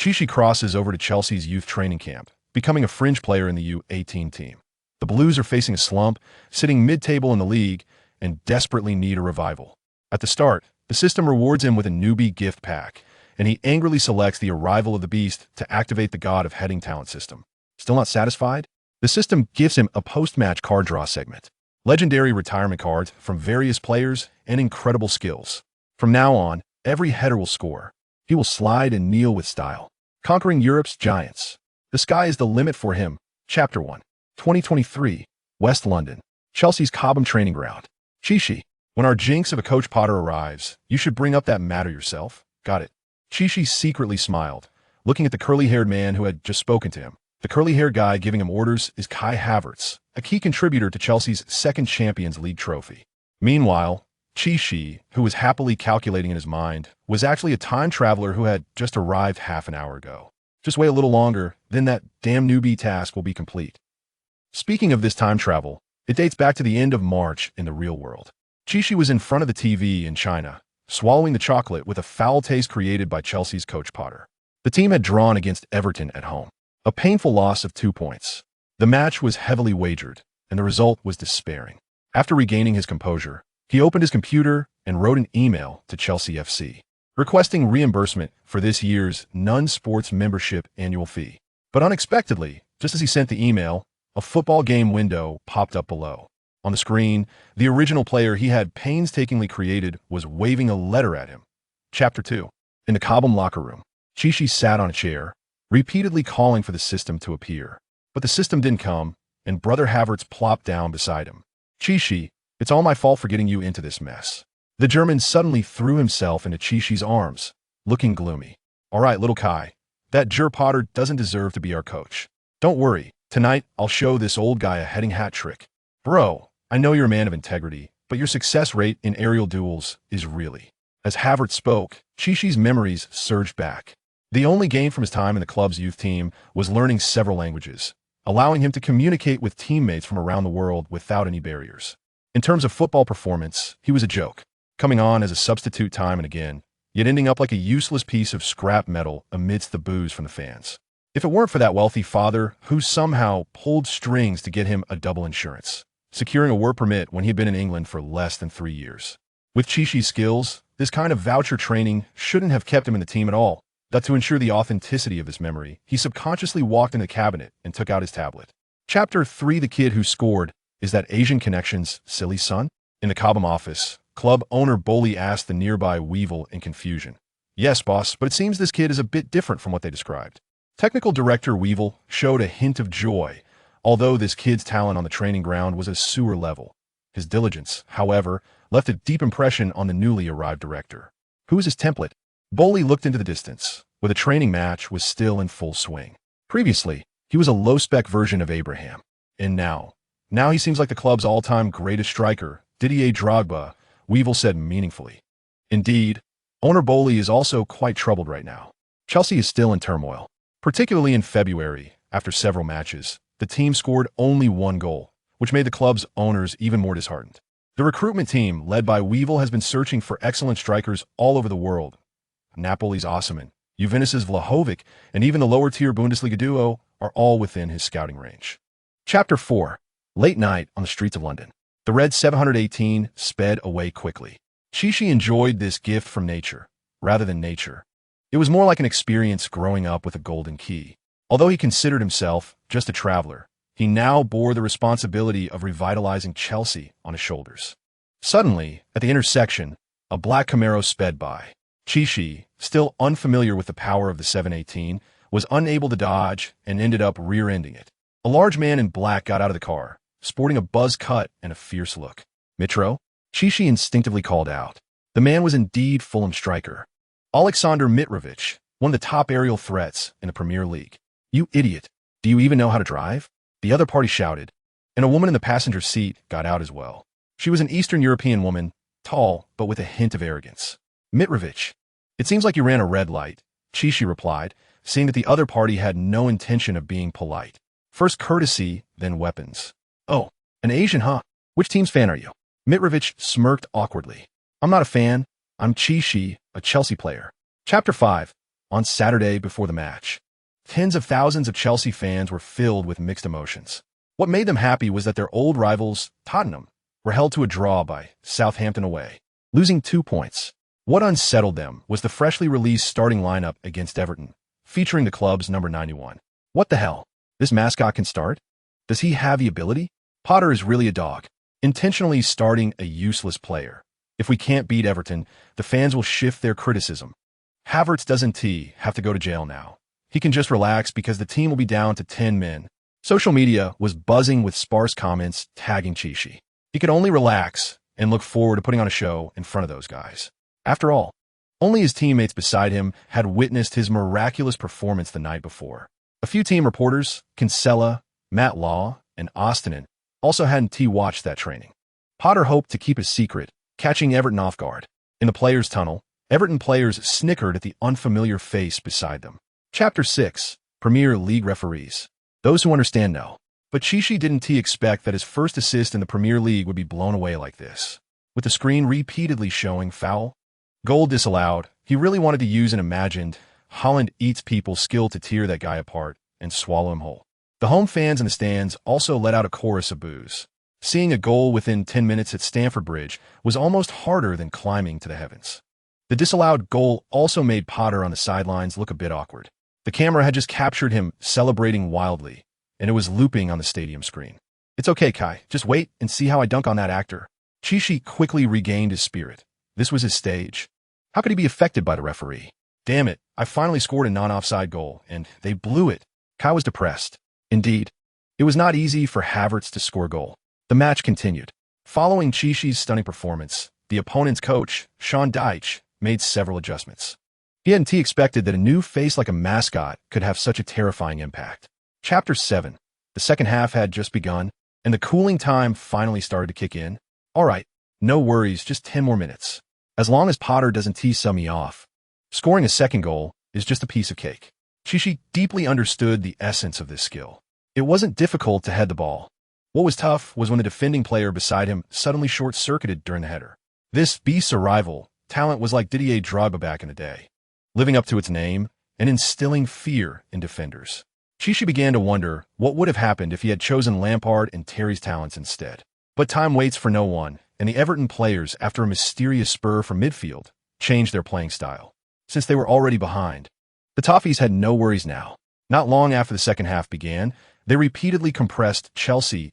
Chichi crosses over to Chelsea's youth training camp, becoming a fringe player in the U18 team. The Blues are facing a slump, sitting mid-table in the league, and desperately need a revival. At the start, the system rewards him with a newbie gift pack, and he angrily selects the arrival of the beast to activate the God of Heading talent system. Still not satisfied? The system gives him a post-match card draw segment, legendary retirement cards from various players, and incredible skills. From now on, every header will score. He will slide and kneel with style, conquering Europe's giants. The sky is the limit for him. Chapter 1. 2023, West London, Chelsea's Cobham training ground. Chichi, when our jinx of a Coach Potter arrives, you should bring up that matter yourself. Got it. Chichi secretly smiled, looking at the curly-haired man who had just spoken to him. The curly-haired guy giving him orders is Kai Havertz, a key contributor to Chelsea's second Champions League trophy. Meanwhile, Chichi, who was happily calculating in his mind, was actually a time traveler who had just arrived half an hour ago. Just wait a little longer, then that damn newbie task will be complete. Speaking of this time travel, it dates back to the end of March in the real world. Chichi was in front of the TV in China, swallowing the chocolate with a foul taste created by Chelsea's Coach Potter. The team had drawn against Everton at home, a painful loss of 2 points. The match was heavily wagered, and the result was despairing. After regaining his composure, he opened his computer and wrote an email to Chelsea FC, requesting reimbursement for this year's non-sports membership annual fee. But unexpectedly, just as he sent the email, a football game window popped up below. On the screen, the original player he had painstakingly created was waving a letter at him. Chapter 2. In the Cobham locker room, Chichi sat on a chair, repeatedly calling for the system to appear. But the system didn't come, and Brother Havertz plopped down beside him. Chichi, it's all my fault for getting you into this mess. The German suddenly threw himself into Chichi's arms, looking gloomy. All right, little Kai, that Jer Potter doesn't deserve to be our coach. Don't worry, tonight I'll show this old guy a heading hat trick. Bro, I know you're a man of integrity, but your success rate in aerial duels is really. As Havertz spoke, Chichi's memories surged back. The only gain from his time in the club's youth team was learning several languages, allowing him to communicate with teammates from around the world without any barriers. In terms of football performance, he was a joke, coming on as a substitute time and again, yet ending up like a useless piece of scrap metal amidst the boos from the fans. If it weren't for that wealthy father who somehow pulled strings to get him a double insurance, securing a work permit when he had been in England for less than 3 years. With Chichi's skills, this kind of voucher training shouldn't have kept him in the team at all. That to ensure the authenticity of his memory, he subconsciously walked in the cabinet and took out his tablet. Chapter 3. The kid who scored is that Asian connection's silly son? In the Cobham office, club owner Boley asked the nearby Weevil in confusion. Yes, boss, but it seems this kid is a bit different from what they described. Technical director Weevil showed a hint of joy, although this kid's talent on the training ground was a sewer level. His diligence, however, left a deep impression on the newly arrived director. Who is his template? Boley looked into the distance, where the training match was still in full swing. Previously, he was a low-spec version of Abraham. And now he seems like the club's all-time greatest striker, Didier Drogba, Weevil said meaningfully. Indeed, owner Boley is also quite troubled right now. Chelsea is still in turmoil. Particularly in February, after several matches, the team scored only 1 goal, which made the club's owners even more disheartened. The recruitment team, led by Weevil, has been searching for excellent strikers all over the world. Napoli's Osimhen, Juventus's Vlahovic, and even the lower-tier Bundesliga duo are all within his scouting range. Chapter 4. Late night on the streets of London. The red 718 sped away quickly. Chichi enjoyed this gift from nature, rather than nature. It was more like an experience growing up with a golden key. Although he considered himself just a traveler, he now bore the responsibility of revitalizing Chelsea on his shoulders. Suddenly, at the intersection, a black Camaro sped by. Chichi, still unfamiliar with the power of the 718, was unable to dodge and ended up rear-ending it. A large man in black got out of the car, sporting a buzz cut and a fierce look. Mitro? Chichi instinctively called out. The man was indeed Fulham striker Aleksandar Mitrovic, one of the top aerial threats in the Premier League. You idiot. Do you even know how to drive? The other party shouted, and a woman in the passenger seat got out as well. She was an Eastern European woman, tall but with a hint of arrogance. Mitrovic, it seems like you ran a red light, Chichi replied, seeing that the other party had no intention of being polite. First courtesy, then weapons. Oh, an Asian, huh? Which team's fan are you? Mitrovic smirked awkwardly. I'm not a fan. I'm Chichi, a Chelsea player. Chapter 5. On Saturday before the match, tens of thousands of Chelsea fans were filled with mixed emotions. What made them happy was that their old rivals, Tottenham, were held to a draw by Southampton away, losing 2 points. What unsettled them was the freshly released starting lineup against Everton, featuring the club's number 91. What the hell? This mascot can start? Does he have the ability? Potter is really a dog, intentionally starting a useless player. If we can't beat Everton, the fans will shift their criticism. Havertz doesn't have to go to jail now. He can just relax because the team will be down to 10 men. Social media was buzzing with sparse comments tagging Chichi. He could only relax and look forward to putting on a show in front of those guys. After all, only his teammates beside him had witnessed his miraculous performance the night before. A few team reporters, Kinsella, Matt Law, and Ostonen, also hadn't watched that training. Potter hoped to keep his secret, catching Everton off guard. In the players' tunnel, Everton players snickered at the unfamiliar face beside them. Chapter 6, Premier League Referees. Those who understand know. But Chichi didn't expect that his first assist in the Premier League would be blown away like this. With the screen repeatedly showing foul, goal disallowed, he really wanted to use an imagined Holland eats people skill to tear that guy apart and swallow him whole. The home fans in the stands also let out a chorus of boos. Seeing a goal within 10 minutes at Stamford Bridge was almost harder than climbing to the heavens. The disallowed goal also made Potter on the sidelines look a bit awkward. The camera had just captured him celebrating wildly, and it was looping on the stadium screen. It's okay, Kai. Just wait and see how I dunk on that actor. Chichi quickly regained his spirit. This was his stage. How could he be affected by the referee? Damn it, I finally scored a non-offside goal, and they blew it. Kai was depressed. Indeed, it was not easy for Havertz to score a goal. The match continued. Following Chichi's stunning performance, the opponent's coach, Sean Dyche, made several adjustments. He hadn't expected that a new face like a mascot could have such a terrifying impact. Chapter 7. The second half had just begun, and the cooling time finally started to kick in. All right, no worries, just 10 more minutes. As long as Potter doesn't tee me off. Scoring a second goal is just a piece of cake. Chichi deeply understood the essence of this skill. It wasn't difficult to head the ball. What was tough was when the defending player beside him suddenly short-circuited during the header. This beast's arrival talent was like Didier Drogba back in the day, living up to its name and instilling fear in defenders. Chichi began to wonder what would have happened if he had chosen Lampard and Terry's talents instead. But time waits for no one, and the Everton players, after a mysterious spur from midfield, changed their playing style. Since they were already behind, the Toffees had no worries now. Not long after the second half began, they repeatedly compressed Chelsea's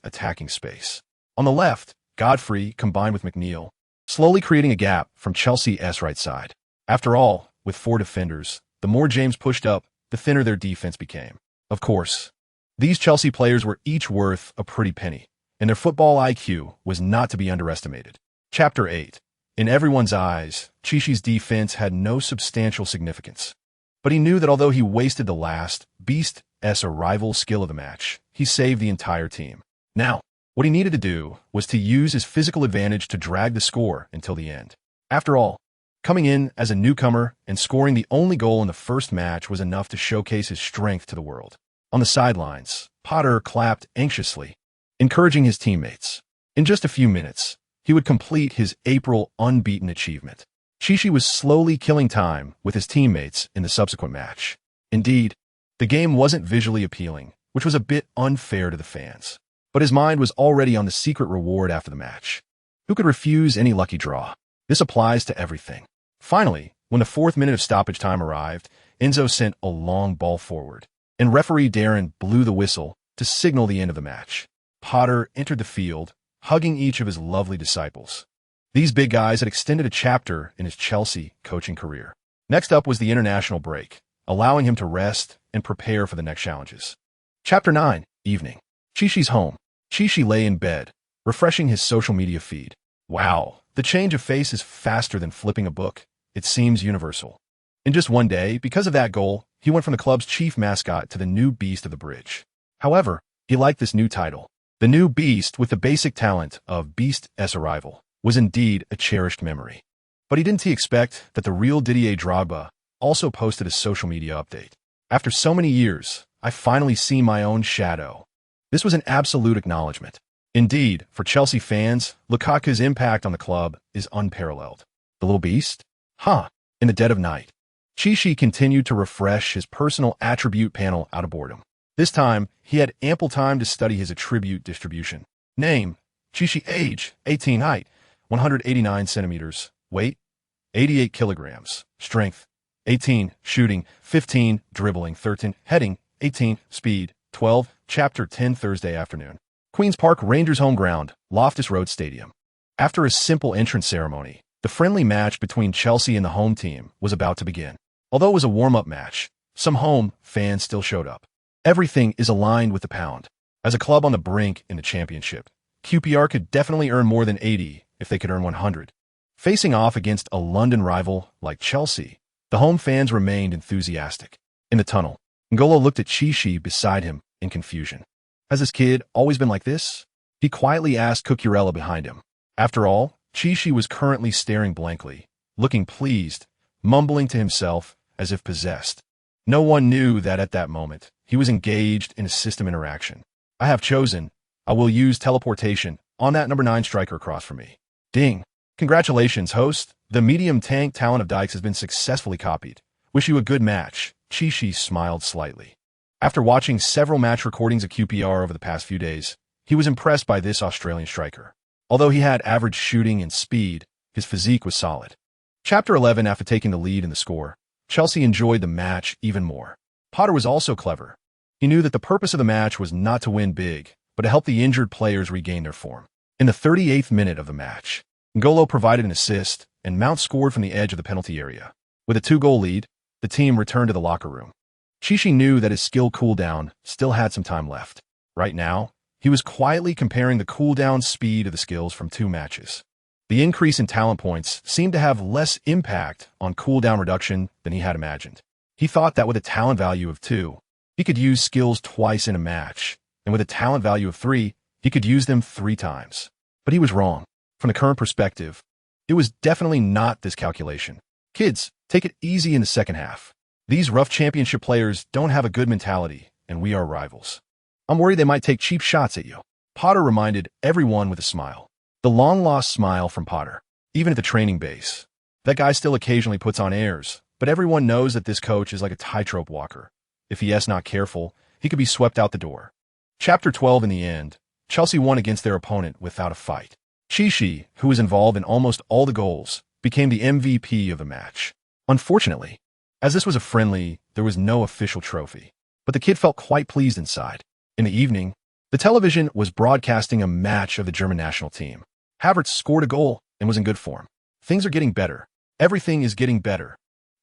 attacking space. On the left, Godfrey combined with McNeil, slowly creating a gap from Chelsea's right side. After all, with 4 defenders, the more James pushed up, the thinner their defense became. Of course, these Chelsea players were each worth a pretty penny, and their football IQ was not to be underestimated. Chapter 8. In everyone's eyes, Chichi's defense had no substantial significance. But he knew that although he wasted the last beast's arrival skill of the match, he saved the entire team. Now, what he needed to do was to use his physical advantage to drag the score until the end. After all, coming in as a newcomer and scoring the only goal in the first match was enough to showcase his strength to the world. On the sidelines, Potter clapped anxiously, encouraging his teammates. In just a few minutes, he would complete his April unbeaten achievement. Chichi was slowly killing time with his teammates in the subsequent match. Indeed, the game wasn't visually appealing, which was a bit unfair to the fans. But his mind was already on the secret reward after the match. Who could refuse any lucky draw? This applies to everything. Finally, when the 4th minute of stoppage time arrived, Enzo sent a long ball forward, and referee Darren blew the whistle to signal the end of the match. Potter entered the field, hugging each of his lovely disciples. These big guys had extended a chapter in his Chelsea coaching career. Next up was the international break, allowing him to rest and prepare for the next challenges. Chapter 9. Evening. Chichi's home. Chichi lay in bed, refreshing his social media feed. Wow, the change of face is faster than flipping a book. It seems universal. In just one day, because of that goal, he went from the club's chief mascot to the new beast of the bridge. However, he liked this new title. The new beast, with the basic talent of Beast's arrival, was indeed a cherished memory. But he didn't expect that the real Didier Drogba also posted a social media update. After so many years, I finally see my own shadow. This was an absolute acknowledgement. Indeed, for Chelsea fans, Lukaku's impact on the club is unparalleled. The little beast? In the dead of night. Chi continued to refresh his personal attribute panel out of boredom. This time, he had ample time to study his attribute distribution. Name: Chi. Age: 18. Height: 189 centimeters. Weight: 88 kilograms. Strength: 18. Shooting: 15. Dribbling: 13. Heading: 18. Speed: 12. Chapter 10. Thursday afternoon. Queen's Park Rangers home ground, Loftus Road Stadium. After a simple entrance ceremony, the friendly match between Chelsea and the home team was about to begin. Although it was a warm-up match, some home fans still showed up. Everything is aligned with the Pound. As a club on the brink in the championship, QPR could definitely earn more than 80 if they could earn 100. Facing off against a London rival like Chelsea, the home fans remained enthusiastic. In the tunnel, N'Golo looked at Chi beside him in confusion. Has this kid always been like this? He quietly asked Cucurella behind him. After all, Chi was currently staring blankly, looking pleased, mumbling to himself as if possessed. No one knew that at that moment, he was engaged in a system interaction. I have chosen. I will use teleportation on that number 9 striker across from me. Ding. Congratulations, host. The medium tank talent of Dykes has been successfully copied. Wish you a good match. Chi smiled slightly. After watching several match recordings of QPR over the past few days, he was impressed by this Australian striker. Although he had average shooting and speed, his physique was solid. Chapter 11. After taking the lead in the score, Chelsea enjoyed the match even more. Potter was also clever. He knew that the purpose of the match was not to win big, but to help the injured players regain their form. In the 38th minute of the match, N'Golo provided an assist, and Mount scored from the edge of the penalty area. With a 2-goal lead, the team returned to the locker room. Chi knew that his skill cooldown still had some time left. Right now, he was quietly comparing the cooldown speed of the skills from 2 matches. The increase in talent points seemed to have less impact on cooldown reduction than he had imagined. He thought that with a talent value of 2, he could use skills twice in a match, and with a talent value of 3, he could use them 3 times. But he was wrong. From the current perspective, it was definitely not this calculation. Kids, take it easy in the second half. These rough championship players don't have a good mentality, and we are rivals. I'm worried they might take cheap shots at you. Potter reminded everyone with a smile. The long-lost smile from Potter. Even at the training base, that guy still occasionally puts on airs, but everyone knows that this coach is like a tightrope walker. If he is not careful, he could be swept out the door. Chapter 12. In the end, Chelsea won against their opponent without a fight. Chi, who was involved in almost all the goals, became the MVP of the match. Unfortunately, as this was a friendly, there was no official trophy. But the kid felt quite pleased inside. In the evening, the television was broadcasting a match of the German national team. Havertz scored a goal and was in good form. Things are getting better. Everything is getting better.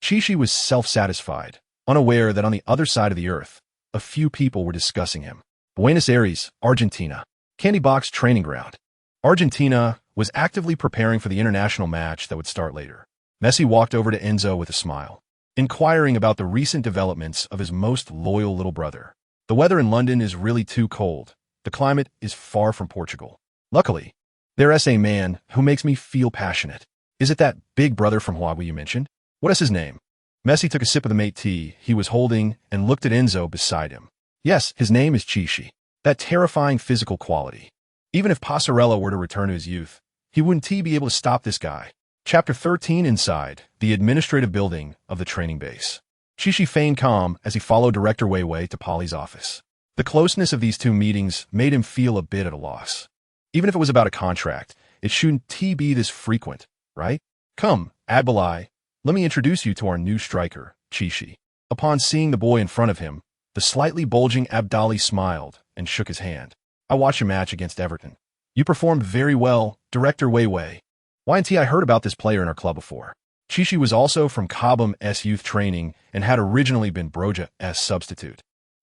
Chi was self-satisfied, unaware that on the other side of the earth, a few people were discussing him. Buenos Aires, Argentina. Candy Box Training Ground. Argentina was actively preparing for the international match that would start later. Messi walked over to Enzo with a smile, inquiring about the recent developments of his most loyal little brother. The weather in London is really too cold. The climate is far from Portugal. Luckily, there is a man who makes me feel passionate. Is it that big brother from Hawaii you mentioned? What is his name? Messi took a sip of the mate tea he was holding and looked at Enzo beside him. Yes, his name is Chi. That terrifying physical quality. Even if Passarella were to return to his youth, he wouldn't be able to stop this guy. Chapter 13. Inside the administrative building of the training base. Chi feigned calm as he followed Director Weiwei to Polly's office. The closeness of these two meetings made him feel a bit at a loss. Even if it was about a contract, it shouldn't be this frequent, right? Come, Adbalai, let me introduce you to our new striker, Chi. Upon seeing the boy in front of him, the slightly bulging Abdali smiled and shook his hand. I watched a match against Everton. You performed very well, Director Weiwei. Y&T, I heard about this player in our club before. Chi was also from Cobham's youth training and had originally been Broja's substitute.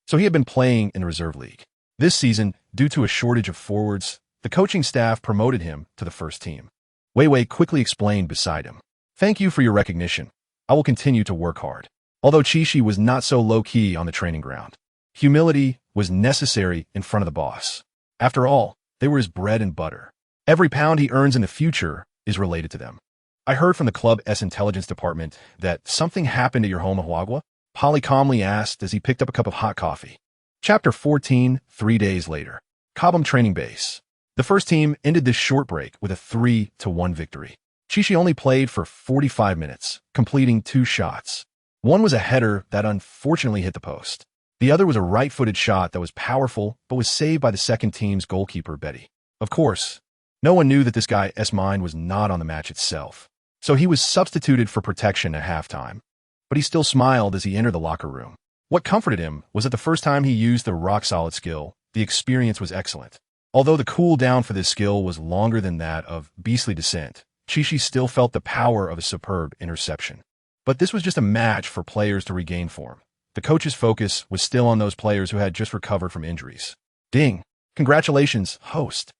So he had been playing in the reserve league. This season, due to a shortage of forwards, the coaching staff promoted him to the first team. Weiwei quickly explained beside him. Thank you for your recognition. I will continue to work hard. Although Chi was not so low-key on the training ground, humility was necessary in front of the boss. After all, they were his bread and butter. Every pound he earns in the future is related to them. I heard from the club's intelligence department that something happened at your home in Huagua. Polly calmly asked as he picked up a cup of hot coffee. Chapter 14. 3 days later. Cobham Training Base. The first team ended this short break with a 3-1 victory. Chi only played for 45 minutes, completing 2 shots. One was a header that unfortunately hit the post. The other was a right-footed shot that was powerful but was saved by the second team's goalkeeper, Betty. Of course, no one knew that this guy's mind was not on the match itself, so he was substituted for protection at halftime. But he still smiled as he entered the locker room. What comforted him was that the first time he used the rock-solid skill, the experience was excellent. Although the cool-down for this skill was longer than that of beastly descent, Chichi still felt the power of a superb interception. But this was just a match for players to regain form. The coach's focus was still on those players who had just recovered from injuries. Ding! Congratulations, host,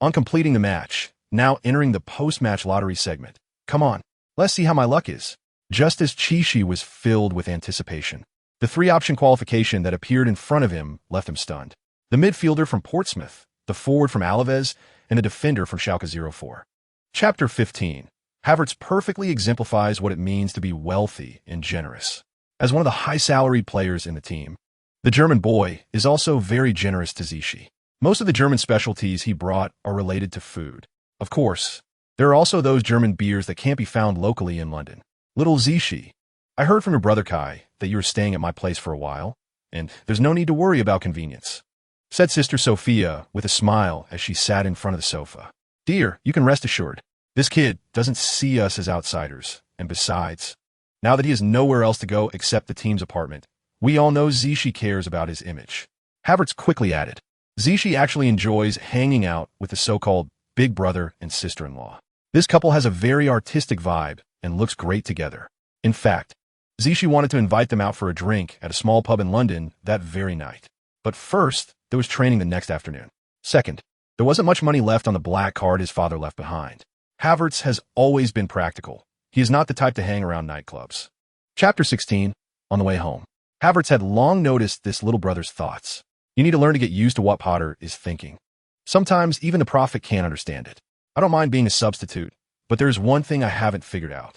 on completing the match, now entering the post-match lottery segment. Come on, let's see how my luck is. Just as Chichi was filled with anticipation, the three-option qualification that appeared in front of him left him stunned. The midfielder from Portsmouth, the forward from Alaves, and a defender from Schalke 04. Chapter 15. Havertz perfectly exemplifies what it means to be wealthy and generous. As one of the high-salaried players in the team, the German boy is also very generous to Zichy. Most of the German specialties he brought are related to food. Of course, there are also those German beers that can't be found locally in London. Little Zichy, I heard from your brother Kai that you were staying at my place for a while, and there's no need to worry about convenience, said Sister Sophia with a smile as she sat in front of the sofa. Dear, you can rest assured. This kid doesn't see us as outsiders, and besides, now that he has nowhere else to go except the team's apartment, we all know Zichy cares about his image. Havertz quickly added, Zichy actually enjoys hanging out with the so-called big brother and sister-in-law. This couple has a very artistic vibe and looks great together. In fact, Zichy wanted to invite them out for a drink at a small pub in London that very night. But first, there was training the next afternoon. Second, there wasn't much money left on the black card his father left behind. Havertz has always been practical. He is not the type to hang around nightclubs. Chapter 16. On the way home. Havertz had long noticed this little brother's thoughts. You need to learn to get used to what Potter is thinking. Sometimes even the prophet can't understand it. I don't mind being a substitute, but there's one thing I haven't figured out.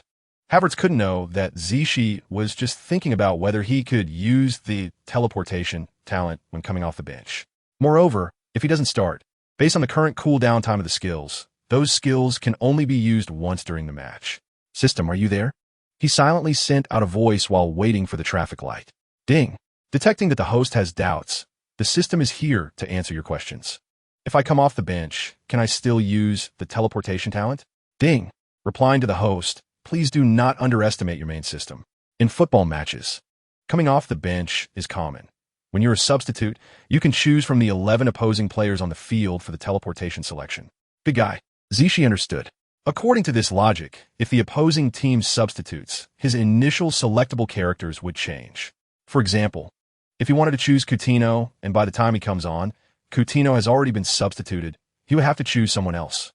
Havertz couldn't know that Zichy was just thinking about whether he could use the teleportation talent when coming off the bench. Moreover, if he doesn't start, based on the current cooldown time of the skills, those skills can only be used once during the match. System, are you there? He silently sent out a voice while waiting for the traffic light. Ding. Detecting that the host has doubts, the system is here to answer your questions. If I come off the bench, can I still use the teleportation talent? Ding. Replying to the host, please do not underestimate your main system. In football matches, coming off the bench is common. When you're a substitute, you can choose from the 11 opposing players on the field for the teleportation selection. Good guy. Zichy understood. According to this logic, if the opposing team substitutes, his initial selectable characters would change. For example, if he wanted to choose Coutinho, and by the time he comes on, Coutinho has already been substituted, he would have to choose someone else.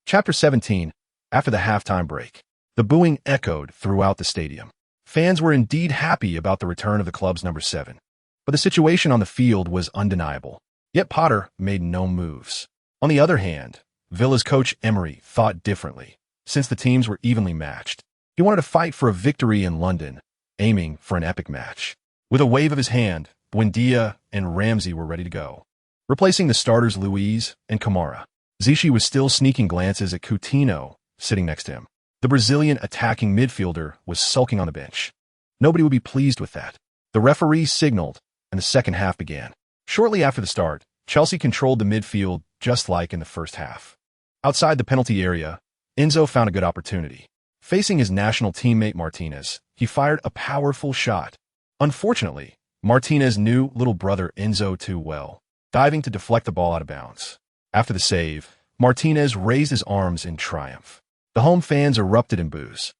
Chapter 17. After the halftime break, the booing echoed throughout the stadium. Fans were indeed happy about the return of the club's number 7. But the situation on the field was undeniable. Yet Potter made no moves. On the other hand, Villa's coach Emery thought differently, since the teams were evenly matched. He wanted to fight for a victory in London, aiming for an epic match. With a wave of his hand, Buendia and Ramsey were ready to go. Replacing the starters Luiz and Kamara, Zichy was still sneaking glances at Coutinho, sitting next to him. The Brazilian attacking midfielder was sulking on the bench. Nobody would be pleased with that. The referee signaled, and the second half began. Shortly after the start, Chelsea controlled the midfield just like in the first half. Outside the penalty area, Enzo found a good opportunity. Facing his national teammate Martinez, he fired a powerful shot. Unfortunately, Martinez knew little brother Enzo too well, diving to deflect the ball out of bounds. After the save, Martinez raised his arms in triumph. The home fans erupted in boos.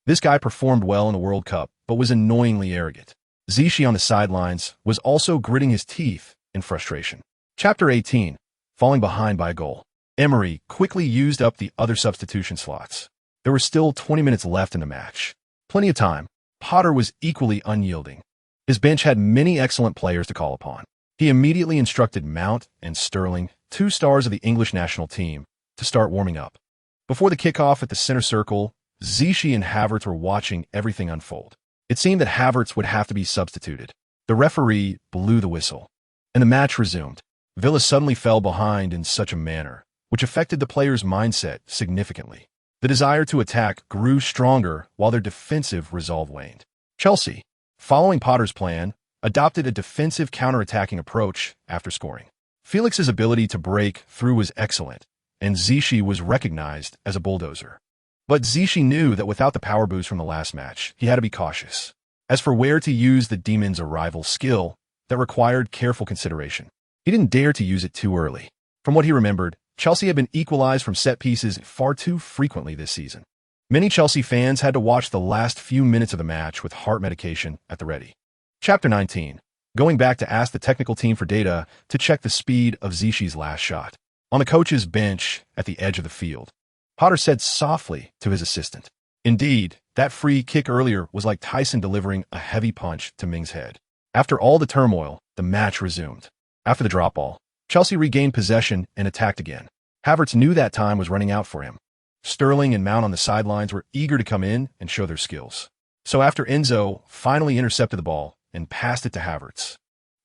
This guy performed well in the World Cup, but was annoyingly arrogant. Zichy on the sidelines was also gritting his teeth in frustration. Chapter 18. Falling behind by a goal. Emery quickly used up the other substitution slots. There were still 20 minutes left in the match. Plenty of time. Potter was equally unyielding. His bench had many excellent players to call upon. He immediately instructed Mount and Sterling, 2 stars of the English national team, to start warming up. Before the kickoff at the center circle, Zichy and Havertz were watching everything unfold. It seemed that Havertz would have to be substituted. The referee blew the whistle, and the match resumed. Villa suddenly fell behind in such a manner, which affected the players' mindset significantly. The desire to attack grew stronger while their defensive resolve waned. Chelsea, following Potter's plan, adopted a defensive counterattacking approach after scoring. Felix's ability to break through was excellent, and Zichy was recognized as a bulldozer. But Zichy knew that without the power boost from the last match, he had to be cautious. As for where to use the Demon's arrival skill, that required careful consideration. He didn't dare to use it too early. From what he remembered, Chelsea had been equalized from set pieces far too frequently this season. Many Chelsea fans had to watch the last few minutes of the match with heart medication at the ready. Chapter 19. Going back to ask the technical team for data to check the speed of Zichy's last shot. On the coach's bench at the edge of the field, Potter said softly to his assistant, "Indeed, that free kick earlier was like Tyson delivering a heavy punch to Ming's head." After all the turmoil, the match resumed. After the drop ball, Chelsea regained possession and attacked again. Havertz knew that time was running out for him. Sterling and Mount on the sidelines were eager to come in and show their skills. So after Enzo finally intercepted the ball and passed it to Havertz,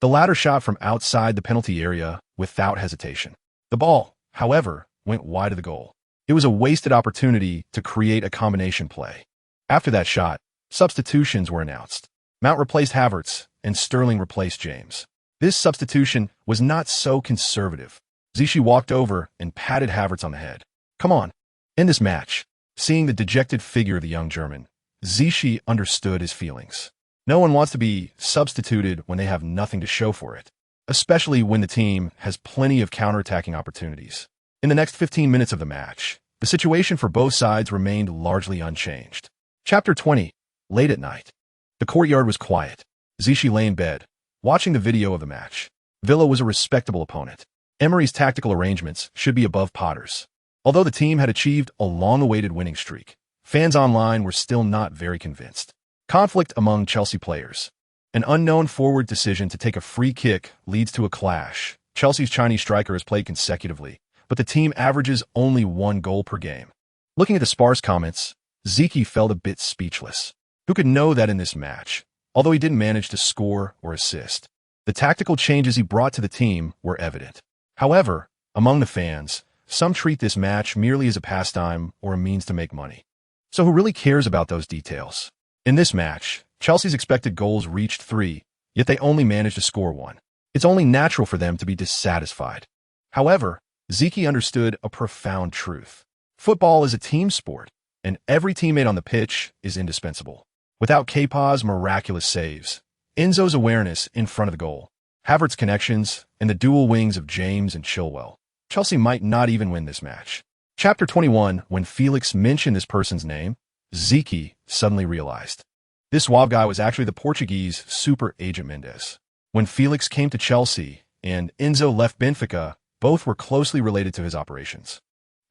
the latter shot from outside the penalty area without hesitation. The ball, however, went wide of the goal. It was a wasted opportunity to create a combination play. After that shot, substitutions were announced. Mount replaced Havertz, and Sterling replaced James. This substitution was not so conservative. Zichy walked over and patted Havertz on the head. "Come on." In this match, seeing the dejected figure of the young German, Zichy understood his feelings. No one wants to be substituted when they have nothing to show for it, especially when the team has plenty of counterattacking opportunities. In the next 15 minutes of the match, the situation for both sides remained largely unchanged. Chapter 20. Late at night. The courtyard was quiet. Zichy lay in bed, watching the video of the match. Villa was a respectable opponent. Emery's tactical arrangements should be above Potter's. Although the team had achieved a long-awaited winning streak, fans online were still not very convinced. Conflict among Chelsea players. An unknown forward decision to take a free kick leads to a clash. Chelsea's Chinese striker has played consecutively, but the team averages only 1 goal per game. Looking at the sparse comments, Zichy felt a bit speechless. Who could know that in this match, although he didn't manage to score or assist, the tactical changes he brought to the team were evident. However, among the fans, some treat this match merely as a pastime or a means to make money. So who really cares about those details? In this match, Chelsea's expected goals reached 3, yet they only managed to score 1. It's only natural for them to be dissatisfied. However, Zichy understood a profound truth. Football is a team sport, and every teammate on the pitch is indispensable. Without Kepa's miraculous saves, Enzo's awareness in front of the goal, Havertz's connections, and the dual wings of James and Chilwell, Chelsea might not even win this match. Chapter 21. When Felix mentioned this person's name, Zichy suddenly realized. This suave guy was actually the Portuguese super agent Mendes. When Felix came to Chelsea and Enzo left Benfica, both were closely related to his operations.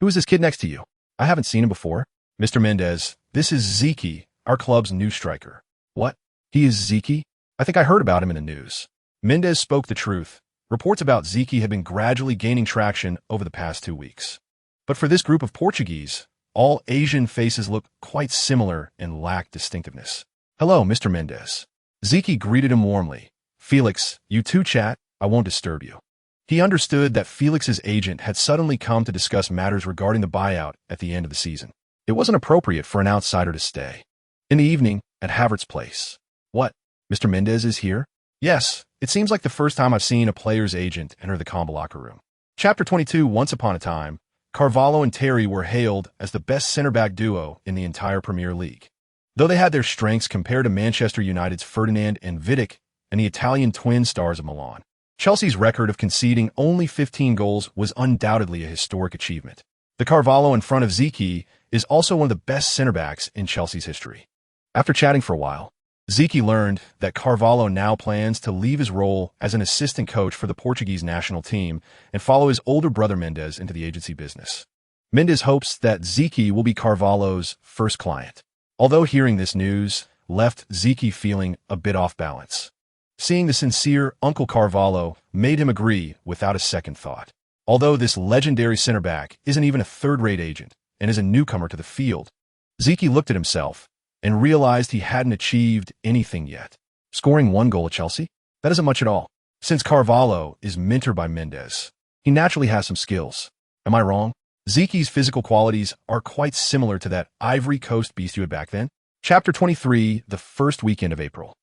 "Who is this kid next to you? I haven't seen him before." "Mr. Mendes, this is Zichy, our club's new striker." "What? He is Zichy? I think I heard about him in the news." Mendes spoke the truth. Reports about Zichy had been gradually gaining traction over the past 2 weeks. But for this group of Portuguese, all Asian faces look quite similar and lack distinctiveness. "Hello, Mr. Mendes." Zichy greeted him warmly. "Felix, you two chat, I won't disturb you." He understood that Felix's agent had suddenly come to discuss matters regarding the buyout at the end of the season. It wasn't appropriate for an outsider to stay. In the evening, at Havertz's place. "What? Mr. Mendes is here?" "Yes, it seems like the first time I've seen a player's agent enter the combo locker room." Chapter 22. Once upon a time, Carvalho and Terry were hailed as the best center-back duo in the entire Premier League. Though they had their strengths compared to Manchester United's Ferdinand and Vidic and the Italian twin stars of Milan, Chelsea's record of conceding only 15 goals was undoubtedly a historic achievement. The Carvalho in front of Zichy is also one of the best center-backs in Chelsea's history. After chatting for a while, Zichy learned that Carvalho now plans to leave his role as an assistant coach for the Portuguese national team and follow his older brother Mendes into the agency business. Mendes hopes that Zichy will be Carvalho's first client. Although hearing this news left Zichy feeling a bit off balance. Seeing the sincere Uncle Carvalho made him agree without a second thought. Although this legendary center-back isn't even a third-rate agent and is a newcomer to the field, Zichy looked at himself and realized he hadn't achieved anything yet. Scoring 1 goal at Chelsea? That isn't much at all. Since Carvalho is mentored by Mendes, he naturally has some skills. Am I wrong? Zichy's physical qualities are quite similar to that Ivory Coast beast you had back then. Chapter 23. The first weekend of April.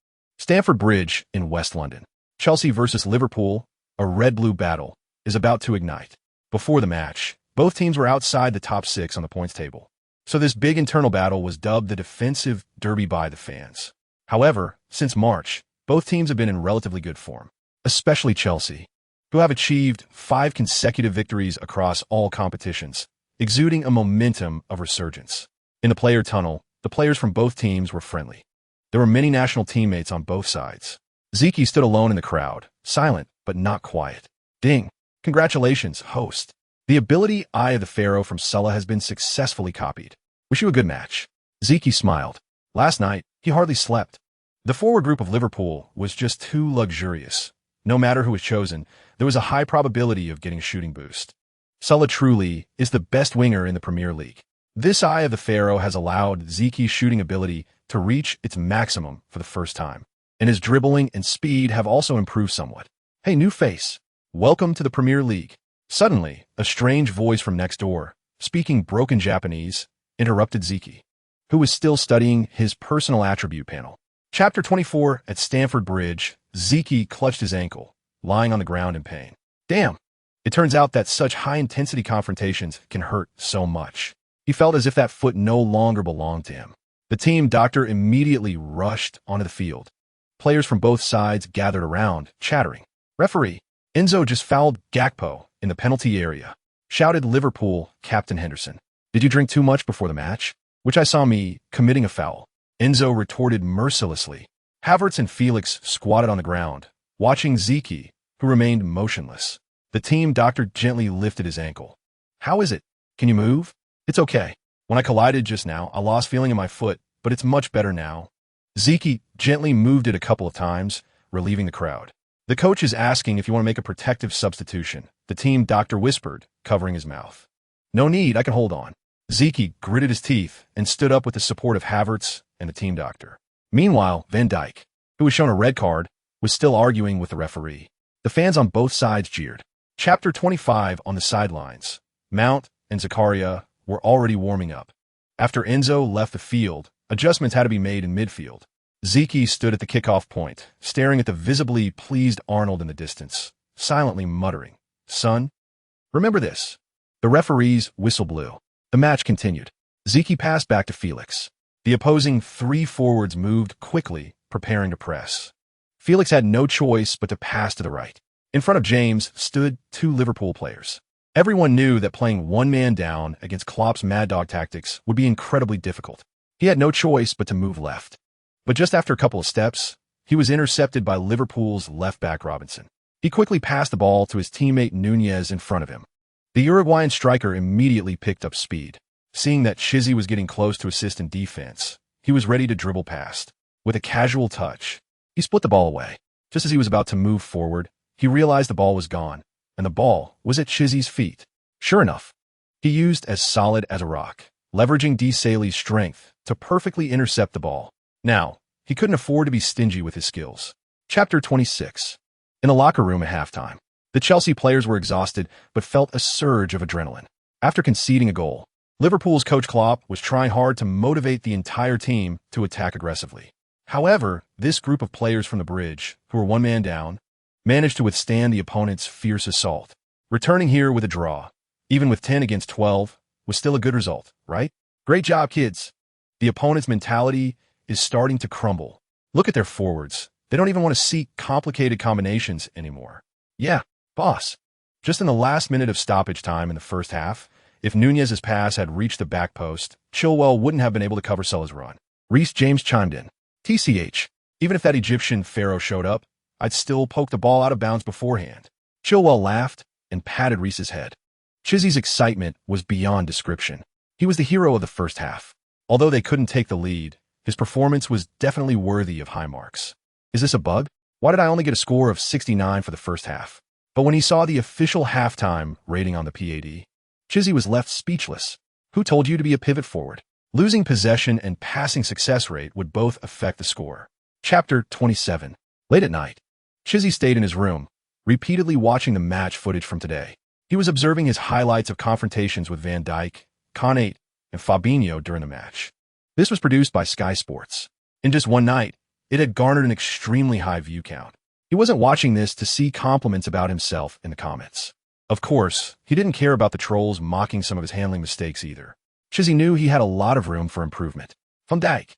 Stamford Bridge in West London. Chelsea versus Liverpool, a red-blue battle, is about to ignite. Before the match, both teams were outside the top 6 on the points table. So this big internal battle was dubbed the defensive derby by the fans. However, since March, both teams have been in relatively good form, especially Chelsea, who have achieved 5 consecutive victories across all competitions, exuding a momentum of resurgence. In the player tunnel, the players from both teams were friendly. There were many national teammates on both sides. Zeki stood alone in the crowd, silent but not quiet. Ding! Congratulations, host. The ability Eye of the Pharaoh from Sulla has been successfully copied. Wish you a good match. Zeki smiled. Last night, he hardly slept. The forward group of Liverpool was just too luxurious. No matter who was chosen, there was a high probability of getting a shooting boost. Sulla truly is the best winger in the Premier League. This Eye of the Pharaoh has allowed Zeke's shooting ability to reach its maximum for the first time, and his dribbling and speed have also improved somewhat. Hey, new face. Welcome to the Premier League. Suddenly, a strange voice from next door, speaking broken Japanese, interrupted Zeki, who was still studying his personal attribute panel. Chapter 24. At Stamford Bridge, Zeki clutched his ankle, lying on the ground in pain. Damn! It turns out that such high-intensity confrontations can hurt so much. He felt as if that foot no longer belonged to him. The team doctor immediately rushed onto the field. Players from both sides gathered around, chattering. Referee, Enzo just fouled Gakpo in the penalty area, shouted Liverpool captain Henderson. Did you drink too much before the match? Which I saw me committing a foul. Enzo retorted mercilessly. Havertz and Felix squatted on the ground, watching Zeki, who remained motionless. The team doctor gently lifted his ankle. How is it? Can you move? It's okay. When I collided just now, I lost feeling in my foot, but it's much better now. Zeki gently moved it a couple of times, relieving the crowd. The coach is asking if you want to make a protective substitution, the team doctor whispered, covering his mouth. No need, I can hold on. Zeki gritted his teeth and stood up with the support of Havertz and the team doctor. Meanwhile, Van Dijk, who was shown a red card, was still arguing with the referee. The fans on both sides jeered. Chapter 25. On the sidelines, Mount and Zakaria were already warming up. After Enzo left the field, adjustments had to be made in midfield. Zeki stood at the kickoff point, staring at the visibly pleased Arnold in the distance, silently muttering, "Son, remember this." The referee's whistle blew. The match continued. Zeki passed back to Felix. The opposing 3 forwards moved quickly, preparing to press. Felix had no choice but to pass to the right. In front of James stood 2 Liverpool players. Everyone knew that playing one man down against Klopp's Mad Dog tactics would be incredibly difficult. He had no choice but to move left. But just after a couple of steps, he was intercepted by Liverpool's left-back Robinson. He quickly passed the ball to his teammate Nunez in front of him. The Uruguayan striker immediately picked up speed. Seeing that Chizzy was getting close to assist in defense, he was ready to dribble past. With a casual touch, he split the ball away. Just as he was about to move forward, he realized the ball was gone, and the ball was at Chizzy's feet. Sure enough, he used as solid as a rock, leveraging D. Saley's strength to perfectly intercept the ball. Now, he couldn't afford to be stingy with his skills. Chapter 26. In the locker room at halftime, the Chelsea players were exhausted but felt a surge of adrenaline. After conceding a goal, Liverpool's coach Klopp was trying hard to motivate the entire team to attack aggressively. However, this group of players from the bridge, who were one man down, managed to withstand the opponent's fierce assault. Returning here with a draw, even with 10 against 12, was still a good result, right? Great job, kids. The opponent's mentality is starting to crumble. Look at their forwards. They don't even want to seek complicated combinations anymore. Yeah, boss. Just in the last minute of stoppage time in the first half, if Nunez's pass had reached the back post, Chilwell wouldn't have been able to cover Sulla's run. Reece James chimed in. TCH, even if that Egyptian pharaoh showed up, I'd still poke the ball out of bounds beforehand. Chilwell laughed and patted Reece's head. Chizzy's excitement was beyond description. He was the hero of the first half. Although they couldn't take the lead, his performance was definitely worthy of high marks. Is this a bug? Why did I only get a score of 69 for the first half? But when he saw the official halftime rating on the PAD, Chizzy was left speechless. Who told you to be a pivot forward? Losing possession and passing success rate would both affect the score. Chapter 27. Late at night, Chizzy stayed in his room, repeatedly watching the match footage from today. He was observing his highlights of confrontations with Van Dijk, Konate, and Fabinho during the match. This was produced by Sky Sports. In just one night, It had garnered an extremely high view count. He wasn't watching this to see compliments about himself in the comments. Of course, he didn't care about the trolls mocking some of his handling mistakes either. Chizzy knew he had a lot of room for improvement. Van Dijk.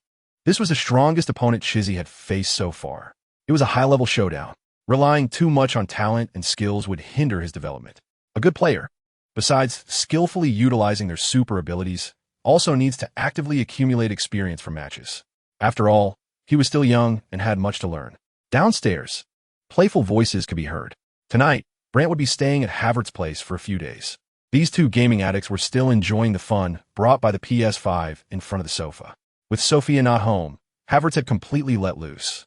This was the strongest opponent Chizzy had faced so far. It was a high-level showdown. Relying too much on talent and skills would hinder his development. A good player, besides skillfully utilizing their super abilities, also needs to actively accumulate experience from matches. After all, he was still young and had much to learn. Downstairs, playful voices could be heard. Tonight, Brandt would be staying at Havertz's place for a few days. These two gaming addicts were still enjoying the fun brought by the PS5 in front of the sofa. With Sophia not home, Havertz had completely let loose.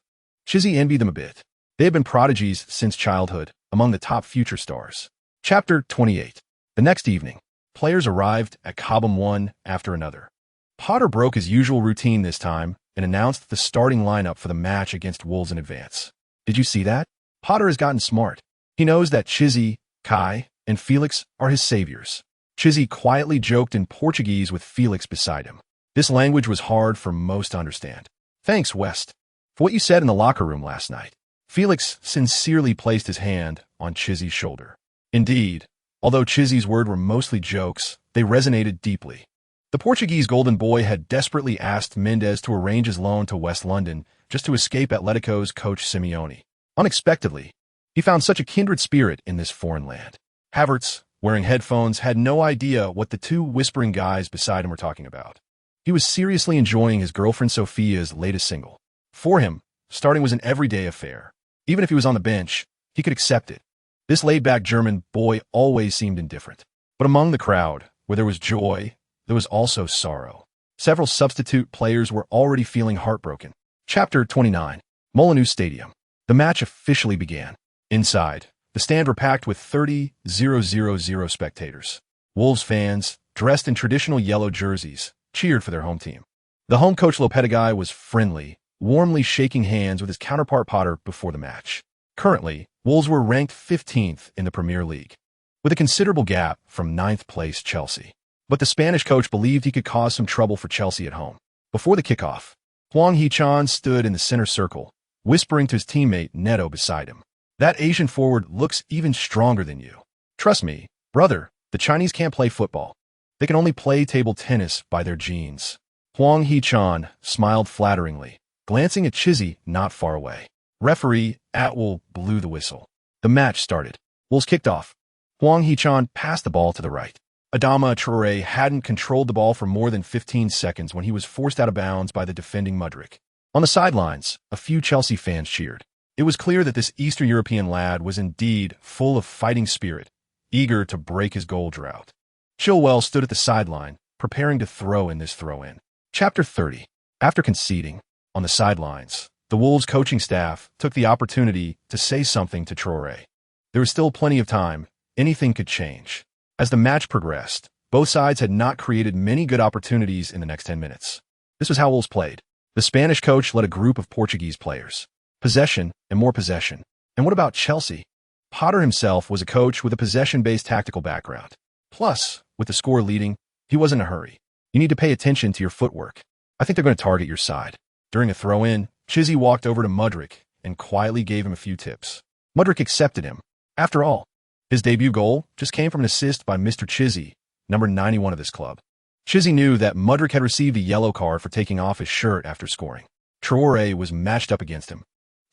Chizzy envied them a bit. They had been prodigies since childhood, among the top future stars. Chapter 28. The next evening, players arrived at Cobham one after another. Potter broke his usual routine this time and announced the starting lineup for the match against Wolves in advance. Did you see that? Potter has gotten smart. He knows that Chizzy, Kai, and Felix are his saviors. Chizzy quietly joked in Portuguese with Felix beside him. This language was hard for most to understand. Thanks, West, for what you said in the locker room last night. Felix sincerely placed his hand on Chizzy's shoulder. Indeed, although Chizzy's words were mostly jokes, they resonated deeply. The Portuguese golden boy had desperately asked Mendes to arrange his loan to West London just to escape Atletico's coach Simeone. Unexpectedly, he found such a kindred spirit in this foreign land. Havertz, wearing headphones, had no idea what the two whispering guys beside him were talking about. He was seriously enjoying his girlfriend Sophia's latest single. For him, starting was an everyday affair. Even if he was on the bench, he could accept it. This laid-back German boy always seemed indifferent. But among the crowd, where there was joy, there was also sorrow. Several substitute players were already feeling heartbroken. Chapter 29. Molineux Stadium. The match officially began. Inside, the stand were packed with 30,000 spectators. Wolves fans, dressed in traditional yellow jerseys, cheered for their home team. The home coach Lopetegui was friendly, warmly shaking hands with his counterpart Potter before the match. Currently, Wolves were ranked 15th in the Premier League, with a considerable gap from 9th place Chelsea. But the Spanish coach believed he could cause some trouble for Chelsea at home. Before the kickoff, Hwang Hee-chan stood in the center circle, whispering to his teammate Neto beside him. That Asian forward looks even stronger than you. Trust me, brother, the Chinese can't play football. They can only play table tennis by their genes. Hwang Hee-chan smiled flatteringly, glancing at Chizzy not far away. Referee Atwell blew the whistle. The match started. Wolves kicked off. Hwang Hee-chan passed the ball to the right. Adama Traoré hadn't controlled the ball for more than 15 seconds when he was forced out of bounds by the defending Mudryk. On the sidelines, a few Chelsea fans cheered. It was clear that this Eastern European lad was indeed full of fighting spirit, eager to break his goal drought. Chilwell stood at the sideline, preparing to throw in this throw-in. Chapter 30. After conceding, on the sidelines, the Wolves coaching staff took the opportunity to say something to Traoré. There was still plenty of time. Anything could change. As the match progressed, both sides had not created many good opportunities in the next 10 minutes. This was how Wolves played. The Spanish coach led a group of Portuguese players. Possession and more possession. And what about Chelsea? Potter himself was a coach with a possession-based tactical background. Plus, with the score leading, he wasn't in a hurry. You need to pay attention to your footwork. I think they're going to target your side. During a throw-in, Chizzy walked over to Mudryk and quietly gave him a few tips. Mudryk accepted him. After all, his debut goal just came from an assist by Mr. Chizzy, number 91 of this club. Chizzy knew that Mudryk had received a yellow card for taking off his shirt after scoring. Traoré was matched up against him.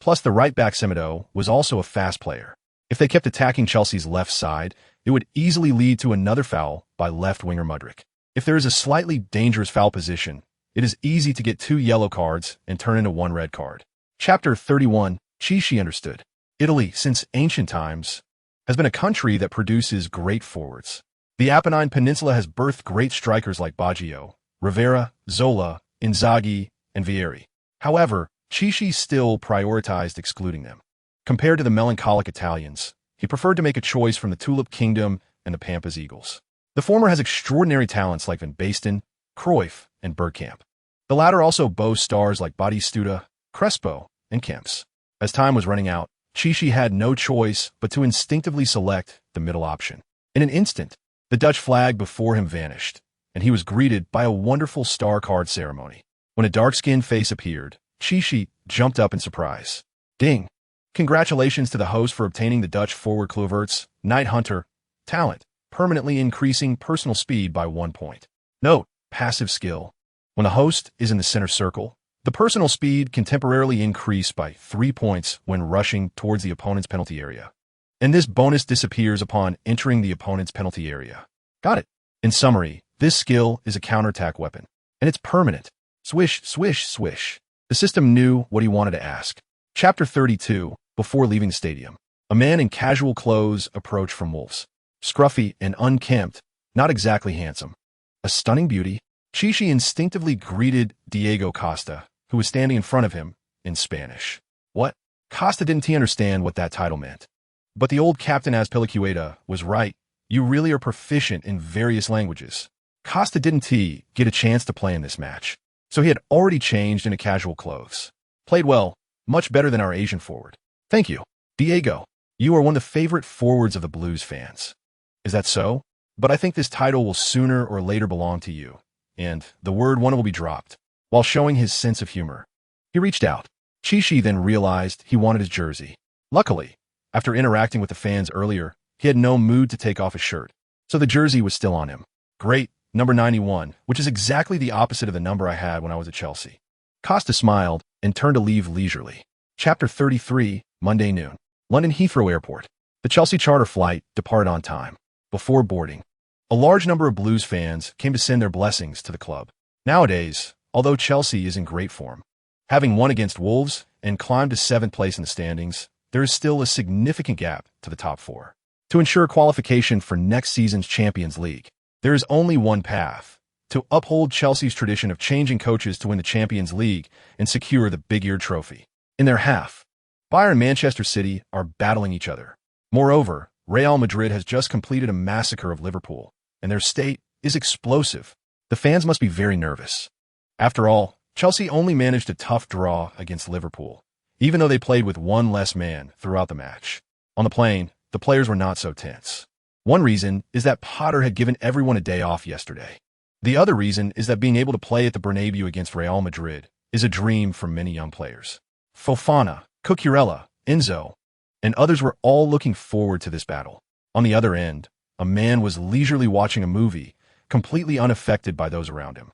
Plus, the right-back Semedo was also a fast player. If they kept attacking Chelsea's left side, it would easily lead to another foul by left winger Mudryk. If there is a slightly dangerous foul position, it is easy to get 2 yellow cards and turn into 1 red card. Chapter 31. Chichi understood. Italy, since ancient times, has been a country that produces great forwards. The Apennine Peninsula has birthed great strikers like Baggio, Rivera, Zola, Inzaghi, and Vieri. However, Chichi still prioritized excluding them. Compared to the melancholic Italians, he preferred to make a choice from the Tulip Kingdom and the Pampas Eagles. The former has extraordinary talents like Van Basten, Cruyff, and Bergkamp. The latter also boasts stars like Batistuta, Crespo, and Kemps. As time was running out, Chichi had no choice but to instinctively select the middle option. In an instant, the Dutch flag before him vanished, and he was greeted by a wonderful star card ceremony. When a dark-skinned face appeared, Chichi jumped up in surprise. Ding! Congratulations to the host for obtaining the Dutch forward Kluivert's Night Hunter talent, permanently increasing personal speed by 1 point. Note: passive skill. When the host is in the center circle, the personal speed can temporarily increase by 3 points when rushing towards the opponent's penalty area. And this bonus disappears upon entering the opponent's penalty area. Got it? In summary, this skill is a counterattack weapon, and it's permanent. Swish, swish, swish. The system knew what he wanted to ask. Chapter 32. Before leaving the stadium, a man in casual clothes approached from Wolves. Scruffy and unkempt, not exactly handsome. A stunning beauty, Chichi instinctively greeted Diego Costa, who was standing in front of him, in Spanish. What? Costa didn't understand what that title meant. But the old captain Azpilicueta was right. You really are proficient in various languages. Costa didn't get a chance to play in this match, so he had already changed into casual clothes. Played well, much better than our Asian forward. Thank you, Diego. You are one of the favorite forwards of the Blues fans. Is that so? But I think this title will sooner or later belong to you. And the word one will be dropped. While showing his sense of humor, he reached out. Chichi then realized he wanted his jersey. Luckily, after interacting with the fans earlier, he had no mood to take off his shirt, so the jersey was still on him. Great, number 91, which is exactly the opposite of the number I had when I was at Chelsea. Costa smiled and turned to leave leisurely. Chapter 33, Monday noon. London Heathrow Airport. The Chelsea charter flight departed on time. Before boarding, a large number of Blues fans came to send their blessings to the club. Nowadays, although Chelsea is in great form, having won against Wolves and climbed to 7th place in the standings, there is still a significant gap to the top 4. To ensure qualification for next season's Champions League, there is only one path: to uphold Chelsea's tradition of changing coaches to win the Champions League and secure the big-eared trophy. In their half, Bayern and Manchester City are battling each other. Moreover, Real Madrid has just completed a massacre of Liverpool, and their state is explosive. The fans must be very nervous. After all, Chelsea only managed a tough draw against Liverpool, even though they played with one less man throughout the match. On the plane, the players were not so tense. One reason is that Potter had given everyone a day off yesterday. The other reason is that being able to play at the Bernabeu against Real Madrid is a dream for many young players. Fofana, Cucurella, Enzo, and others were all looking forward to this battle. On the other end, a man was leisurely watching a movie, completely unaffected by those around him.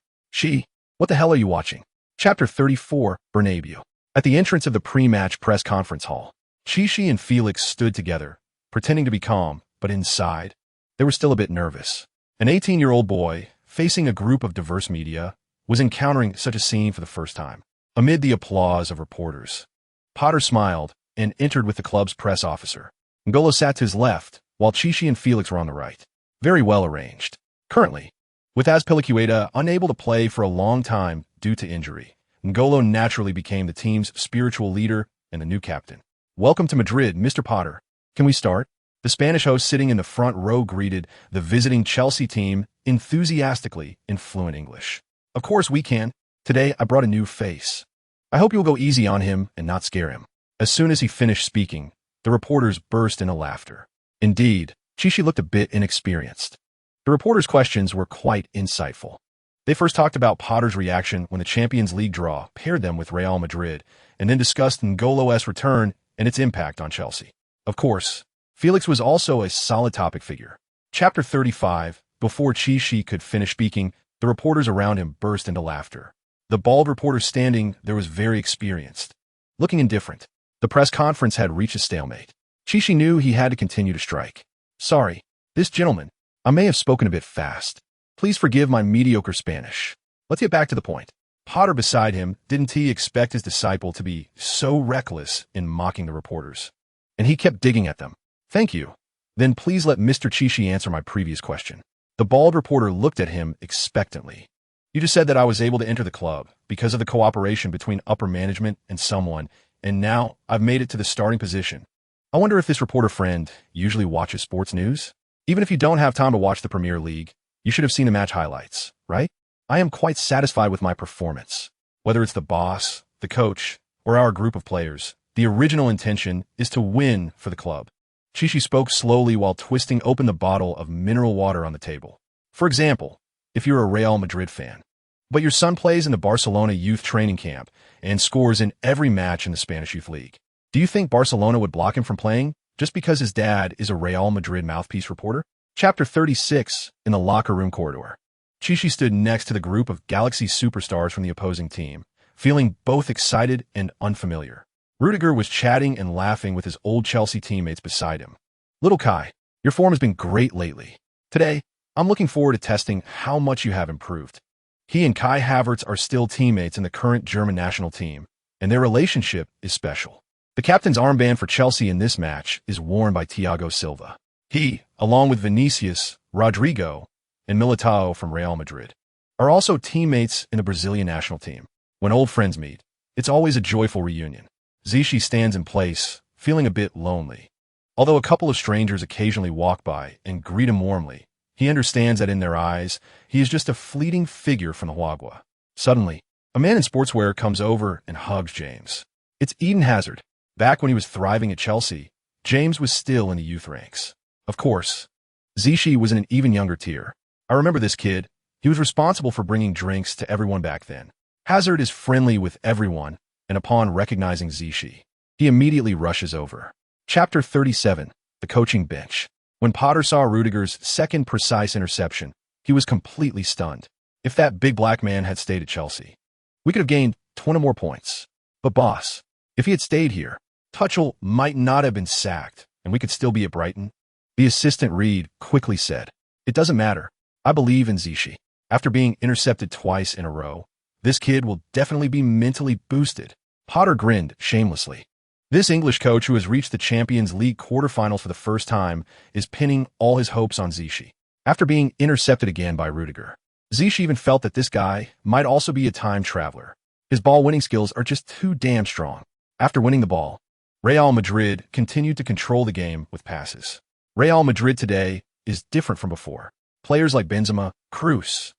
What the hell are you watching? Chapter 34, Bernabeu. At the entrance of the pre-match press conference hall, Chichi and Felix stood together, pretending to be calm, but inside, they were still a bit nervous. An 18-year-old boy, facing a group of diverse media, was encountering such a scene for the first time. Amid the applause of reporters, Potter smiled and entered with the club's press officer. N'Golo sat to his left, while Chichi and Felix were on the right. Very well arranged. Currently, with Azpilicueta unable to play for a long time due to injury, N'Golo naturally became the team's spiritual leader and the new captain. Welcome to Madrid, Mr. Potter. Can we start? The Spanish host sitting in the front row greeted the visiting Chelsea team enthusiastically in fluent English. Of course we can. Today I brought a new face. I hope you'll go easy on him and not scare him. As soon as he finished speaking, the reporters burst into laughter. Indeed, Chichi looked a bit inexperienced. The reporters' questions were quite insightful. They first talked about Potter's reaction when the Champions League draw paired them with Real Madrid, and then discussed N'Golo's return and its impact on Chelsea. Of course, Felix was also a solid topic figure. Chapter 35. Before Chichi could finish speaking, the reporters around him burst into laughter. The bald reporter standing there was very experienced, looking indifferent. The press conference had reached a stalemate. Chichi knew he had to continue to strike. Sorry, this gentleman, I may have spoken a bit fast. Please forgive my mediocre Spanish. Let's get back to the point. Potter beside him didn't expect his disciple to be so reckless in mocking the reporters. And he kept digging at them. Thank you. Then please let Mr. Chichi answer my previous question. The bald reporter looked at him expectantly. You just said that I was able to enter the club because of the cooperation between upper management and someone, and now I've made it to the starting position. I wonder if this reporter friend usually watches sports news? Even if you don't have time to watch the Premier League, you should have seen the match highlights, right? I am quite satisfied with my performance. Whether it's the boss, the coach, or our group of players, the original intention is to win for the club. Chichi spoke slowly while twisting open the bottle of mineral water on the table. For example, if you're a Real Madrid fan, But your son plays in the Barcelona youth training camp and scores in every match in the Spanish Youth League. Do you think Barcelona would block him from playing just because his dad is a Real Madrid mouthpiece reporter? Chapter 36, in the locker room corridor. Chichi stood next to the group of Galaxy superstars from the opposing team, feeling both excited and unfamiliar. Rudiger was chatting and laughing with his old Chelsea teammates beside him. "Little Kai, your form has been great lately. Today, I'm looking forward to testing how much you have improved." He and Kai Havertz are still teammates in the current German national team, and their relationship is special. The captain's armband for Chelsea in this match is worn by Thiago Silva. He, along with Vinicius, Rodrigo, and Militao from Real Madrid, are also teammates in the Brazilian national team. When old friends meet, it's always a joyful reunion. Zishi stands in place, feeling a bit lonely. Although a couple of strangers occasionally walk by and greet him warmly, he understands that in their eyes, he is just a fleeting figure from the Huagua. Suddenly, a man in sportswear comes over and hugs James. It's Eden Hazard. Back when he was thriving at Chelsea, James was still in the youth ranks. Of course, Zishi was in an even younger tier. "I remember this kid. He was responsible for bringing drinks to everyone back then." Hazard is friendly with everyone, and upon recognizing Zishi, he immediately rushes over. Chapter 37, the coaching bench. When Potter saw Rudiger's second precise interception, he was completely stunned. If that big black man had stayed at Chelsea, we could have gained 20 more points. But boss, if he had stayed here, Tuchel might not have been sacked, and we could still be at Brighton. The assistant Reed quickly said, "It doesn't matter. I believe in Zishi. After being intercepted twice in a row, this kid will definitely be mentally boosted." Potter grinned shamelessly. This English coach, who has reached the Champions League quarterfinals for the first time, is pinning all his hopes on Zishi. After being intercepted again by Rudiger, Zishi even felt that this guy might also be a time traveler. His ball-winning skills are just too damn strong. After winning the ball, Real Madrid continued to control the game with passes. Real Madrid today is different from before. Players like Benzema, Kroos,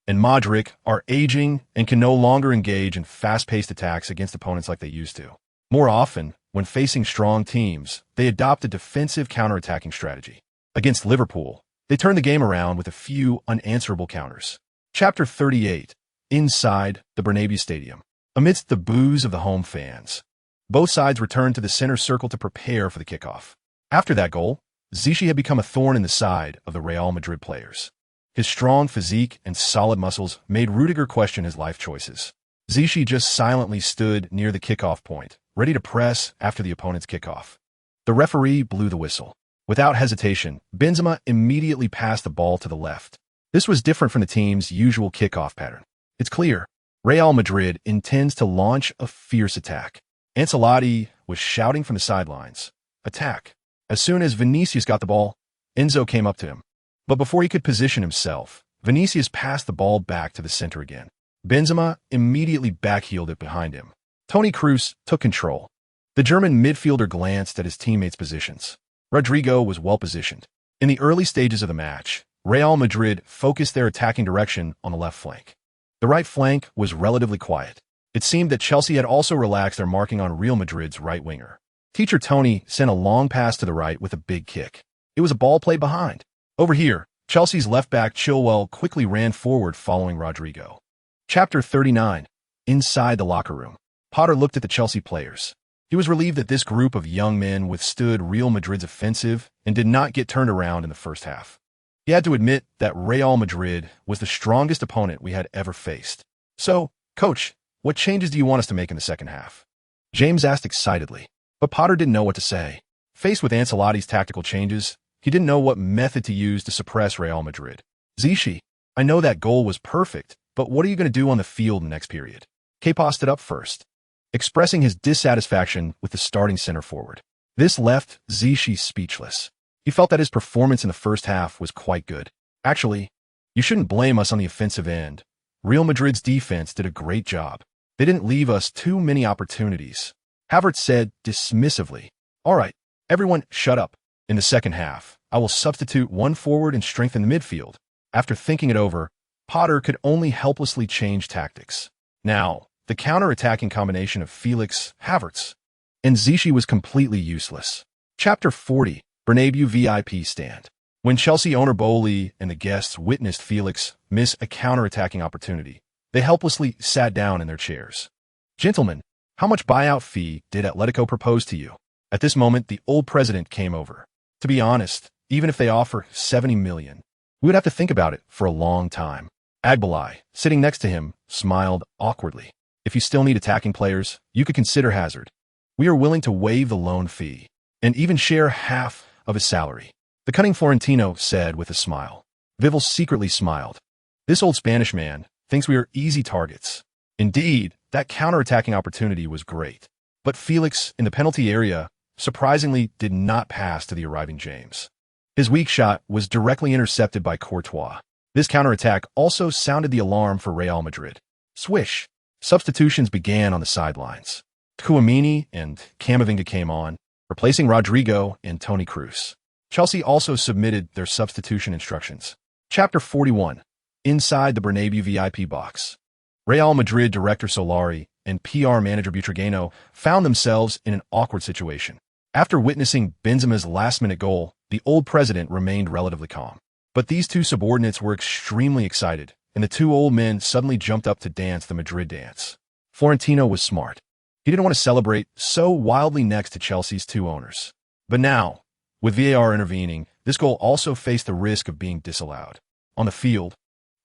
and Modric are aging and can no longer engage in fast-paced attacks against opponents like they used to. More often, when facing strong teams, they adopt a defensive counter-attacking strategy. Against Liverpool, they turned the game around with a few unanswerable counters. Chapter 38, inside the Bernabeu Stadium. Amidst the boos of the home fans, both sides returned to the center circle to prepare for the kickoff. After that goal, Zishi had become a thorn in the side of the Real Madrid players. His strong physique and solid muscles made Rudiger question his life choices. Zishi just silently stood near the kickoff point, ready to press after the opponent's kickoff. The referee blew the whistle. Without hesitation, Benzema immediately passed the ball to the left. This was different from the team's usual kickoff pattern. It's clear, Real Madrid intends to launch a fierce attack. Ancelotti was shouting from the sidelines, "Attack." As soon as Vinicius got the ball, Enzo came up to him. But before he could position himself, Vinicius passed the ball back to the center again. Benzema immediately backheeled it behind him. Toni Kroos took control. The German midfielder glanced at his teammates' positions. Rodrigo was well positioned. In the early stages of the match, Real Madrid focused their attacking direction on the left flank. The right flank was relatively quiet. It seemed that Chelsea had also relaxed their marking on Real Madrid's right winger. Teacher Tony sent a long pass to the right with a big kick. It was a ball played behind. Over here, Chelsea's left back Chilwell quickly ran forward following Rodrigo. Chapter 39, inside the locker room. Potter looked at the Chelsea players. He was relieved that this group of young men withstood Real Madrid's offensive and did not get turned around in the first half. He had to admit that Real Madrid was the strongest opponent we had ever faced. "So, coach, what changes do you want us to make in the second half?" James asked excitedly, but Potter didn't know what to say. Faced with Ancelotti's tactical changes, he didn't know what method to use to suppress Real Madrid. "Zishi, I know that goal was perfect, but what are you going to do on the field in the next period?" Kepa stood up first, expressing his dissatisfaction with the starting center forward. This left Zishi speechless. He felt that his performance in the first half was quite good. "Actually, you shouldn't blame us on the offensive end. Real Madrid's defense did a great job. They didn't leave us too many opportunities." Havertz said dismissively, "All right, everyone shut up. In the second half, I will substitute one forward and strengthen the midfield." After thinking it over, Potter could only helplessly change tactics. Now, the counter-attacking combination of Felix, Havertz, and Zishi was completely useless. Chapter 40, Bernabeu VIP stand. When Chelsea owner Bowley and the guests witnessed Felix miss a counter-attacking opportunity, They helplessly sat down in their chairs. "Gentlemen, how much buyout fee did Atletico propose to you?" At this moment, the old president came over. "To be honest, even if they offer 70 million, we would have to think about it for a long time." Agbalai, sitting next to him, smiled awkwardly. "If you still need attacking players, you could consider Hazard. We are willing to waive the loan fee and even share half of his salary." The cunning Florentino said with a smile. Vival secretly smiled. This old Spanish man thinks we are easy targets. Indeed, that counter-attacking opportunity was great. But Felix, in the penalty area, surprisingly did not pass to the arriving James. His weak shot was directly intercepted by Courtois. This counterattack also sounded the alarm for Real Madrid. Swish! Substitutions began on the sidelines. Tchouaméni and Camavinga came on, replacing Rodrigo and Toni Kroos. Chelsea also submitted their substitution instructions. Chapter 41. Inside the Bernabeu VIP box. Real Madrid director Solari and PR manager Butragueño found themselves in an awkward situation. After witnessing Benzema's last-minute goal, the old president remained relatively calm. But these two subordinates were extremely excited, and the two old men suddenly jumped up to dance the Madrid dance. Florentino was smart. He didn't want to celebrate so wildly next to Chelsea's two owners. But now, with VAR intervening, this goal also faced the risk of being disallowed. On the field,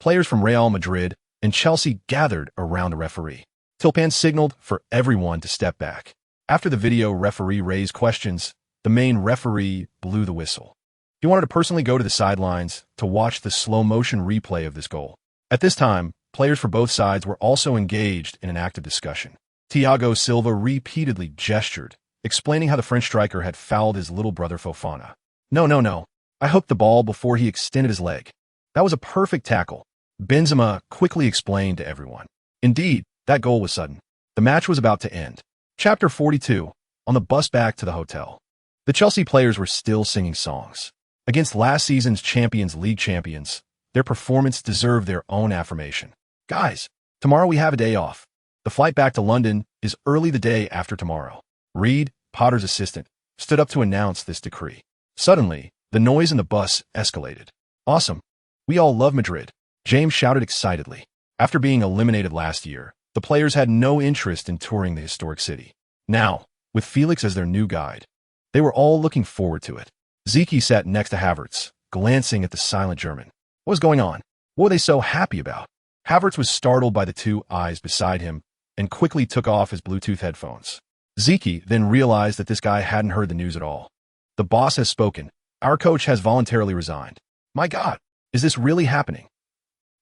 players from Real Madrid and Chelsea gathered around the referee. Tilpan signaled for everyone to step back. After the video referee raised questions, the main referee blew the whistle. He wanted to personally go to the sidelines to watch the slow-motion replay of this goal. At this time, players for both sides were also engaged in an active discussion. Thiago Silva repeatedly gestured, explaining how the French striker had fouled his little brother Fofana. No. I hooked the ball before he extended his leg. That was a perfect tackle." Benzema quickly explained to everyone. Indeed, that goal was sudden. The match was about to end. Chapter 42. On the bus back to the hotel. The Chelsea players were still singing songs. Against last season's Champions League champions, their performance deserved their own affirmation. "Guys, tomorrow we have a day off. The flight back to London is early the day after tomorrow." Reed, Potter's assistant, stood up to announce this decree. Suddenly, the noise in the bus escalated. "Awesome. We all love Madrid," James shouted excitedly. After being eliminated last year, the players had no interest in touring the historic city. Now, with Felix as their new guide, they were all looking forward to it. Zeki sat next to Havertz, glancing at the silent German. What was going on? What were they so happy about? Havertz was startled by the two eyes beside him and quickly took off his Bluetooth headphones. Zeki then realized that this guy hadn't heard the news at all. "The boss has spoken. Our coach has voluntarily resigned." "My God, is this really happening?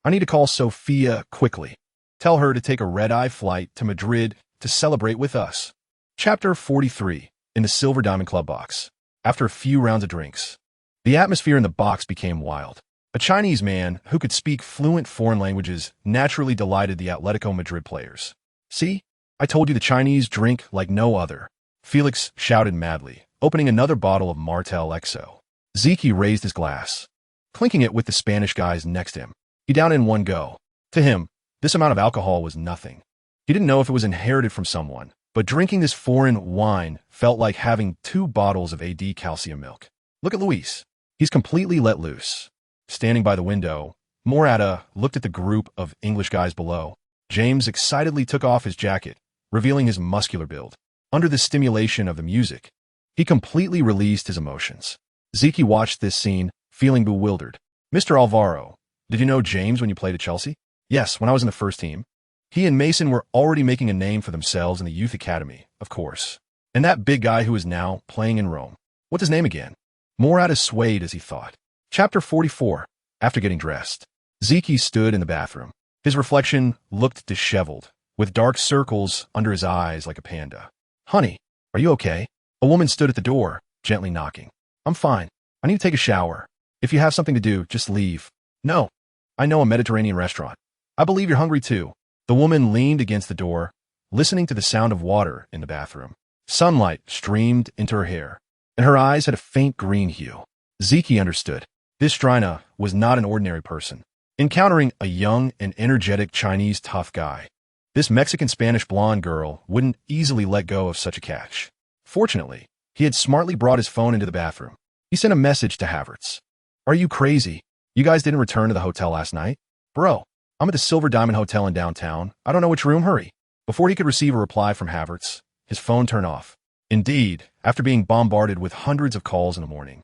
I need to call Sophia quickly. Tell her to take a red-eye flight to Madrid to celebrate with us." Chapter 43. In the Silver Diamond Club box. After a few rounds of drinks, the atmosphere in the box became wild. A Chinese man who could speak fluent foreign languages naturally delighted the Atletico Madrid players. "See? I told you the Chinese drink like no other," Felix shouted madly, opening another bottle of Martel XO. Zeki raised his glass, clinking it with the Spanish guys next to him. He downed in one go. To him, this amount of alcohol was nothing. He didn't know if it was inherited from someone, but drinking this foreign wine felt like having 2 bottles of AD calcium milk. Look at Luis. He's completely let loose. Standing by the window, Morata looked at the group of English guys below. James excitedly took off his jacket, revealing his muscular build. Under the stimulation of the music, he completely released his emotions. Zeki watched this scene, feeling bewildered. "Mr. Alvaro, did you know James when you played at Chelsea?" "Yes, when I was in the first team." He and Mason were already making a name for themselves in the youth academy, of course. And that big guy who is now playing in Rome. What's his name again? Morata swayed as he thought. Chapter 44. After getting dressed, Zeki stood in the bathroom. His reflection looked disheveled, with dark circles under his eyes like a panda. "Honey, are you okay?" A woman stood at the door, gently knocking. "I'm fine. I need to take a shower. If you have something to do, just leave." "No. I know a Mediterranean restaurant. I believe you're hungry too." The woman leaned against the door, listening to the sound of water in the bathroom. Sunlight streamed into her hair, and her eyes had a faint green hue. Zeki understood. This Strina was not an ordinary person. Encountering a young and energetic Chinese tough guy, this Mexican-Spanish blonde girl wouldn't easily let go of such a catch. Fortunately, he had smartly brought his phone into the bathroom. He sent a message to Havertz. "Are you crazy? You guys didn't return to the hotel last night? Bro, I'm at the Silver Diamond Hotel in downtown. I don't know which room. Hurry. Before he could receive a reply from Havertz, his phone turned off. Indeed, after being bombarded with hundreds of calls in the morning,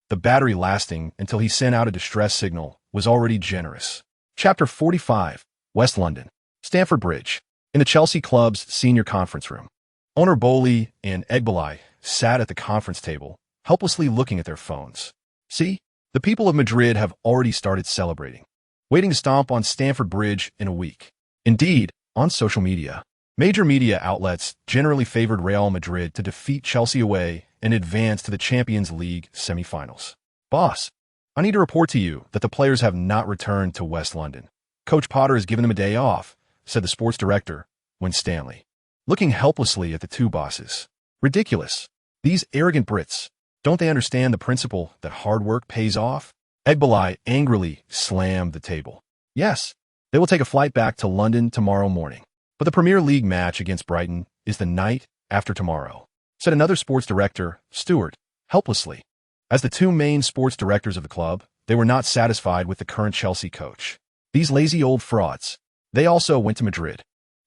the battery lasting until he sent out a distress signal was already generous. Chapter 45. West London. Stamford Bridge. In the Chelsea club's senior conference room, owner Bowley and Egbelai sat at the conference table, helplessly looking at their phones. See, the people of Madrid have already started celebrating, waiting to stomp on Stamford Bridge in a week. Indeed, on social media, major media outlets generally favored Real Madrid to defeat Chelsea away and advance to the Champions League semi-finals. Boss, I need to report to you that the players have not returned to West London. Coach Potter has given them a day off, said the sports director, when Stanley, looking helplessly at the two bosses. Ridiculous. These arrogant Brits. Don't they understand the principle that hard work pays off? Egbelai angrily slammed the table. Yes, they will take a flight back to London tomorrow morning. But the Premier League match against Brighton is the night after tomorrow, said another sports director, Stewart, helplessly. As the two main sports directors of the club, they were not satisfied with the current Chelsea coach. These lazy old frauds. They also went to Madrid.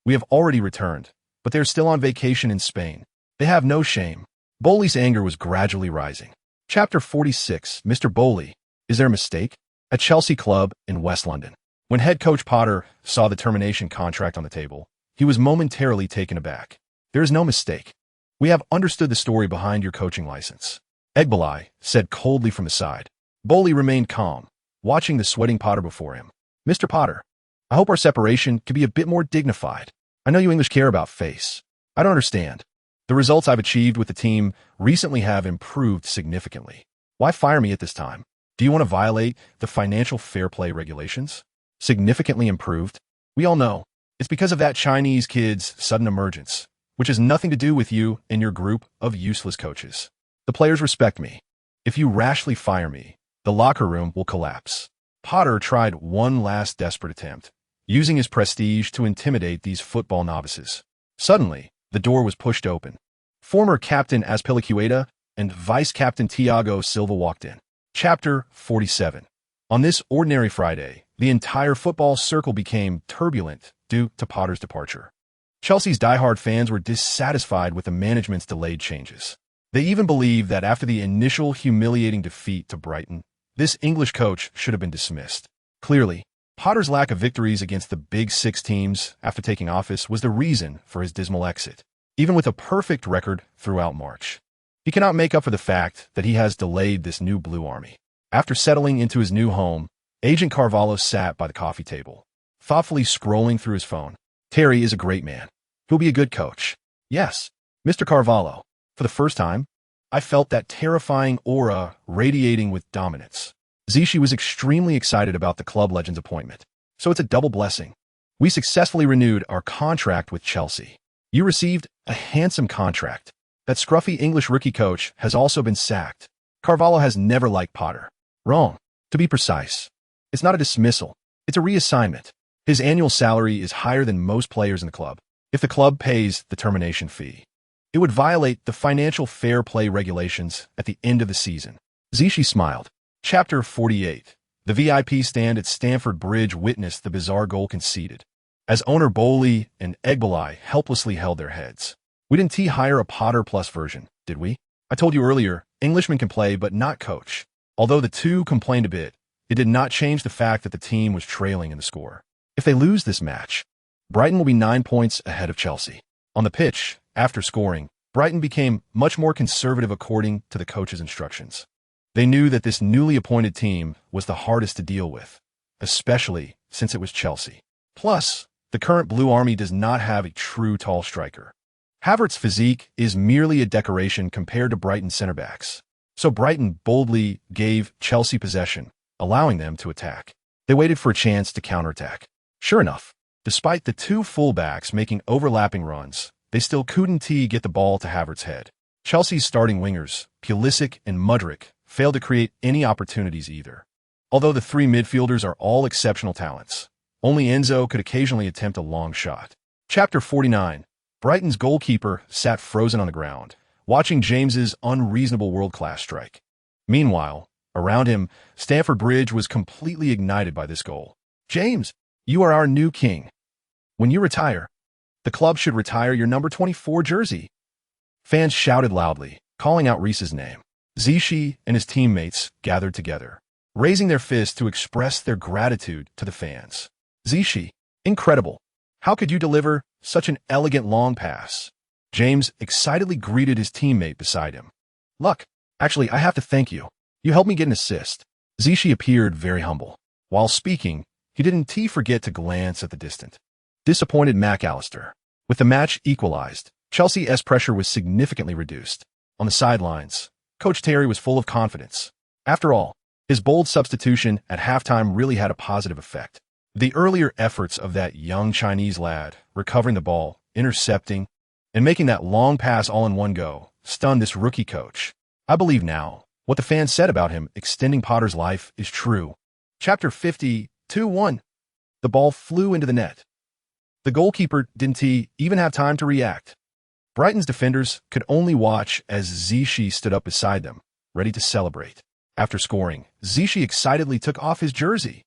We have already returned, but they're still on vacation in Spain. They have no shame. Bowley's anger was gradually rising. Chapter 46. Mr. Bowley, is there a mistake? At Chelsea Club in West London. When head coach Potter saw the termination contract on the table, he was momentarily taken aback. There is no mistake. We have understood the story behind your coaching license. Egbelai said coldly from the side. Bowley remained calm, watching the sweating Potter before him. Mr. Potter, I hope our separation can be a bit more dignified. I know you English care about face. I don't understand. The results I've achieved with the team recently have improved significantly. Why fire me at this time? Do you want to violate the financial fair play regulations? Significantly improved? We all know. It's because of that Chinese kid's sudden emergence, which has nothing to do with you and your group of useless coaches. The players respect me. If you rashly fire me, the locker room will collapse. Potter tried one last desperate attempt, using his prestige to intimidate these football novices. Suddenly, the door was pushed open. Former captain Azpilicueta and vice-captain Thiago Silva walked in. Chapter 47. On this ordinary Friday, the entire football circle became turbulent due to Potter's departure. Chelsea's diehard fans were dissatisfied with the management's delayed changes. They even believed that after the initial humiliating defeat to Brighton, this English coach should have been dismissed. Clearly, Potter's lack of victories against the Big Six teams after taking office was the reason for his dismal exit, even with a perfect record throughout March. He cannot make up for the fact that he has delayed this new Blue Army. After settling into his new home, Agent Carvalho sat by the coffee table, thoughtfully scrolling through his phone. Terry is a great man. He'll be a good coach. Yes, Mr. Carvalho. For the first time, I felt that terrifying aura radiating with dominance. Zichy was extremely excited about the club legend's appointment, so it's a double blessing. We successfully renewed our contract with Chelsea. You received a handsome contract. That scruffy English rookie coach has also been sacked. Carvalho has never liked Potter. Wrong. To be precise, it's not a dismissal. It's a reassignment. His annual salary is higher than most players in the club. If the club pays the termination fee, it would violate the financial fair play regulations at the end of the season. Zichy smiled. Chapter 48. The VIP stand at Stamford Bridge witnessed the bizarre goal conceded, as owner Bowley and Egbelai helplessly held their heads. We didn't hire a Potter Plus version, did we? I told you earlier, Englishmen can play but not coach. Although the two complained a bit, it did not change the fact that the team was trailing in the score. If they lose this match, Brighton will be 9 points ahead of Chelsea. On the pitch, after scoring, Brighton became much more conservative according to the coach's instructions. They knew that this newly appointed team was the hardest to deal with, especially since it was Chelsea. Plus, the current Blue Army does not have a true tall striker. Havertz's physique is merely a decoration compared to Brighton's center-backs. So Brighton boldly gave Chelsea possession, allowing them to attack. They waited for a chance to counterattack. Sure enough, despite the two fullbacks making overlapping runs, they still couldn't get the ball to Havertz's head. Chelsea's starting wingers, Pulisic and Mudryk, failed to create any opportunities either. Although the three midfielders are all exceptional talents, only Enzo could occasionally attempt a long shot. Chapter 49. Brighton's goalkeeper sat frozen on the ground, watching James's unreasonable world-class strike. Meanwhile, around him, Stamford Bridge was completely ignited by this goal. James, You are our new king. When you retire, the club should retire your number 24 jersey." Fans shouted loudly, calling out Reese's name. Zishi and his teammates gathered together, raising their fists to express their gratitude to the fans. "Zishi, incredible. How could you deliver such an elegant long pass?" James excitedly greeted his teammate beside him. "Luck. Actually, I have to thank you. You helped me get an assist." Zishi appeared very humble. While speaking, he didn't forget to glance at the disappointed McAllister. With the match equalized, Chelsea's pressure was significantly reduced. On the sidelines, Coach Terry was full of confidence. After all, his bold substitution at halftime really had a positive effect. The earlier efforts of that young Chinese lad, recovering the ball, intercepting, and making that long pass all in one go, stunned this rookie coach. I believe now, what the fans said about him extending Potter's life is true. Chapter 52-1. The ball flew into the net. The goalkeeper didn't even have time to react. Brighton's defenders could only watch as Zishi stood up beside them, ready to celebrate. After scoring, Zishi excitedly took off his jersey.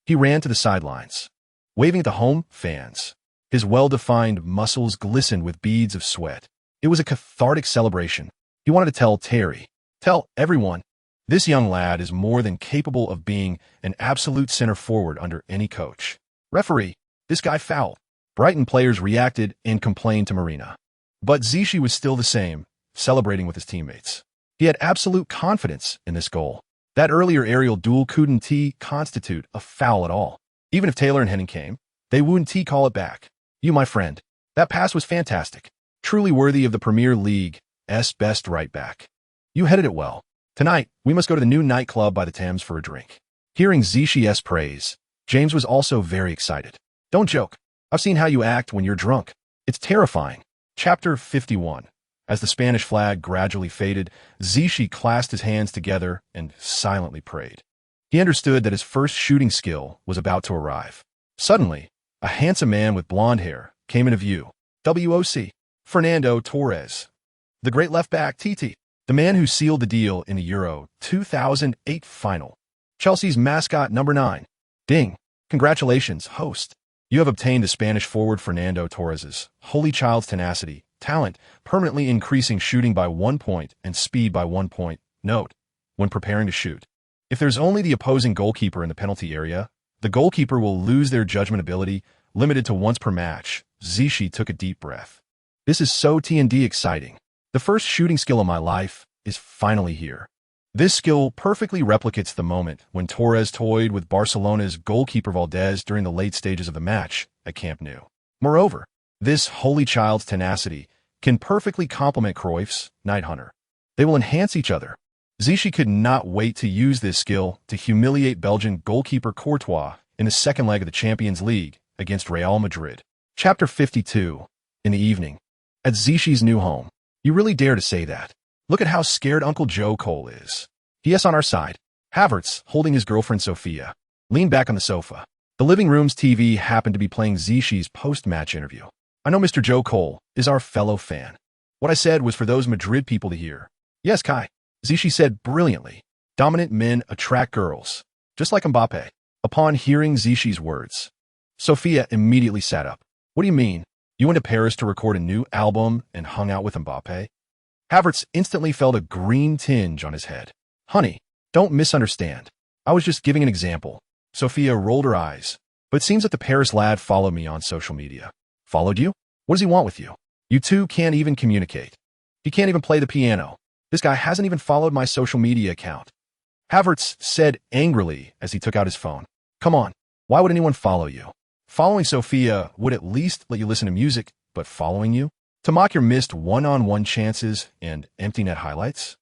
He ran to the sidelines, waving at the home fans. His well-defined muscles glistened with beads of sweat. It was a cathartic celebration. He wanted to tell everyone, this young lad is more than capable of being an absolute center forward under any coach. "Referee, this guy fouled." Brighton players reacted and complained to Marina. But Zishi was still the same, celebrating with his teammates. He had absolute confidence in this goal. That earlier aerial duel couldn't constitute a foul at all. Even if Taylor and Henning came, they wouldn't call it back. "You, my friend, that pass was fantastic. Truly worthy of the Premier League's best right back. You headed it well. Tonight, we must go to the new nightclub by the Thames for a drink." Hearing Zishi's praise, James was also very excited. "Don't joke. I've seen how you act when you're drunk. It's terrifying." Chapter 51. As the Spanish flag gradually faded, Zishi clasped his hands together and silently prayed. He understood that his first shooting skill was about to arrive. Suddenly, a handsome man with blonde hair came into view. WOC. Fernando Torres. The great left-back TT. The man who sealed the deal in the Euro 2008 final. Chelsea's mascot number 9. Ding. Congratulations, host. You have obtained the Spanish forward Fernando Torres's holy child's tenacity, talent, permanently increasing shooting by 1 point and speed by 1 point. Note, when preparing to shoot, if there's only the opposing goalkeeper in the penalty area, the goalkeeper will lose their judgment ability, limited to once per match. Zishi took a deep breath. This is so T&D exciting. The first shooting skill of my life is finally here. This skill perfectly replicates the moment when Torres toyed with Barcelona's goalkeeper Valdez during the late stages of the match at Camp Nou. Moreover, this holy child's tenacity can perfectly complement Cruyff's Night Hunter. They will enhance each other. Zishi could not wait to use this skill to humiliate Belgian goalkeeper Courtois in the second leg of the Champions League against Real Madrid. Chapter 52. In the evening. At Zishi's new home. You really dare to say that? Look at how scared Uncle Joe Cole is. Yes, on our side. Havertz, holding his girlfriend Sophia, leaned back on the sofa. The living room's TV happened to be playing Zishi's post-match interview. "I know Mr. Joe Cole is our fellow fan. What I said was for those Madrid people to hear." "Yes, Kai," Zishi said brilliantly. "Dominant men attract girls, just like Mbappe." Upon hearing Zishi's words, Sophia immediately sat up. "What do you mean? You went to Paris to record a new album and hung out with Mbappe?" Havertz instantly felt a green tinge on his head. "Honey, don't misunderstand. I was just giving an example." Sophia rolled her eyes. "But it seems that the Paris lad followed me on social media." "Followed you? What does he want with you? You two can't even communicate. He can't even play the piano. This guy hasn't even followed my social media account." Havertz said angrily as he took out his phone. "Come on, why would anyone follow you? Following Sophia would at least let you listen to music, but following you? To mock your missed one-on-one chances and empty net highlights?"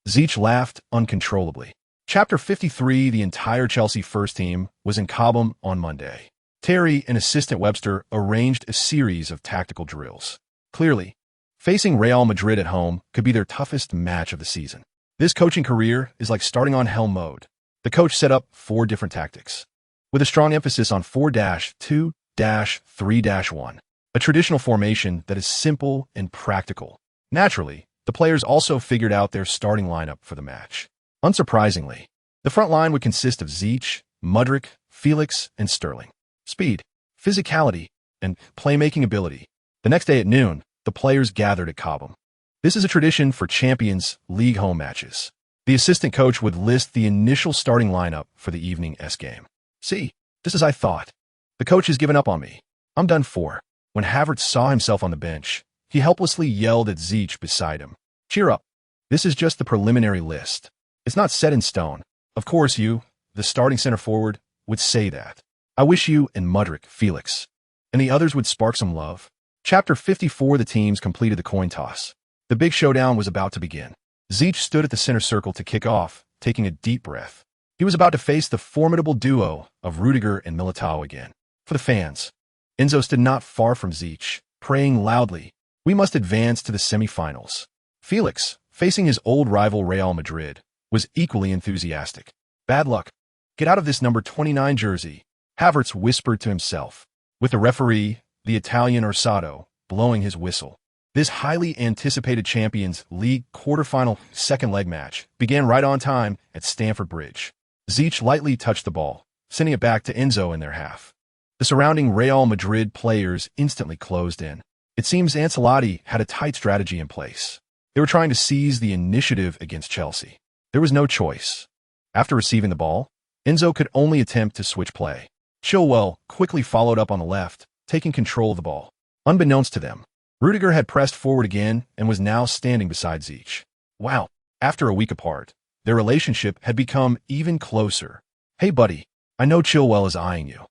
Zeech laughed uncontrollably. Chapter 53. The entire Chelsea first team was in Cobham on Monday. Terry and assistant Webster arranged a series of tactical drills. Clearly, facing Real Madrid at home could be their toughest match of the season. This coaching career is like starting on hell mode. The coach set up 4 different tactics, with a strong emphasis on 4-2-3-1, a traditional formation that is simple and practical. Naturally, the players also figured out their starting lineup for the match. Unsurprisingly, the front line would consist of Zeech, Mudryk, Felix, and Sterling. speed, physicality, and playmaking ability. The next day at noon, the players gathered at Cobham. This is a tradition for Champions League home matches. The assistant coach would list the initial starting lineup for the evening game. See, just as I thought. The coach has given up on me. I'm done for. When Havertz saw himself on the bench, he helplessly yelled at Zeech beside him. Cheer up. This is just the preliminary list. It's not set in stone. Of course you, the starting center forward, would say that. I wish you and Mudryk, Felix, and the others would spark some love. Chapter 54. The teams completed the coin toss. The big showdown was about to begin. Zeech stood at the center circle to kick off, taking a deep breath. He was about to face the formidable duo of Rudiger and Militao again. For the fans, Enzo stood not far from Zeech, praying loudly, "We must advance to the semi-finals." Felix, facing his old rival Real Madrid, was equally enthusiastic. "Bad luck. Get out of this number 29 jersey," Havertz whispered to himself, with the referee, the Italian Orsato, blowing his whistle. This highly anticipated Champions League quarterfinal second leg match began right on time at Stamford Bridge. Zeech lightly touched the ball, sending it back to Enzo in their half. The surrounding Real Madrid players instantly closed in. It seems Ancelotti had a tight strategy in place. They were trying to seize the initiative against Chelsea. There was no choice. After receiving the ball, Enzo could only attempt to switch play. Chilwell quickly followed up on the left, taking control of the ball. Unbeknownst to them, Rudiger had pressed forward again and was now standing beside Zeech. Wow, after a week apart, their relationship had become even closer. "Hey buddy, I know Chilwell is eyeing you.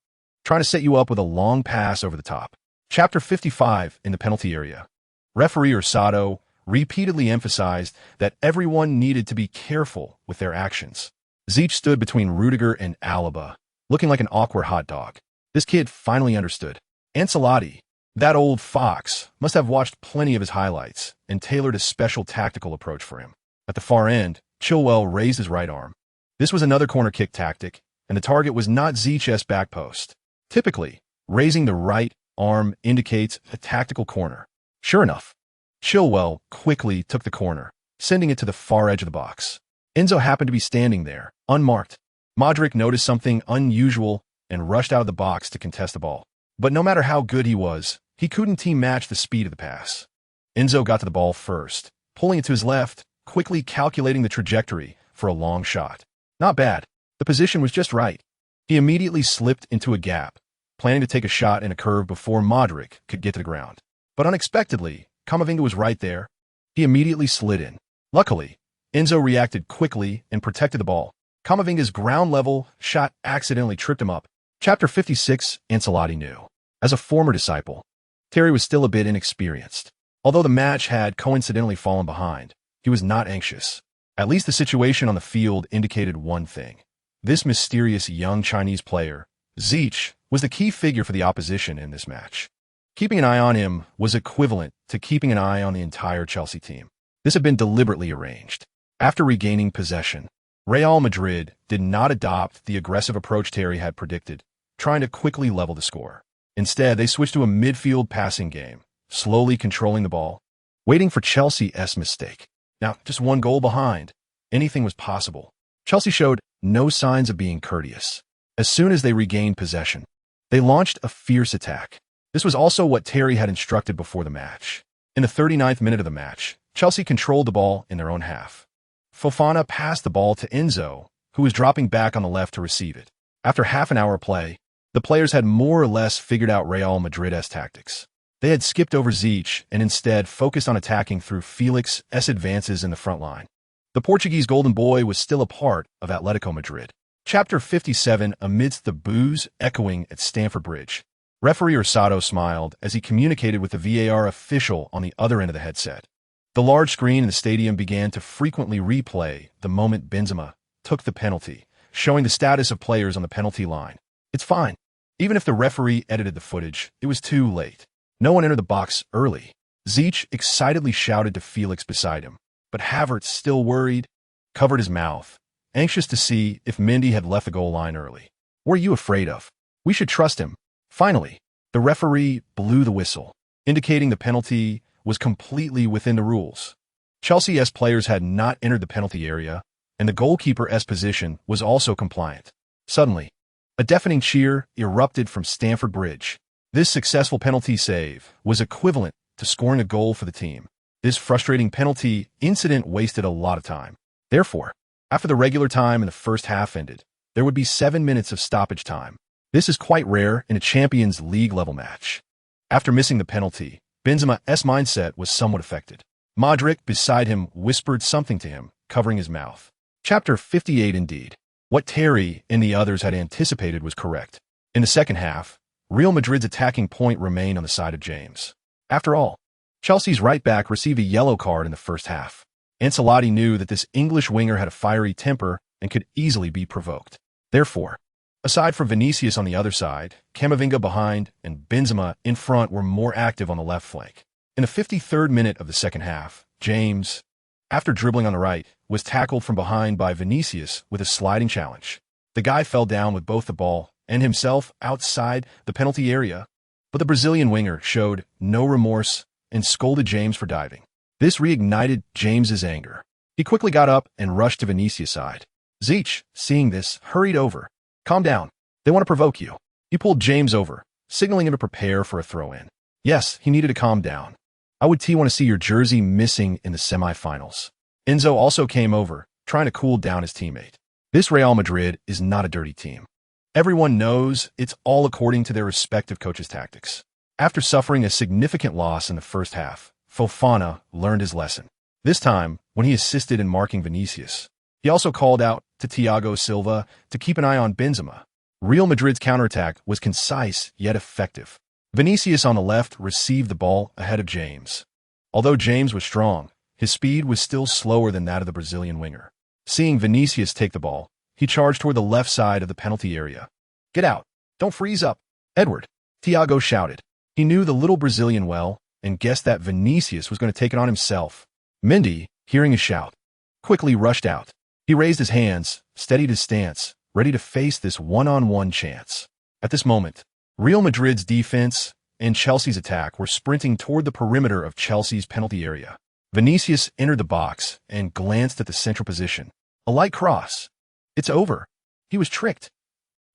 Trying to set you up with a long pass over the top." Chapter 55. In the penalty area. Referee Orsato repeatedly emphasized that everyone needed to be careful with their actions. Zeech stood between Rudiger and Alaba, looking like an awkward hot dog. This kid finally understood. Ancelotti, that old fox, must have watched plenty of his highlights and tailored a special tactical approach for him. At the far end, Chilwell raised his right arm. This was another corner kick tactic, and the target was not Zeech's back post. Typically, raising the right arm indicates a tactical corner. Sure enough, Chilwell quickly took the corner, sending it to the far edge of the box. Enzo happened to be standing there, unmarked. Mudryk noticed something unusual and rushed out of the box to contest the ball. But no matter how good he was, he couldn't team-match the speed of the pass. Enzo got to the ball first, pulling it to his left, quickly calculating the trajectory for a long shot. Not bad. The position was just right. He immediately slipped into a gap, planning to take a shot in a curve before Mudryk could get to the ground. But unexpectedly, Camavinga was right there. He immediately slid in. Luckily, Enzo reacted quickly and protected the ball. Camavinga's ground-level shot accidentally tripped him up. Chapter 56. Ancelotti knew. As a former disciple, Terry was still a bit inexperienced. Although the match had coincidentally fallen behind, he was not anxious. At least the situation on the field indicated one thing. This mysterious young Chinese player, Zeech, was the key figure for the opposition in this match. Keeping an eye on him was equivalent to keeping an eye on the entire Chelsea team. This had been deliberately arranged. After regaining possession, Real Madrid did not adopt the aggressive approach Terry had predicted, trying to quickly level the score. Instead, they switched to a midfield passing game, slowly controlling the ball, waiting for Chelsea's mistake. Now, just one goal behind, anything was possible. Chelsea showed no signs of being courteous. As soon as they regained possession, they launched a fierce attack. This was also what Terry had instructed before the match. In the 39th minute of the match, Chelsea controlled the ball in their own half. Fofana passed the ball to Enzo, who was dropping back on the left to receive it. After half an hour of play, the players had more or less figured out Real Madrid's tactics. They had skipped over Zeech and instead focused on attacking through Felix's advances in the front line. The Portuguese golden boy was still a part of Atletico Madrid. Chapter 57. Amidst the boos echoing at Stamford Bridge, referee Orsato smiled as he communicated with the VAR official on the other end of the headset. The large screen in the stadium began to frequently replay the moment Benzema took the penalty, showing the status of players on the penalty line. It's fine. Even if the referee edited the footage, it was too late. No one entered the box early. Zeech excitedly shouted to Felix beside him, but Havertz, still worried, covered his mouth, anxious to see if Mendy had left the goal line early. "What are you afraid of? We should trust him." Finally, the referee blew the whistle, indicating the penalty was completely within the rules. Chelsea's players had not entered the penalty area, and the goalkeeper's position was also compliant. Suddenly, A deafening cheer erupted from Stamford Bridge. This successful penalty save was equivalent to scoring a goal for the team. This frustrating penalty incident wasted a lot of time. Therefore, after the regular time in the first half ended, there would be 7 minutes of stoppage time. This is quite rare in a Champions League level match. After missing the penalty, Benzema's mindset was somewhat affected. Modric beside him whispered something to him, covering his mouth. Chapter 58 indeed. What Terry and the others had anticipated was correct. In the second half, Real Madrid's attacking point remained on the side of James. After all, Chelsea's right back received a yellow card in the first half. Ancelotti knew that this English winger had a fiery temper and could easily be provoked. Therefore, aside from Vinicius on the other side, Camavinga behind, and Benzema in front were more active on the left flank. In the 53rd minute of the second half, James, after dribbling on the right, was tackled from behind by Vinicius with a sliding challenge. The guy fell down with both the ball and himself outside the penalty area, but the Brazilian winger showed no remorse and scolded James for diving. This reignited James's anger. He quickly got up and rushed to Vinicius' side. Ziyech, seeing this, hurried over. "Calm down. They want to provoke you." He pulled James over, signaling him to prepare for a throw-in. Yes, he needed to calm down. "I would want to see your jersey missing in the semi-finals." Enzo also came over, trying to cool down his teammate. This Real Madrid is not a dirty team. Everyone knows it's all according to their respective coaches' tactics. After suffering a significant loss in the first half, Fofana learned his lesson. This time, when he assisted in marking Vinicius, he also called out to Thiago Silva to keep an eye on Benzema. Real Madrid's counterattack was concise yet effective. Vinicius on the left received the ball ahead of James. Although James was strong, his speed was still slower than that of the Brazilian winger. Seeing Vinicius take the ball, he charged toward the left side of the penalty area. "Get out! Don't freeze up! Edward!" Thiago shouted. He knew the little Brazilian well and guessed that Vinicius was going to take it on himself. Mendy, hearing his shout, quickly rushed out. He raised his hands, steadied his stance, ready to face this one-on-one chance. At this moment, Real Madrid's defense and Chelsea's attack were sprinting toward the perimeter of Chelsea's penalty area. Vinicius entered the box and glanced at the central position. A light cross. It's over. He was tricked.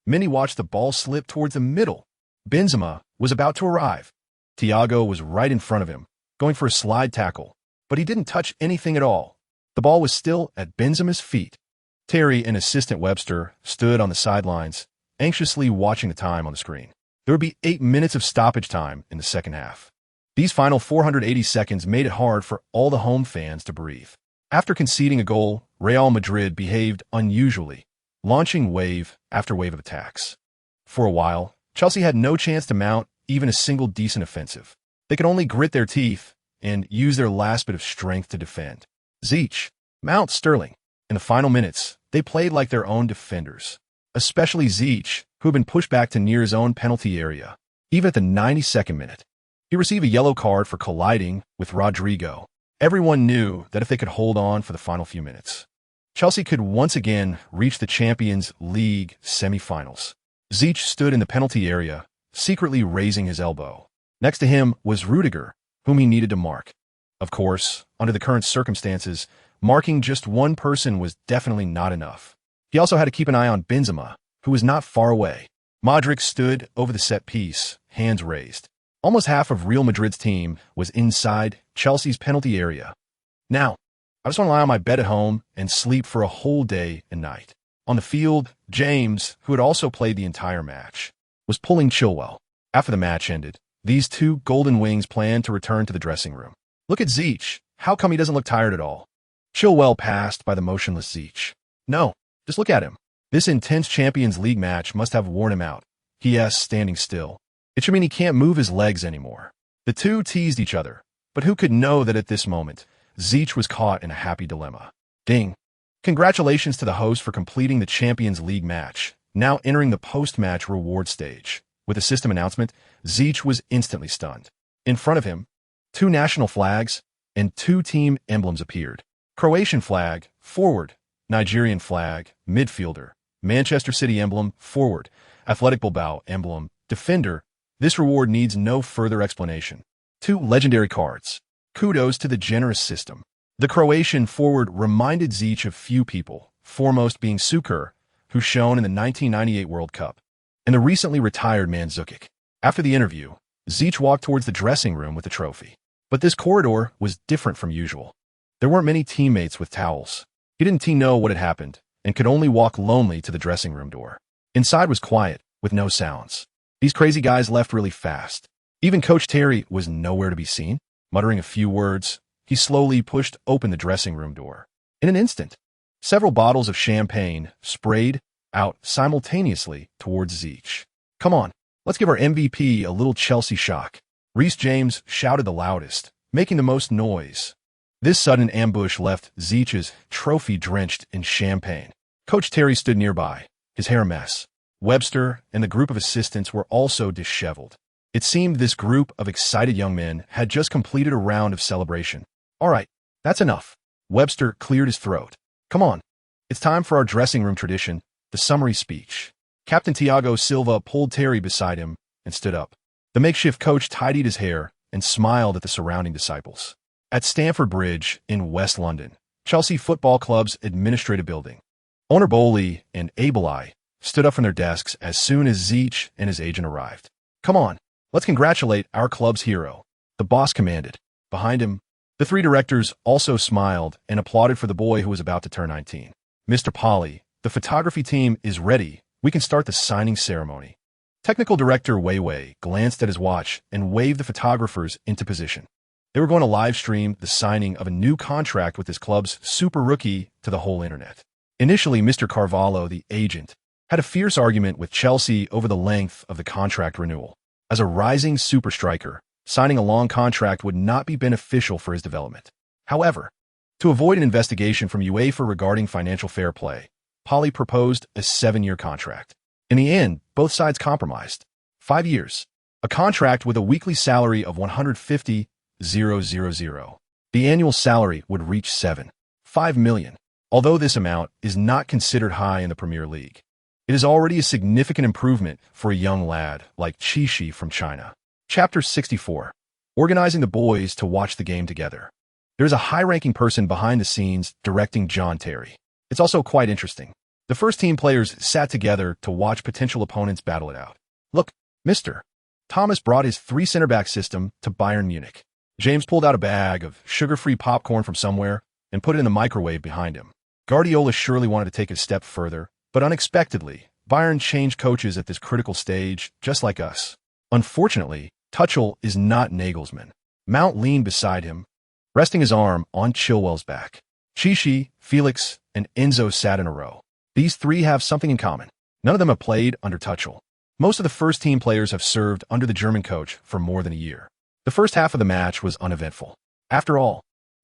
Mendy watched the ball slip towards the middle. Benzema was about to arrive. Thiago was right in front of him, going for a slide tackle, but he didn't touch anything at all. The ball was still at Benzema's feet. Terry and assistant Webster stood on the sidelines, anxiously watching the time on the screen. There would be 8 minutes of stoppage time in the second half. These final 480 seconds made it hard for all the home fans to breathe. After conceding a goal, Real Madrid behaved unusually, launching wave after wave of attacks. For a while, Chelsea had no chance to mount even a single decent offensive. They could only grit their teeth and use their last bit of strength to defend. Ziyech, Mount, Sterling. In the final minutes, they played like their own defenders, especially Ziyech, who had been pushed back to near his own penalty area. Even at the 92nd minute, he received a yellow card for colliding with Rodrigo. Everyone knew that if they could hold on for the final few minutes, Chelsea could once again reach the Champions League semi-finals. Ziyech stood in the penalty area, secretly raising his elbow. Next to him was Rudiger, whom he needed to mark. Of course, under the current circumstances, marking just one person was definitely not enough. He also had to keep an eye on Benzema, who was not far away. Modric stood over the set piece, hands raised. Almost half of Real Madrid's team was inside Chelsea's penalty area. "Now, I just want to lie on my bed at home and sleep for a whole day and night." On the field, James, who had also played the entire match, was pulling Chilwell. After the match ended, these two golden wings planned to return to the dressing room. "Look at Ziyech. How come he doesn't look tired at all?" Chilwell passed by the motionless Ziyech. "No, just look at him. This intense Champions League match must have worn him out," he asked, standing still. "It should mean he can't move his legs anymore." The two teased each other, but who could know that at this moment, Ziyech was caught in a happy dilemma. Ding. Congratulations to the host for completing the Champions League match, now entering the post-match reward stage. With a system announcement, Ziyech was instantly stunned. In front of him, 2 national flags and 2 team emblems appeared. Croatian flag, forward. Nigerian flag, midfielder. Manchester City emblem, forward. Athletic Bilbao emblem, defender. This reward needs no further explanation. 2 legendary cards. Kudos to the generous system. The Croatian forward reminded Ziyech of few people, foremost being Suker, who shone in the 1998 World Cup. and the recently retired Mandzukic. After the interview, Zeech walked towards the dressing room with the trophy. But this corridor was different from usual. There weren't many teammates with towels. He didn't know what had happened and could only walk lonely to the dressing room door. Inside was quiet, with no sounds. These crazy guys left really fast. Even Coach Terry was nowhere to be seen. Muttering a few words, he slowly pushed open the dressing room door. In an instant, several bottles of champagne sprayed out simultaneously towards Zeech. "Come on, let's give our MVP a little Chelsea shock." Reece James shouted the loudest, making the most noise. This sudden ambush left Zeech's trophy drenched in champagne. Coach Terry stood nearby, his hair a mess. Webster and the group of assistants were also disheveled. It seemed this group of excited young men had just completed a round of celebration. "All right, that's enough." Webster cleared his throat. "Come on, it's time for our dressing room tradition, the summary speech." Captain Thiago Silva pulled Terry beside him and stood up. The makeshift coach tidied his hair and smiled at the surrounding disciples. At Stamford Bridge in West London, Chelsea Football Club's administrative building, owner Bowley and Abelai stood up from their desks as soon as Zeech and his agent arrived. "Come on, let's congratulate our club's hero," the boss commanded. Behind him, the three directors also smiled and applauded for the boy who was about to turn 19. "Mr. Polly, the photography team is ready. We can start the signing ceremony." Technical director Wei Wei glanced at his watch and waved the photographers into position. They were going to live stream the signing of a new contract with his club's super rookie to the whole internet. Initially, Mr. Carvalho, the agent, had a fierce argument with Chelsea over the length of the contract renewal. As a rising super striker, signing a long contract would not be beneficial for his development. However, to avoid an investigation from UEFA regarding financial fair play, Polly proposed a 7-year contract. In the end, both sides compromised. 5 years. A contract with a weekly salary of 150,000. The annual salary would reach 7.5 million. Although this amount is not considered high in the Premier League, it is already a significant improvement for a young lad like Qishi from China. Chapter 64. Organizing the boys to watch the game together. There's a high-ranking person behind the scenes directing John Terry. It's also quite interesting. The first team players sat together to watch potential opponents battle it out. "Look, Mr. Thomas brought his 3 center-back system to Bayern Munich." James pulled out a bag of sugar-free popcorn from somewhere and put it in the microwave behind him. Guardiola surely wanted to take it a step further, but unexpectedly, Bayern changed coaches at this critical stage, just like us. Unfortunately, Tuchel is not Nagelsmann. Mount leaned beside him, resting his arm on Chilwell's back. Qishi, Felix, and Enzo sat in a row. These 3 have something in common. None of them have played under Tuchel. Most of the first-team players have served under the German coach for more than a year. The first half of the match was uneventful. After all,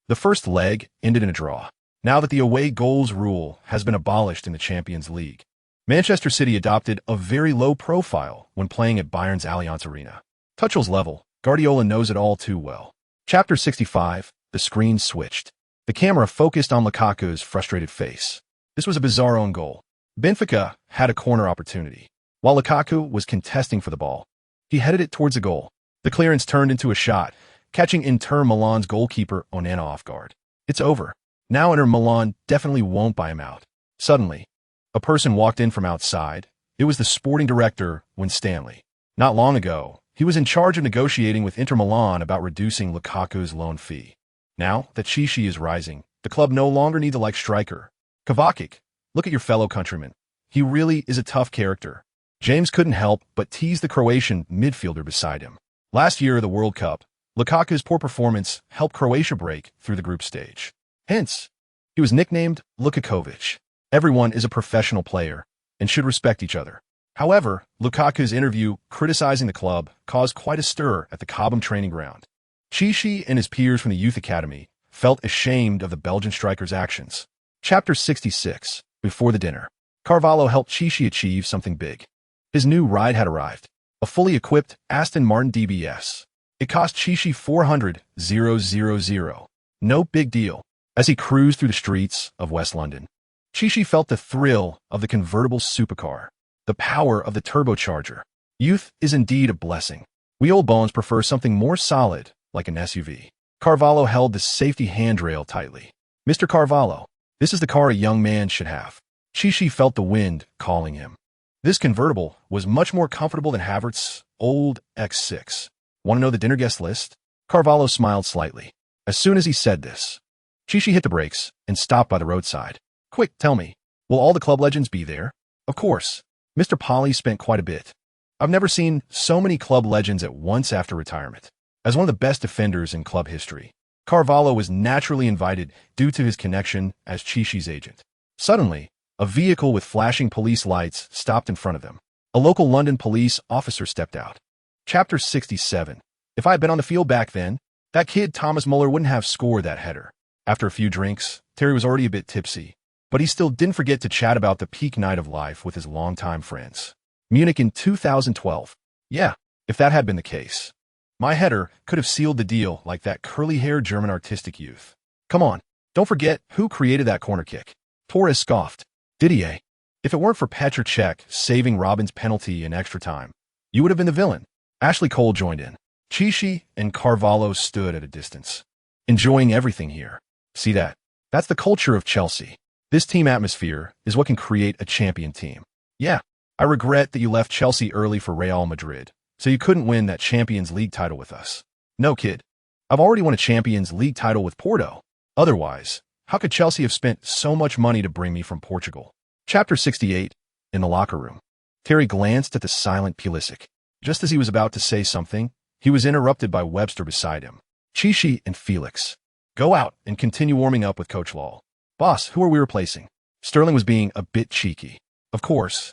the first leg ended in a draw. Now that the away goals rule has been abolished in the Champions League, Manchester City adopted a very low profile when playing at Bayern's Allianz Arena. Tuchel's level, Guardiola knows it all too well. Chapter 65, the screen switched. The camera focused on Lukaku's frustrated face. This was a bizarre own goal. Benfica had a corner opportunity. While Lukaku was contesting for the ball, he headed it towards the goal. The clearance turned into a shot, catching Inter Milan's goalkeeper Onana off guard. It's over. Now Inter Milan definitely won't buy him out. Suddenly, a person walked in from outside. It was the sporting director, Winstanley. Not long ago, he was in charge of negotiating with Inter Milan about reducing Lukaku's loan fee. Now that Qishi is rising, the club no longer needs a like striker. Kovacic, look at your fellow countryman. He really is a tough character. James couldn't help but tease the Croatian midfielder beside him. Last year of the World Cup, Lukaku's poor performance helped Croatia break through the group stage. Hence, he was nicknamed Lukakovic. Everyone is a professional player and should respect each other. However, Lukaku's interview criticizing the club caused quite a stir at the Cobham training ground. Qishi and his peers from the youth academy felt ashamed of the Belgian striker's actions. Chapter 66. Before the dinner, Carvalho helped Qishi achieve something big. His new ride had arrived, a fully equipped Aston Martin DBS. It cost Qishi 400,000. No big deal. As he cruised through the streets of West London, Qishi felt the thrill of the convertible supercar, the power of the turbocharger. Youth is indeed a blessing. We old bones prefer something more solid, like an SUV. Carvalho held the safety handrail tightly. "Mr. Carvalho, this is the car a young man should have." Qishi felt the wind calling him. This convertible was much more comfortable than Havertz's old X6. Want to know the dinner guest list? Carvalho smiled slightly. As soon as he said this, Chichi hit the brakes and stopped by the roadside. Quick, tell me, will all the club legends be there? Of course. Mr. Polly spent quite a bit. I've never seen so many club legends at once after retirement. As one of the best defenders in club history, Carvalho was naturally invited due to his connection as Chichi's agent. Suddenly, a vehicle with flashing police lights stopped in front of them. A local London police officer stepped out. Chapter 67. If I had been on the field back then, that kid Thomas Muller wouldn't have scored that header. After a few drinks, Terry was already a bit tipsy, but he still didn't forget to chat about the peak night of life with his longtime friends. Munich in 2012. Yeah, if that had been the case, my header could have sealed the deal like that curly-haired German artistic youth. Come on, don't forget who created that corner kick. Torres scoffed. Didier, if it weren't for Petr Cech saving Robin's penalty in extra time, you would have been the villain. Ashley Cole joined in. Chichi and Carvalho stood at a distance, enjoying everything here. See that? That's the culture of Chelsea. This team atmosphere is what can create a champion team. Yeah, I regret that you left Chelsea early for Real Madrid, so you couldn't win that Champions League title with us. No, kid. I've already won a Champions League title with Porto. Otherwise, how could Chelsea have spent so much money to bring me from Portugal? Chapter 68. In the locker room. Terry glanced at the silent Pulisic. Just as he was about to say something, he was interrupted by Webster beside him. Chichi and Felix. Go out and continue warming up with Coach Law. Boss, who are we replacing? Sterling was being a bit cheeky. Of course.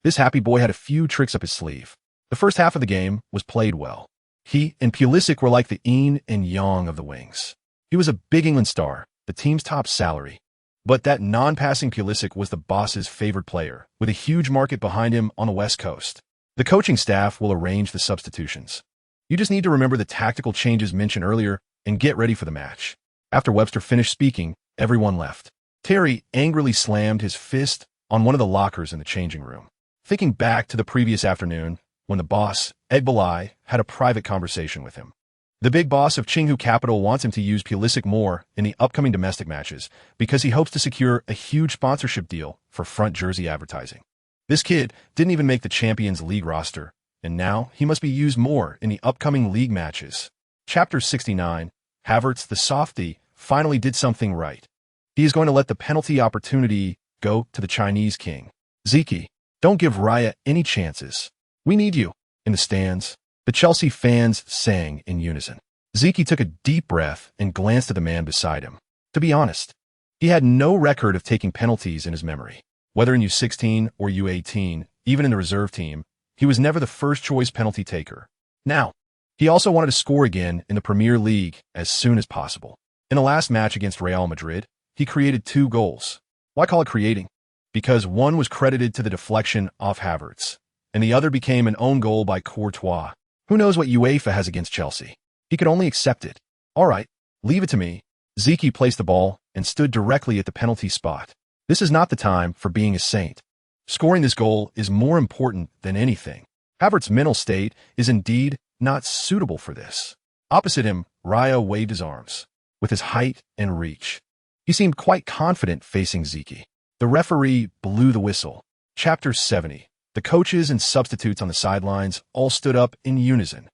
This happy boy had a few tricks up his sleeve. The first half of the game was played well. He and Pulisic were like the yin and yang of the wings. He was a big England star, the team's top salary. But that non-passing Pulisic was the boss's favored player, with a huge market behind him on the West Coast. The coaching staff will arrange the substitutions. You just need to remember the tactical changes mentioned earlier and get ready for the match. After Webster finished speaking, everyone left. Terry angrily slammed his fist on one of the lockers in the changing room. Thinking back to the previous afternoon, when the boss, Egbalai, had a private conversation with him. The big boss of Qinghu Capital wants him to use Pulisic more in the upcoming domestic matches because he hopes to secure a huge sponsorship deal for front jersey advertising. This kid didn't even make the Champions League roster, and now he must be used more in the upcoming league matches. Chapter 69. Havertz, the softie, finally did something right. He is going to let the penalty opportunity go to the Chinese king. Zeki, don't give Raya any chances. We need you. In the stands, the Chelsea fans sang in unison. Zeki took a deep breath and glanced at the man beside him. To be honest, he had no record of taking penalties in his memory. Whether in U16 or U18, even in the reserve team, he was never the first-choice penalty taker. Now, he also wanted to score again in the Premier League as soon as possible. In the last match against Real Madrid, he created 2 goals. Why call it creating? Because one was credited to the deflection off Havertz, and the other became an own goal by Courtois. Who knows what UEFA has against Chelsea? He could only accept it. All right, leave it to me. Zeki placed the ball and stood directly at the penalty spot. This is not the time for being a saint. Scoring this goal is more important than anything. Havertz's mental state is indeed not suitable for this. Opposite him, Raya waved his arms. With his height and reach, he seemed quite confident facing Zeki. The referee blew the whistle. Chapter 70. The coaches and substitutes on the sidelines all stood up in unison.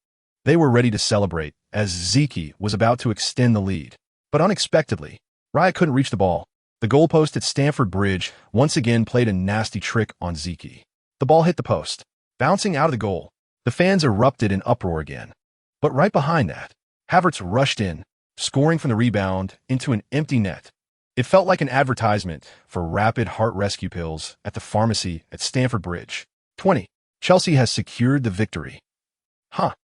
They were ready to celebrate as Zeki was about to extend the lead. But unexpectedly, Raya couldn't reach the ball. The goalpost at Stamford Bridge once again played a nasty trick on Zeki. The ball hit the post, bouncing out of the goal. The fans erupted in uproar again. But right behind that, Havertz rushed in, scoring from the rebound into an empty net. It felt like an advertisement for rapid heart rescue pills at the pharmacy at Stamford Bridge. 20. Chelsea has secured the victory.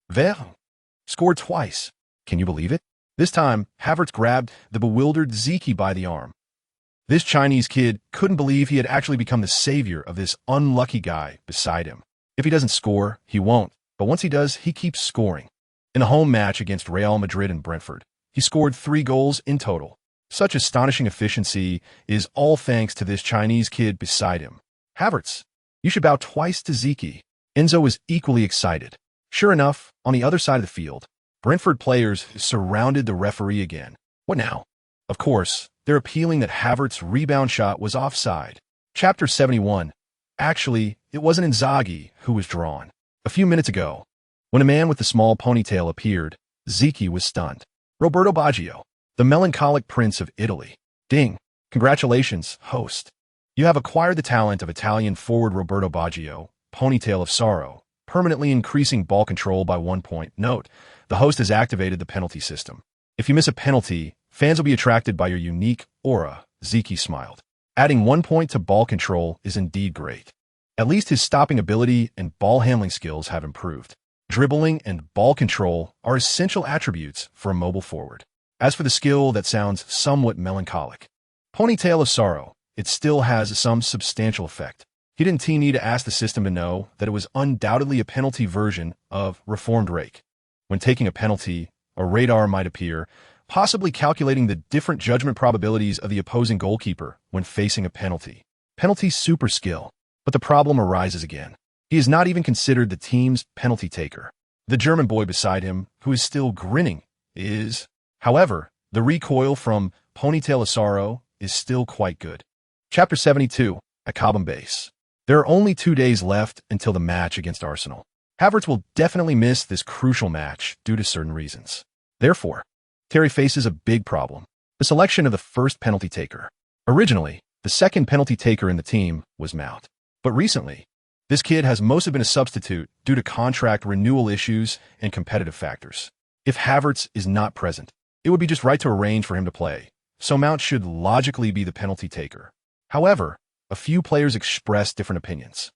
Ver scored twice. Can you believe it? This time, Havertz grabbed the bewildered Zeki by the arm. This Chinese kid couldn't believe he had actually become the savior of this unlucky guy beside him. If he doesn't score, he won't. But once he does, he keeps scoring. In the home match against Real Madrid and Brentford, he scored 3 goals in total. Such astonishing efficiency is all thanks to this Chinese kid beside him. Havertz, you should bow twice to Zeki. Enzo was equally excited. Sure enough, on the other side of the field, Brentford players surrounded the referee again. What now? Of course, they're appealing that Havertz's rebound shot was offside. Chapter 71. Actually, it wasn't Inzaghi who was drawn. A few minutes ago, when a man with the small ponytail appeared, Zeki was stunned. Roberto Baggio, the melancholic prince of Italy. Ding! Congratulations, host. You have acquired the talent of Italian forward Roberto Baggio, ponytail of sorrow, permanently increasing ball control by 1 point. Note, the host has activated the penalty system. If you miss a penalty, fans will be attracted by your unique aura, Zeki smiled. Adding 1 point to ball control is indeed great. At least his stopping ability and ball handling skills have improved. Dribbling and ball control are essential attributes for a mobile forward. As for the skill that sounds somewhat melancholic, ponytail of sorrow, it still has some substantial effect. He didn't need to ask the system to know that it was undoubtedly a penalty version of reformed rake. When taking a penalty, a radar might appear, possibly calculating the different judgment probabilities of the opposing goalkeeper when facing a penalty. Penalty super skill. But the problem arises again. He is not even considered the team's penalty taker. The German boy beside him, who is still grinning, is. However, the recoil from Ponytail of Sorrow is still quite good. Chapter 72, at Cobham Base. There are only 2 days left until the match against Arsenal. Havertz will definitely miss this crucial match due to certain reasons. Therefore, Terry faces a big problem. The selection of the first penalty taker. Originally, the second penalty taker in the team was Mount. But recently, this kid has mostly been a substitute due to contract renewal issues and competitive factors. If Havertz is not present, it would be just right to arrange for him to play, so Mount should logically be the penalty taker. However, a few players expressed different opinions.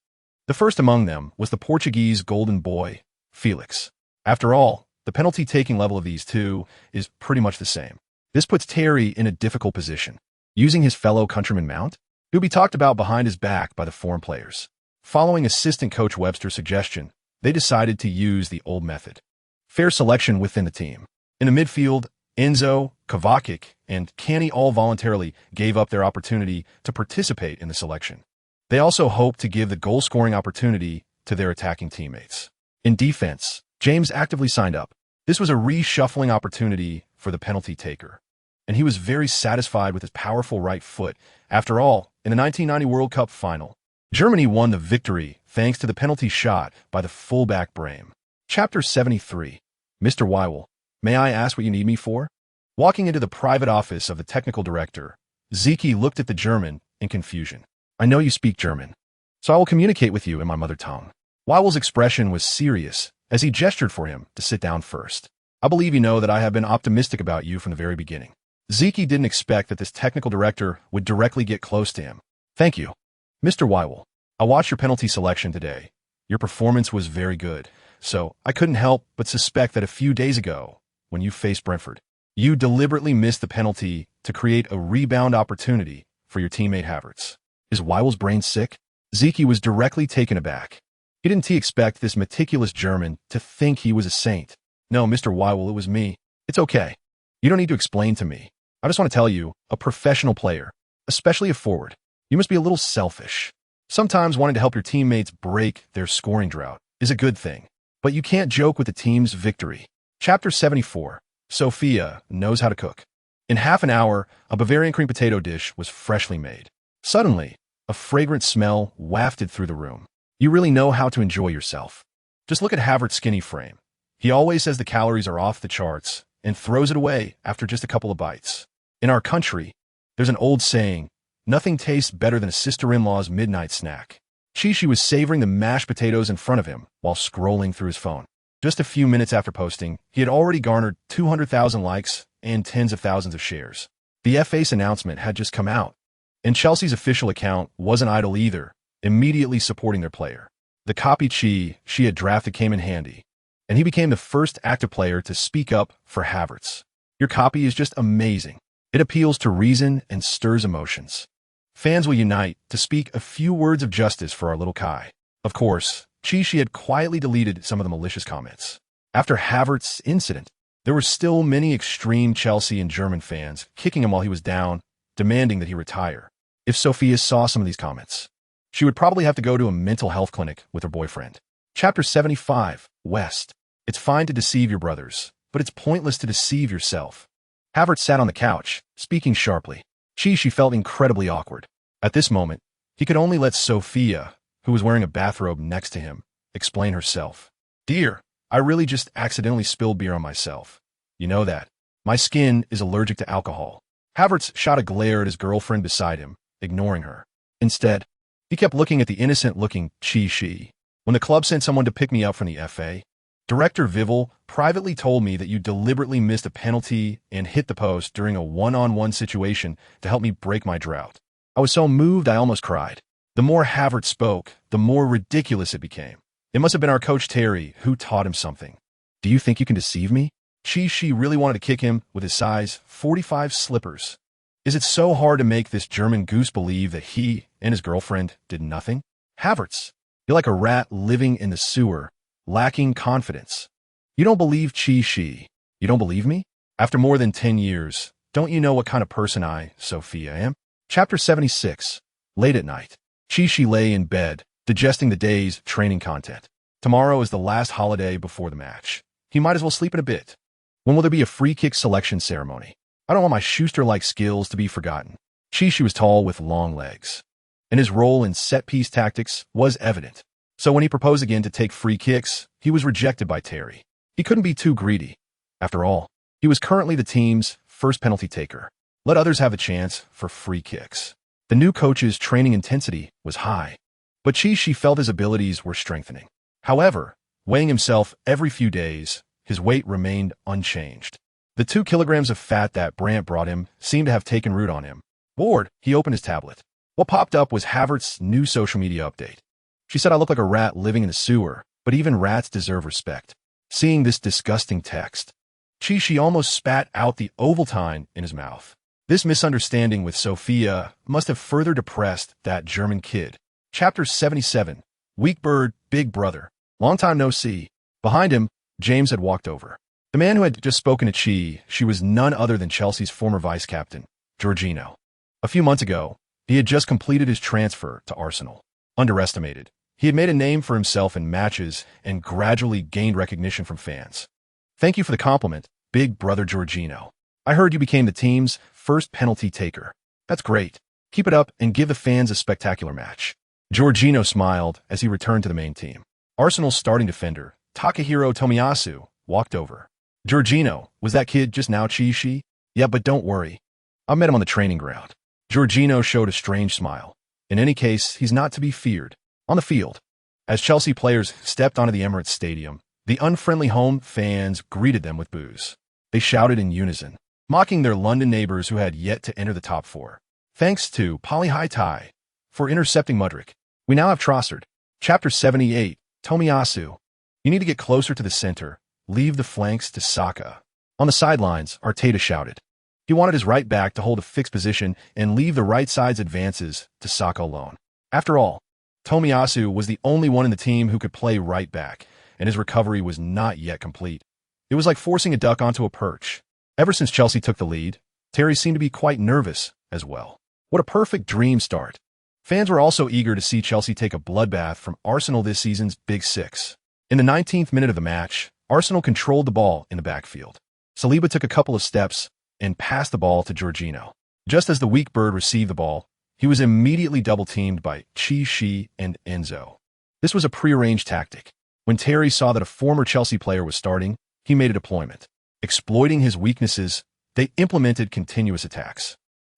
The first among them was the Portuguese golden boy, Felix. After all, the penalty-taking level of these two is pretty much the same. This puts Terry in a difficult position. Using his fellow countryman Mount, he will be talked about behind his back by the foreign players. Following assistant coach Webster's suggestion, they decided to use the old method. Fair selection within the team. In the midfield, Enzo, Kovacic, and Kanny all voluntarily gave up their opportunity to participate in the selection. They also hoped to give the goal-scoring opportunity to their attacking teammates. In defense, James actively signed up. This was a reshuffling opportunity for the penalty taker, and he was very satisfied with his powerful right foot. After all, in the 1990 World Cup final, Germany won the victory thanks to the penalty shot by the fullback Brahim. Chapter 73. Mr. Wywell, may I ask what you need me for? Walking into the private office of the technical director, Zeki looked at the German in confusion. I know you speak German, so I will communicate with you in my mother tongue. Wywell's expression was serious as he gestured for him to sit down first. I believe you know that I have been optimistic about you from the very beginning. Zeki didn't expect that this technical director would directly get close to him. Thank you. Mr. Wywell, I watched your penalty selection today. Your performance was very good, so I couldn't help but suspect that a few days ago, when you faced Brentford, you deliberately missed the penalty to create a rebound opportunity for your teammate Havertz. Is Wywell's brain sick? Zeki was directly taken aback. He didn't expect this meticulous German to think he was a saint. No, Mr. Wywell, it was me. It's okay. You don't need to explain to me. I just want to tell you, a professional player, especially a forward, you must be a little selfish. Sometimes wanting to help your teammates break their scoring drought is a good thing, but you can't joke with the team's victory. Chapter 74. Sophia knows how to cook. In half an hour, a Bavarian cream potato dish was freshly made. Suddenly, a fragrant smell wafted through the room. You really know how to enjoy yourself. Just look at Havertz's skinny frame. He always says the calories are off the charts and throws it away after just a couple of bites. In our country, there's an old saying, nothing tastes better than a sister-in-law's midnight snack. Chichi was savoring the mashed potatoes in front of him while scrolling through his phone. Just a few minutes after posting, he had already garnered 200,000 likes and tens of thousands of shares. The FA's announcement had just come out, and Chelsea's official account wasn't idle either, immediately supporting their player. The copy she had drafted came in handy, and he became the first active player to speak up for Havertz. Your copy is just amazing. It appeals to reason and stirs emotions. Fans will unite to speak a few words of justice for our little Kai. Of course, Chichi had quietly deleted some of the malicious comments. After Havertz's incident, there were still many extreme Chelsea and German fans kicking him while he was down, demanding that he retire. If Sophia saw some of these comments, she would probably have to go to a mental health clinic with her boyfriend. Chapter 75. West. It's fine to deceive your brothers, but it's pointless to deceive yourself. Havertz sat on the couch, speaking sharply. She felt incredibly awkward. At this moment, he could only let Sophia, who was wearing a bathrobe next to him, explain herself. Dear, I really just accidentally spilled beer on myself. You know that. My skin is allergic to alcohol. Havertz shot a glare at his girlfriend beside him, ignoring her. Instead, he kept looking at the innocent-looking Chi. When the club sent someone to pick me up from the FA, Director Vival privately told me that you deliberately missed a penalty and hit the post during a one-on-one situation to help me break my drought. I was so moved I almost cried. The more Havertz spoke, the more ridiculous it became. It must have been our coach Terry who taught him something. Do you think you can deceive me? Chi really wanted to kick him with his size 45 slippers. Is it so hard to make this German goose believe that he and his girlfriend did nothing? Havertz, you're like a rat living in the sewer, lacking confidence. You don't believe Chi. You don't believe me? After more than 10 years, don't you know what kind of person I, Sophia, am? Chapter 76. Late at night. Chi lay in bed, digesting the day's training content. Tomorrow is the last holiday before the match. He might as well sleep in a bit. When will there be a free kick selection ceremony? I don't want my Schuster-like skills to be forgotten. Chi was tall with long legs, and his role in set-piece tactics was evident. So when he proposed again to take free kicks, he was rejected by Terry. He couldn't be too greedy. After all, he was currently the team's first penalty taker. Let others have a chance for free kicks. The new coach's training intensity was high, but Chi felt his abilities were strengthening. However, weighing himself every few days, his weight remained unchanged. The 2 kilograms of fat that Brandt brought him seemed to have taken root on him. Bored, he opened his tablet. What popped up was Havertz's new social media update. She said I look like a rat living in the sewer, but even rats deserve respect. Seeing this disgusting text, Chi almost spat out the Ovaltine in his mouth. This misunderstanding with Sophia must have further depressed that German kid. Chapter 77. Weak bird, big brother. Long time no see. Behind him, James had walked over. The man who had just spoken to Chi was none other than Chelsea's former vice-captain, Jorginho. A few months ago, he had just completed his transfer to Arsenal. Underestimated, he had made a name for himself in matches and gradually gained recognition from fans. Thank you for the compliment, big brother Jorginho. I heard you became the team's first penalty taker. That's great. Keep it up and give the fans a spectacular match. Jorginho smiled as he returned to the main team. Arsenal's starting defender, Takahiro Tomiyasu, walked over. Jorginho, was that kid just now Chi? Yeah, but don't worry. I met him on the training ground. Jorginho showed a strange smile. In any case, he's not to be feared. On the field, as Chelsea players stepped onto the Emirates Stadium, the unfriendly home fans greeted them with boos. They shouted in unison, mocking their London neighbors who had yet to enter the top 4. Thanks to Polly Haitai for intercepting Mudryk. We now have Trossard. Chapter 78. Tomiyasu. You need to get closer to the center. Leave the flanks to Saka. On the sidelines, Arteta shouted. He wanted his right back to hold a fixed position and leave the right side's advances to Saka alone. After all, Tomiyasu was the only one in the team who could play right back, and his recovery was not yet complete. It was like forcing a duck onto a perch. Ever since Chelsea took the lead, Terry seemed to be quite nervous as well. What a perfect dream start. Fans were also eager to see Chelsea take a bloodbath from Arsenal this season's Big Six. In the 19th minute of the match, Arsenal controlled the ball in the backfield. Saliba took a couple of steps and passed the ball to Jorginho. Just as the weak bird received the ball, he was immediately double-teamed by Chi and Enzo. This was a prearranged tactic. When Terry saw that a former Chelsea player was starting, he made a deployment. Exploiting his weaknesses, they implemented continuous attacks.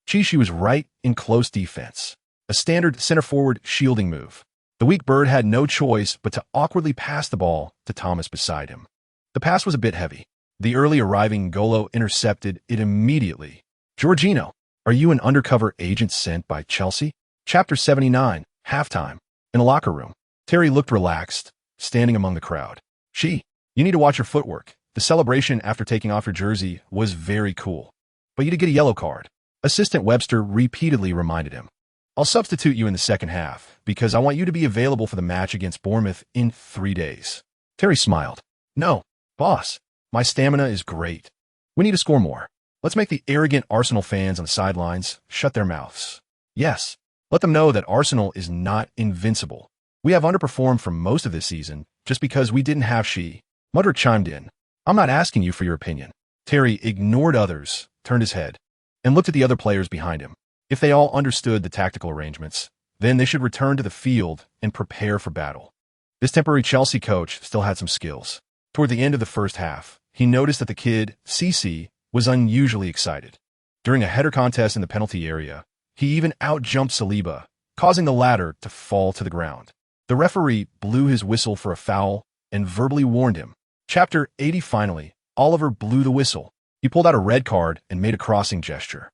Chi was right in close defense, a standard center-forward shielding move. The weak bird had no choice but to awkwardly pass the ball to Thomas beside him. The pass was a bit heavy. The early arriving Golo intercepted it immediately. Jorginho, are you an undercover agent sent by Chelsea? Chapter 79. Halftime. In a locker room, Terry looked relaxed, standing among the crowd. Chi, you need to watch your footwork. The celebration after taking off your jersey was very cool. But you did get a yellow card. Assistant Webster repeatedly reminded him. I'll substitute you in the second half because I want you to be available for the match against Bournemouth in 3 days. Terry smiled. No, boss, my stamina is great. We need to score more. Let's make the arrogant Arsenal fans on the sidelines shut their mouths. Yes, let them know that Arsenal is not invincible. We have underperformed for most of this season just because we didn't have Chi. Mudryk chimed in. I'm not asking you for your opinion. Terry ignored others, turned his head, and looked at the other players behind him. If they all understood the tactical arrangements, Then they should return to the field and prepare for battle. This temporary Chelsea coach still had some skills. Toward the end of the first half, he noticed that the kid, CC, was unusually excited. During a header contest in the penalty area, he even outjumped Saliba, causing the latter to fall to the ground. The referee blew his whistle for a foul and verbally warned him. Chapter 80 Finally, Oliver blew the whistle. He pulled out a red card and made a crossing gesture.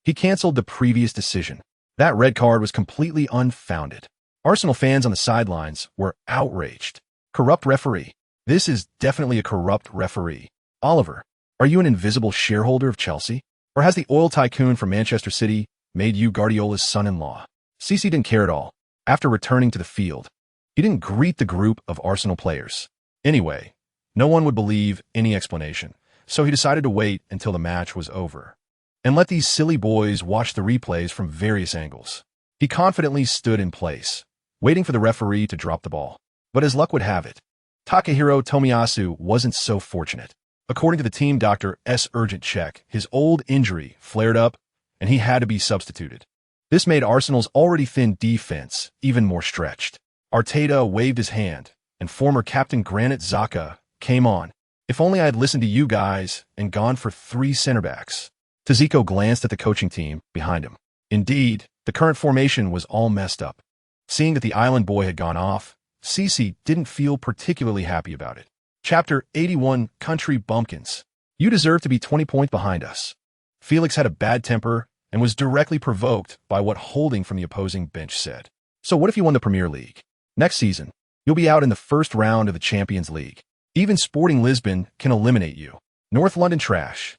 He cancelled the previous decision. That red card was completely unfounded. Arsenal fans on the sidelines were outraged. Corrupt referee. This is definitely a corrupt referee. Oliver, are you an invisible shareholder of Chelsea? Or has the oil tycoon from Manchester City made you Guardiola's son-in-law? CC didn't care at all. After returning to the field, he didn't greet the group of Arsenal players. Anyway, no one would believe any explanation, so he decided to wait until the match was over and let these silly boys watch the replays from various angles. He confidently stood in place, waiting for the referee to drop the ball. But as luck would have it, Takahiro Tomiyasu wasn't so fortunate. According to the team doctor's urgent check, his old injury flared up and he had to be substituted. This made Arsenal's already thin defense even more stretched. Arteta waved his hand, and former captain Granit Xhaka came on. If only I had listened to you guys and gone for 3 center-backs. Taziko glanced at the coaching team behind him. Indeed, the current formation was all messed up. Seeing that the island boy had gone off, CC didn't feel particularly happy about it. Chapter 81 Country Bumpkins. You deserve to be 20 points behind us. Felix had a bad temper and was directly provoked by what Holding from the opposing bench said. So what if you won the Premier League? Next season, you'll be out in the first round of the Champions League. Even Sporting Lisbon can eliminate you. North London trash.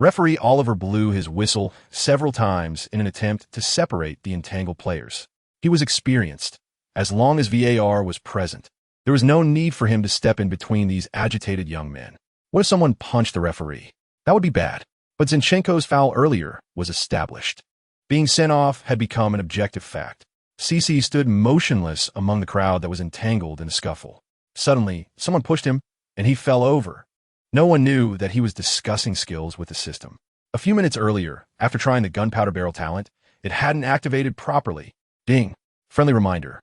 Referee Oliver blew his whistle several times in an attempt to separate the entangled players. He was experienced. As long as VAR was present, there was no need for him to step in between these agitated young men. What if someone punched the referee? That would be bad. But Zinchenko's foul earlier was established. Being sent off had become an objective fact. CC stood motionless among the crowd that was entangled in the scuffle. Suddenly, someone pushed him, and he fell over. No one knew that he was discussing skills with the system. A few minutes earlier, after trying the gunpowder barrel talent, it hadn't activated properly. Ding. Friendly reminder.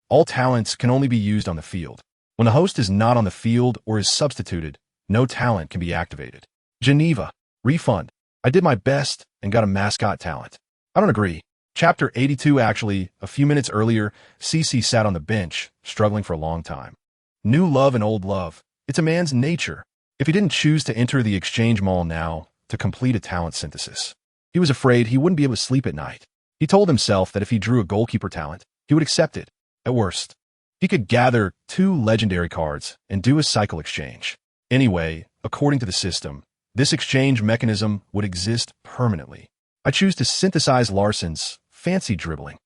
All talents can only be used on the field. When the host is not on the field or is substituted, no talent can be activated. Geneva. Refund. I did my best and got a mascot talent. I don't agree. Chapter 82 Actually, a few minutes earlier, CC sat on the bench, struggling for a long time. New love and old love. It's a man's nature. If he didn't choose to enter the exchange mall now to complete a talent synthesis, he was afraid he wouldn't be able to sleep at night. He told himself that if he drew a goalkeeper talent, he would accept it. At worst, he could gather 2 legendary cards and do a cycle exchange. Anyway, according to the system, this exchange mechanism would exist permanently. I choose to synthesize Larsson's fancy dribbling,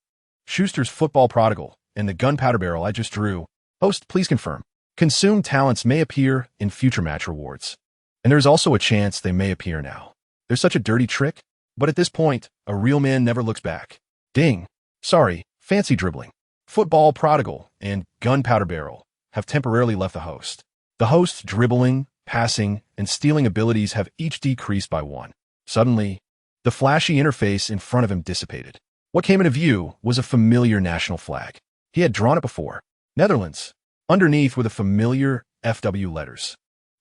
Schuster's football prodigal, and the gunpowder barrel I just drew. Host, please confirm. Consumed talents may appear in future match rewards, and there's also a chance they may appear now. There's such a dirty trick, but at this point, a real man never looks back. Ding. Sorry, fancy dribbling, football prodigal, and gunpowder barrel have temporarily left the host. The host's dribbling, passing, and stealing abilities have each decreased by 1. Suddenly, the flashy interface in front of him dissipated. What came into view was a familiar national flag. He had drawn it before. Netherlands. Underneath were the familiar FW letters.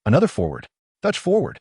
Another forward. Dutch forward.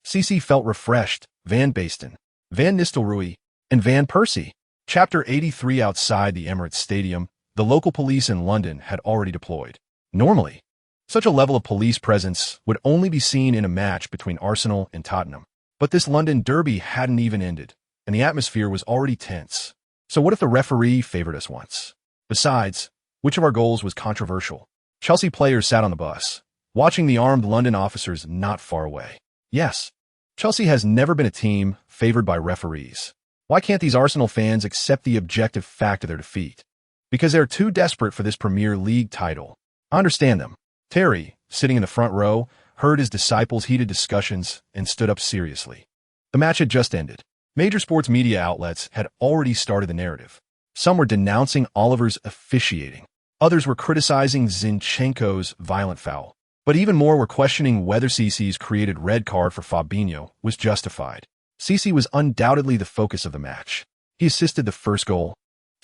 CC felt refreshed. Van Basten, Van Nistelrooy, and Van Persie. Chapter 83 Outside the Emirates Stadium, the local police in London had already deployed. Normally, such a level of police presence would only be seen in a match between Arsenal and Tottenham. But this London derby hadn't even ended, and the atmosphere was already tense. So what if the referee favored us once? Besides, which of our goals was controversial? Chelsea players sat on the bus, watching the armed London officers not far away. Yes, Chelsea has never been a team favored by referees. Why can't these Arsenal fans accept the objective fact of their defeat? Because they're too desperate for this Premier League title. I understand them. Terry, sitting in the front row, heard his disciples' heated discussions and stood up seriously. The match had just ended. Major sports media outlets had already started the narrative. Some were denouncing Oliver's officiating. Others were criticizing Zinchenko's violent foul. But even more were questioning whether CC's created red card for Fabinho was justified. CC was undoubtedly the focus of the match. He assisted the first goal,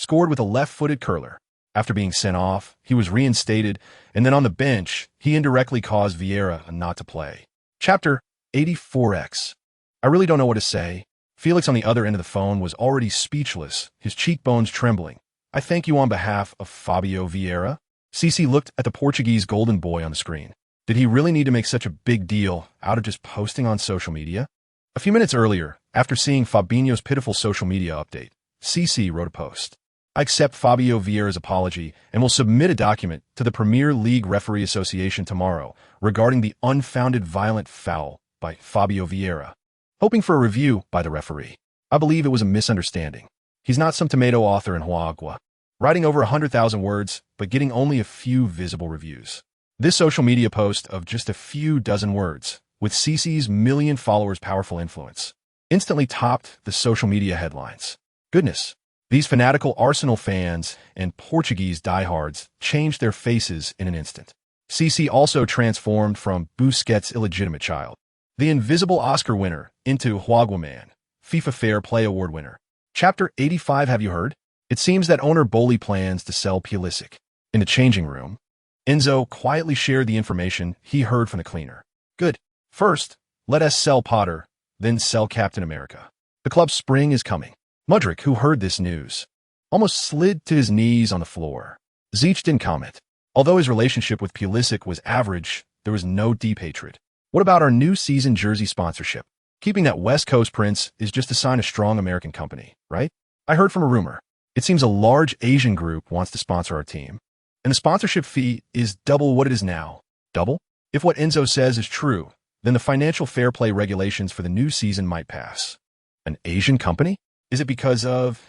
scored with a left-footed curler. After being sent off, he was reinstated, and then on the bench, he indirectly caused Vieira not to play. Chapter 84X. I really don't know what to say. Felix on the other end of the phone was already speechless, his cheekbones trembling. I thank you on behalf of Fabio Vieira. Cici looked at the Portuguese golden boy on the screen. Did he really need to make such a big deal out of just posting on social media? A few minutes earlier, after seeing Fabinho's pitiful social media update, Cici wrote a post. I accept Fabio Vieira's apology and will submit a document to the Premier League Referee Association tomorrow regarding the unfounded violent foul by Fabio Vieira. Hoping for a review by the referee. I believe it was a misunderstanding. He's not some tomato author in Huagua, writing over 100,000 words, but getting only a few visible reviews. This social media post of just a few dozen words, with Cici's million followers' powerful influence, instantly topped the social media headlines. Goodness, these fanatical Arsenal fans and Portuguese diehards changed their faces in an instant. Cici also transformed from Busquets' illegitimate child, the invisible Oscar winner, into Huagua Man, FIFA Fair Play Award winner. Chapter 85. Have you heard? It seems that owner Boli plans to sell Pulisic. In the changing room, Enzo quietly shared the information he heard from the cleaner. Good. First, let us sell Potter, then sell Captain America. The club's spring is coming. Mudryk, who heard this news, almost slid to his knees on the floor. Zeech didn't comment. Although his relationship with Pulisic was average, there was no deep hatred. What about our new season jersey sponsorship? Keeping that West Coast prince is just to sign a strong American company, right? I heard from a rumor. It seems a large Asian group wants to sponsor our team, and the sponsorship fee is double what it is now. Double? If what Enzo says is true, then the financial fair play regulations for the new season might pass. An Asian company? Is it because of...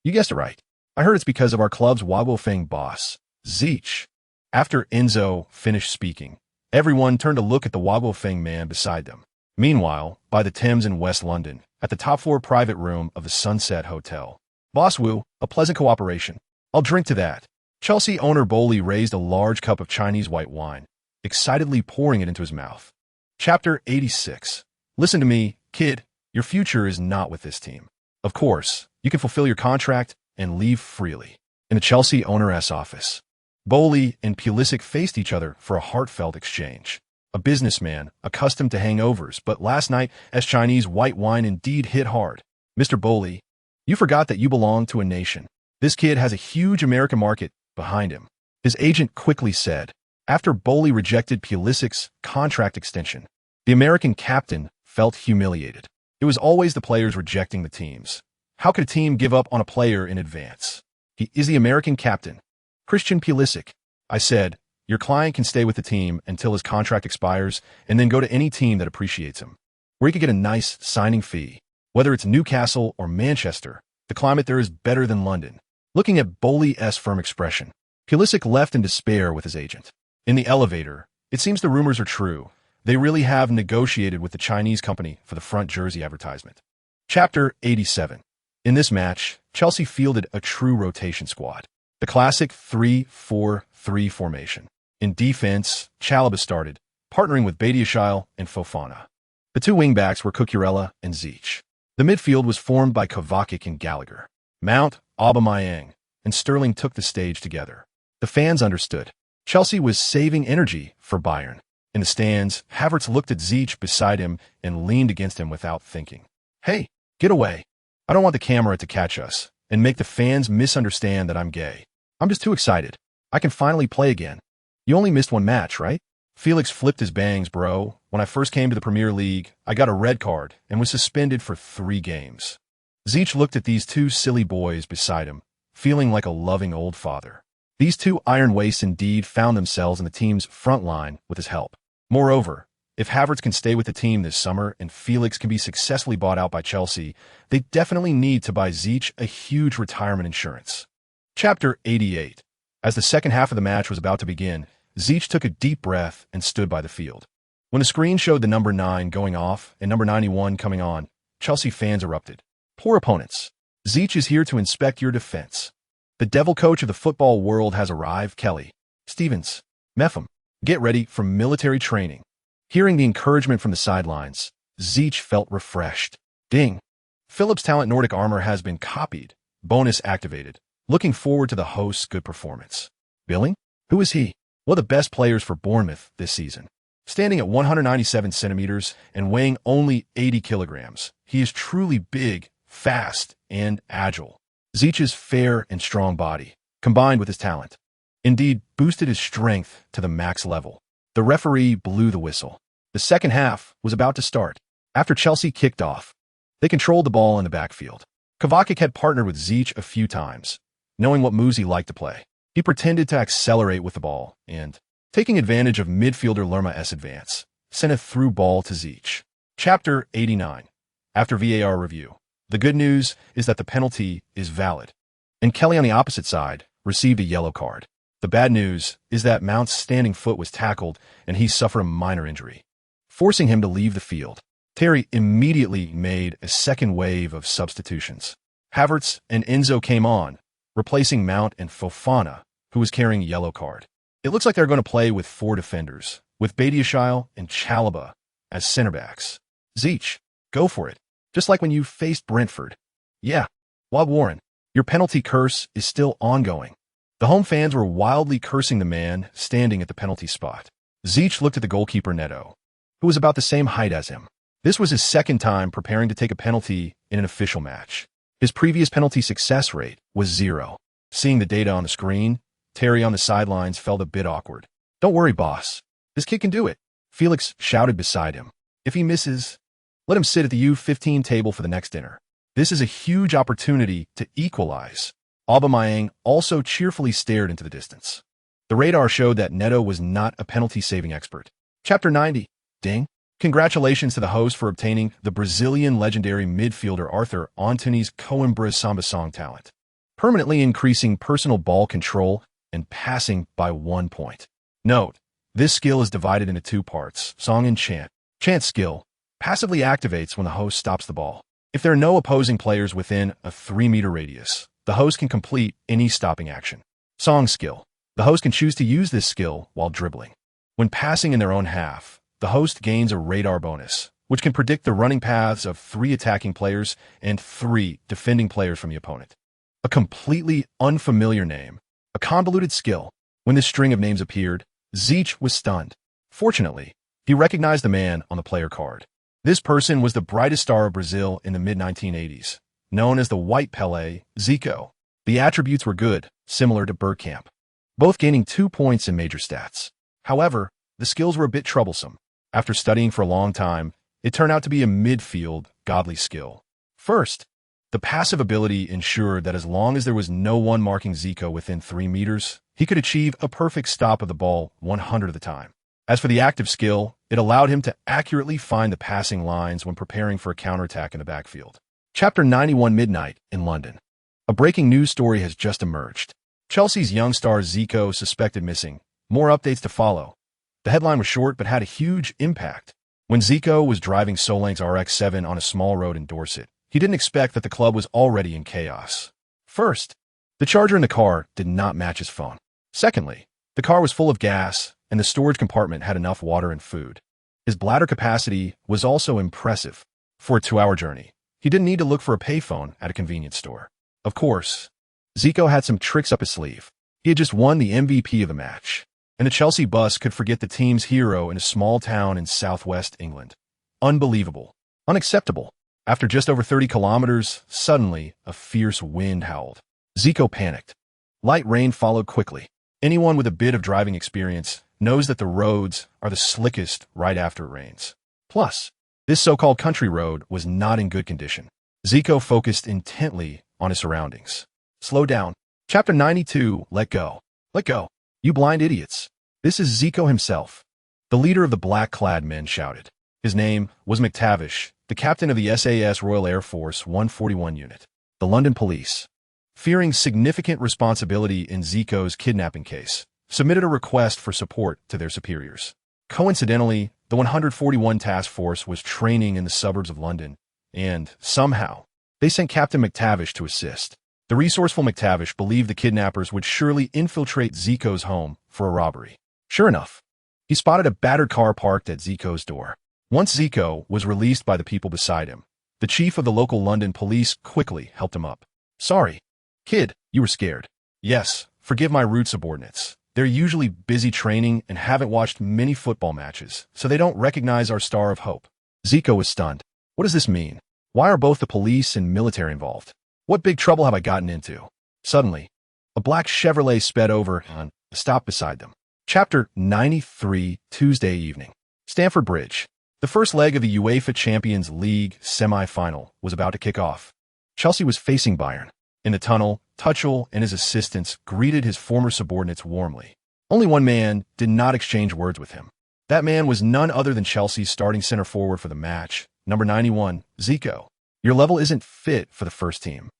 You guessed it right. I heard it's because of our club's Wabofeng boss, Zeech. After Enzo finished speaking, everyone turned to look at the Wabofeng man beside them. Meanwhile, by the Thames in West London, at the top-floor private room of the Sunset Hotel. Boss Wu, a pleasant cooperation. I'll drink to that. Chelsea owner Boli raised a large cup of Chinese white wine, excitedly pouring it into his mouth. Chapter 86. Listen to me, kid. Your future is not with this team. Of course, you can fulfill your contract and leave freely. In the Chelsea owner's office, Boli and Pulisic faced each other for a heartfelt exchange. A businessman, accustomed to hangovers, but last night, as Chinese white wine indeed hit hard. Mr. Boli, you forgot that you belong to a nation. This kid has a huge American market behind him. His agent quickly said, after Boli rejected Pulisic's contract extension. The American captain felt humiliated. It was always the players rejecting the teams. How could a team give up on a player in advance? He is the American captain. Christian Pulisic. I said, your client can stay with the team until his contract expires and then go to any team that appreciates him, where he could get a nice signing fee. Whether it's Newcastle or Manchester, the climate there is better than London. Looking at Boli's firm expression, Pulisic left in despair with his agent. In the elevator, it seems the rumors are true. They really have negotiated with the Chinese company for the front jersey advertisement. Chapter 87. In this match, Chelsea fielded a true rotation squad. The classic 3-4-3 formation. In defense, Chalobah started, partnering with Badiashile and Fofana. The two wingbacks were Cucurella and Zeech. The midfield was formed by Kovacic and Gallagher. Mount, Aubameyang, and Sterling took the stage together. The fans understood. Chelsea was saving energy for Bayern. In the stands, Havertz looked at Zeech beside him and leaned against him without thinking. Hey, get away. I don't want the camera to catch us and make the fans misunderstand that I'm gay. I'm just too excited. I can finally play again. You only missed one match, right? Felix flipped his bangs, bro. When I first came to the Premier League, I got a red card and was suspended for 3 games. Zeech looked at these two silly boys beside him, feeling like a loving old father. These two iron wastes indeed found themselves in the team's front line with his help. Moreover, if Havertz can stay with the team this summer and Felix can be successfully bought out by Chelsea, they definitely need to buy Zeech a huge retirement insurance. Chapter 88. As the second half of the match was about to begin, Zeech took a deep breath and stood by the field. When the screen showed the number 9 going off and number 91 coming on, Chelsea fans erupted. Poor opponents. Zeech is here to inspect your defense. The devil coach of the football world has arrived, Kelly. Stevens. Mepham. Get ready for military training. Hearing the encouragement from the sidelines, Zeech felt refreshed. Ding. Philips Talent Nordic Armor has been copied. Bonus activated. looking forward to the host's good performance. Billing? Who is he? One of the best players for Bournemouth this season. Standing at 197 centimeters and weighing only 80 kilograms, he is truly big, fast, and agile. Zich's fair and strong body, combined with his talent, indeed boosted his strength to the max level. The referee blew the whistle. The second half was about to start. After Chelsea kicked off, they controlled the ball in the backfield. Kovacic had partnered with Zich a few times, knowing what moves he liked to play. He pretended to accelerate with the ball and, taking advantage of midfielder Lerma's advance, sent a through ball to Zich. Chapter 89. After VAR review, the good news is that the penalty is valid, and Kelly on the opposite side received a yellow card. The bad news is that Mount's standing foot was tackled and he suffered a minor injury, forcing him to leave the field. Terry immediately made a second wave of substitutions. Havertz and Enzo came on, replacing Mount and Fofana, who was carrying a yellow card. It looks like they're going to play with 4 defenders, with Badiashile and Chalobah as center backs. Zich, go for it. Just like when you faced Brentford. Yeah, Wad Warren, your penalty curse is still ongoing. The home fans were wildly cursing the man standing at the penalty spot. Zich looked at the goalkeeper Neto, who was about the same height as him. This was his second time preparing to take a penalty in an official match. His previous penalty success rate was 0. Seeing the data on the screen, Terry on the sidelines felt a bit awkward. Don't worry, boss. This kid can do it. Felix shouted beside him. If he misses, let him sit at the U15 table for the next dinner. This is a huge opportunity to equalize. Aubameyang also cheerfully stared into the distance. The radar showed that Neto was not a penalty-saving expert. Chapter 90. Ding. Congratulations to the host for obtaining the Brazilian legendary midfielder Arthur Antunes' Coimbra Samba song talent, permanently increasing personal ball control and passing by 1 point. Note, this skill is divided into 2 parts, song and chant. Chant skill passively activates when the host stops the ball. If there are no opposing players within a 3-meter radius, the host can complete any stopping action. Song skill. The host can choose to use this skill while dribbling. When passing in their own half, the host gains a radar bonus, which can predict the running paths of 3 attacking players and 3 defending players from the opponent. A completely unfamiliar name, a convoluted skill. When this string of names appeared, Zich was stunned. Fortunately, he recognized the man on the player card. This person was the brightest star of Brazil in the mid-1980s, known as the White Pelé, Zico. The attributes were good, similar to Bergkamp, both gaining 2 points in major stats. However, the skills were a bit troublesome. After studying for a long time, it turned out to be a midfield, godly skill. First, the passive ability ensured that as long as there was no one marking Zico within 3 meters, he could achieve a perfect stop of the ball 100 of the time. As for the active skill, it allowed him to accurately find the passing lines when preparing for a counterattack in the backfield. Chapter 91 Midnight in London. A breaking news story has just emerged. Chelsea's young star Zico suspected missing. More updates to follow. The headline was short but had a huge impact. When Zico was driving Solanke's RX-7 on a small road in Dorset, he didn't expect that the club was already in chaos. First, the charger in the car did not match his phone. Secondly, the car was full of gas, and the storage compartment had enough water and food. His bladder capacity was also impressive. For a 2-hour journey, he didn't need to look for a payphone at a convenience store. Of course, Zico had some tricks up his sleeve. He had just won the MVP of the match, and the Chelsea bus could forget the team's hero in a small town in southwest England. Unbelievable. Unacceptable. After just over 30 kilometers, suddenly a fierce wind howled. Zico panicked. Light rain followed quickly. Anyone with a bit of driving experience knows that the roads are the slickest right after it rains. Plus, this so-called country road was not in good condition. Zico focused intently on his surroundings. Slow down. Chapter 92, Let Go. Let go. You blind idiots. This is Zico himself. The leader of the black-clad men shouted. His name was McTavish, the captain of the SAS Royal Air Force 141 unit. The London police, fearing significant responsibility in Zico's kidnapping case, submitted a request for support to their superiors. Coincidentally, the 141 Task Force was training in the suburbs of London, and, somehow, they sent Captain McTavish to assist. The resourceful McTavish believed the kidnappers would surely infiltrate Zico's home for a robbery. Sure enough, he spotted a battered car parked at Zico's door. Once Zico was released by the people beside him, the chief of the local London police quickly helped him up. Sorry, Kid, you were scared. Yes, forgive my rude subordinates. They're usually busy training and haven't watched many football matches, so they don't recognize our star of hope. Zico was stunned. What does this mean? Why are both the police and military involved? What big trouble have I gotten into? Suddenly, a black Chevrolet sped over and stopped beside them. Chapter 93, Tuesday evening. Stamford Bridge. The first leg of the UEFA Champions League semi-final was about to kick off. Chelsea was facing Bayern. In the tunnel, Tuchel and his assistants greeted his former subordinates warmly. Only one man did not exchange words with him. That man was none other than Chelsea's starting center forward for the match, number 91, Zico. Your level isn't fit for the first team.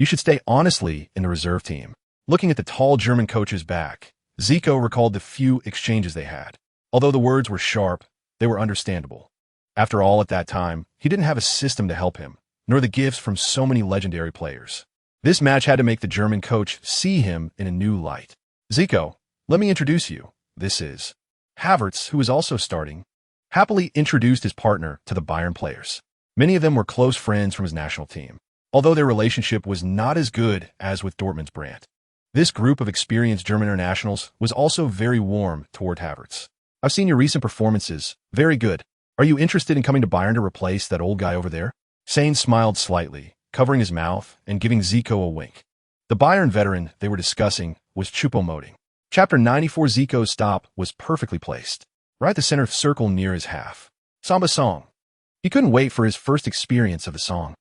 You should stay honestly in the reserve team. Looking at the tall German coach's back, Zico recalled the few exchanges they had. Although the words were sharp, they were understandable. After all, at that time, he didn't have a system to help him, nor the gifts from so many legendary players. This match had to make the German coach see him in a new light. Zico, let me introduce you. This is Havertz, who is also starting, happily introduced his partner to the Bayern players. Many of them were close friends from his national team, although their relationship was not as good as with Dortmund's Brandt. This group of experienced German internationals was also very warm toward Havertz. I've seen your recent performances. Very good. Are you interested in coming to Bayern to replace that old guy over there? Sane smiled slightly, covering his mouth and giving Zico a wink. The Bayern veteran they were discussing was Choupo-Moting. Chapter 94 Zico's stop was perfectly placed, right at the center circle near his half. Samba song. He couldn't wait for his first experience of the song.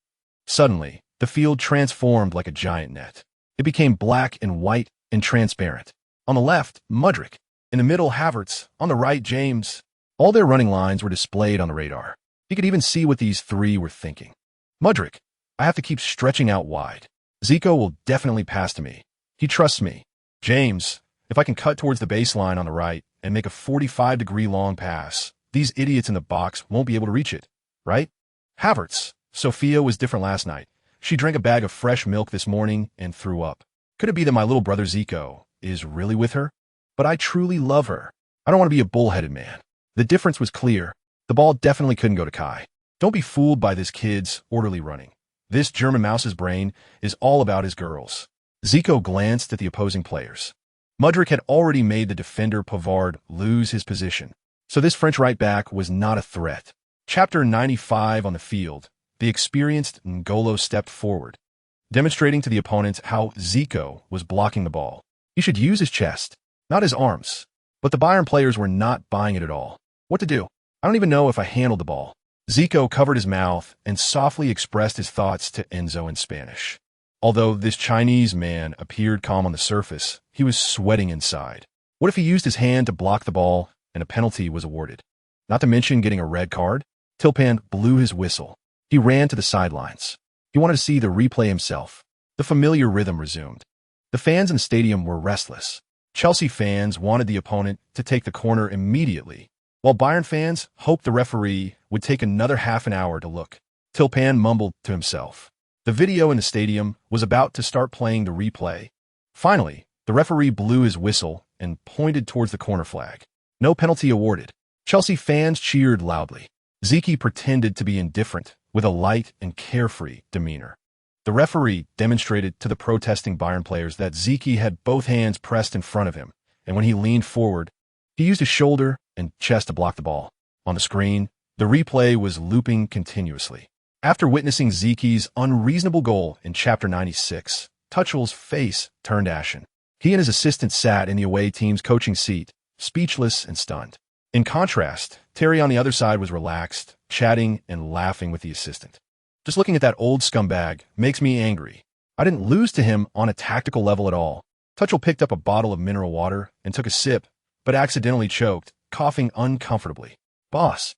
Suddenly, the field transformed like a giant net. It became black and white and transparent. On the left, Mudryk. In the middle, Havertz. On the right, James. All their running lines were displayed on the radar. He could even see what these three were thinking. Mudryk, I have to keep stretching out wide. Zico will definitely pass to me. He trusts me. James, if I can cut towards the baseline on the right and make a 45-degree long pass, these idiots in the box won't be able to reach it, right? Havertz, Sophia was different last night. She drank a bag of fresh milk this morning and threw up. Could it be that my little brother Zico is really with her? But I truly love her. I don't want to be a bullheaded man. The difference was clear. The ball definitely couldn't go to Kai. Don't be fooled by this kid's orderly running. This German mouse's brain is all about his girls. Zico glanced at the opposing players. Mudryk had already made the defender Pavard lose his position, so this French right back was not a threat. Chapter 95 on the field. The experienced N'Golo stepped forward, demonstrating to the opponents how Zico was blocking the ball. He should use his chest, not his arms. But the Bayern players were not buying it at all. What to do? I don't even know if I handled the ball. Zico covered his mouth and softly expressed his thoughts to Enzo in Spanish. Although this Chinese man appeared calm on the surface, he was sweating inside. What if he used his hand to block the ball and a penalty was awarded? Not to mention getting a red card? Tilpan blew his whistle. He ran to the sidelines. He wanted to see the replay himself. The familiar rhythm resumed. The fans in the stadium were restless. Chelsea fans wanted the opponent to take the corner immediately, while Bayern fans hoped the referee would take another half an hour to look. Tilpan mumbled to himself. The video in the stadium was about to start playing the replay. Finally, the referee blew his whistle and pointed towards the corner flag. No penalty awarded. Chelsea fans cheered loudly. Ziki pretended to be indifferent with a light and carefree demeanor. The referee demonstrated to the protesting Bayern players that Ziki had both hands pressed in front of him, and when he leaned forward, he used his shoulder and chest to block the ball. On the screen, the replay was looping continuously. After witnessing Ziki's unreasonable goal in Chapter 96, Tuchel's face turned ashen. He and his assistant sat in the away team's coaching seat, speechless and stunned. In contrast, Terry on the other side was relaxed, chatting and laughing with the assistant. Just looking at that old scumbag makes me angry. I didn't lose to him on a tactical level at all. Tuchel picked up a bottle of mineral water and took a sip, but accidentally choked, coughing uncomfortably. Boss,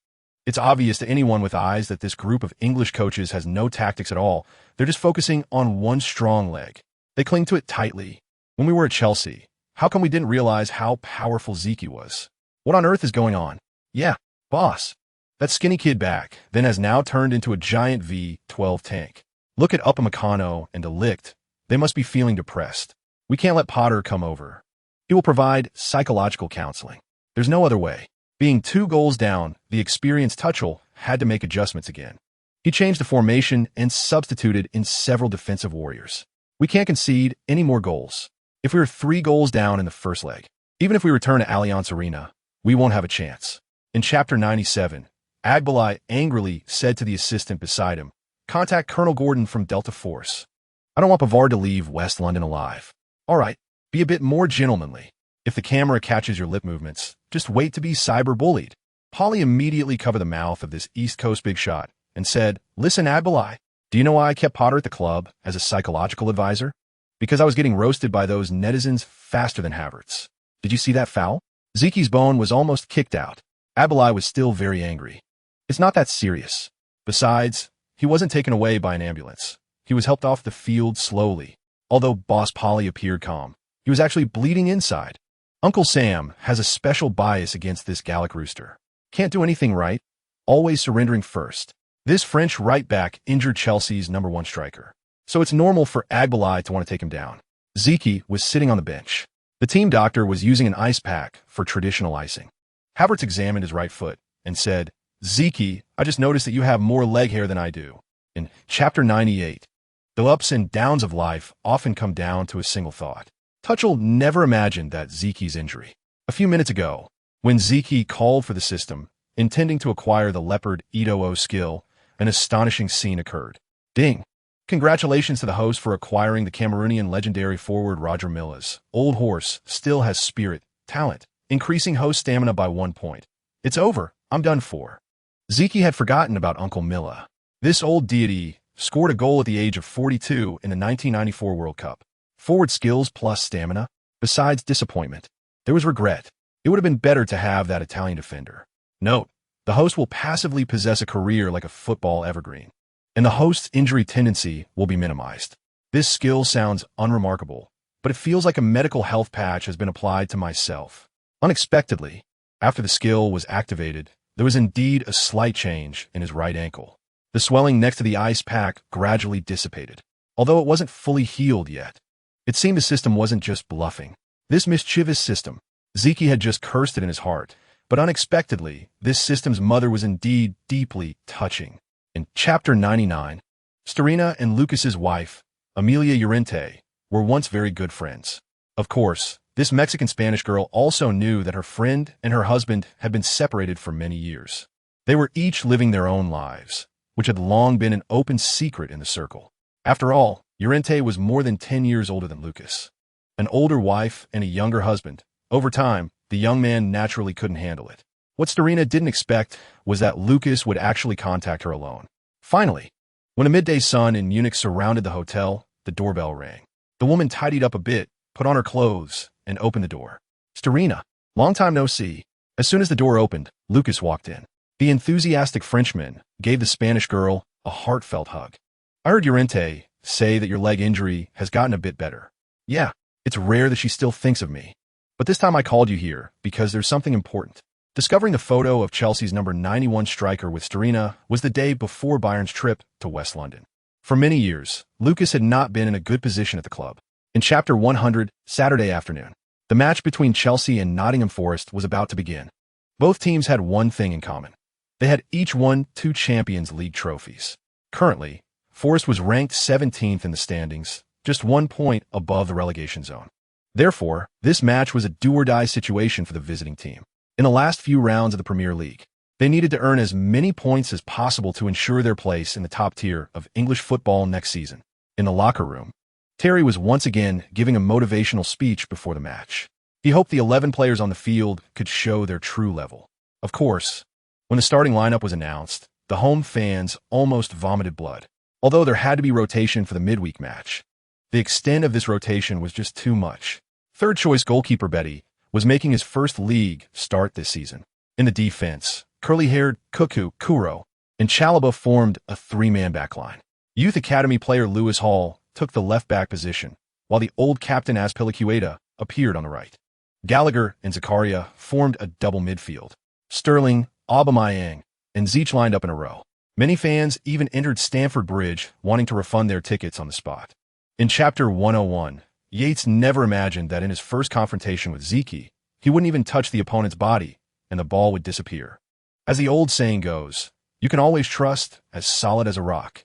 it's obvious to anyone with eyes that this group of English coaches has no tactics at all. They're just focusing on one strong leg. They cling to it tightly. When we were at Chelsea, how come we didn't realize how powerful Ziki was? What on earth is going on? Yeah, boss. That skinny kid back then has now turned into a giant V12 tank. Look at Upamecano and De Ligt. They must be feeling depressed. We can't let Potter come over. He will provide psychological counseling. There's no other way. Being 2 goals down, the experienced Tuchel had to make adjustments again. He changed the formation and substituted in several defensive warriors. We can't concede any more goals. If we were 3 goals down in the first leg, even if we return to Allianz Arena, we won't have a chance. In Chapter 97, Agbalai angrily said to the assistant beside him, "Contact Colonel Gordon from Delta Force. I don't want Bavard to leave West London alive." All right, be a bit more gentlemanly. If the camera catches your lip movements, just wait to be cyber-bullied. Polly immediately covered the mouth of this East Coast big shot and said, "Listen, Agbalai, do you know why I kept Potter at the club as a psychological advisor? Because I was getting roasted by those netizens faster than Havertz. Did you see that foul? Zeke's bone was almost kicked out." Agbalai was still very angry. "It's not that serious. Besides, he wasn't taken away by an ambulance. He was helped off the field slowly. Although Boss Polly appeared calm, he was actually bleeding inside. Uncle Sam has a special bias against this Gallic rooster. Can't do anything right, always surrendering first. This French right-back injured Chelsea's #1 striker. So it's normal for Agbalai to want to take him down." Zeke was sitting on the bench. The team doctor was using an ice pack for traditional icing. Havertz examined his right foot and said, "Zeke, I just noticed that you have more leg hair than I do." In Chapter 98, the ups and downs of life often come down to a single thought. Tuchel never imagined that Zeke's injury. A few minutes ago, when Zeke called for the system, intending to acquire the Leopard Ito skill, an astonishing scene occurred. Ding! Congratulations to the host for acquiring the Cameroonian legendary forward Roger Milla's old horse still has spirit, talent, increasing host stamina by 1 point. It's over. I'm done for. Zeke had forgotten about Uncle Milla. This old deity scored a goal at the age of 42 in the 1994 World Cup. Forward skills plus stamina. Besides disappointment, there was regret. It would have been better to have that Italian defender. Note, the host will passively possess a career like a football evergreen, and the host's injury tendency will be minimized. This skill sounds unremarkable, but it feels like a medical health patch has been applied to myself. Unexpectedly, after the skill was activated, there was indeed a slight change in his right ankle. The swelling next to the ice pack gradually dissipated, although it wasn't fully healed yet. It seemed the system wasn't just bluffing. This mischievous system, Zeke had just cursed it in his heart, but unexpectedly, this system's mother was indeed deeply touching. In Chapter 99, Starina and Lucas's wife, Amelia Llorente, were once very good friends. Of course, this Mexican-Spanish girl also knew that her friend and her husband had been separated for many years. They were each living their own lives, which had long been an open secret in the circle. After all, Llorente was more than 10 years older than Lucas. An older wife and a younger husband. Over time, the young man naturally couldn't handle it. What Starina didn't expect was that Lucas would actually contact her alone. Finally, when a midday sun in Munich surrounded the hotel, the doorbell rang. The woman tidied up a bit, put on her clothes, and opened the door. "Starina, long time no see." As soon as the door opened, Lucas walked in. The enthusiastic Frenchman gave the Spanish girl a heartfelt hug. "I heard Llorente say that your leg injury has gotten a bit better." "Yeah, it's rare that she still thinks of me. But this time I called you here because there's something important." Discovering the photo of Chelsea's number 91 striker with Starina was the day before Bayern's trip to West London. For many years, Lucas had not been in a good position at the club. In Chapter 100, Saturday afternoon, the match between Chelsea and Nottingham Forest was about to begin. Both teams had one thing in common. They had each won 2 Champions League trophies. Currently, Forest was ranked 17th in the standings, just 1 point above the relegation zone. Therefore, this match was a do-or-die situation for the visiting team. In the last few rounds of the Premier League, they needed to earn as many points as possible to ensure their place in the top tier of English football next season. In the locker room, Terry was once again giving a motivational speech before the match. He hoped the 11 players on the field could show their true level. Of course, when the starting lineup was announced, the home fans almost vomited blood, although there had to be rotation for the midweek match. The extent of this rotation was just too much. Third-choice goalkeeper Betty was making his first league start this season. In the defense, curly-haired Cuckoo, Kuro, and Chalaba formed a 3-man backline. Youth Academy player Lewis Hall took the left-back position, while the old captain Azpilicueta appeared on the right. Gallagher and Zakaria formed a double midfield. Sterling, Aubameyang, and Zeech lined up in a row. Many fans even entered Stamford Bridge wanting to refund their tickets on the spot. In Chapter 101, Yates never imagined that in his first confrontation with Zeke, he wouldn't even touch the opponent's body, and the ball would disappear. As the old saying goes, you can always trust as solid as a rock.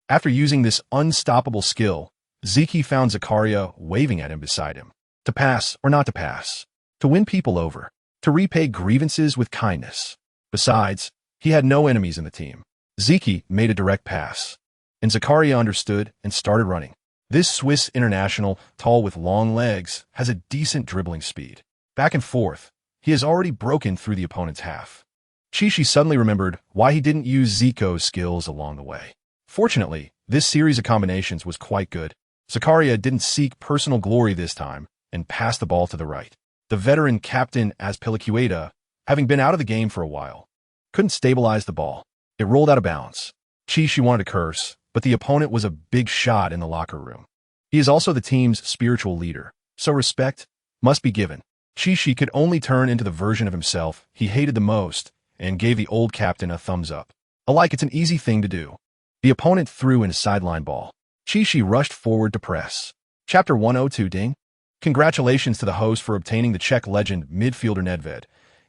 After using this unstoppable skill, Zeke found Zakaria waving at him beside him. To pass or not to pass. To win people over. To repay grievances with kindness. Besides, he had no enemies in the team. Zeke made a direct pass. And Zakaria understood and started running. This Swiss international, tall with long legs, has a decent dribbling speed. Back and forth, he has already broken through the opponent's half. Chichi suddenly remembered why he didn't use Zico's skills along the way. Fortunately, this series of combinations was quite good. Zakaria didn't seek personal glory this time and passed the ball to the right. The veteran captain Azpilicueta, having been out of the game for a while, couldn't stabilize the ball. It rolled out of bounds. Chichi wanted to curse, but the opponent was a big shot in the locker room. He is also the team's spiritual leader, so respect must be given. Chichi could only turn into the version of himself he hated the most and gave the old captain a thumbs up. Alike, it's an easy thing to do. The opponent threw in a sideline ball. Chichi rushed forward to press. Chapter 102 Ding. Congratulations to the host for obtaining the Czech legend midfielder Nedved,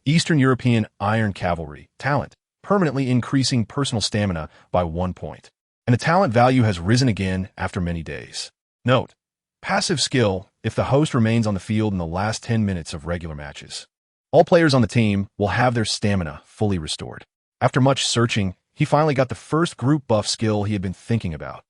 Eastern European Iron Cavalry talent, permanently increasing personal stamina by 1 point. And the talent value has risen again after many days. Note: passive skill if the host remains on the field in the last 10 minutes of regular matches. All players on the team will have their stamina fully restored. After much searching, he finally got the first group buff skill he had been thinking about.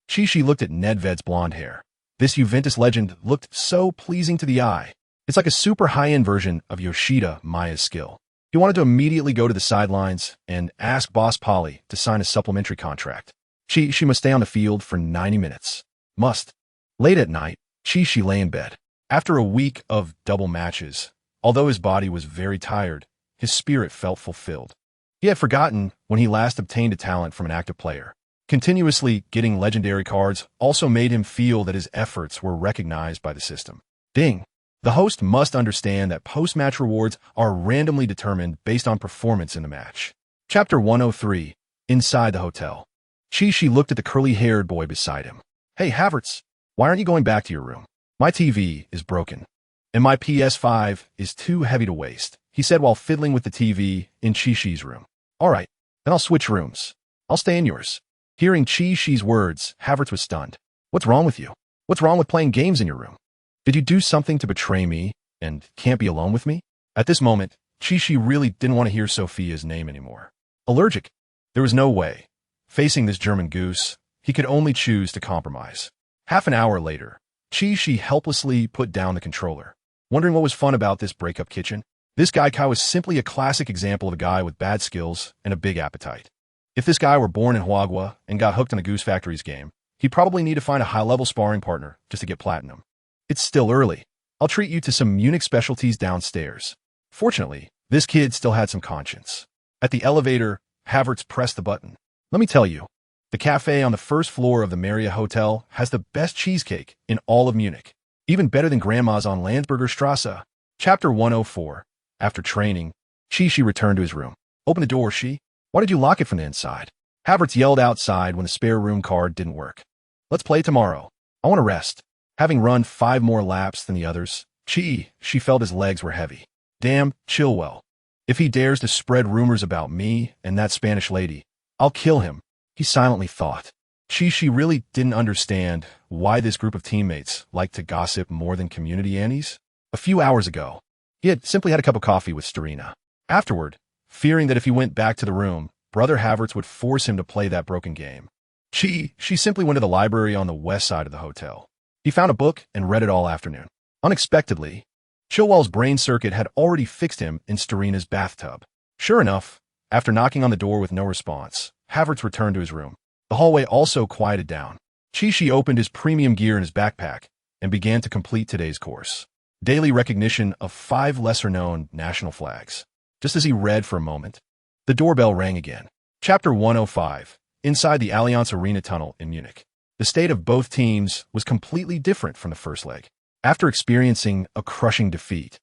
Chichi looked at Nedved's blonde hair. This Juventus legend looked so pleasing to the eye. It's like a super high-end version of Yoshida Maya's skill. He wanted to immediately go to the sidelines and ask Boss Polly to sign a supplementary contract. She must stay on the field for 90 minutes. Must. Late at night, Chichi lay in bed. After a week of double matches, although his body was very tired, his spirit felt fulfilled. He had forgotten when he last obtained a talent from an active player. Continuously getting legendary cards also made him feel that his efforts were recognized by the system. Ding! The host must understand that post-match rewards are randomly determined based on performance in the match. Chapter 103. Inside the hotel. Chichi looked at the curly-haired boy beside him. Hey, Havertz, why aren't you going back to your room? My TV is broken, and my PS5 is too heavy to waste, he said while fiddling with the TV in Chichi's room. All right, then I'll switch rooms. I'll stay in yours. Hearing Chichi's words, Havertz was stunned. What's wrong with you? What's wrong with playing games in your room? Did you do something to betray me and can't be alone with me? At this moment, Chichi really didn't want to hear Sophia's name anymore. Allergic? There was no way. Facing this German goose, he could only choose to compromise. Half an hour later, Chichi helplessly put down the controller. Wondering what was fun about this breakup kitchen? This guy was simply a classic example of a guy with bad skills and a big appetite. If this guy were born in Huagua and got hooked on a Goose Factory's game, he'd probably need to find a high-level sparring partner just to get platinum. It's still early. I'll treat you to some Munich specialties downstairs. Fortunately, this kid still had some conscience. At the elevator, Havertz pressed the button. Let me tell you, the cafe on the first floor of the Marriott Hotel has the best cheesecake in all of Munich. Even better than Grandma's on Landsberger Strasse. Chapter 104. After training, Chichi returned to his room. Open the door, Why did you lock it from the inside? Havertz yelled outside when the spare room card didn't work. Let's play tomorrow. I want to rest. Having run 5 more laps than the others, she felt his legs were heavy. Damn, Chilwell. If he dares to spread rumors about me and that Spanish lady, I'll kill him, he silently thought. Chichi really didn't understand why this group of teammates liked to gossip more than community Annies. A few hours ago, he had simply had a cup of coffee with Starina. Afterward, fearing that if he went back to the room, Brother Havertz would force him to play that broken game, she simply went to the library on the west side of the hotel. He found a book and read it all afternoon. Unexpectedly, Chilwell's brain circuit had already fixed him in Starina's bathtub. Sure enough, after knocking on the door with no response, Havertz returned to his room. The hallway also quieted down. Chichi opened his premium gear in his backpack and began to complete today's course. Daily recognition of 5 lesser-known national flags. Just as he read for a moment, the doorbell rang again. Chapter 105. Inside the Allianz Arena tunnel in Munich. The state of both teams was completely different from the first leg. After experiencing a crushing defeat,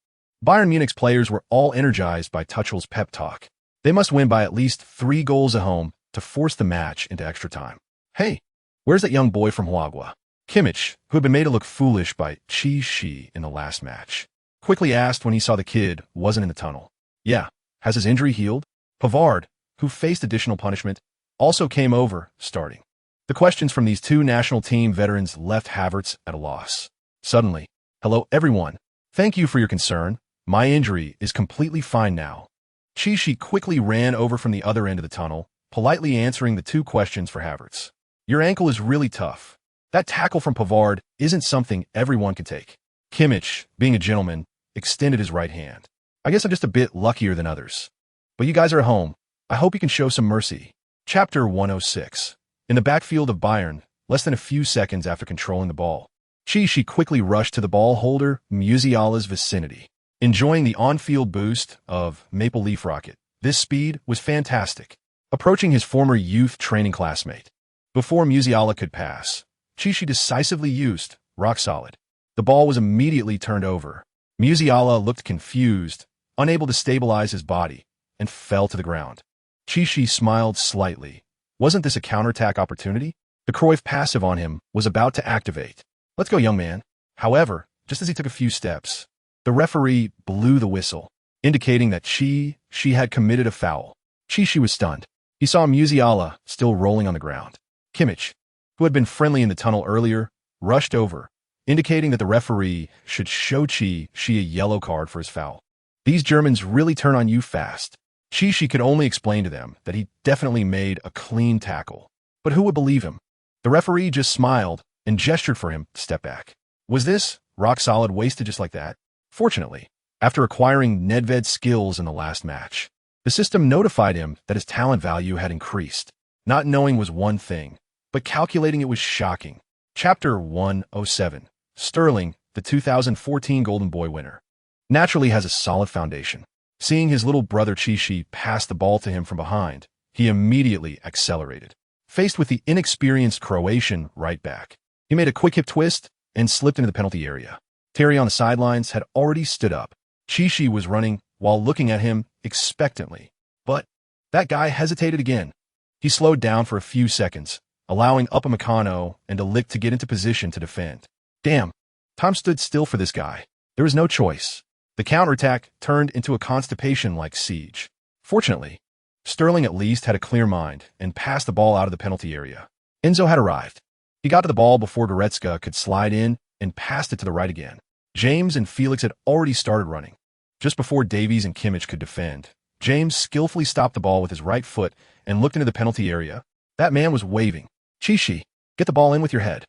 Bayern Munich's players were all energized by Tuchel's pep talk. They must win by at least 3 goals at home to force the match into extra time. Hey, where's that young boy from Huagua? Kimmich, who had been made to look foolish by Chichi in the last match, quickly asked when he saw the kid wasn't in the tunnel. Yeah, has his injury healed? Pavard, who faced additional punishment, also came over, starting. The questions from these two national team veterans left Havertz at a loss. Suddenly, "Hello everyone. Thank you for your concern. My injury is completely fine now." Chishi quickly ran over from the other end of the tunnel, politely answering the two questions for Havertz. "Your ankle is really tough. That tackle from Pavard isn't something everyone can take." Kimmich, being a gentleman, extended his right hand. "I guess I'm just a bit luckier than others. But you guys are at home. I hope you can show some mercy." Chapter 106. In the backfield of Bayern, less than a few seconds after controlling the ball, Chishi quickly rushed to the ball holder Musiala's vicinity. Enjoying the on-field boost of Maple Leaf Rocket, this speed was fantastic, approaching his former youth training classmate. Before Musiala could pass, Chishi decisively used rock solid. The ball was immediately turned over. Musiala looked confused, unable to stabilize his body, and fell to the ground. Chishi smiled slightly. Wasn't this a counterattack opportunity? The Cruyff passive on him was about to activate. "Let's go, young man." However, just as he took a few steps, the referee blew the whistle, indicating that she had committed a foul. Chishi was stunned. He saw Musiala still rolling on the ground. Kimmich, who had been friendly in the tunnel earlier, rushed over, indicating that the referee should show Chi a yellow card for his foul. These Germans really turn on you fast. Chishi could only explain to them that he definitely made a clean tackle. But who would believe him? The referee just smiled and gestured for him to step back. Was this rock solid wasted just like that? Fortunately, after acquiring Nedved's skills in the last match, the system notified him that his talent value had increased. Not knowing was one thing, but calculating it was shocking. Chapter 107. Sterling, the 2014 Golden Boy winner, naturally has a solid foundation. Seeing his little brother Chishi pass the ball to him from behind, he immediately accelerated. Faced with the inexperienced Croatian right back, he made a quick hip twist and slipped into the penalty area. Terry on the sidelines had already stood up. Chishi was running while looking at him expectantly. But that guy hesitated again. He slowed down for a few seconds, allowing Upamecano and De Ligt to get into position to defend. Damn, time stood still for this guy. There was no choice. The counterattack turned into a constipation-like siege. Fortunately, Sterling at least had a clear mind and passed the ball out of the penalty area. Enzo had arrived. He got to the ball before Goretzka could slide in and passed it to the right again. James and Felix had already started running. Just before Davies and Kimmich could defend, James skillfully stopped the ball with his right foot and looked into the penalty area. That man was waving. "Chishi, get the ball in with your head."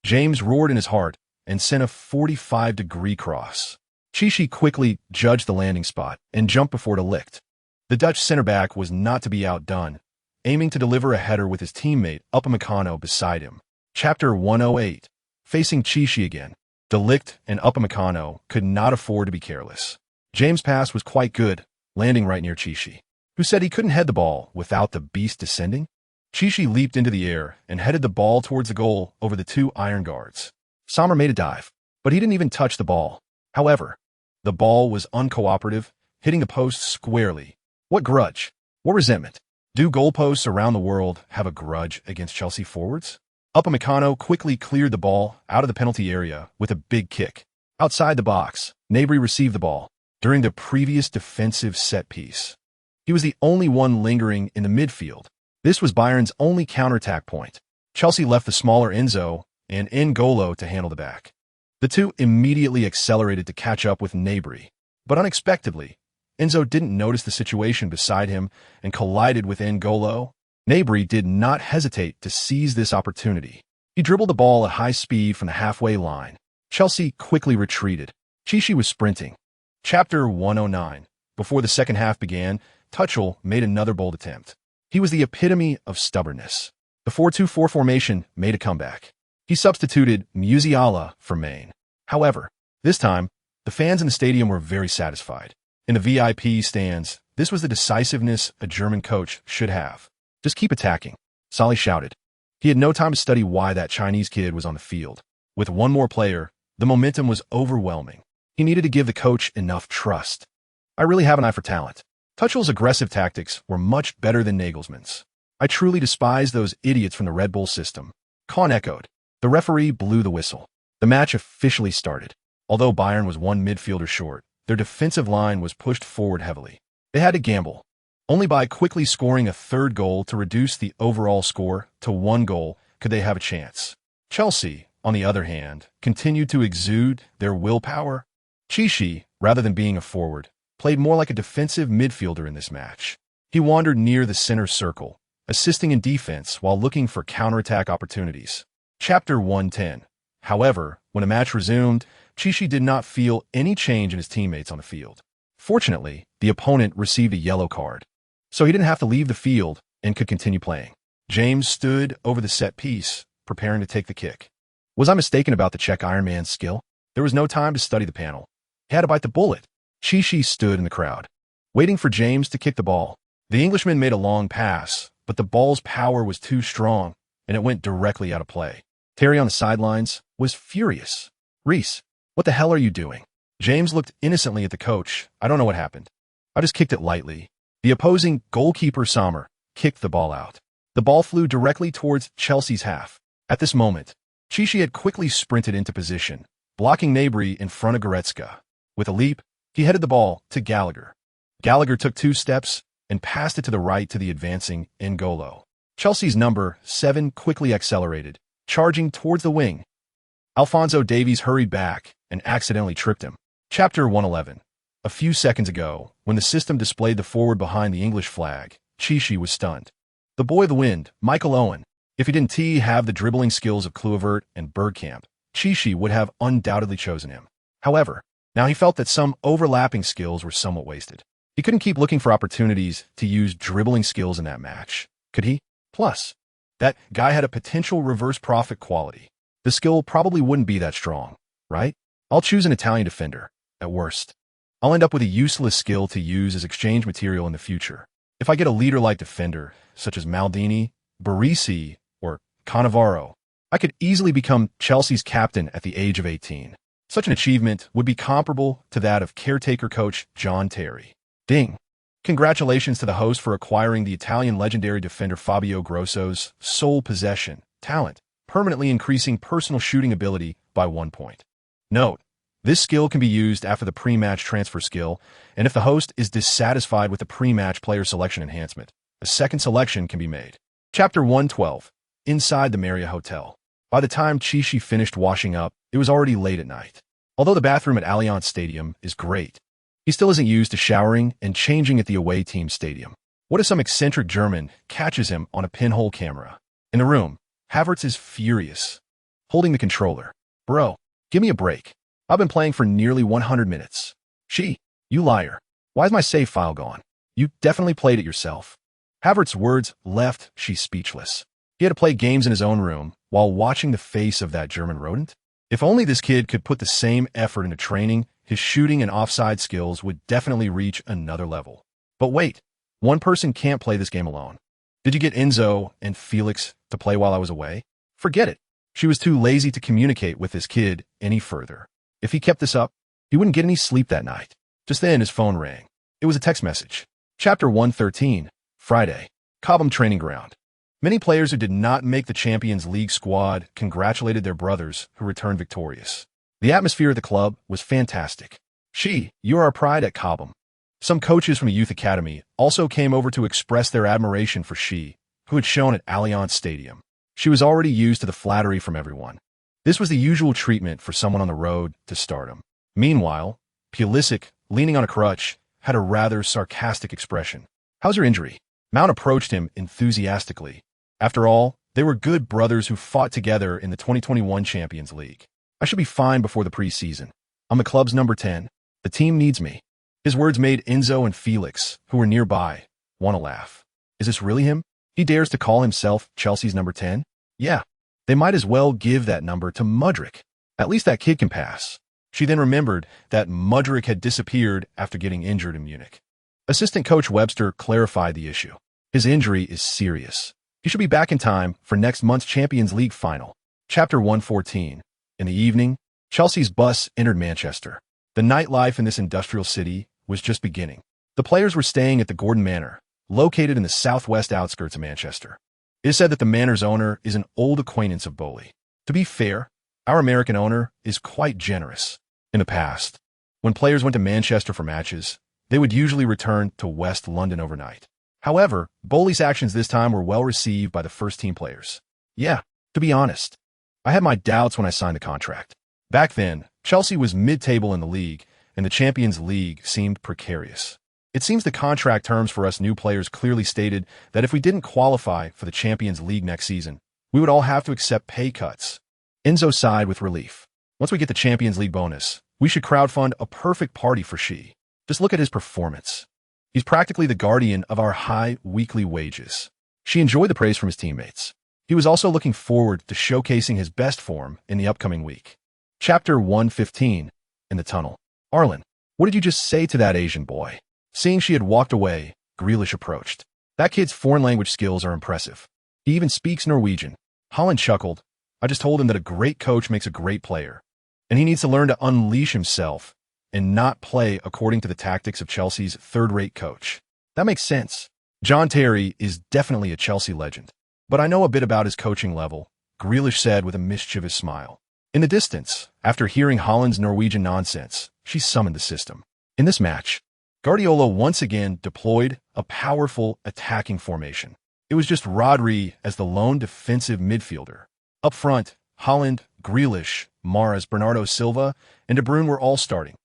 James roared in his heart and sent a 45-degree cross. Chishi quickly judged the landing spot and jumped before De Ligt. The Dutch center back was not to be outdone, aiming to deliver a header with his teammate Upamecano beside him. Chapter 108. Facing Chishi again, De Ligt and Upamecano could not afford to be careless. James' pass was quite good, landing right near Chishi, who said he couldn't head the ball without the beast descending. Chishi leaped into the air and headed the ball towards the goal over the two iron guards. Sommer made a dive, but he didn't even touch the ball. However, the ball was uncooperative, hitting the post squarely. What grudge? What resentment? Do goalposts around the world have a grudge against Chelsea forwards? Upamecano quickly cleared the ball out of the penalty area with a big kick. Outside the box, Gnabry received the ball during the previous defensive set piece. He was the only one lingering in the midfield. This was Bayern's only counterattack point. Chelsea left the smaller Enzo and N'Golo to handle the back. The two immediately accelerated to catch up with Gnabry, but unexpectedly, Enzo didn't notice the situation beside him and collided with N'Golo. Gnabry did not hesitate to seize this opportunity. He dribbled the ball at high speed from the halfway line. Chelsea quickly retreated. Chishi was sprinting. Chapter 109. Before the second half began, Tuchel made another bold attempt. He was the epitome of stubbornness. The 4-2-4 formation made a comeback. He substituted Musiala for Main. However, this time, the fans in the stadium were very satisfied. In the VIP stands, this was the decisiveness a German coach should have. "Just keep attacking," Solly shouted. He had no time to study why that Chinese kid was on the field. With one more player, the momentum was overwhelming. He needed to give the coach enough trust. "I really have an eye for talent." Tuchel's aggressive tactics were much better than Nagelsmann's. "I truly despise those idiots from the Red Bull system." Kahn echoed. The referee blew the whistle. The match officially started. Although Bayern was one midfielder short, their defensive line was pushed forward heavily. They had to gamble. Only by quickly scoring a third goal to reduce the overall score to 1 goal could they have a chance. Chelsea, on the other hand, continued to exude their willpower. Chishi, rather than being a forward, played more like a defensive midfielder in this match. He wandered near the center circle, assisting in defense while looking for counterattack opportunities. Chapter 110. However, when a match resumed, Chishi did not feel any change in his teammates on the field. Fortunately, the opponent received a yellow card, so he didn't have to leave the field and could continue playing. James stood over the set piece, preparing to take the kick. Was I mistaken about the Czech Iron Man's skill? There was no time to study the panel. He had to bite the bullet. Chishi stood in the crowd, waiting for James to kick the ball. The Englishman made a long pass, but the ball's power was too strong, and it went directly out of play. Terry on the sidelines was furious. "Reese, what the hell are you doing?" James looked innocently at the coach. "I don't know what happened. I just kicked it lightly." The opposing goalkeeper Sommer kicked the ball out. The ball flew directly towards Chelsea's half. At this moment, Chishi had quickly sprinted into position, blocking Gnabry in front of Goretzka. With a leap, he headed the ball to Gallagher. Gallagher took 2 steps and passed it to the right to the advancing N'Golo. Chelsea's number 7 quickly accelerated, charging towards the wing. Alphonso Davies hurried back and accidentally tripped him. Chapter 111. A few seconds ago, when the system displayed the forward behind the English flag, Chishi was stunned. The boy of the wind, Michael Owen, if he didn't have the dribbling skills of Kluivert and Bergkamp, Chishi would have undoubtedly chosen him. However, now he felt that some overlapping skills were somewhat wasted. He couldn't keep looking for opportunities to use dribbling skills in that match, could he? Plus, that guy had a potential reverse profit quality. The skill probably wouldn't be that strong, right? I'll choose an Italian defender, at worst. I'll end up with a useless skill to use as exchange material in the future. If I get a leader-like defender, such as Maldini, Barisi, or Cannavaro, I could easily become Chelsea's captain at the age of 18. Such an achievement would be comparable to that of caretaker coach John Terry. Ding! Congratulations to the host for acquiring the Italian legendary defender Fabio Grosso's sole possession, talent, permanently increasing personal shooting ability by 1 point. Note, this skill can be used after the pre-match transfer skill, and if the host is dissatisfied with the pre-match player selection enhancement, a second selection can be made. Chapter 112. Inside the Marriott Hotel. By the time Chishi finished washing up, it was already late at night. Although the bathroom at Allianz Stadium is great, he still isn't used to showering and changing at the away team stadium. What if some eccentric German catches him on a pinhole camera? In the room, Havertz is furious, holding the controller. "Bro, give me a break. I've been playing for nearly 100 minutes. You liar. Why is my save file gone? You definitely played it yourself." Havertz's words left She speechless. He had to play games in his own room while watching the face of that German rodent. If only this kid could put the same effort into training, his shooting and offside skills would definitely reach another level. But wait, one person can't play this game alone. Did you get Enzo and Felix to play while I was away? Forget it. She was too lazy to communicate with this kid any further. If he kept this up, he wouldn't get any sleep that night. Just then his phone rang. It was a text message. Chapter 113. Friday. Cobham Training Ground. Many players who did not make the Champions League squad congratulated their brothers who returned victorious. The atmosphere at the club was fantastic. You are our pride at Cobham. Some coaches from the youth academy also came over to express their admiration for who had shown at Allianz Stadium. She was already used to the flattery from everyone. This was the usual treatment for someone on the road to stardom. Meanwhile, Pulisic, leaning on a crutch, had a rather sarcastic expression. "How's your injury?" Mount approached him enthusiastically. After all, they were good brothers who fought together in the 2021 Champions League. "I should be fine before the preseason. I'm the club's number 10. The team needs me." His words made Enzo and Felix, who were nearby, want to laugh. Is this really him? He dares to call himself Chelsea's number 10? Yeah, they might as well give that number to Mudryk. At least that kid can pass. She then remembered that Mudryk had disappeared after getting injured in Munich. Assistant coach Webster clarified the issue. His injury is serious. He should be back in time for next month's Champions League final. Chapter 114. In the evening, Chelsea's bus entered Manchester. The nightlife in this industrial city was just beginning. The players were staying at the Gordon Manor, located in the southwest outskirts of Manchester. It is said that the Manor's owner is an old acquaintance of Bowley. To be fair, our American owner is quite generous. In the past, when players went to Manchester for matches, they would usually return to West London overnight. However, Bowley's actions this time were well received by the first-team players. Yeah, To be honest, I had my doubts when I signed the contract. Back then, Chelsea was mid-table in the league, and the Champions League seemed precarious. It seems the contract terms for us new players clearly stated that if we didn't qualify for the Champions League next season, we would all have to accept pay cuts. Enzo sighed with relief. Once we get the Champions League bonus, we should crowdfund a perfect party for Shi. Just look at his performance. He's practically the guardian of our high weekly wages. She enjoyed the praise from his teammates. He was also looking forward to showcasing his best form in the upcoming week. Chapter 115, In the Tunnel. Arlen, what did you just say to that Asian boy? Seeing she had walked away, Grealish approached. That kid's foreign language skills are impressive. He even speaks Norwegian. Holland chuckled. I just told him that a great coach makes a great player, and he needs to learn to unleash himself and not play according to the tactics of Chelsea's third-rate coach. That makes sense. John Terry is definitely a Chelsea legend, but I know a bit about his coaching level, Grealish said with a mischievous smile. In the distance, after hearing Holland's Norwegian nonsense, she summoned the system. In this match, Guardiola once again deployed a powerful attacking formation. It was just Rodri as the lone defensive midfielder. Up front, Holland, Grealish, Mahrez, Bernardo Silva, and De Bruyne were all starting.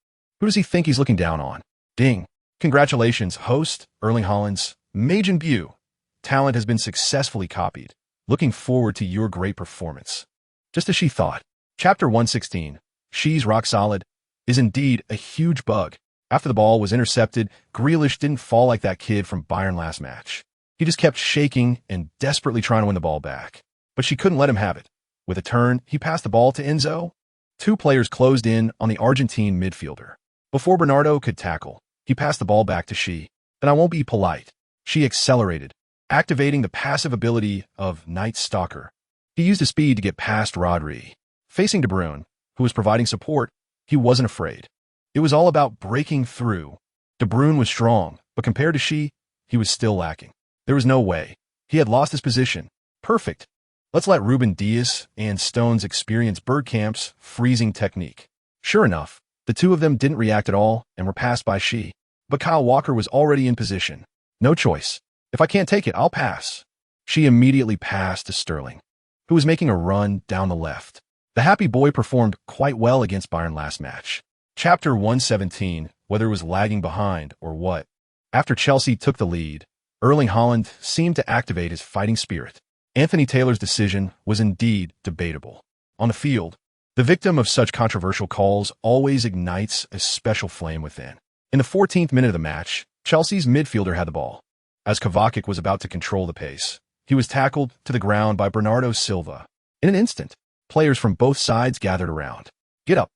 Who does he think he's looking down on? Ding. Congratulations, host, Erling Haaland's Major debut. Talent has been successfully copied. Looking forward to your great performance. Just as she thought. Chapter 116, She's rock solid, is indeed a huge bug. After the ball was intercepted, Grealish didn't fall like that kid from Bayern last match. He just kept shaking and desperately trying to win the ball back. But she couldn't let him have it. With a turn, he passed the ball to Enzo. Two players closed in on the Argentine midfielder. Before Bernardo could tackle, he passed the ball back to Shi. And I won't be polite. She accelerated, activating the passive ability of Night Stalker. He used his speed to get past Rodri. Facing De Bruyne, who was providing support, he wasn't afraid. It was all about breaking through. De Bruyne was strong, but compared to Shi, he was still lacking. There was no way. He had lost his position. Perfect. Let's let Ruben Dias and Stones experience Bergkamp's freezing technique. Sure enough, the two of them didn't react at all and were passed by Shi. But Kyle Walker was already in position. No choice. If I can't take it, I'll pass. She immediately passed to Sterling, who was making a run down the left. The happy boy performed quite well against Bayern last match. Chapter 117, whether it was lagging behind or what. After Chelsea took the lead, Erling Haaland seemed to activate his fighting spirit. Anthony Taylor's decision was indeed debatable. On the field, the victim of such controversial calls always ignites a special flame within. In the 14th minute of the match, Chelsea's midfielder had the ball. As Kovacic was about to control the pace, he was tackled to the ground by Bernardo Silva. In an instant, players from both sides gathered around. Get up.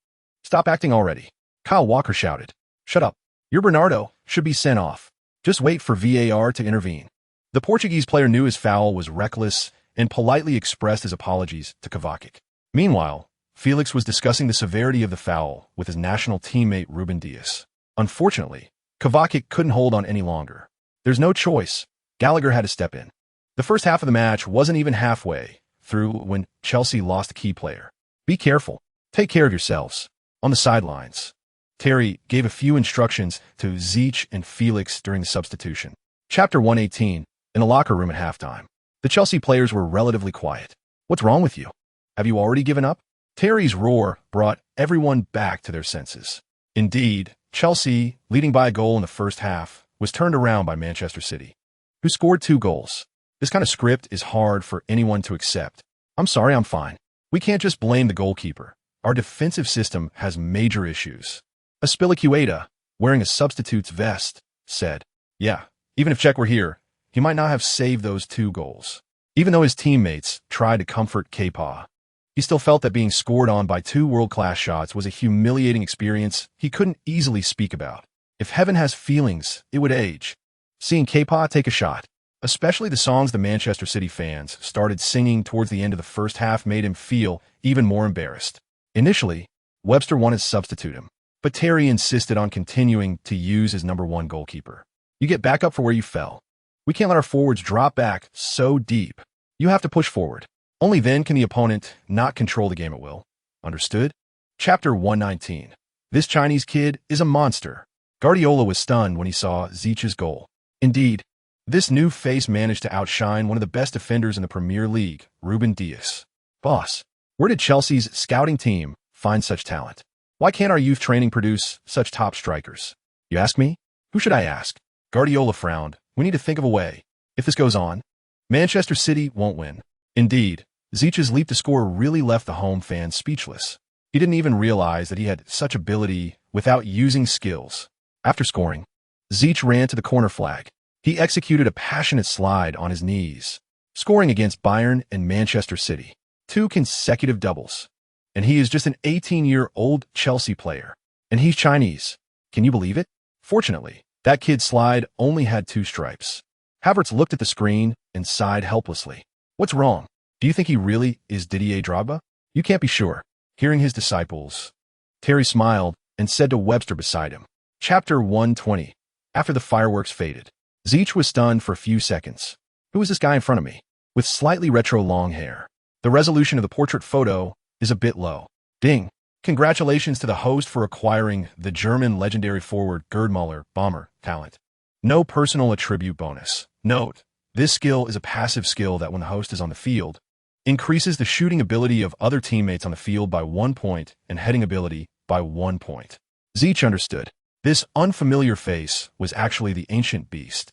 Stop acting already. Kyle Walker shouted. Shut up. Your Bernardo should be sent off. Just wait for VAR to intervene. The Portuguese player knew his foul was reckless and politely expressed his apologies to Kovacic. Meanwhile, Felix was discussing the severity of the foul with his national teammate Ruben Dias. Unfortunately, Kovacic couldn't hold on any longer. There's no choice. Gallagher had to step in. The first half of the match wasn't even halfway through when Chelsea lost a key player. Be careful. Take care of yourselves. On the sidelines, Terry gave a few instructions to Zeech and Felix during the substitution. Chapter 118, in the locker room at halftime. The Chelsea players were relatively quiet. What's wrong with you? Have you already given up? Terry's roar brought everyone back to their senses. Indeed, Chelsea, leading by a goal in the first half, was turned around by Manchester City, who scored 2 goals. This kind of script is hard for anyone to accept. I'm sorry, I'm fine. We can't just blame the goalkeeper. Our defensive system has major issues. Aspilicueta, wearing a substitute's vest, said, yeah, even if Cech were here, he might not have saved those 2 goals. Even though his teammates tried to comfort Kepa, he still felt that being scored on by 2 world-class shots was a humiliating experience he couldn't easily speak about. If heaven has feelings, it would age. Seeing Kepa take a shot, especially the songs the Manchester City fans started singing towards the end of the first half, made him feel even more embarrassed. Initially, Webster wanted to substitute him, but Terry insisted on continuing to use his number 1 goalkeeper. You get back up for where you fell. We can't let our forwards drop back so deep. You have to push forward. Only then can the opponent not control the game at will. Understood? Chapter 119. This Chinese kid is a monster. Guardiola was stunned when he saw Zeech's goal. Indeed, this new face managed to outshine one of the best defenders in the Premier League, Ruben Dias. Boss, where did Chelsea's scouting team find such talent? Why can't our youth training produce such top strikers? You ask me? Who should I ask? Guardiola frowned. We need to think of a way. If this goes on, Manchester City won't win. Indeed, Zich's leap to score really left the home fans speechless. He didn't even realize that he had such ability without using skills. After scoring, Zich ran to the corner flag. He executed a passionate slide on his knees, scoring against Bayern and Manchester City. 2 consecutive doubles. And he is just an 18-year-old Chelsea player. And he's Chinese. Can you believe it? Fortunately, that kid's slide only had 2 stripes. Havertz looked at the screen and sighed helplessly. What's wrong? Do you think he really is Didier Drogba? You can't be sure. Hearing his disciples, Terry smiled and said to Webster beside him. Chapter 120. After the fireworks faded, Zich was stunned for a few seconds. Who is this guy in front of me? With slightly retro long hair. The resolution of the portrait photo is a bit low. Ding. Congratulations to the host for acquiring the German legendary forward Gerd Müller bomber talent. No personal attribute bonus. Note, this skill is a passive skill that when the host is on the field, increases the shooting ability of other teammates on the field by 1 point and heading ability by 1 point. Zich understood. This unfamiliar face was actually the ancient beast,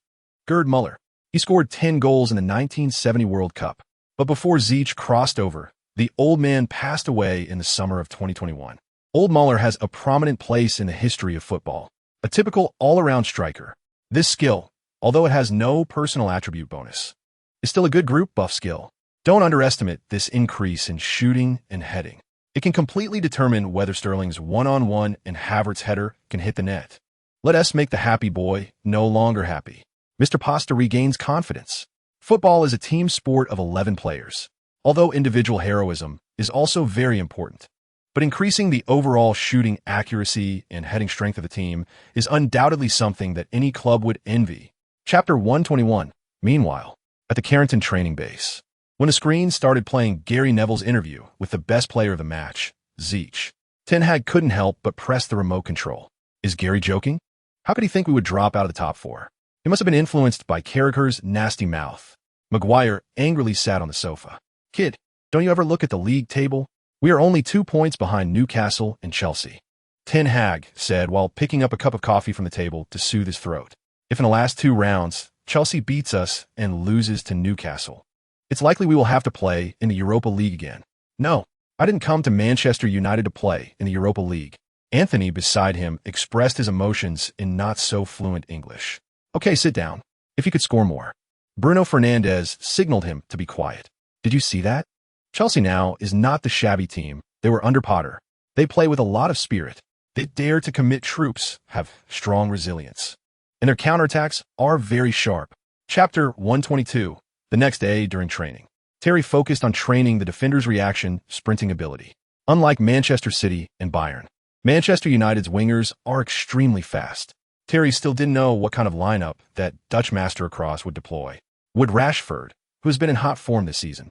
Gerd Müller. He scored 10 goals in the 1970 World Cup. But before Zich crossed over, the old man passed away in the summer of 2021. Old Müller has a prominent place in the history of football. A typical all-around striker. This skill, although it has no personal attribute bonus, is still a good group buff skill. Don't underestimate this increase in shooting and heading. It can completely determine whether Sterling's one-on-one and Havertz's header can hit the net. Let us make the happy boy no longer happy. Mr. Pasta regains confidence. Football is a team sport of 11 players, although individual heroism is also very important. But increasing the overall shooting accuracy and heading strength of the team is undoubtedly something that any club would envy. Chapter 121. Meanwhile, at the Carrington training base, when the screen started playing Gary Neville's interview with the best player of the match, Zich, Ten Hag couldn't help but press the remote control. Is Gary joking? How could he think we would drop out of the top 4? He must have been influenced by Carragher's nasty mouth. Maguire angrily sat on the sofa. Kid, don't you ever look at the league table? We are only 2 points behind Newcastle and Chelsea. Ten Hag said while picking up a cup of coffee from the table to soothe his throat. If in the last 2 rounds, Chelsea beats us and loses to Newcastle, it's likely we will have to play in the Europa League again. No, I didn't come to Manchester United to play in the Europa League. Anthony beside him expressed his emotions in not-so-fluent English. Okay, sit down. If you could score more. Bruno Fernandes signaled him to be quiet. Did you see that? Chelsea now is not the shabby team they were under Potter. They play with a lot of spirit. They dare to commit troops, have strong resilience. And their counterattacks are very sharp. Chapter 122. The next day during training, Terry focused on training the defender's reaction sprinting ability. Unlike Manchester City and Bayern, Manchester United's wingers are extremely fast. Terry still didn't know what kind of lineup that Dutch master across would deploy. Would Rashford, who has been in hot form this season,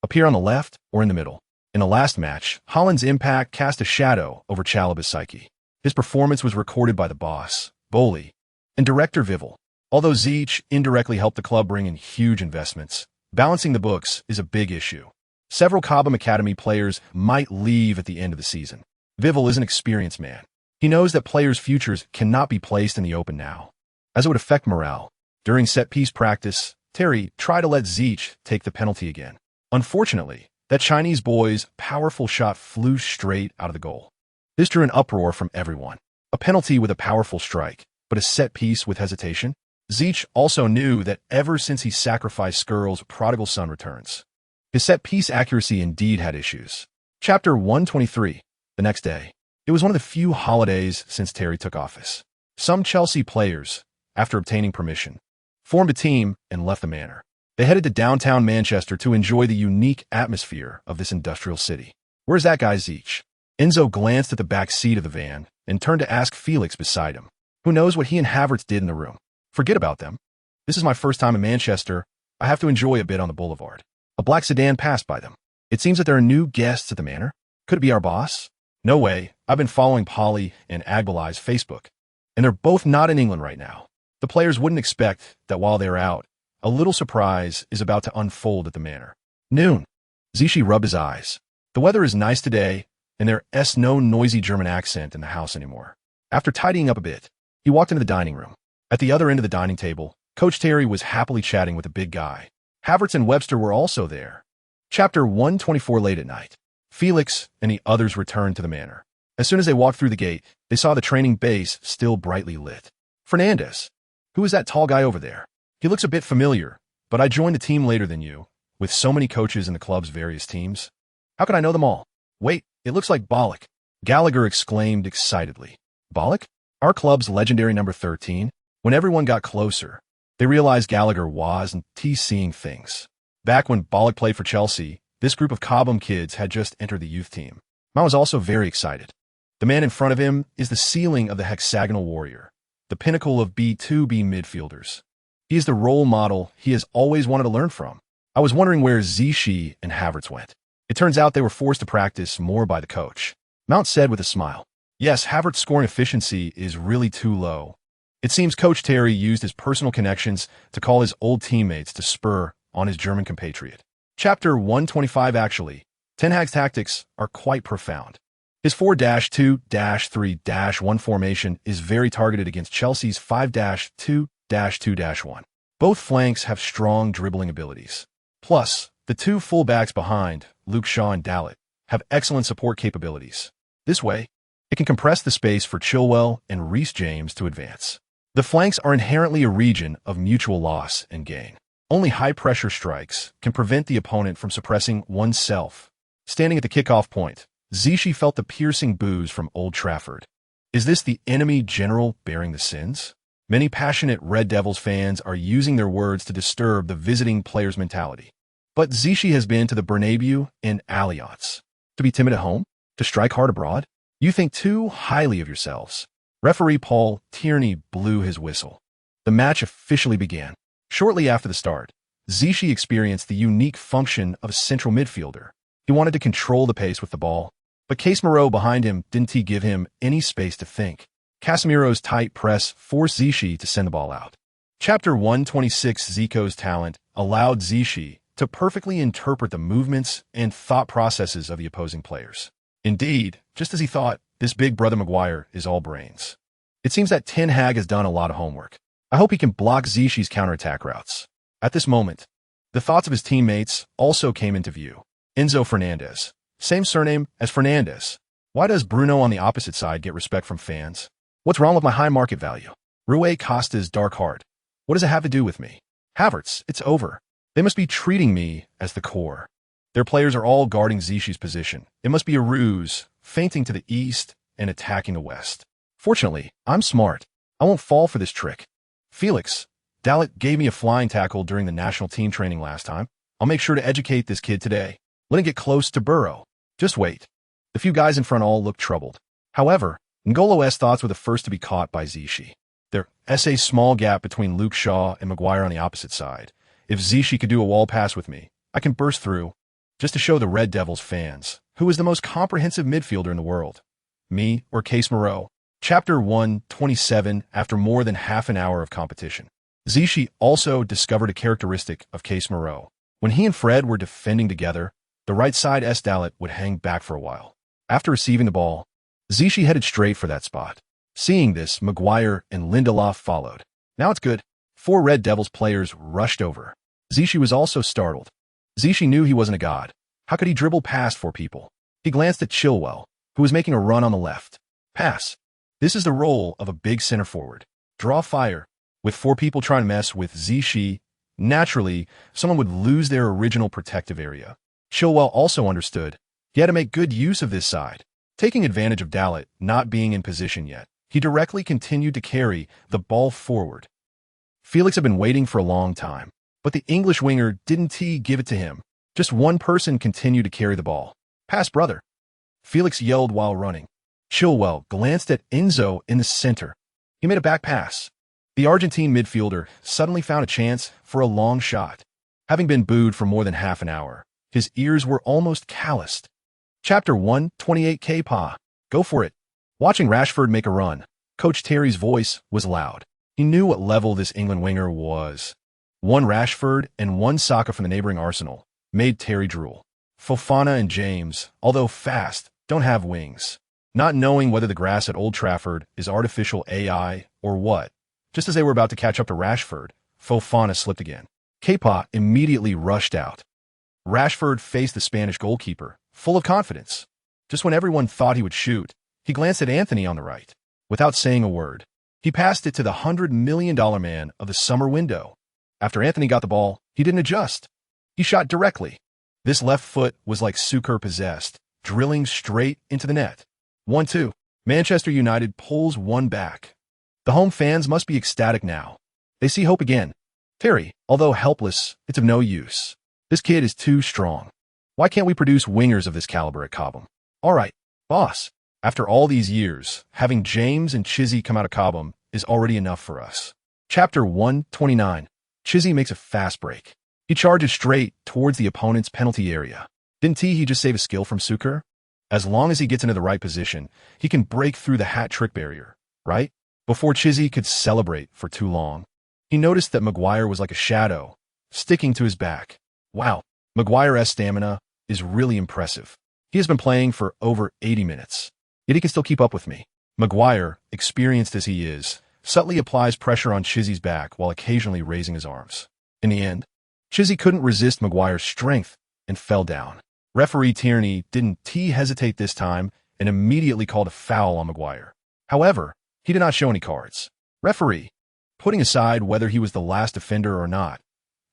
appear on the left or in the middle? In the last match, Haaland's impact cast a shadow over Chalobah's psyche. His performance was recorded by the boss, Bowley, and director Vivel. Although Zich indirectly helped the club bring in huge investments, balancing the books is a big issue. Several Cobham Academy players might leave at the end of the season. Vivel is an experienced man. He knows that players' futures cannot be placed in the open now, as it would affect morale. During set-piece practice, Terry tried to let Zich take the penalty again. Unfortunately, that Chinese boy's powerful shot flew straight out of the goal. This drew an uproar from everyone. A penalty with a powerful strike, but a set-piece with hesitation? Zich also knew that ever since he sacrificed Skirl's prodigal son returns, his set-piece accuracy indeed had issues. Chapter 123. The next day. It was one of the few holidays since Terry took office. Some Chelsea players, after obtaining permission, formed a team and left the manor. They headed to downtown Manchester to enjoy the unique atmosphere of this industrial city. Where's that guy Zich? Enzo glanced at the back seat of the van and turned to ask Felix beside him. Who knows what he and Havertz did in the room? Forget about them. This is my first time in Manchester. I have to enjoy a bit on the boulevard. A black sedan passed by them. It seems that there are new guests at the manor. Could it be our boss? No way. I've been following Polly and Agbalai's Facebook, and they're both not in England right now. The players wouldn't expect that while they're out, a little surprise is about to unfold at the manor. Noon. Zishi rubbed his eyes. The weather is nice today, and there's no noisy German accent in the house anymore. After tidying up a bit, he walked into the dining room. At the other end of the dining table, Coach Terry was happily chatting with a big guy. Havertz and Webster were also there. Chapter 124. Late at night, Felix and the others returned to the manor. As soon as they walked through the gate, they saw the training base still brightly lit. Fernandez. Who is that tall guy over there? He looks a bit familiar, but I joined the team later than you, with so many coaches in the club's various teams. How could I know them all? Wait, it looks like Bollock. Gallagher exclaimed excitedly. Bollock? Our club's legendary number 13? When everyone got closer, they realized Gallagher wasn't seeing things. Back when Bollock played for Chelsea, this group of Cobham kids had just entered the youth team. I was also very excited. The man in front of him is the ceiling of the hexagonal warrior, the pinnacle of B2B midfielders. He is the role model he has always wanted to learn from. I was wondering where Zishi and Havertz went. It turns out they were forced to practice more by the coach. Mount said with a smile. Yes, Havertz's scoring efficiency is really too low. It seems Coach Terry used his personal connections to call his old teammates to spur on his German compatriot. Chapter 125. Actually, Ten Hag's tactics are quite profound. His 4-2-3-1 formation is very targeted against Chelsea's 5-2-2-1. Both flanks have strong dribbling abilities. Plus, the two fullbacks behind, Luke Shaw and Dalot, have excellent support capabilities. This way, it can compress the space for Chilwell and Reece James to advance. The flanks are inherently a region of mutual loss and gain. Only high-pressure strikes can prevent the opponent from suppressing oneself. Standing at the kickoff point, Zishi felt the piercing boos from Old Trafford. Is this the enemy general bearing the sins? Many passionate Red Devils fans are using their words to disturb the visiting player's mentality. But Zishi has been to the Bernabeu and Allianz. To be timid at home? To strike hard abroad? You think too highly of yourselves. Referee Paul Tierney blew his whistle. The match officially began. Shortly after the start, Zishi experienced the unique function of a central midfielder. He wanted to control the pace with the ball, but Casemiro behind him didn't give him any space to think. Casemiro's tight press forced Zishi to send the ball out. Chapter 126. Zico's talent allowed Zishi to perfectly interpret the movements and thought processes of the opposing players. Indeed, just as he thought, this big brother Maguire is all brains. It seems that Ten Hag has done a lot of homework. I hope he can block Zishi's counterattack routes. At this moment, the thoughts of his teammates also came into view. Enzo Fernandez. Same surname as Fernandez. Why does Bruno on the opposite side get respect from fans? What's wrong with my high market value? Rui Costa's dark heart. What does it have to do with me? Havertz, it's over. They must be treating me as the core. Their players are all guarding Zishi's position. It must be a ruse, feinting to the east and attacking the west. Fortunately, I'm smart. I won't fall for this trick. Felix, Dalot gave me a flying tackle during the national team training last time. I'll make sure to educate this kid today. Let him get close to Burrow. Just wait. The few guys in front all looked troubled. However, N'Golo's thoughts were the first to be caught by Zishi. There's a small gap between Luke Shaw and Maguire on the opposite side. If Zishi could do a wall pass with me, I can burst through, just to show the Red Devils fans who is the most comprehensive midfielder in the world, me or Casemiro. Chapter 127. After more than half an hour of competition, Zishi also discovered a characteristic of Casemiro. When he and Fred were defending together, the right side Dalot would hang back for a while. After receiving the ball, Zishi headed straight for that spot. Seeing this, Maguire and Lindelof followed. Now it's good. 4 Red Devils players rushed over. Zishi was also startled. Zishi knew he wasn't a god. How could he dribble past 4 people? He glanced at Chilwell, who was making a run on the left. Pass. This is the role of a big center forward. Draw fire. With 4 people trying to mess with Zishi, naturally, someone would lose their original protective area. Chilwell also understood he had to make good use of this side. Taking advantage of Dalot not being in position yet, he directly continued to carry the ball forward. Felix had been waiting for a long time, but the English winger didn't give it to him. Just one person continued to carry the ball. Pass, brother. Felix yelled while running. Chilwell glanced at Enzo in the center. He made a back pass. The Argentine midfielder suddenly found a chance for a long shot. Having been booed for more than half an hour, his ears were almost calloused. Chapter 128. K-Pa. Go for it. Watching Rashford make a run, Coach Terry's voice was loud. He knew what level this England winger was. One Rashford and one Saka from the neighboring Arsenal made Terry drool. Fofana and James, although fast, don't have wings. Not knowing whether the grass at Old Trafford is artificial AI or what, just as they were about to catch up to Rashford, Fofana slipped again. Kepa immediately rushed out. Rashford faced the Spanish goalkeeper, full of confidence. Just when everyone thought he would shoot, he glanced at Anthony on the right. Without saying a word, he passed it to the $100 million man of the summer window. After Anthony got the ball, he didn't adjust. He shot directly. This left foot was like Suker possessed, drilling straight into the net. 1-2. Manchester United pulls one back. The home fans must be ecstatic now. They see hope again. Terry, although helpless, it's of no use. This kid is too strong. Why can't we produce wingers of this caliber at Cobham? All right, boss. After all these years, having James and Chizzy come out of Cobham is already enough for us. Chapter 129. Chizzy makes a fast break. He charges straight towards the opponent's penalty area. Didn't he just save a skill from Suker? As long as he gets into the right position, he can break through the hat-trick barrier, right? Before Chizzy could celebrate for too long, he noticed that Maguire was like a shadow, sticking to his back. Wow, Maguire's stamina is really impressive. He has been playing for over 80 minutes, yet he can still keep up with me. Maguire, experienced as he is, subtly applies pressure on Chizzy's back while occasionally raising his arms. In the end, Chizzy couldn't resist Maguire's strength and fell down. Referee Tierney didn't hesitate this time and immediately called a foul on Maguire. However, he did not show any cards. Referee, putting aside whether he was the last offender or not,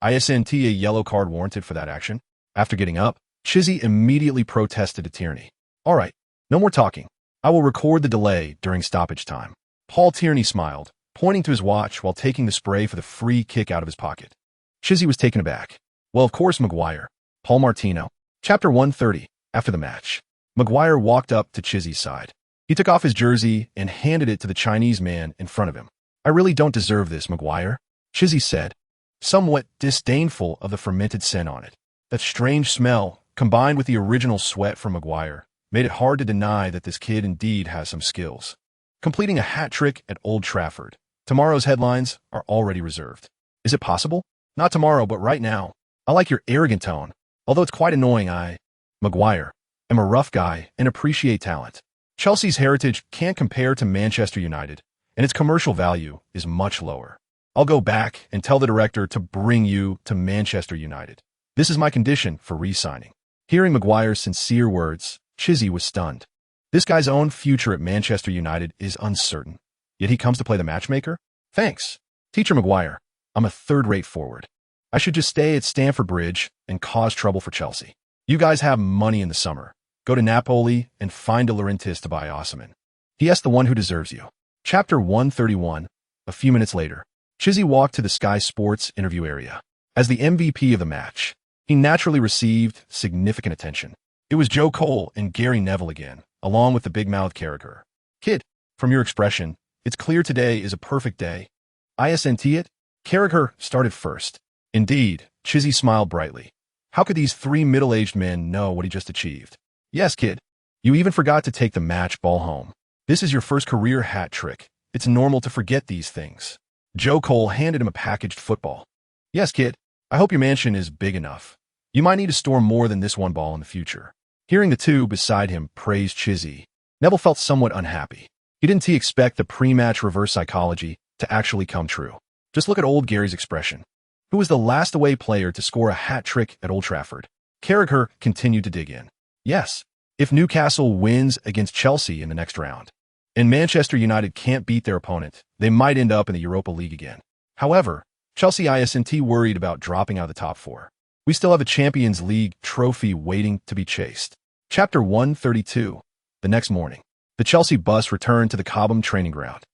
isn't a yellow card warranted for that action? After getting up, Chizzy immediately protested to Tierney. All right, no more talking. I will record the delay during stoppage time. Paul Tierney smiled, pointing to his watch while taking the spray for the free kick out of his pocket. Chizzy was taken aback. Well, of course, Maguire. Paul Martino. Chapter 130. After the match, Maguire walked up to Chizzy's side. He took off his jersey and handed it to the Chinese man in front of him. I really don't deserve this, Maguire, Chizzy said, somewhat disdainful of the fermented scent on it. That strange smell, combined with the original sweat from Maguire, made it hard to deny that this kid indeed has some skills. Completing a hat trick at Old Trafford. Tomorrow's headlines are already reserved. Is it possible? Not tomorrow, but right now. I like your arrogant tone. Although it's quite annoying, Maguire, am a rough guy and appreciate talent. Chelsea's heritage can't compare to Manchester United, and its commercial value is much lower. I'll go back and tell the director to bring you to Manchester United. This is my condition for re-signing. Hearing Maguire's sincere words, Chizzy was stunned. This guy's own future at Manchester United is uncertain, yet he comes to play the matchmaker? Thanks, Teacher Maguire. I'm a third-rate forward. I should just stay at Stamford Bridge and cause trouble for Chelsea. You guys have money in the summer. Go to Napoli and find De Laurentiis to buy Osimhen. He asked the one who deserves you. Chapter 131. A few minutes later, Chizzy walked to the Sky Sports interview area. As the MVP of the match, he naturally received significant attention. It was Joe Cole and Gary Neville again, along with the big-mouthed Carragher. Kid, from your expression, it's clear today is a perfect day. Isn't it? Carragher started first. Indeed, Chizzy smiled brightly. How could these three middle-aged men know what he just achieved? Yes, kid. You even forgot to take the match ball home. This is your first career hat trick. It's normal to forget these things. Joe Cole handed him a packaged football. Yes, kid. I hope your mansion is big enough. You might need to store more than this one ball in the future. Hearing the two beside him praise Chizzy, Neville felt somewhat unhappy. He didn't expect the pre-match reverse psychology to actually come true. Just look at old Gary's expression. Who was the last away player to score a hat trick at Old Trafford? Carragher continued to dig in. Yes, if Newcastle wins against Chelsea in the next round, and Manchester United can't beat their opponent, they might end up in the Europa League again. However, Chelsea isn't worried about dropping out of the top four. We still have a Champions League trophy waiting to be chased. Chapter 132. The next morning, the Chelsea bus returned to the Cobham training ground.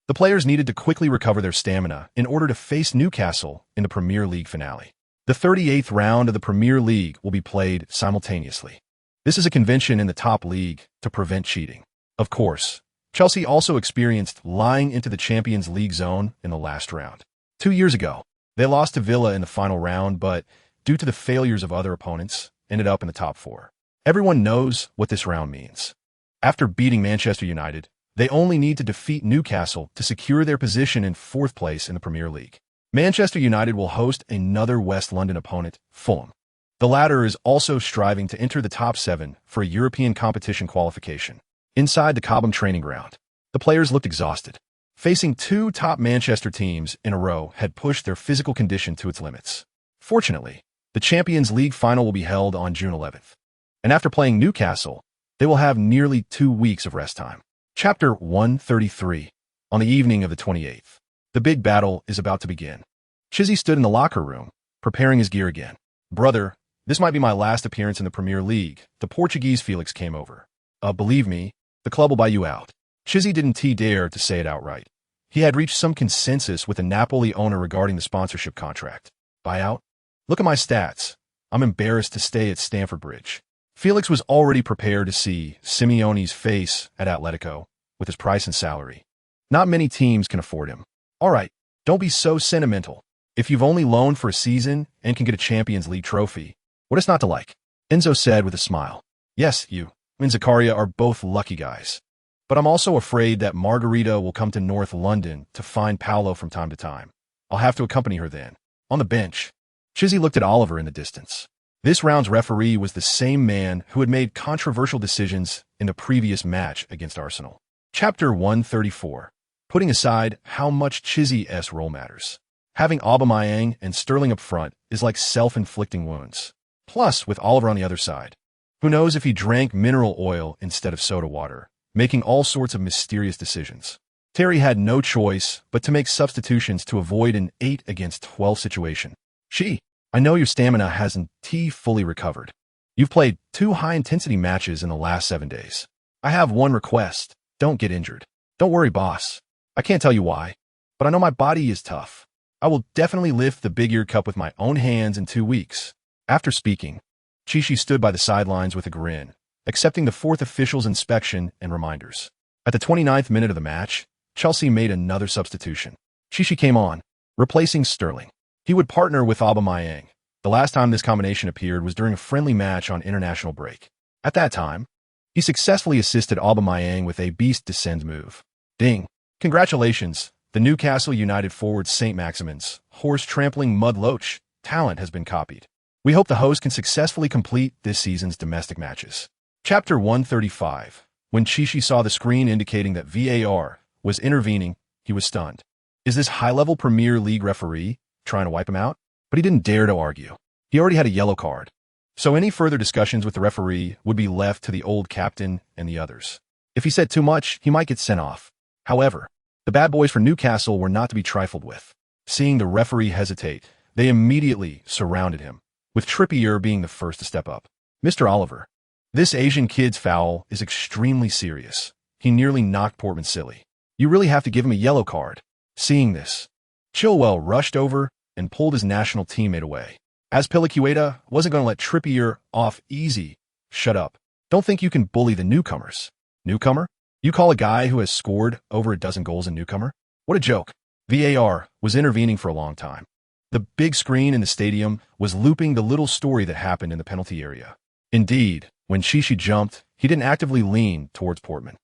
The players needed to quickly recover their stamina in order to face Newcastle in the Premier League finale. The 38th round of the Premier League will be played simultaneously. This is a convention in the top league to prevent cheating. Of course, Chelsea also experienced lying into the Champions League zone in the last round. 2 years ago, they lost to Villa in the final round, but due to the failures of other opponents, ended up in the top four. Everyone knows what this round means. After beating Manchester United, they only need to defeat Newcastle to secure their position in fourth place in the Premier League. Manchester United will host another West London opponent, Fulham. The latter is also striving to enter the top 7 for a European competition qualification. Inside the Cobham training ground, the players looked exhausted. Facing 2 top Manchester teams in a row had pushed their physical condition to its limits. Fortunately, the Champions League final will be held on June 11th. And after playing Newcastle, they will have nearly 2 weeks of rest time. Chapter 133. On the evening of the 28th, the big battle is about to begin. Chizzy stood in the locker room, preparing his gear again. "Brother, this might be my last appearance in the Premier League." The Portuguese Felix came over. Believe me, the club will buy you out." Chizzy didn't dare to say it outright. He had reached some consensus with the Napoli owner regarding the sponsorship contract. "Buyout? Look at my stats. I'm embarrassed to stay at Stamford Bridge." Felix was already prepared to see Simeone's face at Atletico with his price and salary. Not many teams can afford him. "All right, don't be so sentimental. If you've only loaned for a season and can get a Champions League trophy, what is not to like?" Enzo said with a smile. "Yes, you and Zakaria are both lucky guys. But I'm also afraid that Margarita will come to North London to find Paolo from time to time. I'll have to accompany her then." On the bench, Chizzy looked at Oliver in the distance. This round's referee was the same man who had made controversial decisions in the previous match against Arsenal. Chapter 134. Putting aside how much Chizzy's role matters, having Aubameyang and Sterling up front is like self-inflicting wounds. Plus, with Oliver on the other side, who knows if he drank mineral oil instead of soda water, making all sorts of mysterious decisions. Terry had no choice but to make substitutions to avoid an 8-against-12 situation. "I know your stamina hasn't fully recovered. You've played 2 high-intensity matches in the last 7 days. I have one request. Don't get injured." "Don't worry, boss. I can't tell you why, but I know my body is tough. I will definitely lift the Big Ear Cup with my own hands in 2 weeks." After speaking, Chichi stood by the sidelines with a grin, accepting the 4th official's inspection and reminders. At the 29th minute of the match, Chelsea made another substitution. Chichi came on, replacing Sterling. He would partner with Aubameyang. The last time this combination appeared was during a friendly match on international break. At that time, he successfully assisted Aubameyang with a beast descend move. Ding! Congratulations! The Newcastle United forward St. Maximin's horse-trampling mud loach talent has been copied. We hope the host can successfully complete this season's domestic matches. Chapter 135. When Chichi saw the screen indicating that VAR was intervening, he was stunned. Is this high-level Premier League referee trying to wipe him out? But he didn't dare to argue. He already had a yellow card. So any further discussions with the referee would be left to the old captain and the others. If he said too much, he might get sent off. However, the bad boys for Newcastle were not to be trifled with. Seeing the referee hesitate, they immediately surrounded him, with Trippier being the first to step up. "Mr. Oliver, this Asian kid's foul is extremely serious. He nearly knocked Portman silly. You really have to give him a yellow card." Seeing this, Chilwell rushed over and pulled his national teammate away. As Pilicueta wasn't going to let Trippier off easy. "Shut up. Don't think you can bully the newcomers." "Newcomer? You call a guy who has scored over a dozen goals a newcomer? What a joke." VAR was intervening for a long time. The big screen in the stadium was looping the little story that happened in the penalty area. Indeed, when Chichi jumped, he didn't actively lean towards Portman.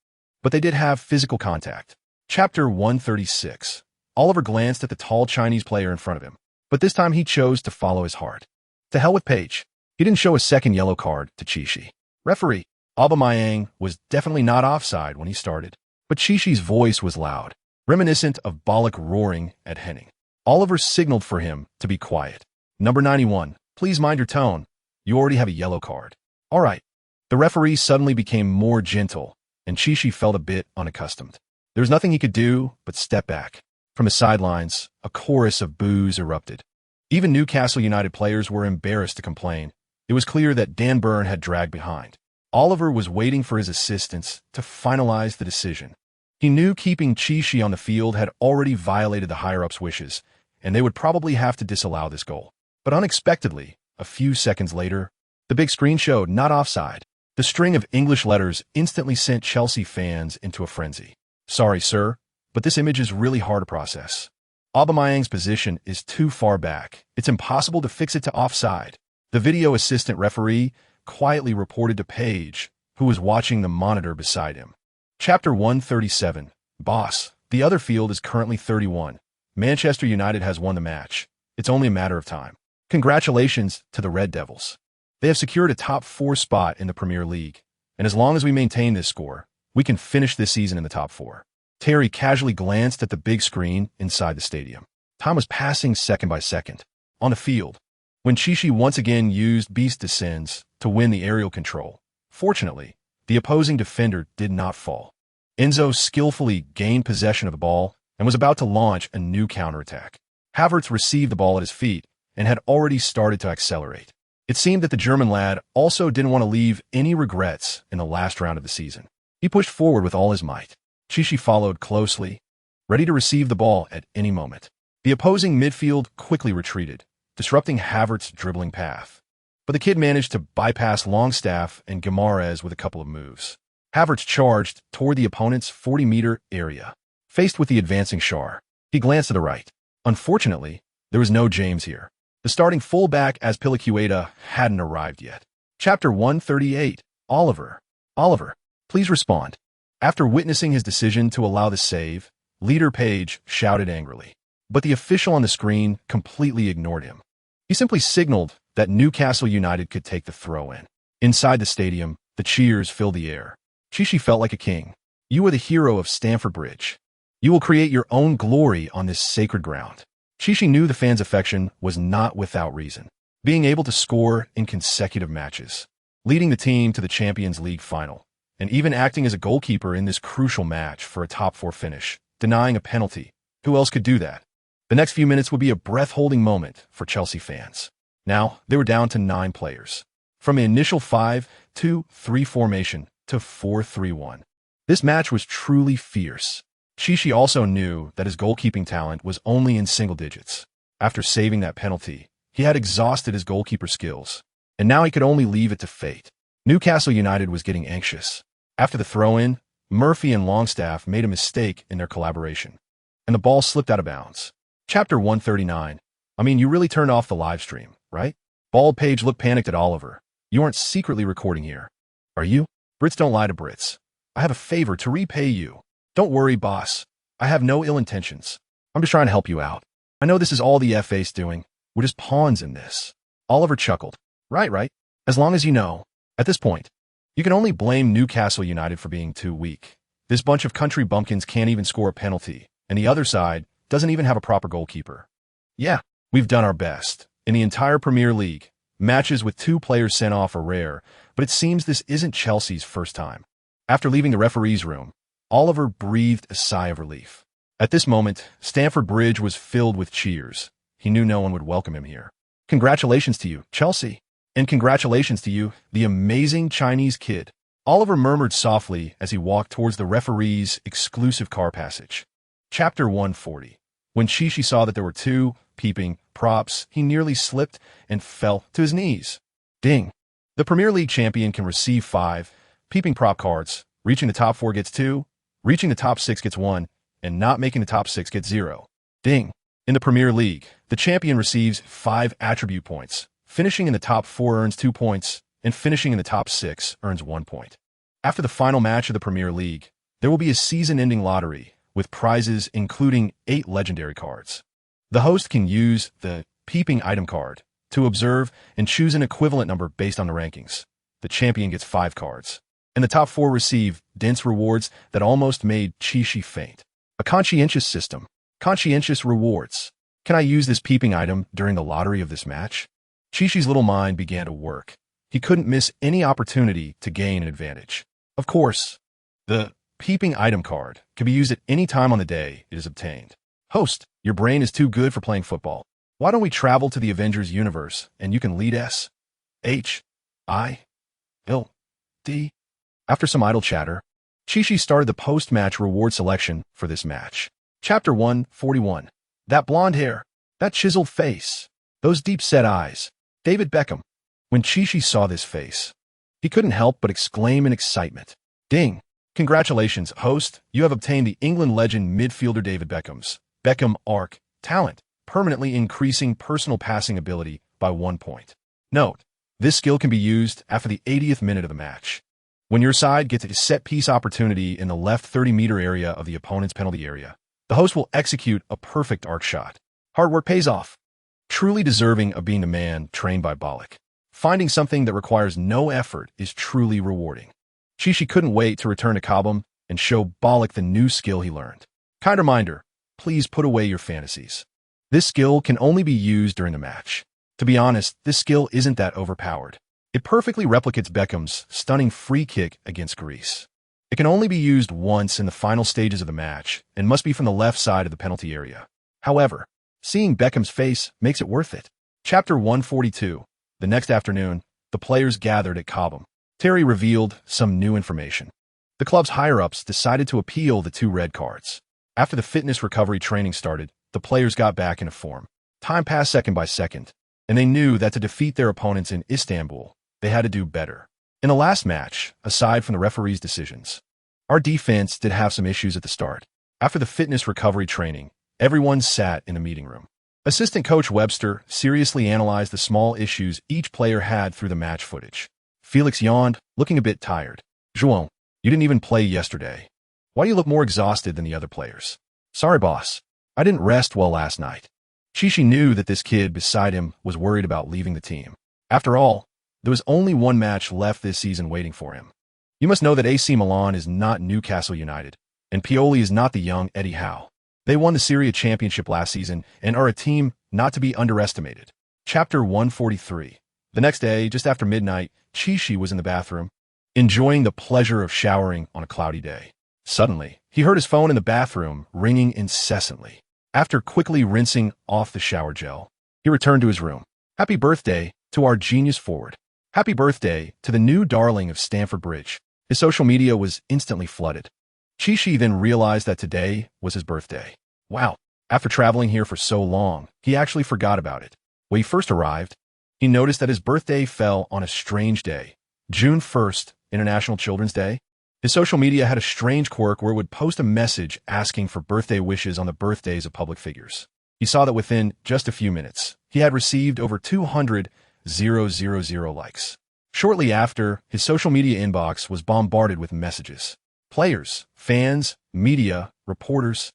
But they did have physical contact. Chapter 136. Oliver glanced at the tall Chinese player in front of him, but this time he chose to follow his heart. To hell with Page. He didn't show a second yellow card to Chichi. "Referee, Aubameyang was definitely not offside when he started." But Chichi's voice was loud, reminiscent of Bollock roaring at Henning. Oliver signaled for him to be quiet. "Number 91, please mind your tone. You already have a yellow card." "All right." The referee suddenly became more gentle, and Chichi felt a bit unaccustomed. There was nothing he could do but step back. From the sidelines, a chorus of boos erupted. Even Newcastle United players were embarrassed to complain. It was clear that Dan Burn had dragged behind. Oliver was waiting for his assistants to finalize the decision. He knew keeping Chichi on the field had already violated the higher-ups' wishes, and they would probably have to disallow this goal. But unexpectedly, a few seconds later, the big screen showed not offside. The string of English letters instantly sent Chelsea fans into a frenzy. "Sorry, sir, but this image is really hard to process. Aubameyang's position is too far back. It's impossible to fix it to offside." The video assistant referee quietly reported to Page, who was watching the monitor beside him. Chapter 137. Boss, the other field is currently 31. Manchester United has won the match. It's only a matter of time. Congratulations to the Red Devils. They have secured a top 4 spot in the Premier League, and as long as we maintain this score, we can finish this season in the top 4. Terry casually glanced at the big screen inside the stadium. Time was passing second by second. On the field, when Chichi once again used Beast Descends to win the aerial control, fortunately, the opposing defender did not fall. Enzo skillfully gained possession of the ball and was about to launch a new counterattack. Havertz received the ball at his feet and had already started to accelerate. It seemed that the German lad also didn't want to leave any regrets in the last round of the season. He pushed forward with all his might. Chichi followed closely, ready to receive the ball at any moment. The opposing midfield quickly retreated, disrupting Havertz's dribbling path. But the kid managed to bypass Longstaff and Guimaraes with a couple of moves. Havertz charged toward the opponent's 40-meter area. Faced with the advancing Schär, he glanced to the right. Unfortunately, there was no James here. The starting fullback Azpilicueta hadn't arrived yet. Chapter 138. Oliver. Oliver, please respond. After witnessing his decision to allow the save, Leader Page shouted angrily. But the official on the screen completely ignored him. He simply signaled that Newcastle United could take the throw-in. Inside the stadium, the cheers filled the air. Chichi felt like a king. You are the hero of Stamford Bridge. You will create your own glory on this sacred ground. Chichi knew the fans' affection was not without reason. Being able to score in consecutive matches, leading the team to the Champions League final, and even acting as a goalkeeper in this crucial match for a top 4 finish, denying a penalty. Who else could do that? The next few minutes would be a breath-holding moment for Chelsea fans. Now, they were down to 9 players. From an initial 5-2-3 formation to 4-3-1. This match was truly fierce. Chichi also knew that his goalkeeping talent was only in single digits. After saving that penalty, he had exhausted his goalkeeper skills, and now he could only leave it to fate. Newcastle United was getting anxious. After the throw-in, Murphy and Longstaff made a mistake in their collaboration, and the ball slipped out of bounds. Chapter 139. I mean, you really turned off the live stream, right? Bald Page looked panicked at Oliver. You aren't secretly recording here, are you? Brits don't lie to Brits. I have a favor to repay you. Don't worry, boss. I have no ill intentions. I'm just trying to help you out. I know this is all the FA's doing. We're just pawns in this. Oliver chuckled. Right. As long as you know. At this point, you can only blame Newcastle United for being too weak. This bunch of country bumpkins can't even score a penalty, and the other side doesn't even have a proper goalkeeper. Yeah, we've done our best. In the entire Premier League, matches with 2 players sent off are rare, but it seems this isn't Chelsea's first time. After leaving the referee's room, Oliver breathed a sigh of relief. At this moment, Stamford Bridge was filled with cheers. He knew no one would welcome him here. Congratulations to you, Chelsea. And congratulations to you, the amazing Chinese kid. Oliver murmured softly as he walked towards the referee's exclusive car passage. Chapter 140. When Chichi saw that there were 2 peeping props, he nearly slipped and fell to his knees. Ding. The Premier League champion can receive 5 peeping prop cards. Reaching the top 4 gets 2, reaching the top 6 gets 1, and not making the top 6 gets 0. Ding. In the Premier League, the champion receives 5 attribute points. Finishing in the top 4 earns 2 points, and finishing in the top 6 earns 1 point. After the final match of the Premier League, there will be a season-ending lottery with prizes including 8 legendary cards. The host can use the peeping item card to observe and choose an equivalent number based on the rankings. The champion gets 5 cards, and the top 4 receive dense rewards that almost made Chichi faint. A conscientious system. Conscientious rewards. Can I use this peeping item during the lottery of this match? Chichi's little mind began to work. He couldn't miss any opportunity to gain an advantage. Of course, the peeping item card can be used at any time on the day it is obtained. Host, your brain is too good for playing football. Why don't we travel to the Avengers universe and you can lead S, H, I, L, D. After some idle chatter, Chichi started the post-match reward selection for this match. Chapter 141. That blonde hair, that chiseled face, those deep-set eyes. David Beckham. When Chichi saw this face, he couldn't help but exclaim in excitement. Ding! Congratulations, host. You have obtained the England legend midfielder David Beckham's Beckham Arc talent, permanently increasing personal passing ability by 1 point. Note, this skill can be used after the 80th minute of the match. When your side gets a set-piece opportunity in the left 30-meter area of the opponent's penalty area, the host will execute a perfect arc shot. Hard work pays off. Truly deserving of being the man trained by Bollock. Finding something that requires no effort is truly rewarding. Chishi couldn't wait to return to Kabam and show Bollock the new skill he learned. Kind reminder, please put away your fantasies. This skill can only be used during the match. To be honest, this skill isn't that overpowered. It perfectly replicates Beckham's stunning free kick against Greece. It can only be used once in the final stages of the match and must be from the left side of the penalty area. However, seeing Beckham's face makes it worth it. Chapter 142. The next afternoon, the players gathered at Cobham. Terry revealed some new information. The club's higher-ups decided to appeal the 2 red cards. After the fitness recovery training started, the players got back into form. Time passed second by second, and they knew that to defeat their opponents in Istanbul, they had to do better. In the last match, aside from the referee's decisions, our defense did have some issues at the start. After the fitness recovery training, everyone sat in a meeting room. Assistant coach Webster seriously analyzed the small issues each player had through the match footage. Felix yawned, looking a bit tired. João, you didn't even play yesterday. Why do you look more exhausted than the other players? Sorry, boss. I didn't rest well last night. Chishi knew that this kid beside him was worried about leaving the team. After all, there was only one match left this season waiting for him. You must know that AC Milan is not Newcastle United, and Pioli is not the young Eddie Howe. They won the Serie A championship last season and are a team not to be underestimated. Chapter 143. The next day, just after midnight, Chishi was in the bathroom, enjoying the pleasure of showering on a cloudy day. Suddenly, he heard his phone in the bathroom ringing incessantly. After quickly rinsing off the shower gel, he returned to his room. Happy birthday to our genius forward. Happy birthday to the new darling of Stamford Bridge. His social media was instantly flooded. Chishi then realized that today was his birthday. Wow, after traveling here for so long, he actually forgot about it. When he first arrived, he noticed that his birthday fell on a strange day, June 1st, International Children's Day. His social media had a strange quirk where it would post a message asking for birthday wishes on the birthdays of public figures. He saw that within just a few minutes, he had received over 200,000 likes. Shortly after, his social media inbox was bombarded with messages. Players, fans, media, reporters,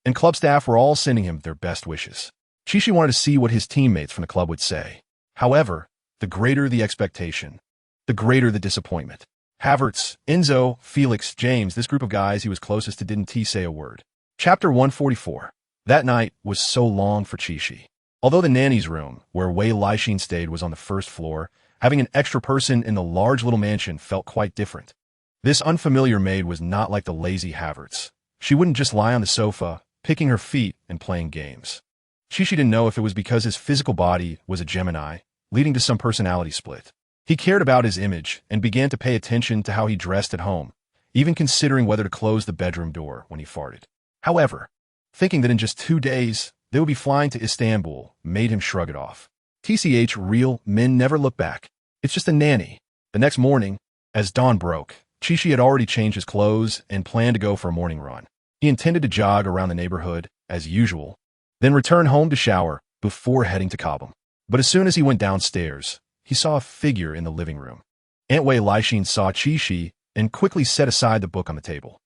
and club staff were all sending him their best wishes. Chishi wanted to see what his teammates from the club would say. However, the greater the expectation, the greater the disappointment. Havertz, Enzo, Felix, James, this group of guys he was closest to didn't say a word. Chapter 144. That night was so long for Chishi. Although the nanny's room, where Wei Leixin stayed, was on the first floor, having an extra person in the large little mansion felt quite different. This unfamiliar maid was not like the lazy Havertz. She wouldn't just lie on the sofa, picking her feet and playing games. Chishi didn't know if it was because his physical body was a Gemini, leading to some personality split. He cared about his image and began to pay attention to how he dressed at home, even considering whether to close the bedroom door when he farted. However, thinking that in just 2 days they would be flying to Istanbul made him shrug it off. TCH, real men never look back. It's just a nanny. The next morning, as dawn broke, Chishi had already changed his clothes and planned to go for a morning run. He intended to jog around the neighborhood, as usual, then return home to shower before heading to Cobham. But as soon as he went downstairs, he saw a figure in the living room. Aunt Wei Leixin saw Chishi and quickly set aside the book on the table.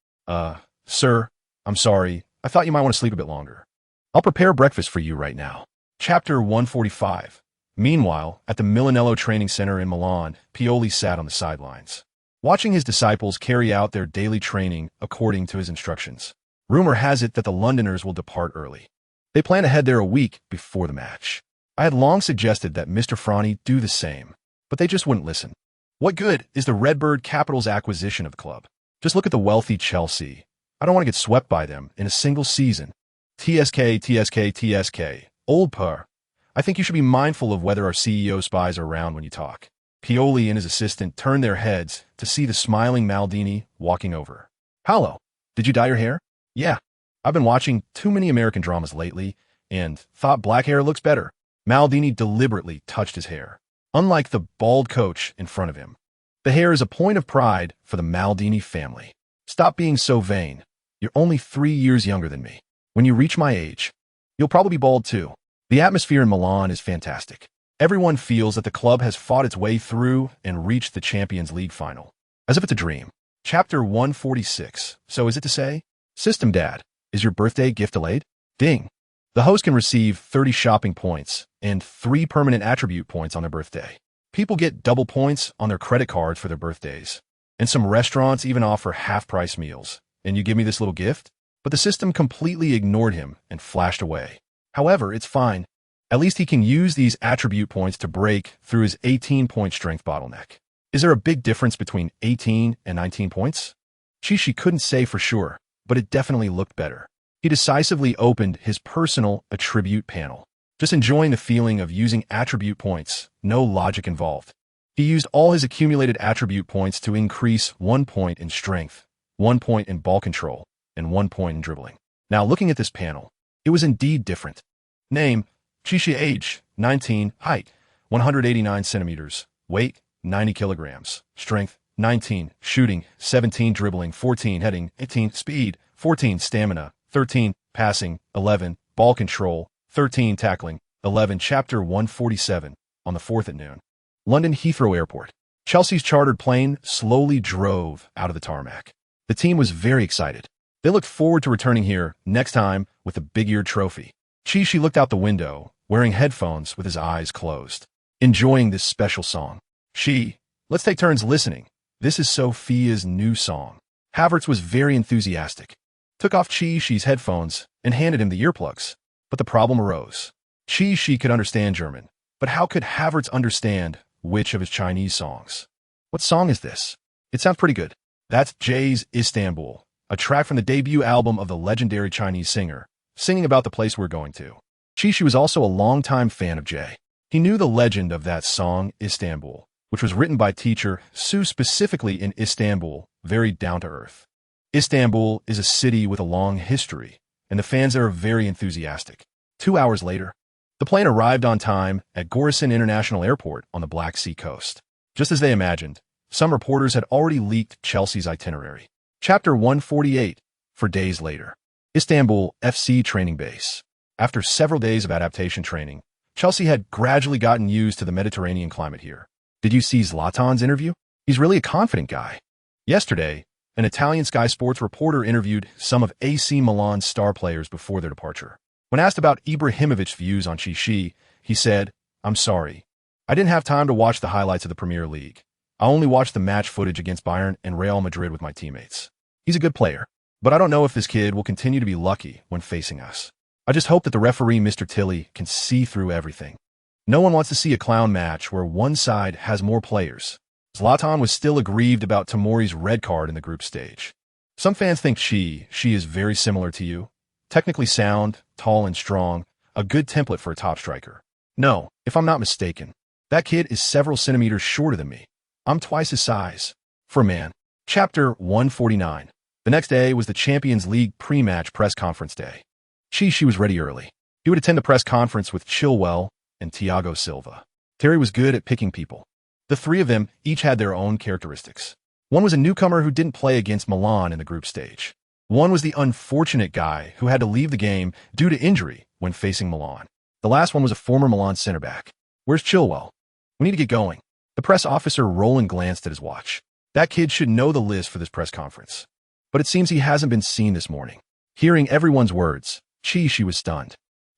Sir, I'm sorry. I thought you might want to sleep a bit longer. I'll prepare breakfast for you right now. Chapter 145. Meanwhile, at the Milanello Training Center in Milan, Pioli sat on the sidelines, watching his disciples carry out their daily training according to his instructions. Rumor has it that the Londoners will depart early. They plan to head there a week before the match. I had long suggested that Mr. Franni do the same, but they just wouldn't listen. What good is the Redbird Capital's acquisition of the club? Just look at the wealthy Chelsea. I don't want to get swept by them in a single season. TSK. Old Per. I think you should be mindful of whether our CEO spies are around when you talk. Pioli and his assistant turned their heads to see the smiling Maldini walking over. Paolo, did you dye your hair? Yeah. I've been watching too many American dramas lately and thought black hair looks better. Maldini deliberately touched his hair, unlike the bald coach in front of him. The hair is a point of pride for the Maldini family. Stop being so vain. You're only 3 years younger than me. When you reach my age, you'll probably be bald too. The atmosphere in Milan is fantastic. Everyone feels that the club has fought its way through and reached the Champions League final, as if it's a dream. Chapter 146. So is it to say, System Dad, is your birthday gift delayed? Ding. The host can receive 30 shopping points and 3 permanent attribute points on their birthday. People get double points on their credit cards for their birthdays. And some restaurants even offer half-price meals. And you give me this little gift? But the system completely ignored him and flashed away. However, it's fine. At least he can use these attribute points to break through his 18-point strength bottleneck. Is there a big difference between 18 and 19 points? She couldn't say for sure, but it definitely looked better. He decisively opened his personal attribute panel, just enjoying the feeling of using attribute points, no logic involved. He used all his accumulated attribute points to increase 1 point in strength, 1 point in ball control, and 1 point in dribbling. Now, looking at this panel, it was indeed different. Name, Chi, age, 19, height, 189 centimeters, weight, 90 kilograms, strength, 19, shooting, 17, dribbling, 14, heading, 18, speed, 14, stamina, 13, passing, 11, ball control, 13, tackling, 11, chapter 147, on the 4th at noon. London Heathrow Airport. Chelsea's chartered plane slowly drove out of the tarmac. The team was very excited. They looked forward to returning here next time with a big-eared trophy. Chi looked out the window, wearing headphones with his eyes closed, enjoying this special song. Chi, let's take turns listening. This is Sophia's new song. Havertz was very enthusiastic, took off Chi's headphones, and handed him the earplugs. But the problem arose. Chi could understand German, but how could Havertz understand which of his Chinese songs? What song is this? It sounds pretty good. That's Jay's Istanbul, a track from the debut album of the legendary Chinese singer, singing about the place we're going to. Chi was also a longtime fan of Jay. He knew the legend of that song, Istanbul, which was written by teacher Sue specifically in Istanbul, very down-to-earth. Istanbul is a city with a long history, and the fans there are very enthusiastic. 2 hours later, the plane arrived on time at Gorison International Airport on the Black Sea coast. Just as they imagined, some reporters had already leaked Chelsea's itinerary. Chapter 148, for days later. Istanbul FC training base. After several days of adaptation training, Chelsea had gradually gotten used to the Mediterranean climate here. Did you see Zlatan's interview? He's really a confident guy. Yesterday, an Italian Sky Sports reporter interviewed some of AC Milan's star players before their departure. When asked about Ibrahimovic's views on Chi, he said, "I'm sorry. I didn't have time to watch the highlights of the Premier League. I only watched the match footage against Bayern and Real Madrid with my teammates. He's a good player, but I don't know if this kid will continue to be lucky when facing us. I just hope that the referee, Mr. Tilly, can see through everything. No one wants to see a clown match where one side has more players." Zlatan was still aggrieved about Tomori's red card in the group stage. Some fans think Chi is very similar to you. Technically sound, tall and strong, a good template for a top striker. No, if I'm not mistaken, that kid is several centimeters shorter than me. I'm twice his size. For a man. Chapter 149. The next day was the Champions League pre-match press conference day. Chi was ready early. He would attend the press conference with Chilwell and Thiago Silva. Terry was good at picking people. The three of them each had their own characteristics. One was a newcomer who didn't play against Milan in the group stage. One was the unfortunate guy who had to leave the game due to injury when facing Milan. The last one was a former Milan center back. Where's Chilwell? We need to get going. The press officer Roland glanced at his watch. That kid should know the list for this press conference. But it seems he hasn't been seen this morning. Hearing everyone's words, Chi was stunned.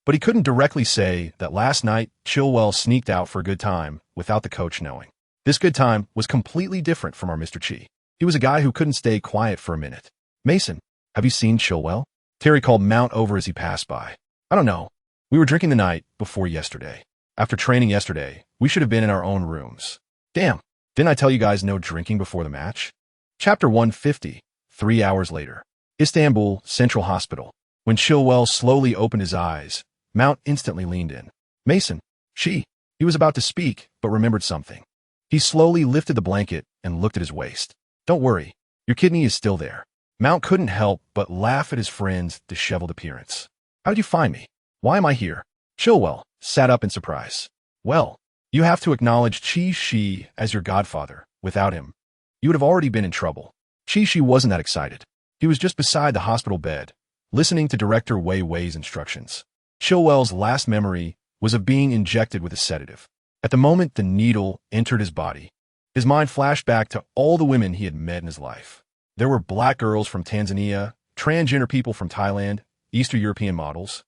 But he couldn't directly say that last night Chilwell sneaked out for a good time without the coach knowing. This good time was completely different from our Mr. Chi. He was a guy who couldn't stay quiet for a minute. "Mason, have you seen Chilwell?" Terry called Mount over as he passed by. "I don't know. We were drinking the night before yesterday. After training yesterday, we should have been in our own rooms. Damn, didn't I tell you guys no drinking before the match?" Chapter 150, 3 hours later. Istanbul Central Hospital. When Chilwell slowly opened his eyes, Mount instantly leaned in. "Mason, Chi." He was about to speak, but remembered something. He slowly lifted the blanket and looked at his waist. "Don't worry, your kidney is still there." Mount couldn't help but laugh at his friend's disheveled appearance. "How did you find me? Why am I here?" Chilwell sat up in surprise. "Well, you have to acknowledge Chi as your godfather. Without him, you would have already been in trouble." Chi wasn't that excited. He was just beside the hospital bed, listening to Director Wei Wei's instructions. Chilwell's last memory was of being injected with a sedative. At the moment the needle entered his body, his mind flashed back to all the women he had met in his life. There were black girls from Tanzania, transgender people from Thailand, Eastern European models,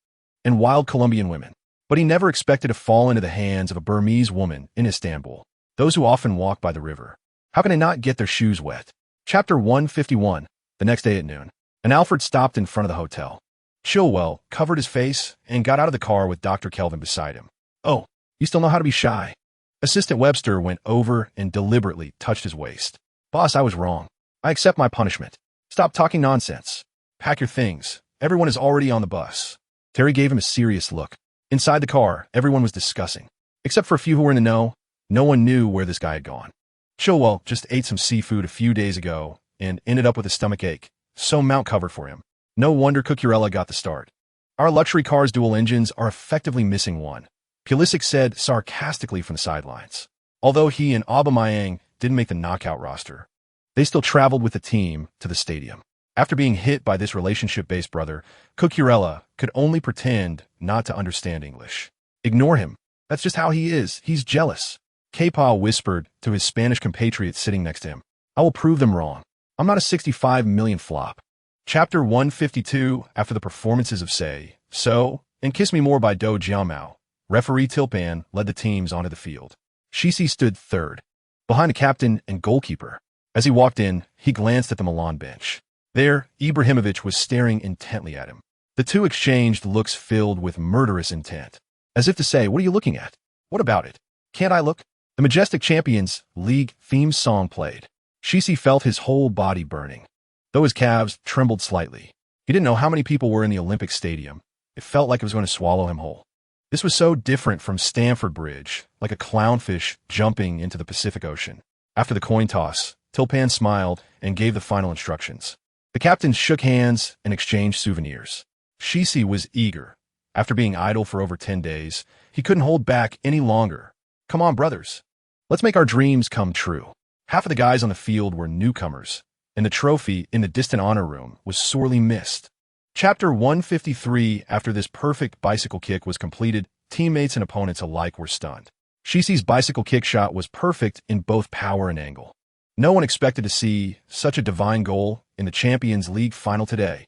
and wild Colombian women. But he never expected to fall into the hands of a Burmese woman in Istanbul. those who often walk by the river. How can they not get their shoes wet? Chapter 151. The next day at noon, and Alfred stopped in front of the hotel. Chilwell covered his face and got out of the car with Dr. Kelvin beside him. "Oh, you still know how to be shy." Assistant Webster went over and deliberately touched his waist. "Boss, I was wrong. I accept my punishment. Stop talking nonsense. Pack your things. Everyone is already on the bus." Terry gave him a serious look. Inside the car, everyone was discussing. Except for a few who were in the know, no one knew where this guy had gone. Chilwell just ate some seafood a few days ago and ended up with a stomach ache, so mount covered for him. No wonder Cucurella got the start. "Our luxury car's dual engines are effectively missing one," Pulisic said sarcastically from the sidelines. Although he and Aubameyang didn't make the knockout roster, they still traveled with the team to the stadium. After being hit by this relationship-based brother, Cucurella could only pretend not to understand English. "Ignore him. That's just how he is. He's jealous." Kepa whispered to his Spanish compatriot sitting next to him. "I will prove them wrong. I'm not a 65 million flop." Chapter 152. After the performances of Say, So, and Kiss Me More by Do Jiamao, referee Tilpan led the teams onto the field. Shisi stood third, behind the captain and goalkeeper. As he walked in, he glanced at the Milan bench. There, Ibrahimovic was staring intently at him. The two exchanged looks filled with murderous intent, as if to say, "What are you looking at? What about it? Can't I look?" The majestic Champions League theme song played. Shisi felt his whole body burning, though his calves trembled slightly. He didn't know how many people were in the Olympic Stadium. It felt like it was going to swallow him whole. This was so different from Stamford Bridge, like a clownfish jumping into the Pacific Ocean. After the coin toss, Tilpan smiled and gave the final instructions. The captains shook hands and exchanged souvenirs. Shisi was eager. After being idle for over 10 days, he couldn't hold back any longer. "Come on, brothers. Let's make our dreams come true." Half of the guys on the field were newcomers, and the trophy in the distant honor room was sorely missed. Chapter 153. After this perfect bicycle kick was completed, teammates and opponents alike were stunned. Shisi's bicycle kick shot was perfect in both power and angle. No one expected to see such a divine goal in the Champions League final today.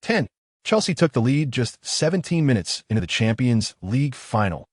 10. Chelsea took the lead just 17 minutes into the Champions League final.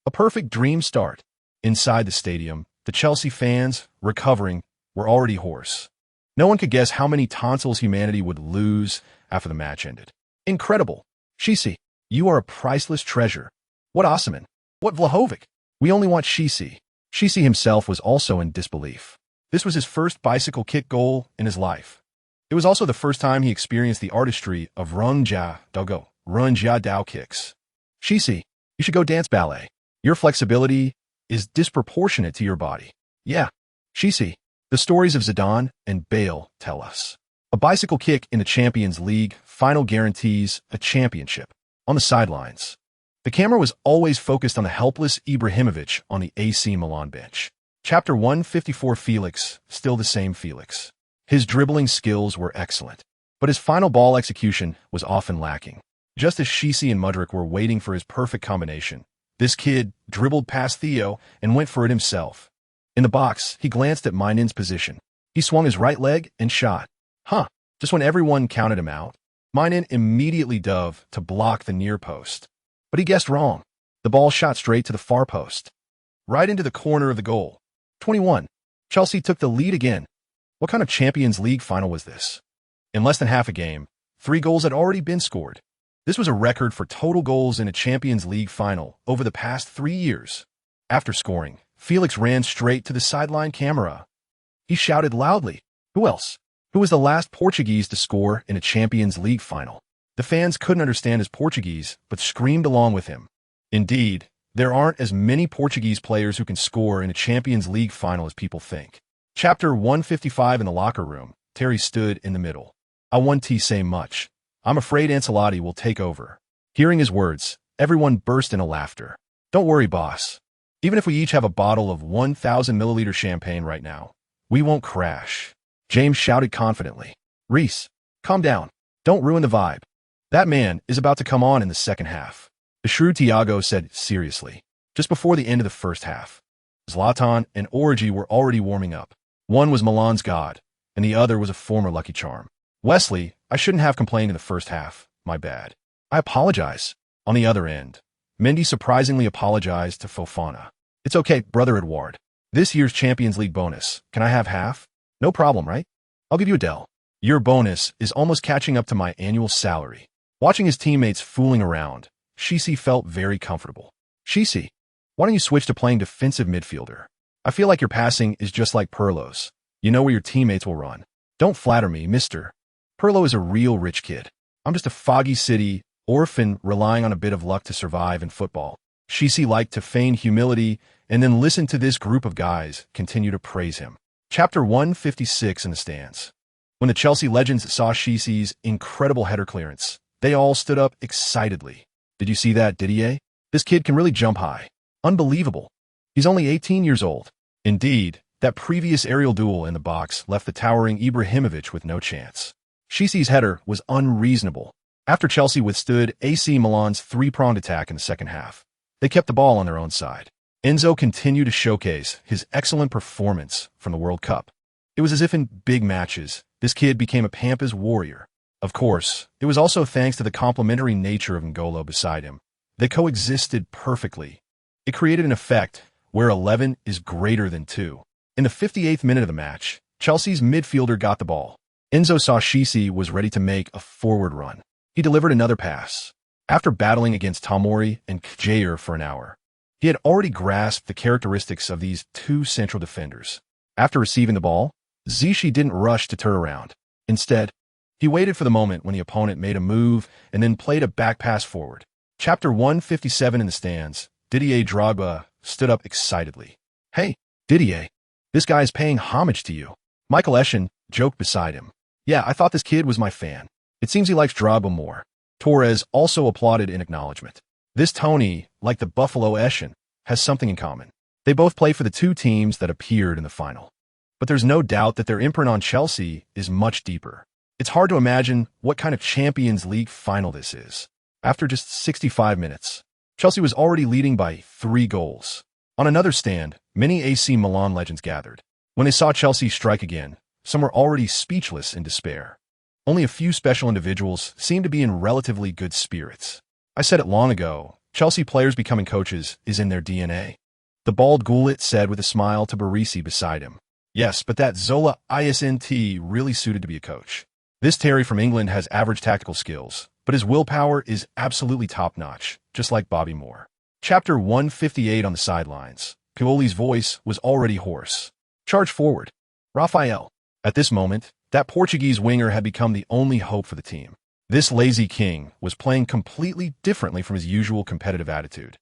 A perfect dream start. Inside the stadium, the Chelsea fans, recovering, were already hoarse. No one could guess how many tonsils humanity would lose after the match ended. "Incredible. Shisi, you are a priceless treasure. What Osimhen? What Vlahovic? We only want Shisi." Shisi himself was also in disbelief. This was his first bicycle kick goal in his life. It was also the first time he experienced the artistry of run jia dao kicks. "Shisi, you should go dance ballet. Your flexibility is disproportionate to your body." "Yeah, Shisi, the stories of Zidane and Bale tell us. A bicycle kick in the Champions League final guarantees a championship." On the sidelines, the camera was always focused on the helpless Ibrahimovic on the AC Milan bench. Chapter 154. Felix, still the same Felix. His dribbling skills were excellent, but his final ball execution was often lacking. Just as Shisi and Mudryk were waiting for his perfect combination, this kid dribbled past Theo and went for it himself. In the box, he glanced at Mainin's position. He swung his right leg and shot. Just when everyone counted him out, Mainin immediately dove to block the near post. But he guessed wrong. The ball shot straight to the far post, right into the corner of the goal. 21. Chelsea took the lead again. What kind of Champions League final was this? In less than half a game, 3 goals had already been scored. This was a record for total goals in a Champions League final over the past 3 years. After scoring, Felix ran straight to the sideline camera. He shouted loudly, "Who else? Who was the last Portuguese to score in a Champions League final?" The fans couldn't understand his Portuguese, but screamed along with him. Indeed, there aren't as many Portuguese players who can score in a Champions League final as people think. Chapter 155. In the locker room, Terry stood in the middle. "I won't say much. I'm afraid Ancelotti will take over." Hearing his words, everyone burst into laughter. "Don't worry, boss. Even if we each have a bottle of 1,000 milliliter champagne right now, we won't crash." James shouted confidently. "Reese, calm down. Don't ruin the vibe. That man is about to come on in the second half." The shrewd Thiago said seriously, just before the end of the first half. Zlatan and Origi were already warming up. One was Milan's god, and the other was a former Lucky Charm. "Wesley, I shouldn't have complained in the first half. My bad. I apologize." On the other end, Mendy surprisingly apologized to Fofana. "It's okay, brother Edouard. This year's Champions League bonus. Can I have half? No problem, right? I'll give you a del. Your bonus is almost catching up to my annual salary. Watching his teammates fooling around, Shisi felt very comfortable. Shisi, why don't you switch to playing defensive midfielder? I feel like your passing is just like Perlo's. You know where your teammates will run. Don't flatter me, mister. Perlo is a real rich kid. I'm just a foggy city orphan relying on a bit of luck to survive in football. Shisi liked to feign humility and then listen to this group of guys continue to praise him. Chapter 156 in the stands. When the Chelsea legends saw Shisi's incredible header clearance, they all stood up excitedly. Did you see that, Didier? This kid can really jump high. Unbelievable. He's only 18 years old. Indeed, that previous aerial duel in the box left the towering Ibrahimovic with no chance. Shisi's header was unreasonable. After Chelsea withstood AC Milan's three-pronged attack in the second half, they kept the ball on their own side. Enzo continued to showcase his excellent performance from the World Cup. It was as if in big matches, this kid became a Pampas warrior. Of course, it was also thanks to the complementary nature of N'Golo beside him. They coexisted perfectly. It created an effect where 11 is greater than 2. In the 58th minute of the match, Chelsea's midfielder got the ball. Enzo saw Shisi was ready to make a forward run. He delivered another pass. After battling against Tomori and Kjaer for an hour, he had already grasped the characteristics of these two central defenders. After receiving the ball, Zishi didn't rush to turn around. Instead, he waited for the moment when the opponent made a move and then played a back pass forward. Chapter 157 in the stands, Didier Drogba stood up excitedly. Hey, Didier, this guy is paying homage to you. Michael Essien joked beside him. Yeah, I thought this kid was my fan. It seems he likes Drogba more. Torres also applauded in acknowledgement. This Tony, like the Buffalo Essien, has something in common. They both play for the two teams that appeared in the final. But there's no doubt that their imprint on Chelsea is much deeper. It's hard to imagine what kind of Champions League final this is. After just 65 minutes, Chelsea was already leading by 3 goals. On another stand, many AC Milan legends gathered. When they saw Chelsea strike again, some were already speechless in despair. Only a few special individuals seemed to be in relatively good spirits. I said it long ago, Chelsea players becoming coaches is in their DNA. The bald Gullit said with a smile to Barisi beside him. Yes, but that Zola Isnt really suited to be a coach. This Terry from England has average tactical skills, but his willpower is absolutely top-notch, just like Bobby Moore. Chapter 158 on the sidelines. Pioli's voice was already hoarse. Charge forward. Rafael. At this moment, that Portuguese winger had become the only hope for the team. This lazy king was playing completely differently from his usual competitive attitude,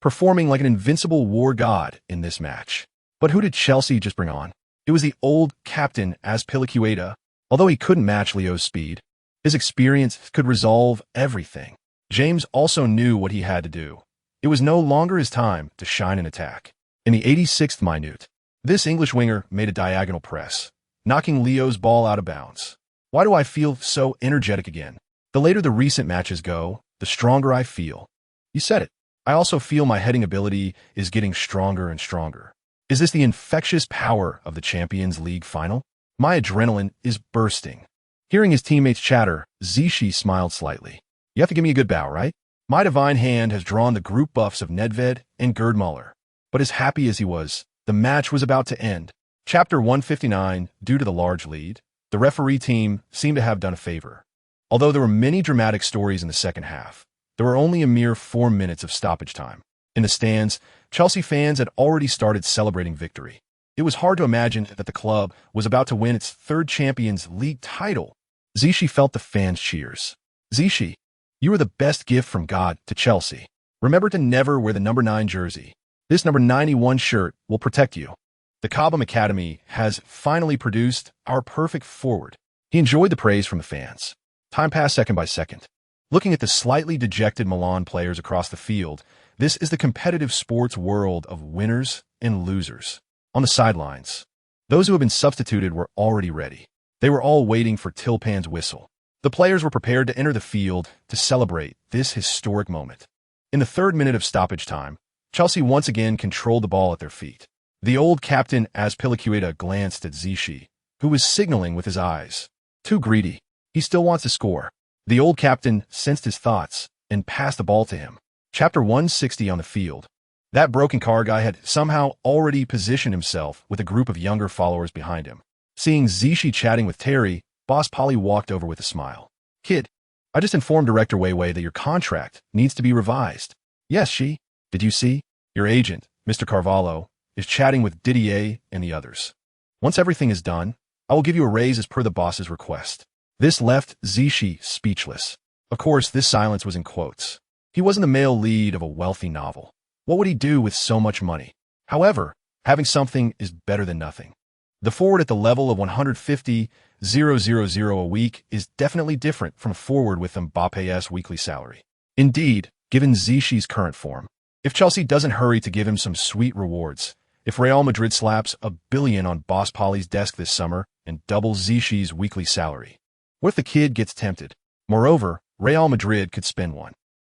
performing like an invincible war god in this match. But who did Chelsea just bring on? It was the old captain Azpilicueta. Although he couldn't match Leo's speed, his experience could resolve everything. James also knew what he had to do. It was no longer his time to shine in attack. In the 86th minute, this English winger made a diagonal press, knocking Leo's ball out of bounds. Why do I feel so energetic again? The later the recent matches go, the stronger I feel. You said it. I also feel my heading ability is getting stronger and stronger. Is this the infectious power of the Champions League final? My adrenaline is bursting. Hearing his teammates chatter, Zishi smiled slightly. You have to give me a good bow, right? My divine hand has drawn the group buffs of Nedved and Gerd Muller. But as happy as he was, the match was about to end. Chapter 159, due to the large lead, the referee team seemed to have done a favor. Although there were many dramatic stories in the second half, there were only a mere 4 minutes of stoppage time. In the stands, Chelsea fans had already started celebrating victory. It was hard to imagine that the club was about to win its 3rd Champions League title. Zishi felt the fans' cheers. Zishi, you are the best gift from God to Chelsea. Remember to never wear the number 9 jersey. This number 91 shirt will protect you. The Cobham Academy has finally produced our perfect forward. He enjoyed the praise from the fans. Time passed second by second. Looking at the slightly dejected Milan players across the field, this is the competitive sports world of winners and losers. On the sidelines, those who had been substituted were already ready. They were all waiting for Tilpan's whistle. The players were prepared to enter the field to celebrate this historic moment. In the 3rd minute of stoppage time, Chelsea once again controlled the ball at their feet. The old captain Azpilicueta glanced at Zishi, who was signaling with his eyes. Too greedy. He still wants to score. The old captain sensed his thoughts and passed the ball to him. Chapter 160 on the field. That broken car guy had somehow already positioned himself with a group of younger followers behind him. Seeing Zishi chatting with Terry, Boss Polly walked over with a smile. Kid, I just informed Director Wei Wei that your contract needs to be revised. Yes, she. Did you see? Your agent, Mr. Carvalho, is chatting with Didier and the others. Once everything is done, I will give you a raise as per the boss's request. This left Zishi speechless. Of course, this silence was in quotes. He wasn't the male lead of a wealthy novel. What would he do with so much money? However, having something is better than nothing. The forward at the level of 150,000 a week is definitely different from a forward with Mbappe's weekly salary. Indeed, given Zishi's current form, if Chelsea doesn't hurry to give him some sweet rewards, if Real Madrid slaps $1 billion on Boss Polly's desk this summer and doubles Zishi's weekly salary, what if the kid gets tempted? Moreover, Real Madrid could spend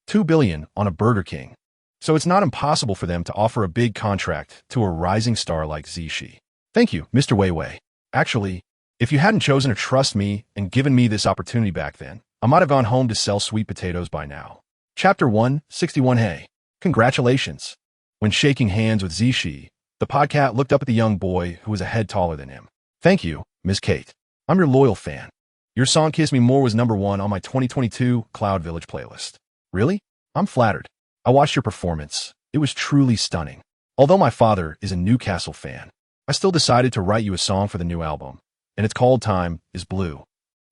$2 billion on a Burger King. So it's not impossible for them to offer a big contract to a rising star like Zishi. Thank you, Mr. Wei Wei. Actually, if you hadn't chosen to trust me and given me this opportunity back then, I might have gone home to sell sweet potatoes by now. Chapter 161. Hey, congratulations. When shaking hands with Zishi, the podcat looked up at the young boy who was a head taller than him. Thank you, Miss Kate. I'm your loyal fan. Your song Kiss Me More was #1 on my 2022 Cloud Village playlist. Really? I'm flattered. I watched your performance. It was truly stunning. Although my father is a Newcastle fan, I still decided to write you a song for the new album, and it's called Time is Blue.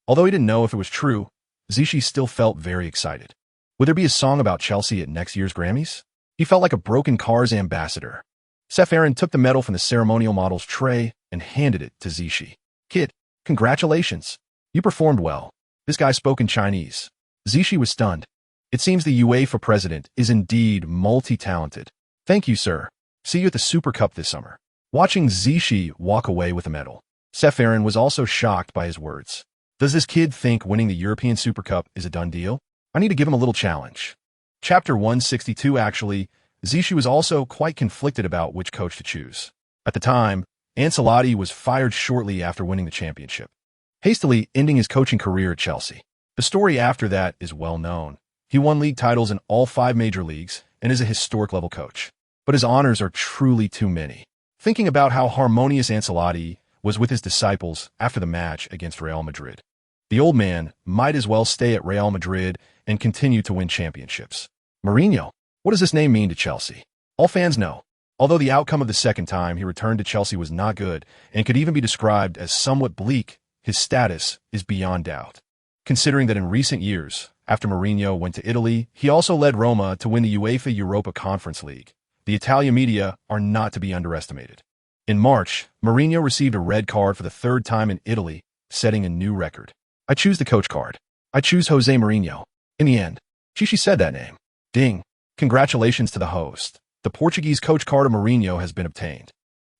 Although he didn't know if it was true, Zishi still felt very excited. Would there be a song about Chelsea at next year's Grammys? He felt like a broken car's ambassador. Seferin took the medal from the ceremonial model's tray and handed it to Zishi. Kid, congratulations. You performed well. This guy spoke in Chinese. Zishi was stunned. It seems the UEFA president is indeed multi-talented. Thank you, sir. See you at the Super Cup this summer. Watching Zishi walk away with a medal, Seferin was also shocked by his words. Does this kid think winning the European Super Cup is a done deal? I need to give him a little challenge. Chapter 162. Actually, Zishi was also quite conflicted about which coach to choose. At the time, Ancelotti was fired shortly after winning the championship, hastily ending his coaching career at Chelsea. The story after that is well known. He won league titles in all 5 major leagues and is a historic level coach. But his honors are truly too many. Thinking about how harmonious Ancelotti was with his disciples after the match against Real Madrid, the old man might as well stay at Real Madrid and continue to win championships. Mourinho, what does this name mean to Chelsea? All fans know. Although the outcome of the second time he returned to Chelsea was not good and could even be described as somewhat bleak, his status is beyond doubt. Considering that in recent years, after Mourinho went to Italy, he also led Roma to win the UEFA Europa Conference League. The Italian media are not to be underestimated. In March, Mourinho received a red card for the 3rd time in Italy, setting a new record. I choose the coach card. I choose Jose Mourinho. In the end, Chichi said that name. Ding. Congratulations to the host. The Portuguese coach card of Mourinho has been obtained.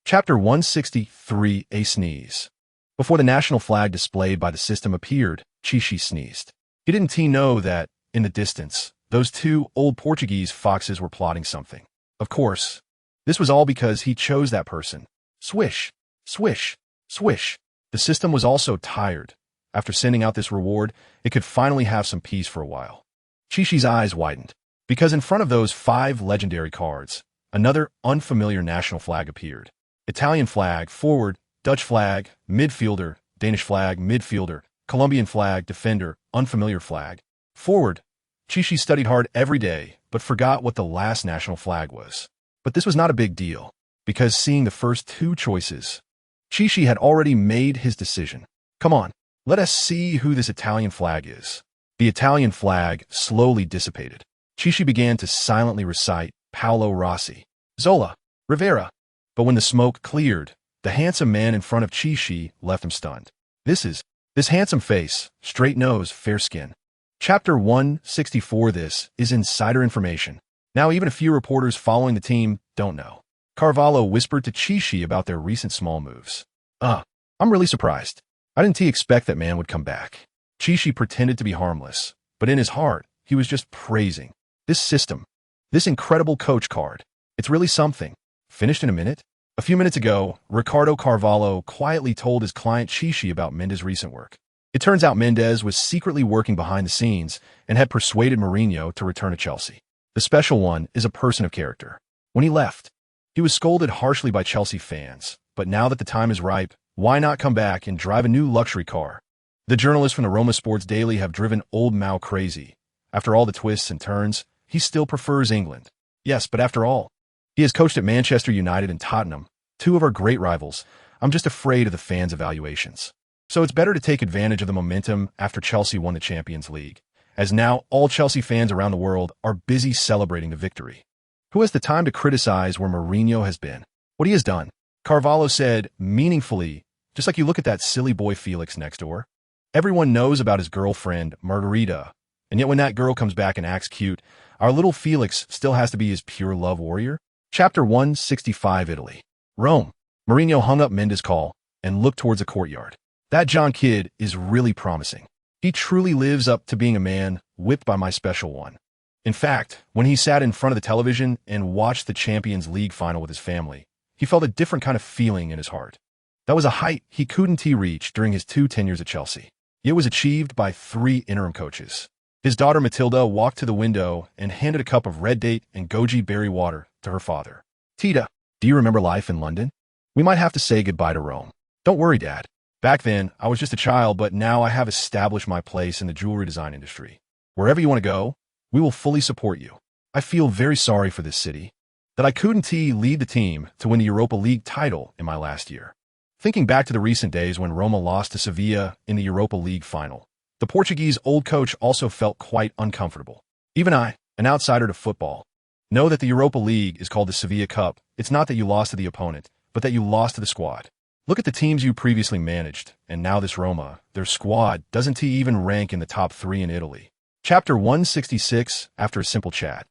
Chapter 163. A sneeze. Before the national flag displayed by the system appeared, Chichi sneezed. He didn't know that, in the distance, those 2 old Portuguese foxes were plotting something. Of course, this was all because he chose that person. Swish, swish, swish. The system was also tired. After sending out this reward, it could finally have some peace for a while. Chichi's eyes widened, because in front of those 5 legendary cards, another unfamiliar national flag appeared. Italian flag, forward, Dutch flag, midfielder, Danish flag, midfielder, Colombian flag, defender, unfamiliar flag, forward. Chichi studied hard every day, but forgot what the last national flag was. But this was not a big deal, because seeing the first 2 choices, Chichi had already made his decision. Come on, let us see who this Italian flag is. The Italian flag slowly dissipated. Chichi began to silently recite Paolo Rossi, Zola, Rivera. But when the smoke cleared, the handsome man in front of Chichi left him stunned. This handsome face, straight nose, fair skin. Chapter 164. This is insider information. Now even a few reporters following the team don't know. Carvalho whispered to Chichi about their recent small moves. I'm really surprised. I didn't expect that man would come back. Chichi pretended to be harmless, but in his heart, he was just praising. This system, this incredible coach card, it's really something. Finished in a minute? A few minutes ago, Ricardo Carvalho quietly told his client Chichi about Mendes' recent work. It turns out Mendes was secretly working behind the scenes and had persuaded Mourinho to return to Chelsea. The special one is a person of character. When he left, he was scolded harshly by Chelsea fans, but now that the time is ripe, why not come back and drive a new luxury car? The journalists from the Roma Sports Daily have driven old Mao crazy. After all the twists and turns, he still prefers England. Yes, but after all, he has coached at Manchester United and Tottenham, two of our great rivals. I'm just afraid of the fans' evaluations. So it's better to take advantage of the momentum after Chelsea won the Champions League, as now all Chelsea fans around the world are busy celebrating the victory. Who has the time to criticize where Mourinho has been? What he has done? Carvalho said, meaningfully, just like you look at that silly boy Felix next door. Everyone knows about his girlfriend, Margarita, and yet when that girl comes back and acts cute, our little Felix still has to be his pure love warrior. Chapter 165, Italy. Rome. Mourinho hung up Mendes' call and looked towards the courtyard. That John kid is really promising. He truly lives up to being a man whipped by my special one. In fact, when he sat in front of the television and watched the Champions League final with his family, he felt a different kind of feeling in his heart. That was a height he couldn't reach during his 2 tenures at Chelsea. It was achieved by 3 interim coaches. His daughter Matilda walked to the window and handed a cup of red date and goji berry water to her father. Tita, do you remember life in London? We might have to say goodbye to Rome. Don't worry, Dad. Back then, I was just a child, but now I have established my place in the jewelry design industry. Wherever you want to go, we will fully support you. I feel very sorry for this city, that I couldn't lead the team to win the Europa League title in my last year. Thinking back to the recent days when Roma lost to Sevilla in the Europa League final, the Portuguese old coach also felt quite uncomfortable. Even I, an outsider to football, know that the Europa League is called the Sevilla Cup. It's not that you lost to the opponent, but that you lost to the squad. Look at the teams you previously managed, and now this Roma, their squad doesn't even rank in the top 3 in Italy. Chapter 166, after a simple chat.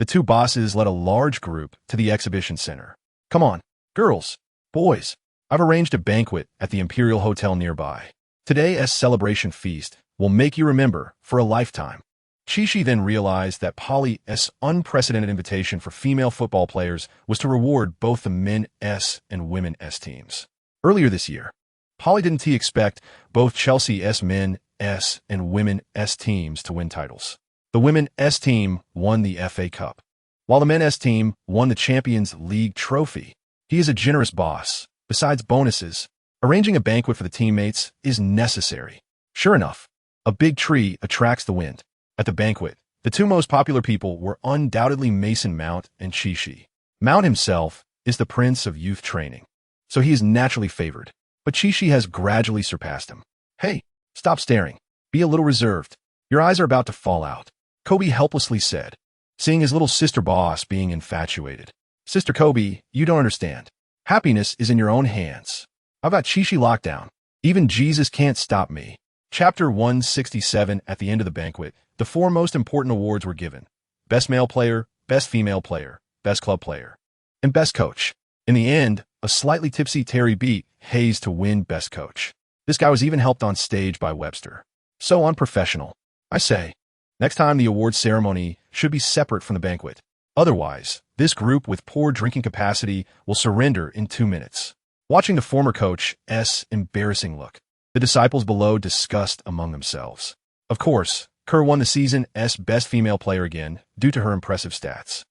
The 2 bosses led a large group to the exhibition center. Come on, girls, boys, I've arranged a banquet at the Imperial Hotel nearby. Today's celebration feast will make you remember for a lifetime. Chichi then realized that Polly's unprecedented invitation for female football players was to reward both the men's and women's teams. Earlier this year, Polly didn't expect both Chelsea's men's and women's teams to win titles. The women's team won the FA Cup, while the men's team won the Champions League trophy. He is a generous boss. Besides bonuses, arranging a banquet for the teammates is necessary. Sure enough, a big tree attracts the wind. At the banquet, the 2 most popular people were undoubtedly Mason Mount and Chichi. Mount himself is the prince of youth training, so he is naturally favored, but Chichi has gradually surpassed him. Hey, stop staring. Be a little reserved. Your eyes are about to fall out, Kobe helplessly said, seeing his little sister boss being infatuated. Sister Kobe, you don't understand. Happiness is in your own hands. I've got Chichi locked down. Even Jesus can't stop me. Chapter 167. At the end of the banquet, the 4 most important awards were given. Best male player, best female player, best club player, and best coach. In the end, a slightly tipsy Terry beat Hayes to win best coach. This guy was even helped on stage by Webster. So unprofessional. I say, next time the awards ceremony should be separate from the banquet. Otherwise, this group with poor drinking capacity will surrender in 2 minutes. Watching the former coach's embarrassing look, the disciples below discussed among themselves. Of course, Kerr won the season's best female player again due to her impressive stats.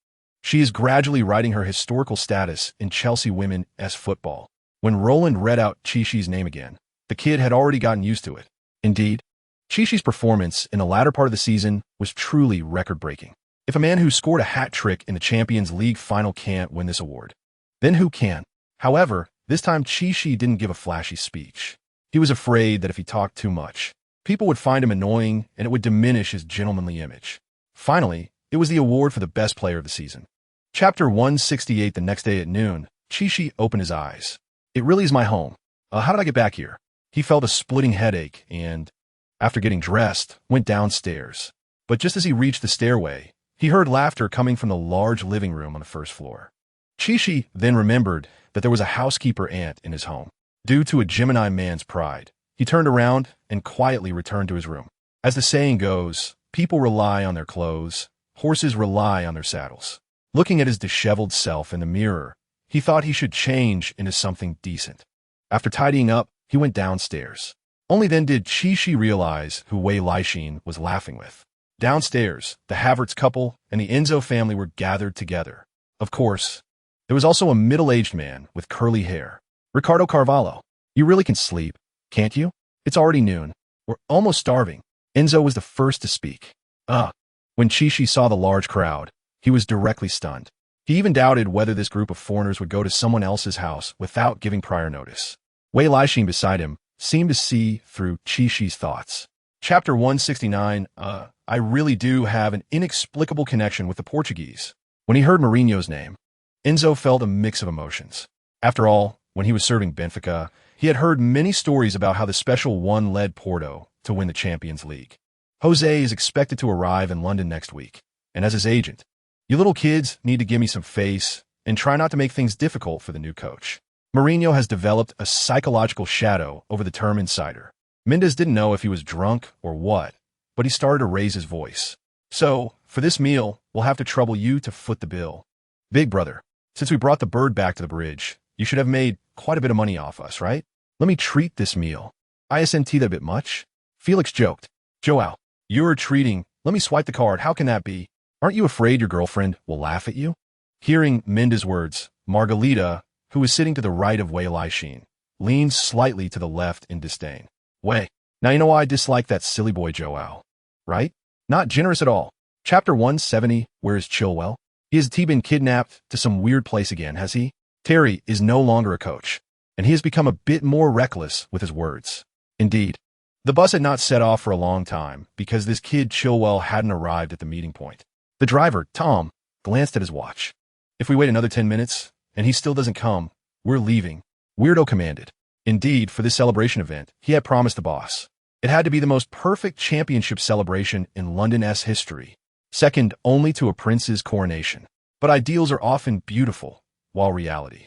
She is gradually riding her historical status in Chelsea women's football. When Roland read out Chichi's name again, the kid had already gotten used to it. Indeed, Chichi's performance in the latter part of the season was truly record-breaking. If a man who scored a hat trick in the Champions League final can't win this award, then who can? However, this time Chichi didn't give a flashy speech. He was afraid that if he talked too much, people would find him annoying and it would diminish his gentlemanly image. Finally, it was the award for the best player of the season. Chapter 168. The next day at noon, Chichi opened his eyes. It really is my home. How did I get back here? He felt a splitting headache and, after getting dressed, went downstairs. But just as he reached the stairway, he heard laughter coming from the large living room on the first floor. Chichi then remembered that there was a housekeeper aunt in his home. Due to a Gemini man's pride, he turned around and quietly returned to his room. As the saying goes, people rely on their clothes, horses rely on their saddles. Looking at his disheveled self in the mirror, he thought he should change into something decent. After tidying up, he went downstairs. Only then did Chichi realize who Wei Leixin was laughing with. Downstairs, the Havertz couple and the Enzo family were gathered together. Of course, there was also a middle-aged man with curly hair. Ricardo Carvalho. You really can sleep, can't you? It's already noon. We're almost starving. Enzo was the first to speak. When Chichi saw the large crowd, he was directly stunned. He even doubted whether this group of foreigners would go to someone else's house without giving prior notice. Wei Lixin beside him seemed to see through Chichi's thoughts. Chapter 169, I really do have an inexplicable connection with the Portuguese. When he heard Mourinho's name, Enzo felt a mix of emotions. After all, when he was serving Benfica, he had heard many stories about how the Special One led Porto to win the Champions League. Jose is expected to arrive in London next week, and as his agent, you little kids need to give me some face and try not to make things difficult for the new coach. Mourinho has developed a psychological shadow over the term insider. Mendes didn't know if he was drunk or what, but he started to raise his voice. So, for this meal, we'll have to trouble you to foot the bill. Big brother, since we brought the bird back to the bridge, you should have made quite a bit of money off us, right? Let me treat this meal. Isn't that a bit much? Felix joked. Joao, you're treating. Let me swipe the card. How can that be? Aren't you afraid your girlfriend will laugh at you? Hearing Mendes' words, Margalita, who was sitting to the right of Wei Lixin, leaned slightly to the left in disdain. Wei, now you know why I dislike that silly boy Joao, right? Not generous at all. Chapter 170, where is Chilwell? Has he been kidnapped to some weird place again, has he? Terry is no longer a coach, and he has become a bit more reckless with his words. Indeed, the bus had not set off for a long time because this kid Chilwell hadn't arrived at the meeting point. The driver, Tom, glanced at his watch. If we wait another 10 minutes, and he still doesn't come, we're leaving. Weirdo commanded. Indeed, for this celebration event, he had promised the boss. It had to be the most perfect championship celebration in London's history, second only to a prince's coronation. But ideals are often beautiful, while reality.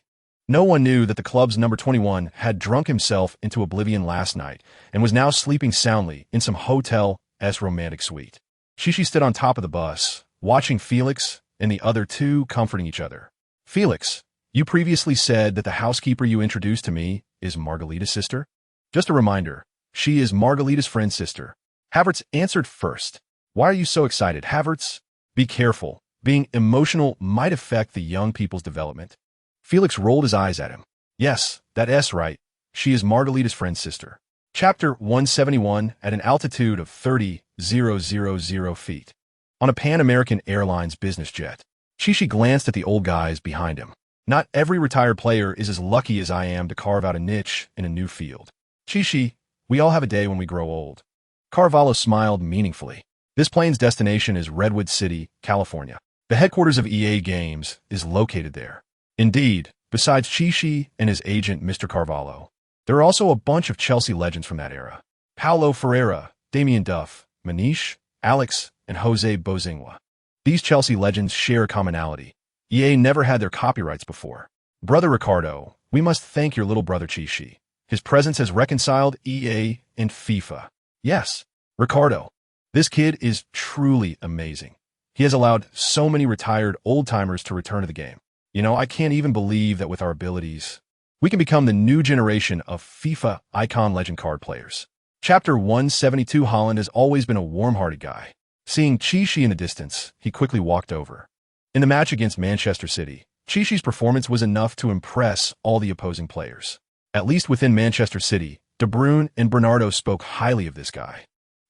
No one knew that the club's number 21 had drunk himself into oblivion last night and was now sleeping soundly in some hotel's romantic suite. Chichi stood on top of the bus, watching Felix and the other two comforting each other. Felix, you previously said that the housekeeper you introduced to me is Margalita's sister? Just a reminder, she is Margalita's friend's sister. Havertz answered first. Why are you so excited, Havertz? Be careful. Being emotional might affect the young people's development. Felix rolled his eyes at him. Yes, that's right. She is Margalita's friend's sister. Chapter 171 at an altitude of 30,000 feet. On a Pan American Airlines business jet, Chichi glanced at the old guys behind him. Not every retired player is as lucky as I am to carve out a niche in a new field. Chichi, we all have a day when we grow old. Carvalho smiled meaningfully. This plane's destination is Redwood City, California. The headquarters of EA Games is located there. Indeed, besides Chichi and his agent, Mr. Carvalho, there are also a bunch of Chelsea legends from that era. Paulo Ferreira, Damien Duff, Manish, Alex, and Jose Bozingua. These Chelsea legends share a commonality. EA never had their copyrights before. Brother Ricardo, we must thank your little brother Chichi. His presence has reconciled EA and FIFA. Yes, Ricardo. This kid is truly amazing. He has allowed so many retired old-timers to return to the game. You know, I can't even believe that with our abilities, we can become the new generation of FIFA icon legend card players. Chapter 172. Holland has always been a warm-hearted guy. Seeing Chichi in the distance, he quickly walked over. In the match against Manchester City, Chichi's performance was enough to impress all the opposing players. At least within Manchester City, De Bruyne and Bernardo spoke highly of this guy.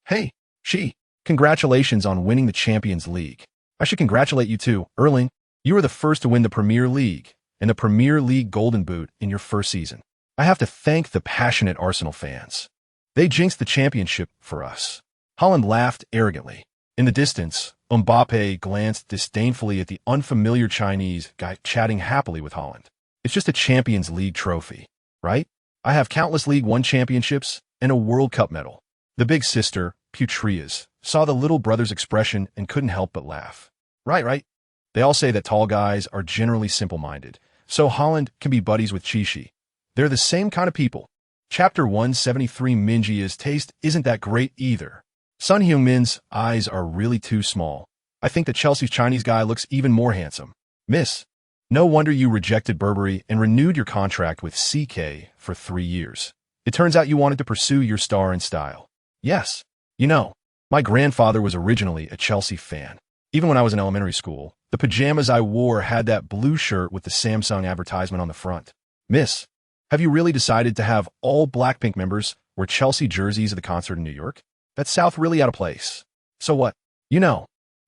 Hey, Chi, congratulations on winning the Champions League. I should congratulate you too, Erling. You were the first to win the Premier League and the Premier League Golden Boot in your first season. I have to thank the passionate Arsenal fans. They jinxed the championship for us. Holland laughed arrogantly. In the distance, Mbappe glanced disdainfully at the unfamiliar Chinese guy chatting happily with Holland. It's just a Champions League trophy, right? I have countless League One championships and a World Cup medal. The big sister, Putrias, saw the little brother's expression and couldn't help but laugh. Right. They all say that tall guys are generally simple-minded, so Holland can be buddies with Chichi. They're the same kind of people. Chapter 173. Minji's taste isn't that great either. Son Heung-min's eyes are really too small. I think that Chelsea's Chinese guy looks even more handsome. Miss, no wonder you rejected Burberry and renewed your contract with CK for 3 years. It turns out you wanted to pursue your star in style. Yes, you know, my grandfather was originally a Chelsea fan. Even when I was in elementary school, the pajamas I wore had that blue shirt with the Samsung advertisement on the front. Miss, have you really decided to have all Blackpink members wear Chelsea jerseys at the concert in New York? That's South really out of place. So what? You know,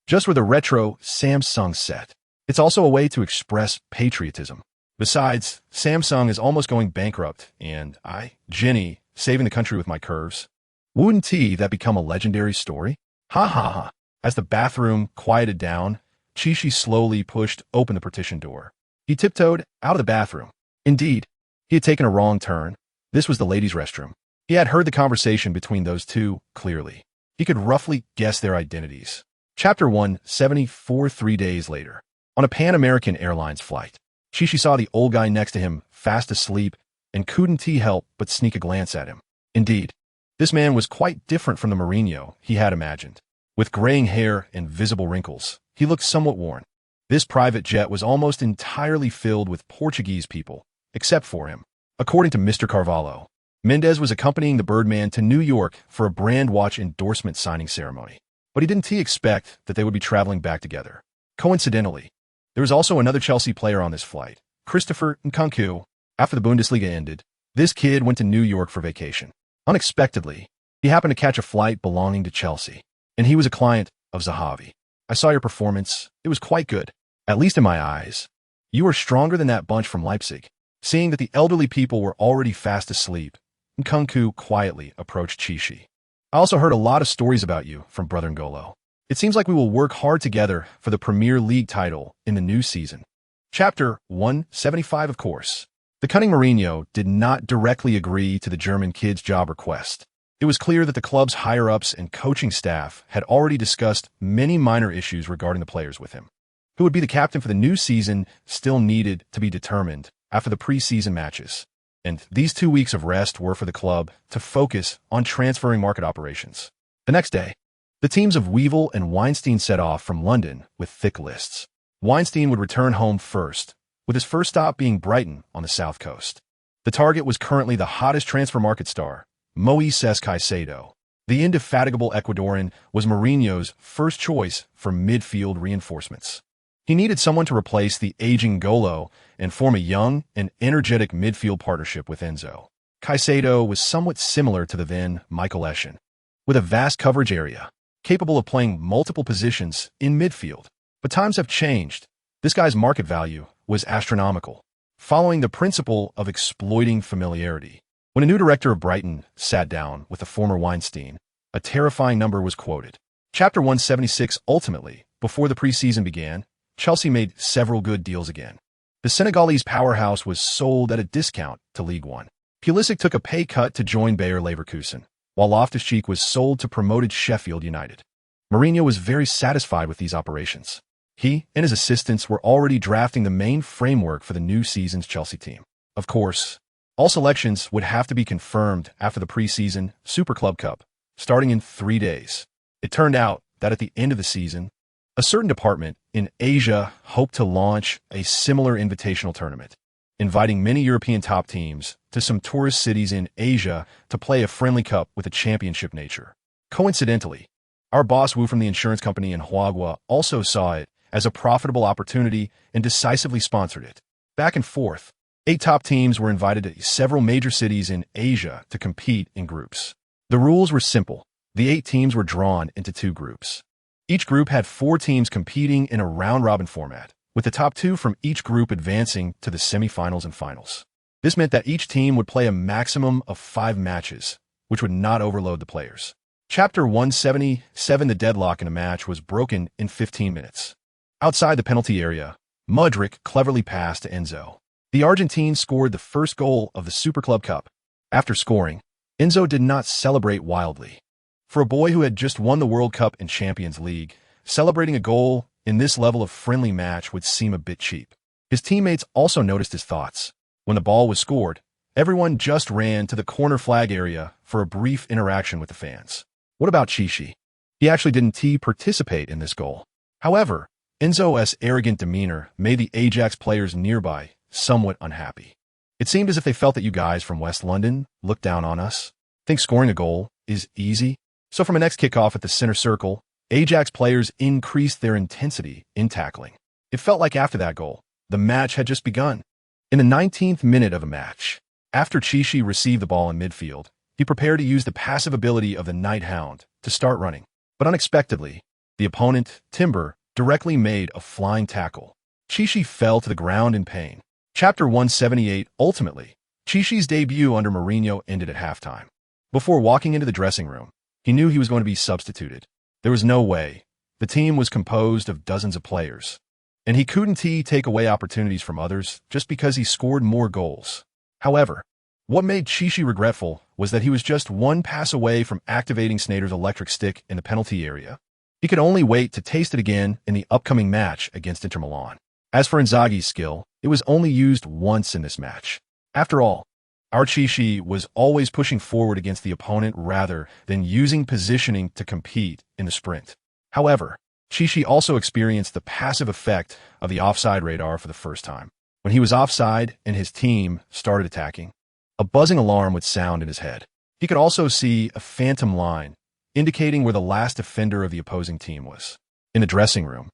just with a retro Samsung set. It's also a way to express patriotism. Besides, Samsung is almost going bankrupt, and Jenny, saving the country with my curves. Wouldn't that become a legendary story? Ha ha ha. As the bathroom quieted down, Chishi slowly pushed open the partition door. He tiptoed out of the bathroom. Indeed, he had taken a wrong turn. This was the ladies' restroom. He had heard the conversation between those two clearly. He could roughly guess their identities. Chapter 174 3 days later. On a Pan American Airlines flight, Chishi saw the old guy next to him fast asleep and couldn't help but sneak a glance at him. Indeed, this man was quite different from the Mourinho he had imagined. With graying hair and visible wrinkles, he looked somewhat worn. This private jet was almost entirely filled with Portuguese people, except for him. According to Mr. Carvalho, Mendes was accompanying the Birdman to New York for a brand watch endorsement signing ceremony. But he didn't expect that they would be traveling back together. Coincidentally, there was also another Chelsea player on this flight, Christopher Nkunku. After the Bundesliga ended, this kid went to New York for vacation. Unexpectedly, he happened to catch a flight belonging to Chelsea, and he was a client of Zahavi. I saw your performance. It was quite good, at least in my eyes. You were stronger than that bunch from Leipzig. Seeing that the elderly people were already fast asleep, Nkunku quietly approached Chishi. I also heard a lot of stories about you from Brother N'Golo. It seems like we will work hard together for the Premier League title in the new season. Chapter 175. Of course, the cunning Mourinho did not directly agree to the German kid's job request. It was clear that the club's higher-ups and coaching staff had already discussed many minor issues regarding the players with him. Who would be the captain for the new season still needed to be determined after the pre-season matches. And these 2 weeks of rest were for the club to focus on transferring market operations. The next day, the teams of Weevil and Weinstein set off from London with thick lists. Weinstein would return home first, with his first stop being Brighton on the south coast. The target was currently the hottest transfer market star, Moises Caicedo. The indefatigable Ecuadorian was Mourinho's first choice for midfield reinforcements. He needed someone to replace the aging Golo and form a young and energetic midfield partnership with Enzo. Caicedo was somewhat similar to the then Michael Essien, with a vast coverage area, capable of playing multiple positions in midfield. But times have changed. This guy's market value was astronomical, following the principle of exploiting familiarity. When a new director of Brighton sat down with the former Weinstein, a terrifying number was quoted. Chapter 176. Ultimately, before the preseason began, Chelsea made several good deals again. The Senegalese powerhouse was sold at a discount to League One. Pulisic took a pay cut to join Bayer Leverkusen, while Loftus-Cheek was sold to promoted Sheffield United. Mourinho was very satisfied with these operations. He and his assistants were already drafting the main framework for the new season's Chelsea team. Of course, all selections would have to be confirmed after the preseason Super Club Cup, starting in 3 days. It turned out that at the end of the season, a certain department in Asia hoped to launch a similar invitational tournament, inviting many European top teams to some tourist cities in Asia to play a friendly cup with a championship nature. Coincidentally, our boss Wu from the insurance company in Huagua also saw it as a profitable opportunity and decisively sponsored it. Back and forth, 8 top teams were invited to several major cities in Asia to compete in groups. The rules were simple. The 8 teams were drawn into 2 groups. Each group had 4 teams competing in a round-robin format, with the top 2 from each group advancing to the semifinals and finals. This meant that each team would play a maximum of 5 matches, which would not overload the players. Chapter 177. The deadlock in a match was broken in 15 minutes. Outside the penalty area, Mudryk cleverly passed to Enzo. The Argentine scored the first goal of the Super Club Cup. After scoring, Enzo did not celebrate wildly. For a boy who had just won the World Cup and Champions League, celebrating a goal in this level of friendly match would seem a bit cheap. His teammates also noticed his thoughts. When the ball was scored, everyone just ran to the corner flag area for a brief interaction with the fans. What about Chishi? He actually didn't participate in this goal. However, Enzo's arrogant demeanor made the Ajax players nearby somewhat unhappy. It seemed as if they felt that you guys from West London looked down on us. Think scoring a goal is easy? So from a next kickoff at the center circle, Ajax players increased their intensity in tackling. It felt like after that goal, the match had just begun. In the 19th minute of a match, after Chichi received the ball in midfield, he prepared to use the passive ability of the Night Hound to start running. But unexpectedly, the opponent, Timber, directly made a flying tackle. Chichi fell to the ground in pain. Chapter 178. Ultimately, Chichi's debut under Mourinho ended at halftime. Before walking into the dressing room, he knew he was going to be substituted. There was no way. The team was composed of dozens of players, and he couldn't take away opportunities from others just because he scored more goals. However, what made Chichi regretful was that he was just one pass away from activating Sneijder's electric stick in the penalty area. He could only wait to taste it again in the upcoming match against Inter Milan. As for Inzaghi's skill, it was only used once in this match. After all, our Chichi was always pushing forward against the opponent rather than using positioning to compete in the sprint. However, Chichi also experienced the passive effect of the offside radar for the first time. When he was offside and his team started attacking, a buzzing alarm would sound in his head. He could also see a phantom line, indicating where the last defender of the opposing team was. In the dressing room,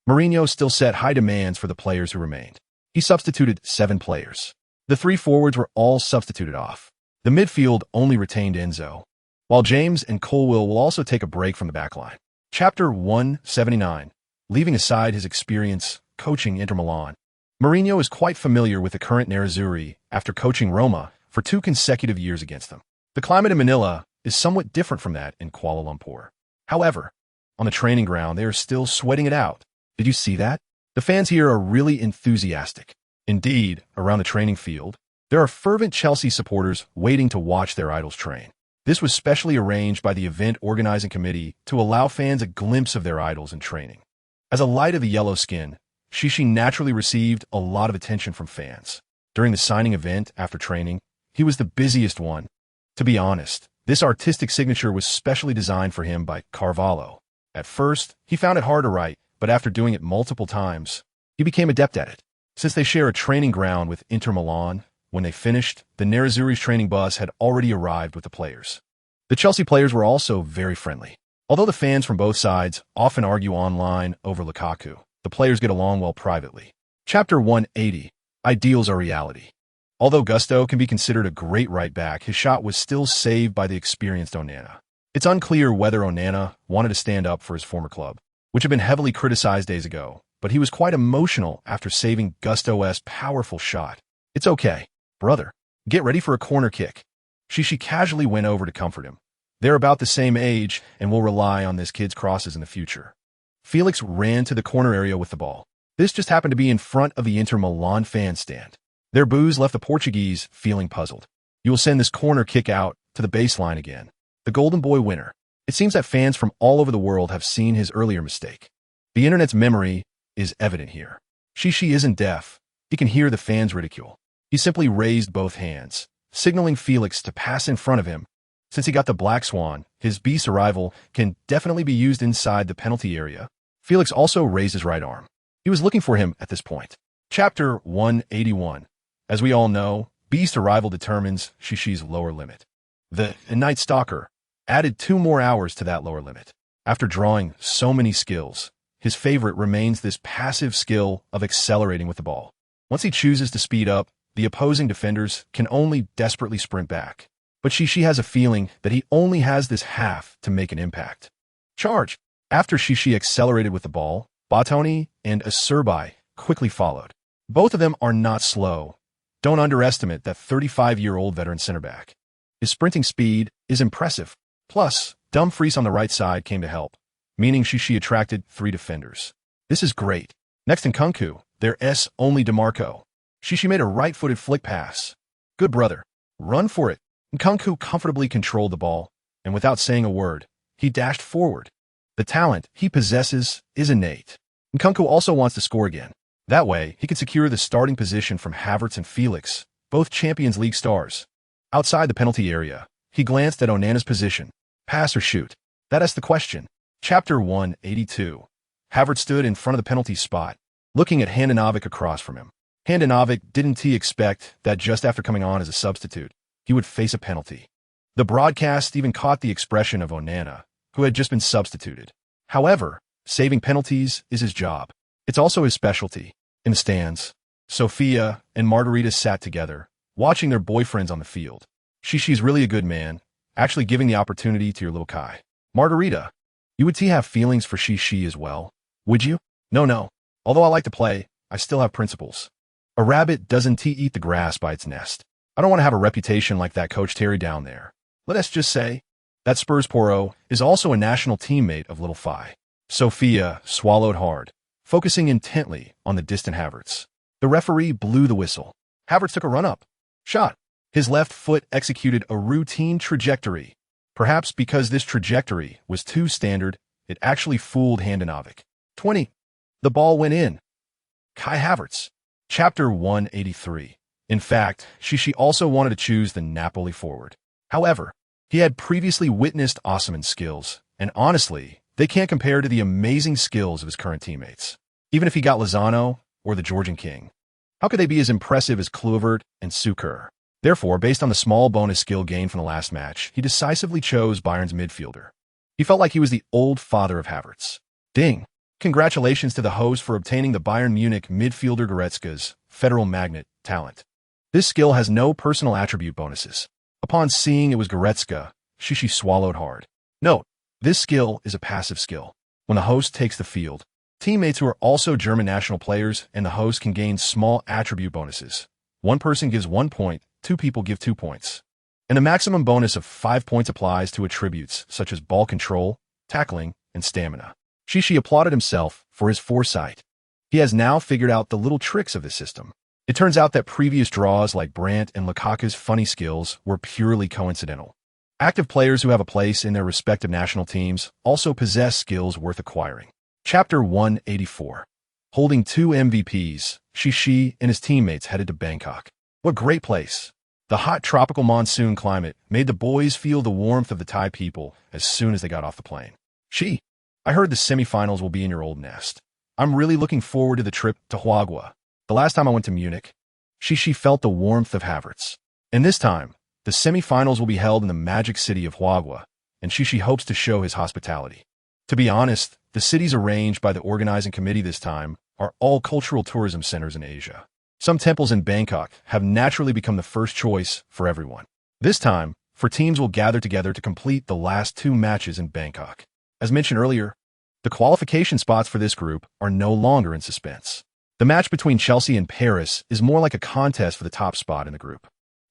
Mourinho still set high demands for the players who remained. He substituted 7 players. The 3 forwards were all substituted off. The midfield only retained Enzo, while James and Colwill will also take a break from the backline. Chapter 179. Leaving aside his experience coaching Inter Milan, Mourinho is quite familiar with the current Nerazzurri after coaching Roma for 2 consecutive years against them. The climate in Manila is somewhat different from that in Kuala Lumpur. However, on the training ground, they are still sweating it out. Did you see that? The fans here are really enthusiastic. Indeed, around the training field, there are fervent Chelsea supporters waiting to watch their idols train. This was specially arranged by the event organizing committee to allow fans a glimpse of their idols in training. As a light of the yellow skin, Chichi naturally received a lot of attention from fans. During the signing event after training, he was the busiest one. To be honest, this artistic signature was specially designed for him by Carvalho. At first, he found it hard to write, but after doing it multiple times, he became adept at it. Since they share a training ground with Inter Milan, when they finished, the Nerazzurri's training bus had already arrived with the players. The Chelsea players were also very friendly. Although the fans from both sides often argue online over Lukaku, the players get along well privately. Chapter 180. Ideals are reality. Although Gusto can be considered a great right-back, his shot was still saved by the experienced Onana. It's unclear whether Onana wanted to stand up for his former club, which had been heavily criticized days ago, but he was quite emotional after saving Gusto's powerful shot. It's okay, brother. Get ready for a corner kick. Chichi casually went over to comfort him. They're about the same age and will rely on this kid's crosses in the future. Felix ran to the corner area with the ball. This just happened to be in front of the Inter Milan fan stand. Their boos left the Portuguese feeling puzzled. You will send this corner kick out to the baseline again. The Golden Boy winner. It seems that fans from all over the world have seen his earlier mistake. The internet's memory is evident here. Chichi isn't deaf. He can hear the fans' ridicule. He simply raised both hands, signaling Felix to pass in front of him. Since he got the Black Swan, his beast arrival can definitely be used inside the penalty area. Felix also raised his right arm. He was looking for him at this point. Chapter 181. As we all know, beast arrival determines Chichi's lower limit. The Night Stalker added 2 more hours to that lower limit. After drawing so many skills, his favorite remains this passive skill of accelerating with the ball. Once he chooses to speed up, the opposing defenders can only desperately sprint back. But Chichi has a feeling that he only has this half to make an impact. Charge! After Chichi accelerated with the ball, Batoni and Acerbi quickly followed. Both of them are not slow. Don't underestimate that 35-year-old veteran center back. His sprinting speed is impressive. Plus, Dumfries on the right side came to help, meaning Chichi attracted 3 defenders. This is great. Next in Nkunku, their only DeMarco. Chichi made a right-footed flick pass. Good brother. Run for it. Nkunku comfortably controlled the ball, and without saying a word, he dashed forward. The talent he possesses is innate. Nkunku also wants to score again. That way, he can secure the starting position from Havertz and Felix, both Champions League stars. Outside the penalty area, he glanced at Onana's position. Pass or shoot? That is the question. Chapter 182. Havertz stood in front of the penalty spot, looking at Handanovic across from him. Handanovic didn't expect that just after coming on as a substitute, he would face a penalty. The broadcast even caught the expression of Onana, who had just been substituted. However, saving penalties is his job. It's also his specialty. In the stands, Sophia and Margarita sat together, watching their boyfriends on the field. Shishi's really a good man, actually giving the opportunity to your little Kai. Margarita, you would have feelings for Shishi as well, would you? No. Although I like to play, I still have principles. A rabbit doesn't eat the grass by its nest. I don't want to have a reputation like that Coach Terry down there. Let us just say that Spurs Poro is also a national teammate of Little Phi. Sophia swallowed hard, focusing intently on the distant Havertz. The referee blew the whistle. Havertz took a run-up. Shot. His left foot executed a routine trajectory. Perhaps because this trajectory was too standard, it actually fooled Handanovic. 20. The ball went in. Kai Havertz. Chapter 183. In fact, Shishi also wanted to choose the Napoli forward. However, he had previously witnessed Osimhen's skills, and honestly, they can't compare to the amazing skills of his current teammates. Even if he got Lozano or the Georgian King, how could they be as impressive as Kluivert and Suker? Therefore, based on the small bonus skill gained from the last match, he decisively chose Bayern's midfielder. He felt like he was the old father of Havertz. Ding! Congratulations to the host for obtaining the Bayern Munich midfielder Goretzka's Federal Magnet talent. This skill has no personal attribute bonuses. Upon seeing it was Goretzka, Shishi swallowed hard. Note, this skill is a passive skill. When the host takes the field, teammates who are also German national players and the host can gain small attribute bonuses. One person gives 1 point, 2 people give 2 points. And a maximum bonus of 5 points applies to attributes such as ball control, tackling, and stamina. Shishi applauded himself for his foresight. He has now figured out the little tricks of this system. It turns out that previous draws like Brandt and Lukaku's funny skills were purely coincidental. Active players who have a place in their respective national teams also possess skills worth acquiring. Chapter 184. Holding 2 MVPs, Shishi and his teammates headed to Bangkok. What great place! The hot tropical monsoon climate made the boys feel the warmth of the Thai people as soon as they got off the plane. I heard the semifinals will be in your old nest. I'm really looking forward to the trip to Huagua. The last time I went to Munich, Shishi felt the warmth of Havertz. And this time, the semifinals will be held in the magic city of Huagua, and Shishi hopes to show his hospitality. To be honest, the cities arranged by the organizing committee this time are all cultural tourism centers in Asia. Some temples in Bangkok have naturally become the first choice for everyone. This time, teams will gather together to complete the last 2 matches in Bangkok. As mentioned earlier, the qualification spots for this group are no longer in suspense. The match between Chelsea and Paris is more like a contest for the top spot in the group.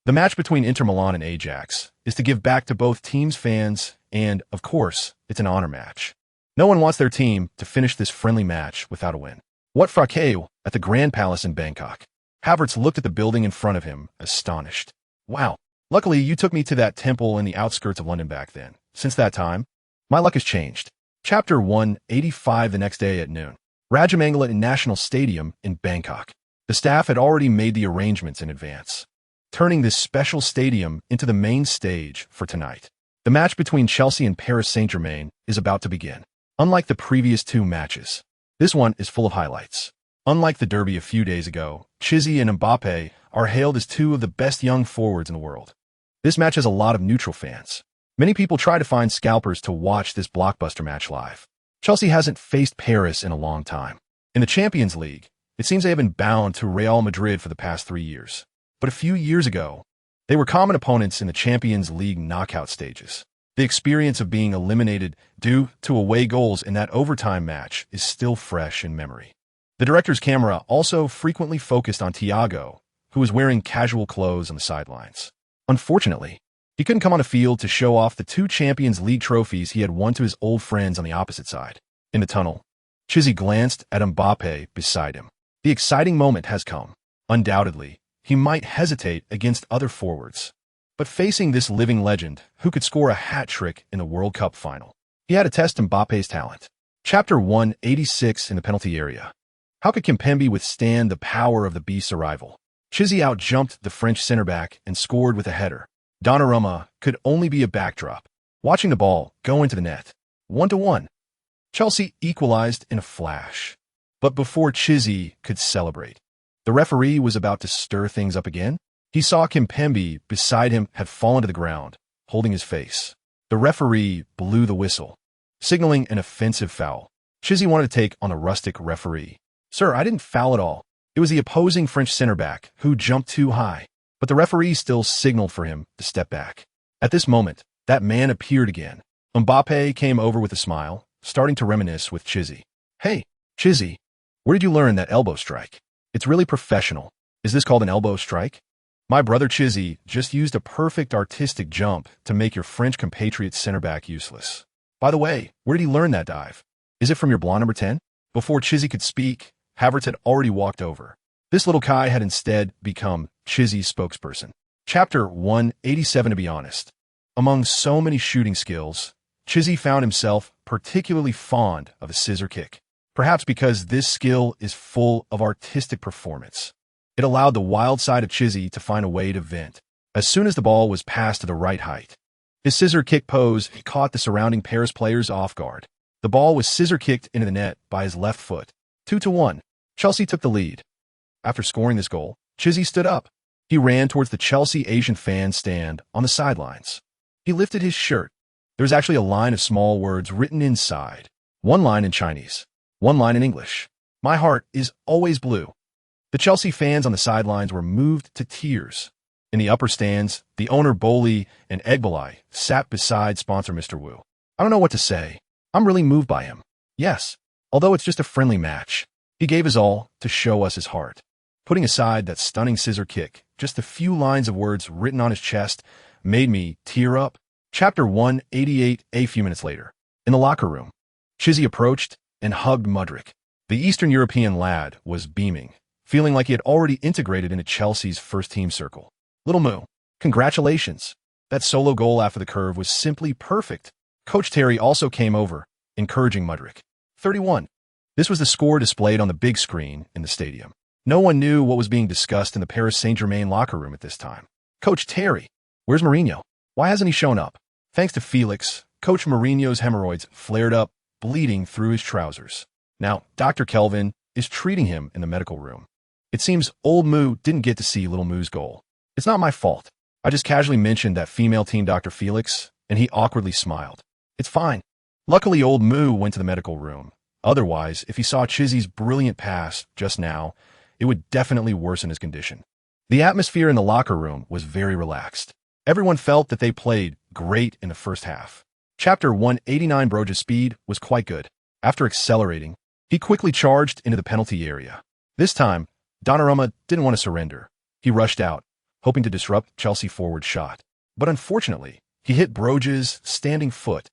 The match between Inter Milan and Ajax is to give back to both teams' fans, and, of course, it's an honor match. No one wants their team to finish this friendly match without a win. What fracas at the Grand Palace in Bangkok. Havertz looked at the building in front of him, astonished. Wow, luckily you took me to that temple in the outskirts of London back then. Since that time, my luck has changed. Chapter 185. The next day at noon. Rajamangala National Stadium in Bangkok. The staff had already made the arrangements in advance, turning this special stadium into the main stage for tonight. The match between Chelsea and Paris Saint-Germain is about to begin. Unlike the previous 2 matches, this one is full of highlights. Unlike the derby a few days ago, Chizzy and Mbappe are hailed as 2 of the best young forwards in the world. This match has a lot of neutral fans. Many people try to find scalpers to watch this blockbuster match live. Chelsea hasn't faced Paris in a long time. In the Champions League, it seems they have been bound to Real Madrid for the past 3 years. But a few years ago, they were common opponents in the Champions League knockout stages. The experience of being eliminated due to away goals in that overtime match is still fresh in memory. The director's camera also frequently focused on Thiago, who was wearing casual clothes on the sidelines. Unfortunately, he couldn't come on the field to show off the 2 Champions League trophies he had won to his old friends on the opposite side. In the tunnel, Chizzy glanced at Mbappe beside him. The exciting moment has come. Undoubtedly, he might hesitate against other forwards. But facing this living legend, who could score a hat-trick in the World Cup final, he had to test Mbappe's talent. Chapter 186. In the penalty area. How could Kimpembe withstand the power of the beast's arrival? Chizzy out-jumped the French center-back and scored with a header. Donnarumma could only be a backdrop, watching the ball go into the net. 1-1. Chelsea equalized in a flash. But before Chizzy could celebrate, the referee was about to stir things up again. He saw Kimpembe beside him had fallen to the ground, holding his face. The referee blew the whistle. signaling an offensive foul. Chizzy wanted to take on a rustic referee. "Sir, I didn't foul at all. It was the opposing French center back who jumped too high." But the referee still signaled for him to step back. At this moment, that man appeared again. Mbappe came over with a smile, starting to reminisce with Chizzy. "Hey, Chizzy, where did you learn that elbow strike? It's really professional. Is this called an elbow strike?" "My brother Chizzy just used a perfect artistic jump to make your French compatriot center back useless. By the way, where did he learn that dive? Is it from your blonde number 10? Before Chizzy could speak, Havertz had already walked over. This little Kai had instead become Chizzy's spokesperson. Chapter 187. To be honest, among so many shooting skills, Chizzy found himself particularly fond of a scissor kick. Perhaps because this skill is full of artistic performance. It allowed the wild side of Chizzy to find a way to vent. As soon as the ball was passed to the right height, his scissor kick pose caught the surrounding Paris players off guard. The ball was scissor kicked into the net by his left foot. 2-1. Chelsea took the lead. After scoring this goal, Chizzy stood up. He ran towards the Chelsea Asian fan stand on the sidelines. He lifted his shirt. There was actually a line of small words written inside. One line in Chinese, one line in English. "My heart is always blue." The Chelsea fans on the sidelines were moved to tears. In the upper stands, the owner Boli and Egbalai sat beside sponsor Mr. Wu. "I don't know what to say. I'm really moved by him. Yes, although it's just a friendly match. He gave his all to show us his heart." Putting aside that stunning scissor kick, just a few lines of words written on his chest made me tear up. Chapter 188. A few minutes later, in the locker room, Chizzy approached and hugged Mudryk. The Eastern European lad was beaming, feeling like he had already integrated into Chelsea's first-team circle. "Little Moo, congratulations. That solo goal after the curve was simply perfect." Coach Terry also came over, encouraging Mudryk. 31. This was the score displayed on the big screen in the stadium. No one knew what was being discussed in the Paris Saint-Germain locker room at this time. "Coach Terry, where's Mourinho? Why hasn't he shown up?" Thanks to Felix, Coach Mourinho's hemorrhoids flared up, bleeding through his trousers. Now, Dr. Kelvin is treating him in the medical room. It seems old Moo didn't get to see little Moo's goal. "It's not my fault. I just casually mentioned that female team Dr. Felix, and he awkwardly smiled. It's fine." Luckily, old Moo went to the medical room. Otherwise, if he saw Chizzy's brilliant pass just now, it would definitely worsen his condition. The atmosphere in the locker room was very relaxed. Everyone felt that they played great in the first half. Chapter 189. Broja's speed was quite good. After accelerating, he quickly charged into the penalty area. This time, Donnarumma didn't want to surrender. He rushed out, hoping to disrupt Chelsea forward shot. But unfortunately, he hit Broja's standing foot.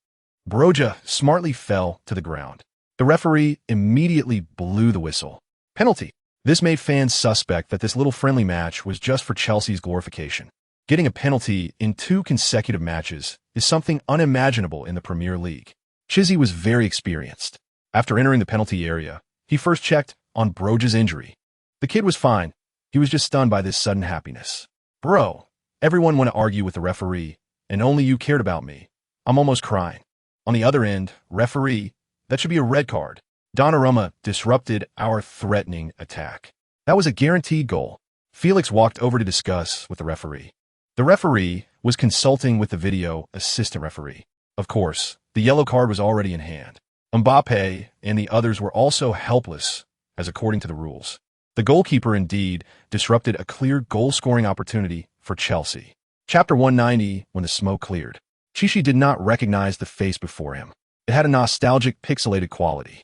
Broja smartly fell to the ground. The referee immediately blew the whistle. Penalty. This made fans suspect that this little friendly match was just for Chelsea's glorification. Getting a penalty in 2 consecutive matches is something unimaginable in the Premier League. Chizzy was very experienced. After entering the penalty area, he first checked on Broja's injury. The kid was fine. He was just stunned by this sudden happiness. "Bro, everyone want to argue with the referee, and only you cared about me. I'm almost crying." On the other end, "Referee, that should be a red card. Donnarumma disrupted our threatening attack. That was a guaranteed goal." Felix walked over to discuss with the referee. The referee was consulting with the video assistant referee. Of course, the yellow card was already in hand. Mbappe and the others were also helpless, as according to the rules. The goalkeeper indeed disrupted a clear goal-scoring opportunity for Chelsea. Chapter 190. When the smoke cleared, Chichi did not recognize the face before him. It had a nostalgic, pixelated quality.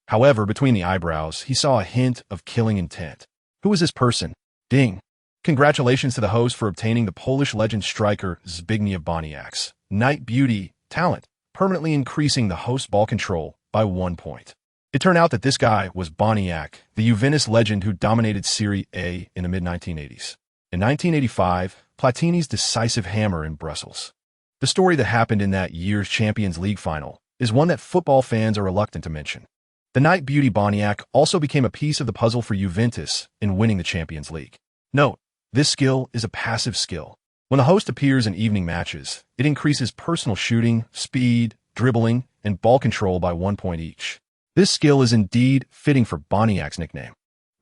However, between the eyebrows, he saw a hint of killing intent. Who was this person? Ding. Congratulations to the host for obtaining the Polish legend striker Zbigniew Boniak's Night Beauty talent, permanently increasing the host's ball control by 1 point. It turned out that this guy was Boniak, the Juventus legend who dominated Serie A in the mid-1980s. In 1985, Platini's decisive hammer in Brussels. The story that happened in that year's Champions League final is one that football fans are reluctant to mention. The Night Beauty Boniak also became a piece of the puzzle for Juventus in winning the Champions League. Note, this skill is a passive skill. When the host appears in evening matches, it increases personal shooting, speed, dribbling, and ball control by 1 point each. This skill is indeed fitting for Boniak's nickname.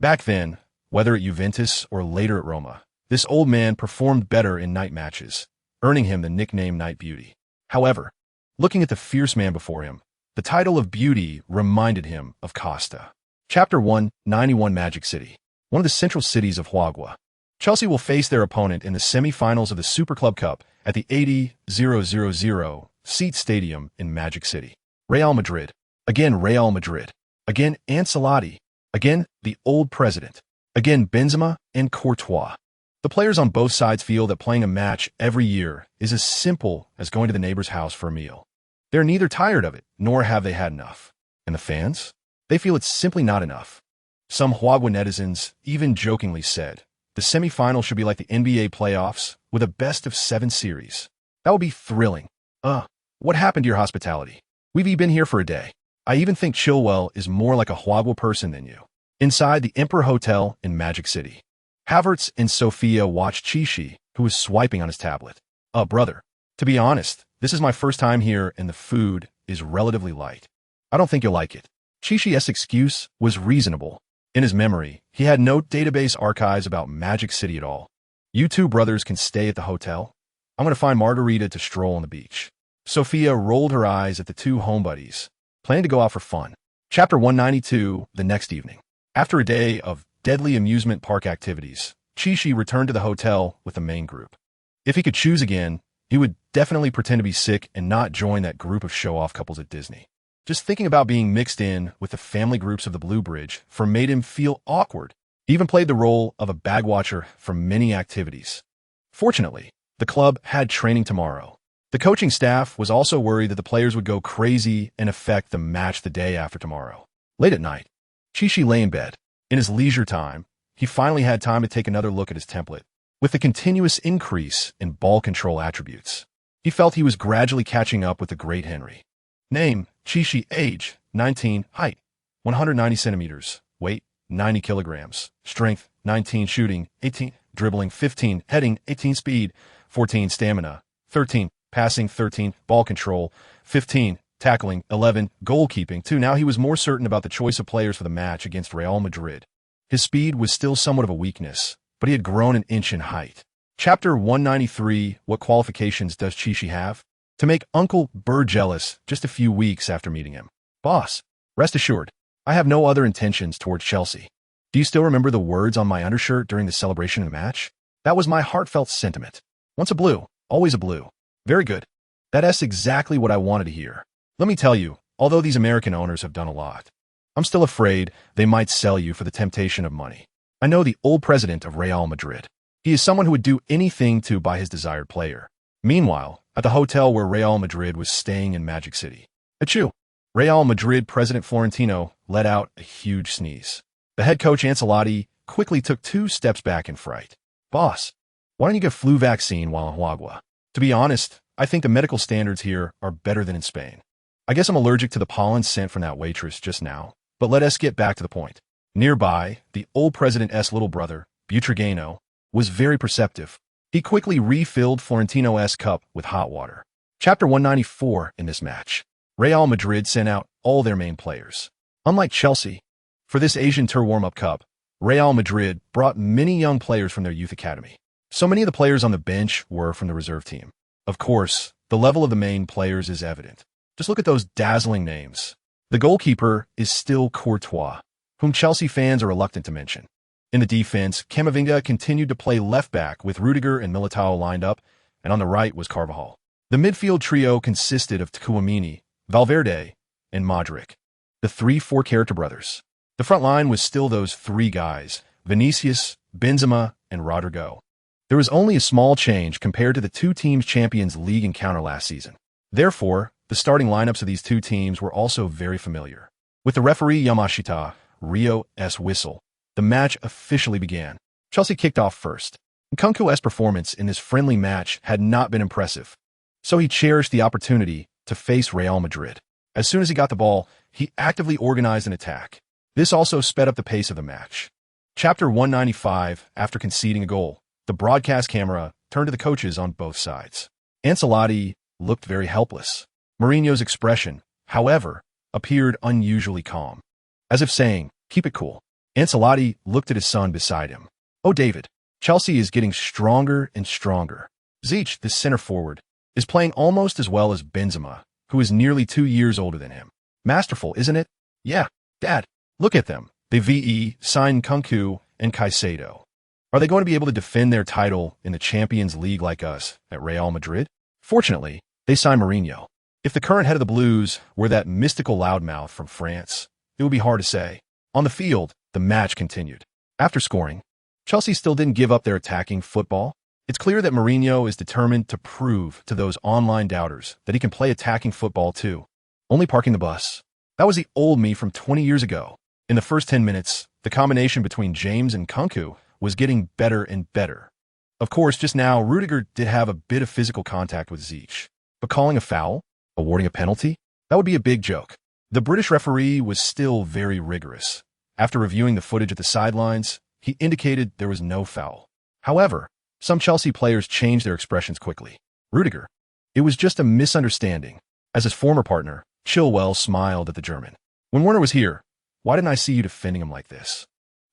Back then, whether at Juventus or later at Roma, this old man performed better in night matches, earning him the nickname Night Beauty. However, looking at the fierce man before him, The title of beauty reminded him of Costa. Chapter 191 Magic City, one of the central cities of Huagua. Chelsea will face their opponent in the semi-finals of the Super Club Cup at the 80,000-seat stadium in Magic City. Real Madrid. Again Real Madrid. Again Ancelotti. Again the old president. Again Benzema and Courtois. The players on both sides feel that playing a match every year is as simple as going to the neighbor's house for a meal. They're neither tired of it, nor have they had enough. And the fans? They feel it's simply not enough. Some Huagua netizens even jokingly said, the semi-final should be like the NBA playoffs with a best-of-7 series. That would be thrilling. What happened to your hospitality? We've been here for a day. I even think Chilwell is more like a Huagua person than you. Inside the Emperor Hotel in Magic City, Havertz and Sofia watched Chichi, who was swiping on his tablet. Brother, to be honest, this is my first time here and the food is relatively light. I don't think you'll like it. Chichi's excuse was reasonable. In his memory, he had no database archives about Magic City at all. You two brothers can stay at the hotel. I'm going to find Margarita to stroll on the beach. Sofia rolled her eyes at the two homebuddies, planning to go out for fun. Chapter 192, the next evening. After a day of deadly amusement park activities, Chichi returned to the hotel with the main group. If he could choose again, he would definitely pretend to be sick and not join that group of show-off couples at Disney. Just thinking about being mixed in with the family groups of the Blue Bridge made him feel awkward. He even played the role of a bag watcher for many activities. Fortunately, the club had training tomorrow. The coaching staff was also worried that the players would go crazy and affect the match the day after tomorrow. Late at night, Chichi lay in bed. In his leisure time, he finally had time to take another look at his template. With the continuous increase in ball control attributes, he felt he was gradually catching up with the great Henry. Name, Chichi. Age, 19. Height, 190 centimeters. Weight, 90 kilograms. Strength, 19. Shooting, 18. Dribbling, 15. Heading, 18. Speed, 14. Stamina, 13. Passing, 13. Ball control, 15. Tackling, 11. Goalkeeping, 2. Now he was more certain about the choice of players for the match against Real Madrid. His speed was still somewhat of a weakness, but he had grown an inch in height. Chapter 193, what qualifications does Chichi have? To make Uncle Burr jealous just a few weeks after meeting him. Boss, rest assured, I have no other intentions towards Chelsea. Do you still remember the words on my undershirt during the celebration of the match? That was my heartfelt sentiment. Once a blue, always a blue. Very good. That's exactly what I wanted to hear. Let me tell you, although these American owners have done a lot, I'm still afraid they might sell you for the temptation of money. I know the old president of Real Madrid. He is someone who would do anything to buy his desired player. Meanwhile, at the hotel where Real Madrid was staying in Magic City, achoo! Real Madrid president Florentino let out a huge sneeze. The head coach Ancelotti quickly took 2 steps back in fright. Boss, why don't you get flu vaccine while in Huagua? To be honest, I think the medical standards here are better than in Spain. I guess I'm allergic to the pollen sent from that waitress just now, but let us get back to the point. Nearby, the old president's little brother, Butrigano, was very perceptive. He quickly refilled Florentino's cup with hot water. Chapter 194 in this match. Real Madrid sent out all their main players. Unlike Chelsea, for this Asian Tour warm-up cup, Real Madrid brought many young players from their youth academy. So many of the players on the bench were from the reserve team. Of course, the level of the main players is evident. Just look at those dazzling names. The goalkeeper is still Courtois, whom Chelsea fans are reluctant to mention. In the defense, Camavinga continued to play left-back with Rudiger and Militao lined up, and on the right was Carvajal. The midfield trio consisted of Tchouaméni, Valverde, and Modric, the 3 four-character brothers. The front line was still those 3 guys, Vinicius, Benzema, and Rodrigo. There was only a small change compared to the 2 teams Champions League encounter last season. Therefore, the starting lineups of these 2 teams were also very familiar. With the referee Yamashita, Rio's whistle, the match officially began. Chelsea kicked off first. Nkunku's performance in this friendly match had not been impressive, so he cherished the opportunity to face Real Madrid. As soon as he got the ball, he actively organized an attack. This also sped up the pace of the match. Chapter 195, after conceding a goal, the broadcast camera turned to the coaches on both sides. Ancelotti looked very helpless. Mourinho's expression, however, appeared unusually calm, as if saying, keep it cool. Ancelotti looked at his son beside him. Oh, David, Chelsea is getting stronger and stronger. Ziyech, the center forward, is playing almost as well as Benzema, who is nearly 2 years older than him. Masterful, isn't it? Yeah, Dad, look at them. They VE signed Kunku and Caicedo. Are they going to be able to defend their title in the Champions League like us at Real Madrid? Fortunately, they signed Mourinho. If the current head of the Blues were that mystical loudmouth from France, it would be hard to say. On the field, the match continued. After scoring, Chelsea still didn't give up their attacking football. It's clear that Mourinho is determined to prove to those online doubters that he can play attacking football too. Only parking the bus. That was the old me from 20 years ago. In the first 10 minutes, the combination between James and Kunku was getting better and better. Of course, just now, Rudiger did have a bit of physical contact with Ziyech. But calling a foul, awarding a penalty, that would be a big joke. The British referee was still very rigorous. After reviewing the footage at the sidelines, he indicated there was no foul. However, some Chelsea players changed their expressions quickly. Rudiger, it was just a misunderstanding. As his former partner, Chilwell smiled at the German. When Werner was here, why didn't I see you defending him like this?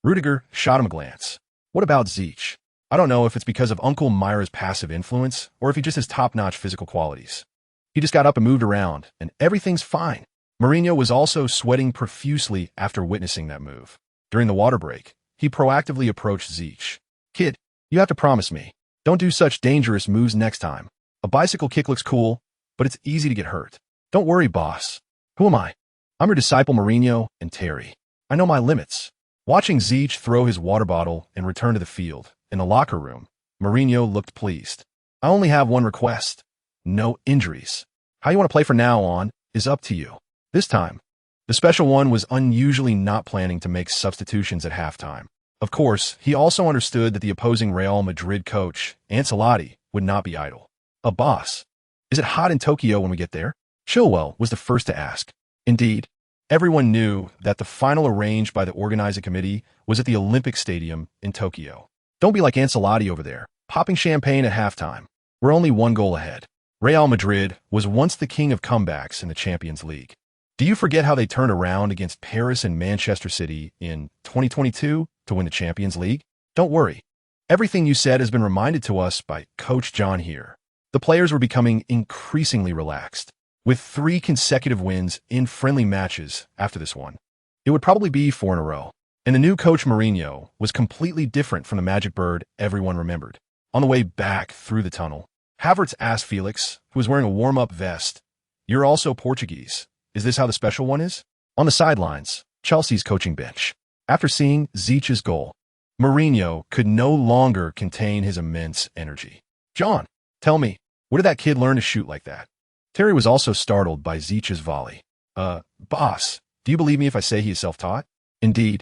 Rudiger shot him a glance. What about Ziyech? I don't know if it's because of Uncle Myra's passive influence or if he just has top-notch physical qualities. He just got up and moved around, and everything's fine. Mourinho was also sweating profusely after witnessing that move. During the water break, he proactively approached Ziyech. Kid, you have to promise me. Don't do such dangerous moves next time. A bicycle kick looks cool, but it's easy to get hurt. Don't worry, boss. Who am I? I'm your disciple Mourinho and Terry. I know my limits. Watching Ziyech throw his water bottle and return to the field, in the locker room, Mourinho looked pleased. I only have one request. No injuries. How you want to play from now on is up to you. This time, the special one was unusually not planning to make substitutions at halftime. Of course, he also understood that the opposing Real Madrid coach, Ancelotti, would not be idle. A boss. Is it hot in Tokyo when we get there? Chilwell was the first to ask. Indeed, everyone knew that the final arranged by the organizing committee was at the Olympic Stadium in Tokyo. Don't be like Ancelotti over there, popping champagne at halftime. We're only one goal ahead. Real Madrid was once the king of comebacks in the Champions League. Do you forget how they turned around against Paris and Manchester City in 2022 to win the Champions League? Don't worry. Everything you said has been reminded to us by Coach John here. The players were becoming increasingly relaxed. With 3 consecutive wins in friendly matches after this one, it would probably be 4 in a row. And the new coach Mourinho was completely different from the magic bird everyone remembered. On the way back through the tunnel, Havertz asked Felix, who was wearing a warm-up vest, "You're also Portuguese. Is this how the special one is?" On the sidelines, Chelsea's coaching bench. After seeing Ziyech's goal, Mourinho could no longer contain his immense energy. "John, tell me, where did that kid learn to shoot like that?" Terry was also startled by Ziyech's volley. Boss, do you believe me if I say he is self-taught?" Indeed,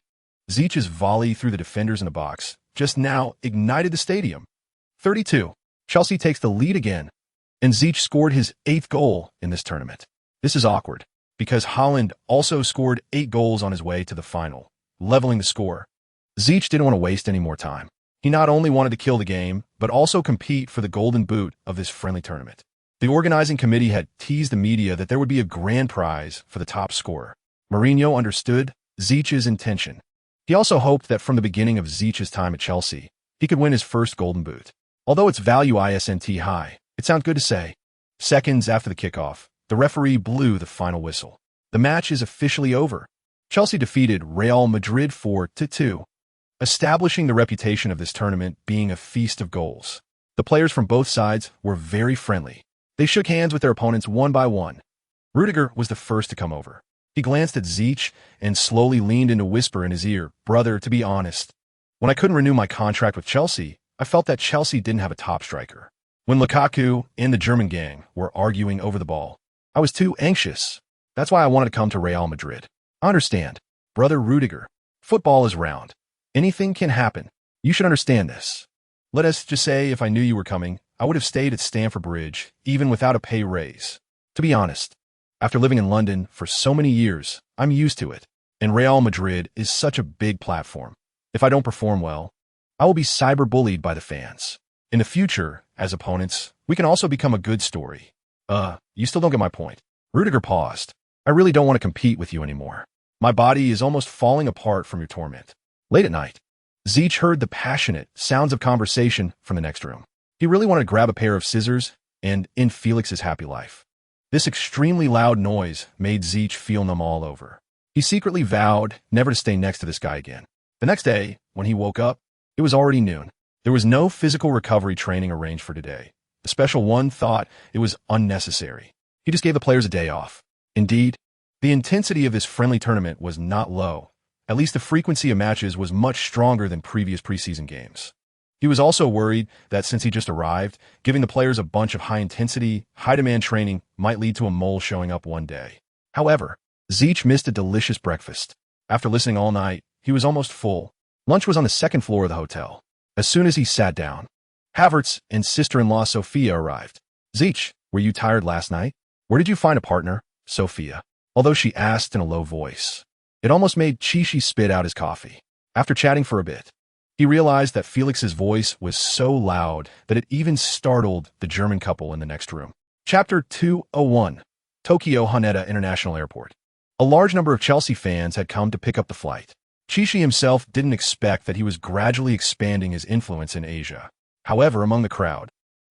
Ziyech's volley through the defenders in the box just now ignited the stadium. 32. Chelsea takes the lead again, and Ziyech scored his 8th goal in this tournament. This is awkward, because Haaland also scored 8 goals on his way to the final, leveling the score. Ziyech didn't want to waste any more time. He not only wanted to kill the game, but also compete for the golden boot of this friendly tournament. The organizing committee had teased the media that there would be a grand prize for the top scorer. Mourinho understood Ziyech's intention. He also hoped that from the beginning of Ziyech's time at Chelsea, he could win his first golden boot. Although its value isn't high, it sounds good to say. Seconds after the kickoff, the referee blew the final whistle. The match is officially over. Chelsea defeated Real Madrid 4-2, establishing the reputation of this tournament being a feast of goals. The players from both sides were very friendly. They shook hands with their opponents one by one. Rudiger was the first to come over. He glanced at Ziyech and slowly leaned in to whisper in his ear, "Brother, to be honest, when I couldn't renew my contract with Chelsea, I felt that Chelsea didn't have a top striker. When Lukaku and the German gang were arguing over the ball, I was too anxious. That's why I wanted to come to Real Madrid. I understand. Brother Rudiger, football is round. Anything can happen. You should understand this. Let us just say if I knew you were coming, I would have stayed at Stamford Bridge, even without a pay raise. To be honest, after living in London for so many years, I'm used to it. And Real Madrid is such a big platform. If I don't perform well, I will be cyber-bullied by the fans. In the future, as opponents, we can also become a good story. You still don't get my point." Rudiger paused. "I really don't want to compete with you anymore. My body is almost falling apart from your torment." Late at night, Ziyech heard the passionate sounds of conversation from the next room. He really wanted to grab a pair of scissors and end Felix's happy life. This extremely loud noise made Zeech feel numb all over. He secretly vowed never to stay next to this guy again. The next day, when he woke up, it was already noon. There was no physical recovery training arranged for today. The Special One thought it was unnecessary. He just gave the players a day off. Indeed, the intensity of this friendly tournament was not low. At least the frequency of matches was much stronger than previous preseason games. He was also worried that since he just arrived, giving the players a bunch of high-intensity, high-demand training might lead to a mole showing up one day. However, Zeech missed a delicious breakfast. After listening all night, he was almost full. Lunch was on the second floor of the hotel. As soon as he sat down, Havertz and sister-in-law Sophia arrived. "Zeech, were you tired last night? Where did you find a partner?" Sophia, although she asked in a low voice. It almost made Chishi spit out his coffee. After chatting for a bit, he realized that Felix's voice was so loud that it even startled the German couple in the next room. Chapter 201, Tokyo Haneda International Airport. A large number of Chelsea fans had come to pick up the flight. Chishi himself didn't expect that he was gradually expanding his influence in Asia. However, among the crowd,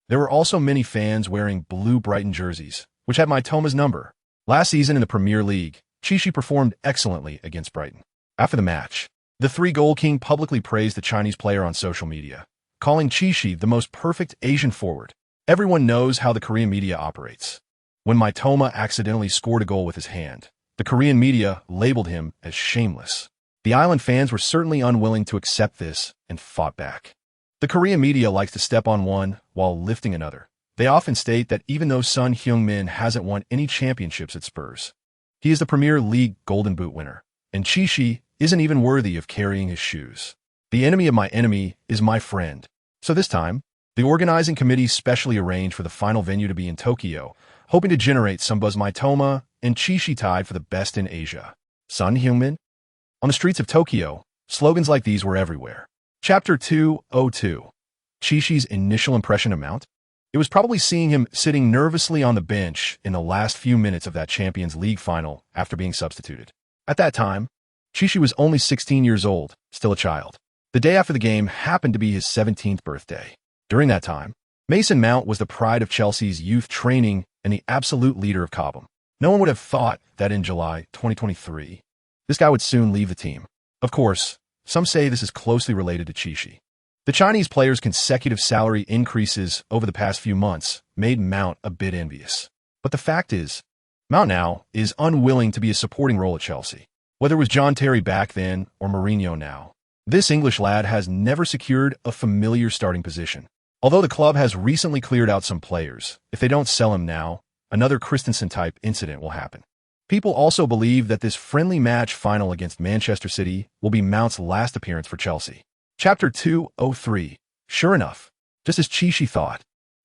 there were also many fans wearing blue Brighton jerseys, which had Maitoma's number. Last season in the Premier League, Chishi performed excellently against Brighton. After the match, the three-goal king publicly praised the Chinese player on social media, calling Chishi the most perfect Asian forward. Everyone knows how the Korean media operates. When Maitoma accidentally scored a goal with his hand, the Korean media labeled him as shameless. The island fans were certainly unwilling to accept this and fought back. The Korean media likes to step on one while lifting another. They often state that even though Son Heung-min hasn't won any championships at Spurs, he is the Premier League Golden Boot winner, and Chishi isn't even worthy of carrying his shoes. The enemy of my enemy is my friend. So this time, the organizing committee specially arranged for the final venue to be in Tokyo, hoping to generate some buzz. Maitoma and Chishi tied for the best in Asia. Son Heung-min? On the streets of Tokyo, slogans like these were everywhere. Chapter 202. Chishi's initial impression of Mount? It was probably seeing him sitting nervously on the bench in the last few minutes of that Champions League final after being substituted. At that time, Chishi was only 16 years old, still a child. The day after the game happened to be his 17th birthday. During that time, Mason Mount was the pride of Chelsea's youth training and the absolute leader of Cobham. No one would have thought that in July 2023, this guy would soon leave the team. Of course, some say this is closely related to Chishi. The Chinese player's consecutive salary increases over the past few months made Mount a bit envious. But the fact is, Mount now is unwilling to be a supporting role at Chelsea. Whether it was John Terry back then or Mourinho now, this English lad has never secured a familiar starting position. Although the club has recently cleared out some players, if they don't sell him now, another Christensen-type incident will happen. People also believe that this friendly match final against Manchester City will be Mount's last appearance for Chelsea. Chapter 203. Sure enough, just as Chishi thought,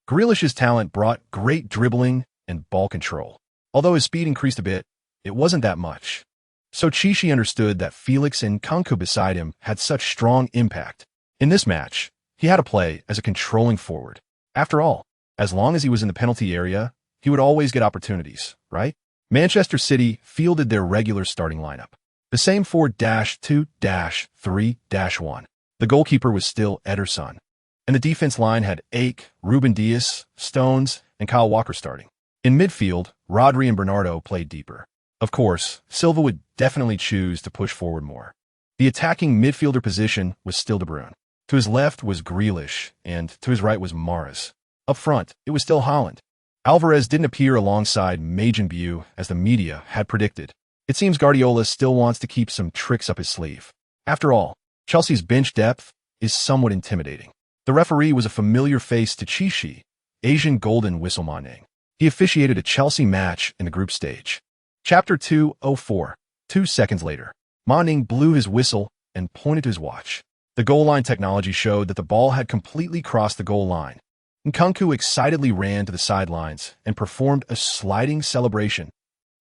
Grealish's talent brought great dribbling and ball control. Although his speed increased a bit, it wasn't that much. So Chishi understood that Felix and Nkunku beside him had such strong impact. In this match, he had to play as a controlling forward. After all, as long as he was in the penalty area, he would always get opportunities, right? Manchester City fielded their regular starting lineup. The same 4-2-3-1. The goalkeeper was still Ederson. And the defense line had Ake, Ruben Dias, Stones, and Kyle Walker starting. In midfield, Rodri and Bernardo played deeper. Of course, Silva would definitely choose to push forward more. The attacking midfielder position was still De Bruyne. To his left was Grealish, and to his right was Mahrez. Up front, it was still Haaland. Alvarez didn't appear alongside Magenbu as the media had predicted. It seems Guardiola still wants to keep some tricks up his sleeve. After all, Chelsea's bench depth is somewhat intimidating. The referee was a familiar face to Chishi, Asian Golden Whistle Maneng. He officiated a Chelsea match in the group stage. Chapter 204. 2 seconds later, Maneng blew his whistle and pointed to his watch. The goal line technology showed that the ball had completely crossed the goal line. Nkunku excitedly ran to the sidelines and performed a sliding celebration.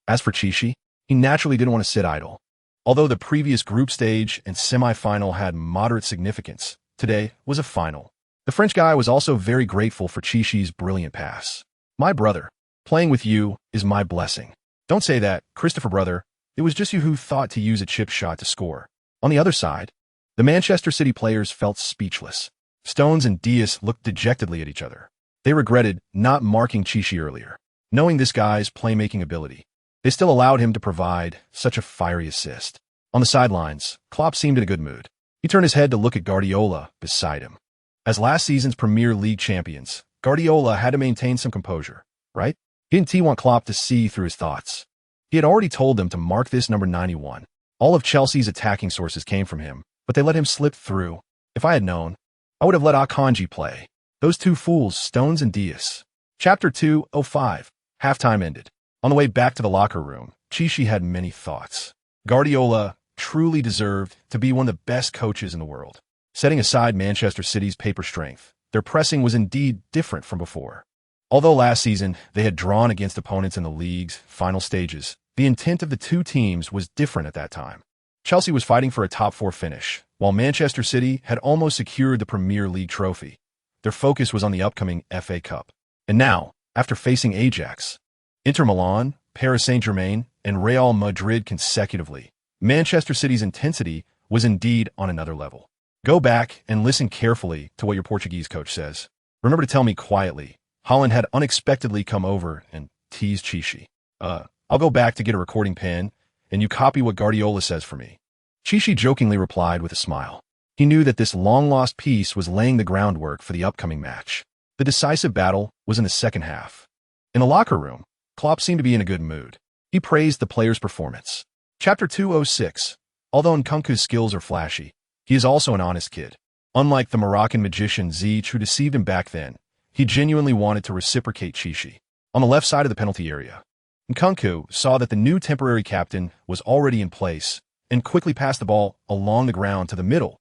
As for Chishi, he naturally didn't want to sit idle. Although the previous group stage and semi-final had moderate significance, today was a final. The French guy was also very grateful for Chishi's brilliant pass. "My brother, playing with you is my blessing." Don't say that, Christopher brother. It was just you who thought to use a chip shot to score. On the other side, the Manchester City players felt speechless. Stones and Dias looked dejectedly at each other. They regretted not marking Chishi earlier. Knowing this guy's playmaking ability, they still allowed him to provide such a fiery assist. On the sidelines, Klopp seemed in a good mood. He turned his head to look at Guardiola beside him. As last season's Premier League champions, Guardiola had to maintain some composure, right? He didn't want Klopp to see through his thoughts. He had already told them to mark this number 91. All of Chelsea's attacking sources came from him, but they let him slip through. If I had known, I would have let Akanji play. Those two fools, Stones and Diaz. Chapter 2:05. Halftime ended. On the way back to the locker room, Chichi had many thoughts. Guardiola truly deserved to be one of the best coaches in the world. Setting aside Manchester City's paper strength, their pressing was indeed different from before. Although last season they had drawn against opponents in the league's final stages, the intent of the two teams was different at that time. Chelsea was fighting for a top-4 finish, while Manchester City had almost secured the Premier League trophy. Their focus was on the upcoming FA Cup. And now, after facing Ajax, Inter Milan, Paris Saint-Germain, and Real Madrid consecutively, Manchester City's intensity was indeed on another level. Go back and listen carefully to what your Portuguese coach says. Remember to tell me quietly. Holland had unexpectedly come over and teased Chichi. I'll go back to get a recording pen, and you copy what Guardiola says for me. Chichi jokingly replied with a smile. He knew that this long-lost piece was laying the groundwork for the upcoming match. The decisive battle was in the second half. In the locker room, Klopp seemed to be in a good mood. He praised the players' performance. Chapter 2:06. Although Nkunku's skills are flashy, he is also an honest kid. Unlike the Moroccan magician Ziyech who deceived him back then, he genuinely wanted to reciprocate Chichi. On the left side of the penalty area, Nkunku saw that the new temporary captain was already in place and quickly passed the ball along the ground to the middle.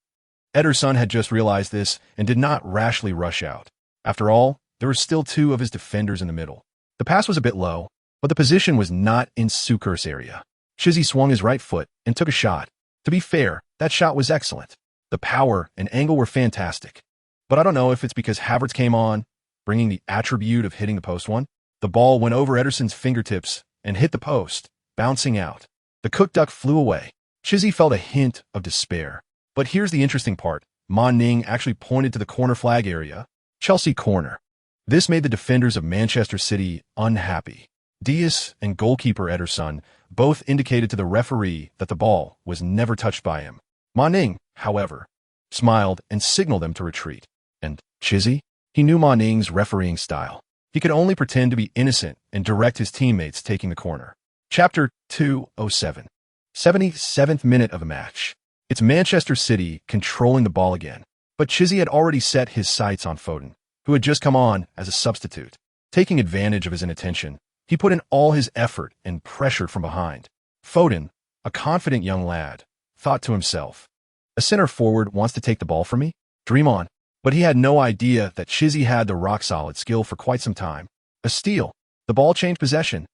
Ederson had just realized this and did not rashly rush out. After all, there were still two of his defenders in the middle. The pass was a bit low, but the position was not in Sukur's area. Chichi swung his right foot and took a shot. To be fair, that shot was excellent. The power and angle were fantastic. But I don't know if it's because Havertz came on, bringing the attribute of hitting the post one. The ball went over Ederson's fingertips and hit the post, bouncing out. The cooked duck flew away. Chichi felt a hint of despair. But here's the interesting part. Ma Ning actually pointed to the corner flag area. Chelsea corner. This made the defenders of Manchester City unhappy. Diaz and goalkeeper Ederson both indicated to the referee that the ball was never touched by him. Ma Ning, however, smiled and signaled them to retreat. And Chichi? He knew Ma Ning's refereeing style. He could only pretend to be innocent and direct his teammates taking the corner. Chapter 2:07. 77th minute of a match. It's Manchester City controlling the ball again. But Chichi had already set his sights on Foden, who had just come on as a substitute. Taking advantage of his inattention, he put in all his effort and pressured from behind. Foden, a confident young lad, thought to himself, a center forward wants to take the ball from me? Dream on. But he had no idea that Chichi had the rock-solid skill for quite some time. A steal. The ball changed possession.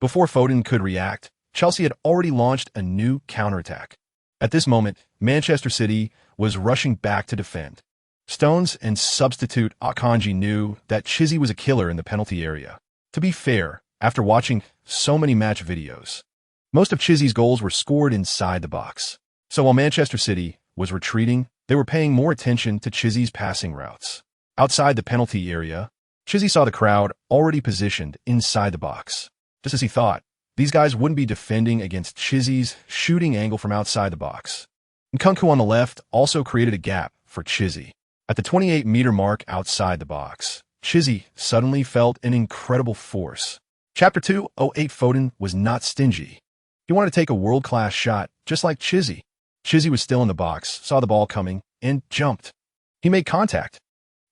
Before Foden could react, Chelsea had already launched a new counterattack. At this moment, Manchester City was rushing back to defend. Stones and substitute Akanji knew that Chichi was a killer in the penalty area. To be fair, after watching so many match videos, most of Chichi's goals were scored inside the box. So while Manchester City was retreating, they were paying more attention to Chichi's passing routes. Outside the penalty area, Chichi saw the crowd already positioned inside the box. Just as he thought, these guys wouldn't be defending against Chichi's shooting angle from outside the box. Nkunku on the left also created a gap for Chichi. At the 28-meter mark outside the box, Chichi suddenly felt an incredible force. Chapter 2:08. Foden was not stingy. He wanted to take a world-class shot, just like Chichi. Chichi was still in the box, saw the ball coming, and jumped. He made contact.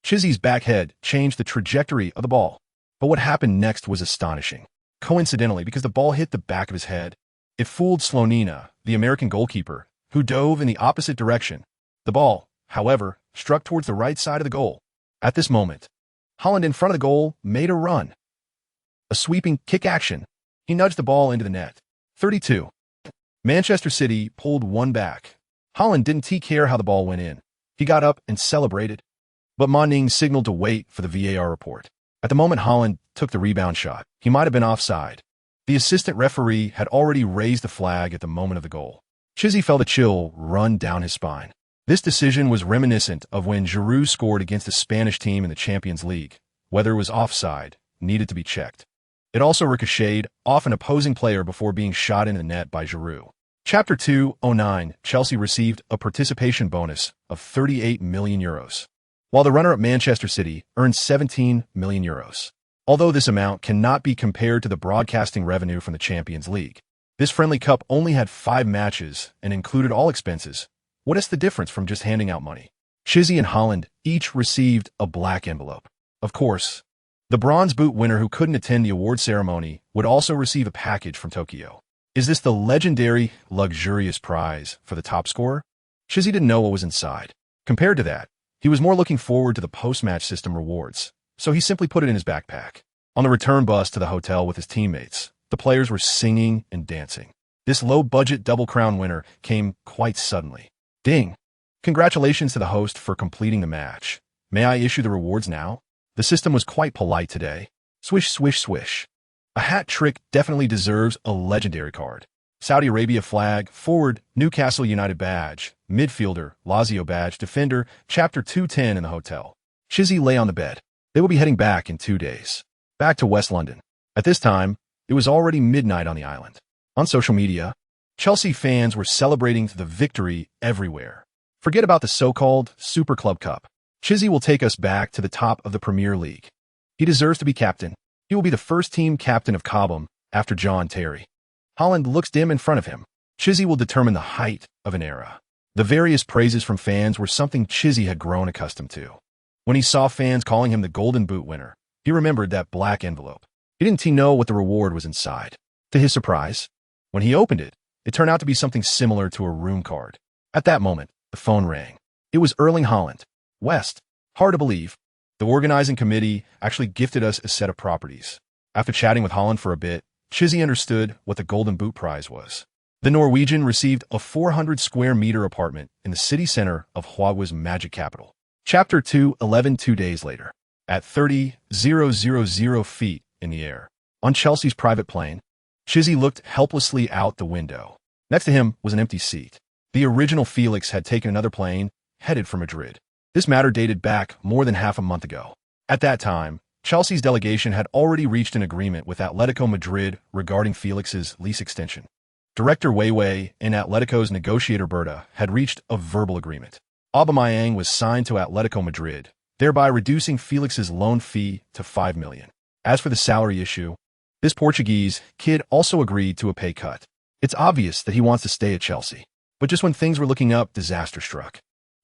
Chichi's back head changed the trajectory of the ball. But what happened next was astonishing. Coincidentally, because the ball hit the back of his head, it fooled Slonina, the American goalkeeper, who dove in the opposite direction. The ball, however, struck towards the right side of the goal. At this moment, Holland in front of the goal made a run. A sweeping kick action. He nudged the ball into the net. 32. Manchester City pulled one back. Holland didn't care how the ball went in. He got up and celebrated. But Ma Ning signaled to wait for the VAR report. At the moment Holland took the rebound shot, he might have been offside. The assistant referee had already raised the flag at the moment of the goal. Chichi felt a chill run down his spine. This decision was reminiscent of when Giroud scored against the Spanish team in the Champions League. Whether it was offside needed to be checked. It also ricocheted off an opposing player before being shot in the net by Giroud. Chapter 209, Chelsea received a participation bonus of €38 million, while the runner-up Manchester City earned €17 million. Although this amount cannot be compared to the broadcasting revenue from the Champions League, this friendly cup only had 5 matches and included all expenses. What is the difference from just handing out money? Chizzy and Haaland each received a black envelope. Of course, the bronze boot winner who couldn't attend the award ceremony would also receive a package from Tokyo. Is this the legendary, luxurious prize for the top scorer? Chizzy didn't know what was inside. Compared to that, he was more looking forward to the post-match system rewards, so he simply put it in his backpack. On the return bus to the hotel with his teammates, the players were singing and dancing. This low-budget Double Crown winner came quite suddenly. Ding! Congratulations to the host for completing the match. May I issue the rewards now? The system was quite polite today. Swish, swish, swish. A hat trick definitely deserves a legendary card. Saudi Arabia flag, forward, Newcastle United badge, midfielder, Lazio badge, defender, chapter 210 in the hotel. Chizzy lay on the bed. They will be heading back in 2 days. Back to West London. At this time, it was already midnight on the island. On social media, Chelsea fans were celebrating the victory everywhere. Forget about the so-called Super Club Cup. Chizzy will take us back to the top of the Premier League. He deserves to be captain. He will be the first team captain of Cobham after John Terry. Haaland looks dim in front of him. Chizzy will determine the height of an era. The various praises from fans were something Chizzy had grown accustomed to. When he saw fans calling him the Golden Boot winner, he remembered that black envelope. He didn't know what the reward was inside. To his surprise, when he opened it, it turned out to be something similar to a room card. At that moment, the phone rang. It was Erling Haaland. West. Hard to believe. The organizing committee actually gifted us a set of properties. After chatting with Haaland for a bit, Chizzy understood what the Golden Boot prize was. The Norwegian received a 400-square-meter apartment in the city center of Huawei's magic capital. Chapter 211 2 days later. At 30,000 feet in the air, on Chelsea's private plane, Chizzy looked helplessly out the window. Next to him was an empty seat. The original Felix had taken another plane, headed for Madrid. This matter dated back more than half a month ago. At that time, Chelsea's delegation had already reached an agreement with Atletico Madrid regarding Felix's lease extension. Director Weiwei and Atletico's negotiator Berta had reached a verbal agreement. Aubameyang was signed to Atletico Madrid, thereby reducing Felix's loan fee to $5 million. As for the salary issue, this Portuguese kid also agreed to a pay cut. It's obvious that he wants to stay at Chelsea. But just when things were looking up, disaster struck.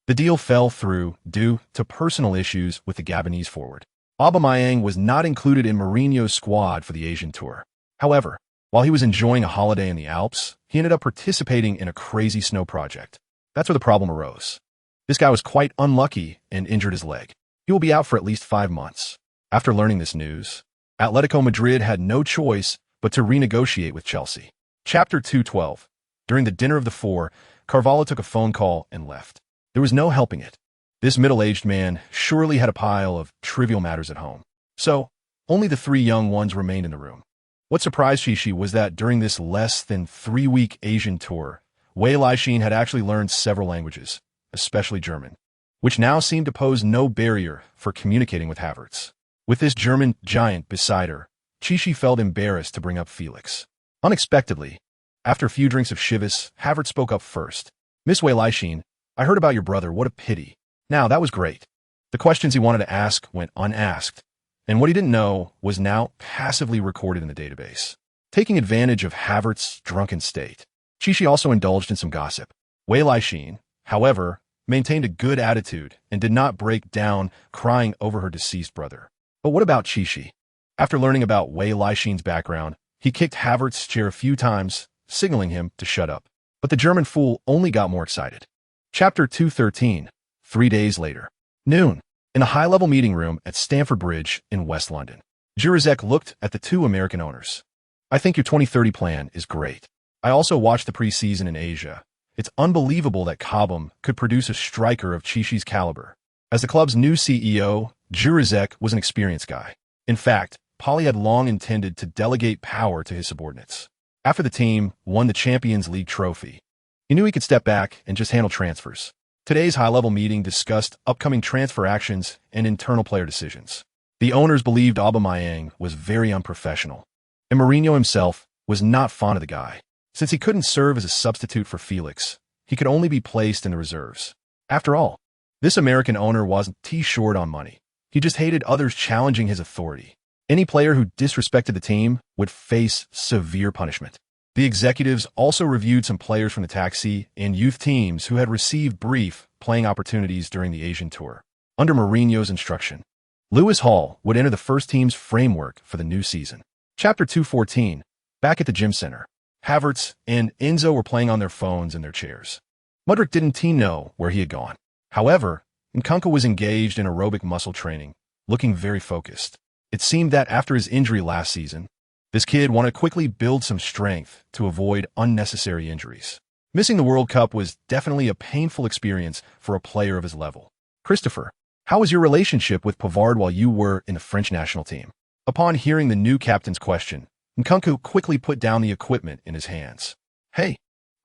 The deal fell through due to personal issues with the Gabonese forward. Aubameyang was not included in Mourinho's squad for the Asian tour. However, while he was enjoying a holiday in the Alps, he ended up participating in a crazy snow project. That's where the problem arose. This guy was quite unlucky and injured his leg. He will be out for at least 5 months. After learning this news, Atletico Madrid had no choice but to renegotiate with Chelsea. Chapter 212. During the dinner of the four, Carvalho took a phone call and left. There was no helping it. This middle-aged man surely had a pile of trivial matters at home. So, only the 3 young ones remained in the room. What surprised Shishi was that during this less than 3-week Asian tour, Wei Laixin had actually learned several languages, especially German, which now seemed to pose no barrier for communicating with Havertz. With this German giant beside her, Chishi felt embarrassed to bring up Felix. Unexpectedly, after a few drinks of Chivas, Havertz spoke up first. Miss Wei Laixin, I heard about your brother, what a pity. Now, that was great. The questions he wanted to ask went unasked, and what he didn't know was now passively recorded in the database. Taking advantage of Havertz's drunken state, Chishi also indulged in some gossip. Wei Laixin, however, maintained a good attitude and did not break down crying over her deceased brother. But what about Chishi? After learning about Wei Laixin's background, he kicked Havertz's chair a few times, signaling him to shut up. But the German fool only got more excited. Chapter 213. 3 days later. Noon. In a high-level meeting room at Stamford Bridge in West London. Jurasek looked at the 2 American owners. I think your 2030 plan is great. I also watched the preseason in Asia. It's unbelievable that Cobham could produce a striker of Chishi's caliber. As the club's new CEO, Jurasek was an experienced guy. In fact, Polly had long intended to delegate power to his subordinates. After the team won the Champions League trophy, he knew he could step back and just handle transfers. Today's high-level meeting discussed upcoming transfer actions and internal player decisions. The owners believed Aubameyang was very unprofessional. and Mourinho himself was not fond of the guy. Since he couldn't serve as a substitute for Felix, he could only be placed in the reserves. After all, this American owner wasn't too short on money. He just hated others challenging his authority. Any player who disrespected the team would face severe punishment. The executives also reviewed some players from the taxi and youth teams who had received brief playing opportunities during the Asian tour. Under Mourinho's instruction, Lewis Hall would enter the first team's framework for the new season. Chapter 214. Back at the gym center, Havertz and Enzo were playing on their phones in their chairs. Mudryk didn't know where he had gone. However, Nkunku was engaged in aerobic muscle training, looking very focused. It seemed that after his injury last season, this kid wanted to quickly build some strength to avoid unnecessary injuries. Missing the World Cup was definitely a painful experience for a player of his level. Christopher, how was your relationship with Pavard while you were in the French national team? Upon hearing the new captain's question, Nkunku quickly put down the equipment in his hands. Hey,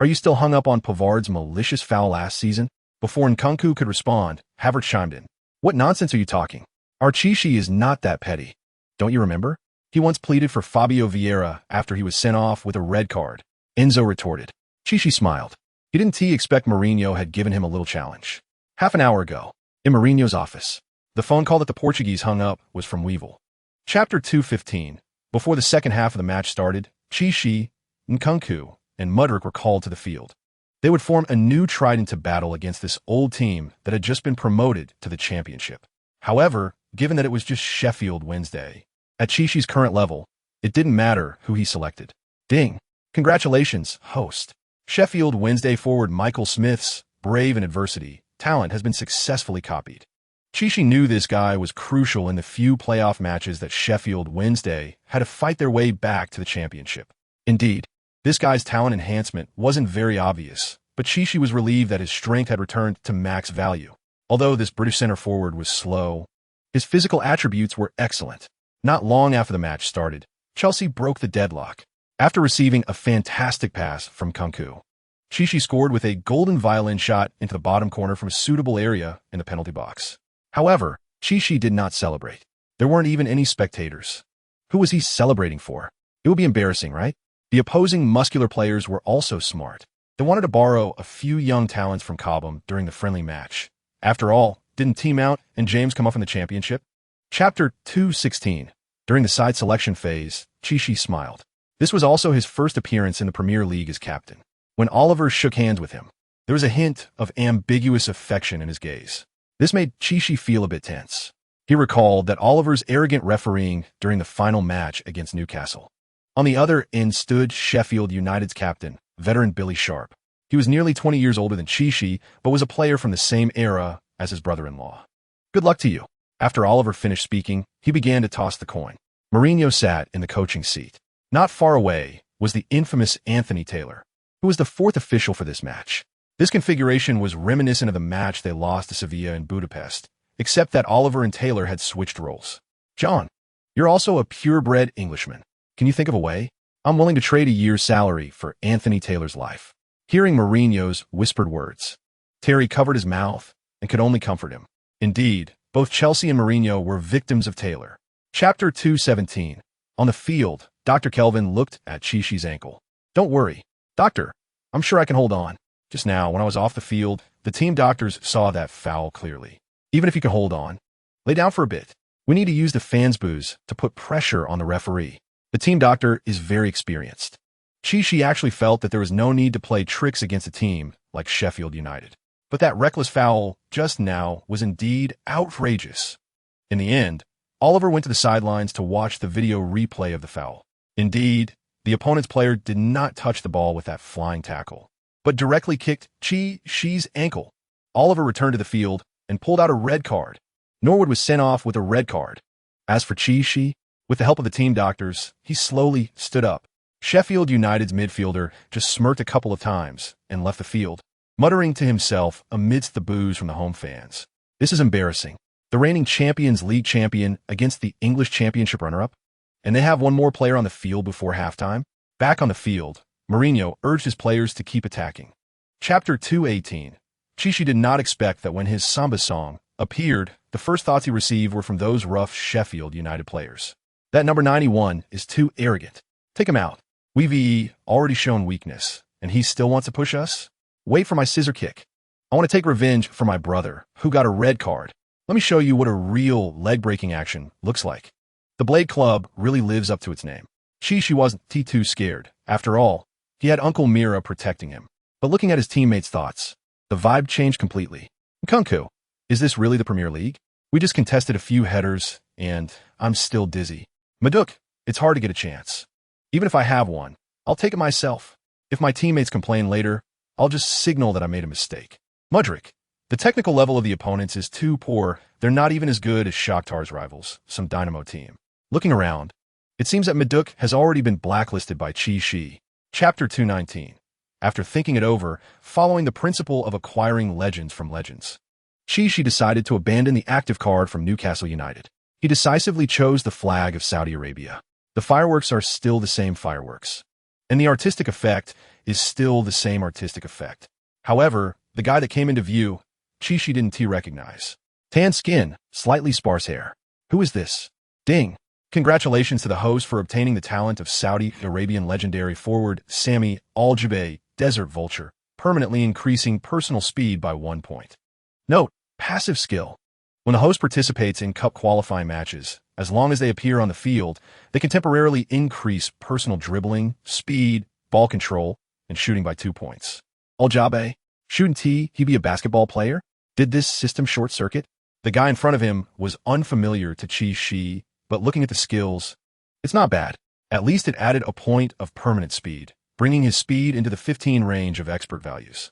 are you still hung up on Pavard's malicious foul last season? Before Nkunku could respond, Havertz chimed in. What nonsense are you talking? Our Chichi is not that petty. Don't you remember? He once pleaded for Fabio Vieira after he was sent off with a red card. Enzo retorted. Chichi smiled. He didn't expect Mourinho had given him a little challenge. Half an hour ago, in Mourinho's office, the phone call that the Portuguese hung up was from Weevil. Chapter 215. Before the second half of the match started, Chichi, Nkunku, and Mudryk were called to the field. They would form a new trident to battle against this old team that had just been promoted to the championship. However, given that it was just Sheffield Wednesday, at Chichi's current level, it didn't matter who he selected. Ding! Congratulations, host. Sheffield Wednesday forward Michael Smith's brave in adversity talent has been successfully copied. Chichi knew this guy was crucial in the few playoff matches that Sheffield Wednesday had to fight their way back to the championship. Indeed, this guy's talent enhancement wasn't very obvious, but Chichi was relieved that his strength had returned to max value. Although this British center forward was slow, his physical attributes were excellent. Not long after the match started, Chelsea broke the deadlock. After receiving a fantastic pass from Nkunku, Chichi scored with a golden violin shot into the bottom corner from a suitable area in the penalty box. However, Chichi did not celebrate. There weren't even any spectators. Who was he celebrating for? It would be embarrassing, right? The opposing muscular players were also smart. They wanted to borrow a few young talents from Cobham during the friendly match. After all, didn't Team Out and James come up in the championship? Chapter 216. During the side selection phase, Chichi smiled. This was also his first appearance in the Premier League as captain. When Oliver shook hands with him, there was a hint of ambiguous affection in his gaze. This made Chichi feel a bit tense. He recalled that Oliver's arrogant refereeing during the final match against Newcastle. On the other end stood Sheffield United's captain, veteran Billy Sharp. He was nearly 20 years older than Chichi, but was a player from the same era as his brother-in-law. Good luck to you. After Oliver finished speaking, he began to toss the coin. Mourinho sat in the coaching seat. Not far away was the infamous Anthony Taylor, who was the fourth official for this match. This configuration was reminiscent of the match they lost to Sevilla in Budapest, except that Oliver and Taylor had switched roles. John, you're also a purebred Englishman. Can you think of a way? I'm willing to trade a year's salary for Anthony Taylor's life. Hearing Mourinho's whispered words, Terry covered his mouth and could only comfort him. Indeed, both Chelsea and Mourinho were victims of Taylor. Chapter 217. On the field, Dr. Kelvin looked at Chichi's ankle. Don't worry, doctor. I'm sure I can hold on. Just now, when I was off the field, the team doctors saw that foul clearly. Even if you can hold on, lay down for a bit. We need to use the fans' boos to put pressure on the referee. The team doctor is very experienced. Chichi actually felt that there was no need to play tricks against a team like Sheffield United. But that reckless foul just now was indeed outrageous. In the end, Oliver went to the sidelines to watch the video replay of the foul. Indeed, the opponent's player did not touch the ball with that flying tackle, but directly kicked Chichi's ankle. Oliver returned to the field and pulled out a red card. Norwood was sent off with a red card. As for Chichi, with the help of the team doctors, he slowly stood up. Sheffield United's midfielder just smirked a couple of times and left the field, muttering to himself amidst the boos from the home fans. This is embarrassing. The reigning Champions League champion against the English Championship runner-up, and they have one more player on the field before halftime. Back on the field, Mourinho urged his players to keep attacking. Chapter 218. Chichi did not expect that when his samba song appeared, the first thoughts he received were from those rough Sheffield United players. That number 91 is too arrogant. Take him out. We've already shown weakness, and he still wants to push us? Wait for my scissor kick. I want to take revenge for my brother, who got a red card. Let me show you what a real leg-breaking action looks like. The Blade Club really lives up to its name. She wasn't too scared. After all, he had Uncle Mira protecting him. But looking at his teammates' thoughts, the vibe changed completely. Kunku, is this really the Premier League? We just contested a few headers, and I'm still dizzy. Maduk, it's hard to get a chance. Even if I have one, I'll take it myself. If my teammates complain later, I'll just signal that I made a mistake. Mudrik, the technical level of the opponents is too poor. They're not even as good as Shakhtar's rivals, some Dynamo team. Looking around, it seems that Maduk has already been blacklisted by Chi. Chapter 219. After thinking it over, following the principle of acquiring legends from legends, Chi decided to abandon the active card from Newcastle United. He decisively chose the flag of Saudi Arabia. The fireworks are still the same fireworks, and the artistic effect is still the same artistic effect. However, the guy that came into view, Chi didn't recognize. Tan skin, slightly sparse hair. Who is this? Ding. Congratulations to the host for obtaining the talent of Saudi Arabian legendary forward Sami Al-Jabay, Desert Vulture, permanently increasing personal speed by 1 point. Note, passive skill. When the host participates in cup qualifying matches, as long as they appear on the field, they can temporarily increase personal dribbling, speed, ball control, and shooting by 2 points. Al-Jabay, shouldn't he be a basketball player? Did this system short circuit? The guy in front of him was unfamiliar to Chi, but looking at the skills, it's not bad. At least it added a point of permanent speed, bringing his speed into the 15 range of expert values.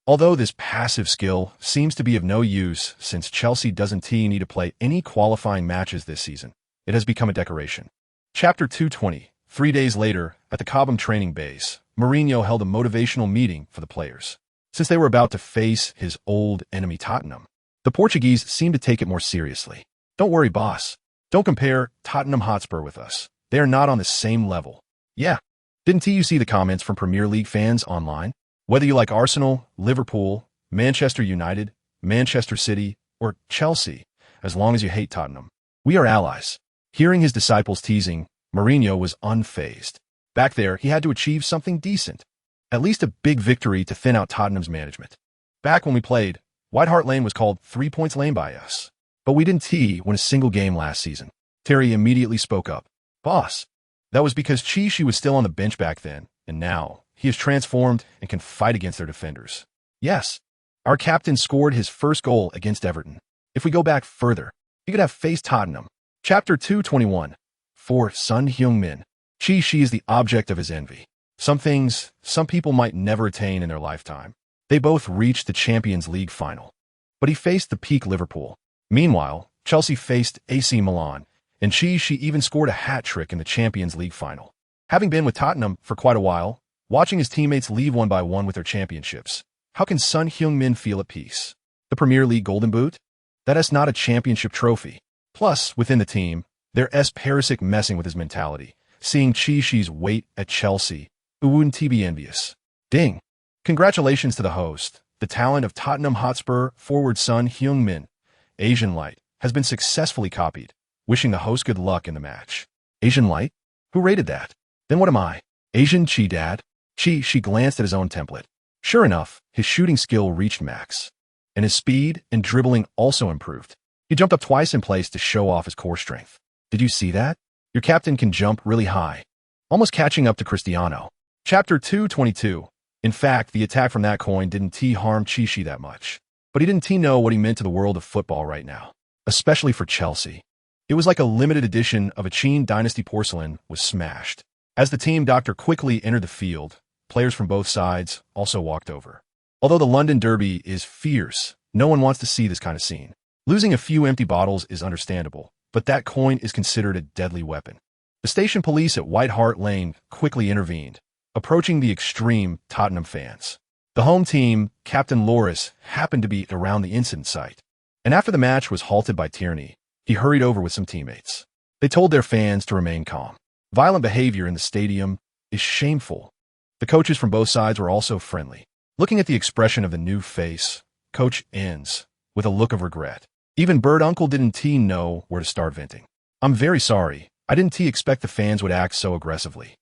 Although this passive skill seems to be of no use since Chelsea doesn't need to play any qualifying matches this season, it has become a decoration. Chapter 220. 3 days later, at the Cobham training base, Mourinho held a motivational meeting for the players. Since they were about to face his old enemy Tottenham, the Portuguese seemed to take it more seriously. Don't worry, boss. Don't compare Tottenham Hotspur with us. They are not on the same level. Yeah. Didn't you see the comments from Premier League fans online? Whether you like Arsenal, Liverpool, Manchester United, Manchester City, or Chelsea, as long as you hate Tottenham, we are allies. Hearing his disciples teasing, Mourinho was unfazed. Back there, he had to achieve something decent. At least a big victory to thin out Tottenham's management. Back when we played, White Hart Lane was called 3 Points Lane by us. But we didn't win a single game last season. Terry immediately spoke up. Boss, that was because Chi was still on the bench back then, and now he is transformed and can fight against their defenders. Yes, our captain scored his first goal against Everton. If we go back further, he could have faced Tottenham. Chapter 221. For Son Heung-min, Chi is the object of his envy. Some things some people might never attain in their lifetime. They both reached the Champions League final. But he faced the peak Liverpool. Meanwhile, Chelsea faced AC Milan, and Chi even scored a hat-trick in the Champions League final. Having been with Tottenham for quite a while, watching his teammates leave one by one with their championships, how can Son Heung-min feel at peace? The Premier League Golden Boot? That is not a championship trophy. Plus, within the team, there's Perisic messing with his mentality, seeing Chi's weight at Chelsea, who wouldn't be envious. Ding. Congratulations to the host. The talent of Tottenham Hotspur forward Son Heung-min, Asian Light, has been successfully copied, wishing the host good luck in the match. Asian Light? Who rated that? Then what am I? Asian Chi Dad? Chi glanced at his own template. Sure enough, his shooting skill reached max, and his speed and dribbling also improved. He jumped up twice in place to show off his core strength. Did you see that? Your captain can jump really high, almost catching up to Cristiano. Chapter 222. In fact, the attack from that coin didn't harm Chi that much. But he didn't know what he meant to the world of football right now, especially for Chelsea. It was like a limited edition of a Qin Dynasty porcelain was smashed. As the team doctor quickly entered the field, players from both sides also walked over. Although the London Derby is fierce, no one wants to see this kind of scene. Losing a few empty bottles is understandable, but that coin is considered a deadly weapon. The station police at White Hart Lane quickly intervened, approaching the extreme Tottenham fans. The home team, Captain Loris, happened to be around the incident site, and after the match was halted by Tierney, he hurried over with some teammates. They told their fans to remain calm. Violent behavior in the stadium is shameful. The coaches from both sides were also friendly. Looking at the expression of the new face, Coach ends with a look of regret. Even Bird Uncle didn't know where to start venting. I'm very sorry. I didn't expect the fans would act so aggressively.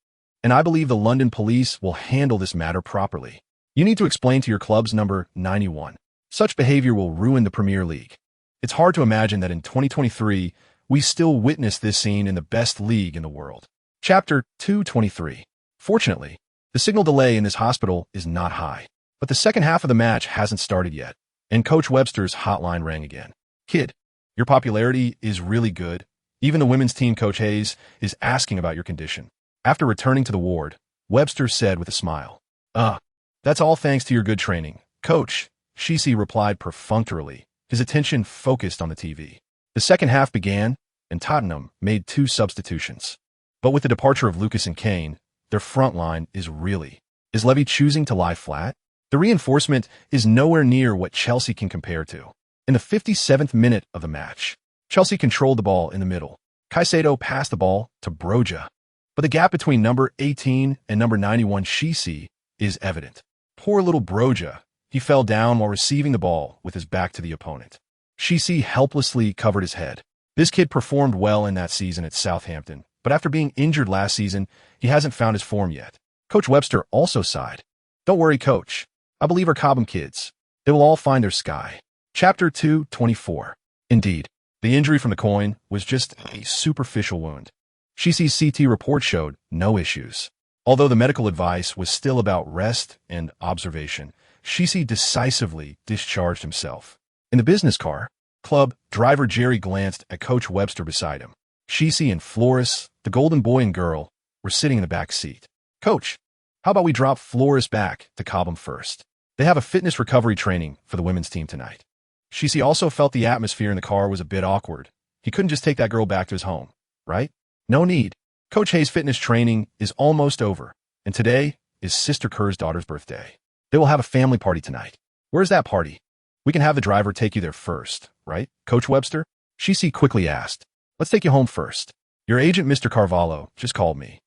and I believe the London police will handle this matter properly. You need to explain to your club's number 91. Such behavior will ruin the Premier League. It's hard to imagine that in 2023, we still witness this scene in the best league in the world. Chapter 223. Fortunately, the signal delay in this hospital is not high, but the second half of the match hasn't started yet, and Coach Webster's hotline rang again. Kid, your popularity is really good. Even the women's team, Coach Hayes, is asking about your condition. After returning to the ward, Webster said with a smile, that's all thanks to your good training, Coach. Shisi replied perfunctorily, his attention focused on the TV. The second half began, and Tottenham made 2 substitutions. But with the departure of Lucas and Kane, their front line is Levy choosing to lie flat? The reinforcement is nowhere near what Chelsea can compare to. In the 57th minute of the match, Chelsea controlled the ball in the middle. Caicedo passed the ball to Broja. But the gap between number 18 and number 91 Shisi is evident. Poor little Broja. He fell down while receiving the ball with his back to the opponent. Shisi helplessly covered his head. This kid performed well in that season at Southampton, but after being injured last season, he hasn't found his form yet. Coach Webster also sighed. Don't worry, Coach. I believe our Cobham kids. They will all find their sky. Chapter 224. Indeed, the injury from the coin was just a superficial wound. Shisi's CT report showed no issues. Although the medical advice was still about rest and observation, Shisi decisively discharged himself. In the business car, club driver Jerry glanced at Coach Webster beside him. Shisi and Flores, the golden boy and girl, were sitting in the back seat. Coach, how about we drop Flores back to Cobham first? They have a fitness recovery training for the women's team tonight. Shisi also felt the atmosphere in the car was a bit awkward. He couldn't just take that girl back to his home, right? No need. Coach Hayes' fitness training is almost over, and today is Sister Kerr's daughter's birthday. They will have a family party tonight. Where's that party? We can have the driver take you there first, right, Coach Webster? Shisi quickly asked. Let's take you home first. Your agent, Mr. Carvalho, just called me,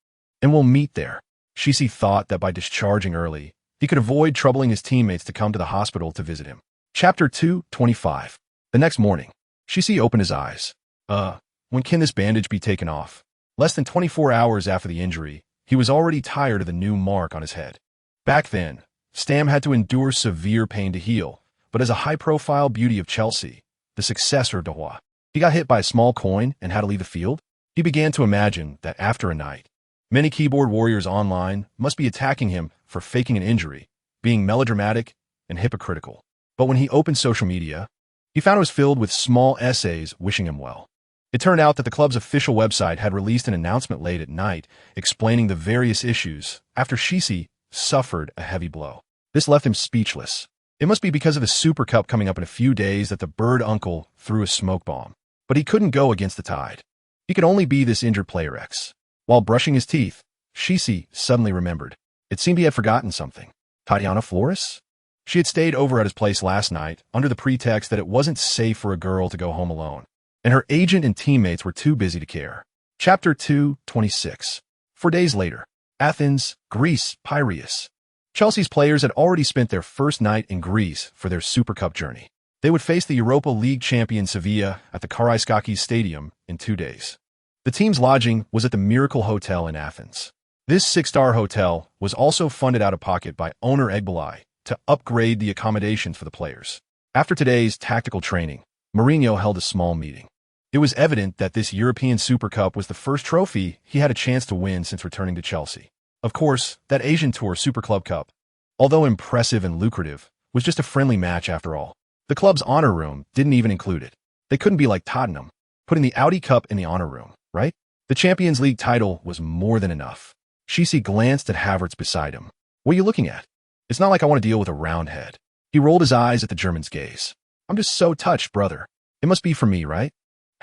and we'll meet there. Shisi thought that by discharging early, he could avoid troubling his teammates to come to the hospital to visit him. Chapter 225. The next morning, Shisi opened his eyes. When can this bandage be taken off? Less than 24 hours after the injury, he was already tired of the new mark on his head. Back then, Stam had to endure severe pain to heal, but as a high-profile beauty of Chelsea, the successor of Dehoy, he got hit by a small coin and had to leave the field. He began to imagine that after a night, many keyboard warriors online must be attacking him for faking an injury, being melodramatic and hypocritical. But when he opened social media, he found it was filled with small essays wishing him well. It turned out that the club's official website had released an announcement late at night explaining the various issues after Shisi suffered a heavy blow. This left him speechless. It must be because of the Super Cup coming up in a few days that the bird uncle threw a smoke bomb. But he couldn't go against the tide. He could only be this injured player X. While brushing his teeth, Shisi suddenly remembered. It seemed he had forgotten something. Tatiana Flores? She had stayed over at his place last night under the pretext that it wasn't safe for a girl to go home alone, and her agent and teammates were too busy to care. Chapter 226. 4 days later, Athens, Greece, Piraeus. Chelsea's players had already spent their first night in Greece for their Super Cup journey. They would face the Europa League champion Sevilla at the Karaiskakis Stadium in 2 days. The team's lodging was at the Miracle Hotel in Athens. This 6-star hotel was also funded out of pocket by owner Egbalai to upgrade the accommodations for the players. After today's tactical training, Mourinho held a small meeting. It was evident that this European Super Cup was the first trophy he had a chance to win since returning to Chelsea. Of course, that Asian Tour Super Club Cup, although impressive and lucrative, was just a friendly match after all. The club's honor room didn't even include it. They couldn't be like Tottenham, putting the Audi Cup in the honor room, right? The Champions League title was more than enough. Shisi glanced at Havertz beside him. What are you looking at? It's not like I want to deal with a round head. He rolled his eyes at the German's gaze. I'm just so touched, brother. It must be for me, right?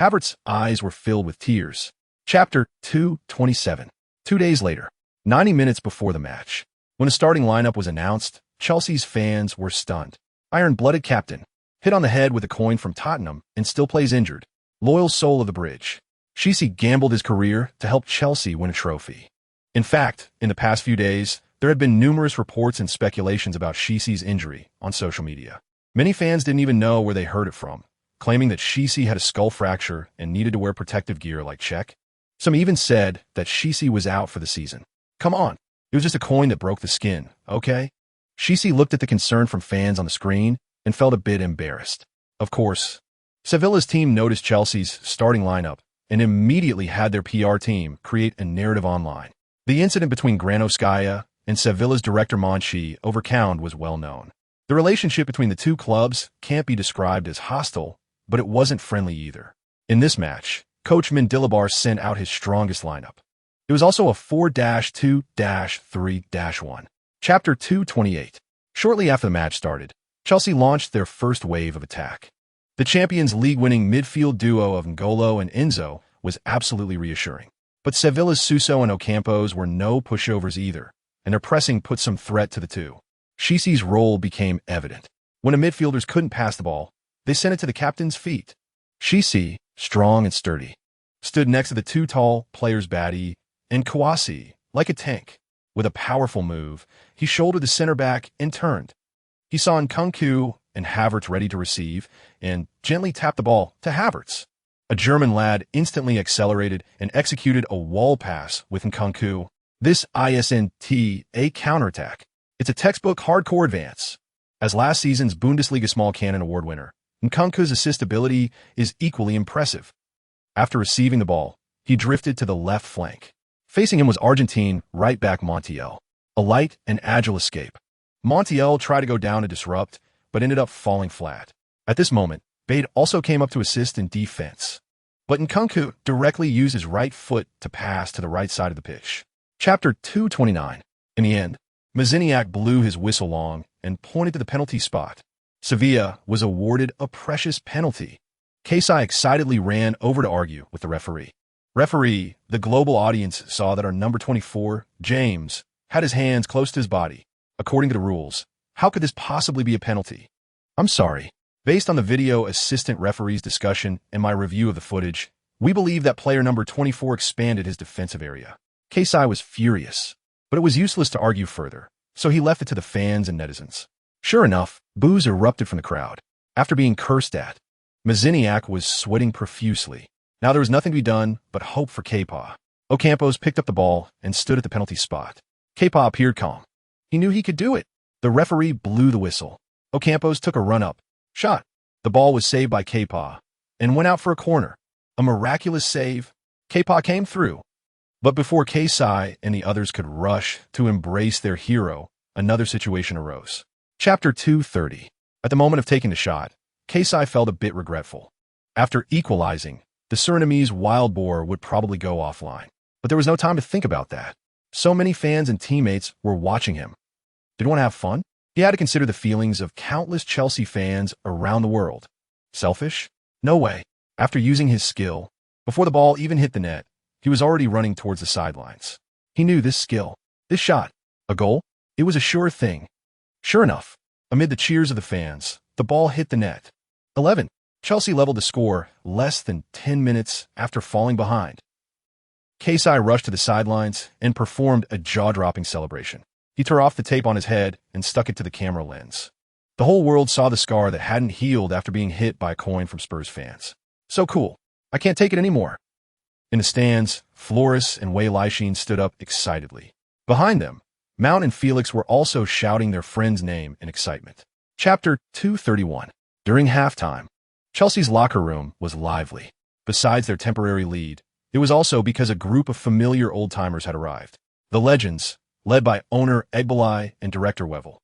Havertz's eyes were filled with tears. Chapter 227. 2 days later, 90 minutes before the match, when the starting lineup was announced, Chelsea's fans were stunned. Iron-blooded captain, hit on the head with a coin from Tottenham and still plays injured. Loyal soul of the bridge. Shisi gambled his career to help Chelsea win a trophy. In fact, in the past few days, there had been numerous reports and speculations about Shisi's injury on social media. Many fans didn't even know where they heard it from, claiming that Shisi had a skull fracture and needed to wear protective gear like Czech. Some even said that Shisi was out for the season. Come on. It was just a coin that broke the skin, okay? Shisi looked at the concern from fans on the screen and felt a bit embarrassed. Of course, Sevilla's team noticed Chelsea's starting lineup and immediately had their PR team create a narrative online. The incident between Granovskaya and Sevilla's director Monchi over Count was well known. The relationship between the two clubs can't be described as hostile, but it wasn't friendly either. In this match, Coach Mendilibar sent out his strongest lineup. It was also a 4-2-3-1. Chapter 228. Shortly after the match started, Chelsea launched their first wave of attack. The Champions League-winning midfield duo of N'Golo and Enzo was absolutely reassuring. But Sevilla's Suso and Ocampos were no pushovers either, and their pressing put some threat to the two. Shisi's role became evident. When the midfielders couldn't pass the ball, they sent it to the captain's feet. Shisi, strong and sturdy, stood next to the two tall players Batty and Kouassi, like a tank. With a powerful move, he shouldered the center back and turned. He saw Nkunku and Havertz ready to receive and gently tapped the ball to Havertz. A German lad instantly accelerated and executed a wall pass with Nkunku. This isn't a counterattack. It's a textbook hardcore advance. As last season's Bundesliga Small Cannon Award winner, Nkunku's assist ability is equally impressive. After receiving the ball, he drifted to the left flank. Facing him was Argentine right back Montiel. A light and agile escape. Montiel tried to go down to disrupt, but ended up falling flat. At this moment, Bade also came up to assist in defense. But Nkunku directly used his right foot to pass to the right side of the pitch. Chapter 229. In the end, Maziniak blew his whistle long and pointed to the penalty spot. Sevilla was awarded a precious penalty. Kasai excitedly ran over to argue with the referee. Referee, the global audience saw that our number 24, James, had his hands close to his body. According to the rules, how could this possibly be a penalty? I'm sorry. Based on the video assistant referee's discussion and my review of the footage, we believe that player number 24 expanded his defensive area. Kasai was furious, but it was useless to argue further, so he left it to the fans and netizens. Sure enough, boos erupted from the crowd. After being cursed at, Maziniak was sweating profusely. Now there was nothing to be done but hope for Kepa. Ocampos picked up the ball and stood at the penalty spot. Kepa appeared calm. He knew he could do it. The referee blew the whistle. Ocampos took a run-up shot. The ball was saved by Kepa and went out for a corner. A miraculous save. Kepa came through. But before Kasai and the others could rush to embrace their hero, another situation arose. Chapter 230. At the moment of taking the shot, Kasai felt a bit regretful. After equalizing, the Surinamese wild boar would probably go offline. But there was no time to think about that. So many fans and teammates were watching him. Did he want to have fun? He had to consider the feelings of countless Chelsea fans around the world. Selfish? No way. After using his skill, before the ball even hit the net, he was already running towards the sidelines. He knew this skill, this shot, a goal, it was a sure thing. Sure enough, amid the cheers of the fans, the ball hit the net. 11. Chelsea leveled the score less than 10 minutes after falling behind. Kasai rushed to the sidelines and performed a jaw-dropping celebration. He tore off the tape on his head and stuck it to the camera lens. The whole world saw the scar that hadn't healed after being hit by a coin from Spurs fans. So cool. I can't take it anymore. In the stands, Flores and Wei Laishin stood up excitedly. Behind them, Mount and Felix were also shouting their friend's name in excitement. Chapter 231. During halftime, Chelsea's locker room was lively. Besides their temporary lead, it was also because a group of familiar old-timers had arrived. The legends, led by owner Egbalai and director Wevel,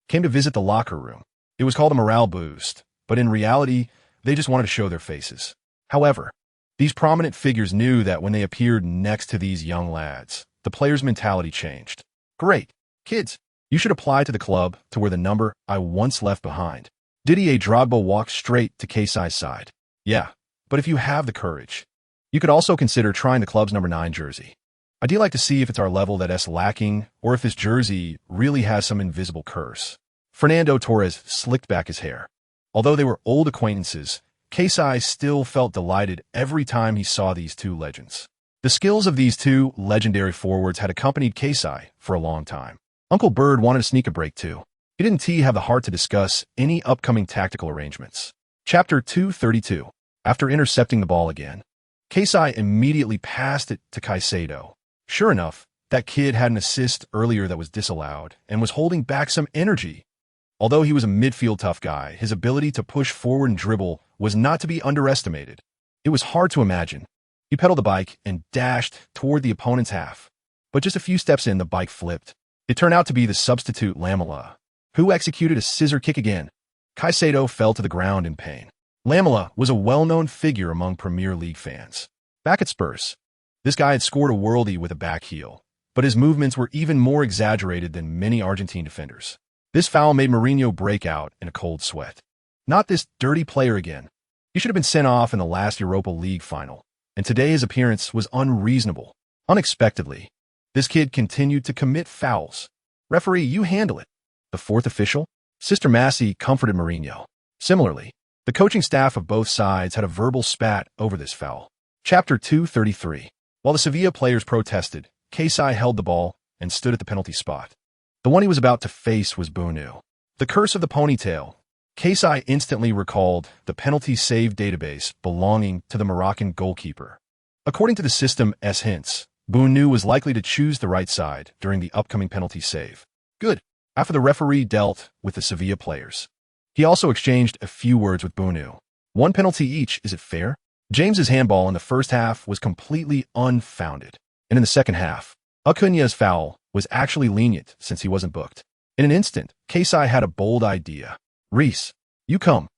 came to visit the locker room. It was called a morale boost, but in reality, they just wanted to show their faces. However, these prominent figures knew that when they appeared next to these young lads, the players' mentality changed. Great. Kids, you should apply to the club to wear the number I once left behind. Didier Drogba walked straight to Kasai's side. Yeah, but if you have the courage, you could also consider trying the club's number 9 jersey. I do like to see if it's our level that's lacking or if this jersey really has some invisible curse. Fernando Torres slicked back his hair. Although they were old acquaintances, Kasai still felt delighted every time he saw these two legends. The skills of these two legendary forwards had accompanied Kasai for a long time. Uncle Bird wanted to sneak a break too. He didn't have the heart to discuss any upcoming tactical arrangements. Chapter 232. After intercepting the ball again, Kasai immediately passed it to Caicedo. Sure enough, That kid had an assist earlier that was disallowed and was holding back some energy. Although he was a midfield tough guy, his ability to push forward and dribble was not to be underestimated. It was hard to imagine. He pedaled the bike and dashed toward the opponent's half. But just a few steps in, the bike flipped. It turned out to be the substitute Lamela, who executed a scissor kick again. Caicedo fell to the ground in pain. Lamela was a well-known figure among Premier League fans. Back at Spurs, this guy had scored a worldie with a back heel, but his movements were even more exaggerated than many Argentine defenders. This foul made Mourinho break out in a cold sweat. Not this dirty player again. He should have been sent off in the last Europa League final, and today his appearance was unreasonable. Unexpectedly, this kid continued to commit fouls. Referee, you handle it. The fourth official, Sister Massey, comforted Mourinho. Similarly, the coaching staff of both sides had a verbal spat over this foul. Chapter 233. While the Sevilla players protested, Kesai held the ball and stood at the penalty spot. The one he was about to face was Bunu. The curse of the ponytail. Kesai instantly recalled the penalty save database belonging to the Moroccan goalkeeper. According to the system's hints, Bunu was likely to choose the right side during the upcoming penalty save. Good. After the referee dealt with the Sevilla players, he also exchanged a few words with Bunu. One penalty each, is it fair? James's handball in the first half was completely unfounded, and in the second half, Acuña's foul was actually lenient since he wasn't booked. In an instant, Kesai had a bold idea. Reese, you come.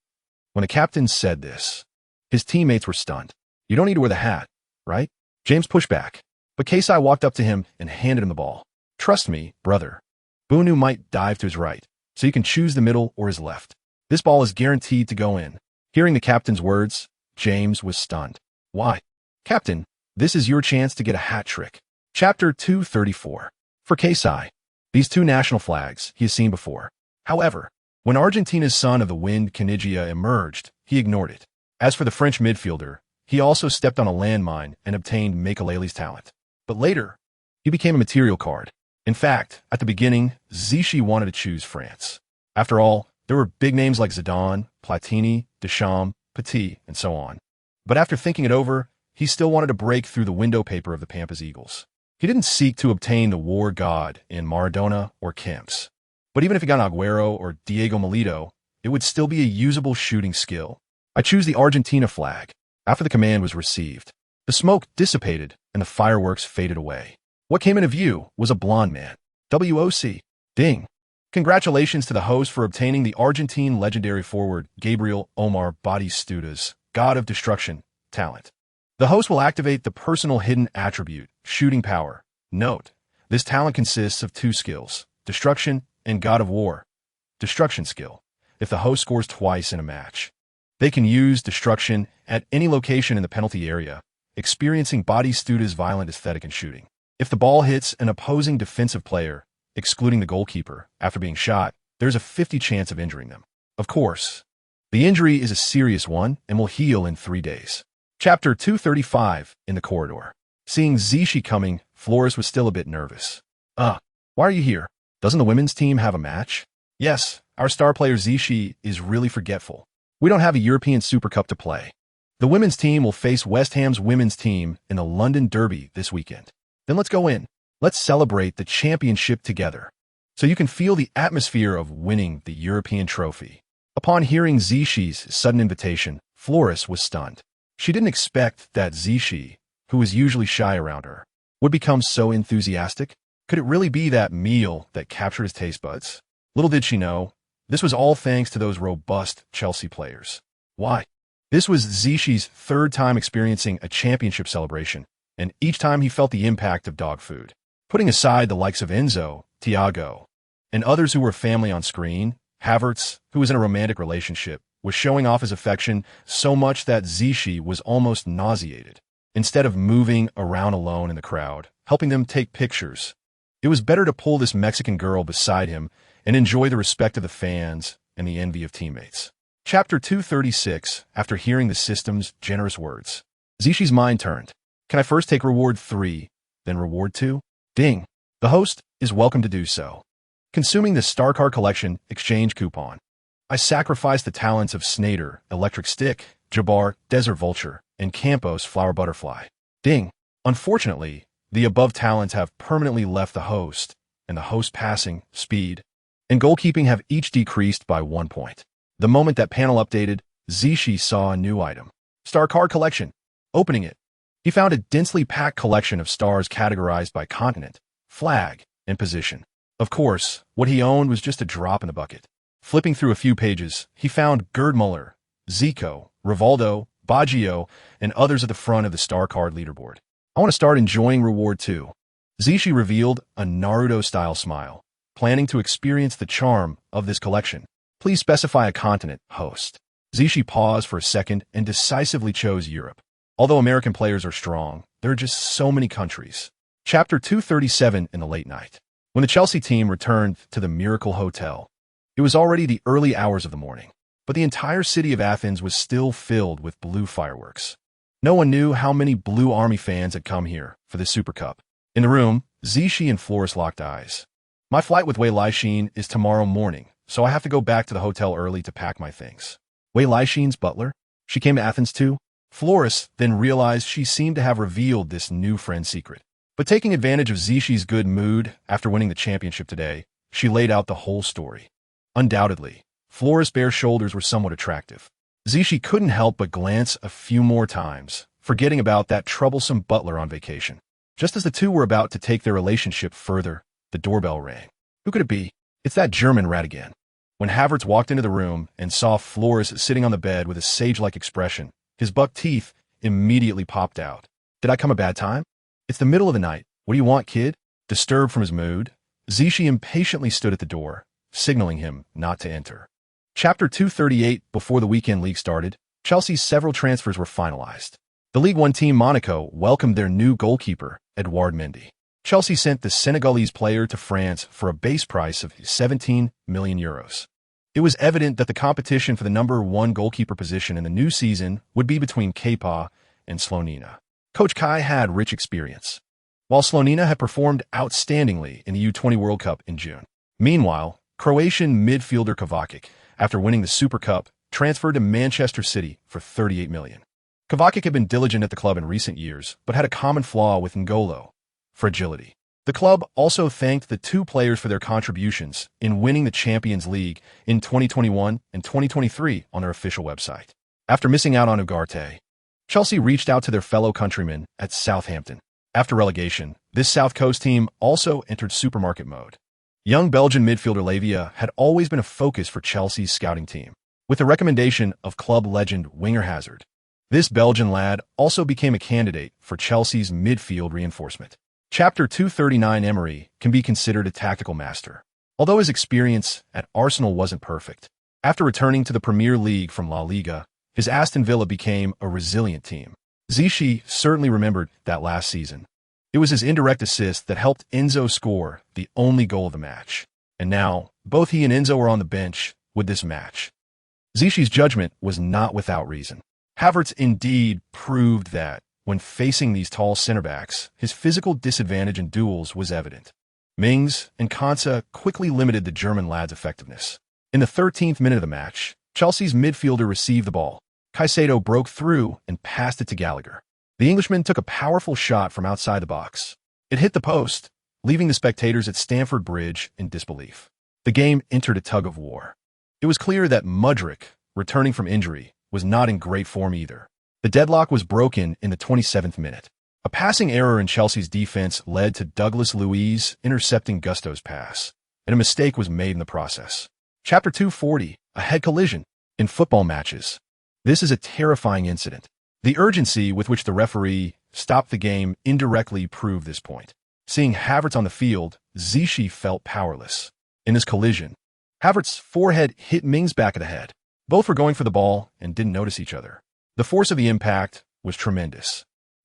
When the captain said this, his teammates were stunned. You don't need to wear the hat, right? James pushed back, but Kesai walked up to him and handed him the ball. Trust me, brother. Bunu might dive to his right, so you can choose the middle or his left. This ball is guaranteed to go in. Hearing the captain's words, James was stunned. Why? Captain, this is your chance to get a hat trick. Chapter 234. For Kesai, these two national flags he has seen before. However, when Argentina's son of the wind, Canigia, emerged, he ignored it. As for the French midfielder, he also stepped on a landmine and obtained Makelele's talent. But later, he became a material card. In fact, at the beginning, Zichy wanted to choose France. After all, there were big names like Zidane, Platini, Deschamps, Petit, and so on. But after thinking it over, he still wanted to break through the window paper of the Pampas Eagles. He didn't seek to obtain the war god in Maradona or Kemp's. But even if he got Agüero or Diego Milito, it would still be a usable shooting skill. I choose the Argentina flag. After the command was received, the smoke dissipated and the fireworks faded away. What came into view was a blonde man. WOC. Ding. Congratulations to the host for obtaining the Argentine legendary forward Gabriel Omar Batistuta's God of Destruction talent. The host will activate the personal hidden attribute, shooting power. Note, this talent consists of two skills, Destruction and God of War. Destruction skill. If the host scores twice in a match, they can use Destruction at any location in the penalty area, experiencing Batistuta's violent aesthetic in shooting. If the ball hits an opposing defensive player, excluding the goalkeeper, after being shot, there's a 50% chance of injuring them. Of course, the injury is a serious one and will heal in 3 days. Chapter 235, in the corridor. Seeing Zichy coming, Flores was still a bit nervous. Why are you here? Doesn't the women's team have a match? Yes, our star player Zichy is really forgetful. We don't have a European Super Cup to play. The women's team will face West Ham's women's team in the London Derby this weekend. Then let's go in. Let's celebrate the championship together, so you can feel the atmosphere of winning the European trophy. Upon hearing Zichy's sudden invitation, Flores was stunned. She didn't expect that Zichy, who was usually shy around her, would become so enthusiastic. Could it really be that meal that captured his taste buds? Little did she know, this was all thanks to those robust Chelsea players. Why? This was Zichy's third time experiencing a championship celebration, and each time he felt the impact of dog food. Putting aside the likes of Enzo, Thiago, and others who were family on screen, Havertz, who was in a romantic relationship, was showing off his affection so much that Zichy was almost nauseated. Instead of moving around alone in the crowd, helping them take pictures, it was better to pull this Mexican girl beside him and enjoy the respect of the fans and the envy of teammates. Chapter 236, after hearing the system's generous words, Zichy's mind turned. Can I first take reward 3, then reward 2? Ding. The host is welcome to do so. Consuming the Star Card Collection exchange coupon, I sacrificed the talents of Snyder, Electric Stick, Jabbar, Desert Vulture, and Campos, Flower Butterfly. Ding. Unfortunately, The above talents have permanently left the host, and the host passing, speed, and goalkeeping have each decreased by 1 point. The moment that panel updated, Zishi saw a new item. Star card collection. Opening it, he found a densely packed collection of stars categorized by continent, flag, and position. Of course, what he owned was just a drop in the bucket. Flipping through a few pages, he found Gerd Muller, Zico, Rivaldo, Baggio, and others at the front of the star card leaderboard. I want to start enjoying reward too. Zishi revealed a Naruto-style smile, planning to experience the charm of this collection. Please specify a continent, host. Zishi paused for a second and decisively chose Europe. Although American players are strong, there are just so many countries. Chapter 237 in the late night. When the Chelsea team returned to the Miracle Hotel, it was already the early hours of the morning, but the entire city of Athens was still filled with blue fireworks. No one knew how many Blue Army fans had come here for the Super Cup. In the room, Zishi and Floris locked eyes. My flight with Wei Laishin is tomorrow morning, so I have to go back to the hotel early to pack my things. Wei Laishin's butler? She came to Athens too? Floris then realized she seemed to have revealed this new friend's secret. But taking advantage of Zishi's good mood after winning the championship today, she laid out the whole story. Undoubtedly, Floris' bare shoulders were somewhat attractive. Zishi couldn't help but glance a few more times, forgetting about that troublesome butler on vacation. Just as the two were about to take their relationship further, the doorbell rang. Who could it be? It's that German rat again. When Havertz walked into the room and saw Floris sitting on the bed with a sage-like expression, his buck teeth immediately popped out. Did I come a bad time? It's the middle of the night. What do you want, kid? Disturbed from his mood, Zishi impatiently stood at the door, signaling him not to enter. Chapter 238. Before the weekend league started, Chelsea's several transfers were finalized. The League One team Monaco welcomed their new goalkeeper, Edouard Mendy. Chelsea sent the Senegalese player to France for a base price of €17 million. It was evident that the competition for the number one goalkeeper position in the new season would be between Kepa and Slonina. Coach Kai had rich experience, while Slonina had performed outstandingly in the U20 World Cup in June. Meanwhile, Croatian midfielder Kovacic, after winning the Super Cup, transferred to Manchester City for $38 million. Kovacic had been diligent at the club in recent years, but had a common flaw with N'Golo: fragility. The club also thanked the two players for their contributions in winning the Champions League in 2021 and 2023 on their official website. After missing out on Ugarte, Chelsea reached out to their fellow countrymen at Southampton. After relegation, this South Coast team also entered supermarket mode. Young Belgian midfielder Lavia had always been a focus for Chelsea's scouting team. With the recommendation of club legend Winger Hazard, this Belgian lad also became a candidate for Chelsea's midfield reinforcement. Chapter 239. Emery can be considered a tactical master. Although his experience at Arsenal wasn't perfect, after returning to the Premier League from La Liga, his Aston Villa became a resilient team. Zishi certainly remembered that last season. It was his indirect assist that helped Enzo score the only goal of the match. And now, both he and Enzo are on the bench with this match. Zishi's judgment was not without reason. Havertz indeed proved that, when facing these tall center-backs, his physical disadvantage in duels was evident. Mings and Konsa quickly limited the German lad's effectiveness. In the 13th minute of the match, Chelsea's midfielder received the ball. Caicedo broke through and passed it to Gallagher. The Englishman took a powerful shot from outside the box. It hit the post, leaving the spectators at Stamford Bridge in disbelief. The game entered a tug-of-war. It was clear that Mudryk, returning from injury, was not in great form either. The deadlock was broken in the 27th minute. A passing error in Chelsea's defense led to Douglas Luiz intercepting Gusto's pass, and a mistake was made in the process. Chapter 240. A head collision. In football matches, this is a terrifying incident. The urgency with which the referee stopped the game indirectly proved this point. Seeing Havertz on the field, Zishi felt powerless. In this collision, Havertz's forehead hit Mings' back of the head. Both were going for the ball and didn't notice each other. The force of the impact was tremendous.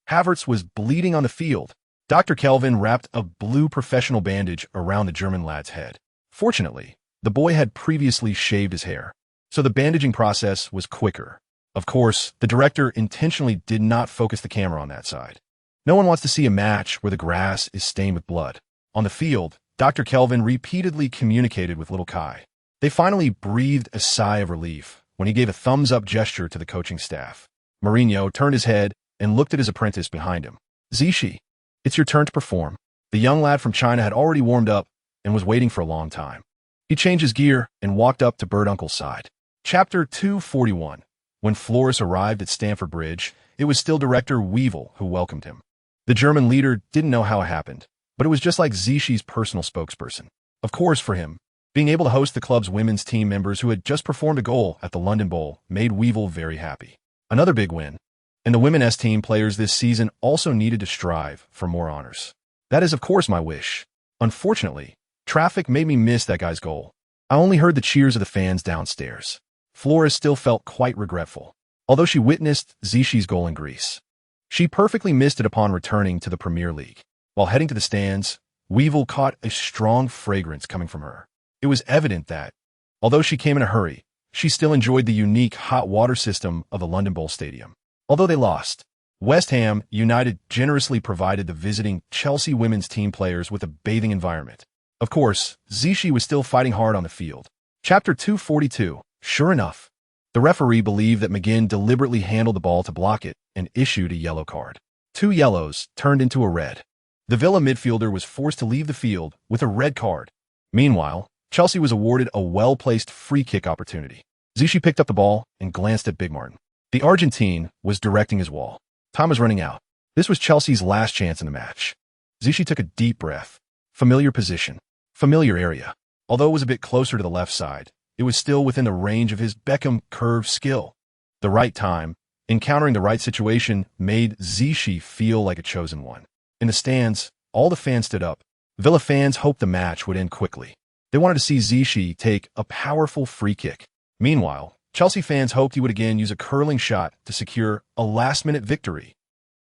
Havertz was bleeding on the field. Dr. Kelvin wrapped a blue professional bandage around the German lad's head. Fortunately, the boy had previously shaved his hair, so the bandaging process was quicker. Of course, the director intentionally did not focus the camera on that side. No one wants to see a match where the grass is stained with blood. On the field, Dr. Kelvin repeatedly communicated with little Kai. They finally breathed a sigh of relief when he gave a thumbs-up gesture to the coaching staff. Mourinho turned his head and looked at his apprentice behind him. Zishi, It's your turn to perform. The young lad from China had already warmed up and was waiting for a long time. He changed his gear and walked up to Bird Uncle's side. Chapter 241. When Flores arrived at Stamford Bridge, it was still Director Weevil who welcomed him. The German leader didn't know how it happened, but it was just like Zishi's personal spokesperson. Of course, for him, being able to host the club's women's team members who had just performed a goal at the London Bowl made Weevil very happy. Another big win. And the women's team players this season also needed to strive for more honors. That is, of course, my wish. Unfortunately, traffic made me miss that guy's goal. I only heard the cheers of the fans downstairs. Flores still felt quite regretful, although she witnessed Zishi's goal in Greece. She perfectly missed it upon returning to the Premier League. While heading to the stands, Weevil caught a strong fragrance coming from her. It was evident that, although she came in a hurry, she still enjoyed the unique hot water system of the London Bowl Stadium. Although they lost, West Ham United generously provided the visiting Chelsea women's team players with a bathing environment. Of course, Zishi was still fighting hard on the field. Chapter 242. Sure enough, the referee believed that McGinn deliberately handled the ball to block it and issued a yellow card. 2 yellows turned into a red. The Villa midfielder was forced to leave the field with a red card. Meanwhile, Chelsea was awarded a well-placed free kick opportunity. Zishi picked up the ball and glanced at Big Martin. The Argentine was directing his wall. Time was running out. This was Chelsea's last chance in the match. Zishi took a deep breath. Familiar position. Familiar area. Although it was a bit closer to the left side, it was still within the range of his Beckham curve skill. The right time, encountering the right situation, made Zishi feel like a chosen one. In the stands, all the fans stood up. Villa fans hoped the match would end quickly. They wanted to see Zishi take a powerful free kick. Meanwhile, Chelsea fans hoped he would again use a curling shot to secure a last-minute victory.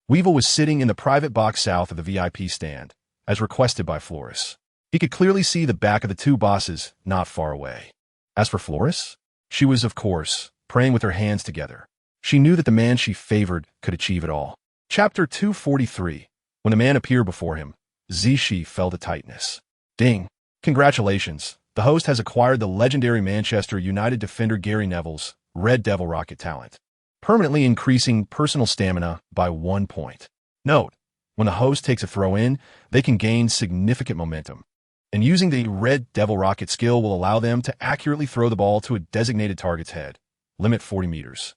Weevil was sitting in the private box south of the VIP stand, as requested by Flores. He could clearly see the back of the 2 bosses not far away. As for Flores, she was, of course, praying with her hands together. She knew that the man she favored could achieve it all. Chapter 243. When the man appeared before him, Zishi felt a tightness. Ding! Congratulations! The host has acquired the legendary Manchester United defender Gary Neville's Red Devil Rocket talent, permanently increasing personal stamina by 1 point. Note, when the host takes a throw-in, they can gain significant momentum, and using the Red Devil Rocket skill will allow them to accurately throw the ball to a designated target's head, limit 40 meters.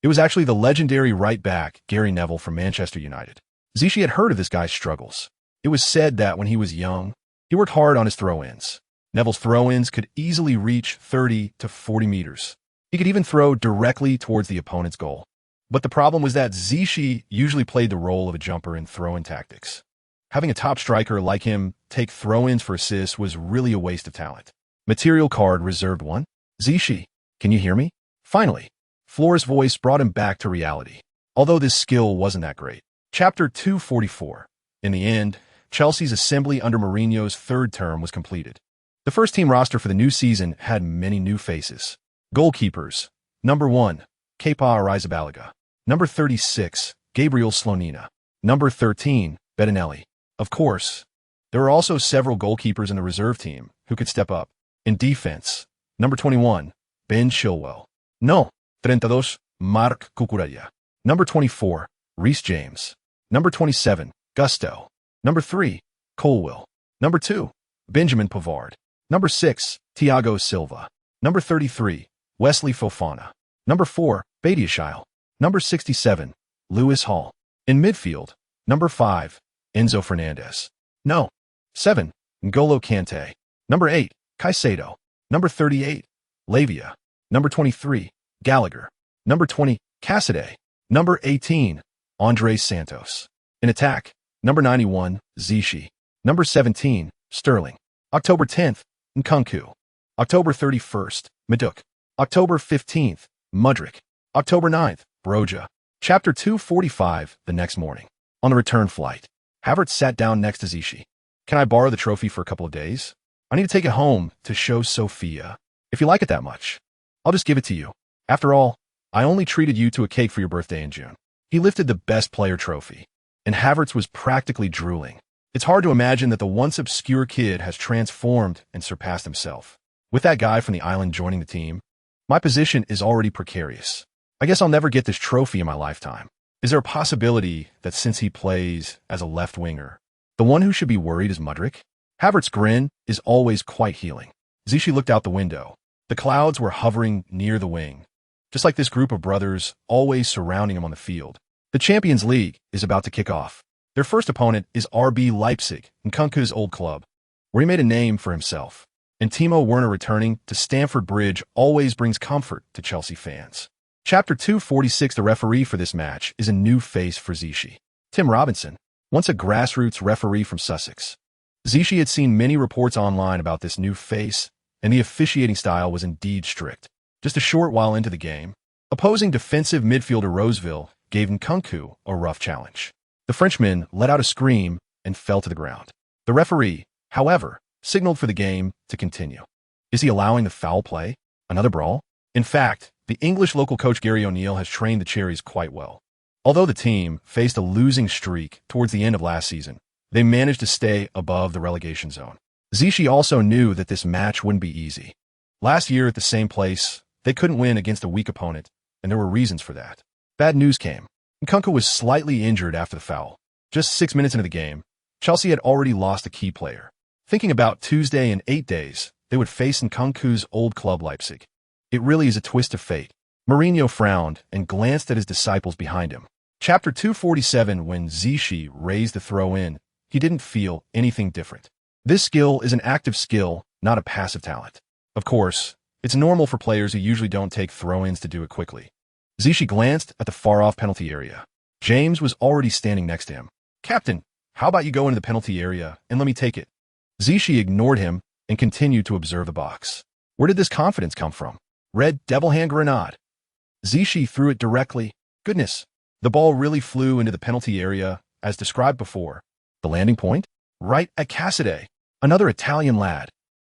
It was actually the legendary right back Gary Neville from Manchester United. Zishi had heard of this guy's struggles. It was said that when he was young, he worked hard on his throw-ins. Neville's throw-ins could easily reach 30 to 40 meters. He could even throw directly towards the opponent's goal. But the problem was that Zishi usually played the role of a jumper in throw-in tactics. Having a top striker like him take throw-ins for assists was really a waste of talent. Material card reserved 1. Zishi, can you hear me? Finally, Flores' voice brought him back to reality, although this skill wasn't that great. Chapter 244. In the end, Chelsea's assembly under Mourinho's 3rd term was completed. The first-team roster for the new season had many new faces. Goalkeepers. Number 1, Kepa Arrizabalaga. Number 36, Gabriel Slonina. Number 13, Bettinelli. Of course, there were also several goalkeepers in the reserve team who could step up. In defense, number 21, Ben Chilwell. No, 32, Marc Cucurella. Number 24, Reece James. Number 27, Gusto. Number 3, Colwill. Number 2, Benjamin Pavard. Number 6, Thiago Silva. Number 33, Wesley Fofana. Number 4, Badiashile. Number 67, Lewis Hall. In midfield, number 5, Enzo Fernandez. No. 7, N'Golo Kante. Number 8, Caicedo. Number 38, Lavia. Number 23, Gallagher. Number 20, Cassidy. Number 18, Andres Santos. In attack, number 91, Zishi. Number 17, Sterling. October 10th, Nkunku. October 31st, Maduk. October 15th, Mudryk. October 9th, Broja. Chapter 245, the next morning. On the return flight, Havertz sat down next to Zishi. Can I borrow the trophy for a couple of days? I need to take it home to show Sophia. If you like it that much, I'll just give it to you. After all, I only treated you to a cake for your birthday in June. He lifted the best player trophy, and Havertz was practically drooling. It's hard to imagine that the once obscure kid has transformed and surpassed himself. With that guy from the island joining the team, my position is already precarious. I guess I'll never get this trophy in my lifetime. Is there a possibility that since he plays as a left winger, The one who should be worried is Mudryk. Havertz's grin is always quite healing. Zichy looked out the window. The clouds were hovering near the wing, just like this group of brothers always surrounding him on the field. The Champions League is about to kick off. Their first opponent is RB Leipzig, Nkunku's old club, where he made a name for himself. And Timo Werner returning to Stamford Bridge always brings comfort to Chelsea fans. Chapter 246. The referee for this match is a new face for Zichy. Tim Robinson, once a grassroots referee from Sussex. Zichy had seen many reports online about this new face, and the officiating style was indeed strict. Just a short while into the game, opposing defensive midfielder Roseville gave Nkunku a rough challenge. The Frenchman let out a scream and fell to the ground. The referee, however, signaled for the game to continue. Is he allowing the foul play? Another brawl? In fact, the English local coach Gary O'Neill has trained the Cherries quite well. Although the team faced a losing streak towards the end of last season, they managed to stay above the relegation zone. Zichy also knew that this match wouldn't be easy. Last year at the same place, they couldn't win against a weak opponent, and there were reasons for that. Bad news came. Nkunku was slightly injured after the foul. Just 6 minutes into the game, Chelsea had already lost a key player. Thinking about Tuesday in 8 days, they would face Nkunku's old club Leipzig. It really is a twist of fate. Mourinho frowned and glanced at his disciples behind him. Chapter 247. When Zichy raised the throw-in, he didn't feel anything different. This skill is an active skill, not a passive talent. Of course, it's normal for players who usually don't take throw-ins to do it quickly. Zichy glanced at the far-off penalty area. James was already standing next to him. "Captain, how about you go into the penalty area and let me take it?" Zichy ignored him and continued to observe the box. Where did this confidence come from? Red devil hand grenade. Zichy threw it directly. Goodness, the ball really flew into the penalty area, as described before. The landing point? Right at Cassidy, another Italian lad.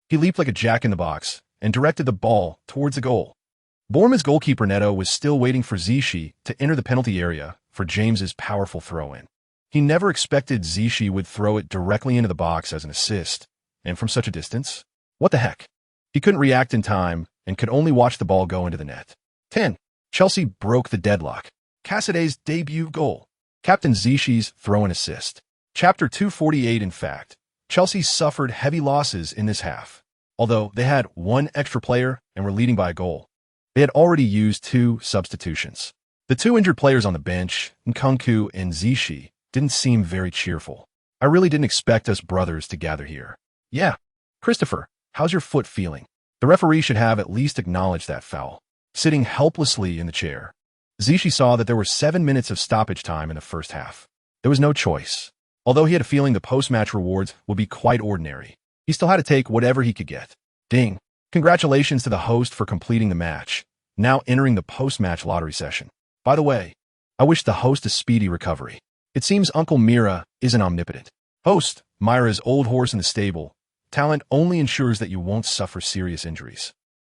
He leaped like a jack-in-the-box and directed the ball towards the goal. Bournemouth's goalkeeper Neto was still waiting for Zichy to enter the penalty area for James's powerful throw-in. He never expected Zichy would throw it directly into the box as an assist, and from such a distance. What the heck? He couldn't react in time and could only watch the ball go into the net. 10. Chelsea broke the deadlock. Cassidy's debut goal. Captain Zichy's throw-in assist. Chapter 248. In fact, Chelsea suffered heavy losses in this half. Although they had one extra player and were leading by a goal, they had already used 2 substitutions. The 2 injured players on the bench, Nkunku and Zichy, didn't seem very cheerful. I really didn't expect us brothers to gather here. Yeah. Christopher, how's your foot feeling? The referee should have at least acknowledged that foul. Sitting helplessly in the chair, Zichy saw that there were 7 minutes of stoppage time in the first half. There was no choice. Although he had a feeling the post-match rewards would be quite ordinary, he still had to take whatever he could get. Ding. Congratulations to the host for completing the match, now entering the post-match lottery session. By the way, I wish the host a speedy recovery. It seems Uncle Mira isn't omnipotent. Host, Myra's old horse in the stable. Talent only ensures that you won't suffer serious injuries.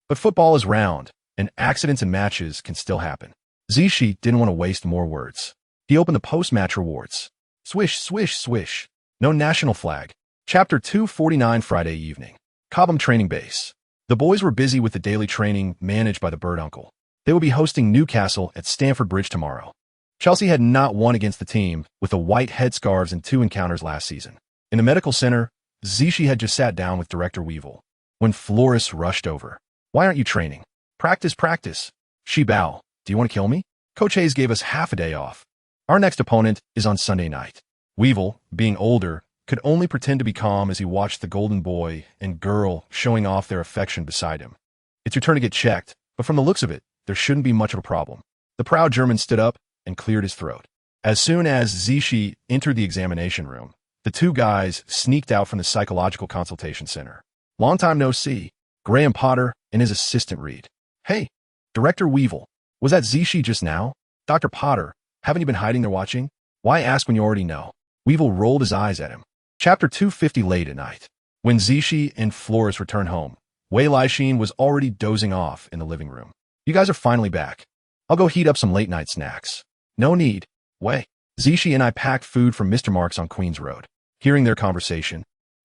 But football is round, and accidents and matches can still happen. Zichy didn't want to waste more words. He opened the post-match rewards. Swish, swish, swish. No national flag. Chapter 249. Friday evening. Cobham Training Base. The boys were busy with the daily training managed by the Bird Uncle. They will be hosting Newcastle at Stamford Bridge tomorrow. Chelsea had not won against the team with the white headscarves in 2 encounters last season. In the medical center, Zichy had just sat down with Director Weevil when Flores rushed over. "Why aren't you training?" "Practice, practice." "Shibao, do you want to kill me?" "Coach Hayes gave us half a day off. Our next opponent is on Sunday night." Weevil, being older, could only pretend to be calm as he watched the golden boy and girl showing off their affection beside him. "It's your turn to get checked, but from the looks of it, there shouldn't be much of a problem." The proud German stood up and cleared his throat. As soon as Zichy entered the examination room, the 2 guys sneaked out from the psychological consultation center. "Long time no see." Graham Potter and his assistant Reed. "Hey, Director Weevil, was that Zichy just now?" "Dr. Potter, haven't you been hiding there watching? Why ask when you already know?" Weevil rolled his eyes at him. Chapter 250. Late at night. When Zichy and Flores returned home, Wei Laixin was already dozing off in the living room. "You guys are finally back. I'll go heat up some late-night snacks." "No need. Wei." Zichy and I packed food from Mr. Mark's on Queens Road. Hearing their conversation,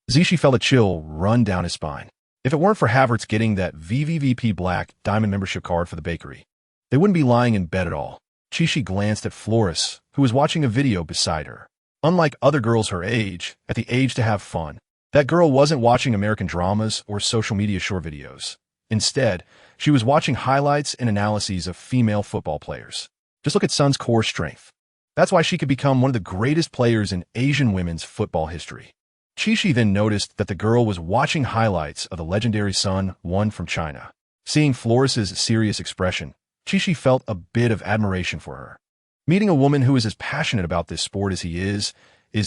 Zichy felt a chill run down his spine. If it weren't for Havertz getting that VVVP Black Diamond membership card for the bakery, they wouldn't be lying in bed at all. Chichi glanced at Flores, who was watching a video beside her. Unlike other girls her age, at the age to have fun, that girl wasn't watching American dramas or social media short videos. Instead, she was watching highlights and analyses of female football players. Just look at Sun's core strength. That's why she could become one of the greatest players in Asian women's football history. Qishi then noticed that the girl was watching highlights of the legendary Sun One from China. Seeing Floris's serious expression, Qishi felt a bit of admiration for her. Meeting a woman who is as passionate about this sport as he is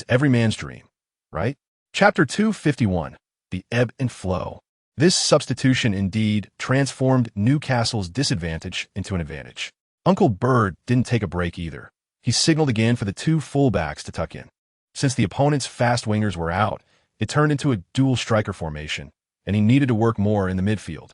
every man's dream, right? Chapter 251, The Ebb and Flow. This substitution indeed transformed Newcastle's disadvantage into an advantage. Uncle Bird didn't take a break either. He signaled again for the two fullbacks to tuck in. Since the opponent's fast wingers were out, it turned into a dual striker formation, and he needed to work more in the midfield.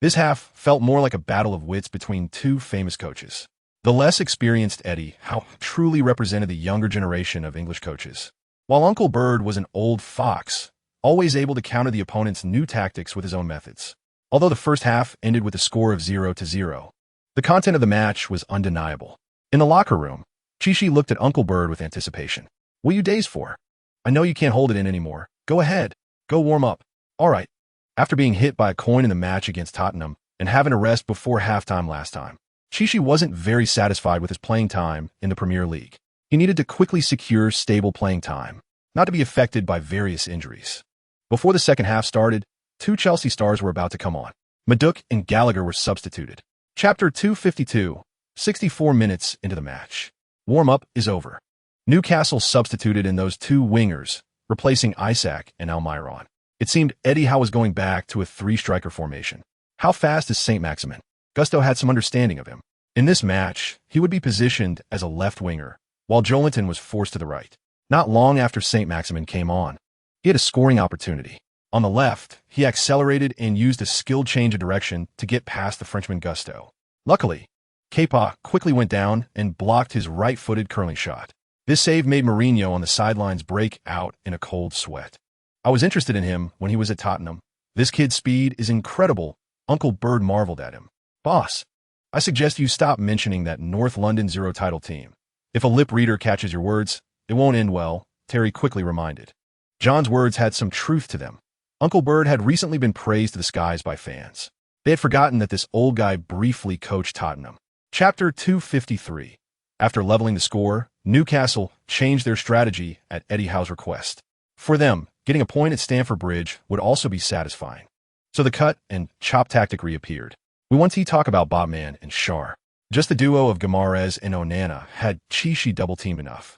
This half felt more like a battle of wits between two famous coaches. The less experienced Eddie Howe truly represented the younger generation of English coaches, while Uncle Bird was an old fox, always able to counter the opponent's new tactics with his own methods. Although the first half ended with a score of 0-0, the content of the match was undeniable. In the locker room, Qishi looked at Uncle Bird with anticipation. "What are you dazed for? I know you can't hold it in anymore. Go ahead. Go warm up." "All right." After being hit by a coin in the match against Tottenham and having a rest before halftime last time, Qishi wasn't very satisfied with his playing time in the Premier League. He needed to quickly secure stable playing time, not to be affected by various injuries. Before the second half started, two Chelsea stars were about to come on. Maduk and Gallagher were substituted. Chapter 252, 64 minutes into the match. Warm-up is over. Newcastle substituted in those two wingers, replacing Isaac and Almiron. It seemed Eddie Howe was going back to a three-striker formation. How fast is St. Maximin? Gusto had some understanding of him. In this match, he would be positioned as a left winger, while Joelinton was forced to the right. Not long after St. Maximin came on, he had a scoring opportunity. On the left, he accelerated and used a skilled change of direction to get past the Frenchman Gusto. Luckily, Kepa quickly went down and blocked his right-footed curling shot. This save made Mourinho on the sidelines break out in a cold sweat. "I was interested in him when he was at Tottenham. This kid's speed is incredible." Uncle Bird marveled at him. "Boss, I suggest you stop mentioning that North London Zero title team. If a lip reader catches your words, it won't end well," Terry quickly reminded. John's words had some truth to them. Uncle Bird had recently been praised to the skies by fans. They had forgotten that this old guy briefly coached Tottenham. Chapter 253. After leveling the score, Newcastle changed their strategy at Eddie Howe's request. For them, getting a point at Stamford Bridge would also be satisfying. So the cut and chop tactic reappeared. We want to talk about Botman and Shar. Just the duo of Guimaraes and Onana had Qishi double-teamed enough.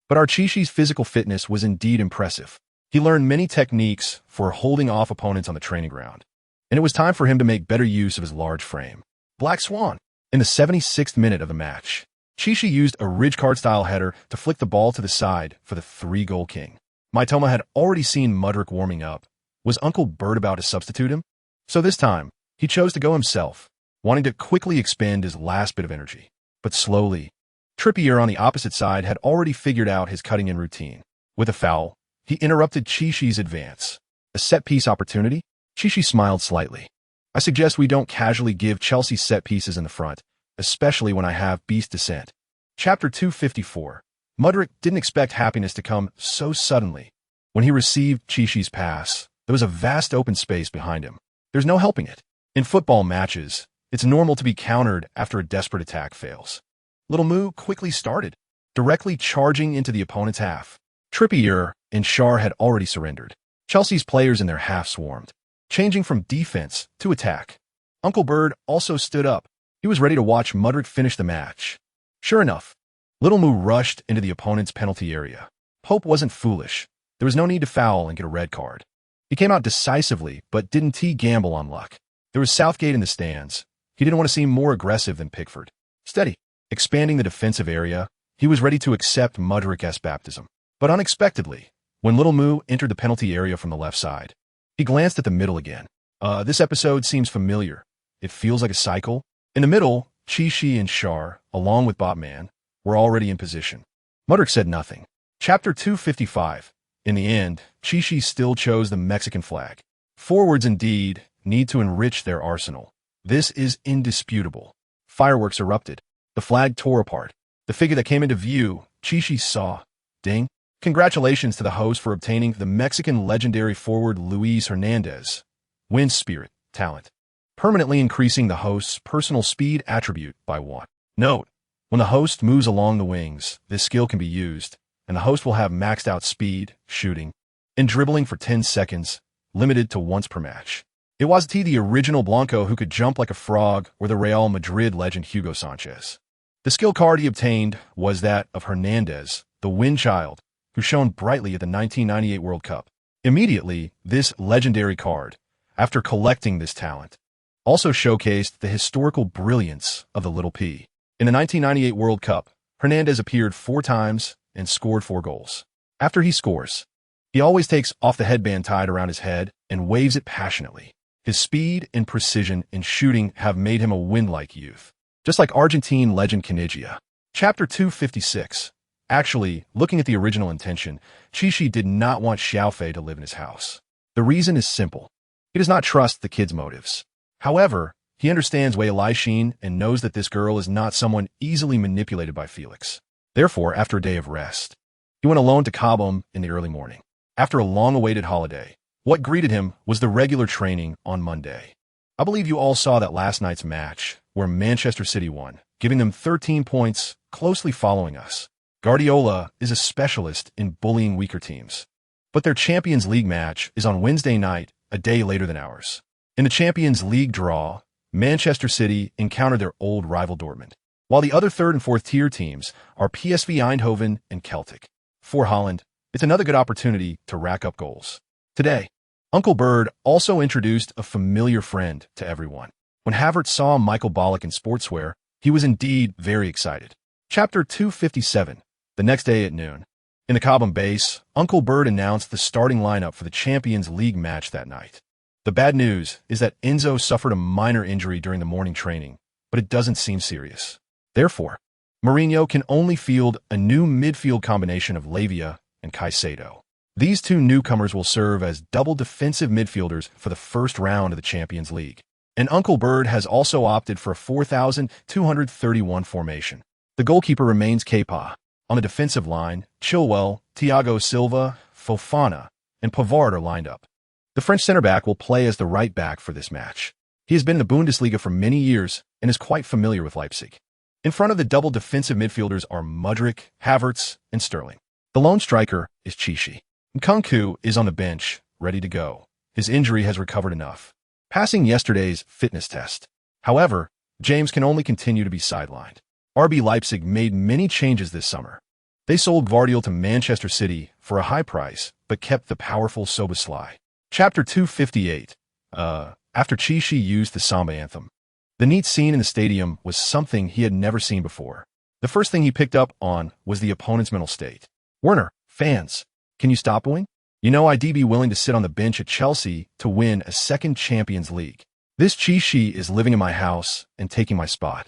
But Archishi's physical fitness was indeed impressive. He learned many techniques for holding off opponents on the training ground, and it was time for him to make better use of his large frame. Black Swan. In the 76th minute of the match, Qishi used a ridge-card-style header to flick the ball to the side for the 3-goal king. Mitoma had already seen Mudryk warming up. Was Uncle Bird about to substitute him? So this time, he chose to go himself, wanting to quickly expend his last bit of energy. But slowly, Trippier on the opposite side had already figured out his cutting-in routine. With a foul, he interrupted Qishi's advance. A set-piece opportunity? Qishi smiled slightly. "I suggest we don't casually give Chelsea set pieces in the front, especially when I have beast descent." Chapter 254. Mudryk didn't expect happiness to come so suddenly. When he received Qishi's pass, there was a vast open space behind him. There's no helping it. In football matches, it's normal to be countered after a desperate attack fails. Little Moo quickly started, directly charging into the opponent's half. Trippier and Shar had already surrendered. Chelsea's players in their half swarmed, changing from defense to attack. Uncle Bird also stood up. He was ready to watch Mudryk finish the match. Sure enough, Little Moo rushed into the opponent's penalty area. Pope wasn't foolish. There was no need to foul and get a red card. He came out decisively, but didn't gamble on luck. There was Southgate in the stands. He didn't want to seem more aggressive than Pickford. Steady. Expanding the defensive area, he was ready to accept Mudryk's baptism. But unexpectedly, when Little Moo entered the penalty area from the left side, he glanced at the middle again. This episode seems familiar. It feels like a cycle. In the middle, Qishi and Shar, along with Botman, were already in position. Mudryk said nothing. Chapter 255. In the end, Qishi still chose the Mexican flag. Forwards indeed need to enrich their arsenal. This is indisputable. Fireworks erupted. The flag tore apart. The figure that came into view, Qishi saw. Ding. Congratulations to the host for obtaining the Mexican legendary forward Luis Hernandez. Win spirit, talent. Permanently increasing the host's personal speed attribute by 1. Note: when the host moves along the wings, this skill can be used, and the host will have maxed out speed, shooting, and dribbling for 10 seconds, limited to once per match. It was the original Blanco who could jump like a frog, or the Real Madrid legend Hugo Sanchez. The skill card he obtained was that of Hernandez, the wind child, who shone brightly at the 1998 World Cup. Immediately, this legendary card, after collecting this talent, also showcased the historical brilliance of the Little P. In the 1998 World Cup, Hernandez appeared 4 times and scored 4 goals. After he scores, he always takes off the headband tied around his head and waves it passionately. His speed and precision in shooting have made him a wind-like youth, just like Argentine legend Canigia. Chapter 256. Actually, looking at the original intention, Chishi did not want Xiaofei to live in his house. The reason is simple. He does not trust the kid's motives. However, he understands Wei Leixin and knows that this girl is not someone easily manipulated by Felix. Therefore, after a day of rest, he went alone to Cobham in the early morning. After a long-awaited holiday, what greeted him was the regular training on Monday. I believe you all saw that last night's match, where Manchester City won, giving them 13 points, closely following us. Guardiola is a specialist in bullying weaker teams. But their Champions League match is on Wednesday night, a day later than ours. In the Champions League draw, Manchester City encountered their old rival Dortmund, while the other 3rd and 4th tier teams are PSV Eindhoven and Celtic. For Holland, it's another good opportunity to rack up goals. Today, Uncle Bird also introduced a familiar friend to everyone. When Havertz saw Michael Ballack in sportswear, he was indeed very excited. Chapter 257. The next day at noon. In the Cobham base, Uncle Bird announced the starting lineup for the Champions League match that night. The bad news is that Enzo suffered a minor injury during the morning training, but it doesn't seem serious. Therefore, Mourinho can only field a new midfield combination of Lavia and Caicedo. These 2 newcomers will serve as double defensive midfielders for the first round of the Champions League. And Uncle Bird has also opted for a 4,231 formation. The goalkeeper remains Kepa. On the defensive line, Chilwell, Thiago Silva, Fofana, and Pavard are lined up. The French center-back will play as the right back for this match. He has been in the Bundesliga for many years and is quite familiar with Leipzig. In front of the double defensive midfielders are Mudryk, Havertz, and Sterling. The lone striker is Chichi. Nkunku is on the bench, ready to go. His injury has recovered enough, passing yesterday's fitness test. However, James can only continue to be sidelined. RB Leipzig made many changes this summer. They sold Gvardiol to Manchester City for a high price, but kept the powerful Szoboszlai. Chapter 258. After Chichi used the Samba anthem, the neat scene in the stadium was something he had never seen before. The first thing he picked up on was the opponent's mental state. Werner, fans, can you stop booing? You know I'd be willing to sit on the bench at Chelsea to win a 2nd Champions League. This Chichi is living in my house and taking my spot.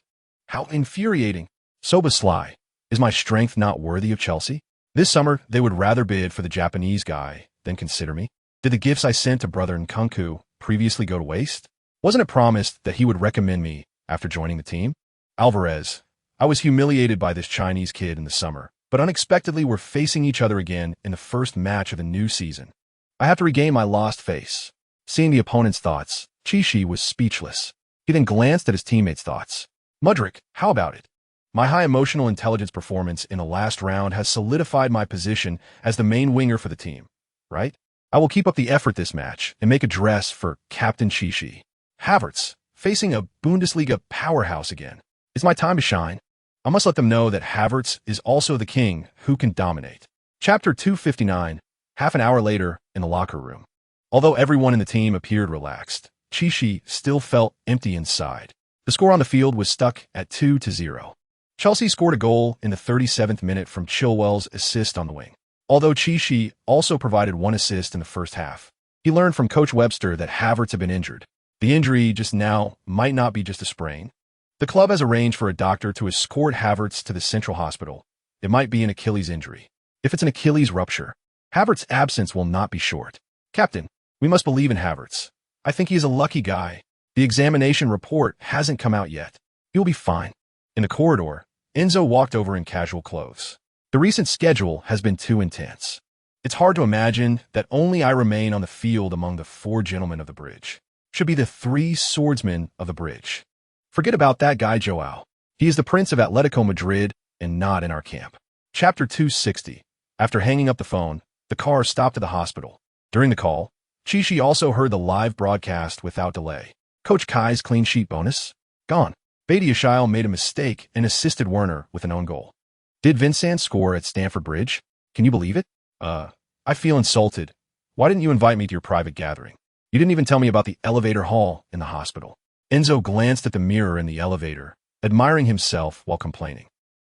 How infuriating. Szoboszlai, is my strength not worthy of Chelsea? This summer, they would rather bid for the Japanese guy than consider me. Did the gifts I sent to brother Nkunku previously go to waste? Wasn't it promised that he would recommend me after joining the team? Alvarez, I was humiliated by this Chinese kid in the summer, but unexpectedly we're facing each other again in the first match of the new season. I have to regain my lost face. Seeing the opponent's thoughts, Chichi was speechless. He then glanced at his teammates' thoughts. Mudryk, how about it? My high emotional intelligence performance in the last round has solidified my position as the main winger for the team, right? I will keep up the effort this match and make a dress for Captain Chichi. Havertz, facing a Bundesliga powerhouse again. It's my time to shine. I must let them know that Havertz is also the king who can dominate. Chapter 259. Half an hour later, in the locker room. Although everyone in the team appeared relaxed, Chichi still felt empty inside. The score on the field was stuck at 2-0. Chelsea scored a goal in the 37th minute from Chilwell's assist on the wing. Although Chichi also provided 1 assist in the first half. He learned from Coach Webster that Havertz had been injured. The injury just now might not be just a sprain. The club has arranged for a doctor to escort Havertz to the central hospital. It might be an Achilles injury. If it's an Achilles rupture, Havertz's absence will not be short. Captain, we must believe in Havertz. I think he is a lucky guy. The examination report hasn't come out yet. He'll be fine. In the corridor, Enzo walked over in casual clothes. The recent schedule has been too intense. It's hard to imagine that only I remain on the field among the 4 gentlemen of the bridge. Should be the 3 swordsmen of the bridge. Forget about that guy Joao. He is the prince of Atletico Madrid and not in our camp. Chapter 260. After hanging up the phone, the car stopped at the hospital. During the call, Chishi also heard the live broadcast without delay. Coach Kai's clean sheet bonus? Gone. Badiashile made a mistake and assisted Werner with an own goal. Did Vincent score at Stamford Bridge? Can you believe it? I feel insulted. Why didn't you invite me to your private gathering? You didn't even tell me about the elevator hall in the hospital. Enzo glanced at the mirror in the elevator, admiring himself while complaining.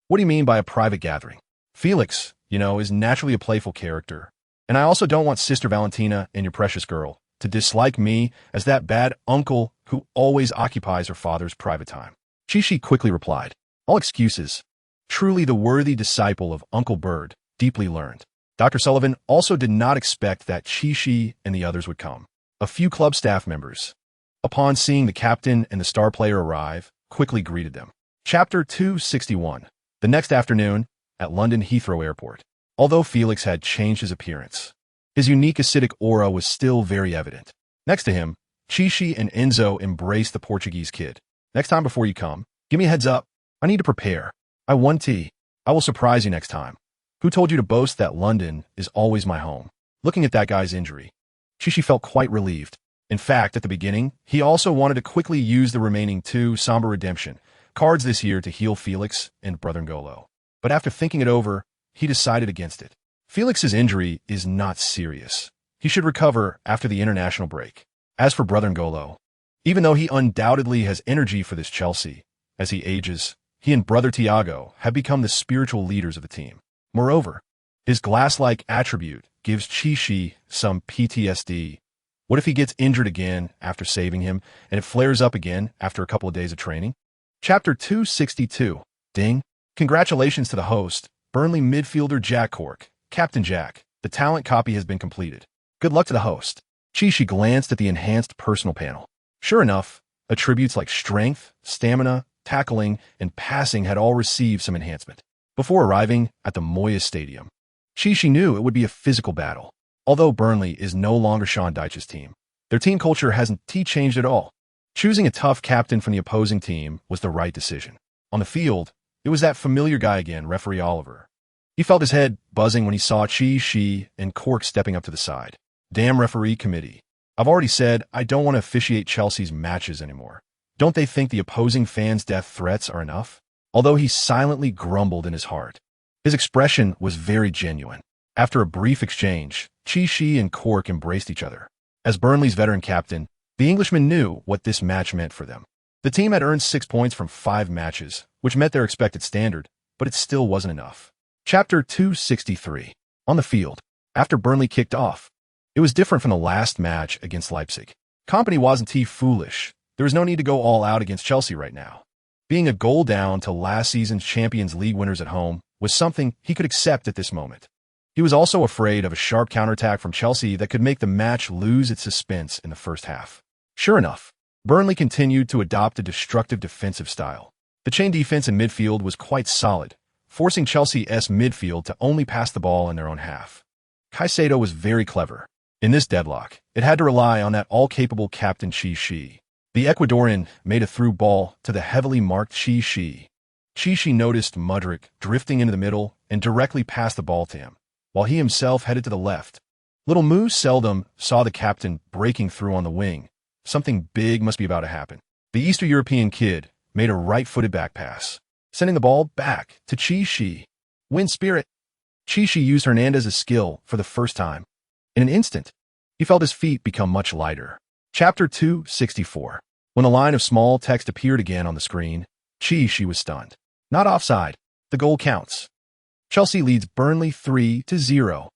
What do you mean by a private gathering? Felix, is naturally a playful character. And I also don't want Sister Valentina and your precious girl to dislike me as that bad uncle who always occupies her father's private time. Chishi quickly replied, all excuses. Truly the worthy disciple of Uncle Bird, deeply learned. Dr. Sullivan also did not expect that Chishi and the others would come. A few club staff members, upon seeing the captain and the star player arrive, quickly greeted them. Chapter 261. The next afternoon, at London Heathrow Airport. Although Felix had changed his appearance, his unique acidic aura was still very evident. Next to him, Chishi and Enzo embraced the Portuguese kid. Next time before you come, give me a heads up. I need to prepare. I won tea. I will surprise you next time. Who told you to boast that London is always my home? Looking at that guy's injury, Chishi felt quite relieved. In fact, at the beginning, he also wanted to quickly use the remaining 2 Somber Redemption cards this year to heal Felix and Brother Ngolo. But after thinking it over, he decided against it. Felix's injury is not serious. He should recover after the international break. As for Brother Ngolo, even though he undoubtedly has energy for this Chelsea, as he ages, he and Brother Tiago have become the spiritual leaders of the team. Moreover, his glass-like attribute gives Chishi some PTSD. What if he gets injured again after saving him, and it flares up again after a couple of days of training? Chapter 262. Ding. Congratulations to the host, Burnley midfielder Jack Cork. Captain Jack, the talent copy has been completed. Good luck to the host. Chishi glanced at the enhanced personal panel. Sure enough, attributes like strength, stamina, tackling, and passing had all received some enhancement. Before arriving at the Moyes Stadium, Chishi knew it would be a physical battle. Although Burnley is no longer Sean Dyche's team, their team culture hasn't changed at all. Choosing a tough captain from the opposing team was the right decision. On the field, it was that familiar guy again, referee Oliver. He felt his head buzzing when he saw Chishi and Cork stepping up to the side. Damn referee committee. I've already said I don't want to officiate Chelsea's matches anymore. Don't they think the opposing fans' death threats are enough? Although he silently grumbled in his heart, his expression was very genuine. After a brief exchange, Chishi and Cork embraced each other. As Burnley's veteran captain, the Englishman knew what this match meant for them. The team had earned 6 points from 5 matches, which met their expected standard, but it still wasn't enough. Chapter 263. On the field. After Burnley kicked off, it was different from the last match against Leipzig. Company wasn't foolish. There was no need to go all out against Chelsea right now. Being a goal down to last season's Champions League winners at home was something he could accept at this moment. He was also afraid of a sharp counterattack from Chelsea that could make the match lose its suspense in the first half. Sure enough, Burnley continued to adopt a destructive defensive style. The chain defense in midfield was quite solid, forcing Chelsea's midfield to only pass the ball in their own half. Caicedo was very clever. In this deadlock, it had to rely on that all-capable captain Chishi. The Ecuadorian made a through ball to the heavily marked Chishi. Chishi noticed Mudryk drifting into the middle and directly passed the ball to him, while he himself headed to the left. Little Moo seldom saw the captain breaking through on the wing. Something big must be about to happen. The Eastern European kid made a right-footed back pass, sending the ball back to Chishi. Win spirit. Chishi used Hernandez's skill for the first time. In an instant, he felt his feet become much lighter. Chapter 264. When the line of small text appeared again on the screen, Chishi was stunned. Not offside. The goal counts. Chelsea leads Burnley 3-0.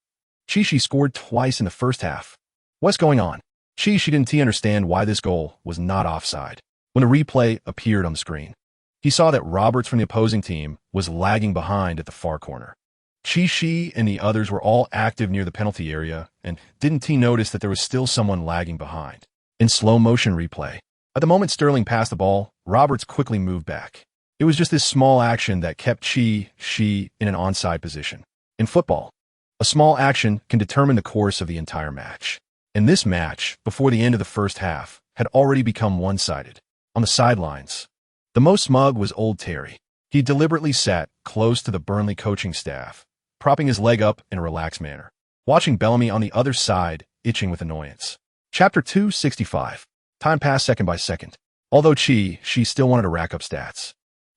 Chishi scored twice in the first half. What's going on? Chishi didn't understand why this goal was not offside. When the replay appeared on the screen, he saw that Roberts from the opposing team was lagging behind at the far corner. Chishi and the others were all active near the penalty area, and didn't notice that there was still someone lagging behind. In slow-motion replay, at the moment Sterling passed the ball, Roberts quickly moved back. It was just this small action that kept Shi in an onside position. In football, a small action can determine the course of the entire match. And this match, before the end of the first half, had already become one-sided. On the sidelines, the most smug was old Terry. He deliberately sat close to the Burnley coaching staff, propping his leg up in a relaxed manner, watching Bellamy on the other side, itching with annoyance. Chapter 265. Time passed second by second. Although Shi still wanted to rack up stats.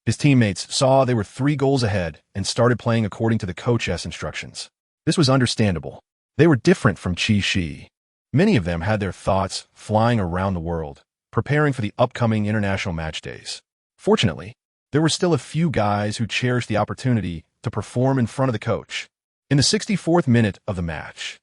His teammates saw they were 3 goals ahead and started playing according to the coach's instructions. This was understandable. They were different from Shi. Many of them had their thoughts flying around the world, preparing for the upcoming international match days. Fortunately, there were still a few guys who cherished the opportunity to perform in front of the coach. In the 64th minute of the match,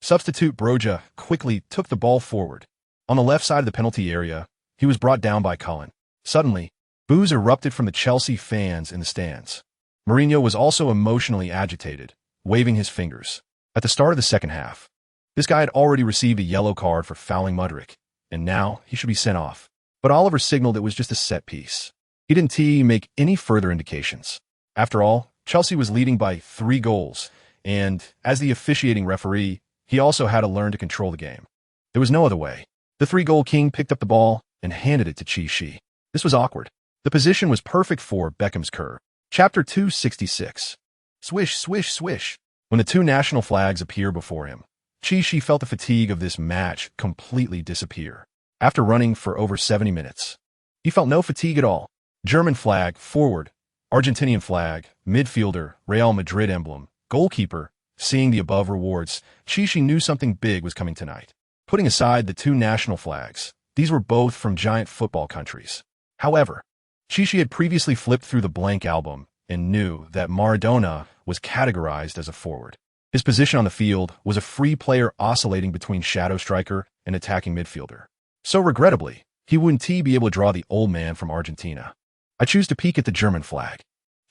substitute Broja quickly took the ball forward. On the left side of the penalty area, he was brought down by Cullen. Suddenly, boos erupted from the Chelsea fans in the stands. Mourinho was also emotionally agitated, waving his fingers. At the start of the second half, this guy had already received a yellow card for fouling Mudryk, and now he should be sent off. But Oliver signaled it was just a set piece. He didn't make any further indications. After all, Chelsea was leading by 3 goals, and as the officiating referee, he also had to learn to control the game. There was no other way. The 3-goal king picked up the ball and handed it to Shi. This was awkward. The position was perfect for Beckham's curve. Chapter 266. Swish, swish, swish. When the 2 national flags appeared before him, Shi felt the fatigue of this match completely disappear. After running for over 70 minutes, he felt no fatigue at all. German flag, forward. Argentinian flag, midfielder, Real Madrid emblem, goalkeeper. Seeing the above rewards, Shi knew something big was coming tonight. Putting aside the 2 national flags, these were both from giant football countries. However, Shi had previously flipped through the blank album and knew that Maradona was categorized as a forward. His position on the field was a free player oscillating between shadow striker and attacking midfielder. So regrettably, he wouldn't be able to draw the old man from Argentina. I choose to peek at the German flag.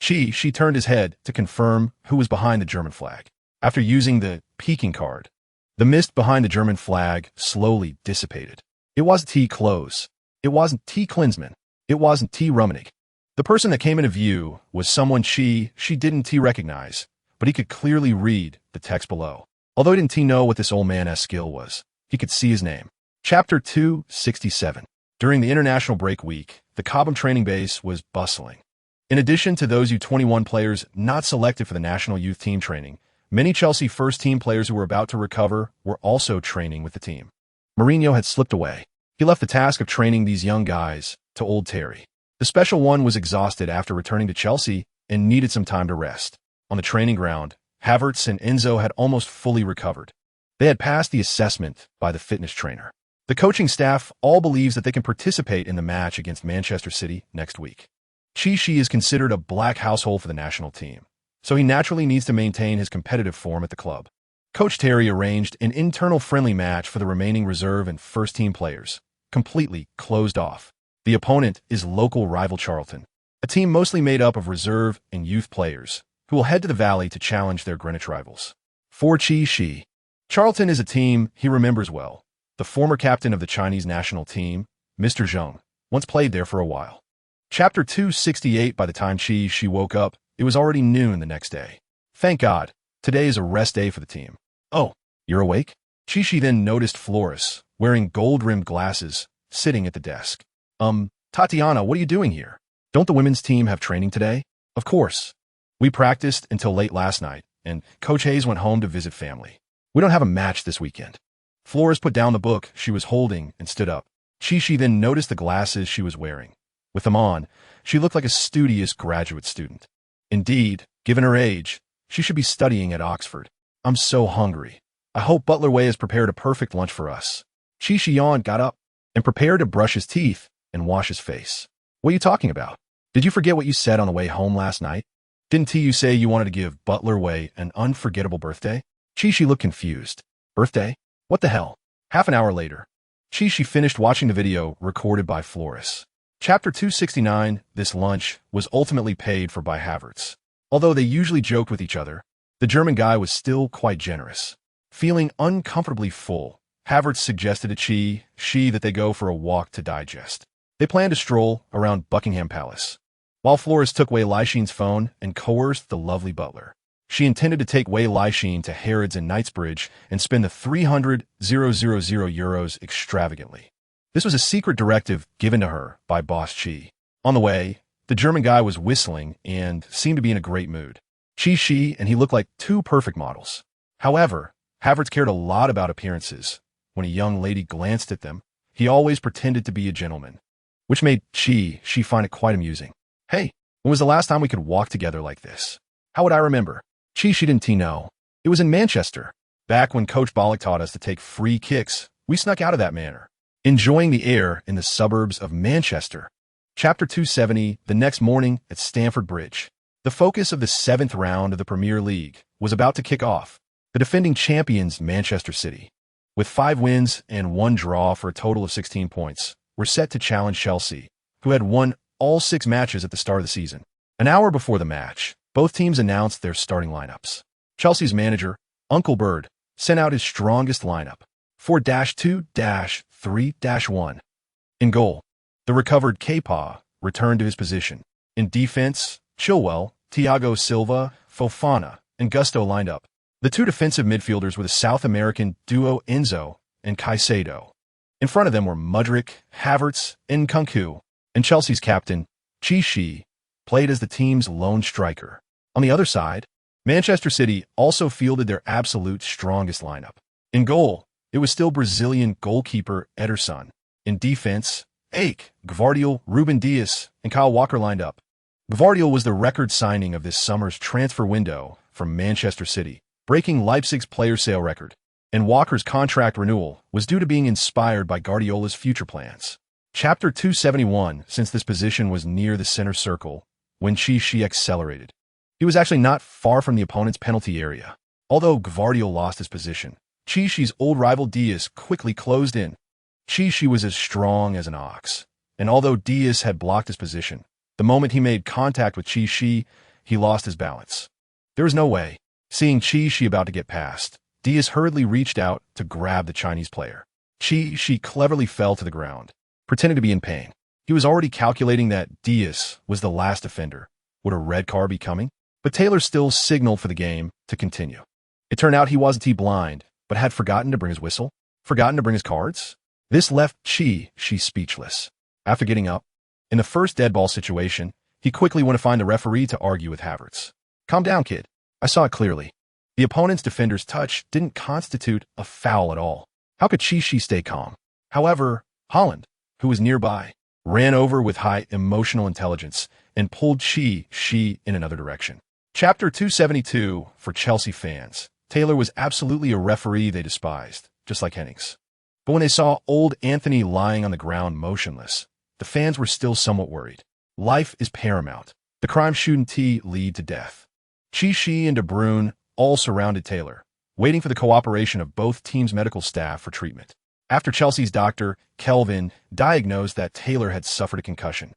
Shi turned his head to confirm who was behind the German flag. After using the peeking card, the mist behind the German flag slowly dissipated. It wasn't T. Close. It wasn't T. Klinsmann. It wasn't T. Rummenigge. The person that came into view was someone Shi didn't recognize, but he could clearly read the text below. Although he didn't know what this old man's skill was, he could see his name. Chapter 267. During the international break week, the Cobham training base was bustling. In addition to those U21 players not selected for the national youth team training, many Chelsea first-team players who were about to recover were also training with the team. Mourinho had slipped away. He left the task of training these young guys to old Terry. The special one was exhausted after returning to Chelsea and needed some time to rest. On the training ground, Havertz and Enzo had almost fully recovered. They had passed the assessment by the fitness trainer. The coaching staff all believes that they can participate in the match against Manchester City next week. Shi is considered a black household for the national team, so he naturally needs to maintain his competitive form at the club. Coach Terry arranged an internal friendly match for the remaining reserve and first-team players, completely closed off. The opponent is local rival Charlton, a team mostly made up of reserve and youth players, who will head to the Valley to challenge their Greenwich rivals. For Shi, Charlton is a team he remembers well. The former captain of the Chinese national team, Mr. Zheng, once played there for a while. Chapter 268. By the time Shi woke up, it was already noon the next day. Thank God, today is a rest day for the team. Oh, you're awake? Shi then noticed Flores, wearing gold-rimmed glasses, sitting at the desk. Tatiana, what are you doing here? Don't the women's team have training today? Of course. We practiced until late last night, and Coach Hayes went home to visit family. We don't have a match this weekend. Flores put down the book she was holding and stood up. Shi then noticed the glasses she was wearing. With them on, she looked like a studious graduate student. Indeed, given her age, she should be studying at Oxford. I'm so hungry. I hope Butler Way has prepared a perfect lunch for us. Shi yawned, got up, and prepared to brush his teeth and wash his face. What are you talking about? Did you forget what you said on the way home last night? Didn't you say you wanted to give Butler Way an unforgettable birthday? Shi looked confused. Birthday? What the hell? Half an hour later, Shi finished watching the video recorded by Flores. Chapter 269. This lunch was ultimately paid for by Havertz. Although they usually joked with each other, the German guy was still quite generous. Feeling uncomfortably full, Havertz suggested to Shi that they go for a walk to digest. They planned to stroll around Buckingham Palace. while Flores took Wei Leixin's phone and coerced the lovely butler. She intended to take Wei Leixin to Harrods and Knightsbridge and spend the 300,000 euros extravagantly. This was a secret directive given to her by Boss Chi. On the way, the German guy was whistling and seemed to be in a great mood. She and he looked like two perfect models. However, Havertz cared a lot about appearances. When a young lady glanced at them, he always pretended to be a gentleman, which made she find it quite amusing. Hey, when was the last time we could walk together like this? How would I remember? She didn't know. It was in Manchester. Back when Coach Bollock taught us to take free kicks, we snuck out of that manor, enjoying the air in the suburbs of Manchester. Chapter 270, the next morning at Stamford Bridge. The focus of the 7th round of the Premier League was about to kick off. The defending champions, Manchester City, with 5 wins and 1 draw for a total of 16 points, were set to challenge Chelsea, who had won all 6 matches at the start of the season. An hour before the match, both teams announced their starting lineups. Chelsea's manager, Uncle Bird, sent out his strongest lineup, 4-2-3-1. In goal, the recovered Kepa returned to his position. In defense, Chilwell, Thiago Silva, Fofana, and Gusto lined up. The 2 defensive midfielders were the South American duo Enzo and Caicedo. In front of them were Mudryk, Havertz, and Nkunku, and Chelsea's captain, Chi played as the team's lone striker. On the other side, Manchester City also fielded their absolute strongest lineup. In goal, it was still Brazilian goalkeeper Ederson. In defense, Ake, Gvardiol, Ruben Dias, and Kyle Walker lined up. Gvardiol was the record signing of this summer's transfer window from Manchester City, breaking Leipzig's player sale record, and Walker's contract renewal was due to being inspired by Guardiola's future plans. Chapter 271, since this position was near the center circle, when Chi accelerated. He was actually not far from the opponent's penalty area. Although Gvardiol lost his position, Chi's old rival Dias quickly closed in. Chi was as strong as an ox, and although Dias had blocked his position, the moment he made contact with Chi, he lost his balance. There was no way. Seeing Chi about to get past, Dias hurriedly reached out to grab the Chinese player. Chi cleverly fell to the ground, pretending to be in pain. He was already calculating that Dias was the last offender. Would a red card be coming? But Taylor still signaled for the game to continue. It turned out he wasn't blind, but had forgotten to bring his whistle, forgotten to bring his cards. This left Chi speechless. After getting up, in the first dead ball situation, he quickly went to find the referee to argue with Havertz. Calm down, kid. I saw it clearly. The opponent's defender's touch didn't constitute a foul at all. How could Chi stay calm? However, Holland, who was nearby, ran over with high emotional intelligence and pulled Chi in another direction. Chapter 272, for Chelsea fans. Taylor was absolutely a referee they despised, just like Hennings. But when they saw old Anthony lying on the ground motionless, the fans were still somewhat worried. Life is paramount. The crime shouldn't lead to death. Chi and De Bruyne all surrounded Taylor, waiting for the cooperation of both teams' medical staff for treatment. After Chelsea's doctor, Kelvin, diagnosed that Taylor had suffered a concussion,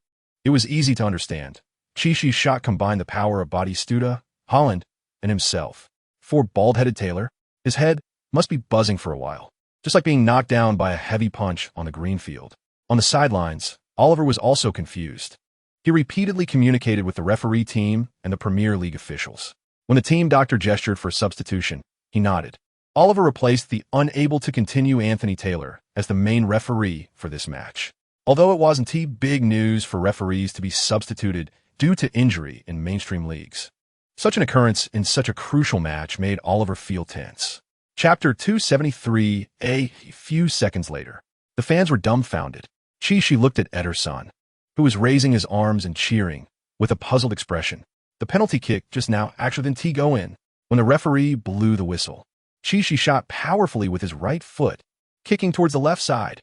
it was easy to understand. Chi's shot combined the power of Batistuta, Holland, and himself. For bald-headed Taylor, his head must be buzzing for a while, just like being knocked down by a heavy punch on the green field. On the sidelines, Oliver was also confused. He repeatedly communicated with the referee team and the Premier League officials. When the team doctor gestured for substitution, he nodded. Oliver replaced the unable to continue Anthony Taylor as the main referee for this match. Although it wasn't big news for referees to be substituted due to injury in mainstream leagues, such an occurrence in such a crucial match made Oliver feel tense. Chapter 273, a few seconds later. The fans were dumbfounded. Chi looked at Ederson, who was raising his arms and cheering, with a puzzled expression. The penalty kick just now actually didn't go in. When the referee blew the whistle, Chi shot powerfully with his right foot, kicking towards the left side.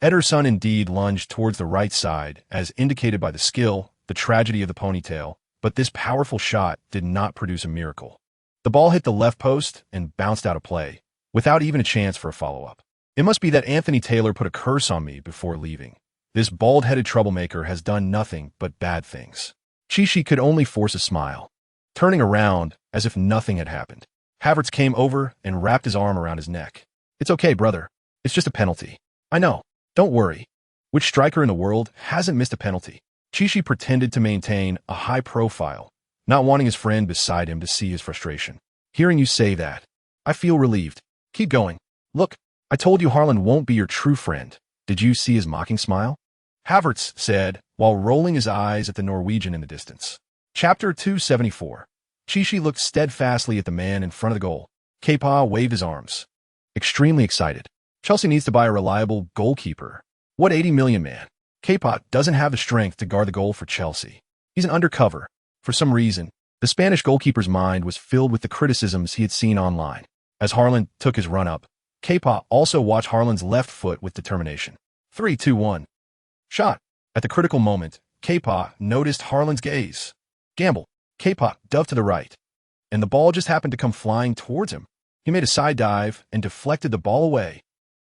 Ederson indeed lunged towards the right side, as indicated by the skill, the tragedy of the ponytail, but this powerful shot did not produce a miracle. The ball hit the left post and bounced out of play, without even a chance for a follow-up. It must be that Anthony Taylor put a curse on me before leaving. This bald-headed troublemaker has done nothing but bad things. Chi could only force a smile, turning around as if nothing had happened. Havertz came over and wrapped his arm around his neck. It's okay, brother. It's just a penalty. I know. Don't worry. Which striker in the world hasn't missed a penalty? Chishi pretended to maintain a high profile, not wanting his friend beside him to see his frustration. Hearing you say that, I feel relieved. Keep going. Look, I told you Harlan won't be your true friend. Did you see his mocking smile? Havertz said, while rolling his eyes at the Norwegian in the distance. Chapter 274. Chishi looked steadfastly at the man in front of the goal. Kepa waved his arms. Extremely excited. Chelsea needs to buy a reliable goalkeeper. What 80 million man? Kepa doesn't have the strength to guard the goal for Chelsea. He's an undercover. For some reason, the Spanish goalkeeper's mind was filled with the criticisms he had seen online. As Harlan took his run-up, Kepa also watched Harlan's left foot with determination. 3-2-1. Shot. At the critical moment, Kepa noticed Harlan's gaze. Gamble. Kepa dove to the right, and the ball just happened to come flying towards him. He made a side dive and deflected the ball away.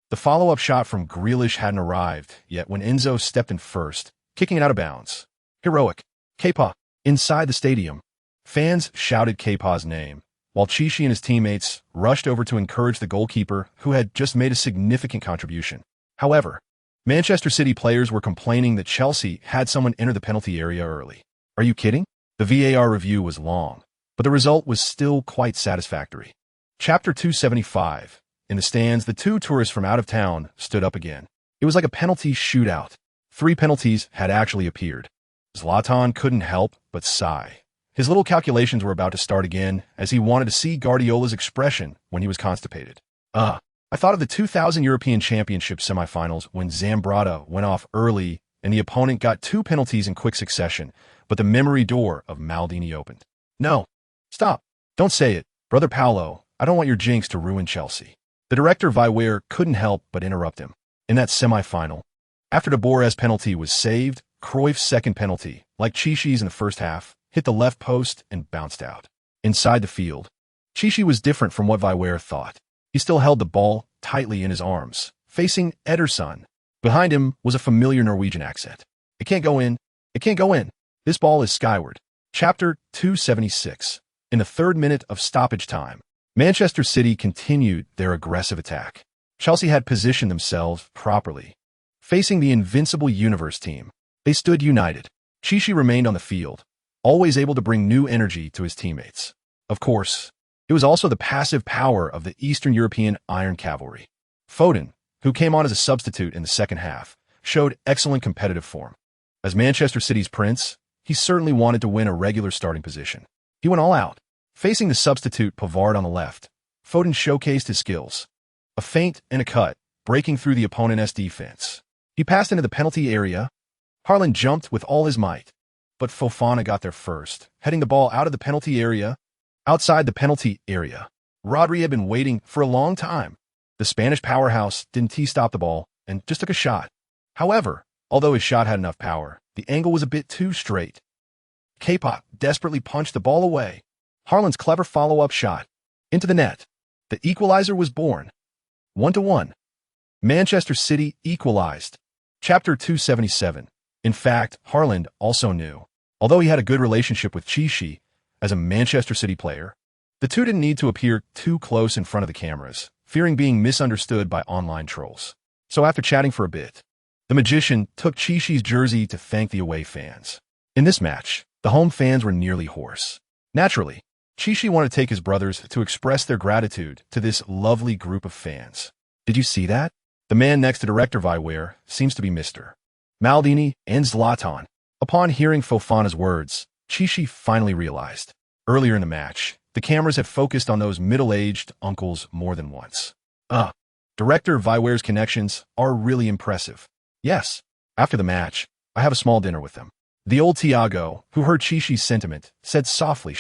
The follow-up shot from Grealish hadn't arrived yet when Enzo stepped in first, kicking it out of bounds. Heroic. Kepa. Inside the stadium, fans shouted Kepa's name, while Chishi and his teammates rushed over to encourage the goalkeeper who had just made a significant contribution. However, Manchester City players were complaining that Chelsea had someone enter the penalty area early. Are you kidding? The VAR review was long, but the result was still quite satisfactory. Chapter 275. In the stands, the two tourists from out of town stood up again. It was like a penalty shootout. 3 penalties had actually appeared. Zlatan couldn't help but sigh. His little calculations were about to start again as he wanted to see Guardiola's expression when he was constipated. I thought of the 2000 European Championship semifinals when Zambrata went off early and the opponent got 2 penalties in quick succession, but the memory door of Maldini opened. No. Stop. Don't say it. Brother Paolo, I don't want your jinx to ruin Chelsea. The director Viware couldn't help but interrupt him. In that semifinal, after De Boer's penalty was saved, Cruyff's second penalty, like Chishi's in the first half, hit the left post and bounced out. Inside the field, Chishi was different from what Viware thought. He still held the ball tightly in his arms, facing Ederson. Behind him was a familiar Norwegian accent. It can't go in. It can't go in. This ball is skyward. Chapter 276. In the 3rd minute of stoppage time, Manchester City continued their aggressive attack. Chelsea had positioned themselves properly. Facing the invincible Universe team, they stood united. Chishi remained on the field, always able to bring new energy to his teammates. Of course, it was also the passive power of the Eastern European Iron Cavalry. Foden, who came on as a substitute in the second half, showed excellent competitive form. As Manchester City's prince, he certainly wanted to win a regular starting position. He went all out. Facing the substitute Pavard on the left, Foden showcased his skills. A feint and a cut, breaking through the opponent's defense. He passed into the penalty area. Harlan jumped with all his might, but Fofana got there first, heading the ball out of the penalty area. Outside the penalty area, Rodri had been waiting for a long time. The Spanish powerhouse didn't stop the ball and just took a shot. However, although his shot had enough power, the angle was a bit too straight. Kepa desperately punched the ball away. Harlan's clever follow-up shot into the net. The equalizer was born. 1-1. Manchester City equalized. Chapter 277. In fact, Harlan also knew. Although he had a good relationship with Chishi as a Manchester City player, the two didn't need to appear too close in front of the cameras, fearing being misunderstood by online trolls. So after chatting for a bit, the magician took Chishi's jersey to thank the away fans. In this match, the home fans were nearly hoarse. Naturally, Chishi wanted to take his brothers to express their gratitude to this lovely group of fans. Did you see that? The man next to director Viware seems to be Mr. Maldini and Zlatan. Upon hearing Fofana's words, Chishi finally realized. Earlier in the match, the cameras had focused on those middle-aged uncles more than once. Director Viware's connections are really impressive. Yes, after the match, I have a small dinner with them. The old Tiago, who heard Chishi's sentiment, said softly,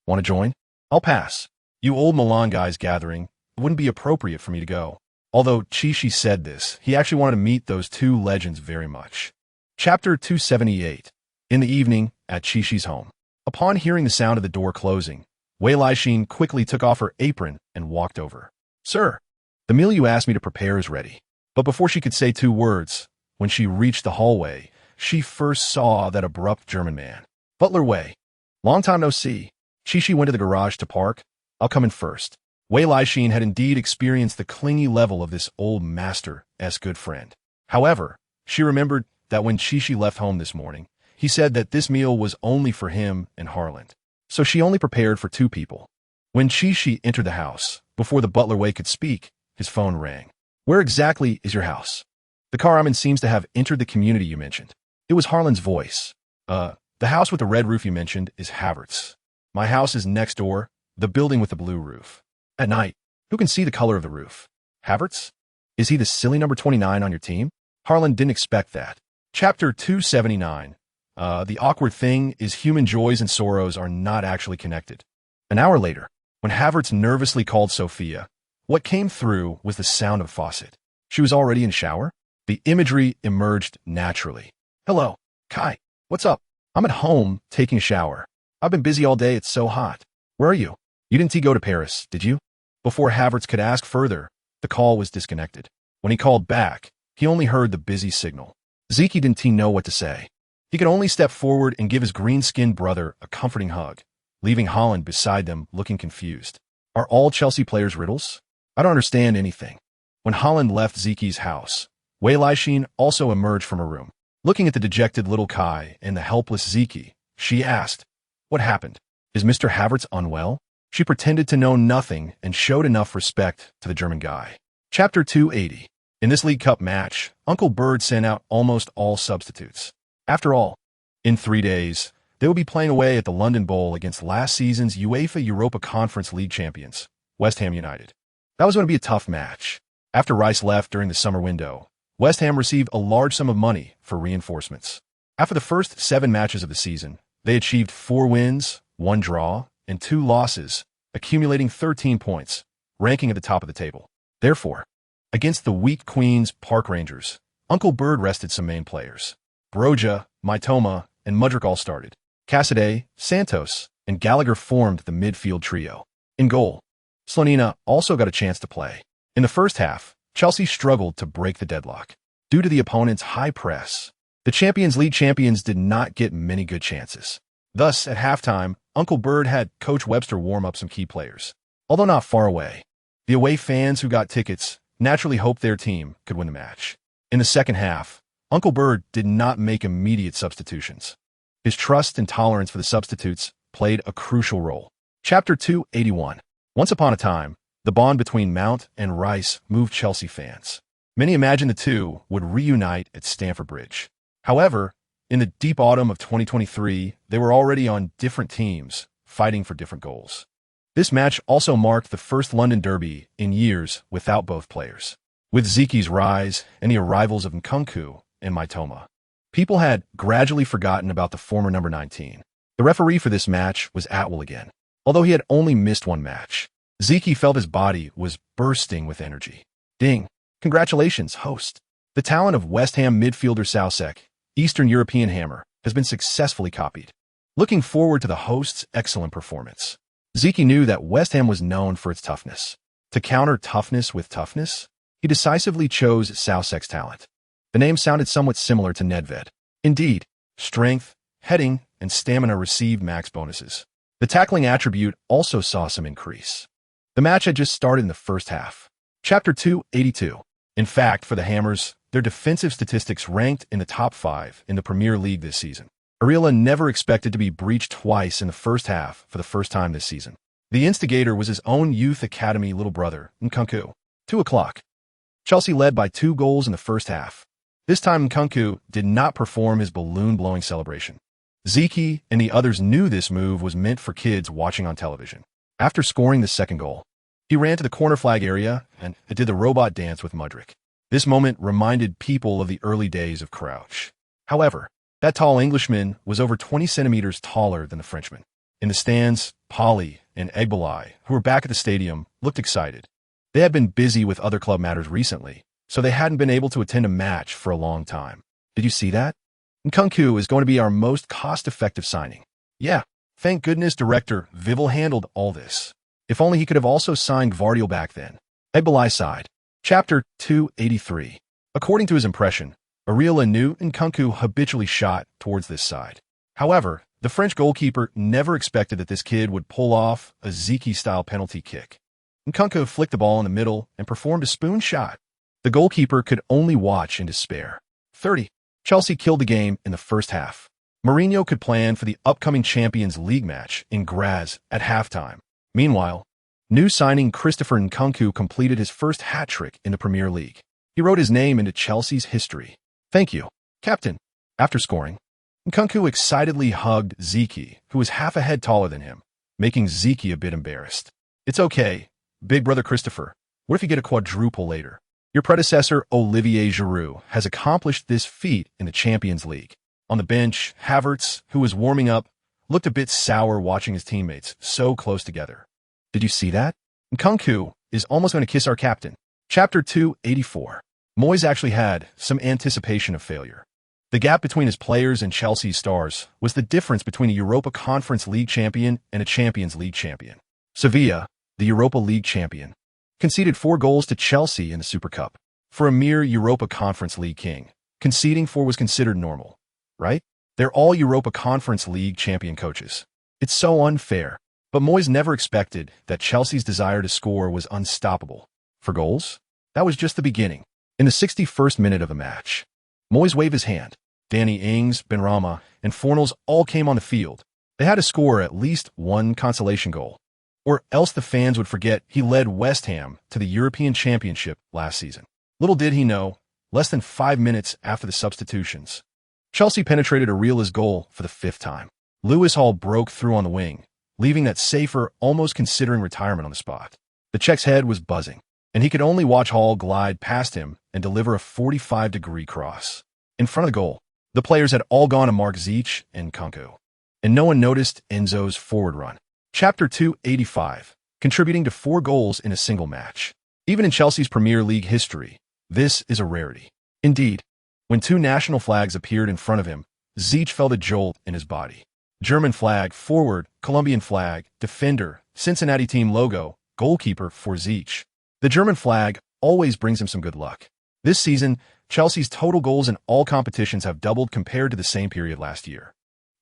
Want to join? I'll pass. You old Milan guys gathering, it wouldn't be appropriate for me to go. Although Chishi said this, he actually wanted to meet those two legends very much. Chapter 278. In the evening, at Chishi's home. Upon hearing the sound of the door closing, Wei Laixin quickly took off her apron and walked over. Sir, the meal you asked me to prepare is ready. But before she could say 2 words, when she reached the hallway, she first saw that abrupt German man. Butler Wei. Long time no see. Chishi went to the garage to park. I'll come in first. Wei Laixin had indeed experienced the clingy level of this old master's good friend. However, she remembered that when Chishi left home this morning, He said that this meal was only for him and Harland, so she only prepared for 2 people. When Chi entered the house, before the butler Wei could speak, his phone rang. "Where exactly is your house? The car I'm in seems to have entered the community you mentioned." It was Harland's voice. The house with the red roof you mentioned is Havertz. My house is next door, the building with the blue roof. At night, who can see the color of the roof? Havertz? Is he the silly number 29 on your team?" Harland didn't expect that. Chapter 279. The awkward thing is human joys and sorrows are not actually connected. An hour later, when Havertz nervously called Sophia, what came through was the sound of a faucet. She was already in shower. The imagery emerged naturally. "Hello, Kai. What's up? I'm at home, taking a shower. I've been busy all day, it's so hot. Where are you? You didn't go to Paris, did you?" Before Havertz could ask further, the call was disconnected. When he called back, he only heard the busy signal. Zeke didn't know what to say. He could only step forward and give his green-skinned brother a comforting hug, leaving Holland beside them looking confused. Are all Chelsea players riddles? I don't understand anything. When Holland left Zeke's house, Wei Lixin also emerged from her room. Looking at the dejected little Kai and the helpless Zeke, she asked, "What happened? Is Mr. Havertz unwell?" She pretended to know nothing and showed enough respect to the German guy. Chapter 280. In this League Cup match, Uncle Bird sent out almost all substitutes. After all, in 3 days, they will be playing away at the London Bowl against last season's UEFA Europa Conference League champions, West Ham United. That was going to be a tough match. After Rice left during the summer window, West Ham received a large sum of money for reinforcements. After the first 7 matches of the season, they achieved 4 wins, 1 draw, and 2 losses, accumulating 13 points, ranking at the top of the table. Therefore, against the weak Queen's Park Rangers, Uncle Bird rested some main players. Broja, Mitoma, and Mudryk all started. Cassidy, Santos, and Gallagher formed the midfield trio. In goal, Slonina also got a chance to play. In the first half, Chelsea struggled to break the deadlock. Due to the opponent's high press, the Champions League champions did not get many good chances. Thus, at halftime, Uncle Bird had Coach Webster warm up some key players. Although not far away, the away fans who got tickets naturally hoped their team could win the match. In the second half, Uncle Bird did not make immediate substitutions. His trust and tolerance for the substitutes played a crucial role. Chapter 281. Once upon a time, the bond between Mount and Rice moved Chelsea fans. Many imagined the two would reunite at Stamford Bridge. However, in the deep autumn of 2023, they were already on different teams, fighting for different goals. This match also marked the first London derby in years without both players. With Zeke's rise and the arrivals of Nkunku and Mitoma, people had gradually forgotten about the former number 19. The referee for this match was Atwell again. Although he had only missed 1 match, Zeke felt his body was bursting with energy. Ding! Congratulations, host! The talent of West Ham midfielder Soucek, Eastern European hammer, has been successfully copied. Looking forward to the host's excellent performance, Zeke knew that West Ham was known for its toughness. To counter toughness with toughness, he decisively chose Soucek's talent. The name sounded somewhat similar to Nedved. Indeed, strength, heading, and stamina received max bonuses. The tackling attribute also saw some increase. The match had just started in the first half. Chapter 282. In fact, for the Hammers, their defensive statistics ranked in the top 5 in the Premier League this season. Ariola never expected to be breached twice in the first half for the first time this season. The instigator was his own youth academy little brother, Nkunku. 2 o'clock. Chelsea led by 2 goals in the first half. This time Nkunku did not perform his balloon-blowing celebration. Zeke and the others knew this move was meant for kids watching on television. After scoring the second goal, he ran to the corner flag area and did the robot dance with Mudryk. This moment reminded people of the early days of Crouch. However, that tall Englishman was over 20 centimeters taller than the Frenchman. In the stands, Polly and Egbalai, who were back at the stadium, looked excited. They had been busy with other club matters recently, so they hadn't been able to attend a match for a long time. Did you see that? Nkunku is going to be our most cost-effective signing. Yeah, thank goodness director Vivel handled all this. If only he could have also signed Gvardiol back then. Egbalai sighed. Chapter 283. According to his impression, Ariola knew Nkunku habitually shot towards this side. However, the French goalkeeper never expected that this kid would pull off a Zeke-style penalty kick. Nkunku flicked the ball in the middle and performed a spoon shot. The goalkeeper could only watch in despair. 30. Chelsea killed the game in the first half. Mourinho could plan for the upcoming Champions League match in Graz at halftime. Meanwhile, new signing Christopher Nkunku completed his first hat-trick in the Premier League. He wrote his name into Chelsea's history. "Thank you, Captain." After scoring, Nkunku excitedly hugged Zeki, who was half a head taller than him, making Zeki a bit embarrassed. "It's okay, big brother Christopher. What if you get a quadruple later? Your predecessor, Olivier Giroud, has accomplished this feat in the Champions League." On the bench, Havertz, who was warming up, looked a bit sour watching his teammates so close together. "Did you see that? Nkunku is almost going to kiss our captain." Chapter 284. Moyes actually had some anticipation of failure. The gap between his players and Chelsea's stars was the difference between a Europa Conference League champion and a Champions League champion. Sevilla, the Europa League champion, conceded 4 goals to Chelsea in the Super Cup. For a mere Europa Conference League king, conceding 4 was considered normal, right? They're all Europa Conference League champion coaches. It's so unfair. But Moyes never expected that Chelsea's desire to score was unstoppable. For goals, that was just the beginning. In the 61st minute of the match, Moyes waved his hand. Danny Ings, Benrahma, and Fornals all came on the field. They had to score at least one consolation goal, or else the fans would forget he led West Ham to the European Championship last season. Little did he know, less than 5 minutes after the substitutions, Chelsea penetrated Areola's goal for the 5th time. Lewis Hall broke through on the wing, leaving that safer, almost considering retirement on the spot. The Czech's head was buzzing, and he could only watch Hall glide past him and deliver a 45-degree cross. In front of the goal, the players had all gone to mark Ziyech and Nkunku, and no one noticed Enzo's forward run. Chapter 285, contributing to 4 goals in a single match. Even in Chelsea's Premier League history, this is a rarity. Indeed, when 2 national flags appeared in front of him, Ziyech felt a jolt in his body. German flag, forward, Colombian flag, defender, Cincinnati team logo, goalkeeper for Ziyech. The German flag always brings him some good luck. This season, Chelsea's total goals in all competitions have doubled compared to the same period last year.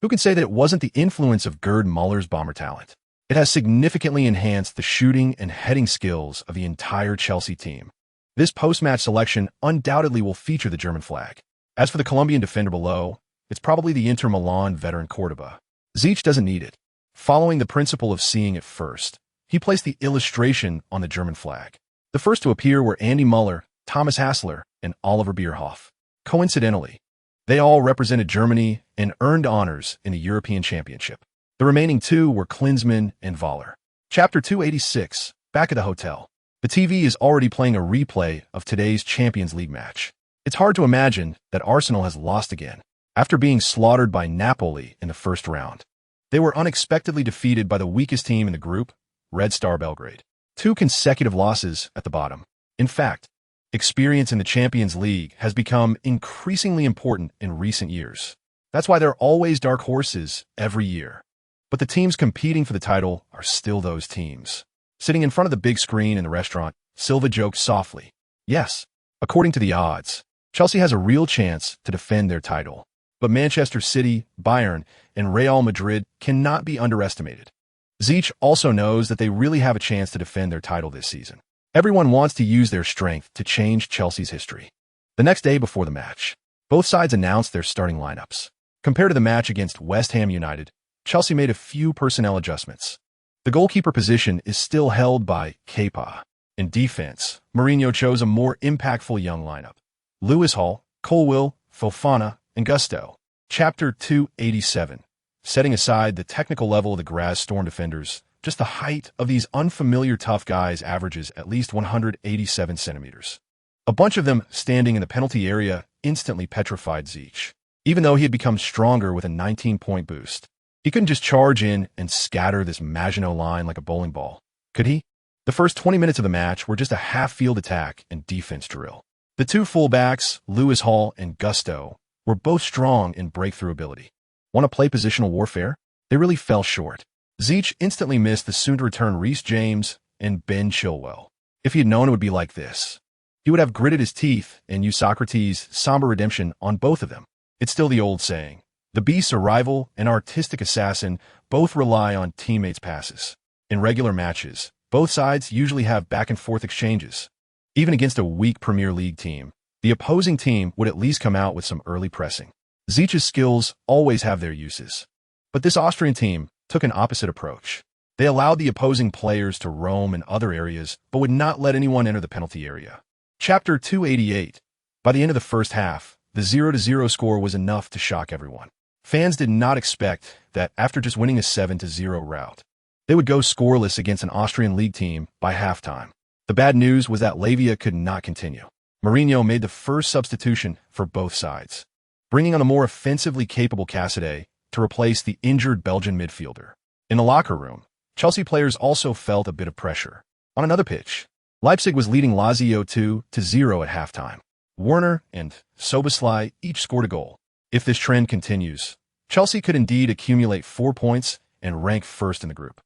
Who can say that it wasn't the influence of Gerd Muller's bomber talent? It has significantly enhanced the shooting and heading skills of the entire Chelsea team. This post-match selection undoubtedly will feature the German flag. As for the Colombian defender below, it's probably the Inter Milan veteran Cordoba. Ziyech doesn't need it. Following the principle of seeing it first, he placed the illustration on the German flag. The first to appear were Andy Muller, Thomas Hassler, and Oliver Bierhoff. Coincidentally, they all represented Germany and earned honors in the European Championship. The remaining 2 were Klinsmann and Voller. Chapter 286, back at the hotel. The TV is already playing a replay of today's Champions League match. It's hard to imagine that Arsenal has lost again. After being slaughtered by Napoli in the first round, they were unexpectedly defeated by the weakest team in the group, Red Star Belgrade. 2 consecutive losses at the bottom. In fact, experience in the Champions League has become increasingly important in recent years. That's why there are always dark horses every year. But the teams competing for the title are still those teams. Sitting in front of the big screen in the restaurant, Silva joked softly. Yes, according to the odds, Chelsea has a real chance to defend their title. But Manchester City, Bayern, and Real Madrid cannot be underestimated. Ziyech also knows that they really have a chance to defend their title this season. Everyone wants to use their strength to change Chelsea's history. The next day before the match, both sides announced their starting lineups. Compared to the match against West Ham United, Chelsea made a few personnel adjustments. The goalkeeper position is still held by Kepa. In defense, Mourinho chose a more impactful young lineup. Lewis Hall, Colwill, Fofana, and Gusto. Chapter 287. Setting aside the technical level of the Graz Storm defenders, just the height of these unfamiliar tough guys averages at least 187 centimeters. A bunch of them standing in the penalty area instantly petrified Ziyech. Even though he had become stronger with a 19-point boost, he couldn't just charge in and scatter this Maginot line like a bowling ball, could he? The first 20 minutes of the match were just a half-field attack and defense drill. The 2 fullbacks, Lewis Hall and Gusto, were both strong in breakthrough ability. Want to play positional warfare? They really fell short. Ziyech instantly missed the soon-to-return Reece James and Ben Chilwell. If he had known it would be like this, he would have gritted his teeth and used Socrates' somber redemption on both of them. It's still the old saying, the beast's rival and artistic assassin both rely on teammates' passes. In regular matches, both sides usually have back-and-forth exchanges. Even against a weak Premier League team, the opposing team would at least come out with some early pressing. Zic's skills always have their uses. But this Austrian team took an opposite approach. They allowed the opposing players to roam in other areas, but would not let anyone enter the penalty area. Chapter 288. By the end of the first half, the 0-0 score was enough to shock everyone. Fans did not expect that after just winning a 7-0 rout, they would go scoreless against an Austrian league team by halftime. The bad news was that Lavia could not continue. Mourinho made the first substitution for both sides, bringing on a more offensively capable Casadei to replace the injured Belgian midfielder. In the locker room, Chelsea players also felt a bit of pressure. On another pitch, Leipzig was leading Lazio 2-0 at halftime. Werner and Szoboszlai each scored a goal. If this trend continues, Chelsea could indeed accumulate 4 points and rank first in the group.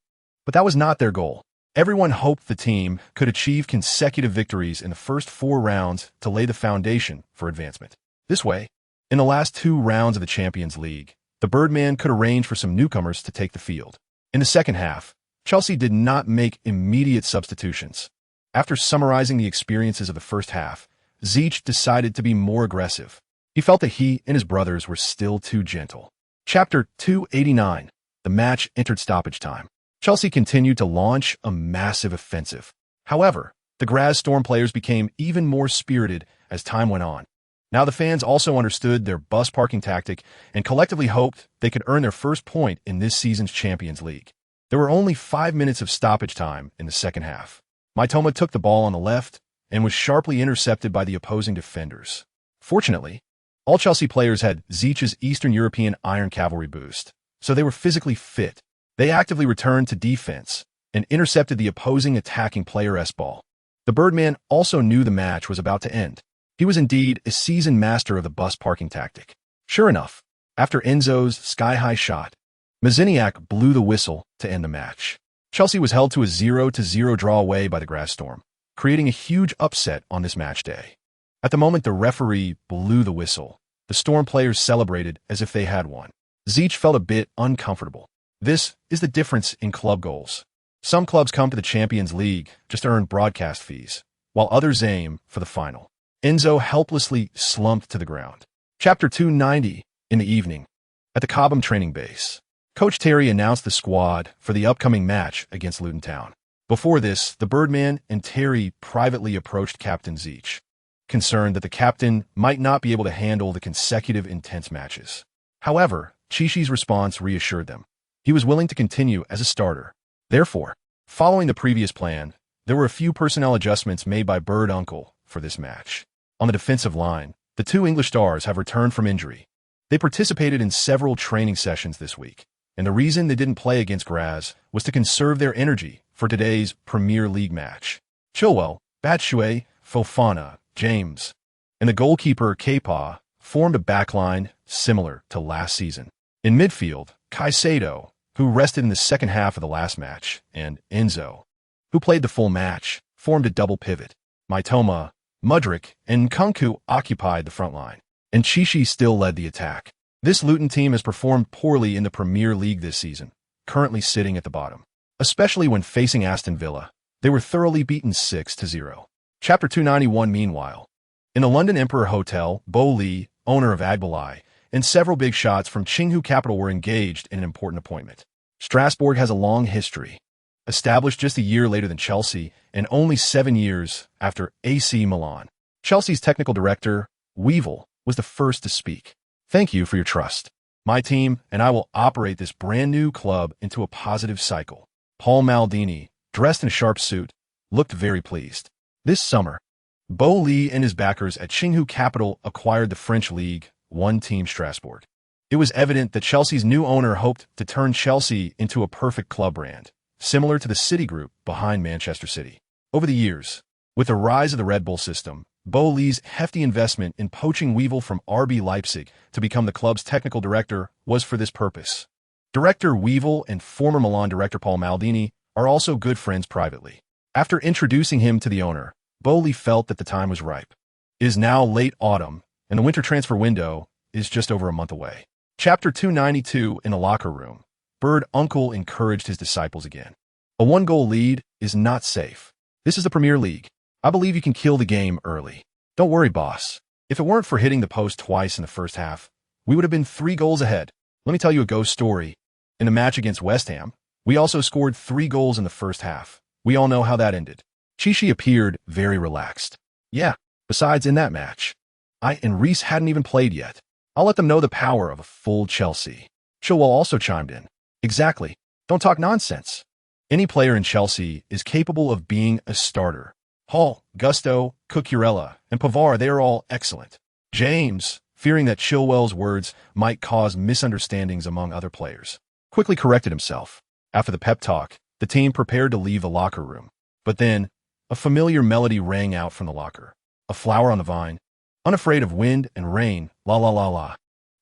But that was not their goal. Everyone hoped the team could achieve consecutive victories in the first 4 rounds to lay the foundation for advancement. This way, in the last 2 rounds of the Champions League, the Birdman could arrange for some newcomers to take the field. In the second half, Chelsea did not make immediate substitutions. After summarizing the experiences of the first half, Zic decided to be more aggressive. He felt that he and his brothers were still too gentle. Chapter 289. The match entered stoppage time. Chelsea continued to launch a massive offensive. However, the Graz Storm players became even more spirited as time went on. Now the fans also understood their bus parking tactic and collectively hoped they could earn their first point in this season's Champions League. There were only 5 minutes of stoppage time in the second half. Mitoma took the ball on the left and was sharply intercepted by the opposing defenders. Fortunately, all Chelsea players had Zic's Eastern European Iron Cavalry boost, so they were physically fit. They actively returned to defense and intercepted the opposing attacking player's ball. The Birdman also knew the match was about to end. He was indeed a seasoned master of the bus parking tactic. Sure enough, after Enzo's sky-high shot, Maziniak blew the whistle to end the match. Chelsea was held to a 0-0 draw away by the Graz Storm, creating a huge upset on this match day. At the moment the referee blew the whistle, the Storm players celebrated as if they had won. Zic felt a bit uncomfortable. This is the difference in club goals. Some clubs come to the Champions League just to earn broadcast fees, while others aim for the final. Enzo helplessly slumped to the ground. Chapter 290. In the evening, at the Cobham training base, Coach Terry announced the squad for the upcoming match against Luton Town. Before this, the Birdman and Terry privately approached Captain Zic, concerned that the captain might not be able to handle the consecutive intense matches. However, Chishi's response reassured them. He was willing to continue as a starter. Therefore, following the previous plan, there were a few personnel adjustments made by Bird Uncle for this match. On the defensive line, the 2 English stars have returned from injury. They participated in several training sessions this week, and the reason they didn't play against Graz was to conserve their energy for today's Premier League match. Chilwell, Batshuayi, Fofana, James, and the goalkeeper Kepa formed a backline similar to last season. In midfield, Caicedo, who rested in the second half of the last match, and Enzo, who played the full match, formed a double pivot. Mitoma, Mudryk, and Nkunku occupied the front line, and Chichi still led the attack. This Luton team has performed poorly in the Premier League this season, currently sitting at the bottom. Especially when facing Aston Villa, they were thoroughly beaten 6-0. Chapter 291. Meanwhile, in the London Emperor Hotel, Bo Lee, owner of Agbalai, and several big shots from Qinghu Capital were engaged in an important appointment. Strasbourg has a long history, established just a year later than Chelsea and only 7 years after AC Milan. Chelsea's technical director, Weevil, was the first to speak. "Thank you for your trust. My team and I will operate this brand new club into a positive cycle." Paul Maldini, dressed in a sharp suit, looked very pleased. This summer, Bo Lee and his backers at Qinghu Capital acquired the French League 1 team Strasbourg. It was evident that Chelsea's new owner hoped to turn Chelsea into a perfect club brand, similar to the City Group behind Manchester City. Over the years, with the rise of the Red Bull system, Bo Lee's hefty investment in poaching Weevil from RB Leipzig to become the club's technical director was for this purpose. Director Weevil and former Milan director Paul Maldini are also good friends privately. After introducing him to the owner, Bo Lee felt that the time was ripe. It is now late autumn, and the winter transfer window is just over a month away. Chapter 292. In the locker room, Bird Uncle encouraged his disciples again. A 1-goal lead is not safe. This is the Premier League. I believe you can kill the game early. Don't worry, boss. If it weren't for hitting the post twice in the first half, we would have been 3 goals ahead. Let me tell you a ghost story. In the match against West Ham, we also scored 3 goals in the first half. We all know how that ended. Chichi appeared very relaxed. Yeah, besides in that match, I and Reese hadn't even played yet. I'll let them know the power of a full Chelsea. Chilwell also chimed in. Exactly. Don't talk nonsense. Any player in Chelsea is capable of being a starter. Hall, Gusto, Cucurella, and Pavard, they are all excellent. James, fearing that Chilwell's words might cause misunderstandings among other players, quickly corrected himself. After the pep talk, the team prepared to leave the locker room. But then, a familiar melody rang out from the locker. A flower on the vine, unafraid of wind and rain, la la la la.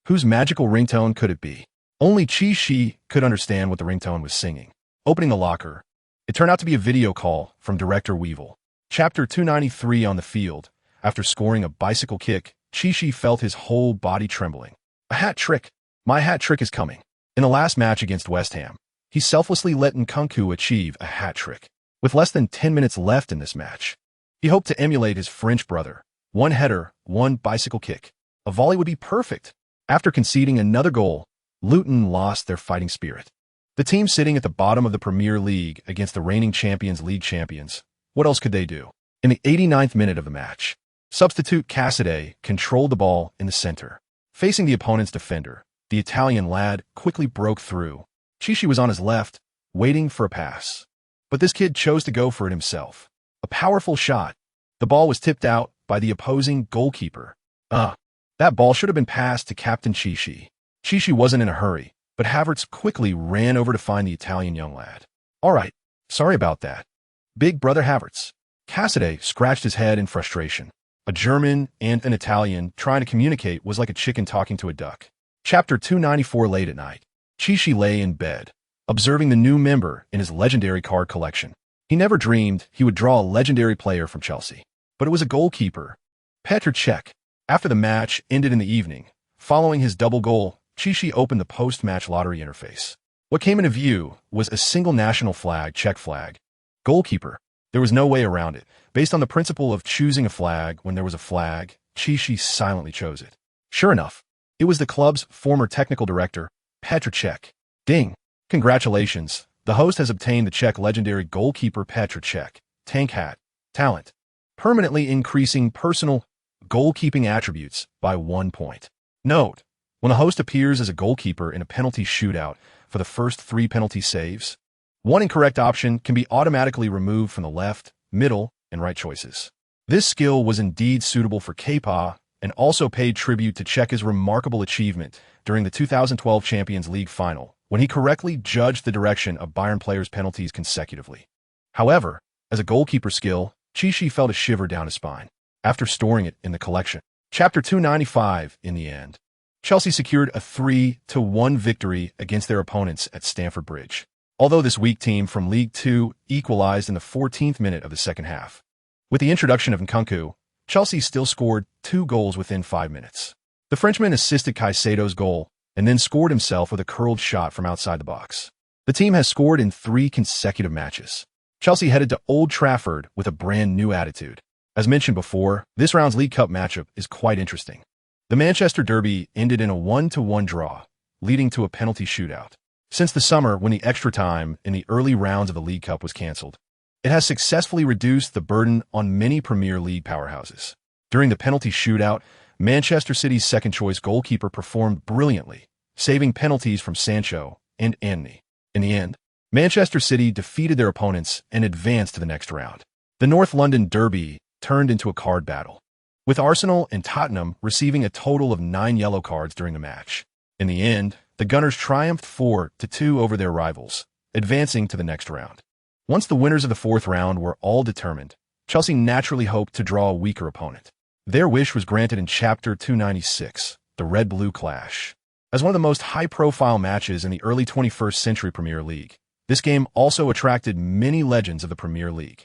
Whose magical ringtone could it be? Only Chi could understand what the ringtone was singing. Opening the locker, it turned out to be a video call from Director Weevil. Chapter 293 on the field. After scoring a bicycle kick, Chi felt his whole body trembling. A hat trick. My hat trick is coming. In the last match against West Ham, he selflessly let Nkunku achieve a hat trick. With less than 10 minutes left in this match, he hoped to emulate his French brother. 1 header, 1 bicycle kick. A volley would be perfect. After conceding another goal, Luton lost their fighting spirit. The team sitting at the bottom of the Premier League against the reigning Champions League champions, what else could they do? In the 89th minute of the match, substitute Cassidy controlled the ball in the center. Facing the opponent's defender, the Italian lad quickly broke through. Chichi was on his left, waiting for a pass. But this kid chose to go for it himself. A powerful shot. The ball was tipped out by the opposing goalkeeper. That ball should have been passed to Captain Chichi. Chichi wasn't in a hurry, but Havertz quickly ran over to find the Italian young lad. All right, sorry about that. Big brother Havertz. Cassidy scratched his head in frustration. A German and an Italian trying to communicate was like a chicken talking to a duck. Chapter 294 late at night. Chichi lay in bed, observing the new member in his legendary card collection. He never dreamed he would draw a legendary player from Chelsea. But it was a goalkeeper, Petr Cech. After the match ended in the evening, following his double goal, Chichi opened the post-match lottery interface. What came into view was a single national flag, Czech flag. Goalkeeper. There was no way around it. Based on the principle of choosing a flag when there was a flag, Chichi silently chose it. Sure enough, it was the club's former technical director, Petr Cech. Ding! Congratulations, the host has obtained the Czech legendary goalkeeper Petr Cech. Tank hat. Talent. Permanently increasing personal goalkeeping attributes by 1 point. Note, when a host appears as a goalkeeper in a penalty shootout for the first 3 penalty saves, 1 incorrect option can be automatically removed from the left, middle, and right choices. This skill was indeed suitable for Kepa and also paid tribute to Cech's remarkable achievement during the 2012 Champions League final, when he correctly judged the direction of Bayern players' penalties consecutively. However, as a goalkeeper skill, Chichi felt a shiver down his spine after storing it in the collection. Chapter 295 in the end. Chelsea secured a 3-1 victory against their opponents at Stamford Bridge, although this weak team from League Two equalized in the 14th minute of the second half. With the introduction of Nkunku, Chelsea still scored 2 goals within 5 minutes. The Frenchman assisted Caicedo's goal and then scored himself with a curled shot from outside the box. The team has scored in 3 consecutive matches. Chelsea headed to Old Trafford with a brand new attitude. As mentioned before, this round's League Cup matchup is quite interesting. The Manchester Derby ended in a 1-1 draw, leading to a penalty shootout. Since the summer when the extra time in the early rounds of the League Cup was cancelled, it has successfully reduced the burden on many Premier League powerhouses. During the penalty shootout, Manchester City's second-choice goalkeeper performed brilliantly, saving penalties from Sancho and Antony. In the end, Manchester City defeated their opponents and advanced to the next round. The North London Derby turned into a card battle, with Arsenal and Tottenham receiving a total of 9 yellow cards during the match. In the end, the Gunners triumphed 4-2 over their rivals, advancing to the next round. Once the winners of the 4th round were all determined, Chelsea naturally hoped to draw a weaker opponent. Their wish was granted in Chapter 296, the Red-Blue Clash. As one of the most high-profile matches in the early 21st century Premier League, this game also attracted many legends of the Premier League.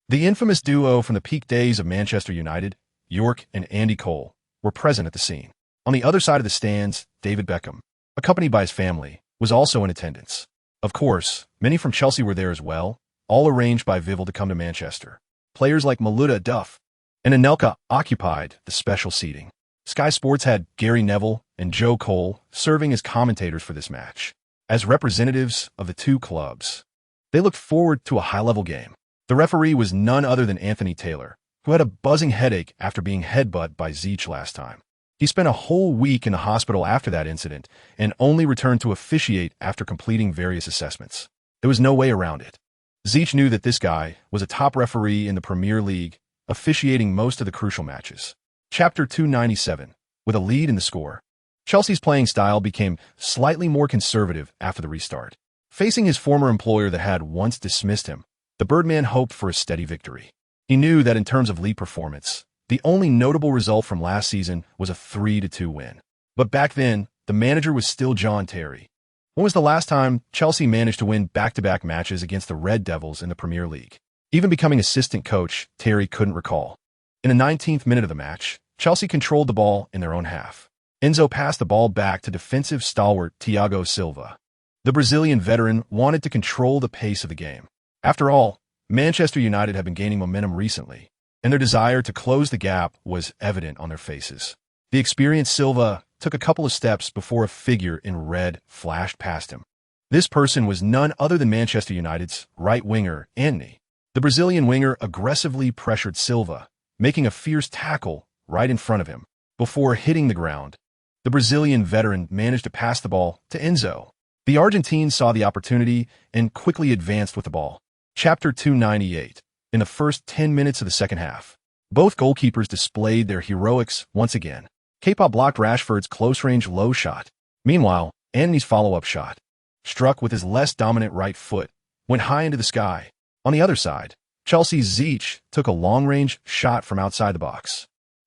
The infamous duo from the peak days of Manchester United, York and Andy Cole, were present at the scene. On the other side of the stands, David Beckham, accompanied by his family, was also in attendance. Of course, many from Chelsea were there as well, all arranged by Vival to come to Manchester. Players like Malouda Duff and Anelka occupied the special seating. Sky Sports had Gary Neville and Joe Cole serving as commentators for this match. As representatives of the two clubs, they looked forward to a high-level game. The referee was none other than Anthony Taylor, who had a buzzing headache after being headbutted by Zeech last time. He spent a whole week in the hospital after that incident and only returned to officiate after completing various assessments. There was no way around it. Zeech knew that this guy was a top referee in the Premier League, officiating most of the crucial matches. Chapter 297. With a lead in the score, Chelsea's playing style became slightly more conservative after the restart. Facing his former employer that had once dismissed him, the Birdman hoped for a steady victory. He knew that in terms of league performance, the only notable result from last season was a 3-2 win. But back then, the manager was still John Terry. When was the last time Chelsea managed to win back-to-back matches against the Red Devils in the Premier League? Even becoming assistant coach, Terry couldn't recall. In the 19th minute of the match, Chelsea controlled the ball in their own half. Enzo passed the ball back to defensive stalwart Thiago Silva. The Brazilian veteran wanted to control the pace of the game. After all, Manchester United had been gaining momentum recently, and their desire to close the gap was evident on their faces. The experienced Silva took a couple of steps before a figure in red flashed past him. This person was none other than Manchester United's right winger, Antony. The Brazilian winger aggressively pressured Silva, making a fierce tackle right in front of him. Before hitting the ground, the Brazilian veteran managed to pass the ball to Enzo. The Argentine saw the opportunity and quickly advanced with the ball. Chapter 298. In the first 10 minutes of the second half, both goalkeepers displayed their heroics once again. Kepa blocked Rashford's close-range low shot. Meanwhile, Antony's follow-up shot, struck with his less dominant right foot, went high into the sky. On the other side, Chelsea's Zeech took a long-range shot from outside the box.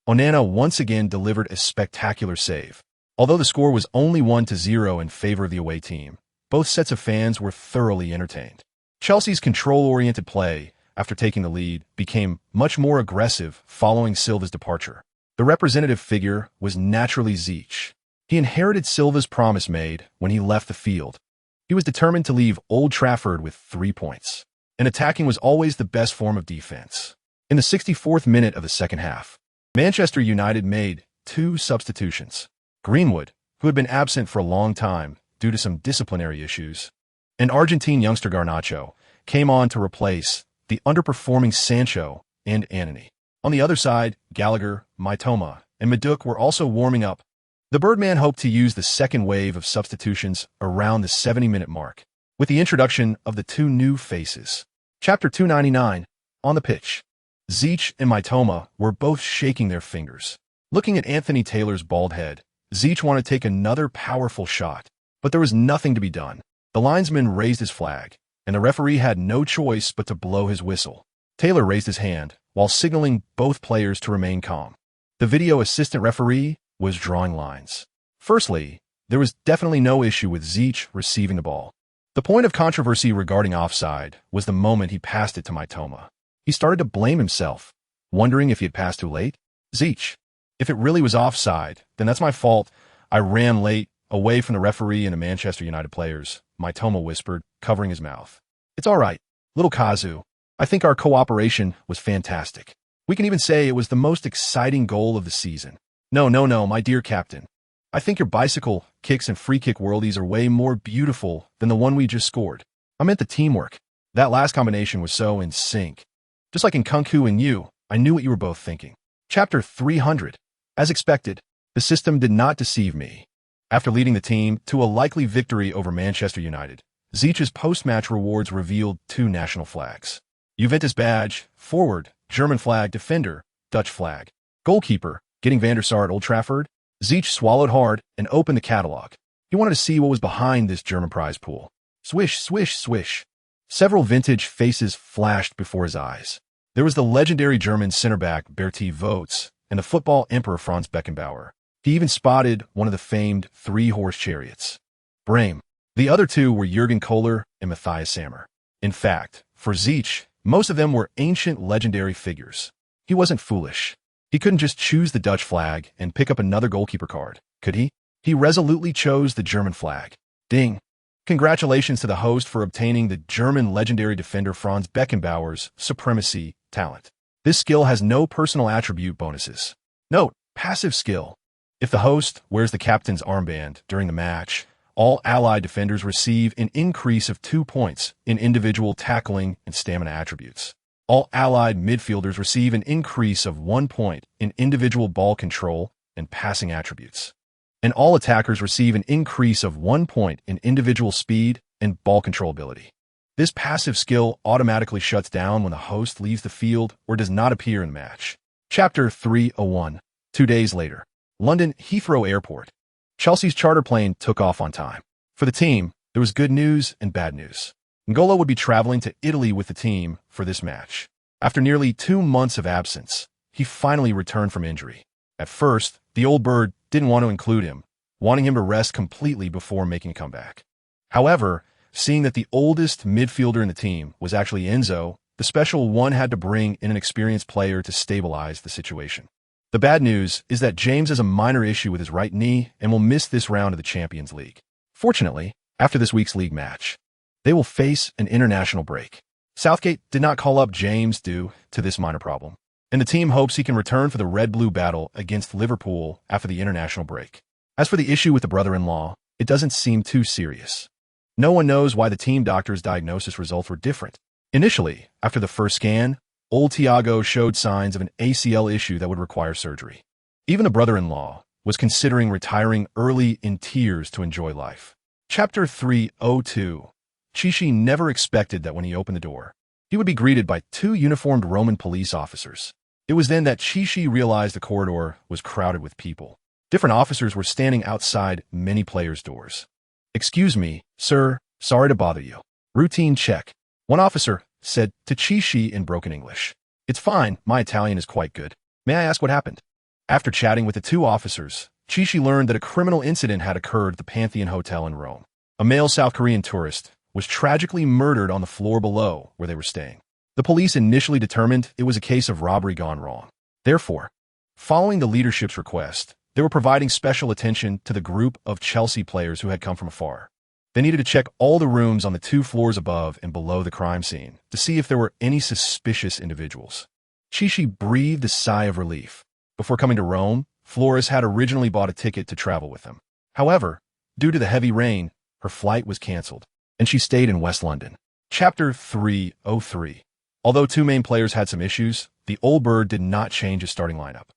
Onana once again delivered a spectacular save. Although the score was only 1-0 in favor of the away team, both sets of fans were thoroughly entertained. Chelsea's control-oriented play, after taking the lead, became much more aggressive following Silva's departure. The representative figure was naturally Zeech. He inherited Silva's promise made when he left the field. He was determined to leave Old Trafford with 3 points. And attacking was always the best form of defense. In the 64th minute of the second half, Manchester United made 2 substitutions. Greenwood, who had been absent for a long time due to some disciplinary issues, and Argentine youngster Garnacho came on to replace the underperforming Sancho and Antony. On the other side, Gallagher, Mitoma, and Maduk were also warming up. The Birdman hoped to use the second wave of substitutions around the 70-minute mark, with the introduction of the 2 new faces. Chapter 299. On the pitch, Zeech and Mitoma were both shaking their fingers. Looking at Anthony Taylor's bald head, Zeech wanted to take another powerful shot, but there was nothing to be done. The linesman raised his flag, and the referee had no choice but to blow his whistle. Taylor raised his hand while signaling both players to remain calm. The video assistant referee was drawing lines. Firstly, there was definitely no issue with Zeech receiving the ball. The point of controversy regarding offside was the moment he passed it to Mitoma. He started to blame himself, wondering if he had passed too late. Zeech, if it really was offside, then that's my fault. I ran late, away from the referee and the Manchester United players, Mitoma whispered, covering his mouth. It's all right, little Kazu. I think our cooperation was fantastic. We can even say it was the most exciting goal of the season. No, my dear captain. I think your bicycle kicks and free kick worldies are way more beautiful than the one we just scored. I meant the teamwork. That last combination was so in sync. Just like in Kung Fu and you, I knew what you were both thinking. Chapter 300. As expected, the system did not deceive me. After leading the team to a likely victory over Manchester United, Zeech's post-match rewards revealed 2 national flags. Juventus badge, forward, German flag, defender, Dutch flag. Goalkeeper, getting Van der Sar at Old Trafford. Zeech swallowed hard and opened the catalog. He wanted to see what was behind this German prize pool. Swish, swish, swish. Several vintage faces flashed before his eyes. There was the legendary German center-back Bertie Vogts and the football emperor Franz Beckenbauer. He even spotted one of the famed 3-horse chariots. Brame. The other 2 were Jurgen Kohler and Matthias Sammer. In fact, for Zeech, most of them were ancient legendary figures. He wasn't foolish. He couldn't just choose the Dutch flag and pick up another goalkeeper card, could he? He resolutely chose the German flag. Ding. Congratulations to the host for obtaining the German legendary defender Franz Beckenbauer's supremacy talent. This skill has no personal attribute bonuses. Note, passive skill. If the host wears the captain's armband during the match, all allied defenders receive an increase of 2 points in individual tackling and stamina attributes. All allied midfielders receive an increase of 1 point in individual ball control and passing attributes. And all attackers receive an increase of 1 point in individual speed and ball control ability. This passive skill automatically shuts down when the host leaves the field or does not appear in the match. Chapter 301. 2 days later. London Heathrow Airport. Chelsea's charter plane took off on time. For the team, there was good news and bad news. N'Golo would be traveling to Italy with the team for this match. After nearly 2 months of absence, he finally returned from injury. At first, the old bird didn't want to include him, wanting him to rest completely before making a comeback. However, seeing that the oldest midfielder in the team was actually Enzo, the special one had to bring in an experienced player to stabilize the situation. The bad news is that James has a minor issue with his right knee and will miss this round of the Champions League. Fortunately, after this week's league match, they will face an international break. Southgate did not call up James due to this minor problem, and the team hopes he can return for the red-blue battle against Liverpool after the international break. As for the issue with the brother-in-law, it doesn't seem too serious. No one knows why the team doctor's diagnosis results were different. Initially, after the first scan, old Thiago showed signs of an ACL issue that would require surgery. Even the brother-in-law was considering retiring early in tears to enjoy life. Chapter 302. Chichi never expected that when he opened the door, he would be greeted by 2 uniformed Roman police officers. It was then that Chichi realized the corridor was crowded with people. Different officers were standing outside many players' doors. "Excuse me, sir, sorry to bother you." "Routine check," one officer said to Chichi in broken English. "It's fine, my Italian is quite good. May I ask what happened?" After chatting with the 2 officers, Chichi learned that a criminal incident had occurred at the Pantheon Hotel in Rome. A male South Korean tourist was tragically murdered on the floor below where they were staying. The police initially determined it was a case of robbery gone wrong. Therefore, following the leadership's request, they were providing special attention to the group of Chelsea players who had come from afar. They needed to check all the rooms on the 2 floors above and below the crime scene to see if there were any suspicious individuals. Chichi breathed a sigh of relief. Before coming to Rome, Flores had originally bought a ticket to travel with him. However, due to the heavy rain, her flight was cancelled, and she stayed in West London. Chapter 303. Although 2 main players had some issues, the old bird did not change his starting lineup.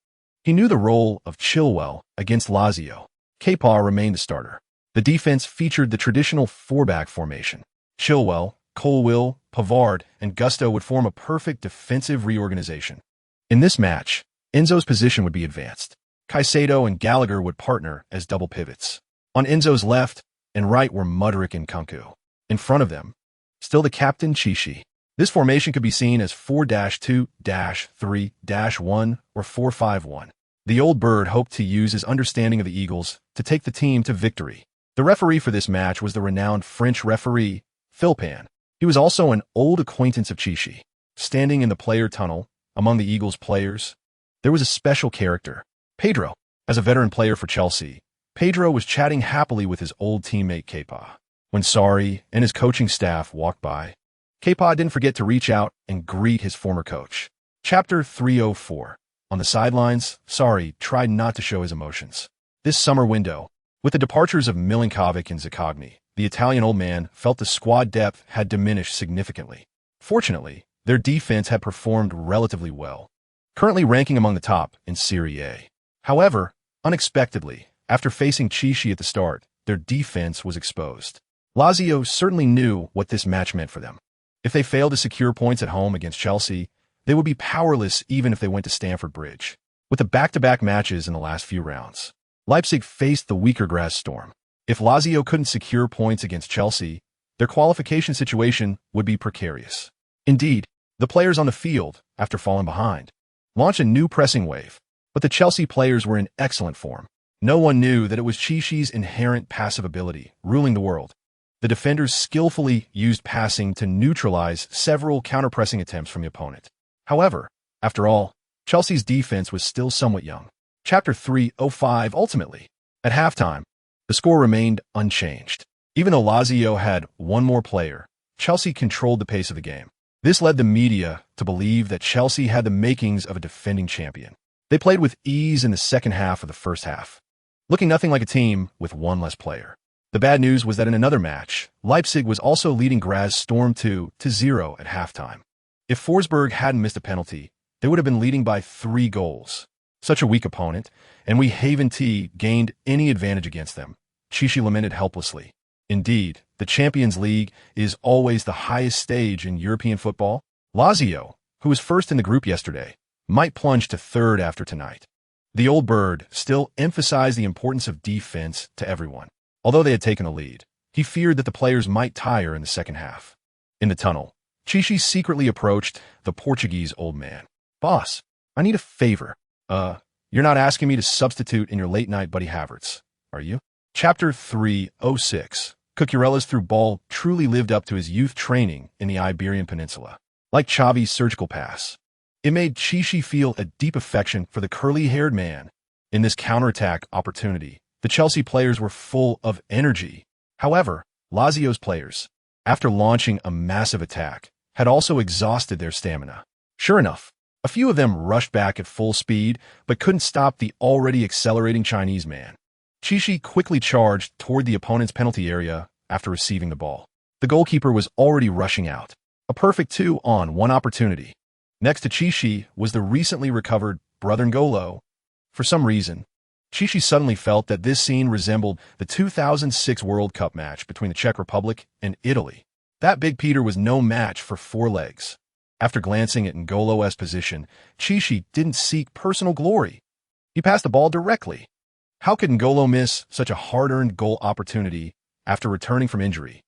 He knew the role of Chilwell against Lazio. Kepa remained the starter. The defense featured the traditional 4-back formation. Chilwell, Colwill, Pavard, and Gusto would form a perfect defensive reorganization. In this match, Enzo's position would be advanced. Caicedo and Gallagher would partner as double pivots. On Enzo's left and right were Mudryk and Kunku. In front of them, still the captain Chichi. This formation could be seen as 4-2-3-1 or 4-5-1. The old bird hoped to use his understanding of the Eagles to take the team to victory. The referee for this match was the renowned French referee, Philpan. He was also an old acquaintance of Chichi. Standing in the player tunnel, among the Eagles players, there was a special character, Pedro. As a veteran player for Chelsea, Pedro was chatting happily with his old teammate Kepa. When Sarri and his coaching staff walked by, Kepa didn't forget to reach out and greet his former coach. Chapter 304. On the sidelines, Sarri tried not to show his emotions. This summer window, with the departures of Milinkovic and Zaccagni, the Italian old man felt the squad depth had diminished significantly. Fortunately, their defense had performed relatively well, currently ranking among the top in Serie A. However, unexpectedly, after facing Chichi at the start, their defense was exposed. Lazio certainly knew what this match meant for them. If they failed to secure points at home against Chelsea, they would be powerless even if they went to Stamford Bridge. With the back-to-back matches in the last few rounds, Leipzig faced the weaker grass Storm. If Lazio couldn't secure points against Chelsea, their qualification situation would be precarious. Indeed, the players on the field, after falling behind, launched a new pressing wave, but the Chelsea players were in excellent form. No one knew that it was Chichi's inherent passive ability ruling the world. The defenders skillfully used passing to neutralize several counter-pressing attempts from the opponent. However, after all, Chelsea's defense was still somewhat young. Chapter 305. Ultimately, at halftime, the score remained unchanged. Even though Lazio had one more player, Chelsea controlled the pace of the game. This led the media to believe that Chelsea had the makings of a defending champion. They played with ease in the second half of the first half. looking nothing like a team with one less player. The bad news was that in another match, Leipzig was also leading Graz Storm 2-0 at halftime. If Forsberg hadn't missed a penalty, they would have been leading by 3 goals. Such a weak opponent, and we haven't gained any advantage against them, Chichi lamented helplessly. Indeed, the Champions League is always the highest stage in European football. Lazio, who was first in the group yesterday, might plunge to third after tonight. The old bird still emphasized the importance of defense to everyone. Although they had taken the lead, he feared that the players might tire in the second half. In the tunnel, Chichi secretly approached the Portuguese old man. "Boss, I need a favor. You're not asking me to substitute in your late-night Buddy Havertz, are you?" Chapter 306. Cucurella's through ball truly lived up to his youth training in the Iberian Peninsula. Like Xavi's surgical pass, it made Chichi feel a deep affection for the curly-haired man. In this counterattack opportunity, the Chelsea players were full of energy. However, Lazio's players, after launching a massive attack, had also exhausted their stamina. Sure enough, a few of them rushed back at full speed, but couldn't stop the already accelerating Chinese man. Chichi quickly charged toward the opponent's penalty area after receiving the ball. The goalkeeper was already rushing out. A perfect 2-on-1 opportunity. Next to Chichi was the recently recovered brother N'Golo. For some reason, Chichi suddenly felt that this scene resembled the 2006 World Cup match between the Czech Republic and Italy. That big Peter was no match for 4 legs. After glancing at N'Golo's position, Chichi didn't seek personal glory. He passed the ball directly. How could N'Golo miss such a hard-earned goal opportunity after returning from injury?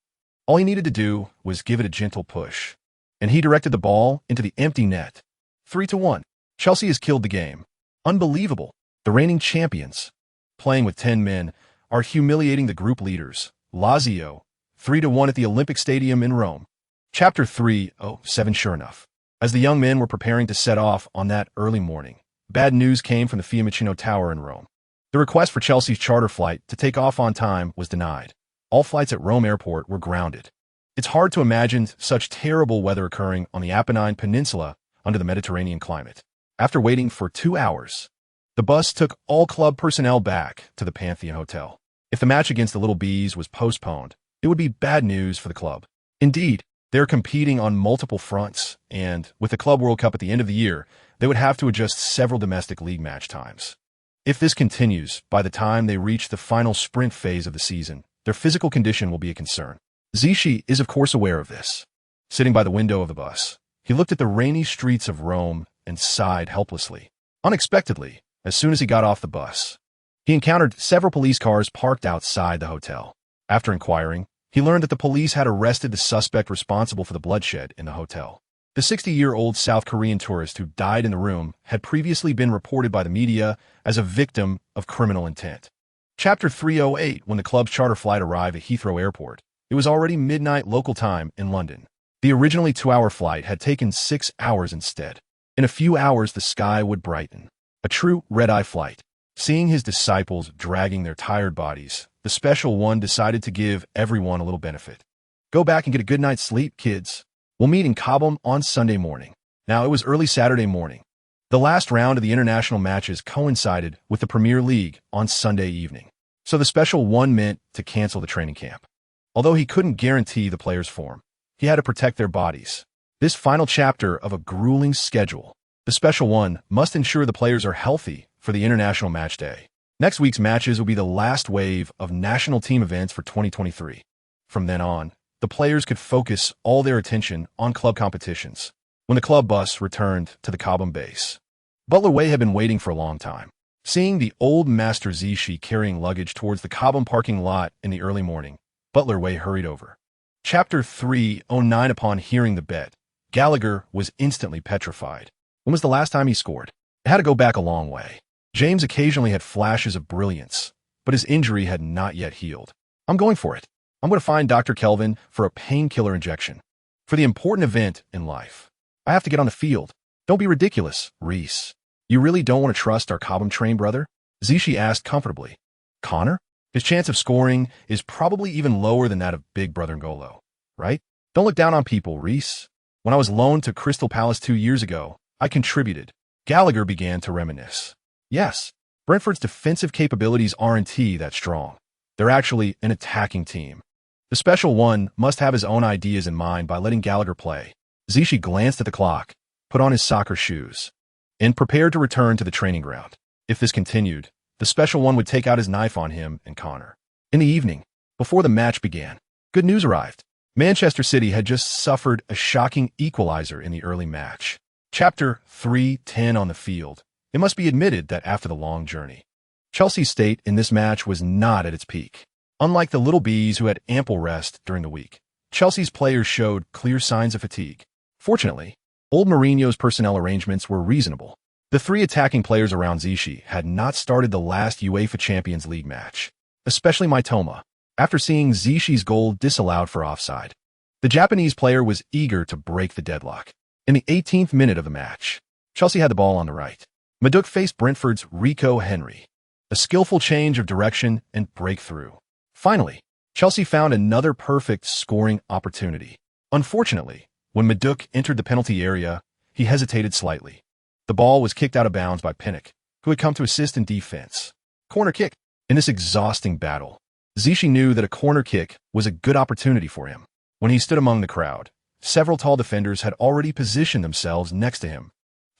All he needed to do was give it a gentle push, and he directed the ball into the empty net. 3-1. Chelsea has killed the game. Unbelievable. The reigning champions, playing with 10 men, are humiliating the group leaders, Lazio, 3-1 at the Olympic Stadium in Rome. Chapter 307. Sure enough, as the young men were preparing to set off on that early morning, bad news came from the Fiumicino Tower in Rome. The request for Chelsea's charter flight to take off on time was denied. All flights at Rome Airport were grounded. It's hard to imagine such terrible weather occurring on the Apennine Peninsula under the Mediterranean climate. After waiting for 2 hours, the bus took all club personnel back to the Pantheon Hotel. If the match against the Little Bees was postponed, it would be bad news for the club. Indeed, they're competing on multiple fronts, and with the Club World Cup at the end of the year, they would have to adjust several domestic league match times. If this continues, by the time they reach the final sprint phase of the season, their physical condition will be a concern. Zichy is of course aware of this. Sitting by the window of the bus, he looked at the rainy streets of Rome and sighed helplessly. Unexpectedly, as soon as he got off the bus, he encountered several police cars parked outside the hotel. After inquiring, he learned that the police had arrested the suspect responsible for the bloodshed in the hotel. The 60-year-old South Korean tourist who died in the room had previously been reported by the media as a victim of criminal intent. Chapter 308. When the club's charter flight arrived at Heathrow Airport, it was already midnight local time in London. The originally 2-hour flight had taken 6 hours instead. In a few hours, the sky would brighten. A true red-eye flight. Seeing his disciples dragging their tired bodies, the special one decided to give everyone a little benefit. Go back and get a good night's sleep, kids. We'll meet in Cobham on Sunday morning. Now, it was early Saturday morning. The last round of the international matches coincided with the Premier League on Sunday evening. So the special one meant to cancel the training camp. Although he couldn't guarantee the players' form, he had to protect their bodies. This final chapter of a grueling schedule, the special one must ensure the players are healthy for the international match day. Next week's matches will be the last wave of national team events for 2023. From then on, the players could focus all their attention on club competitions. When the club bus returned to the Cobham base, Butler Way had been waiting for a long time. Seeing the old Master Zichy carrying luggage towards the Cobham parking lot in the early morning, Butler Way hurried over. Chapter 309. Upon hearing the bet, Gallagher was instantly petrified. When was the last time he scored? It had to go back a long way. James occasionally had flashes of brilliance, but his injury had not yet healed. I'm going for it. I'm going to find Dr. Kelvin for a painkiller injection. For the important event in life, I have to get on the field. Don't be ridiculous, Reese. You really don't want to trust our Cobham-trained brother? Zichy asked comfortably. Connor? His chance of scoring is probably even lower than that of big brother N'Golo, right? Don't look down on people, Reese. When I was loaned to Crystal Palace 2 years ago, I contributed. Gallagher began to reminisce. Yes, Brentford's defensive capabilities aren't that strong. They're actually an attacking team. The special one must have his own ideas in mind by letting Gallagher play. Zichy glanced at the clock, put on his soccer shoes, and prepared to return to the training ground. If this continued, the special one would take out his knife on him and Connor. In the evening, before the match began, good news arrived. Manchester City had just suffered a shocking equalizer in the early match. Chapter 3:10 on the field. It must be admitted that after the long journey, Chelsea's state in this match was not at its peak. Unlike the Little Bees who had ample rest during the week, Chelsea's players showed clear signs of fatigue. Fortunately, old Mourinho's personnel arrangements were reasonable. The three attacking players around Zichy had not started the last UEFA Champions League match, especially Mitoma, after seeing Zichy's goal disallowed for offside. The Japanese player was eager to break the deadlock. In the 18th minute of the match, Chelsea had the ball on the right. Madueke faced Brentford's Rico Henry. A skillful change of direction and breakthrough. Finally, Chelsea found another perfect scoring opportunity. Unfortunately, when Madueke entered the penalty area, he hesitated slightly. The ball was kicked out of bounds by Pinnock, who had come to assist in defense. Corner kick. In this exhausting battle, Zichy knew that a corner kick was a good opportunity for him. When he stood among the crowd, several tall defenders had already positioned themselves next to him.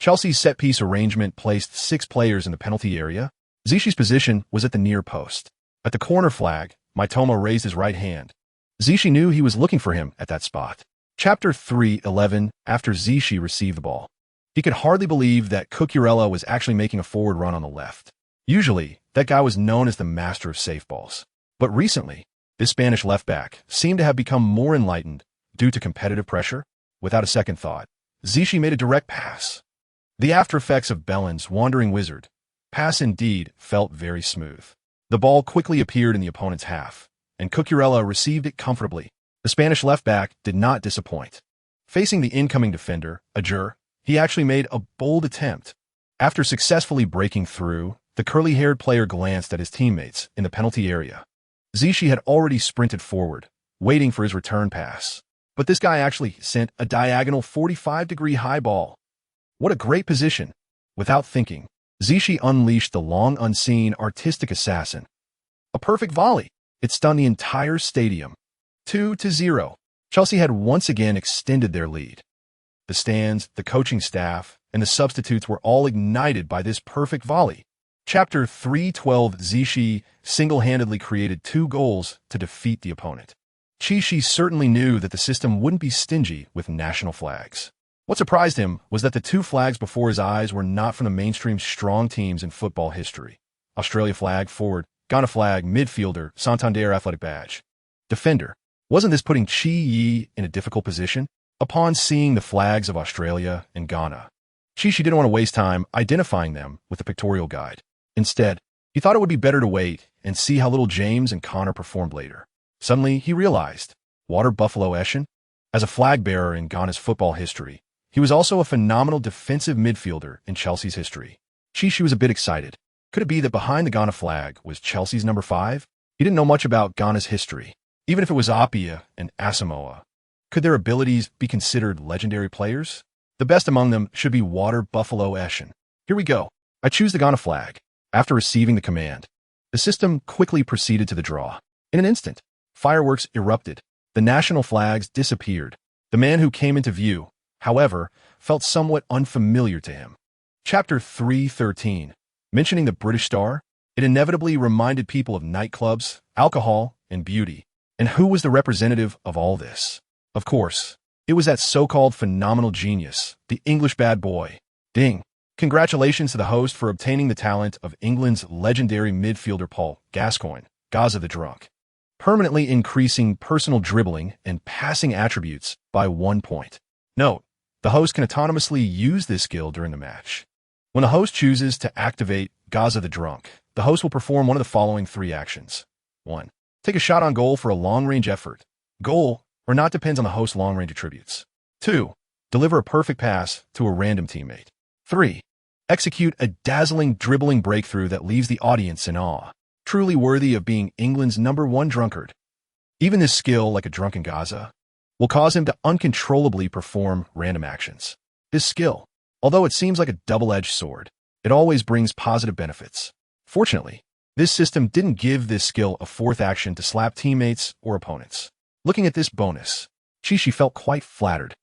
Chelsea's set-piece arrangement placed 6 players in the penalty area. Zichy's position was at the near post. At the corner flag, Mitoma raised his right hand. Zichy knew he was looking for him at that spot. Chapter 3:11. After Zichy received the ball, he could hardly believe that Cucurella was actually making a forward run on the left. Usually, that guy was known as the master of safe balls. But recently, this Spanish left-back seemed to have become more enlightened due to competitive pressure. Without a second thought, Zichy made a direct pass. The after-effects of Bellin's wandering wizard pass indeed felt very smooth. The ball quickly appeared in the opponent's half, and Cucurella received it comfortably. The Spanish left-back did not disappoint. Facing the incoming defender, Ajur, he actually made a bold attempt. After successfully breaking through, the curly-haired player glanced at his teammates in the penalty area. Zichy had already sprinted forward, waiting for his return pass. But this guy actually sent a diagonal 45-degree high ball. What a great position! Without thinking, Zichy unleashed the long-unseen artistic assassin. A perfect volley. It stunned the entire stadium. 2-0. Chelsea had once again extended their lead. The stands, the coaching staff, and the substitutes were all ignited by this perfect volley. Chapter 3:12. Zichy single-handedly created 2 goals to defeat the opponent. Zichy certainly knew that the system wouldn't be stingy with national flags. What surprised him was that the 2 flags before his eyes were not from the mainstream strong teams in football history. Australia flag, forward. Ghana flag, midfielder, Santander athletic badge. Defender. Wasn't this putting Chi Yi in a difficult position? Upon seeing the flags of Australia and Ghana, Zichy didn't want to waste time identifying them with the pictorial guide. Instead, he thought it would be better to wait and see how little James and Connor performed later. Suddenly, he realized, Water Buffalo Eshin? As a flag bearer in Ghana's football history, he was also a phenomenal defensive midfielder in Chelsea's history. Zichy was a bit excited. Could it be that behind the Ghana flag was Chelsea's number 5? He didn't know much about Ghana's history. Even if it was Appiah and Asamoah, could their abilities be considered legendary players? The best among them should be Water Buffalo Eshin. Here we go. I choose the Ghana flag. After receiving the command, the system quickly proceeded to the draw. In an instant, fireworks erupted. The national flags disappeared. The man who came into view, however, felt somewhat unfamiliar to him. Chapter 3:13. Mentioning the British star, it inevitably reminded people of nightclubs, alcohol, and beauty. And who was the representative of all this? Of course, it was that so-called phenomenal genius, the English bad boy. Ding! Congratulations to the host for obtaining the talent of England's legendary midfielder Paul Gascoigne, Gaza the Drunk, permanently increasing personal dribbling and passing attributes by 1 point. Note, the host can autonomously use this skill during the match. When the host chooses to activate Gaza the Drunk, the host will perform one of the following 3 actions. 1. Take a shot on goal for a long-range effort. Goal or not depends on the host's long-range attributes. 2. Deliver a perfect pass to a random teammate. 3. Execute a dazzling dribbling breakthrough that leaves the audience in awe, truly worthy of being England's number 1 drunkard. Even this skill, like a drunken Gaza, will cause him to uncontrollably perform random actions. This skill, although it seems like a double-edged sword, it always brings positive benefits. Fortunately, this system didn't give this skill a fourth action to slap teammates or opponents. Looking at this bonus, Chi felt quite flattered.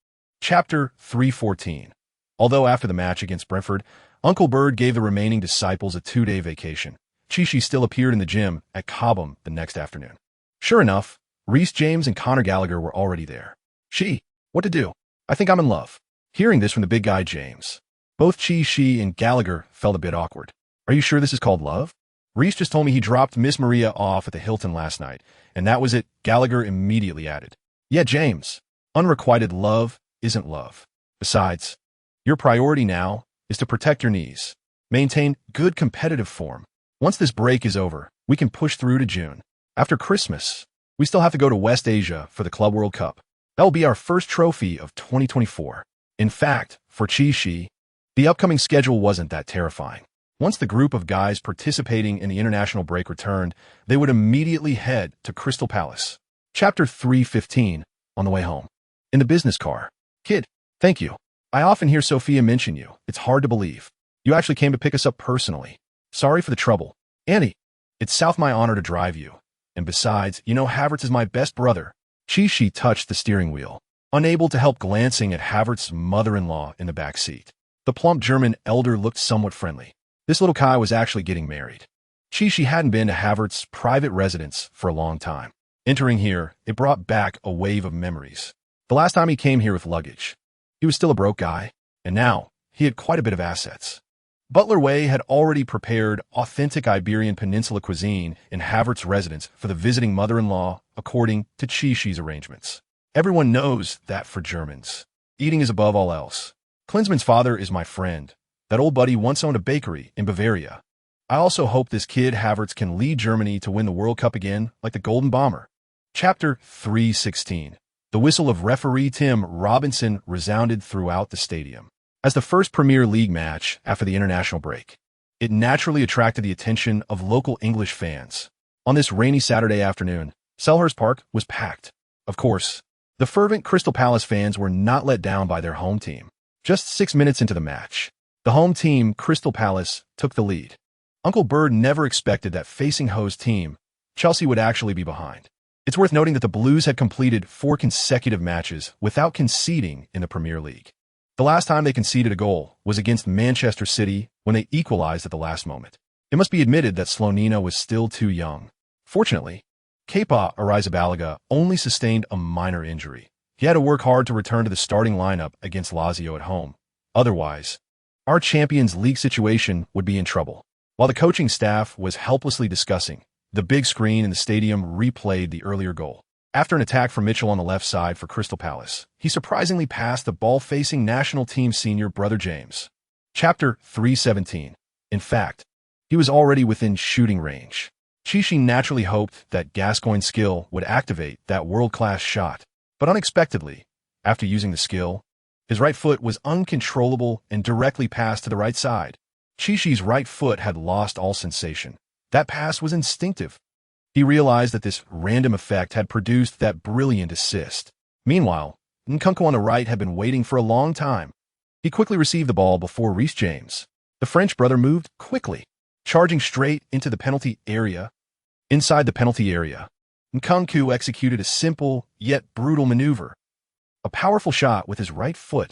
Chapter 314. Although after the match against Brentford, Uncle Bird gave the remaining disciples a 2-day vacation, Chi still appeared in the gym at Cobham the next afternoon. Sure enough, Reece James and Conor Gallagher were already there. Chi, what to do? I think I'm in love. Hearing this from the big guy James, both Chi and Gallagher felt a bit awkward. Are you sure this is called love? Reece just told me he dropped Miss Maria off at the Hilton last night, and that was it. Gallagher immediately added. Yeah, James, unrequited love isn't love. Besides, your priority now is to protect your knees. Maintain good competitive form. Once this break is over, we can push through to June. After Christmas, we still have to go to West Asia for the Club World Cup. That will be our first trophy of 2024. In fact, for Chi, the upcoming schedule wasn't that terrifying. Once the group of guys participating in the international break returned, they would immediately head to Crystal Palace. Chapter 315, on the way home. In the business car. Kid, thank you. I often hear Sophia mention you. It's hard to believe. You actually came to pick us up personally. Sorry for the trouble. Andy, it's South my honor to drive you. And besides, you know Havertz is my best brother. Chi touched the steering wheel, unable to help glancing at Havertz's mother-in-law in the back seat. The plump German elder looked somewhat friendly. This little Kai was actually getting married. Chi hadn't been to Havertz's private residence for a long time. Entering here, it brought back a wave of memories. The last time he came here with luggage, he was still a broke guy, and now he had quite a bit of assets. Butler Way had already prepared authentic Iberian Peninsula cuisine in Havertz's residence for the visiting mother-in-law, according to Chi arrangements. Everyone knows that for Germans, eating is above all else. Klinsmann's father is my friend. That old buddy once owned a bakery in Bavaria. I also hope this kid Havertz can lead Germany to win the World Cup again, like the Golden Bomber. Chapter 316. The whistle of referee Tim Robinson resounded throughout the stadium. As the first Premier League match after the international break, it naturally attracted the attention of local English fans. On this rainy Saturday afternoon, Selhurst Park was packed. Of course, the fervent Crystal Palace fans were not let down by their home team. Just 6 minutes into the match, the home team, Crystal Palace, took the lead. Uncle Bird never expected that facing host team, Chelsea, would actually be behind. It's worth noting that the Blues had completed 4 consecutive matches without conceding in the Premier League. The last time they conceded a goal was against Manchester City when they equalized at the last moment. It must be admitted that Slonina was still too young. Fortunately, Kepa Arrizabalaga only sustained a minor injury. He had to work hard to return to the starting lineup against Lazio at home. Otherwise, our Champions League situation would be in trouble. While the coaching staff was helplessly discussing, the big screen in the stadium replayed the earlier goal. After an attack from Mitchell on the left side for Crystal Palace, he surprisingly passed the ball facing national team senior brother James. Chapter 317. In fact, he was already within shooting range. Chi naturally hoped that Gascoigne's skill would activate that world-class shot, but unexpectedly, after using the skill, his right foot was uncontrollable and directly passed to the right side. Chi's right foot had lost all sensation. That pass was instinctive. He realized that this random effect had produced that brilliant assist. Meanwhile, Nkunku on the right had been waiting for a long time. He quickly received the ball before Reece James. The French brother moved quickly, charging straight into the penalty area. Inside the penalty area, Nkunku executed a simple yet brutal maneuver. A powerful shot with his right foot.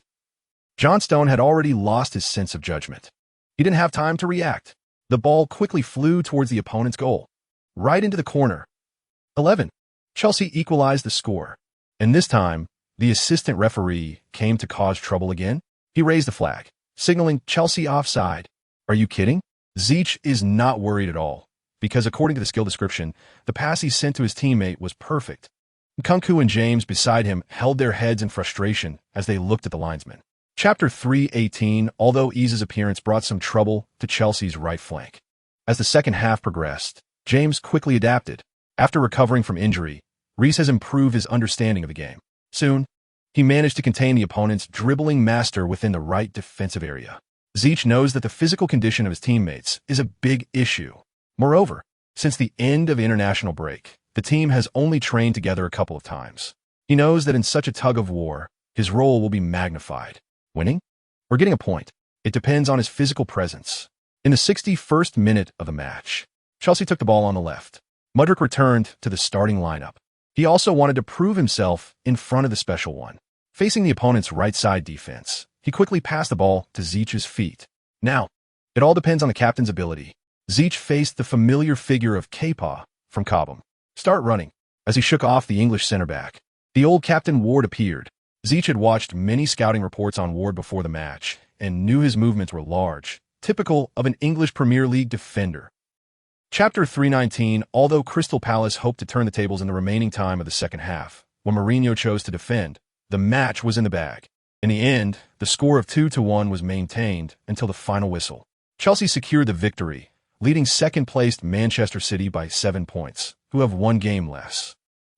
John Stone had already lost his sense of judgment. He didn't have time to react. The ball quickly flew towards the opponent's goal, right into the corner. 11. Chelsea equalized the score, and this time, the assistant referee came to cause trouble again. He raised the flag, signaling Chelsea offside. Are you kidding? Zeech is not worried at all, because according to the skill description, the pass he sent to his teammate was perfect. Nkunku and James beside him held their heads in frustration as they looked at the linesman. Chapter 318. Although Eze's appearance brought some trouble to Chelsea's right flank. As the second half progressed, James quickly adapted. After recovering from injury, Reece has improved his understanding of the game. Soon, he managed to contain the opponent's dribbling master within the right defensive area. Zeech knows that the physical condition of his teammates is a big issue. Moreover, since the end of international break, the team has only trained together a couple of times. He knows that in such a tug-of-war, his role will be magnified. Winning? Or getting a point? It depends on his physical presence. In the 61st minute of the match, Chelsea took the ball on the left. Mudryk returned to the starting lineup. He also wanted to prove himself in front of the special one. Facing the opponent's right side defense, he quickly passed the ball to Ziyech's feet. Now, it all depends on the captain's ability. Ziyech faced the familiar figure of Kepa from Cobham. Start running. As he shook off the English centre-back, the old captain Ward appeared. Ziyech had watched many scouting reports on Ward before the match and knew his movements were large, typical of an English Premier League defender. Chapter 319. Although Crystal Palace hoped to turn the tables in the remaining time of the second half, when Mourinho chose to defend, the match was in the bag. In the end, the score of 2-1 was maintained until the final whistle. Chelsea secured the victory, leading second-placed Manchester City by 7 points, who have one game less.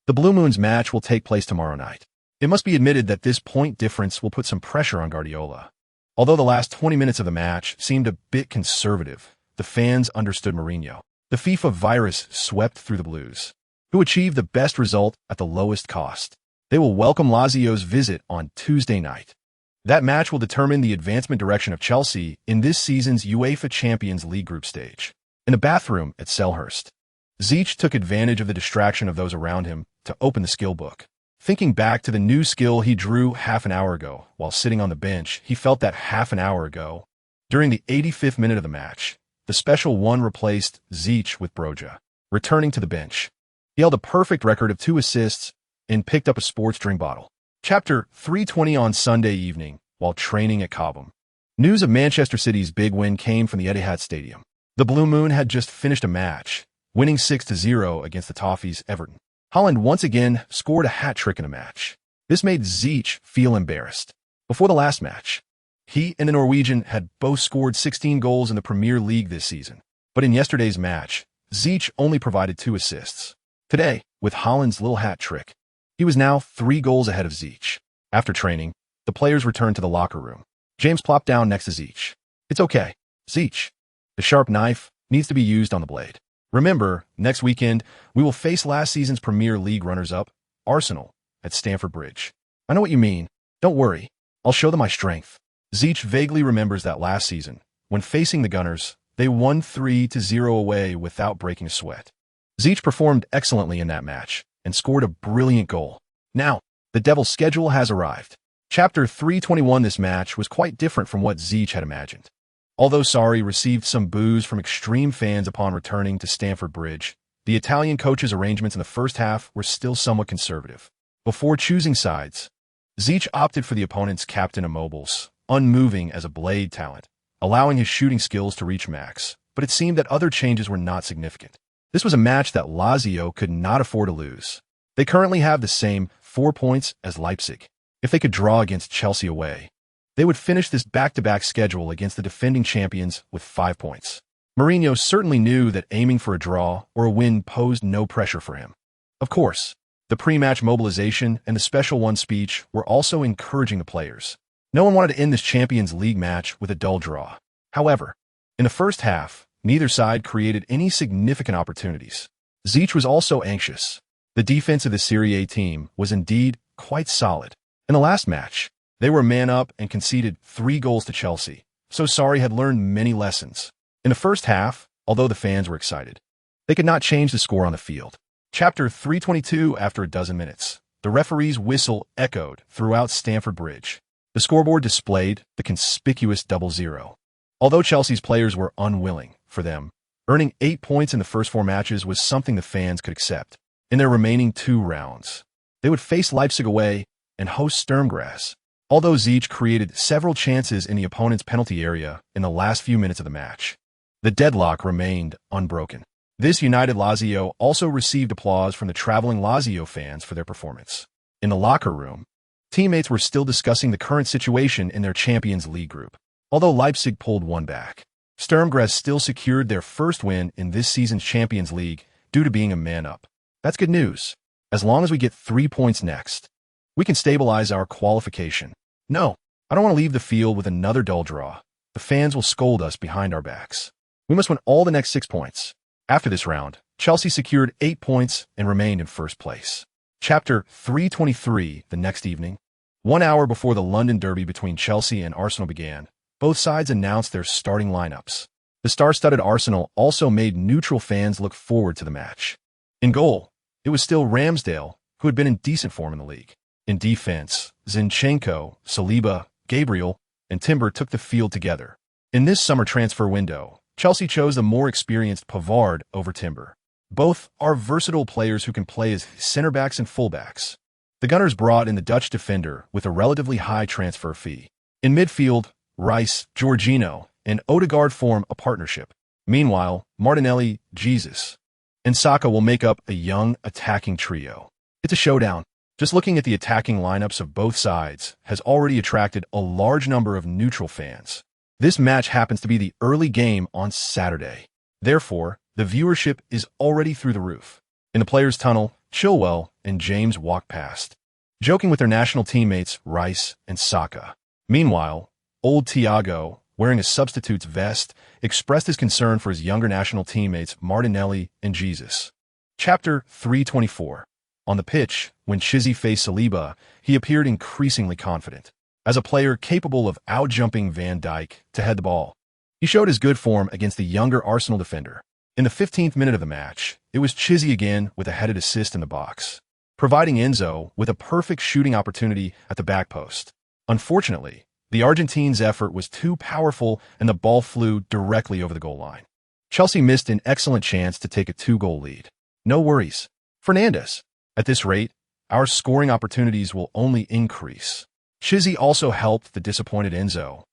The Blue Moons match will take place tomorrow night. It must be admitted that this point difference will put some pressure on Guardiola. Although the last 20 minutes of the match seemed a bit conservative, the fans understood Mourinho. The FIFA virus swept through the Blues, who achieved the best result at the lowest cost. They will welcome Lazio's visit on Tuesday night. That match will determine the advancement direction of Chelsea in this season's UEFA Champions League group stage. In a bathroom at Selhurst, Ziyech took advantage of the distraction of those around him to open the skill book. Thinking back to the new skill he drew half an hour ago while sitting on the bench, he felt that half an hour ago, during the 85th minute of the match, the special one replaced Ziyech with Broja, returning to the bench. He held a perfect record of 2 assists and picked up a sports drink bottle. Chapter 320. On Sunday evening, while training at Cobham, news of Manchester City's big win came from the Etihad Stadium. The Blue Moon had just finished a match, winning 6-0 against the Toffees Everton. Haaland once again scored a hat-trick in the match. This made Ziyech feel embarrassed. Before the last match, he and the Norwegian had both scored 16 goals in the Premier League this season. But in yesterday's match, Ziyech only provided 2 assists. Today, with Haaland's little hat-trick, he was now 3 goals ahead of Ziyech. After training, the players returned to the locker room. James plopped down next to Ziyech. It's okay, Ziyech. The sharp knife needs to be used on the blade. Remember, next weekend, we will face last season's Premier League runners-up, Arsenal, at Stamford Bridge. I know what you mean. Don't worry. I'll show them my strength. Ziyech vaguely remembers that last season, when facing the Gunners, they won 3-0 away without breaking a sweat. Ziyech performed excellently in that match and scored a brilliant goal. Now, the Devil's schedule has arrived. Chapter 321. This match was quite different from what Ziyech had imagined. Although Sarri received some boos from extreme fans upon returning to Stamford Bridge, the Italian coach's arrangements in the first half were still somewhat conservative. Before choosing sides, Ziyech opted for the opponent's captain Immobile's, unmoving as a blade talent, allowing his shooting skills to reach max, but it seemed that other changes were not significant. This was a match that Lazio could not afford to lose. They currently have the same 4 points as Leipzig. If they could draw against Chelsea away, they would finish this back-to-back schedule against the defending champions with 5 points. Mourinho certainly knew that aiming for a draw or a win posed no pressure for him. Of course, the pre-match mobilization and the special one speech were also encouraging the players. No one wanted to end this Champions League match with a dull draw. However, in the first half, neither side created any significant opportunities. Ziyech was also anxious. The defense of the Serie A team was indeed quite solid. In the last match, they were man up and conceded 3 goals to Chelsea, so Sarri had learned many lessons. In the first half, although the fans were excited, they could not change the score on the field. Chapter 322. After a dozen minutes, the referee's whistle echoed throughout Stamford Bridge. The scoreboard displayed the conspicuous 0-0. Although Chelsea's players were unwilling, for them, earning 8 points in the first 4 matches was something the fans could accept. In their remaining 2 rounds, they would face Leipzig away and host Sturm Graz. Although Ziyech created several chances in the opponent's penalty area in the last few minutes of the match, the deadlock remained unbroken. This united Lazio also received applause from the traveling Lazio fans for their performance. In the locker room, teammates were still discussing the current situation in their Champions League group. Although Leipzig pulled one back, Sturm Graz still secured their first win in this season's Champions League due to being a man-up. That's good news. As long as we get 3 points next, we can stabilize our qualification. No, I don't want to leave the field with another dull draw. The fans will scold us behind our backs. We must win all the next 6 points. After this round, Chelsea secured 8 points and remained in first place. Chapter 323. The next evening, 1 hour before the London derby between Chelsea and Arsenal began, both sides announced their starting lineups. The star-studded Arsenal also made neutral fans look forward to the match. In goal, it was still Ramsdale, who had been in decent form in the league. In defense, Zinchenko, Saliba, Gabriel, and Timber took the field together. In this summer transfer window, Chelsea chose the more experienced Pavard over Timber. Both are versatile players who can play as center-backs and full-backs. The Gunners brought in the Dutch defender with a relatively high transfer fee. In midfield, Rice, Jorginho, and Odegaard form a partnership. Meanwhile, Martinelli, Jesus, and Saka will make up a young attacking trio. It's a showdown. Just looking at the attacking lineups of both sides has already attracted a large number of neutral fans. This match happens to be the early game on Saturday. Therefore, the viewership is already through the roof. In the players' tunnel, Chilwell and James walk past, joking with their national teammates Rice and Saka. Meanwhile, old Thiago, wearing a substitute's vest, expressed his concern for his younger national teammates Martinelli and Jesus. Chapter 324. On the pitch, when Chizzy faced Saliba, he appeared increasingly confident. As a player capable of out-jumping Van Dijk to head the ball, he showed his good form against the younger Arsenal defender. In the 15th minute of the match, it was Chizzy again with a headed assist in the box, providing Enzo with a perfect shooting opportunity at the back post. Unfortunately, the Argentines' effort was too powerful and the ball flew directly over the goal line. Chelsea missed an excellent chance to take a 2-goal lead. No worries. Fernandes. At this rate, our scoring opportunities will only increase. Chizzy also helped the disappointed Enzo,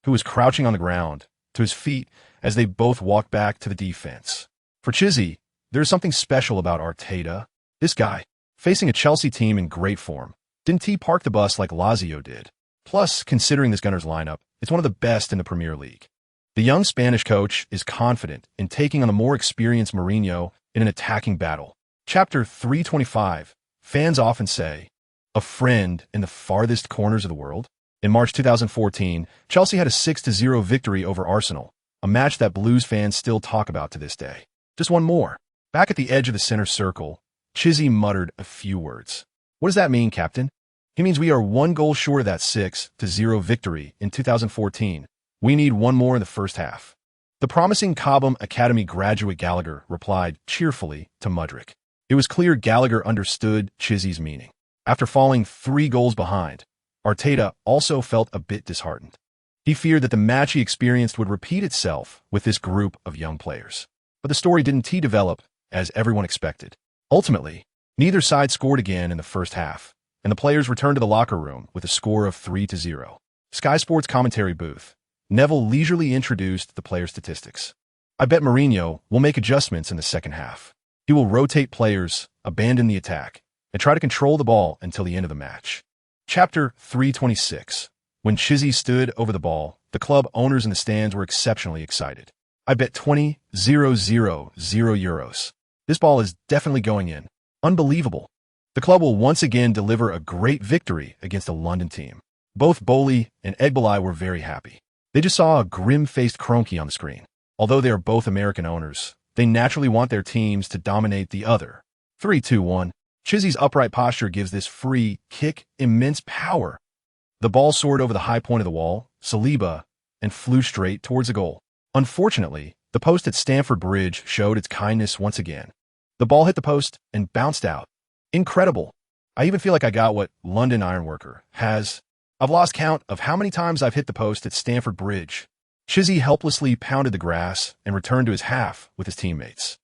who was crouching on the ground, to his feet as they both walked back to the defense. For Chizzy, there's something special about Arteta. This guy, facing a Chelsea team in great form, didn't he park the bus like Lazio did? Plus, considering this Gunners lineup, it's one of the best in the Premier League. The young Spanish coach is confident in taking on the more experienced Mourinho in an attacking battle. Chapter 325. Fans often say, a friend in the farthest corners of the world? In March 2014, Chelsea had a 6-0 victory over Arsenal, a match that Blues fans still talk about to this day. Just one more. Back at the edge of the center circle, Chizzy muttered a few words. What does that mean, Captain? He means we are one goal short of that 6-0 victory in 2014. We need one more in the first half. The promising Cobham Academy graduate Gallagher replied cheerfully to Mudryk. It was clear Gallagher understood Chizzy's meaning. After falling 3 goals behind, Arteta also felt a bit disheartened. He feared that the match he experienced would repeat itself with this group of young players. But the story didn't develop as everyone expected. Ultimately, neither side scored again in the first half, and the players returned to the locker room with a score of 3-0. Sky Sports commentary booth. Neville leisurely introduced the player statistics. I bet Mourinho will make adjustments in the second half. He will rotate players, abandon the attack, and try to control the ball until the end of the match. Chapter 326. When Chizzy stood over the ball, the club owners in the stands were exceptionally excited. I bet 20,000 euros. This ball is definitely going in. Unbelievable. The club will once again deliver a great victory against a London team. Both Bowley and Egbelai were very happy. They just saw a grim-faced Kroenke on the screen. Although they are both American owners, they naturally want their teams to dominate the other. 3-2-1. Chizzy's upright posture gives this free kick immense power. The ball soared over the high point of the wall, Saliba, and flew straight towards the goal. Unfortunately, the post at Stamford Bridge showed its kindness once again. The ball hit the post and bounced out. Incredible. I even feel like I got what London Ironworker has. I've lost count of how many times I've hit the post at Stamford Bridge. Chizzy helplessly pounded the grass and returned to his half with his teammates.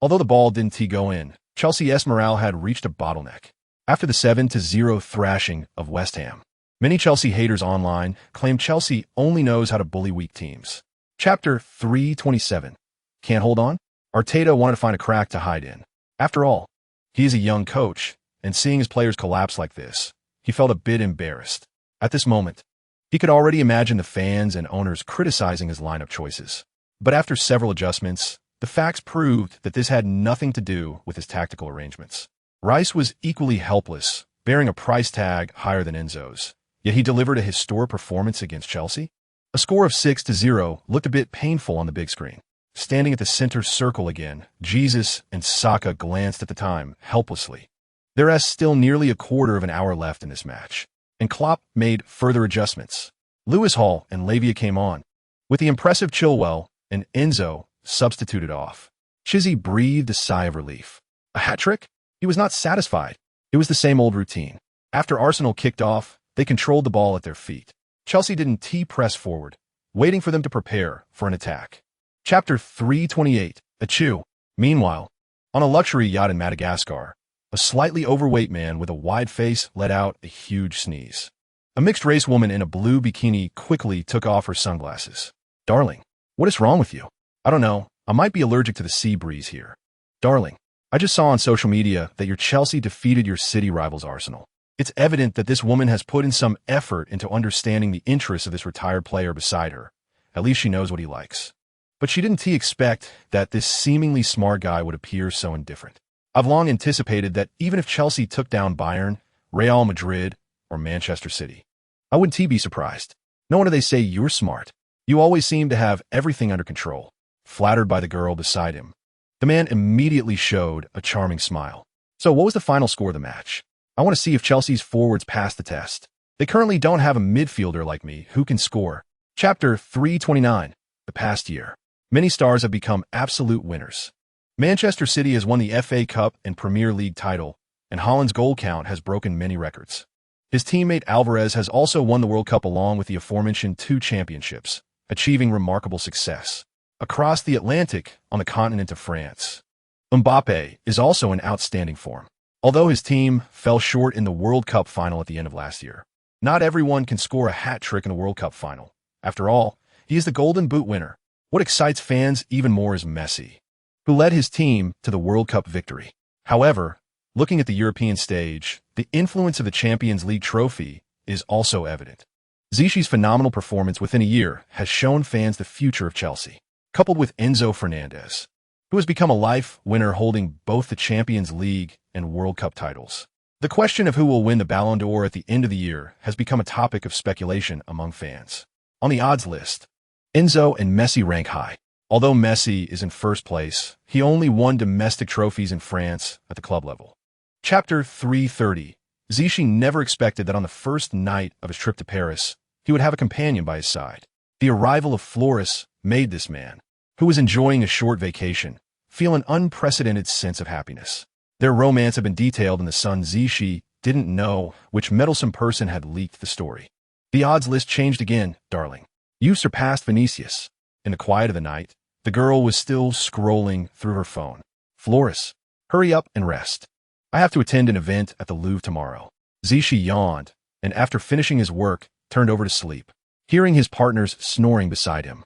Although the ball didn't go in, Chelsea's morale had reached a bottleneck. After the 7-0 thrashing of West Ham, many Chelsea haters online claim Chelsea only knows how to bully weak teams. Chapter 327. Can't hold on? Arteta wanted to find a crack to hide in. After all, he is a young coach, and seeing his players collapse like this, he felt a bit embarrassed. At this moment, he could already imagine the fans and owners criticizing his lineup choices. But after several adjustments, the facts proved that this had nothing to do with his tactical arrangements. Rice was equally helpless, bearing a price tag higher than Enzo's, yet he delivered a historic performance against Chelsea. A score of 6-0 looked a bit painful on the big screen. Standing at the center circle again, Jesus and Saka glanced at the time, helplessly. There is still nearly a quarter of an hour left in this match, and Klopp made further adjustments. Lewis Hall and Lavia came on, with the impressive Chilwell and Enzo substituted off. Chizzy breathed a sigh of relief. A hat trick? He was not satisfied. It was the same old routine. After Arsenal kicked off, they controlled the ball at their feet. Chelsea didn't T-press forward, waiting for them to prepare for an attack. Chapter 328, Achoo. Meanwhile, on a luxury yacht in Madagascar, a slightly overweight man with a wide face let out a huge sneeze. A mixed-race woman in a blue bikini quickly took off her sunglasses. Darling, what is wrong with you? I don't know. I might be allergic to the sea breeze here. Darling, I just saw on social media that your Chelsea defeated your city rivals Arsenal. It's evident that this woman has put in some effort into understanding the interests of this retired player beside her. At least she knows what he likes. But she didn't expect that this seemingly smart guy would appear so indifferent. I've long anticipated that even if Chelsea took down Bayern, Real Madrid, or Manchester City, I wouldn't be surprised. No wonder they say you're smart. You always seem to have everything under control. Flattered by the girl beside him, the man immediately showed a charming smile. So what was the final score of the match? I want to see if Chelsea's forwards pass the test. They currently don't have a midfielder like me who can score. Chapter 329, the past year. Many stars have become absolute winners. Manchester City has won the FA Cup and Premier League title, and Haaland's goal count has broken many records. His teammate Alvarez has also won the World Cup along with the aforementioned 2 championships, achieving remarkable success. Across the Atlantic, on the continent of France, Mbappe is also in outstanding form. Although his team fell short in the World Cup final at the end of last year, not everyone can score a hat trick in a World Cup final. After all, he is the Golden Boot winner. What excites fans even more is Messi, who led his team to the World Cup victory. However, looking at the European stage, the influence of the Champions League trophy is also evident. Ziyech's phenomenal performance within a year has shown fans the future of Chelsea, coupled with Enzo Fernandez, who has become a life winner holding both the Champions League and World Cup titles. The question of who will win the Ballon d'Or at the end of the year has become a topic of speculation among fans. On the odds list, Enzo and Messi rank high. Although Messi is in first place, he only won domestic trophies in France at the club level. Chapter 330. Ziyech never expected that on the first night of his trip to Paris, he would have a companion by his side. The arrival of Floris made this man, who was enjoying a short vacation, feel an unprecedented sense of happiness. Their romance had been detailed in the Sun. Ziyech didn't know which meddlesome person had leaked the story. The odds list changed again, darling. You surpassed Vinicius. In the quiet of the night, the girl was still scrolling through her phone. Floris, hurry up and rest. I have to attend an event at the Louvre tomorrow. Ziyech yawned, and after finishing his work, turned over to sleep, hearing his partner's snoring beside him.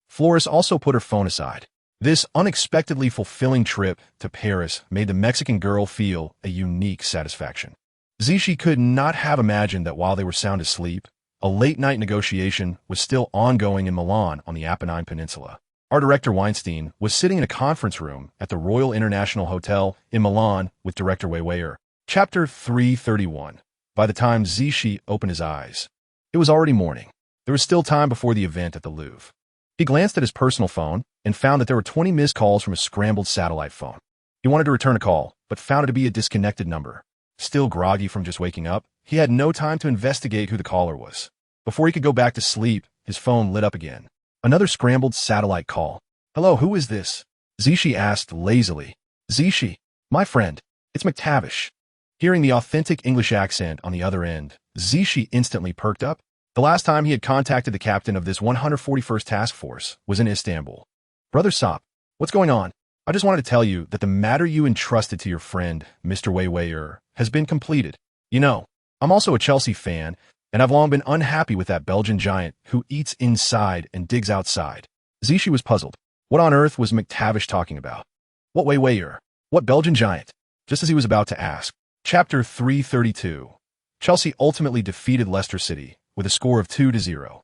Floris also put her phone aside. This unexpectedly fulfilling trip to Paris made the Mexican girl feel a unique satisfaction. Ziyech could not have imagined that while they were sound asleep, a late-night negotiation was still ongoing in Milan on the Apennine Peninsula. Our director Weinstein was sitting in a conference room at the Royal International Hotel in Milan with director Weyer. Chapter 331. By the time Ziyech opened his eyes, it was already morning. There was still time before the event at the Louvre. He glanced at his personal phone and found that there were 20 missed calls from a scrambled satellite phone. He wanted to return a call, but found it to be a disconnected number. Still groggy from just waking up, he had no time to investigate who the caller was. Before he could go back to sleep, his phone lit up again. Another scrambled satellite call. Hello, who is this? Ziyech asked lazily. Ziyech, my friend, it's McTavish. Hearing the authentic English accent on the other end, Ziyech instantly perked up. The last time he had contacted the captain of this 141st Task Force was in Istanbul. Brother Sop, what's going on? I just wanted to tell you that the matter you entrusted to your friend, Mr. Weyer, has been completed. You know, I'm also a Chelsea fan, and I've long been unhappy with that Belgian giant who eats inside and digs outside. Ziyech was puzzled. What on earth was McTavish talking about? What Weyer? What Belgian giant? Just as he was about to ask. Chapter 332. Chelsea ultimately defeated Leicester City with a score of 2-0.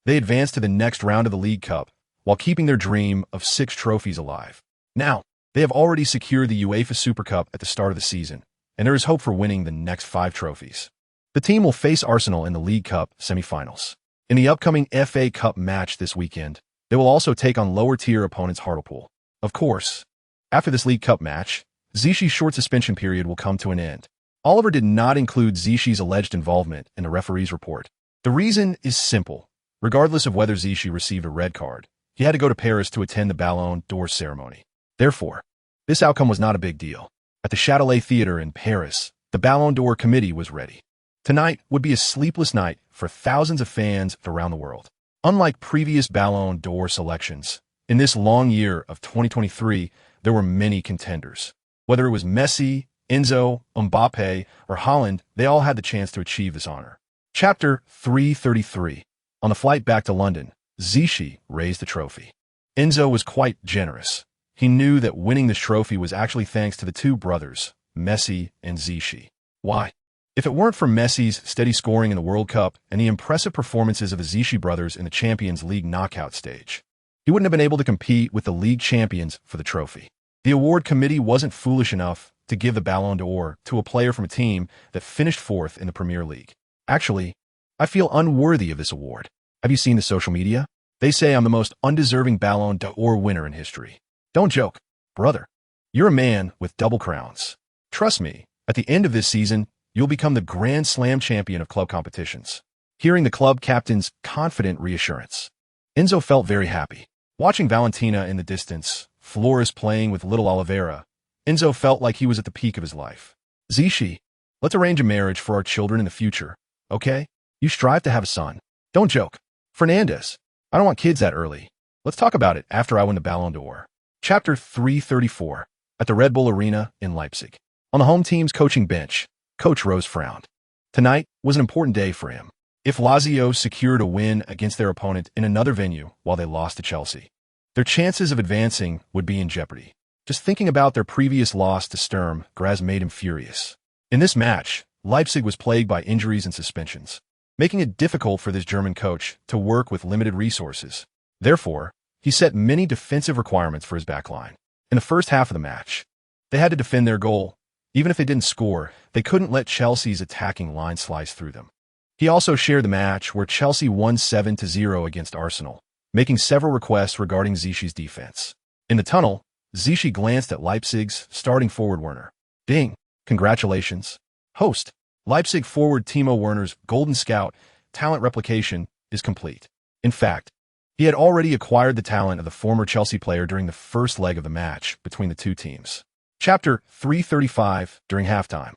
They advanced to the next round of the League Cup, while keeping their dream of 6 trophies alive. Now, they have already secured the UEFA Super Cup at the start of the season, and there is hope for winning the next 5 trophies. The team will face Arsenal in the League Cup semi-finals. In the upcoming FA Cup match this weekend, they will also take on lower-tier opponents Hartlepool. Of course, after this League Cup match, Ziyech's short suspension period will come to an end. Oliver did not include Ziyech's alleged involvement in the referee's report. The reason is simple. Regardless of whether Ziyech received a red card, he had to go to Paris to attend the Ballon d'Or ceremony. Therefore, this outcome was not a big deal. At the Châtelet Theatre in Paris, the Ballon d'Or committee was ready. Tonight would be a sleepless night for thousands of fans around the world. Unlike previous Ballon d'Or selections, in this long year of 2023, there were many contenders. Whether it was Messi, Enzo, Mbappe, or Haaland, they all had the chance to achieve this honor. Chapter 333. On the flight back to London, Zichy raised the trophy. Enzo was quite generous. He knew that winning this trophy was actually thanks to the two brothers, Messi and Zichy. Why? If it weren't for Messi's steady scoring in the World Cup and the impressive performances of the Zichy brothers in the Champions League knockout stage, he wouldn't have been able to compete with the league champions for the trophy. The award committee wasn't foolish enough to give the Ballon d'Or to a player from a team that finished fourth in the Premier League. Actually, I feel unworthy of this award. Have you seen the social media? They say I'm the most undeserving Ballon d'Or winner in history. Don't joke, brother. You're a man with double crowns. Trust me, at the end of this season, you'll become the Grand Slam champion of club competitions. Hearing the club captain's confident reassurance, Enzo felt very happy. Watching Valentina in the distance, Flores playing with little Oliveira, Enzo felt like he was at the peak of his life. Zichy, let's arrange a marriage for our children in the future, okay? You strive to have a son. Don't joke. Fernandez, I don't want kids that early. Let's talk about it after I win the Ballon d'Or. Chapter 334. At the Red Bull Arena in Leipzig. On the home team's coaching bench, Coach Rose frowned. Tonight was an important day for him. If Lazio secured a win against their opponent in another venue while they lost to Chelsea, their chances of advancing would be in jeopardy. Just thinking about their previous loss to Sturm Graz made him furious. In this match, Leipzig was plagued by injuries and suspensions, making it difficult for this German coach to work with limited resources. Therefore, he set many defensive requirements for his backline. In the first half of the match, they had to defend their goal. Even if they didn't score, they couldn't let Chelsea's attacking line slice through them. He also shared the match where Chelsea won 7-0 against Arsenal, making several requests regarding Zichy's defense. In the tunnel, Zichy glanced at Leipzig's starting forward Werner. Ding! Congratulations. Host, Leipzig forward Timo Werner's Golden Scout talent replication is complete. In fact, he had already acquired the talent of the former Chelsea player during the first leg of the match between the two teams. Chapter 335. During halftime,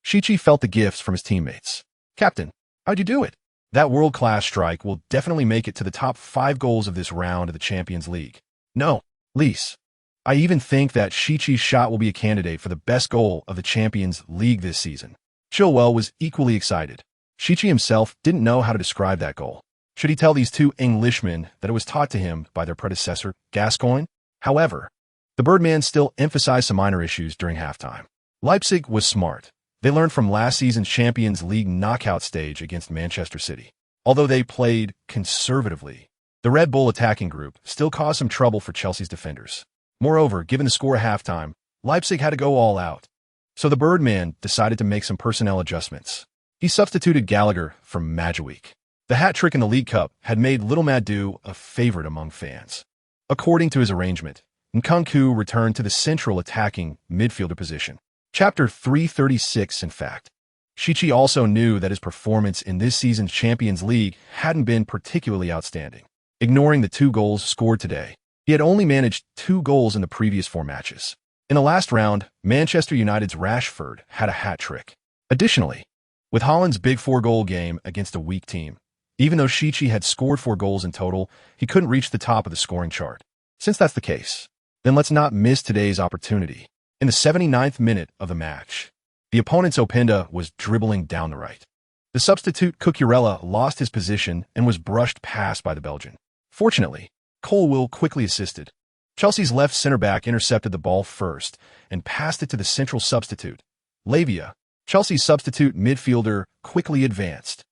Zichy felt the gifts from his teammates. Captain, how'd you do it? That world-class strike will definitely make it to the top 5 goals of this round of the Champions League. No, Lise. I even think that Zichy's shot will be a candidate for the best goal of the Champions League this season. Chilwell was equally excited. Zichy himself didn't know how to describe that goal. Should he tell these two Englishmen that it was taught to him by their predecessor, Gascoigne? However, the Birdman still emphasized some minor issues during halftime. Leipzig was smart. They learned from last season's Champions League knockout stage against Manchester City. Although they played conservatively, the Red Bull attacking group still caused some trouble for Chelsea's defenders. Moreover, given the score at halftime, Leipzig had to go all out. So the Birdman decided to make some personnel adjustments. He substituted Gallagher for Madueke. The hat trick in the League Cup had made Little Madu a favorite among fans. According to his arrangement, Nkunku returned to the central attacking midfielder position. Chapter 336. In fact, Zichy also knew that his performance in this season's Champions League hadn't been particularly outstanding. Ignoring the 2 goals scored today, he had only managed 2 goals in the previous 4 matches. In the last round, Manchester United's Rashford had a hat trick. Additionally, with Haaland's big 4-goal game against a weak team, even though Zichy had scored 4 goals in total, he couldn't reach the top of the scoring chart. Since that's the case, then let's not miss today's opportunity. In the 79th minute of the match, the opponent's Openda was dribbling down the right. The substitute Cucurella lost his position and was brushed past by the Belgian. Fortunately, Colwill quickly assisted. Chelsea's left center-back intercepted the ball first and passed it to the central substitute. Lavia, Chelsea's substitute midfielder, quickly advanced.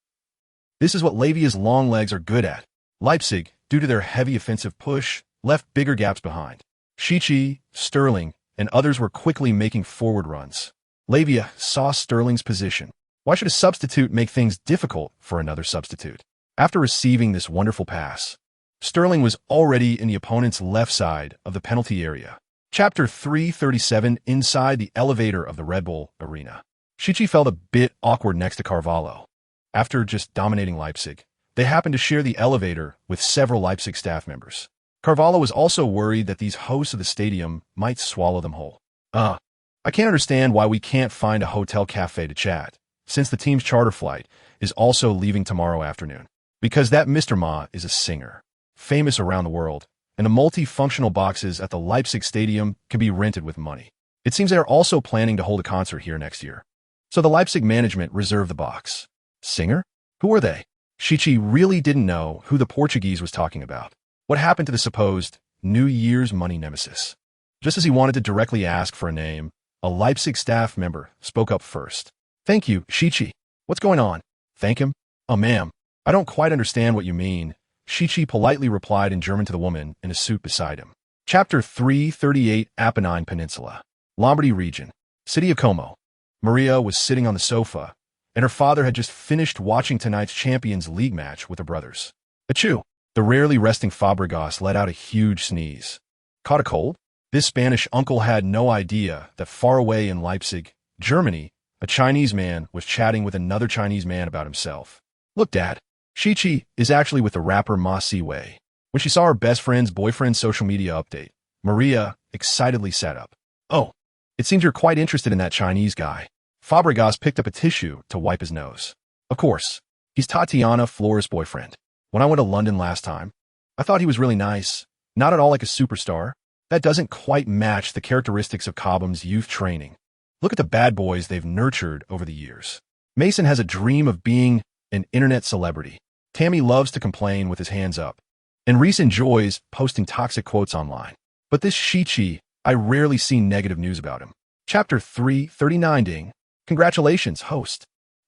This is what Lavia's long legs are good at. Leipzig, due to their heavy offensive push, left bigger gaps behind. Zichy, Sterling, and others were quickly making forward runs. Lavia saw Sterling's position. Why should a substitute make things difficult for another substitute? After receiving this wonderful pass, Sterling was already in the opponent's left side of the penalty area. Chapter 337. Inside the elevator of the Red Bull Arena, Zichy felt a bit awkward next to Carvalho. After just dominating Leipzig, they happened to share the elevator with several Leipzig staff members. Carvalho was also worried that these hosts of the stadium might swallow them whole. I can't understand why we can't find a hotel cafe to chat, since the team's charter flight is also leaving tomorrow afternoon. Because that Mr. Ma is a singer, famous around the world, and the multifunctional boxes at the Leipzig stadium can be rented with money. It seems they are also planning to hold a concert here next year. So the Leipzig management reserved the box. Singer? Who are they? Shichi really didn't know who the Portuguese was talking about. What happened to the supposed New Year's money nemesis? Just as he wanted to directly ask for a name, a Leipzig staff member spoke up first. Thank you, Shichi. What's going on? Thank him? Oh, ma'am. I don't quite understand what you mean. Shichi politely replied in German to the woman in a suit beside him. Chapter 338 Apennine Peninsula. Lombardy region. City of Como. Maria was sitting on the sofa, and her father had just finished watching tonight's Champions League match with her brothers. Achoo! The rarely resting Fabregas let out a huge sneeze. Caught a cold? This Spanish uncle had no idea that far away in Leipzig, Germany, a Chinese man was chatting with another Chinese man about himself. Look, Dad. Shichi is actually with the rapper Ma Siwei. When she saw her best friend's boyfriend's social media update, Maria excitedly sat up. Oh, it seems you're quite interested in that Chinese guy. Fabregas picked up a tissue to wipe his nose. Of course, he's Tatiana Flores' boyfriend. When I went to London last time, I thought he was really nice, not at all like a superstar. That doesn't quite match the characteristics of Cobham's youth training. Look at the bad boys they've nurtured over the years. Mason has a dream of being an internet celebrity. Tammy loves to complain with his hands up, and Reese enjoys posting toxic quotes online. But this Shichi, I rarely see negative news about him. Chapter 339 Ding. Congratulations, host.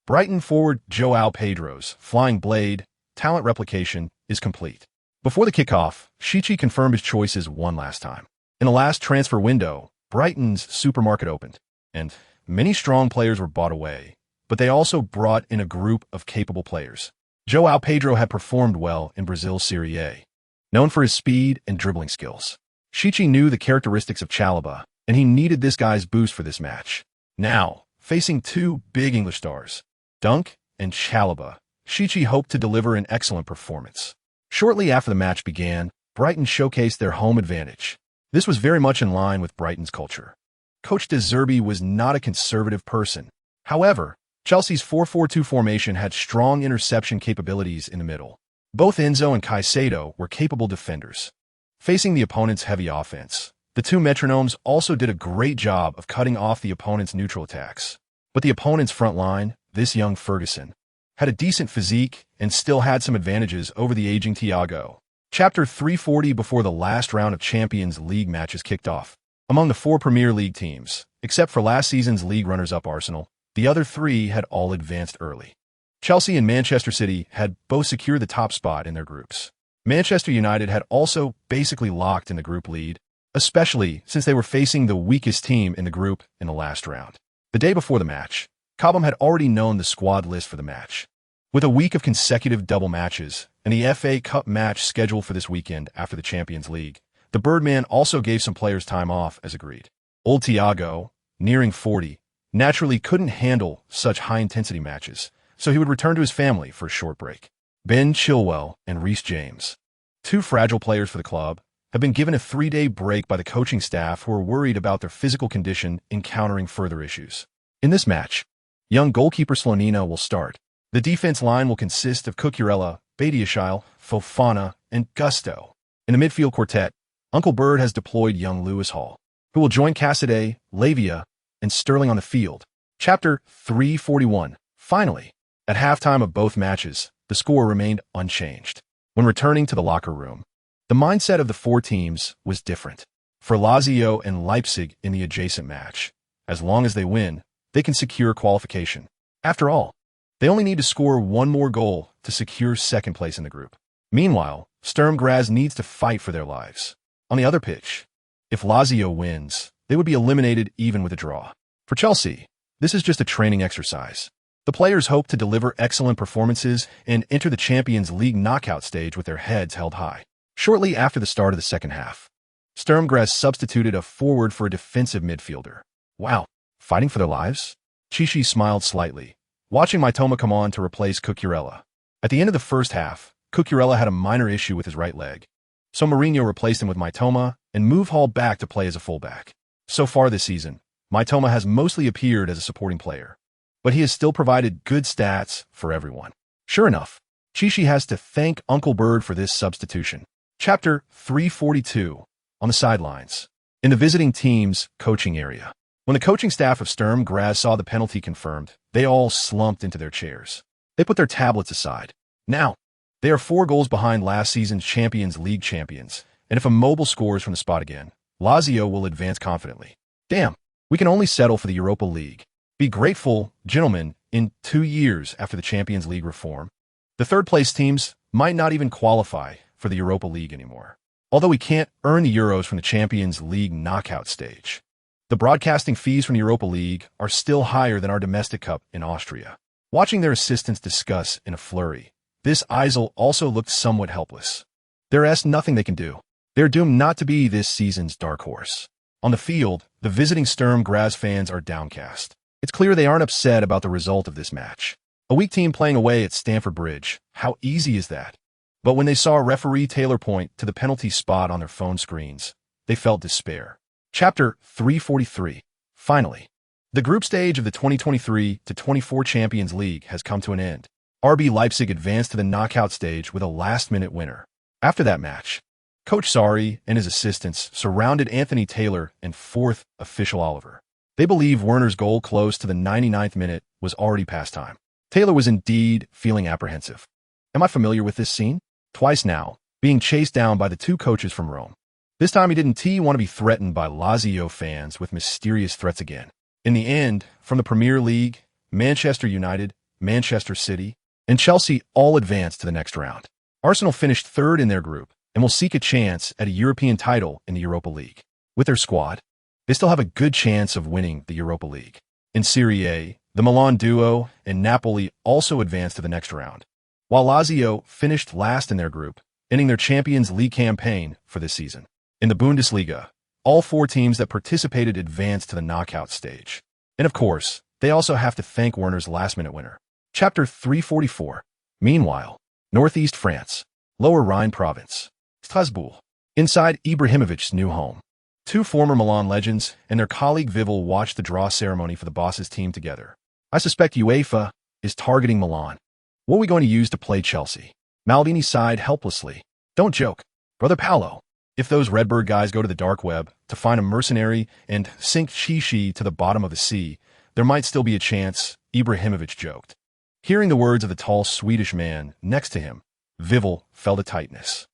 Brighton forward João Pedro's flying blade talent replication is complete. Before the kickoff, Shichi confirmed his choices one last time. In the last transfer window, Brighton's supermarket opened, and many strong players were bought away, but they also brought in a group of capable players. João Pedro had performed well in Brazil's Serie A, known for his speed and dribbling skills. Shichi knew the characteristics of Chalobah, and he needed this guy's boost for this match. Now, facing two big English stars, Dunk and Chalobah, Shichi hoped to deliver an excellent performance. Shortly after the match began, Brighton showcased their home advantage. This was very much in line with Brighton's culture. Coach De Zerbi was not a conservative person. However, Chelsea's 4-4-2 formation had strong interception capabilities in the middle. Both Enzo and Caicedo were capable defenders. Facing the opponent's heavy offense, the two metronomes also did a great job of cutting off the opponent's neutral attacks. But the opponent's front line, this young Ferguson, had a decent physique and still had some advantages over the aging Thiago. Chapter 340 before the last round of Champions League matches kicked off. Among the four Premier League teams, except for last season's league runners-up Arsenal, the other three had all advanced early. Chelsea and Manchester City had both secured the top spot in their groups. Manchester United had also basically locked in the group lead, especially since they were facing the weakest team in the group in the last round. The day before the match, Cobham had already known the squad list for the match. With a week of consecutive double matches and the FA Cup match scheduled for this weekend after the Champions League, the Birdman also gave some players time off as agreed. Old Thiago, nearing 40, naturally couldn't handle such high-intensity matches, so he would return to his family for a short break. Ben Chilwell and Reece James, two fragile players for the club, have been given a 3-day break by the coaching staff who are worried about their physical condition encountering further issues. In this match, young goalkeeper Slonina will start. The defense line will consist of Cucurella, Badiashile, Fofana, and Gusto. In the midfield quartet, Uncle Bird has deployed young Lewis Hall, who will join Cassidy, Lavia, and Sterling on the field. Chapter 341. Finally, at halftime of both matches, the score remained unchanged. When returning to the locker room, the mindset of the four teams was different. For Lazio and Leipzig in the adjacent match, as long as they win, they can secure qualification. After all, they only need to score one more goal to secure second place in the group. Meanwhile, Sturm Graz needs to fight for their lives. On the other pitch, if Lazio wins, they would be eliminated even with a draw. For Chelsea, this is just a training exercise. The players hope to deliver excellent performances and enter the Champions League knockout stage with their heads held high. Shortly after the start of the second half, Sturm Graz substituted a forward for a defensive midfielder. Wow, fighting for their lives? Chichi smiled slightly, watching Mitoma come on to replace Cucurella. At the end of the first half, Cucurella had a minor issue with his right leg, so Mourinho replaced him with Mitoma and moved Hall back to play as a fullback. So far this season, Mitoma has mostly appeared as a supporting player, but he has still provided good stats for everyone. Sure enough, Chichi has to thank Uncle Bird for this substitution. Chapter 342, on the sidelines. In the visiting team's coaching area. When the coaching staff of Sturm Graz saw the penalty confirmed, they all slumped into their chairs. They put their tablets aside. Now, they are 4 goals behind last season's Champions League champions, and if a mobile scores from the spot again, Lazio will advance confidently. Damn, we can only settle for the Europa League. Be grateful, gentlemen, in 2 years after the Champions League reform. The third-place teams might not even qualify for the Europa League anymore. Although we can't earn the Euros from the Champions League knockout stage. The broadcasting fees from the Europa League are still higher than our domestic cup in Austria. Watching their assistants discuss in a flurry, this Eisel also looked somewhat helpless. There's nothing they can do. They're doomed not to be this season's dark horse. On the field, the visiting Sturm Graz fans are downcast. It's clear they aren't upset about the result of this match. A weak team playing away at Stamford Bridge. How easy is that? But when they saw referee Taylor point to the penalty spot on their phone screens, they felt despair. Chapter 343. Finally, the group stage of the 2023-24 Champions League has come to an end. RB Leipzig advanced to the knockout stage with a last-minute winner. After that match, Coach Sarri and his assistants surrounded Anthony Taylor and fourth official Oliver. They believe Werner's goal close to the 99th minute was already past time. Taylor was indeed feeling apprehensive. Am I familiar with this scene? Twice now, being chased down by the 2 coaches from Rome. This time he didn't want to be threatened by Lazio fans with mysterious threats again. In the end, from the Premier League, Manchester United, Manchester City, and Chelsea all advanced to the next round. Arsenal finished 3rd in their group and will seek a chance at a European title in the Europa League. With their squad, they still have a good chance of winning the Europa League. In Serie A, the Milan duo and Napoli also advanced to the next round, while Lazio finished last in their group, ending their Champions League campaign for this season. In the Bundesliga, all 4 teams that participated advanced to the knockout stage. And of course, they also have to thank Werner's last-minute winner. Chapter 344. Meanwhile, Northeast France, Lower Rhine Province, Strasbourg. Inside Ibrahimovic's new home, 2 former Milan legends and their colleague Vivel watched the draw ceremony for the boss's team together. I suspect UEFA is targeting Milan. What are we going to use to play Chelsea? Maldini sighed helplessly. Don't joke, Brother Paolo. If those Redbird guys go to the dark web to find a mercenary and sink Chichi to the bottom of the sea, there might still be a chance, Ibrahimovic joked. Hearing the words of the tall Swedish man next to him, Vivel felt a tightness.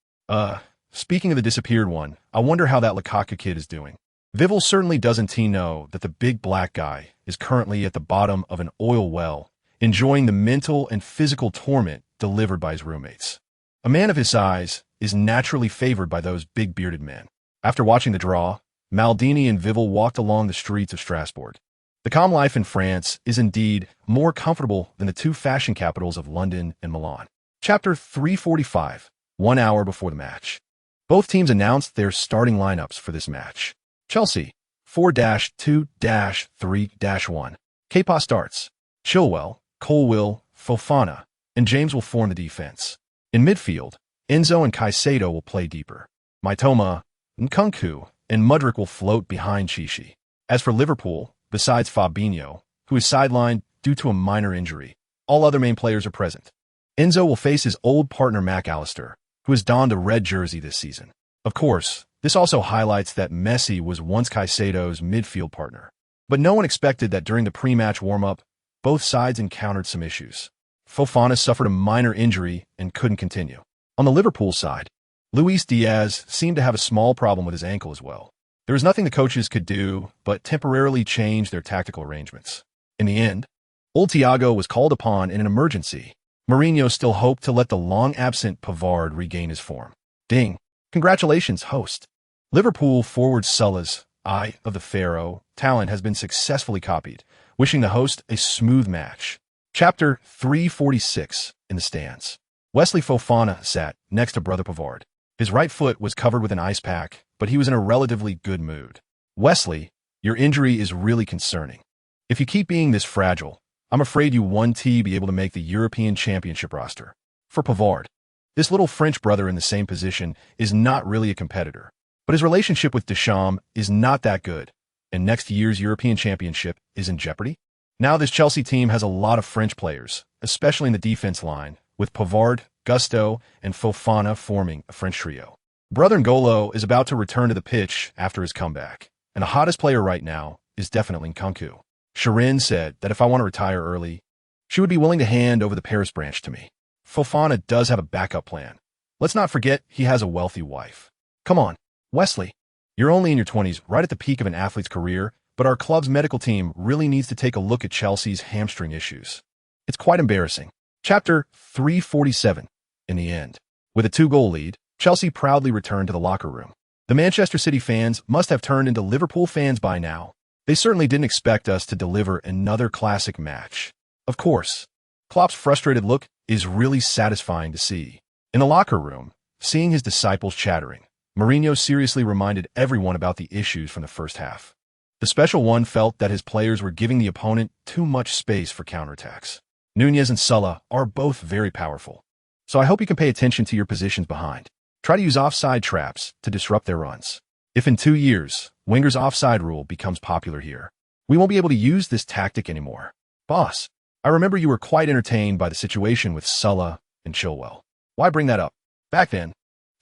Speaking of the disappeared one, I wonder how that Lukaku kid is doing. Vivel certainly doesn't know that the big black guy is currently at the bottom of an oil well, enjoying the mental and physical torment delivered by his roommates. A man of his size is naturally favored by those big bearded men. After watching the draw, Maldini and Vivel walked along the streets of Strasbourg. The calm life in France is indeed more comfortable than the 2 fashion capitals of London and Milan. Chapter 345. 1 hour before the match. Both teams announced their starting lineups for this match. Chelsea, 4-2-3-1. Kepa starts. Chilwell, Colwill, Fofana, and James will form the defense. In midfield, Enzo and Caicedo will play deeper. Mitoma, Nkunku, and Mudryk will float behind Chichi. As for Liverpool, besides Fabinho, who is sidelined due to a minor injury, all other main players are present. Enzo will face his old partner McAllister, who has donned a red jersey this season. Of course, this also highlights that Messi was once Caicedo's midfield partner. But no one expected that during the pre-match warm-up, both sides encountered some issues. Fofana suffered a minor injury and couldn't continue. On the Liverpool side, Luis Diaz seemed to have a small problem with his ankle as well. There was nothing the coaches could do but temporarily change their tactical arrangements. In the end, old Thiago was called upon in an emergency. Mourinho still hoped to let the long-absent Pavard regain his form. Ding. Congratulations, host. Liverpool forward Sulla's Eye of the Pharaoh talent has been successfully copied, wishing the host a smooth match. Chapter 346 in the stands. Wesley Fofana sat next to Brother Pavard. His right foot was covered with an ice pack, but he was in a relatively good mood. Wesley, your injury is really concerning. If you keep being this fragile, I'm afraid you won't be able to make the European Championship roster. For Pavard, This little French brother in the same position is not really a competitor. But his relationship with Deschamps is not that good, and next year's European Championship is in jeopardy. Now this Chelsea team has a lot of French players, especially in the defense line, with Pavard, Gusto, and Fofana forming a French trio. Brother N'Golo is about to return to the pitch after his comeback, and the hottest player right now is definitely Nkunku. Shirin said that if I want to retire early, she would be willing to hand over the Paris branch to me. Fofana does have a backup plan. Let's not forget he has a wealthy wife. Come on, Wesley. You're only in your 20s, right at the peak of an athlete's career, but our club's medical team really needs to take a look at Chelsea's hamstring issues. It's quite embarrassing. Chapter 347. In the end, with a 2-goal lead, Chelsea proudly returned to the locker room. The Manchester City fans must have turned into Liverpool fans by now. They certainly didn't expect us to deliver another classic match. Of course, Klopp's frustrated look is really satisfying to see. In the locker room, seeing his disciples chattering, Mourinho seriously reminded everyone about the issues from the first half. The special one felt that his players were giving the opponent too much space for counterattacks. Nunez and Salah are both very powerful, so I hope you can pay attention to your positions behind. Try to use offside traps to disrupt their runs. If in 2 years, Wenger's offside rule becomes popular here, we won't be able to use this tactic anymore. Boss, I remember you were quite entertained by the situation with Salah and Chilwell. Why bring that up? Back then,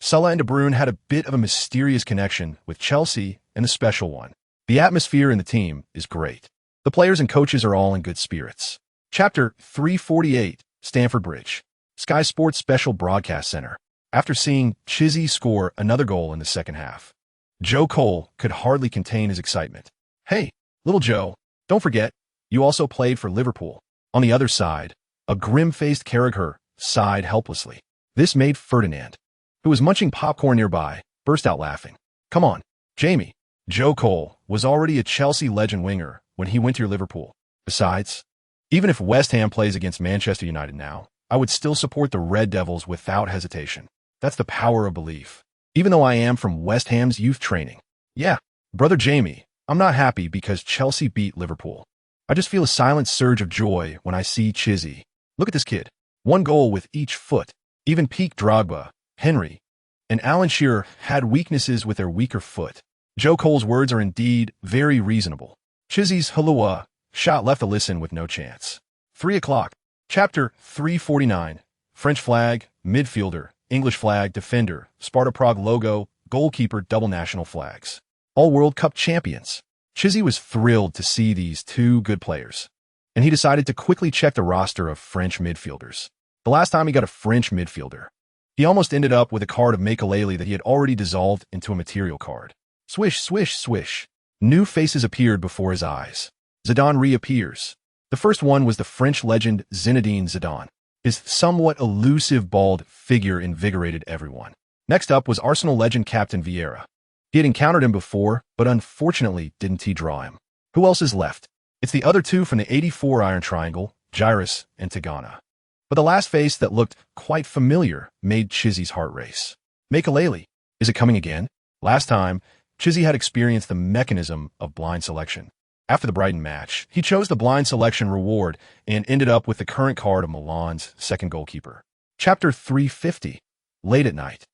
Salah and De Bruyne had a bit of a mysterious connection with Chelsea and the special one. The atmosphere in the team is great. The players and coaches are all in good spirits. Chapter 348, Stamford Bridge. Sky Sports Special Broadcast Center. After seeing Chizzy score another goal in the second half, Joe Cole could hardly contain his excitement. Hey, little Joe, don't forget, you also played for Liverpool. On the other side, a grim-faced Carragher sighed helplessly. This made Ferdinand, who was munching popcorn nearby, burst out laughing. Come on, Jamie. Joe Cole was already a Chelsea legend winger when he went to your Liverpool. Besides, even if West Ham plays against Manchester United now, I would still support the Red Devils without hesitation. That's the power of belief. Even though I am from West Ham's youth training. Yeah, brother Jamie, I'm not happy because Chelsea beat Liverpool. I just feel a silent surge of joy when I see Chizzy. Look at this kid. 1 goal with each foot. Even peak Drogba, Henry, and Alan Shearer had weaknesses with their weaker foot. Joe Cole's words are indeed very reasonable. Chizzy's Halua shot left a listen with no chance. 3 o'clock. Chapter 349. French flag, midfielder, English flag, defender, Sparta Prague logo, goalkeeper, double national flags. All World Cup champions. Chizzy was thrilled to see these 2 good players, and he decided to quickly check the roster of French midfielders. The last time he got a French midfielder, he almost ended up with a card of Makelele that he had already dissolved into a material card. Swish, swish, swish. New faces appeared before his eyes. Zidane reappears. The first one was the French legend Zinedine Zidane. His somewhat elusive bald figure invigorated everyone. Next up was Arsenal legend Captain Vieira. He had encountered him before, but unfortunately didn't he draw him. Who else is left? It's the other 2 from the 84 Iron Triangle, Jairus and Tigana. But the last face that looked quite familiar made Chizzy's heart race. Makelele. Is it coming again? Last time, Chizzy had experienced the mechanism of blind selection. After the Brighton match, he chose the blind selection reward and ended up with the current card of Milan's second goalkeeper. Chapter 350. Late at night.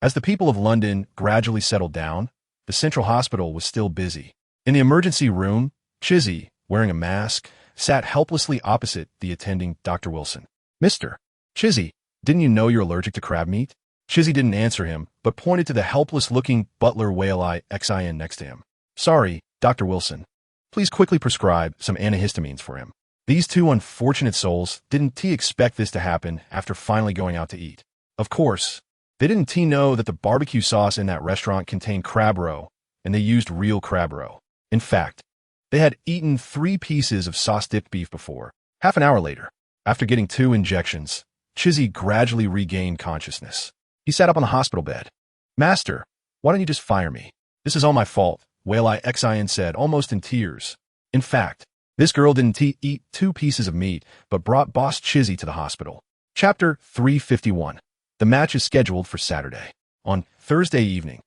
As the people of London gradually settled down, the central hospital was still busy. In the emergency room, Chizzy, wearing a mask, sat helplessly opposite the attending Dr. Wilson. Mr. Chizzy, didn't you know you're allergic to crab meat? Chizzy didn't answer him, but pointed to the helpless-looking butler Whaleye XIN next to him. Sorry, Dr. Wilson. Please quickly prescribe some antihistamines for him. These 2 unfortunate souls didn't expect this to happen after finally going out to eat. Of course, they didn't know that the barbecue sauce in that restaurant contained crab roe, and they used real crab roe. In fact, they had eaten 3 pieces of sauce-dipped beef before. Half an hour later, after getting 2 injections, Chizzy gradually regained consciousness. He sat up on the hospital bed. Master, why don't you just fire me? This is all my fault, Whaleye XIN said, almost in tears. In fact, this girl didn't eat 2 pieces of meat, but brought boss Chizzy to the hospital. Chapter 351. The match is scheduled for Saturday. On Thursday evening,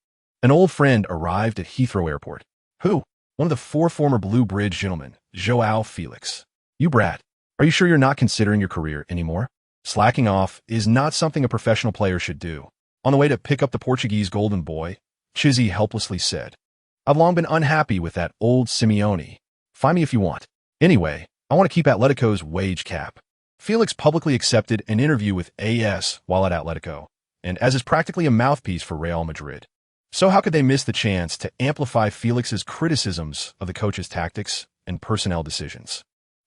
an old friend arrived at Heathrow Airport. Who? One of the 4 former Blue Bridge gentlemen, Joao Felix. You brat, are you sure you're not considering your career anymore? Slacking off is not something a professional player should do. On the way to pick up the Portuguese golden boy, Chizzy helplessly said, "I've long been unhappy with that old Simeone. Find me if you want. Anyway, I want to keep Atletico's wage cap." Felix publicly accepted an interview with AS while at Atletico, and as is practically a mouthpiece for Real Madrid. So how could they miss the chance to amplify Felix's criticisms of the coach's tactics and personnel decisions?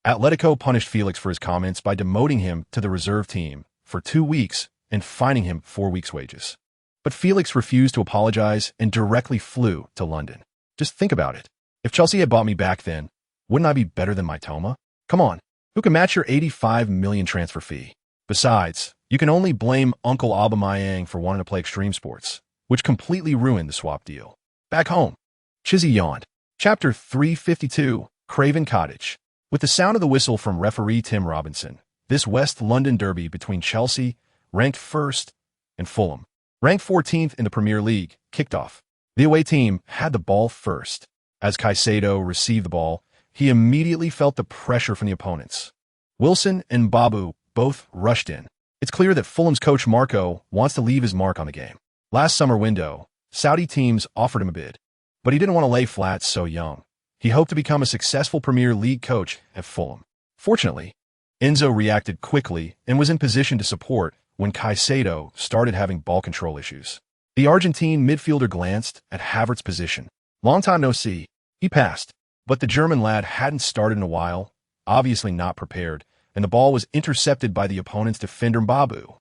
Atletico punished Felix for his comments by demoting him to the reserve team for 2 weeks and fining him 4 weeks' wages. But Felix refused to apologize and directly flew to London. Just think about it. If Chelsea had bought me back then, wouldn't I be better than my Toma? Come on, who can match your 85 million transfer fee? Besides, you can only blame Uncle Aubameyang for wanting to play extreme sports, which completely ruined the swap deal. Back home, Chizzy yawned. Chapter 352, Craven Cottage. With the sound of the whistle from referee Tim Robinson, this West London derby between Chelsea, ranked first, and Fulham, ranked 14th in the Premier League, kicked off. The away team had the ball first. As Caicedo received the ball, he immediately felt the pressure from the opponents. Wilson and Babu both rushed in. It's clear that Fulham's coach Marco wants to leave his mark on the game. Last summer window, Saudi teams offered him a bid, but he didn't want to lay flat so young. He hoped to become a successful Premier League coach at Fulham. Fortunately, Enzo reacted quickly and was in position to support when Caicedo started having ball control issues. The Argentine midfielder glanced at Havertz's position. Long time no see. He passed, but the German lad hadn't started in a while, obviously not prepared, and the ball was intercepted by the opponent's defender Babu.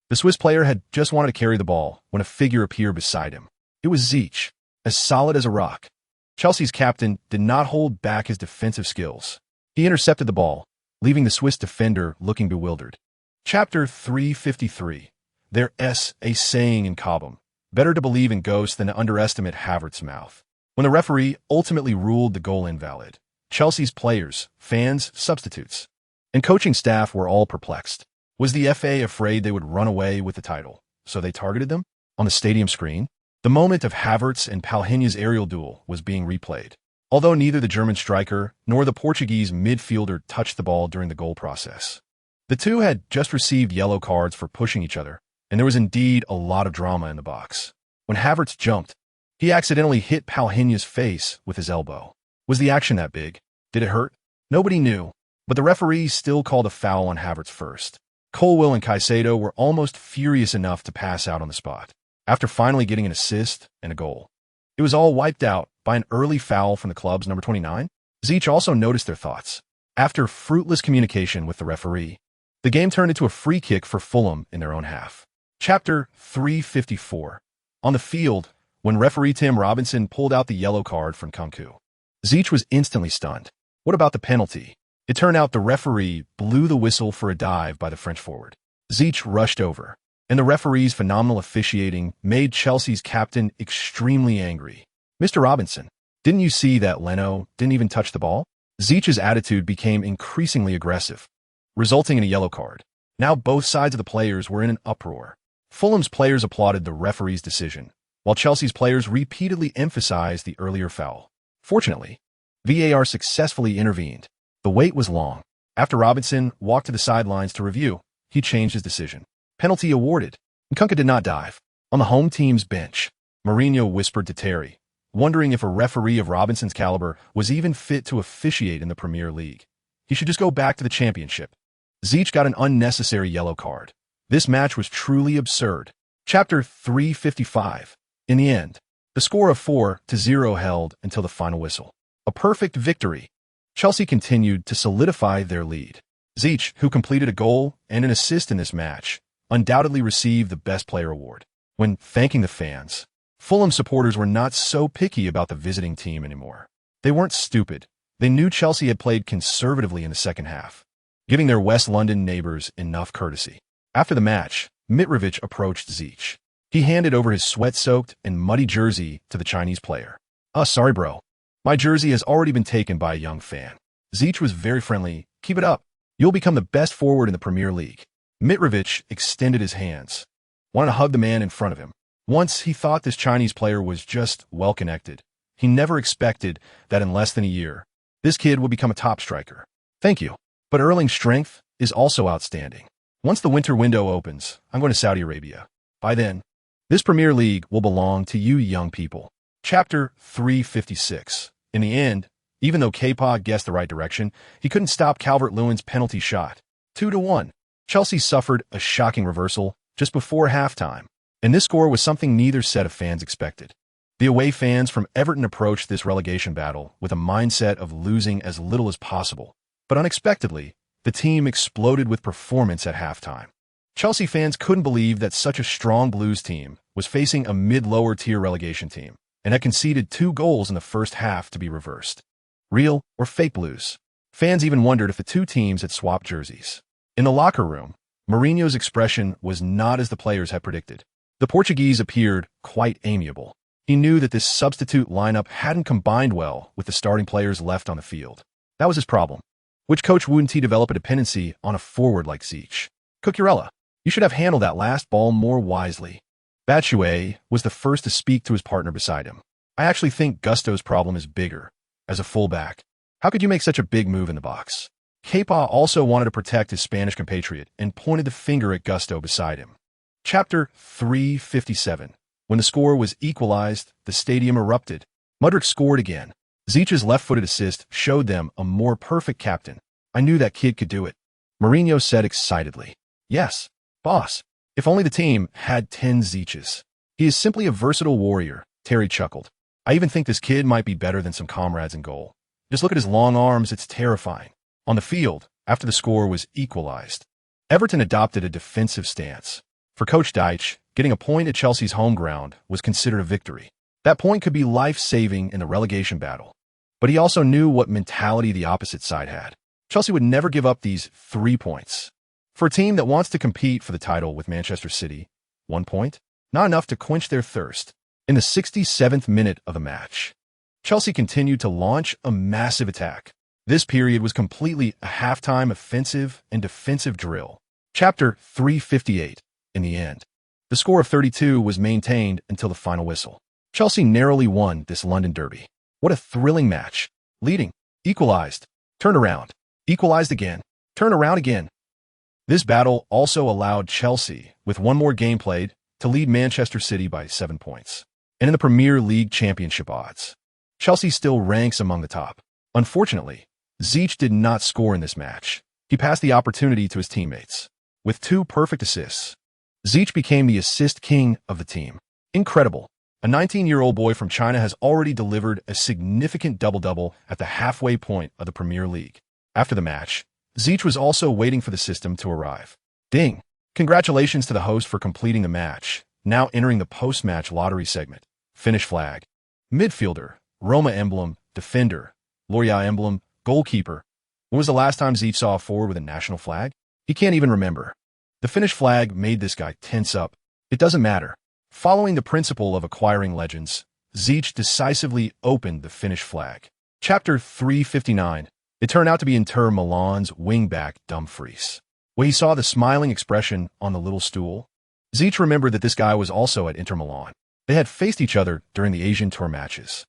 The Swiss player had just wanted to carry the ball when a figure appeared beside him. It was Zeech, as solid as a rock. Chelsea's captain did not hold back his defensive skills. He intercepted the ball, leaving the Swiss defender looking bewildered. Chapter 353. There's a saying in Cobham, better to believe in ghosts than to underestimate Havertz's mouth. When the referee ultimately ruled the goal invalid, Chelsea's players, fans, substitutes, and coaching staff were all perplexed. Was the FA afraid they would run away with the title, so they targeted them? On the stadium screen, the moment of Havertz and Palhinha's aerial duel was being replayed, although neither the German striker nor the Portuguese midfielder touched the ball during the goal process. The two had just received yellow cards for pushing each other, and there was indeed a lot of drama in the box. When Havertz jumped, he accidentally hit Palhinha's face with his elbow. Was the action that big? Did it hurt? Nobody knew, but the referee still called a foul on Havertz first. Colwill and Caicedo were almost furious enough to pass out on the spot, after finally getting an assist and a goal. It was all wiped out by an early foul from the club's number 29. Zeech also noticed their thoughts. After fruitless communication with the referee, the game turned into a free kick for Fulham in their own half. Chapter 354. On the field, when referee Tim Robinson pulled out the yellow card from Kunku, Zeech was instantly stunned. What about the penalty? It turned out the referee blew the whistle for a dive by the French forward. Zeech rushed over, and the referee's phenomenal officiating made Chelsea's captain extremely angry. "Mr. Robinson, didn't you see that Leno didn't even touch the ball?" Zeech's attitude became increasingly aggressive, resulting in a yellow card. Now both sides of the players were in an uproar. Fulham's players applauded the referee's decision, while Chelsea's players repeatedly emphasized the earlier foul. Fortunately, VAR successfully intervened. The wait was long. After Robinson walked to the sidelines to review, he changed his decision. Penalty awarded. Nkunku did not dive. On the home team's bench, Mourinho whispered to Terry, wondering if a referee of Robinson's caliber was even fit to officiate in the Premier League. He should just go back to the Championship. Zeech got an unnecessary yellow card. This match was truly absurd. Chapter 355. In the end, the score of 4-0 held until the final whistle. A perfect victory. Chelsea continued to solidify their lead. Zeech, who completed a goal and an assist in this match, undoubtedly received the Best Player award. When thanking the fans, Fulham supporters were not so picky about the visiting team anymore. They weren't stupid. They knew Chelsea had played conservatively in the second half, giving their West London neighbors enough courtesy. After the match, Mitrovic approached Zeech. He handed over his sweat-soaked and muddy jersey to the Chinese player. Sorry bro. My jersey has already been taken by a young fan." Zeech was very friendly. "Keep it up. You'll become the best forward in the Premier League." Mitrovic extended his hands, wanted to hug the man in front of him. Once he thought this Chinese player was just well-connected. He never expected that in less than a year, this kid would become a top striker. "Thank you. But Erling's strength is also outstanding. Once the winter window opens, I'm going to Saudi Arabia. By then, this Premier League will belong to you young people. Chapter 356. In the end, even though Kepa guessed the right direction, he couldn't stop Calvert-Lewin's penalty shot. 2-1. Chelsea suffered a shocking reversal just before halftime, and this score was something neither set of fans expected. The away fans from Everton approached this relegation battle with a mindset of losing as little as possible, but unexpectedly, the team exploded with performance at halftime. Chelsea fans couldn't believe that such a strong Blues team was facing a mid-lower tier relegation team and had conceded 2 goals in the first half to be reversed. Real or fake Blues? Fans even wondered if the two teams had swapped jerseys. In the locker room, Mourinho's expression was not as the players had predicted. The Portuguese appeared quite amiable. He knew that this substitute lineup hadn't combined well with the starting players left on the field. That was his problem. Which coach wouldn't he develop a dependency on a forward like Ziyech? Cucurella, you should have handled that last ball more wisely. Batshuayi was the first to speak to his partner beside him. I actually think Gusto's problem is bigger. As a fullback, how could you make such a big move in the box? Kepa also wanted to protect his Spanish compatriot and pointed the finger at Gusto beside him. Chapter 357. When the score was equalized, the stadium erupted. Mudryk scored again. Ziyech's left-footed assist showed them a more perfect captain. I knew that kid could do it. Mourinho said excitedly. Yes, boss. If only the team had 10 Ziyech's. He is simply a versatile warrior, Terry chuckled. I even think this kid might be better than some comrades in goal. Just look at his long arms, it's terrifying. On the field, after the score was equalized, Everton adopted a defensive stance. For Coach Dyche, getting a point at Chelsea's home ground was considered a victory. That point could be life-saving in the relegation battle. But he also knew what mentality the opposite side had. Chelsea would never give up these 3 points. For a team that wants to compete for the title with Manchester City, 1 point? Not enough to quench their thirst. In the 67th minute of the match, Chelsea continued to launch a massive attack. This period was completely a halftime offensive and defensive drill. Chapter 358. In the end, the score of 32 was maintained until the final whistle. Chelsea narrowly won this London derby. What a thrilling match. Leading, equalized, turned around, equalized again, turned around again. This battle also allowed Chelsea, with one more game played, to lead Manchester City by 7 points. And in the Premier League championship odds, Chelsea still ranks among the top. Unfortunately, Ziyech did not score in this match. He passed the opportunity to his teammates. With 2 perfect assists, Ziyech became the assist king of the team. Incredible. A 19-year-old boy from China has already delivered a significant double-double at the halfway point of the Premier League. After the match, Ziyech was also waiting for the system to arrive. Ding! Congratulations to the host for completing the match. Now entering the post-match lottery segment. Finish flag. Midfielder, Roma emblem, defender, Loria emblem, goalkeeper. When was the last time Ziyech saw a forward with a national flag? He can't even remember. The Finnish flag made this guy tense up. It doesn't matter. Following the principle of acquiring legends, Ziyech decisively opened the Finnish flag. Chapter 359. It turned out to be Inter Milan's wingback Dumfries. When he saw the smiling expression on the little stool, Ziyech remembered that this guy was also at Inter Milan. They had faced each other during the Asian Tour matches.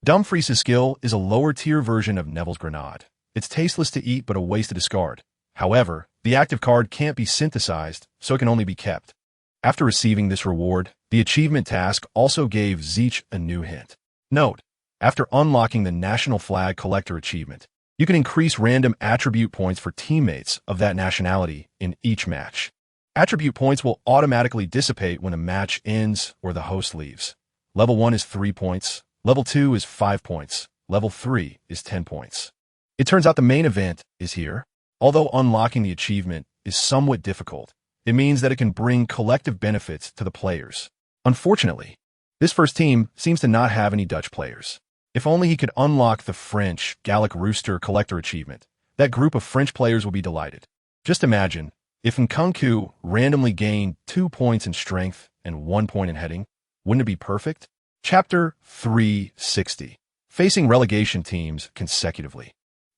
Dumfries' skill is a lower-tier version of Neville's grenade. It's tasteless to eat but a waste to discard. However, the active card can't be synthesized, so it can only be kept. After receiving this reward, the achievement task also gave Ziyech a new hint. Note, after unlocking the National Flag Collector achievement, you can increase random attribute points for teammates of that nationality in each match. Attribute points will automatically dissipate when a match ends or the host leaves. Level 1 is 3 points, Level 2 is 5 points, Level 3 is 10 points. It turns out the main event is here. Although unlocking the achievement is somewhat difficult, it means that it can bring collective benefits to the players. Unfortunately, this first team seems to not have any Dutch players. If only he could unlock the French Gallic Rooster Collector achievement, that group of French players would be delighted. Just imagine, if Nkunku randomly gained 2 points in strength and 1 point in heading, wouldn't it be perfect? Chapter 360. Facing relegation teams consecutively.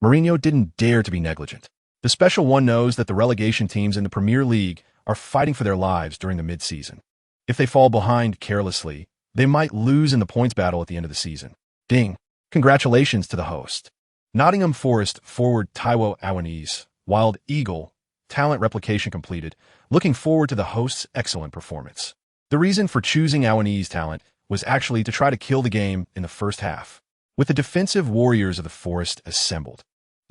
Mourinho didn't dare to be negligent. The Special One knows that the relegation teams in the Premier League are fighting for their lives during the mid-season. If they fall behind carelessly, they might lose in the points battle at the end of the season. Ding! Congratulations to the host. Nottingham Forest forward Taiwo Awoni's Wild Eagle talent replication completed, looking forward to the host's excellent performance. The reason for choosing Awanee's talent was actually to try to kill the game in the first half. With the defensive warriors of the forest assembled,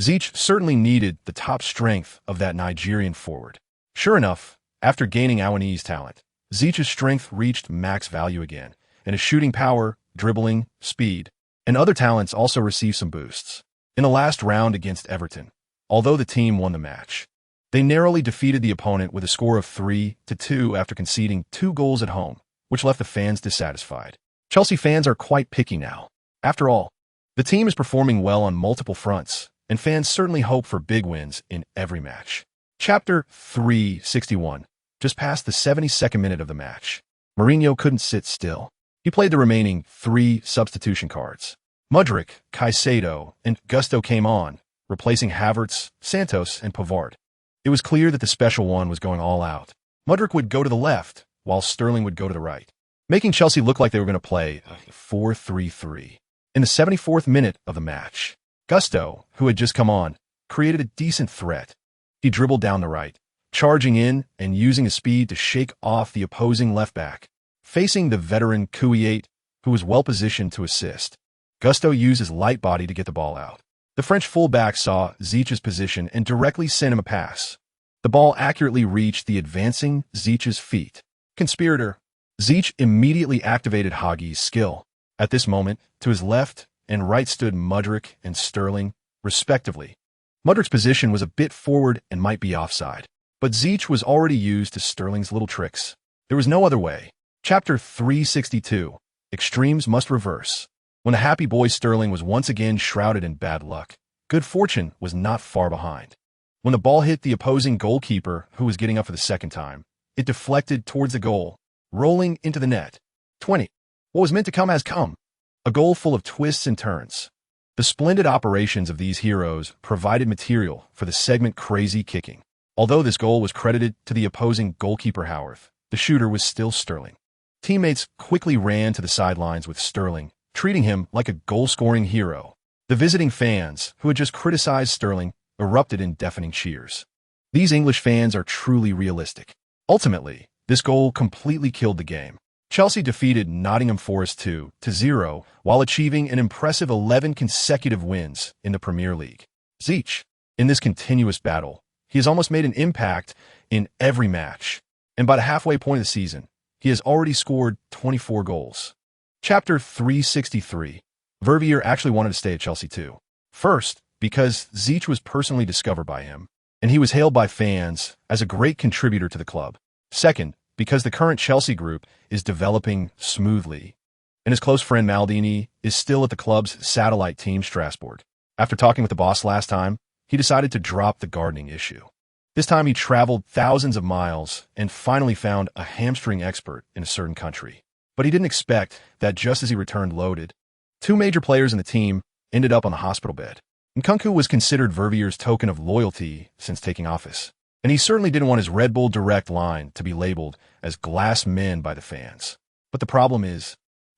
Zeech certainly needed the top strength of that Nigerian forward. Sure enough, after gaining Awanee's talent, Zeech's strength reached max value again, and his shooting power, dribbling, speed, and other talents also received some boosts. In the last round against Everton, although the team won the match, they narrowly defeated the opponent with a score of 3-2 after conceding 2 goals at home, which left the fans dissatisfied. Chelsea fans are quite picky now. After all, the team is performing well on multiple fronts, and fans certainly hope for big wins in every match. Chapter 361. Just past the 72nd minute of the match, Mourinho couldn't sit still. He played the remaining 3 substitution cards. Mudryk, Caicedo, and Gusto came on, replacing Havertz, Santos, and Pavard. It was clear that the special one was going all out. Mudryk would go to the left, while Sterling would go to the right, making Chelsea look like they were going to play 4-3-3. In the 74th minute of the match, Gusto, who had just come on, created a decent threat. He dribbled down the right, charging in and using his speed to shake off the opposing left-back. Facing the veteran Kouyaté, who was well-positioned to assist, Gusto used his light body to get the ball out. The French fullback saw Zeech's position and directly sent him a pass. The ball accurately reached the advancing Zeech's feet. Conspirator. Zeech immediately activated Hagi's skill. At this moment, to his left and right stood Mudryk and Sterling, respectively. Mudryk's position was a bit forward and might be offside, but Zeech was already used to Sterling's little tricks. There was no other way. Chapter 362. Extremes must reverse. When the happy boy Sterling was once again shrouded in bad luck, good fortune was not far behind. When the ball hit the opposing goalkeeper, who was getting up for the second time, it deflected towards the goal, rolling into the net. 20. What was meant to come has come. A goal full of twists and turns. The splendid operations of these heroes provided material for the segment crazy kicking. Although this goal was credited to the opposing goalkeeper Howarth, the shooter was still Sterling. Teammates quickly ran to the sidelines with Sterling, treating him like a goal-scoring hero. The visiting fans, who had just criticized Sterling, erupted in deafening cheers. These English fans are truly realistic. Ultimately, this goal completely killed the game. Chelsea defeated Nottingham Forest 2-0 while achieving an impressive 11 consecutive wins in the Premier League. Zeech, in this continuous battle, he has almost made an impact in every match, and by the halfway point of the season, he has already scored 24 goals. Chapter 363. Verviers actually wanted to stay at Chelsea too. First, because Zeech was personally discovered by him, and he was hailed by fans as a great contributor to the club. Second, because the current Chelsea group is developing smoothly, and his close friend Maldini is still at the club's satellite team Strasbourg. After talking with the boss last time, he decided to drop the gardening issue. This time he traveled thousands of miles and finally found a hamstring expert in a certain country. But he didn't expect that just as he returned loaded, 2 major players in the team ended up on the hospital bed. Nkunku was considered Verviers' token of loyalty since taking office, and he certainly didn't want his Red Bull Direct line to be labeled as glass men by the fans. But the problem is,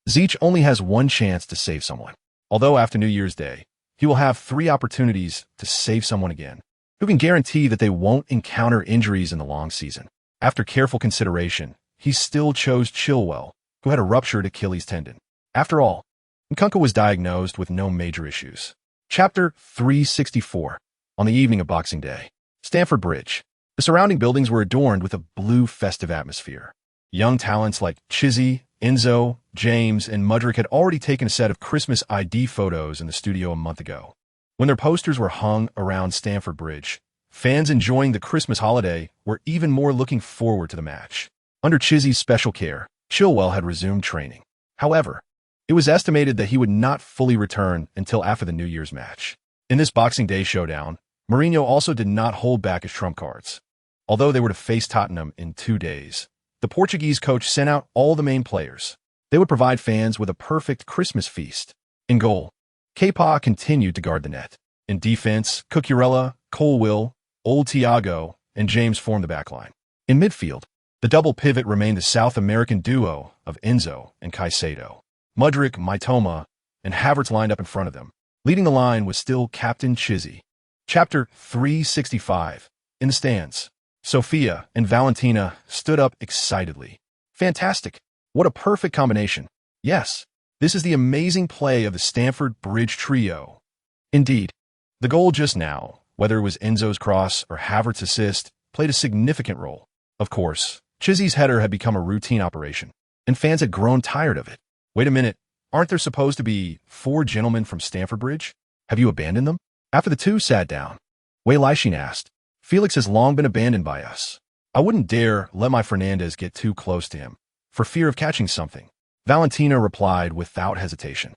Zeech only has one chance to save someone. Although after New Year's Day, he will have 3 opportunities to save someone again, who can guarantee that they won't encounter injuries in the long season. After careful consideration, he still chose Chilwell, who had a ruptured Achilles tendon. After all, Nkunku was diagnosed with no major issues. Chapter 364. On the evening of Boxing Day, Stamford Bridge. The surrounding buildings were adorned with a blue festive atmosphere. Young talents like Chizzy, Enzo, James, and Mudryk had already taken a set of Christmas ID photos in the studio a month ago. When their posters were hung around Stamford Bridge, fans enjoying the Christmas holiday were even more looking forward to the match. Under Chizzy's special care, Chilwell had resumed training. However, it was estimated that he would not fully return until after the New Year's match. In this Boxing Day showdown, Mourinho also did not hold back his trump cards. Although they were to face Tottenham in 2 days, the Portuguese coach sent out all the main players. They would provide fans with a perfect Christmas feast. In goal, Kepa continued to guard the net. In defense, Cucurella, Colwill, Old Thiago, and James formed the backline. In midfield, the double pivot remained the South American duo of Enzo and Caicedo. Mudryk, Mitoma, and Havertz lined up in front of them. Leading the line was still Captain Chizzy. Chapter 365. In the stands, Sophia and Valentina stood up excitedly. Fantastic! What a perfect combination. Yes, this is the amazing play of the Stamford Bridge trio. Indeed, the goal just now, whether it was Enzo's cross or Havertz's assist, played a significant role. Of course, Chizzy's header had become a routine operation, and fans had grown tired of it. Wait a minute, aren't there supposed to be 4 gentlemen from Stamford Bridge? Have you abandoned them? After the two sat down, Wei Leixin asked, Felix has long been abandoned by us. I wouldn't dare let my Fernandez get too close to him, for fear of catching something. Valentina replied without hesitation.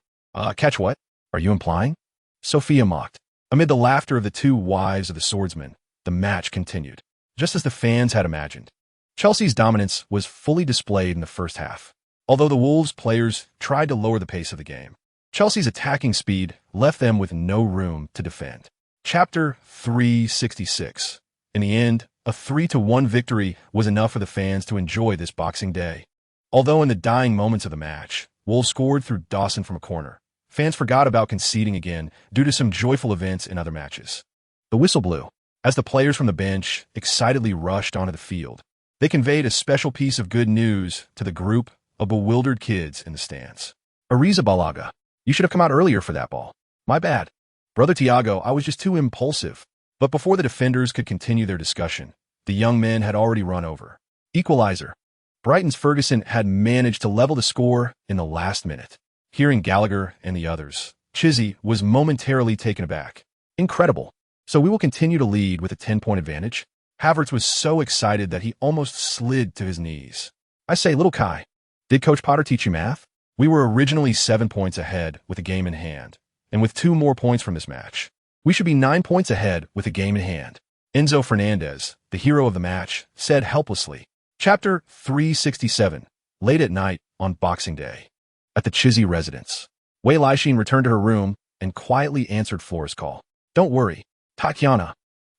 Catch what? Are you implying? Sophia mocked. Amid the laughter of the 2 wives of the swordsman, the match continued, just as the fans had imagined. Chelsea's dominance was fully displayed in the first half. Although the Wolves players tried to lower the pace of the game, Chelsea's attacking speed left them with no room to defend. Chapter 366. In the end, a 3-1 victory was enough for the fans to enjoy this Boxing Day. Although in the dying moments of the match, Wolves scored through Dawson from a corner, fans forgot about conceding again due to some joyful events in other matches. The whistle blew as the players from the bench excitedly rushed onto the field. They conveyed a special piece of good news to the group of bewildered kids in the stands. Ariza Balaga, you should have come out earlier for that ball. My bad. Brother Tiago, I was just too impulsive. But before the defenders could continue their discussion, the young men had already run over. Equalizer. Brighton's Ferguson had managed to level the score in the last minute. Hearing Gallagher and the others, Chizzy was momentarily taken aback. Incredible. So we will continue to lead with a 10-point advantage? Havertz was so excited that he almost slid to his knees. I say, little Kai, did Coach Potter teach you math? We were originally 7 points ahead with a game in hand, and with 2 more points from this match, we should be 9 points ahead with a game in hand. Enzo Fernandez, the hero of the match, said helplessly. Chapter 367. Late at night on Boxing Day. At the Chizzy residence, Wei Leixin returned to her room and quietly answered Flora's call. Don't worry, Tatiana.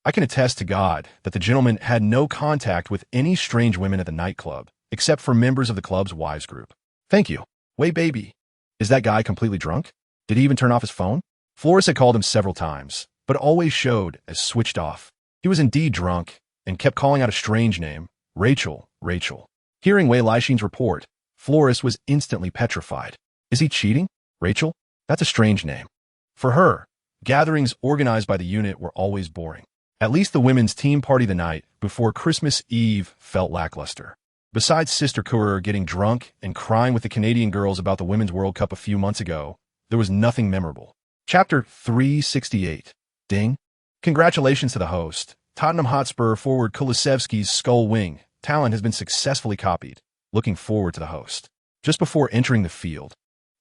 I can attest to God that the gentleman had no contact with any strange women at the nightclub, except for members of the club's wives group. Thank you. Wei baby. Is that guy completely drunk? Did he even turn off his phone? Flores had called him several times, but always showed as switched off. He was indeed drunk and kept calling out a strange name, Rachel, Rachel. Hearing Wei Leixin's report, Flores was instantly petrified. Is he cheating? Rachel? That's a strange name. For her, gatherings organized by the unit were always boring. At least the women's team party the night before Christmas Eve felt lackluster. Besides Sister Courier getting drunk and crying with the Canadian girls about the Women's World Cup a few months ago, there was nothing memorable. Chapter 368. Ding. Congratulations to the host. Tottenham Hotspur forward Kulusevski's skull wing talent has been successfully copied. Looking forward to the host. Just before entering the field,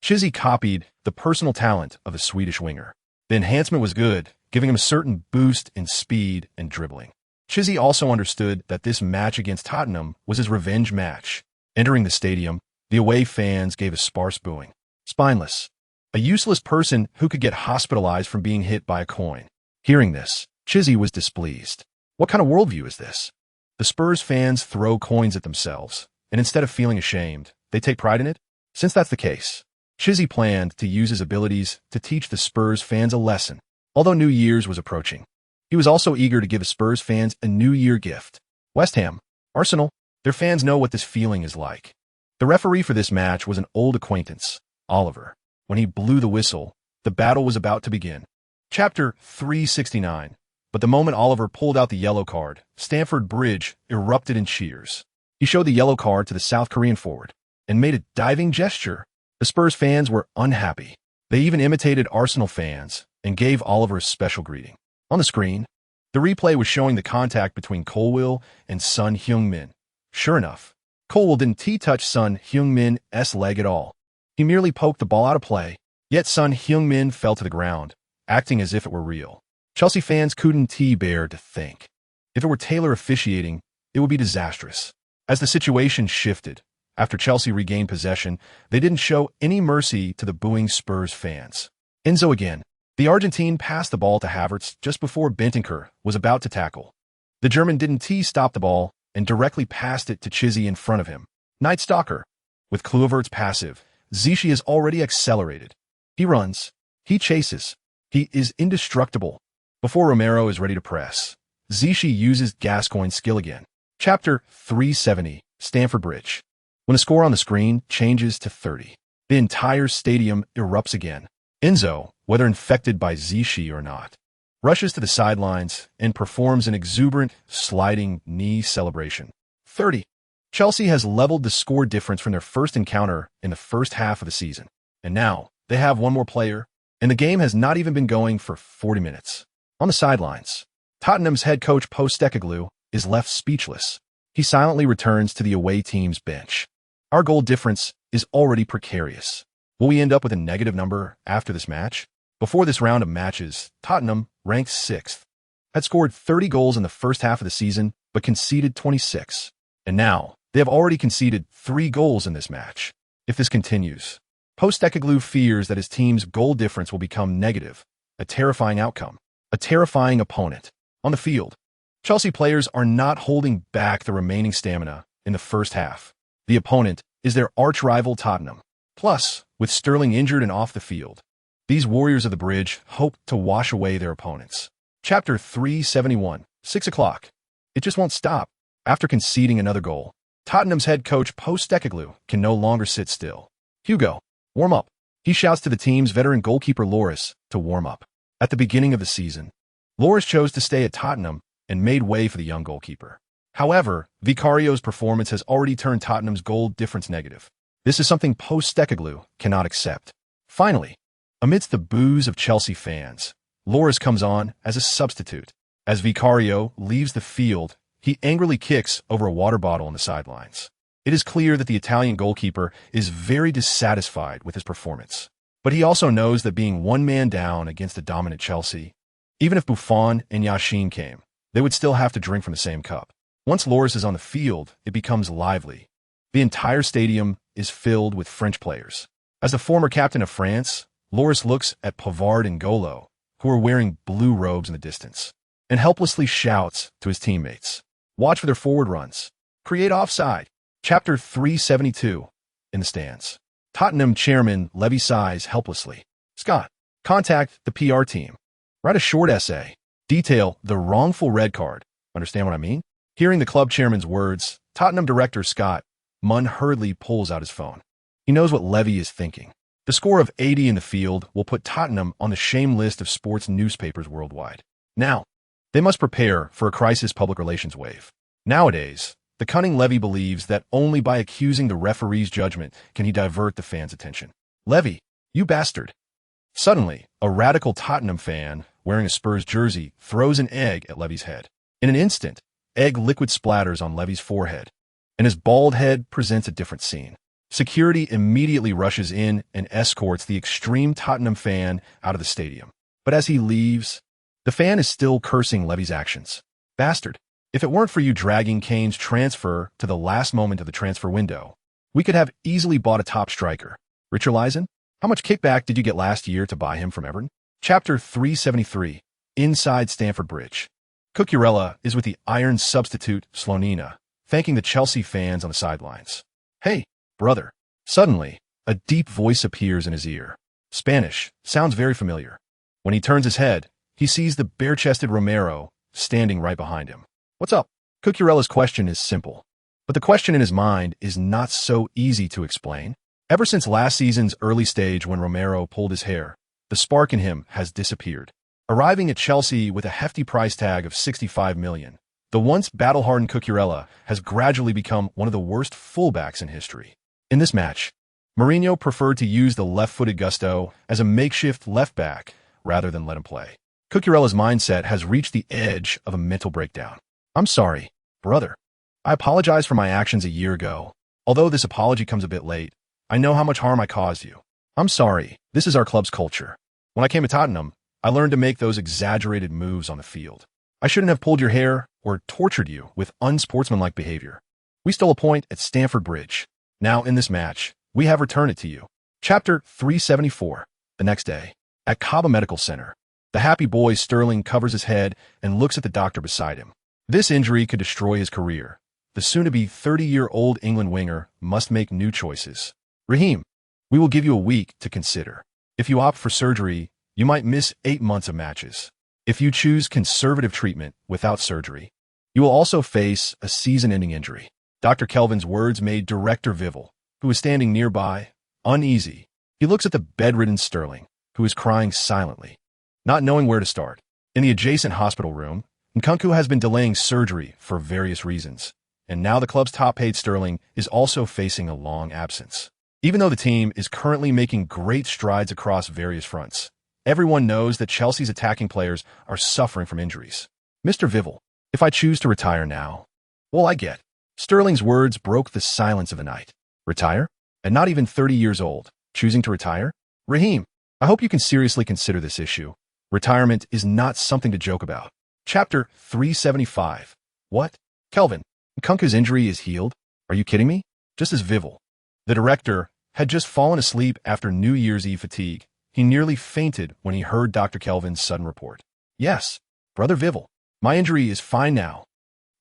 Chizzy copied the personal talent of the Swedish winger. The enhancement was good, giving him a certain boost in speed and dribbling. Chizzy also understood that this match against Tottenham was his revenge match. Entering the stadium, the away fans gave a sparse booing. Spineless. A useless person who could get hospitalized from being hit by a coin. Hearing this, Chizzy was displeased. What kind of worldview is this? The Spurs fans throw coins at themselves, and instead of feeling ashamed, they take pride in it? Since that's the case, Chizzy planned to use his abilities to teach the Spurs fans a lesson. Although New Year's was approaching, he was also eager to give his Spurs fans a New Year gift. West Ham, Arsenal, their fans know what this feeling is like. The referee for this match was an old acquaintance, Oliver. When he blew the whistle, the battle was about to begin. Chapter 369. But the moment Oliver pulled out the yellow card, Stamford Bridge erupted in cheers. He showed the yellow card to the South Korean forward and made a diving gesture. The Spurs fans were unhappy. They even imitated Arsenal fans and gave Oliver a special greeting. On the screen, the replay was showing the contact between Colwill and Son Heung-min. Sure enough, Colwill didn't touch Son Heung-min's leg at all. He merely poked the ball out of play, yet Son Heung-min fell to the ground, acting as if it were real. Chelsea fans couldn't bear to think. If it were Taylor officiating, it would be disastrous. As the situation shifted, after Chelsea regained possession, they didn't show any mercy to the booing Spurs fans. Enzo again. The Argentine passed the ball to Havertz just before Bentancur was about to tackle. The German didn't stop the ball and directly passed it to Chizzy in front of him. Night Stalker. With Kluivert's passive, Zichy is already accelerated. He runs. He chases. He is indestructible. Before Romero is ready to press, Zichy uses Gascoigne's skill again. Chapter 370, Stamford Bridge. When the score on the screen changes to 30, the entire stadium erupts again. Enzo, whether infected by Zichy or not, rushes to the sidelines and performs an exuberant, sliding knee celebration. 30. Chelsea has leveled the score difference from their first encounter in the first half of the season. And now, they have one more player, and the game has not even been going for 40 minutes. On the sidelines, Tottenham's head coach Postecoglou is left speechless. He silently returns to the away team's bench. Our goal difference is already precarious. Will we end up with a negative number after this match? Before this round of matches, Tottenham, ranked 6th, had scored 30 goals in the first half of the season, but conceded 26. And now, they have already conceded 3 goals in this match. If this continues, Postecoglou fears that his team's goal difference will become negative, a terrifying outcome, a terrifying opponent. On the field, Chelsea players are not holding back the remaining stamina in the first half. The opponent is their arch-rival Tottenham. Plus, with Sterling injured and off the field, these warriors of the bridge hope to wash away their opponents. Chapter 371, 6 o'clock. It just won't stop. After conceding another goal, Tottenham's head coach Postecoglou can no longer sit still. Hugo, warm up. He shouts to the team's veteran goalkeeper Loris to warm up. At the beginning of the season, Loris chose to stay at Tottenham and made way for the young goalkeeper. However, Vicario's performance has already turned Tottenham's goal difference negative. This is something Postecoglou cannot accept. Finally, amidst the boos of Chelsea fans, Loris comes on as a substitute. As Vicario leaves the field, he angrily kicks over a water bottle on the sidelines. It is clear that the Italian goalkeeper is very dissatisfied with his performance. But he also knows that being one man down against a dominant Chelsea, even if Buffon and Yashin came, they would still have to drink from the same cup. Once Loris is on the field, it becomes lively. The entire stadium is filled with French players. As the former captain of France, Loris looks at Pavard and Golo, who are wearing blue robes in the distance, and helplessly shouts to his teammates, "Watch for their forward runs. Create offside." Chapter 372, in the stands. Tottenham chairman Levy sighs helplessly. "Scott, contact the PR team. Write a short essay. Detail the wrongful red card. Understand what I mean?" Hearing the club chairman's words, Tottenham director Scott Munn hurriedly pulls out his phone. He knows what Levy is thinking. The score of 80 in the field will put Tottenham on the shame list of sports newspapers worldwide. Now, they must prepare for a crisis public relations wave. Nowadays, the cunning Levy believes that only by accusing the referee's judgment can he divert the fans' attention. "Levy, you bastard." Suddenly, a radical Tottenham fan, wearing a Spurs jersey, throws an egg at Levy's head. In an instant, egg liquid splatters on Levy's forehead, and his bald head presents a different scene. Security immediately rushes in and escorts the extreme Tottenham fan out of the stadium. But as he leaves, the fan is still cursing Levy's actions. "Bastard. If it weren't for you dragging Kane's transfer to the last moment of the transfer window, we could have easily bought a top striker. Richarlison? How much kickback did you get last year to buy him from Everton?" Chapter 373, inside Stamford Bridge. Cucurella is with the iron substitute Slonina, thanking the Chelsea fans on the sidelines. "Hey, brother." Suddenly, a deep voice appears in his ear. Spanish, sounds very familiar. When he turns his head, he sees the bare-chested Romero standing right behind him. "What's up?" Cucurella's question is simple, but the question in his mind is not so easy to explain. Ever since last season's early stage when Romero pulled his hair, the spark in him has disappeared. Arriving at Chelsea with a hefty price tag of $65 million, the once battle-hardened Cucurella has gradually become one of the worst fullbacks in history. In this match, Mourinho preferred to use the left-footed Gusto as a makeshift left-back rather than let him play. Cucurella's mindset has reached the edge of a mental breakdown. "I'm sorry, brother. I apologize for my actions a year ago. Although this apology comes a bit late, I know how much harm I caused you. I'm sorry. This is our club's culture. When I came to Tottenham, I learned to make those exaggerated moves on the field. I shouldn't have pulled your hair or tortured you with unsportsmanlike behavior. We stole a point at Stamford Bridge. Now, in this match, we have returned it to you." Chapter 374, the next day. At Caba Medical Center, the happy boy Sterling covers his head and looks at the doctor beside him. This injury could destroy his career. The soon-to-be 30-year-old England winger must make new choices. "Raheem, we will give you a week to consider. If you opt for surgery, you might miss 8 months of matches. If you choose conservative treatment without surgery, you will also face a season-ending injury. Dr. Kelvin's words made Director Vivel, who was standing nearby, uneasy. He looks at the bedridden Sterling, who is crying silently, not knowing where to start. In the adjacent hospital room, Nkunku has been delaying surgery for various reasons, and now the club's top-paid Sterling is also facing a long absence. Even though the team is currently making great strides across various fronts, everyone knows that Chelsea's attacking players are suffering from injuries. Mr. Vivel, if I choose to retire now, well, I get. Sterling's words broke the silence of the night. Retire? And not even 30 years old. Choosing to retire? Raheem, I hope you can seriously consider this issue. Retirement is not something to joke about. Chapter 375. What? Kelvin, Nkunku's injury is healed? Are you kidding me? Just as Vivel, the director, had just fallen asleep after New Year's Eve fatigue, he nearly fainted when he heard Dr. Kelvin's sudden report. Yes, Brother Vivel, my injury is fine now.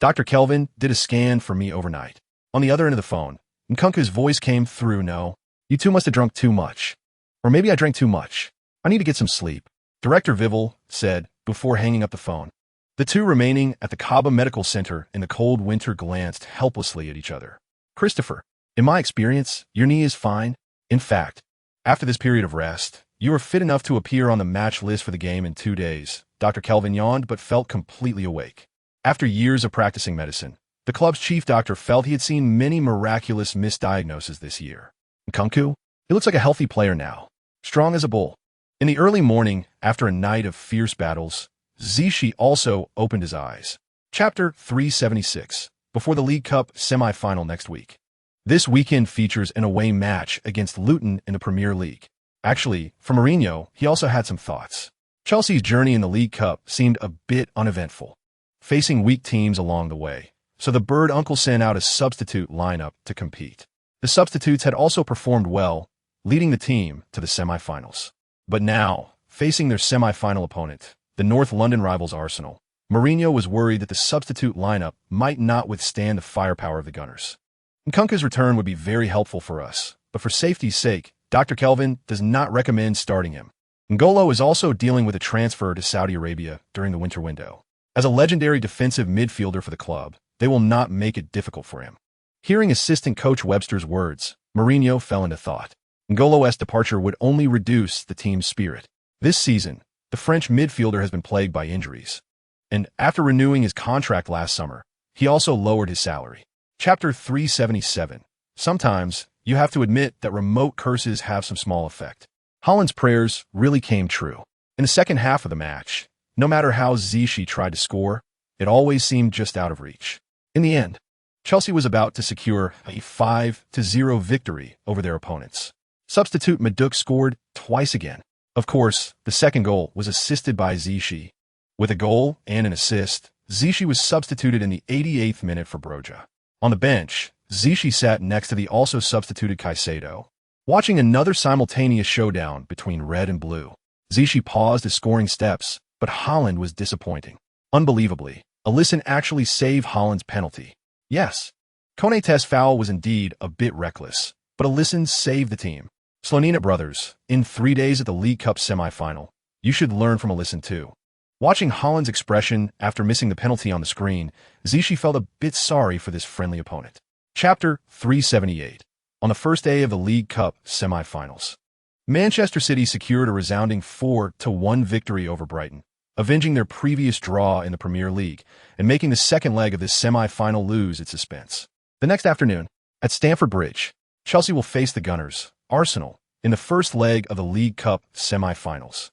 Dr. Kelvin did a scan for me overnight. On the other end of the phone, Nkunku's voice came through. No, you two must have drunk too much. Or maybe I drank too much. I need to get some sleep, Director Vivel said before hanging up the phone. The two remaining at the Kaba Medical Center in the cold winter glanced helplessly at each other. Christopher, in my experience, your knee is fine. In fact, after this period of rest, you are fit enough to appear on the match list for the game in 2 days. Dr. Kelvin yawned but felt completely awake. After years of practicing medicine, the club's chief doctor felt he had seen many miraculous misdiagnoses this year. Nkunku, he looks like a healthy player now, strong as a bull. In the early morning, after a night of fierce battles, Zishi also opened his eyes. Chapter 376, before the League Cup semi-final next week. This weekend features an away match against Luton in the Premier League. Actually, for Mourinho, he also had some thoughts. Chelsea's journey in the League Cup seemed a bit uneventful, facing weak teams along the way, so the bird uncle sent out a substitute lineup to compete. The substitutes had also performed well, leading the team to the semi-finals. But now, facing their semi-final opponent, the North London rivals Arsenal, Mourinho was worried that the substitute lineup might not withstand the firepower of the Gunners. Nkunku's return would be very helpful for us, but for safety's sake, Dr. Kelvin does not recommend starting him. N'Golo is also dealing with a transfer to Saudi Arabia during the winter window. As a legendary defensive midfielder for the club, they will not make it difficult for him. Hearing assistant coach Webster's words, Mourinho fell into thought. N'Golo's departure would only reduce the team's spirit. This season, the French midfielder has been plagued by injuries, and after renewing his contract last summer, he also lowered his salary. Chapter 377. Sometimes, you have to admit that remote curses have some small effect. Haaland's prayers really came true. In the second half of the match, no matter how Zishi tried to score, it always seemed just out of reach. In the end, Chelsea was about to secure a 5-0 victory over their opponents. Substitute Maduk scored twice again. Of course, the second goal was assisted by Zishi. With a goal and an assist, Zishi was substituted in the 88th minute for Broja. On the bench, Zishi sat next to the also substituted Caicedo. Watching another simultaneous showdown between red and blue, Zishi paused his scoring steps, but Haaland was disappointing. Unbelievably, Alisson actually saved Haaland's penalty. Yes, Konaté's foul was indeed a bit reckless, but Alisson saved the team. Slonina brothers, in 3 days at the League Cup semi-final, you should learn from Alisson too. Watching Haaland's expression after missing the penalty on the screen, Zishi felt a bit sorry for this friendly opponent. Chapter 378. On the first day of the League Cup semi-finals, Manchester City secured a resounding 4-1 victory over Brighton, avenging their previous draw in the Premier League and making the second leg of this semi-final lose its suspense. The next afternoon, at Stamford Bridge, Chelsea will face the Gunners, Arsenal, in the first leg of the League Cup semi-finals.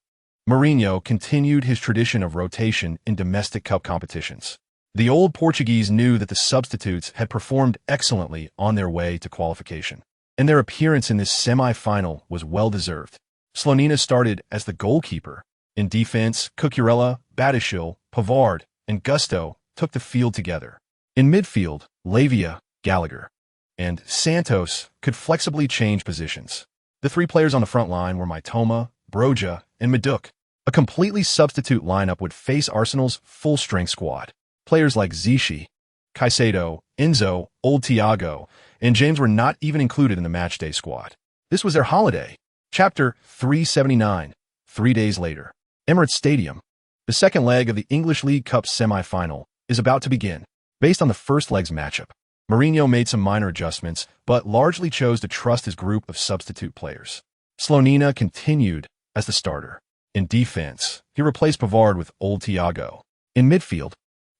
Mourinho continued his tradition of rotation in domestic cup competitions. The old Portuguese knew that the substitutes had performed excellently on their way to qualification, and their appearance in this semi-final was well-deserved. Slonina started as the goalkeeper. In defense, Cucurella, Badiashile, Pavard, and Gusto took the field together. In midfield, Lavia, Gallagher, and Santos could flexibly change positions. The three players on the front line were Mitoma, Broja, and Maduk. A completely substitute lineup would face Arsenal's full-strength squad. Players like Zishi, Caicedo, Enzo, Old Thiago, and James were not even included in the matchday squad. This was their holiday. Chapter 379. 3 days later, Emirates Stadium. The second leg of the English League Cup semi-final is about to begin. Based on the first leg's matchup, Mourinho made some minor adjustments, but largely chose to trust his group of substitute players. Slonina continued as the starter. In defense, he replaced Pavard with Old Thiago. In midfield,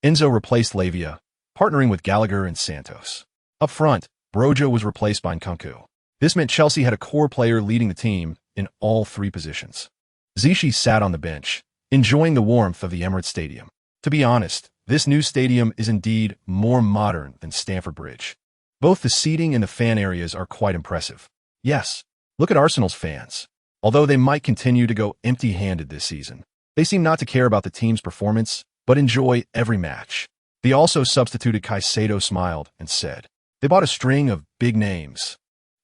Enzo replaced Lavia, partnering with Gallagher and Santos. Up front, Brojo was replaced by Nkunku. This meant Chelsea had a core player leading the team in all three positions. Zichy sat on the bench, enjoying the warmth of the Emirates Stadium. To be honest, this new stadium is indeed more modern than Stamford Bridge. Both the seating and the fan areas are quite impressive. Yes, look at Arsenal's fans. Although they might continue to go empty-handed this season, they seem not to care about the team's performance, but enjoy every match. The also substituted Caicedo smiled and said, "They bought a string of big names.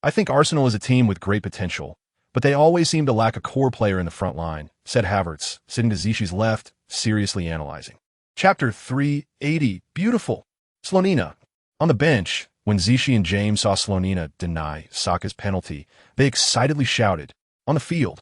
I think Arsenal is a team with great potential, but they always seem to lack a core player in the front line," said Havertz, sitting to Zichy's left, seriously analyzing. Chapter 380. Beautiful. Slonina. On the bench, when Zichy and James saw Slonina deny Saka's penalty, they excitedly shouted. On the field,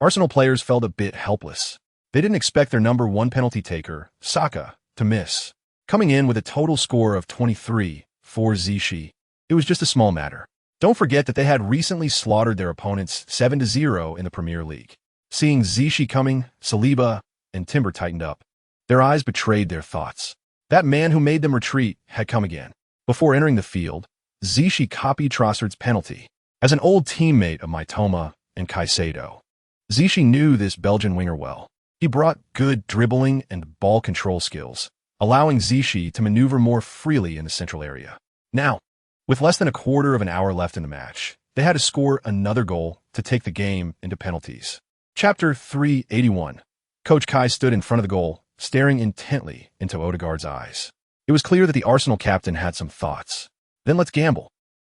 Arsenal players felt a bit helpless. They didn't expect their number one penalty taker, Saka, to miss. Coming in with a total score of 23 for Zichy, it was just a small matter. Don't forget that they had recently slaughtered their opponents 7-0 in the Premier League. Seeing Zichy coming, Saliba and Timber tightened up. Their eyes betrayed their thoughts. That man who made them retreat had come again. Before entering the field, Zichy copied Trossard's penalty. As an old teammate of Mitoma and Caicedo, Zichy knew this Belgian winger well. He brought good dribbling and ball control skills, allowing Zichy to maneuver more freely in the central area. Now, with less than a quarter of an hour left in the match, they had to score another goal to take the game into penalties. Chapter 381. Coach Kai stood in front of the goal, staring intently into Odegaard's eyes. It was clear that the Arsenal captain had some thoughts. Then let's gamble.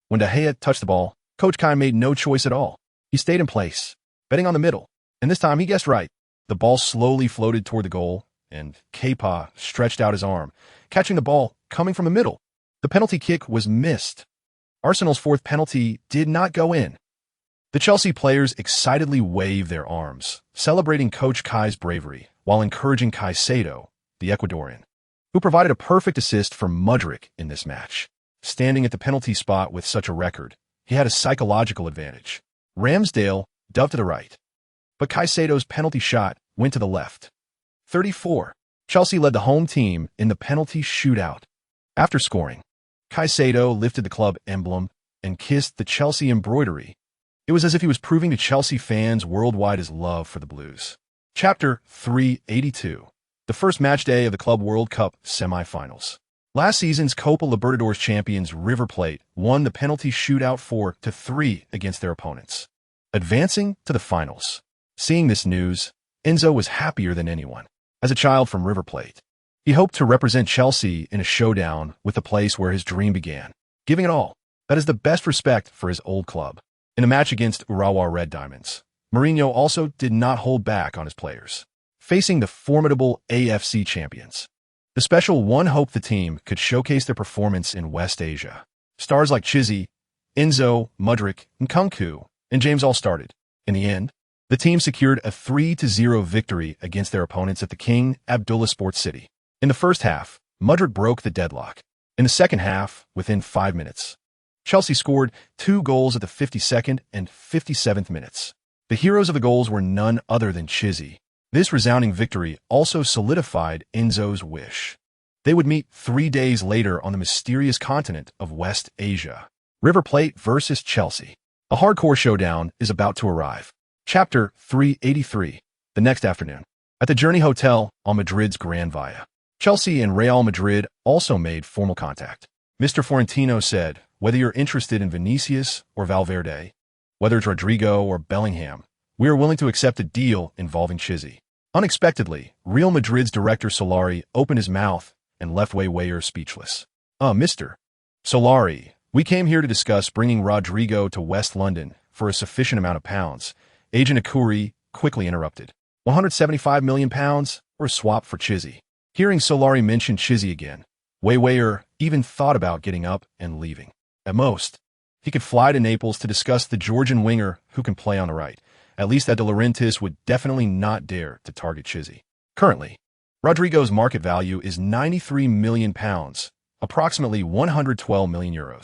When De Gea touched the ball, Coach Kai made no choice at all. He stayed in place, betting on the middle. And this time he guessed right. The ball slowly floated toward the goal, and Kepa stretched out his arm, catching the ball coming from the middle. The penalty kick was missed. Arsenal's fourth penalty did not go in. The Chelsea players excitedly waved their arms, celebrating Coach Kai's bravery, while encouraging Caicedo, the Ecuadorian, who provided a perfect assist for Mudryk in this match. Standing at the penalty spot with such a record, he had a psychological advantage. Ramsdale dove to the right, but Caicedo's penalty shot went to the left. 34. Chelsea led the home team in the penalty shootout. After scoring, Caicedo lifted the club emblem and kissed the Chelsea embroidery. It was as if he was proving to Chelsea fans worldwide his love for the Blues. Chapter 382. The first match day of the Club World Cup semi-finals. Last season's Copa Libertadores champions River Plate won the penalty shootout 4-3 against their opponents, advancing to the finals. Seeing this news, Enzo was happier than anyone. As a child from River Plate, he hoped to represent Chelsea in a showdown with the place where his dream began, giving it all. That is the best respect for his old club. In a match against Urawa Red Diamonds, Mourinho also did not hold back on his players. Facing the formidable AFC champions, the Special One hoped the team could showcase their performance in West Asia. Stars like Chizzy, Enzo, Mudryk, Nkunku, and James all started. In the end, the team secured a 3-0 victory against their opponents at the King Abdullah Sports City. In the first half, Mudryk broke the deadlock. In the second half, within 5 minutes, Chelsea scored 2 goals at the 52nd and 57th minutes. The heroes of the goals were none other than Chizzy. This resounding victory also solidified Enzo's wish. They would meet 3 days later on the mysterious continent of West Asia. River Plate versus Chelsea. A hardcore showdown is about to arrive. Chapter 383. The next afternoon, at the Journey Hotel on Madrid's Gran Via, Chelsea and Real Madrid also made formal contact. Mr. Florentino said, "Whether you're interested in Vinicius or Valverde, whether it's Rodrigo or Bellingham, we are willing to accept a deal involving Chizzy." Unexpectedly, Real Madrid's director Solari opened his mouth and left Weyer speechless. Mr. Solari, we came here to discuss bringing Rodrigo to West London for a sufficient amount of pounds. Agent Akuri quickly interrupted. £175 million or a swap for Chizzy. Hearing Solari mention Chizzy again, Weyer even thought about getting up and leaving. At most, he could fly to Naples to discuss the Georgian winger who can play on the right. At least that De Laurentiis would definitely not dare to target Chizzy. Currently, Rodrigo's market value is £93 million, approximately €112 million.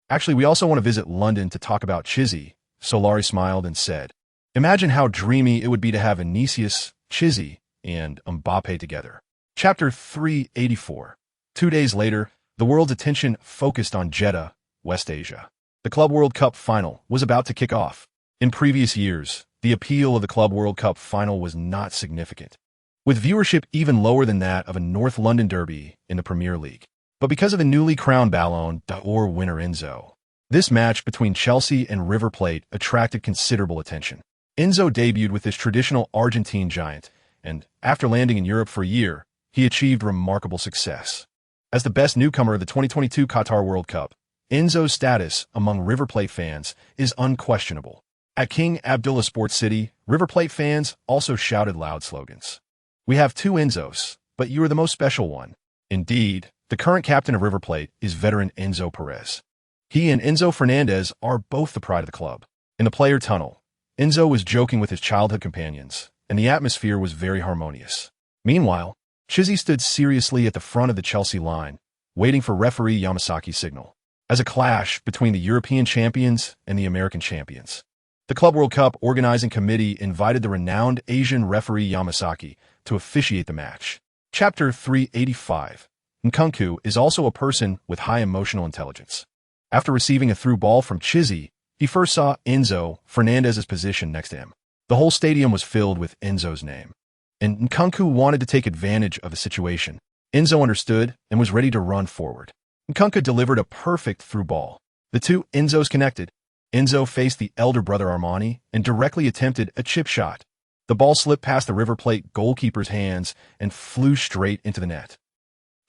Actually, we also want to visit London to talk about Chizzy. Solari smiled and said, imagine how dreamy it would be to have Vinicius, Chizzy, and Mbappe together. Chapter 384. 2 days later, the world's attention focused on Jeddah, West Asia. The Club World Cup final was about to kick off. In previous years, the appeal of the Club World Cup final was not significant, with viewership even lower than that of a North London derby in the Premier League. But because of the newly crowned Ballon d'Or winner Enzo, this match between Chelsea and River Plate attracted considerable attention. Enzo debuted with this traditional Argentine giant, and after landing in Europe for a year, he achieved remarkable success. As the best newcomer of the 2022 Qatar World Cup, Enzo's status among River Plate fans is unquestionable. At King Abdullah Sports City, River Plate fans also shouted loud slogans. We have two Enzos, but you are the most special one. Indeed, the current captain of River Plate is veteran Enzo Perez. He and Enzo Fernandez are both the pride of the club. In the player tunnel, Enzo was joking with his childhood companions, and the atmosphere was very harmonious. Meanwhile, Chizzy stood seriously at the front of the Chelsea line, waiting for referee Yamasaki's signal. As a clash between the European champions and the American champions, the Club World Cup organizing committee invited the renowned Asian referee Yamasaki to officiate the match. Chapter 385. Nkunku is also a person with high emotional intelligence. After receiving a through ball from Chizzy, he first saw Enzo Fernandez's position next to him. The whole stadium was filled with Enzo's name, and Nkunku wanted to take advantage of the situation. Enzo understood and was ready to run forward. Nkunku delivered a perfect through ball. The two Enzos connected. Enzo faced the elder brother Armani and directly attempted a chip shot. The ball slipped past the River Plate goalkeeper's hands and flew straight into the net.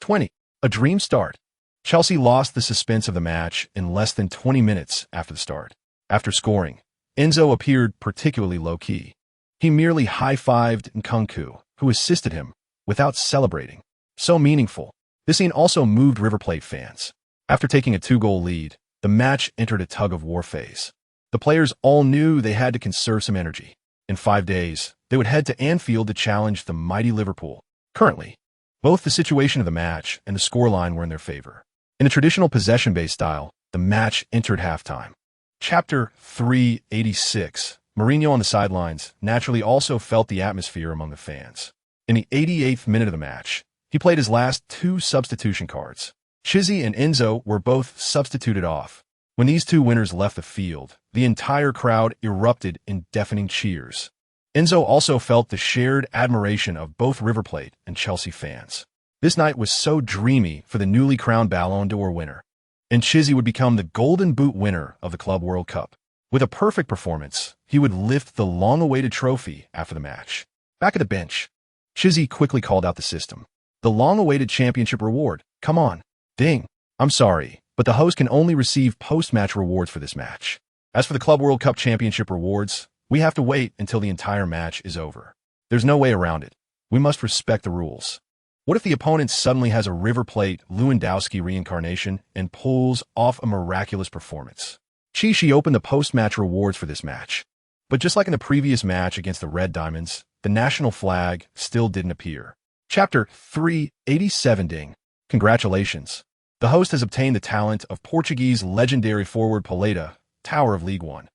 20. A dream start. Chelsea lost the suspense of the match in less than 20 minutes after the start. After scoring, Enzo appeared particularly low-key. He merely high-fived Nkunku, who assisted him, without celebrating. So meaningful. This scene also moved River Plate fans. After taking a 2-goal lead, the match entered a tug-of-war phase. The players all knew they had to conserve some energy. In 5 days, they would head to Anfield to challenge the mighty Liverpool. Currently, both the situation of the match and the scoreline were in their favor. In a traditional possession-based style, the match entered halftime. Chapter 386. Mourinho on the sidelines naturally also felt the atmosphere among the fans. In the 88th minute of the match, he played his last 2 substitution cards. Chizzy and Enzo were both substituted off. When these 2 winners left the field, the entire crowd erupted in deafening cheers. Enzo also felt the shared admiration of both River Plate and Chelsea fans. This night was so dreamy for the newly crowned Ballon d'Or winner, and Chizzy would become the Golden Boot winner of the Club World Cup. With a perfect performance, he would lift the long-awaited trophy after the match. Back at the bench, Chizzy quickly called out the system. The long-awaited championship reward. Come on. Ding. I'm sorry, but the host can only receive post-match rewards for this match. As for the Club World Cup championship rewards, we have to wait until the entire match is over. There's no way around it. We must respect the rules. What if the opponent suddenly has a River Plate Lewandowski reincarnation and pulls off a miraculous performance? Chizzy opened the post-match rewards for this match. But just like in the previous match against the Red Diamonds, the national flag still didn't appear. Chapter 387. Ding. Congratulations. The host has obtained the talent of Portuguese legendary forward Paleta, Tower of League One,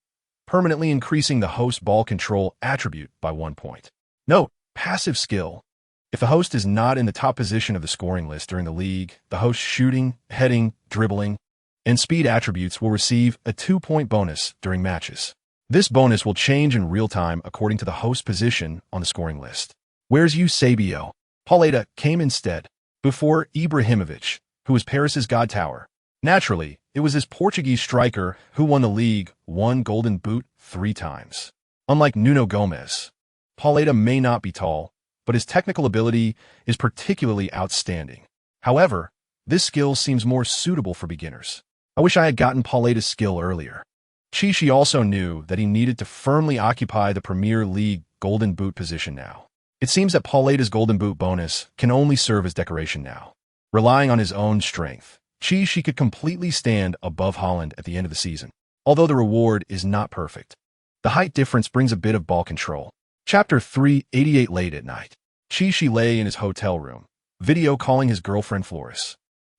permanently increasing the host ball control attribute by 1 point. Note, passive skill. If the host is not in the top position of the scoring list during the league, the host's shooting, heading, dribbling, and speed attributes will receive a 2-point bonus during matches. This bonus will change in real time according to the host position on the scoring list. Where's Eusebio? Paleta came instead, before Ibrahimovic, who was Paris's god tower. Naturally, it was this Portuguese striker who won the League 1 Golden Boot 3 times. Unlike Nuno Gomes, Paleta may not be tall, but his technical ability is particularly outstanding. However, this skill seems more suitable for beginners. I wish I had gotten Paleta's skill earlier. Chizzy also knew that he needed to firmly occupy the Premier League Golden Boot position now. It seems that Paleta's Golden Boot bonus can only serve as decoration now. Relying on his own strength, Chizzy could completely stand above Haaland at the end of the season, although the reward is not perfect. The height difference brings a bit of ball control. Chapter 388. Late at night. Chi lay in his hotel room, video calling his girlfriend Floris.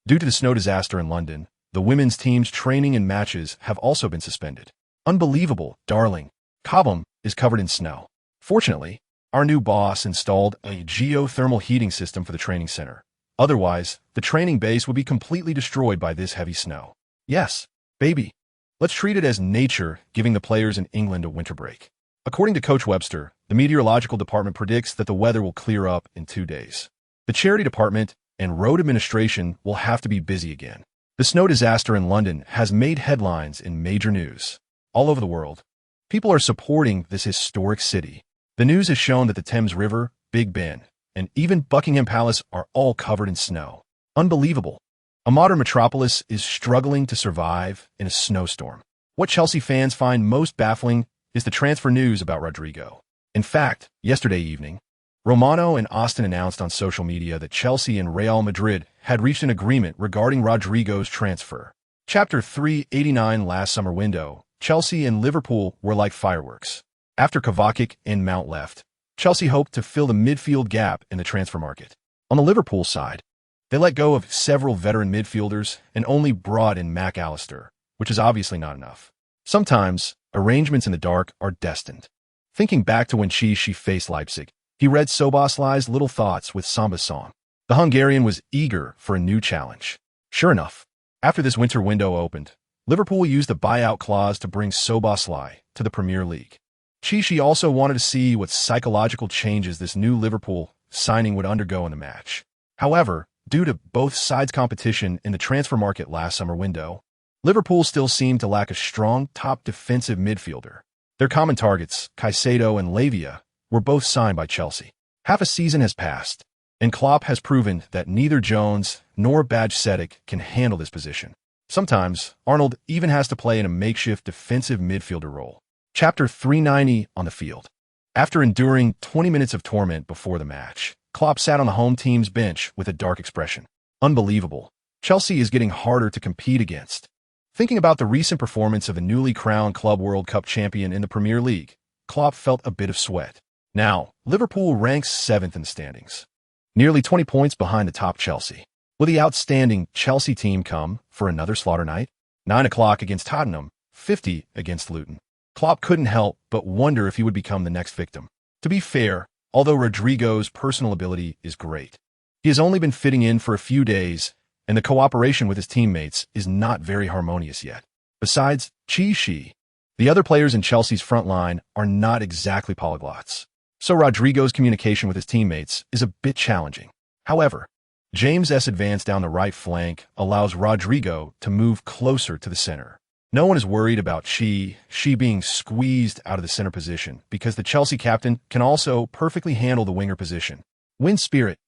Due to the snow disaster in London, the women's team's training and matches have also been suspended. Unbelievable, darling. Cobham is covered in snow. Fortunately, our new boss installed a geothermal heating system for the training center. Otherwise, the training base would be completely destroyed by this heavy snow. Yes, baby. Let's treat it as nature giving the players in England a winter break. According to Coach Webster, the meteorological department predicts that the weather will clear up in 2 days. The charity department and road administration will have to be busy again. The snow disaster in London has made headlines in major news. All over the world, people are supporting this historic city. The news has shown that the Thames River, Big Ben, and even Buckingham Palace are all covered in snow. Unbelievable. A modern metropolis is struggling to survive in a snowstorm. What Chelsea fans find most baffling is the transfer news about Rodrigo. In fact, yesterday evening, Romano and Austin announced on social media that Chelsea and Real Madrid had reached an agreement regarding Rodrigo's transfer. Chapter 389 last summer window, Chelsea and Liverpool were like fireworks. After Kovacic and Mount left, Chelsea hoped to fill the midfield gap in the transfer market. On the Liverpool side, they let go of several veteran midfielders and only brought in Mac Allister, which is obviously not enough. Sometimes, arrangements in the dark are destined. Thinking back to when she faced Leipzig, he read Soboslai's little thoughts with Samba's song. The Hungarian was eager for a new challenge. Sure enough, after this winter window opened, Liverpool used the buyout clause to bring Soboslai to the Premier League. Chi also wanted to see what psychological changes this new Liverpool signing would undergo in the match. However, due to both sides' competition in the transfer market last summer window, Liverpool still seemed to lack a strong top defensive midfielder. Their common targets, Caicedo and Lavia, were both signed by Chelsea. Half a season has passed, and Klopp has proven that neither Jones nor Bajcetic can handle this position. Sometimes, Arnold even has to play in a makeshift defensive midfielder role. Chapter 390 on the field. After enduring 20 minutes of torment before the match, Klopp sat on the home team's bench with a dark expression. Unbelievable. Chelsea is getting harder to compete against. Thinking about the recent performance of the newly crowned Club World Cup champion in the Premier League, Klopp felt a bit of sweat. Now, Liverpool ranks 7th in the standings, nearly 20 points behind the top Chelsea. Will the outstanding Chelsea team come for another slaughter night? 9 o'clock against Tottenham, 50 against Luton. Klopp couldn't help but wonder if he would become the next victim. To be fair, although Rodrigo's personal ability is great, he has only been fitting in for a few days, and the cooperation with his teammates is not very harmonious yet. Besides Chi, the other players in Chelsea's front line are not exactly polyglots, so Rodrigo's communication with his teammates is a bit challenging. However, James' advance down the right flank allows Rodrigo to move closer to the center. No one is worried about Chi being squeezed out of the center position because the Chelsea captain can also perfectly handle the winger position. Win spirit.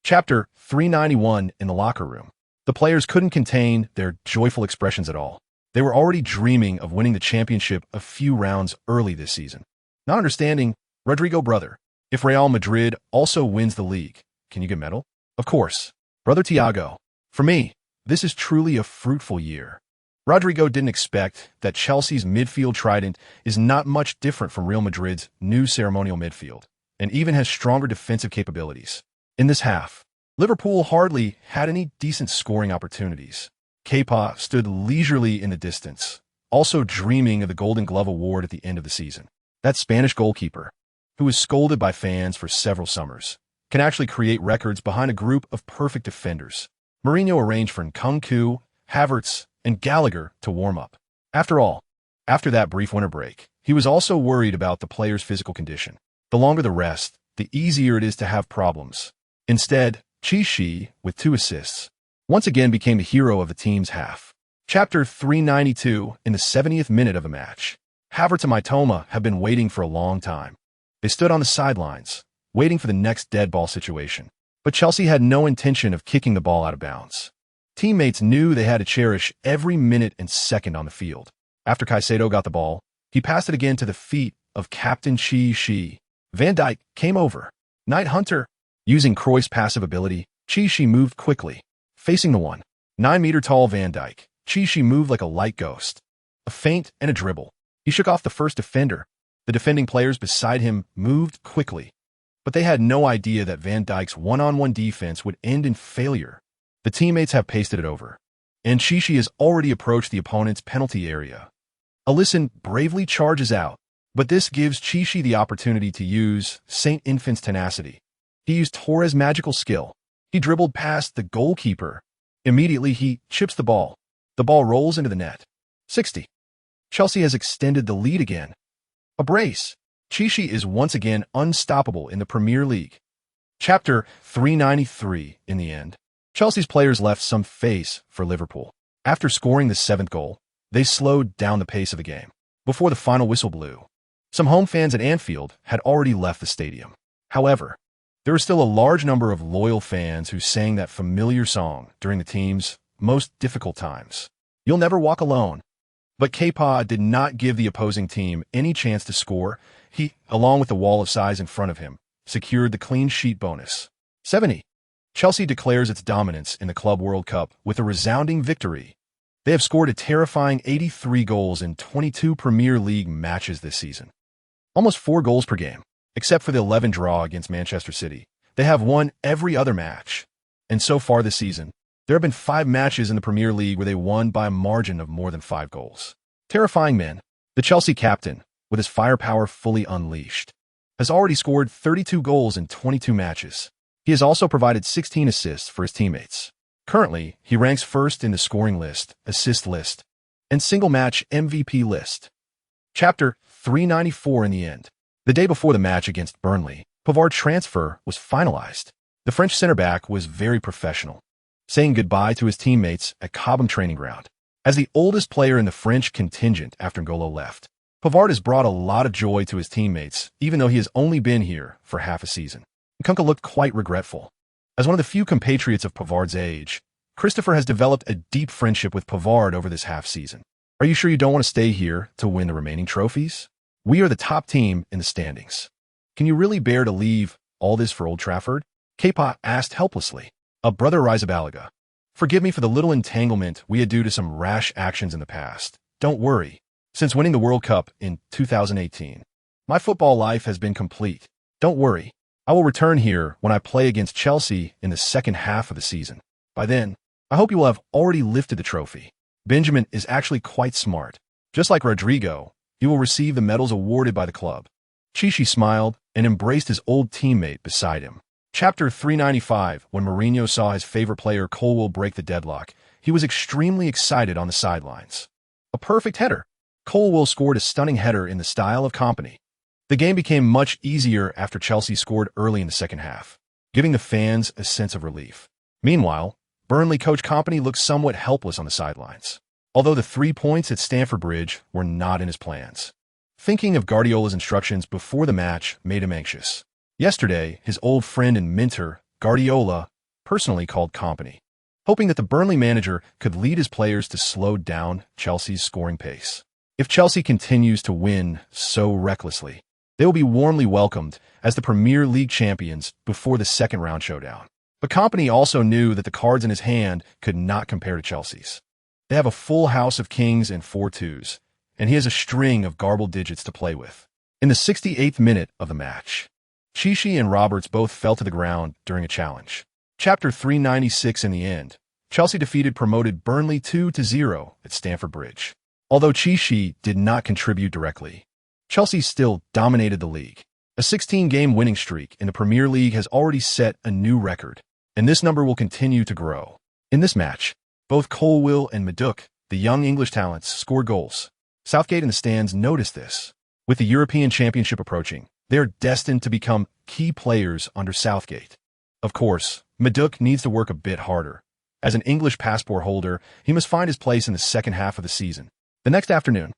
Chapter 391 in the locker room. The players couldn't contain their joyful expressions at all. They were already dreaming of winning the championship a few rounds early this season. Not understanding, Rodrigo brother, if Real Madrid also wins the league, can you get medal? Of course. Brother Thiago. For me, this is truly a fruitful year. Rodrigo didn't expect that Chelsea's midfield trident is not much different from Real Madrid's new ceremonial midfield, and even has stronger defensive capabilities. In this half, Liverpool hardly had any decent scoring opportunities. Kepa stood leisurely in the distance, also dreaming of the Golden Glove Award at the end of the season. That Spanish goalkeeper, who was scolded by fans for several summers, can actually create records behind a group of perfect defenders. Mourinho arranged for Nkunku, Havertz, and Gallagher to warm up. After all, after that brief winter break, he was also worried about the players' physical condition. The longer the rest, the easier it is to have problems. Instead, Chi, with 2 assists, once again became the hero of the team's half. Chapter 392 in the 70th minute of a match. Havertz and Mitoma have been waiting for a long time. They stood on the sidelines, waiting for the next dead ball situation. But Chelsea had no intention of kicking the ball out of bounds. Teammates knew they had to cherish every minute and second on the field. After Caicedo got the ball, he passed it again to the feet of Captain Chi. Van Dijk came over. Night Hunter. Using Cruyff's passive ability, Chi moved quickly. Facing the 9-meter-tall Van Dijk, Chi moved like a light ghost. A feint and a dribble. He shook off the first defender. The defending players beside him moved quickly, but but they had no idea that Van Dijk's one-on-one defense would end in failure. The teammates have pasted it over, and Chichi has already approached the opponent's penalty area. Alisson bravely charges out, but this gives Chichi the opportunity to use Saint Infant's tenacity. He used Torres' magical skill. He dribbled past the goalkeeper. Immediately, he chips the ball. The ball rolls into the net. 60. Chelsea has extended the lead again. A brace. Chichi is once again unstoppable in the Premier League. Chapter 393 in the end. Chelsea's players left some face for Liverpool. After scoring the 7th goal, they slowed down the pace of the game. Before the final whistle blew, some home fans at Anfield had already left the stadium. However, there was still a large number of loyal fans who sang that familiar song during the team's most difficult times. You'll never walk alone. But Kepa did not give the opposing team any chance to score. He, along with the wall of size in front of him, secured the clean sheet bonus. 70. Chelsea declares its dominance in the Club World Cup with a resounding victory. They have scored a terrifying 83 goals in 22 Premier League matches this season. Almost 4 goals per game. Except for the 11 draw against Manchester City, they have won every other match. And so far this season, there have been 5 matches in the Premier League where they won by a margin of more than 5 goals. Terrifying men. The Chelsea captain, with his firepower fully unleashed, has already scored 32 goals in 22 matches. He has also provided 16 assists for his teammates. Currently, he ranks first in the scoring list, assist list, and single-match MVP list. Chapter 394 in the end. The day before the match against Burnley, Pavard's transfer was finalized. The French centre-back was very professional, saying goodbye to his teammates at Cobham training ground. As the oldest player in the French contingent after N'Golo left, Pavard has brought a lot of joy to his teammates, even though he has only been here for half a season. Nkunku looked quite regretful. As one of the few compatriots of Pavard's age, Christopher has developed a deep friendship with Pavard over this half season. Are you sure you don't want to stay here to win the remaining trophies? We are the top team in the standings. Can you really bear to leave all this for Old Trafford? Kepa asked helplessly. Brother Rizabalaga, forgive me for the little entanglement we had due to some rash actions in the past. Don't worry. Since winning the World Cup in 2018, my football life has been complete. Don't worry. I will return here when I play against Chelsea in the second half of the season. By then, I hope you will have already lifted the trophy. Benjamin is actually quite smart. Just like Rodrigo, he will receive the medals awarded by the club. Chichi smiled and embraced his old teammate beside him. Chapter 395. When Mourinho saw his favorite player Colwill break the deadlock, he was extremely excited on the sidelines. A perfect header. Colwill scored a stunning header in the style of Kompany. The game became much easier after Chelsea scored early in the second half, giving the fans a sense of relief. Meanwhile, Burnley coach Kompany looked somewhat helpless on the sidelines, although the 3 points at Stamford Bridge were not in his plans. Thinking of Guardiola's instructions before the match made him anxious. Yesterday, his old friend and mentor, Guardiola, personally called Kompany, hoping that the Burnley manager could lead his players to slow down Chelsea's scoring pace. If Chelsea continues to win so recklessly, they will be warmly welcomed as the Premier League champions before the second round showdown. But Kompany also knew that the cards in his hand could not compare to Chelsea's. They have a full house of kings and 4-2s, and he has a string of garbled digits to play with. In the 68th minute of the match, Chichi and Roberts both fell to the ground during a challenge. Chapter 396 in the end, Chelsea defeated promoted Burnley 2-0 at Stamford Bridge. Although Chichi did not contribute directly, Chelsea still dominated the league. A 16-game winning streak in the Premier League has already set a new record, and this number will continue to grow. In this match, both Colwill and Maduk, the young English talents, scored goals. Southgate and the stands noticed this. With the European Championship approaching, they are destined to become key players under Southgate. Of course, Maduk needs to work a bit harder. As an English passport holder, he must find his place in the second half of the season. The next afternoon,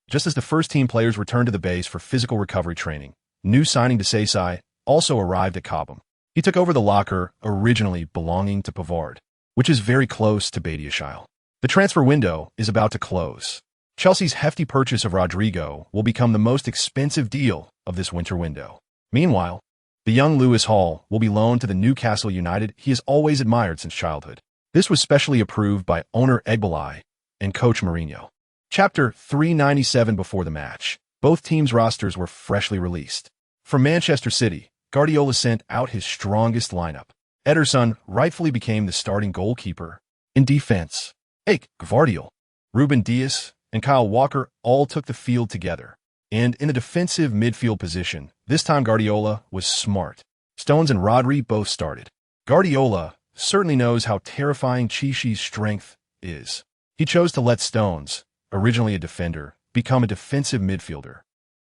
just as the first-team players returned to the base for physical recovery training, new signing Desai also arrived at Cobham. He took over the locker originally belonging to Pavard, which is very close to Badiashile. The transfer window is about to close. Chelsea's hefty purchase of Rodrigo will become the most expensive deal of this winter window. Meanwhile, the young Lewis Hall will be loaned to the Newcastle United he has always admired since childhood. This was specially approved by owner Egbelai and coach Mourinho. Chapter 397 before the match. Both teams' rosters were freshly released. For Manchester City, Guardiola sent out his strongest lineup. Ederson rightfully became the starting goalkeeper. In defense, Gvardiol, Ruben Dias, and Kyle Walker all took the field together. And in the defensive midfield position, this time Guardiola was smart. Stones and Rodri both started. Guardiola certainly knows how terrifying Clichy's strength is. He chose to let Stones, originally a defender, become a defensive midfielder,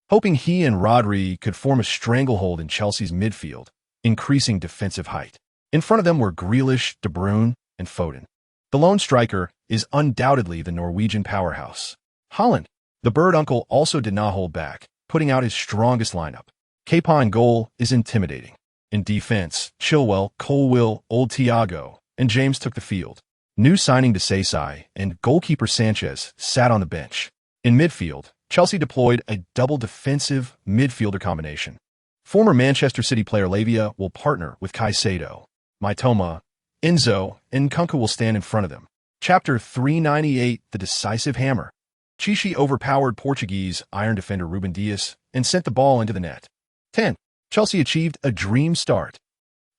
hoping he and Rodri could form a stranglehold in Chelsea's midfield, increasing defensive height. In front of them were Grealish, De Bruyne, and Foden. The lone striker is undoubtedly the Norwegian powerhouse, Haaland. The bird uncle also did not hold back, putting out his strongest lineup. Kepa in goal is intimidating. In defense, Chilwell, Colwill, Old Thiago, and James took the field. New signing Desai and goalkeeper Sanchez sat on the bench. In midfield, Chelsea deployed a double defensive midfielder combination. Former Manchester City player Lavia will partner with Caicedo. Mitoma, Enzo, and Nkunku will stand in front of them. Chapter 398, The Decisive Hammer. Clichy overpowered Portuguese iron defender Ruben Dias and sent the ball into the net. 10. Chelsea achieved a dream start.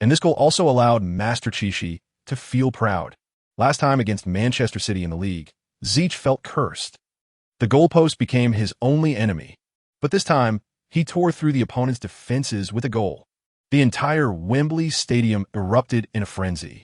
And this goal also allowed Master Clichy to feel proud. Last time against Manchester City in the league, Ziyech felt cursed. The goalpost became his only enemy. But this time, he tore through the opponent's defenses with a goal. The entire Wembley Stadium erupted in a frenzy.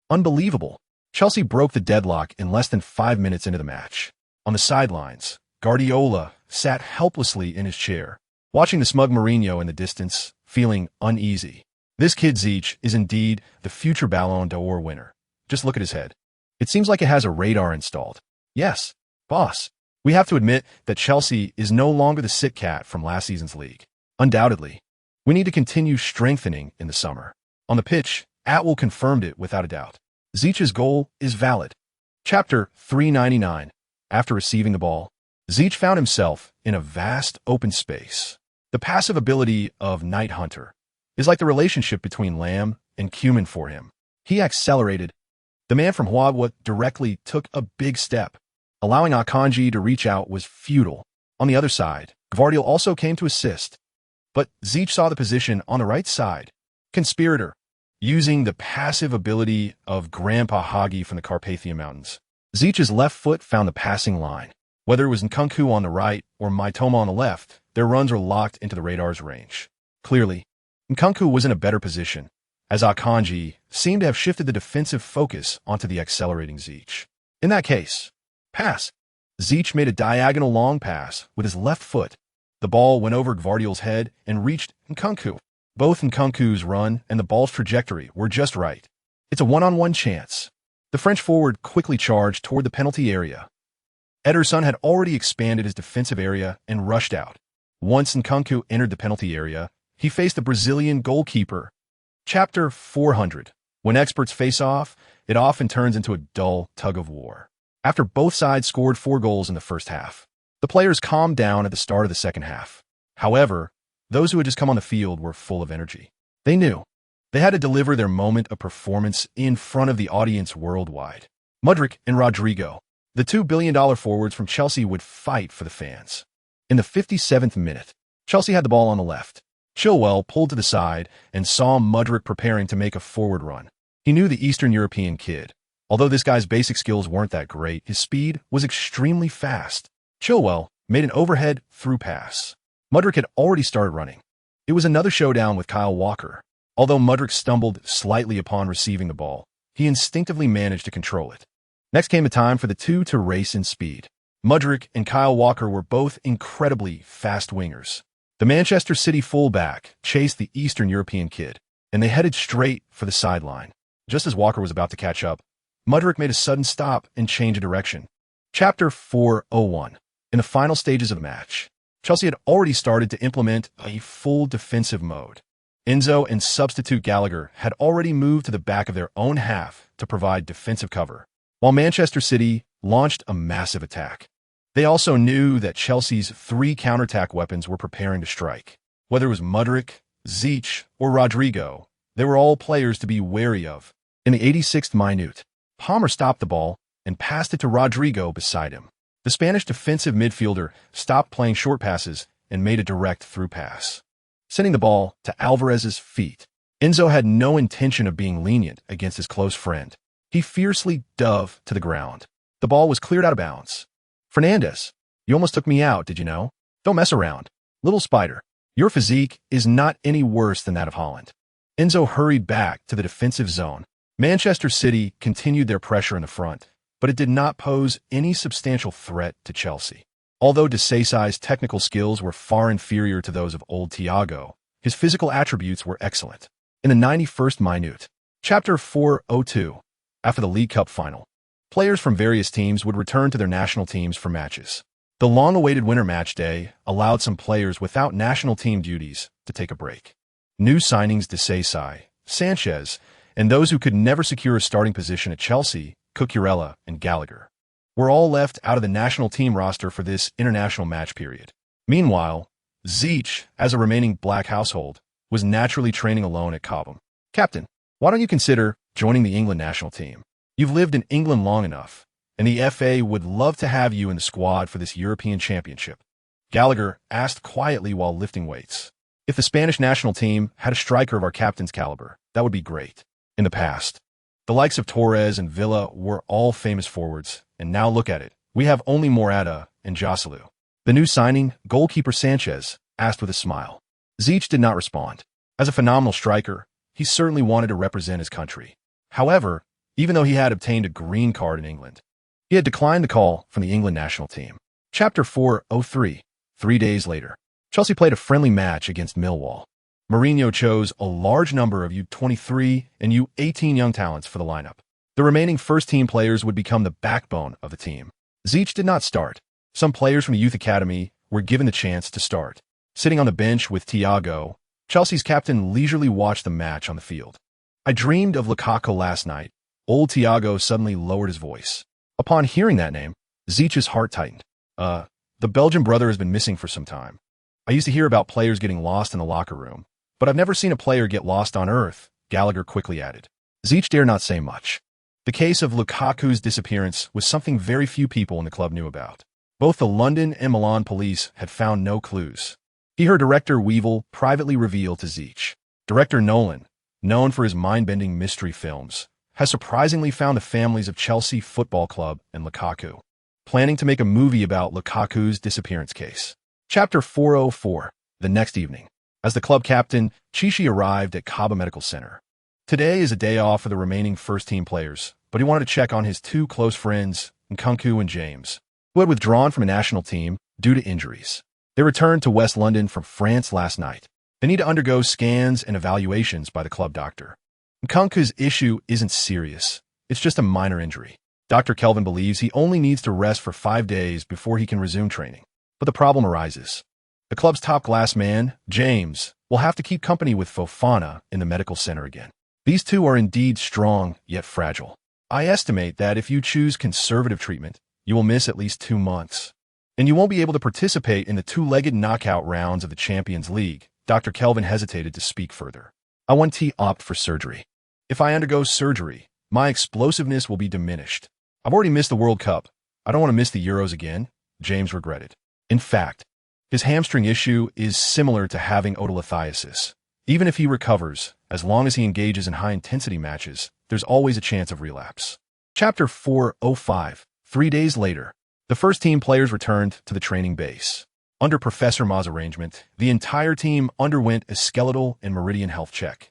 Unbelievable. Chelsea broke the deadlock in less than 5 minutes into the match. On the sidelines, Guardiola sat helplessly in his chair, watching the smug Mourinho in the distance, feeling uneasy. This kid Ziyech is indeed the future Ballon d'Or winner. Just look at his head. It seems like it has a radar installed. Yes, boss. We have to admit that Chelsea is no longer the sick cat from last season's league. Undoubtedly, we need to continue strengthening in the summer. On the pitch, Atwell confirmed it without a doubt. Ziyech's goal is valid. Chapter 399. After receiving the ball, Ziyech found himself in a vast open space. The passive ability of Night Hunter is like the relationship between lamb and cumin for him. He accelerated. The man from Huawei directly took a big step. Allowing Akanji to reach out was futile. On the other side, Gvardiol also came to assist. But Ziyech saw the position on the right side. Conspirator, using the passive ability of Grandpa Hagi from the Carpathian Mountains. Ziyech's left foot found the passing line. Whether it was Nkunku on the right or Mitoma on the left, their runs were locked into the radar's range. Clearly, Nkunku was in a better position, as Akanji seemed to have shifted the defensive focus onto the accelerating Ziyech. In that case, pass. Ziyech made a diagonal long pass with his left foot. The ball went over Gvardiol's head and reached Nkunku. Both Nkunku's run and the ball's trajectory were just right. It's a one-on-one chance. The French forward quickly charged toward the penalty area. Ederson had already expanded his defensive area and rushed out. Once Nkunku entered the penalty area, he faced the Brazilian goalkeeper. Chapter 400. When experts face off, it often turns into a dull tug-of-war. After both sides scored 4 goals in the first half, the players calmed down at the start of the second half. However, those who had just come on the field were full of energy. They knew they had to deliver their moment of performance in front of the audience worldwide. Mudryk and Rodrigo, the $2 billion forwards from Chelsea, would fight for the fans. In the 57th minute, Chelsea had the ball on the left. Chilwell pulled to the side and saw Mudryk preparing to make a forward run. He knew the Eastern European kid. Although this guy's basic skills weren't that great, his speed was extremely fast. Chilwell made an overhead through pass. Mudryk had already started running. It was another showdown with Kyle Walker. Although Mudryk stumbled slightly upon receiving the ball, he instinctively managed to control it. Next came the time for the two to race in speed. Mudryk and Kyle Walker were both incredibly fast wingers. The Manchester City fullback chased the Eastern European kid, and they headed straight for the sideline. Just as Walker was about to catch up, Mudryk made a sudden stop and change of direction. Chapter 401. In the final stages of the match, Chelsea had already started to implement a full defensive mode. Enzo and substitute Gallagher had already moved to the back of their own half to provide defensive cover, while Manchester City launched a massive attack. They also knew that Chelsea's 3 counterattack weapons were preparing to strike. Whether it was Mudryk, Ziyech, or Rodrigo, they were all players to be wary of. In the 86th minute, Palmer stopped the ball and passed it to Rodrigo beside him. The Spanish defensive midfielder stopped playing short passes and made a direct through pass. sending the ball to Alvarez's feet. Enzo had no intention of being lenient against his close friend. He fiercely dove to the ground. The ball was cleared out of bounds. Fernandez, you almost took me out, did you know? Don't mess around. Little spider, your physique is not any worse than that of Holland. Enzo hurried back to the defensive zone. Manchester City continued their pressure in the front, but it did not pose any substantial threat to Chelsea. Although Desai's technical skills were far inferior to those of old Thiago, his physical attributes were excellent. In the 91st minute, Chapter 402, after the League Cup final, players from various teams would return to their national teams for matches. The long-awaited winter match day allowed some players without national team duties to take a break. New signings Desai, Sanchez, and those who could never secure a starting position at Chelsea, Cucurella and Gallagher, were all left out of the national team roster for this international match period. Meanwhile, Ziyech, as a remaining black household, was naturally training alone at Cobham. Captain, why don't you consider joining the England national team? You've lived in England long enough, and the FA would love to have you in the squad for this European Championship. Gallagher asked quietly while lifting weights. If the Spanish national team had a striker of our captain's caliber, that would be great. In the past, the likes of Torres and Villa were all famous forwards, and now look at it. We have only Morata and Joselu. The new signing, goalkeeper Sanchez, asked with a smile. Ziyech did not respond. As a phenomenal striker, he certainly wanted to represent his country. However, even though he had obtained a green card in England, he had declined the call from the England national team. Chapter 403. 3 days later, Chelsea played a friendly match against Millwall. Mourinho chose a large number of U23 and U18 young talents for the lineup. The remaining first-team players would become the backbone of the team. Ziyech did not start. Some players from the youth academy were given the chance to start. Sitting on the bench with Thiago, Chelsea's captain leisurely watched the match on the field. I dreamed of Lukaku last night. Old Thiago suddenly lowered his voice. Upon hearing that name, Ziyech's heart tightened. The Belgian brother has been missing for some time. I used to hear about players getting lost in the locker room, but I've never seen a player get lost on earth, Gallagher quickly added. Ziyech dared not say much. The case of Lukaku's disappearance was something very few people in the club knew about. Both the London and Milan police had found no clues. He heard director Weevil privately reveal to Ziyech. Director Nolan, known for his mind-bending mystery films, has surprisingly found the families of Chelsea Football Club and Lukaku, planning to make a movie about Lukaku's disappearance case. Chapter 404. The next evening, as the club captain, Chichi arrived at Cobham Medical Center. Today is a day off for the remaining first-team players, but he wanted to check on his two close friends, Nkunku and James, who had withdrawn from a national team due to injuries. They returned to West London from France last night. They need to undergo scans and evaluations by the club doctor. Nkunku's issue isn't serious. It's just a minor injury. Dr. Kelvin believes he only needs to rest for 5 days before he can resume training. But the problem arises. The club's top glass man, James, will have to keep company with Fofana in the medical center again. These two are indeed strong, yet fragile. I estimate that if you choose conservative treatment, you will miss at least 2 months. And you won't be able to participate in the two-legged knockout rounds of the Champions League. Dr. Kelvin hesitated to speak further. I want to opt for surgery. If I undergo surgery, my explosiveness will be diminished. I've already missed the World Cup. I don't want to miss the Euros again, James regretted. In fact, his hamstring issue is similar to having otolithiasis. Even if he recovers, as long as he engages in high-intensity matches, there's always a chance of relapse. Chapter 405. 3 days later, the first-team players returned to the training base. Under Professor Ma's arrangement, the entire team underwent a skeletal and meridian health check.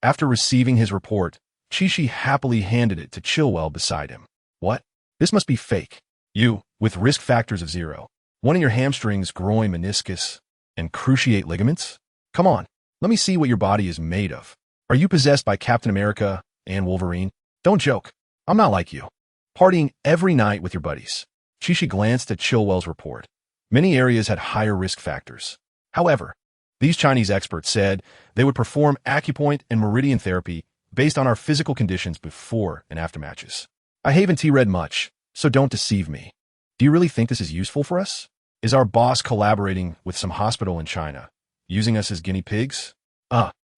After receiving his report, Chichi happily handed it to Chilwell beside him. What? This must be fake. You, with risk factors of 0. One of your hamstrings, groin, meniscus, and cruciate ligaments? Come on, let me see what your body is made of. Are you possessed by Captain America and Wolverine? Don't joke. I'm not like you. Partying every night with your buddies. Chichi glanced at Chilwell's report. Many areas had higher risk factors. However, these Chinese experts said they would perform acupoint and meridian therapy based on our physical conditions before and after matches. I haven't read much, so don't deceive me. Do you really think this is useful for us? Is our boss collaborating with some hospital in China, using us as guinea pigs?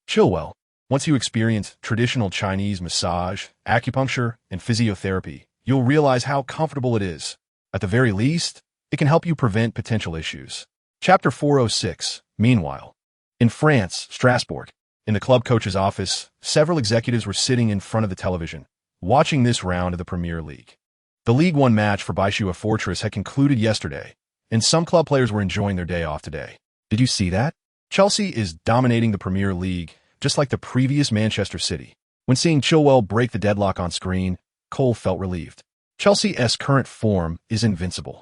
Chilwell, once you experience traditional Chinese massage, acupuncture, and physiotherapy, you'll realize how comfortable it is. At the very least, it can help you prevent potential issues. Chapter 406. Meanwhile, In France, Strasbourg, in the club coach's office, several executives were sitting in front of the television, watching this round of the Premier League. The League One match for Baishua Fortress had concluded yesterday, and some club players were enjoying their day off today. Did you see that? Chelsea is dominating the Premier League, just like the previous Manchester City. When seeing Chilwell break the deadlock on screen, Cole felt relieved. Chelsea's current form is invincible.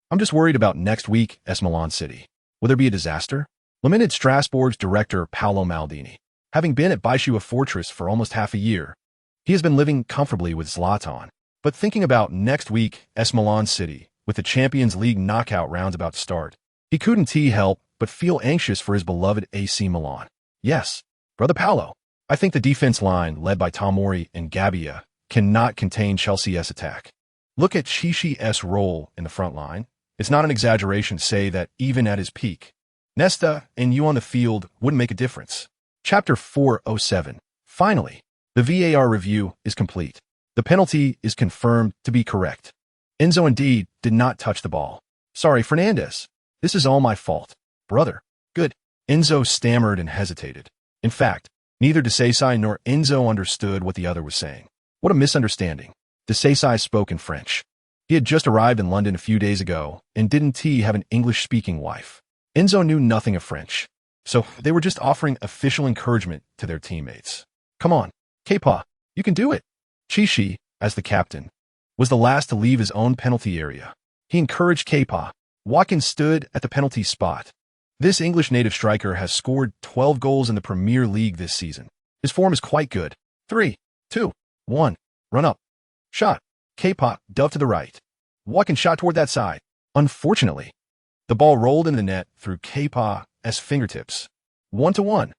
I'm just worried about next week as Milan City. Will there be a disaster? Lamented Strasbourg's director Paolo Maldini. Having been at Baishua Fortress for almost half a year, he has been living comfortably with Zlatan. But thinking about next week as Milan City, with the Champions League knockout rounds about to start, he couldn't help but feel anxious for his beloved AC Milan. Yes, Brother Paolo. I think the defense line, led by Tomori and Gabbia, cannot contain Chelsea's attack. Look at Chelsea's role in the front line. It's not an exaggeration to say that even at his peak, Nesta and you on the field wouldn't make a difference. Chapter 407. Finally, the VAR review is complete. The penalty is confirmed to be correct. Enzo indeed did not touch the ball. Sorry, Fernandez. This is all my fault. Brother. Good. Enzo stammered and hesitated. In fact, neither Desai nor Enzo understood what the other was saying. What a misunderstanding. Desai spoke in French. He had just arrived in London a few days ago and didn't have an English-speaking wife. Enzo knew nothing of French, so they were just offering official encouragement to their teammates. Come on, Kepa, you can do it. Chichi, as the captain, was the last to leave his own penalty area. He encouraged Kepa. Watkins stood at the penalty spot. This English native striker has scored 12 goals in the Premier League this season. His form is quite good. 3, 2, 1, run up. Shot. Kepa dove to the right. Watkins shot toward that side. Unfortunately, the ball rolled into the net through Kepa's fingertips. 1-1.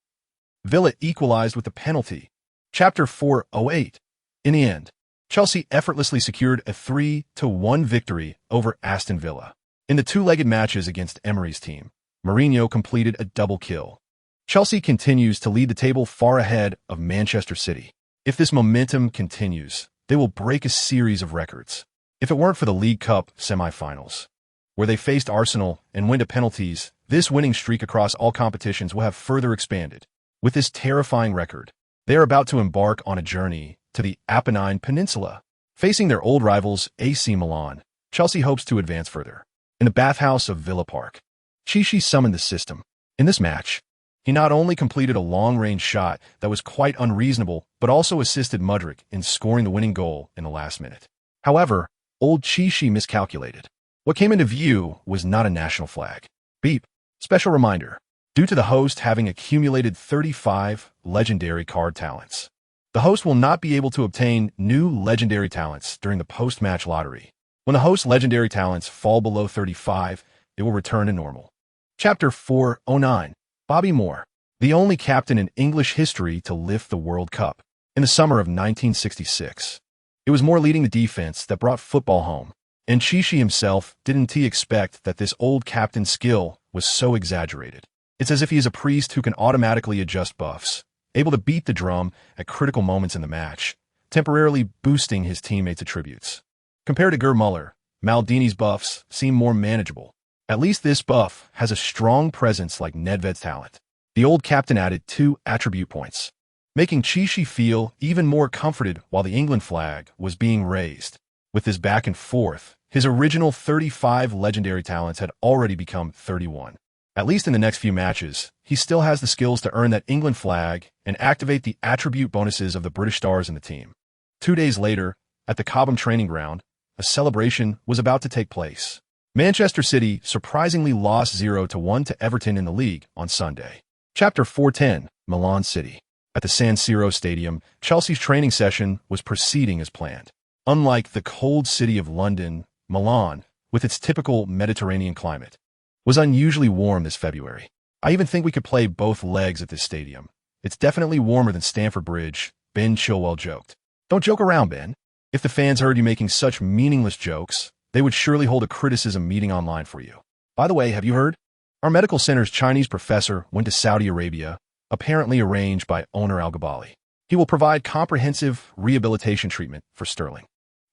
Villa equalized with the penalty. Chapter 408. In the end, Chelsea effortlessly secured a 3-1 victory over Aston Villa. In the two-legged matches against Emery's team, Mourinho completed a double kill. Chelsea continues to lead the table far ahead of Manchester City. If this momentum continues, they will break a series of records. If it weren't for the League Cup semi-finals, where they faced Arsenal and went to penalties, this winning streak across all competitions will have further expanded. With this terrifying record, they are about to embark on a journey to the Apennine Peninsula. Facing their old rivals AC Milan, Chelsea hopes to advance further. In the bathhouse of Villa Park, Chichi summoned the system. In this match, he not only completed a long-range shot that was quite unreasonable, but also assisted Mudryk in scoring the winning goal in the last minute. However, old Chichi miscalculated. What came into view was not a national flag. Beep. Special reminder. Due to the host having accumulated 35 legendary card talents, the host will not be able to obtain new legendary talents during the post-match lottery. When the host's legendary talents fall below 35, it will return to normal. Chapter 409. Bobby Moore, the only captain in English history to lift the World Cup. In the summer of 1966, it was Moore leading the defense that brought football home, and Chichi himself didn't expect that this old captain's skill was so exaggerated. It's as if he is a priest who can automatically adjust buffs, able to beat the drum at critical moments in the match, temporarily boosting his teammates' attributes. Compared to Gerd Muller, Maldini's buffs seem more manageable. At least this buff has a strong presence like Nedved's talent. The old captain added 2 attribute points, making Chichi feel even more comforted while the England flag was being raised. With this back and forth, his original 35 legendary talents had already become 31. At least in the next few matches, he still has the skills to earn that England flag and activate the attribute bonuses of the British stars in the team. 2 days later, at the Cobham training ground, a celebration was about to take place. Manchester City surprisingly lost 0-1 to Everton in the league on Sunday. Chapter 410. Milan City. At the San Siro Stadium, Chelsea's training session was proceeding as planned. Unlike the cold city of London, Milan, with its typical Mediterranean climate, was unusually warm this February. I even think we could play both legs at this stadium. It's definitely warmer than Stamford Bridge, Ben Chilwell joked. Don't joke around, Ben. If the fans heard you making such meaningless jokes, they would surely hold a criticism meeting online for you. By the way, have you heard? Our medical center's Chinese professor went to Saudi Arabia, apparently arranged by owner Al-Gabali. He will provide comprehensive rehabilitation treatment for Sterling.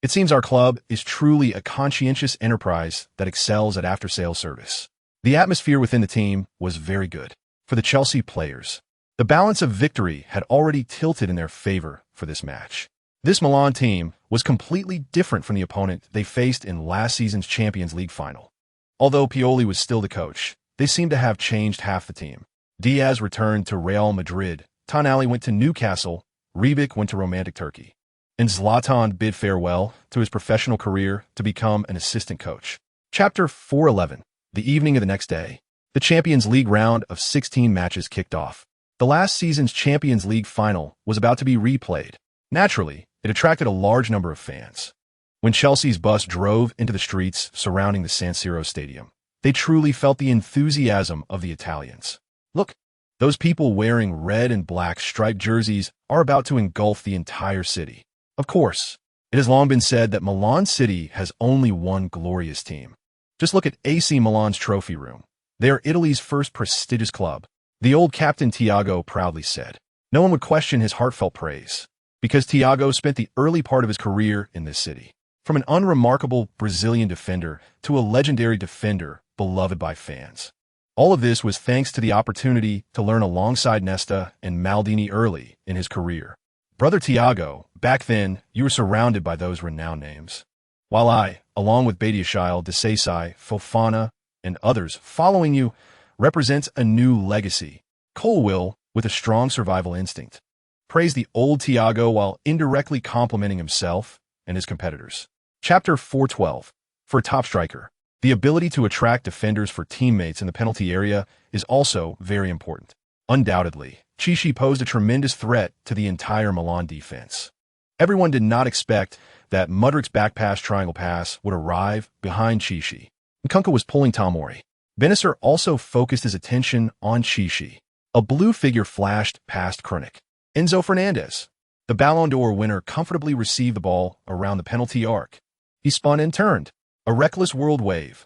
It seems our club is truly a conscientious enterprise that excels at after-sales service. The atmosphere within the team was very good. For the Chelsea players, the balance of victory had already tilted in their favor for this match. This Milan team was completely different from the opponent they faced in last season's Champions League final. Although Pioli was still the coach, they seemed to have changed half the team. Diaz returned to Real Madrid, Tonali went to Newcastle, Rebic went to Romantic Turkey, and Zlatan bid farewell to his professional career to become an assistant coach. Chapter 411. The evening of the next day, the Champions League round of 16 matches kicked off. The last season's Champions League final was about to be replayed. Naturally, it attracted a large number of fans. When Chelsea's bus drove into the streets surrounding the San Siro stadium, they truly felt the enthusiasm of the Italians. Look, those people wearing red and black striped jerseys are about to engulf the entire city. Of course, it has long been said that Milan City has only one glorious team. Just look at AC Milan's trophy room. They are Italy's first prestigious club. The old captain Thiago proudly said. No one would question his heartfelt praise, because Thiago spent the early part of his career in this city. From an unremarkable Brazilian defender to a legendary defender beloved by fans. All of this was thanks to the opportunity to learn alongside Nesta and Maldini early in his career. Brother Thiago, back then, you were surrounded by those renowned names. While I, along with Badiashile, Desai, Fofana, and others following you, represents a new legacy. Cole will, with a strong survival instinct, praise the old Thiago while indirectly complimenting himself and his competitors. Chapter 412. For a top striker, the ability to attract defenders for teammates in the penalty area is also very important. Undoubtedly, Chichi posed a tremendous threat to the entire Milan defense. Everyone did not expect that Mudrik's back pass triangle pass would arrive behind Chichi. Nkunku was pulling Tomori. Benacer also focused his attention on Chichi. A blue figure flashed past Krunic. Enzo Fernandez, the Ballon d'Or winner, comfortably received the ball around the penalty arc. He spun and turned. A reckless world wave.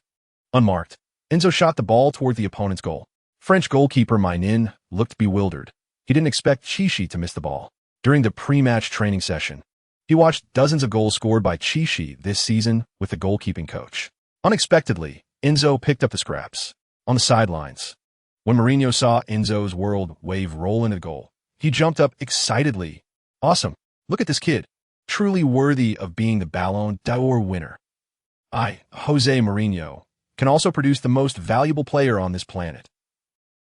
Unmarked, Enzo shot the ball toward the opponent's goal. French goalkeeper Mainin looked bewildered. He didn't expect Chichi to miss the ball. During the pre-match training session, he watched dozens of goals scored by Chichi this season with the goalkeeping coach. Unexpectedly, Enzo picked up the scraps. On the sidelines, when Mourinho saw Enzo's world wave roll into the goal, he jumped up excitedly. Awesome. Look at this kid. Truly worthy of being the Ballon d'Or winner. Jose Mourinho, can also produce the most valuable player on this planet.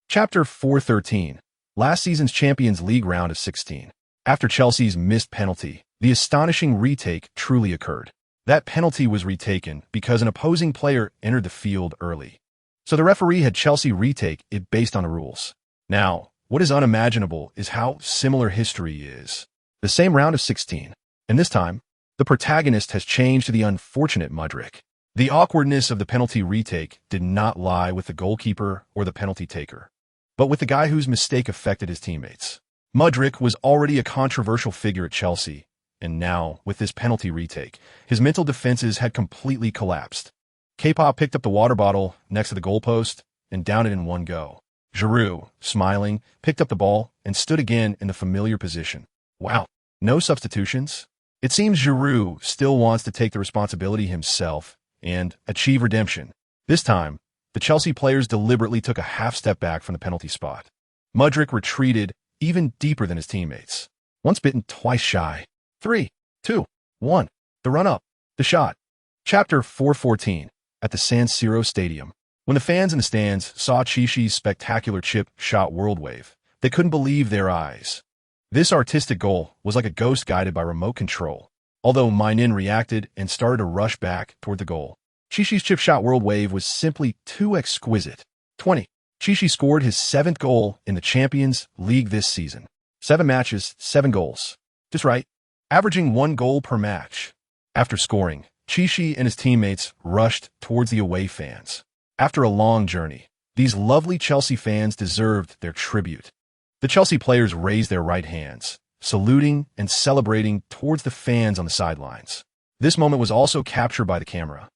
Chapter 413. Last season's Champions League round of 16. After Chelsea's missed penalty, the astonishing retake truly occurred. That penalty was retaken because an opposing player entered the field early. So the referee had Chelsea retake it based on the rules. Now, what is unimaginable is how similar history is. The same round of 16, and this time, the protagonist has changed to the unfortunate Mudryk. The awkwardness of the penalty retake did not lie with the goalkeeper or the penalty taker, but with the guy whose mistake affected his teammates. Mudryk was already a controversial figure at Chelsea, and now, with this penalty retake, his mental defenses had completely collapsed. K-Pop picked up the water bottle next to the goalpost and downed it in one go. Giroud, smiling, picked up the ball and stood again in the familiar position. Wow, no substitutions? It seems Giroud still wants to take the responsibility himself and achieve redemption. This time, the Chelsea players deliberately took a half step back from the penalty spot. Mudryk retreated even deeper than his teammates. Once bitten, twice shy. 3, 2, 1. The run-up. The shot. Chapter 414. At the San Siro Stadium. When the fans in the stands saw Chichi's spectacular chip shot world wave, they couldn't believe their eyes. This artistic goal was like a ghost guided by remote control. Although Mainin reacted and started to rush back toward the goal, Chichi's chip shot world wave was simply too exquisite. 20. Chichi scored his 7th goal in the Champions League this season. 7 matches, 7 goals. Just right. Averaging 1 goal per match. After scoring, Chichi and his teammates rushed towards the away fans. After a long journey, these lovely Chelsea fans deserved their tribute. The Chelsea players raised their right hands, saluting and celebrating towards the fans on the sidelines. This moment was also captured by the camera.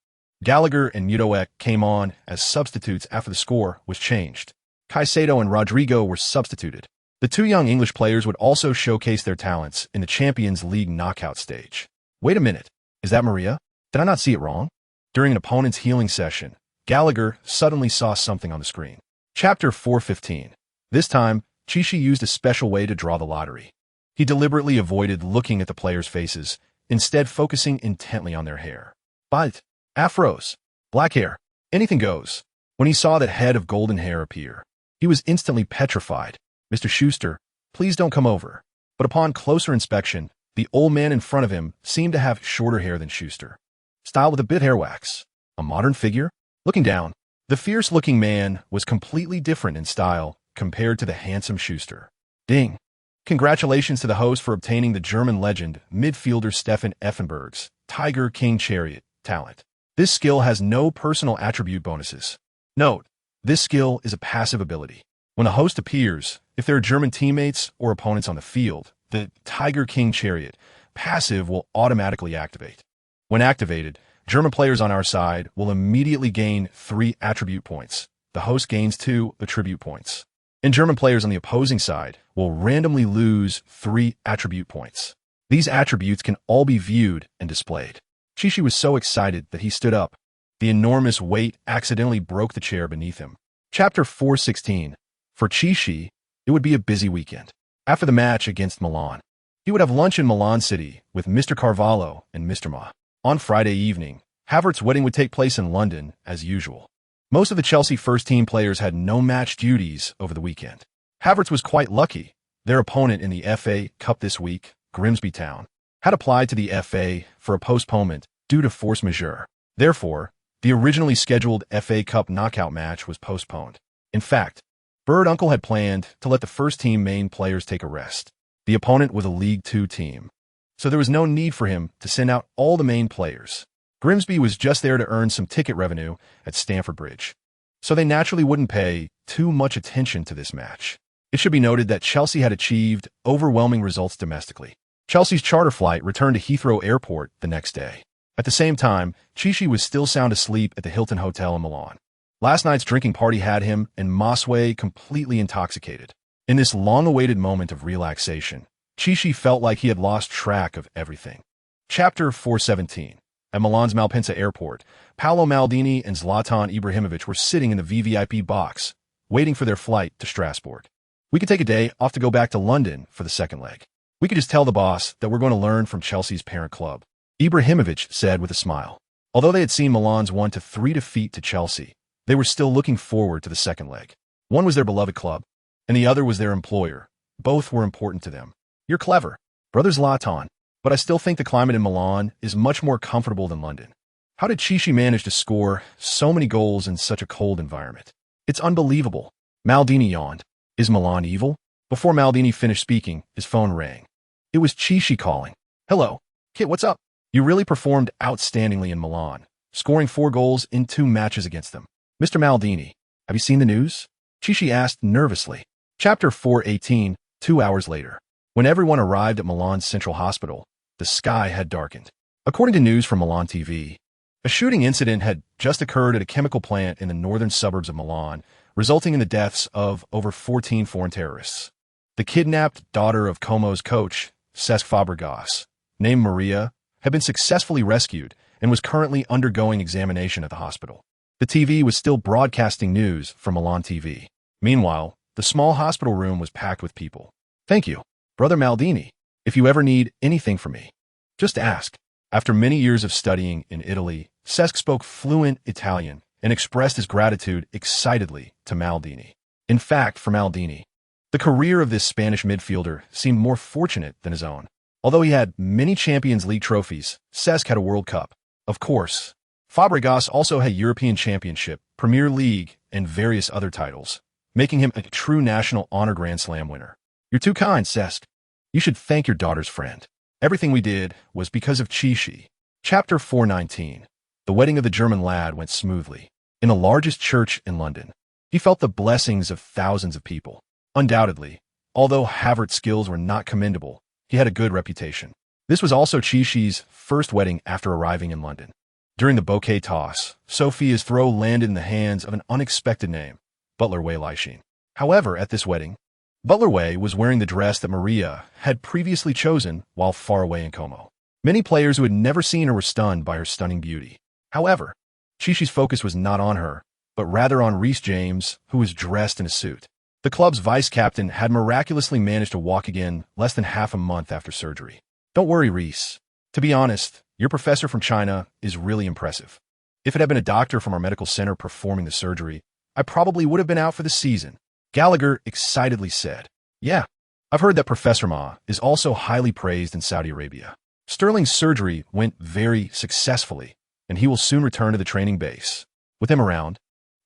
Gallagher and Mudoek came on as substitutes after the score was changed. Caicedo and Rodrigo were substituted. The 2 young English players would also showcase their talents in the Champions League knockout stage. Wait a minute, is that Maria? Did I not see it wrong? During an opponent's healing session, Gallagher suddenly saw something on the screen. Chapter 415. This time, Chishi used a special way to draw the lottery. He deliberately avoided looking at the players' faces, instead focusing intently on their hair. But afros, black hair, anything goes. When he saw that head of golden hair appear, he was instantly petrified. "Mr. Schuster, please don't come over." But upon closer inspection, the old man in front of him seemed to have shorter hair than Schuster, styled with a bit hair wax. A modern figure? Looking down, the fierce-looking man was completely different in style compared to the handsome Schuster. Ding! Congratulations to the host for obtaining the German legend midfielder Stefan Effenberg's Tiger King Chariot talent. This skill has no personal attribute bonuses. Note, this skill is a passive ability. When a host appears, if there are German teammates or opponents on the field, the Tiger King Chariot passive will automatically activate. When activated, German players on our side will immediately gain 3 attribute points. The host gains 2 attribute points. And German players on the opposing side will randomly lose 3 attribute points. These attributes can all be viewed and displayed. Chishi was so excited that he stood up. The enormous weight accidentally broke the chair beneath him. Chapter 416. For Chishi, it would be a busy weekend. After the match against Milan, he would have lunch in Milan City with Mr. Carvalho and Mr. Ma. On Friday evening, Havertz's wedding would take place in London, as usual. Most of the Chelsea first-team players had no match duties over the weekend. Havertz was quite lucky. Their opponent in the FA Cup this week, Grimsby Town, had applied to the FA for a postponement due to force majeure. Therefore, the originally scheduled FA Cup knockout match was postponed. In fact, Bird Uncle had planned to let the first-team main players take a rest. The opponent was a League Two team, so there was no need for him to send out all the main players. Grimsby was just there to earn some ticket revenue at Stamford Bridge, so they naturally wouldn't pay too much attention to this match. It should be noted that Chelsea had achieved overwhelming results domestically. Chelsea's charter flight returned to Heathrow Airport the next day. At the same time, Chishi was still sound asleep at the Hilton Hotel in Milan. Last night's drinking party had him and Mosway completely intoxicated. In this long-awaited moment of relaxation, Chishi felt like he had lost track of everything. Chapter 417. At Milan's Malpensa Airport, Paolo Maldini and Zlatan Ibrahimovic were sitting in the VVIP box, waiting for their flight to Strasbourg. "We could take a day off to go back to London for the second leg. We could just tell the boss that we're going to learn from Chelsea's parent club," Ibrahimovic said with a smile. Although they had seen Milan's 1-3 defeat to Chelsea, they were still looking forward to the second leg. One was their beloved club, and the other was their employer. Both were important to them. "You're clever, brother Zlatan, but I still think the climate in Milan is much more comfortable than London. How did Chishi manage to score so many goals in such a cold environment? It's unbelievable." Maldini yawned. "Is Milan evil?" Before Maldini finished speaking, his phone rang. It was Chishi calling. "Hello, Kit, what's up? You really performed outstandingly in Milan, scoring 4 goals in 2 matches against them. Mr. Maldini, have you seen the news?" Chishi asked nervously. Chapter 418, 2 hours later. When everyone arrived at Milan's Central Hospital, the sky had darkened. According to news from Milan TV, a shooting incident had just occurred at a chemical plant in the northern suburbs of Milan, resulting in the deaths of over 14 foreign terrorists. The kidnapped daughter of Como's coach, Cesc Fabregas, named Maria, had been successfully rescued and was currently undergoing examination at the hospital. The TV was still broadcasting news from Milan TV. Meanwhile, the small hospital room was packed with people. "Thank you, Brother Maldini. If you ever need anything from me, just ask." After many years of studying in Italy, Cesc spoke fluent Italian and expressed his gratitude excitedly to Maldini. In fact, for Maldini, the career of this Spanish midfielder seemed more fortunate than his own. Although he had many Champions League trophies, Cesc had a World Cup. Of course, Fabregas also had European Championship, Premier League, and various other titles, making him a true national honor Grand Slam winner. "You're too kind, Cesc. You should thank your daughter's friend. Everything we did was because of Chishi." Chapter 419. The wedding of the German lad went smoothly. In the largest church in London, he felt the blessings of thousands of people. Undoubtedly, although Havertz's skills were not commendable, he had a good reputation. This was also Chishi's first wedding after arriving in London. During the bouquet toss, Sophia's throw landed in the hands of an unexpected name, Butler Way Lyshin. However, at this wedding, Butler Way was wearing the dress that Maria had previously chosen while far away in Como. Many players who had never seen her were stunned by her stunning beauty. However, Chishi's focus was not on her, but rather on Reece James, who was dressed in a suit. The club's vice-captain had miraculously managed to walk again less than half a month after surgery. Don't worry, Reese. To be honest, your professor from China is really impressive. If it had been a doctor from our medical center performing the surgery, I probably would have been out for the season, Gallagher excitedly said. Yeah, I've heard that Professor Ma is also highly praised in Saudi Arabia. Sterling's surgery went very successfully, and he will soon return to the training base. With him around,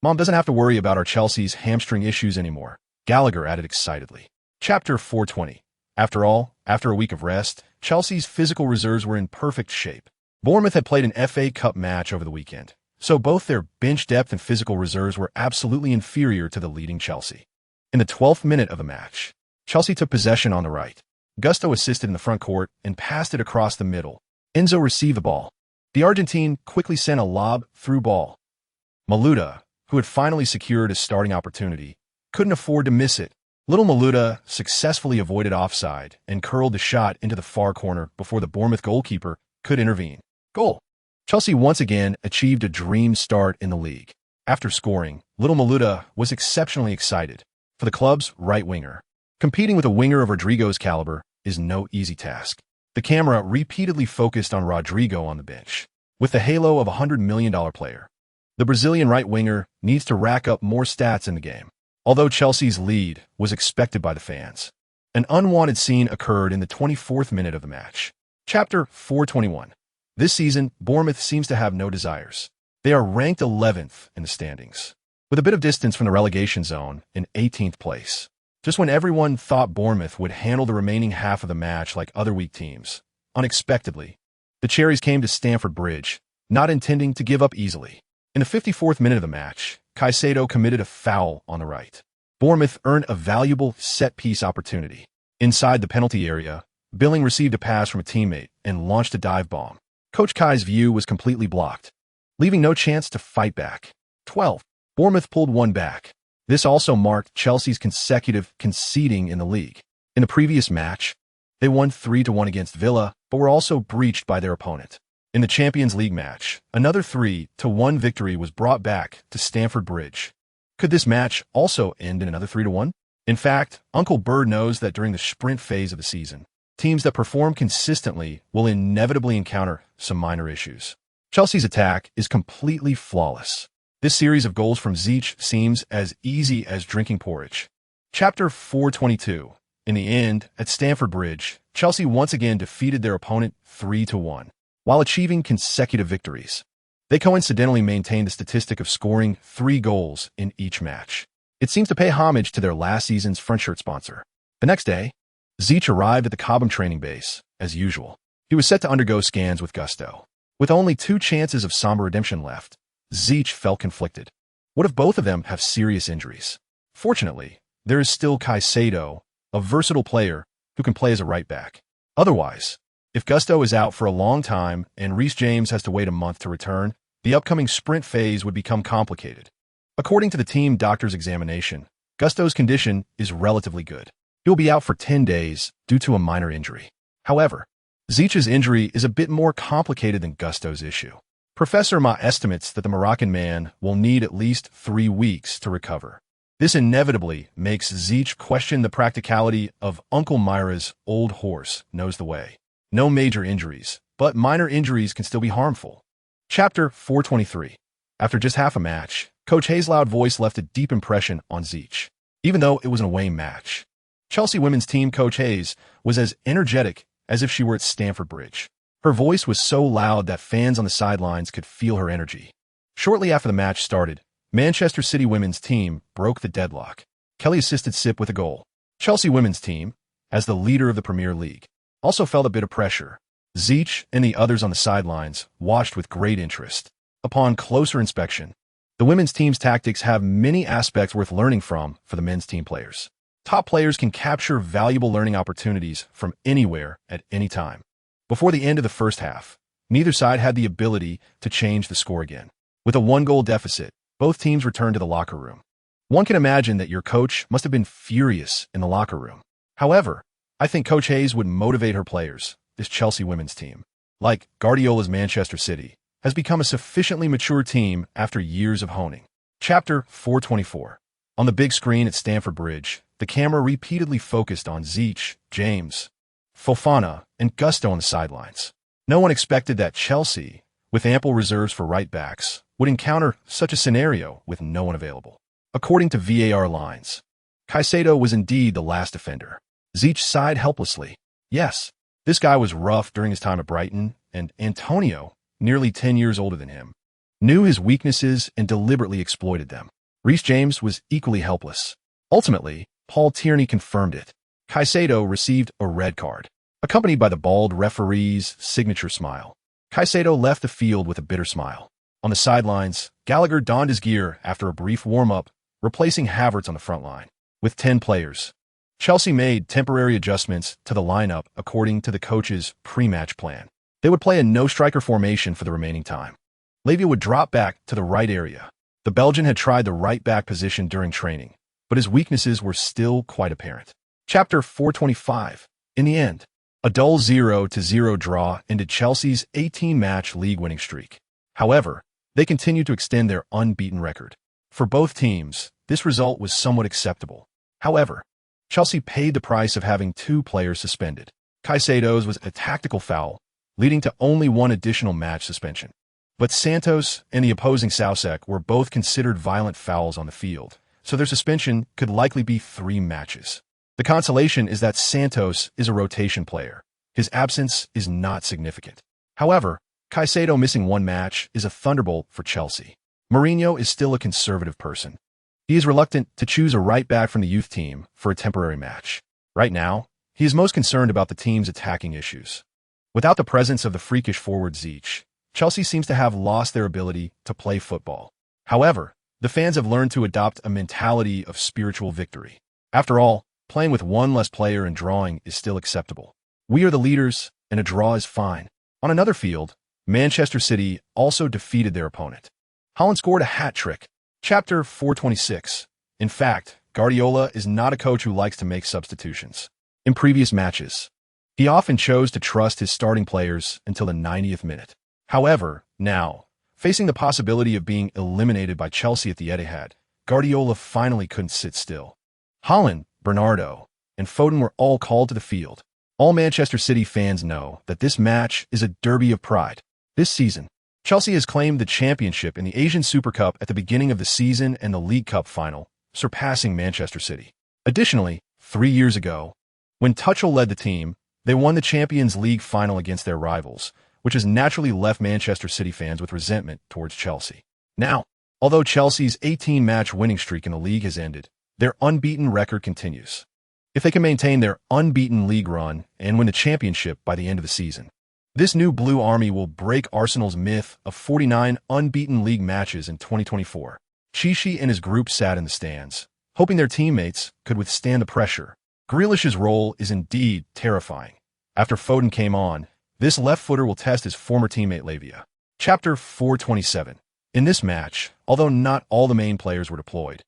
Mom doesn't have to worry about our Chelsea's hamstring issues anymore, Gallagher added excitedly. Chapter 420. After all, after a week of rest, Chelsea's physical reserves were in perfect shape. Bournemouth had played an FA Cup match over the weekend, so both their bench depth and physical reserves were absolutely inferior to the leading Chelsea. In the 12th minute of the match, Chelsea took possession on the right. Gusto assisted in the front court and passed it across the middle. Enzo received the ball. The Argentine quickly sent a lob through ball. Maluda, who had finally secured a starting opportunity, couldn't afford to miss it. Little Maluda successfully avoided offside and curled the shot into the far corner before the Bournemouth goalkeeper could intervene. Goal. Chelsea once again achieved a dream start in the league. After scoring, Little Maluda was exceptionally excited. For the club's right winger, competing with a winger of Rodrigo's caliber is no easy task. The camera repeatedly focused on Rodrigo on the bench. With the halo of a $100 million player, the Brazilian right winger needs to rack up more stats in the game. Although Chelsea's lead was expected by the fans, an unwanted scene occurred in the 24th minute of the match. Chapter 421. This season, Bournemouth seems to have no desires. They are ranked 11th in the standings, with a bit of distance from the relegation zone in 18th place. Just when everyone thought Bournemouth would handle the remaining half of the match like other weak teams, unexpectedly, the Cherries came to Stamford Bridge, not intending to give up easily. In the 54th minute of the match, Caicedo committed a foul on the right. Bournemouth earned a valuable set-piece opportunity. Inside the penalty area, Billing received a pass from a teammate and launched a dive bomb. Coach Kai's view was completely blocked, leaving no chance to fight back. 12. Bournemouth pulled one back. This also marked Chelsea's consecutive conceding in the league. In the previous match, they won 3-1 against Villa, but were also breached by their opponent. In the Champions League match, another 3-1 victory was brought back to Stamford Bridge. Could this match also end in another 3-1? In fact, Uncle Bird knows that during the sprint phase of the season, teams that perform consistently will inevitably encounter some minor issues. Chelsea's attack is completely flawless. This series of goals from Ziyech seems as easy as drinking porridge. Chapter 422. In the end, at Stamford Bridge, Chelsea once again defeated their opponent 3-1, while achieving consecutive victories. They coincidentally maintained the statistic of scoring 3 goals in each match. It seems to pay homage to their last season's front shirt sponsor. The next day, Ziyech arrived at the Cobham training base, as usual. He was set to undergo scans with Gusto. With only 2 chances of somber redemption left, Ziyech felt conflicted. What if both of them have serious injuries? Fortunately, there is still Caicedo, a versatile player who can play as a right back. Otherwise, if Gusto is out for a long time and Reece James has to wait a month to return, the upcoming sprint phase would become complicated. According to the team doctor's examination, Gusto's condition is relatively good. He'll be out for 10 days due to a minor injury. However, Ziyech's injury is a bit more complicated than Gusto's issue. Professor Ma estimates that the Moroccan man will need at least 3 weeks to recover. This inevitably makes Ziyech question the practicality of Uncle Myra's old horse knows the way. No major injuries, but minor injuries can still be harmful. Chapter 423. After just half a match, Coach Hayes' loud voice left a deep impression on Ziyech. Even though it was an away match, Chelsea women's team coach Hayes was as energetic as if she were at Stamford Bridge. Her voice was so loud that fans on the sidelines could feel her energy. Shortly after the match started, Manchester City women's team broke the deadlock. Kelly assisted Sip with a goal. Chelsea women's team, as the leader of the Premier League, also felt a bit of pressure. Ziyech and the others on the sidelines watched with great interest. Upon closer inspection, the women's team's tactics have many aspects worth learning from for the men's team players. Top players can capture valuable learning opportunities from anywhere at any time. Before the end of the first half, neither side had the ability to change the score again. With a 1-goal deficit, both teams returned to the locker room. One can imagine that your coach must have been furious in the locker room. However, I think Coach Hayes would motivate her players. This Chelsea women's team, like Guardiola's Manchester City, has become a sufficiently mature team after years of honing. Chapter 424. On the big screen at Stamford Bridge, the camera repeatedly focused on Ziyech, James, Fofana, and Gusto on the sidelines. No one expected that Chelsea, with ample reserves for right-backs, would encounter such a scenario with no one available. According to VAR lines, Caicedo was indeed the last defender. Ziyech sighed helplessly. Yes, this guy was rough during his time at Brighton, and Antonio, nearly 10 years older than him, knew his weaknesses and deliberately exploited them. Reece James was equally helpless. Ultimately, Paul Tierney confirmed it. Caicedo received a red card, accompanied by the bald referee's signature smile. Caicedo left the field with a bitter smile. On the sidelines, Gallagher donned his gear after a brief warm-up, replacing Havertz on the front line. With 10 players, Chelsea made temporary adjustments to the lineup according to the coach's pre-match plan. They would play a no-striker formation for the remaining time. Lavia would drop back to the right area. The Belgian had tried the right-back position during training, but his weaknesses were still quite apparent. Chapter 425. In the end, a dull 0-0 draw ended Chelsea's 18-match league-winning streak. However, they continued to extend their unbeaten record. For both teams, this result was somewhat acceptable. However, Chelsea paid the price of having 2 players suspended. Caicedo's was a tactical foul, leading to only 1 additional match suspension. But Santos and the opposing Soucek were both considered violent fouls on the field, so their suspension could likely be 3 matches. The consolation is that Santos is a rotation player. His absence is not significant. However, Caicedo missing 1 match is a thunderbolt for Chelsea. Mourinho is still a conservative person. He is reluctant to choose a right-back from the youth team for a temporary match. Right now, he is most concerned about the team's attacking issues. Without the presence of the freakish forward Ziyech, Chelsea seems to have lost their ability to play football. However, the fans have learned to adopt a mentality of spiritual victory. After all, playing with 1 less player and drawing is still acceptable. We are the leaders, and a draw is fine. On another field, Manchester City also defeated their opponent. Haaland scored a hat-trick. Chapter 426. In fact, Guardiola is not a coach who likes to make substitutions. In previous matches, he often chose to trust his starting players until the 90th minute. However, now, facing the possibility of being eliminated by Chelsea at the Etihad, Guardiola finally couldn't sit still. Haaland, Bernardo, and Foden were all called to the field. All Manchester City fans know that this match is a derby of pride. This season, Chelsea has claimed the championship in the Asian Super Cup at the beginning of the season and the League Cup final, surpassing Manchester City. Additionally, 3 years ago, when Tuchel led the team, they won the Champions League final against their rivals, which has naturally left Manchester City fans with resentment towards Chelsea. Now, although Chelsea's 18-match winning streak in the league has ended, their unbeaten record continues. If they can maintain their unbeaten league run and win the championship by the end of the season, this new Blue Army will break Arsenal's myth of 49 unbeaten league matches in 2024. Chichi and his group sat in the stands, hoping their teammates could withstand the pressure. Grealish's role is indeed terrifying. After Foden came on, this left-footer will test his former teammate Lavia. Chapter 427. In this match, although not all the main players were deployed,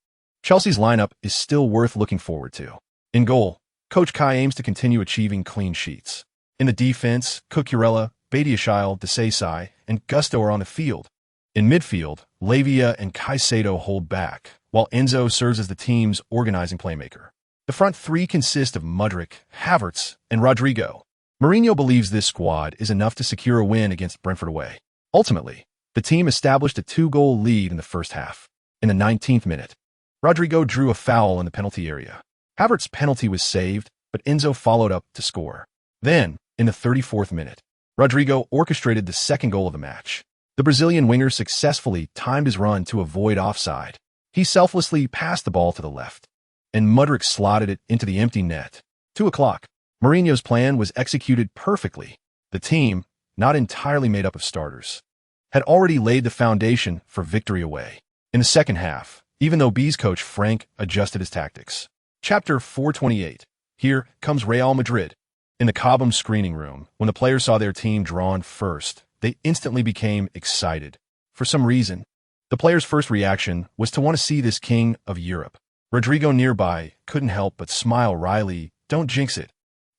Chelsea's lineup is still worth looking forward to. In goal, Coach Kai aims to continue achieving clean sheets. In the defense, Cucurella, Badiashile, Desai, and Gusto are on the field. In midfield, Lavia and Caicedo hold back, while Enzo serves as the team's organizing playmaker. The front 3 consist of Mudryk, Havertz, and Rodrigo. Mourinho believes this squad is enough to secure a win against Brentford away. Ultimately, the team established a 2-goal lead in the first half. In the 19th minute, Rodrigo drew a foul in the penalty area. Havertz's penalty was saved, but Enzo followed up to score. Then, in the 34th minute, Rodrigo orchestrated the 2nd goal of the match. The Brazilian winger successfully timed his run to avoid offside. He selflessly passed the ball to the left, and Mudryk slotted it into the empty net. 2 o'clock. Mourinho's plan was executed perfectly. The team, not entirely made up of starters, had already laid the foundation for victory away. In the second half, even though B's coach Frank adjusted his tactics. Chapter 428. Here comes Real Madrid. In the Cobham screening room, when the players saw their team drawn first, they instantly became excited. For some reason, the players' first reaction was to want to see this king of Europe. Rodrigo nearby couldn't help but smile wryly. Don't jinx it.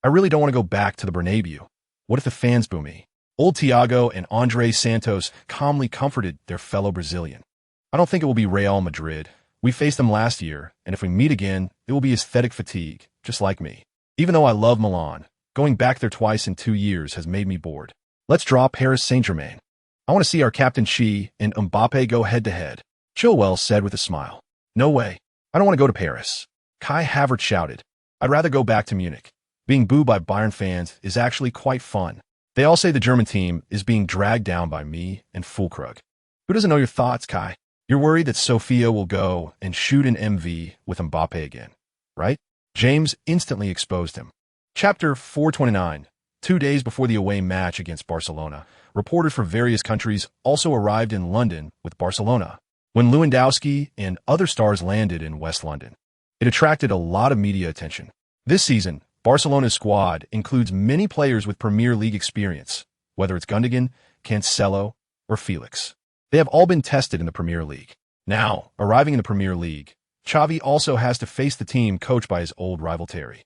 I really don't want to go back to the Bernabeu. What if the fans boo me? Old Thiago and Andre Santos calmly comforted their fellow Brazilian. I don't think it will be Real Madrid. We faced them last year, and if we meet again, it will be aesthetic fatigue, just like me. Even though I love Milan, going back there twice in 2 years has made me bored. Let's draw Paris Saint-Germain. I want to see our captain Xi and Mbappe go head-to-head, Chilwell said with a smile. No way. I don't want to go to Paris. Kai Havertz shouted. I'd rather go back to Munich. Being booed by Bayern fans is actually quite fun. They all say the German team is being dragged down by me and Füllkrug. Who doesn't know your thoughts, Kai? You're worried that Sofia will go and shoot an MV with Mbappe again, right? James instantly exposed him. Chapter 429. 2 days before the away match against Barcelona, reporters from various countries also arrived in London with Barcelona. When Lewandowski and other stars landed in West London, it attracted a lot of media attention. This season, Barcelona's squad includes many players with Premier League experience, whether it's Gundogan, Cancelo, or Felix. They have all been tested in the Premier League. Now, arriving in the Premier League, Xavi also has to face the team coached by his old rival Terry.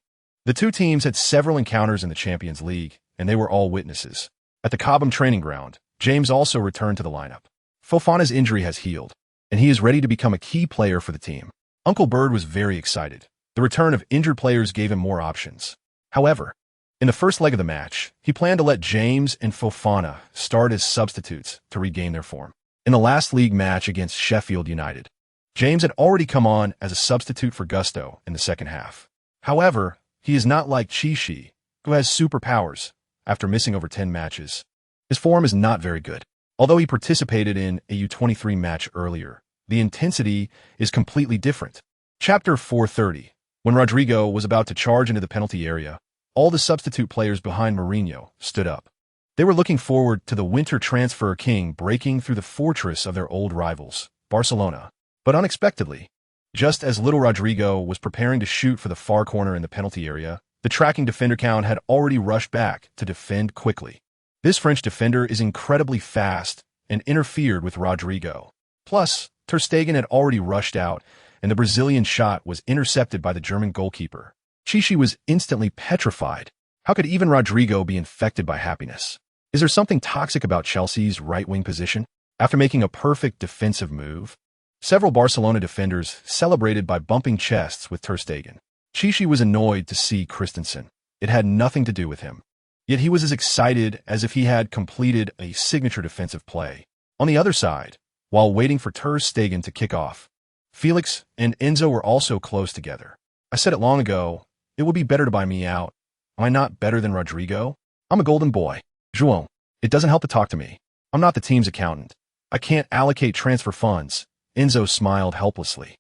The two teams had several encounters in the Champions League, and they were all witnesses. At the Cobham training ground, James also returned to the lineup. Fofana's injury has healed, and he is ready to become a key player for the team. Uncle Bird was very excited. The return of injured players gave him more options. However, in the first leg of the match, he planned to let James and Fofana start as substitutes to regain their form. In the last league match against Sheffield United, James had already come on as a substitute for Gusto in the second half. However, he is not like Chichi, who has superpowers after missing over 10 matches. His form is not very good. Although he participated in a U23 match earlier, the intensity is completely different. Chapter 430. When Rodrigo was about to charge into the penalty area, all the substitute players behind Mourinho stood up. They were looking forward to the winter transfer king breaking through the fortress of their old rivals, Barcelona. But unexpectedly, just as little Rodrigo was preparing to shoot for the far corner in the penalty area, the tracking defender count had already rushed back to defend quickly. This French defender is incredibly fast and interfered with Rodrigo. Plus, Ter Stegen had already rushed out, and the Brazilian shot was intercepted by the German goalkeeper. Chichi was instantly petrified. How could even Rodrigo be infected by happiness? Is there something toxic about Chelsea's right-wing position? After making a perfect defensive move, several Barcelona defenders celebrated by bumping chests with Ter Stegen. Chichi was annoyed to see Christensen. It had nothing to do with him. Yet he was as excited as if he had completed a signature defensive play. On the other side, while waiting for Ter Stegen to kick off, Felix and Enzo were also close together. I said it long ago, it would be better to buy me out. Am I not better than Rodrigo? I'm a golden boy. João, it doesn't help to talk to me. I'm not the team's accountant. I can't allocate transfer funds. Enzo smiled helplessly.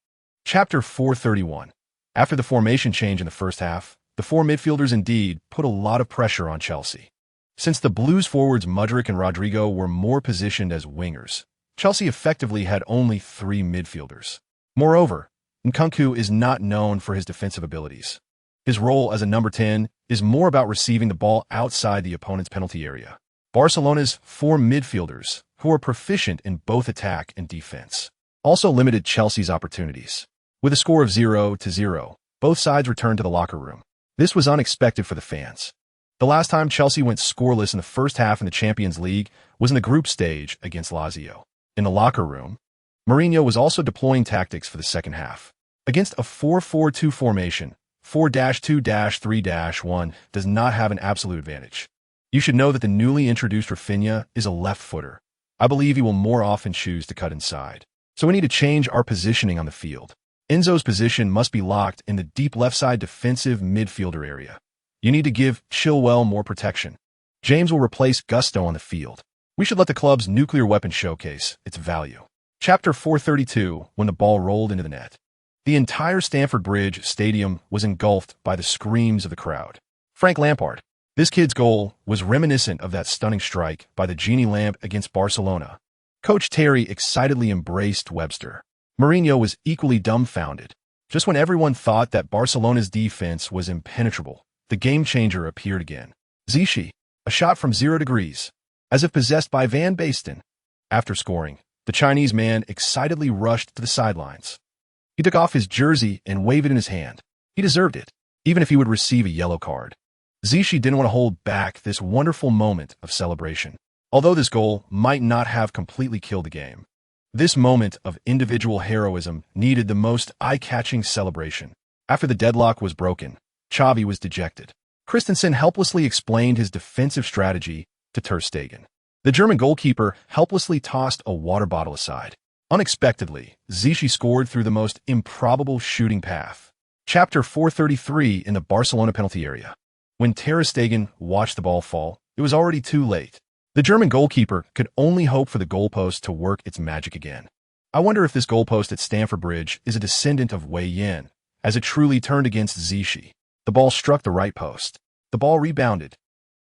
Chapter 431. After the formation change in the first half, the four midfielders indeed put a lot of pressure on Chelsea. Since the Blues forwards Mudryk and Rodrigo were more positioned as wingers, Chelsea effectively had only 3 midfielders. Moreover, Nkunku is not known for his defensive abilities. His role as a number 10 is more about receiving the ball outside the opponent's penalty area. Barcelona's 4 midfielders, who are proficient in both attack and defense, also limited Chelsea's opportunities. With a score of 0-0, both sides returned to the locker room. This was unexpected for the fans. The last time Chelsea went scoreless in the first half in the Champions League was in the group stage against Lazio. In the locker room, Mourinho was also deploying tactics for the second half. Against a 4-4-2 formation, 4-2-3-1 does not have an absolute advantage. You should know that the newly introduced Rafinha is a left footer. I believe he will more often choose to cut inside. So we need to change our positioning on the field. Enzo's position must be locked in the deep left side defensive midfielder area. You need to give Chilwell more protection. James will replace Gusto on the field. We should let the club's nuclear weapon showcase its value. Chapter 432. When the ball rolled into the net, the entire Stamford Bridge stadium was engulfed by the screams of the crowd. Frank Lampard. This kid's goal was reminiscent of that stunning strike by the Genie Lamp against Barcelona. Coach Terry excitedly embraced Webster. Mourinho was equally dumbfounded. Just when everyone thought that Barcelona's defense was impenetrable, the game-changer appeared again. Ziyech, a shot from 0 degrees, as if possessed by Van Basten. After scoring, the Chinese man excitedly rushed to the sidelines. He took off his jersey and waved it in his hand. He deserved it, even if he would receive a yellow card. Ziyech didn't want to hold back this wonderful moment of celebration. Although this goal might not have completely killed the game, This moment of individual heroism needed the most eye-catching celebration. After the deadlock was broken, Xavi was dejected. Christensen helplessly explained his defensive strategy to Ter Stegen. The German goalkeeper helplessly tossed a water bottle aside. Unexpectedly, Zichy scored through the most improbable shooting path. Chapter 433 in the Barcelona penalty area. When Ter Stegen watched the ball fall, it was already too late. The German goalkeeper could only hope for the goalpost to work its magic again. I wonder if this goalpost at Stamford Bridge is a descendant of Wei Yin, as it truly turned against Zichy. The ball struck the right post. The ball rebounded.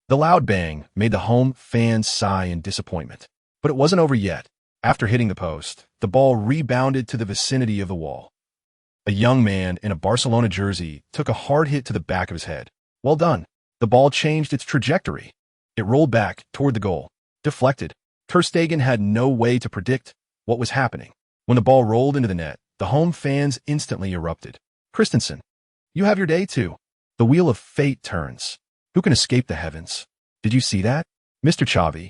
The loud bang made the home fans sigh in disappointment. But it wasn't over yet. After hitting the post, the ball rebounded to the vicinity of the wall. A young man in a Barcelona jersey took a hard hit to the back of his head. Well done. The ball changed its trajectory. It rolled back toward the goal. Deflected. Ter Stegen had no way to predict what was happening. When the ball rolled into the net, the home fans instantly erupted. Christensen, you have your day too. The wheel of fate turns. Who can escape the heavens? Did you see that? Mr. Xavi,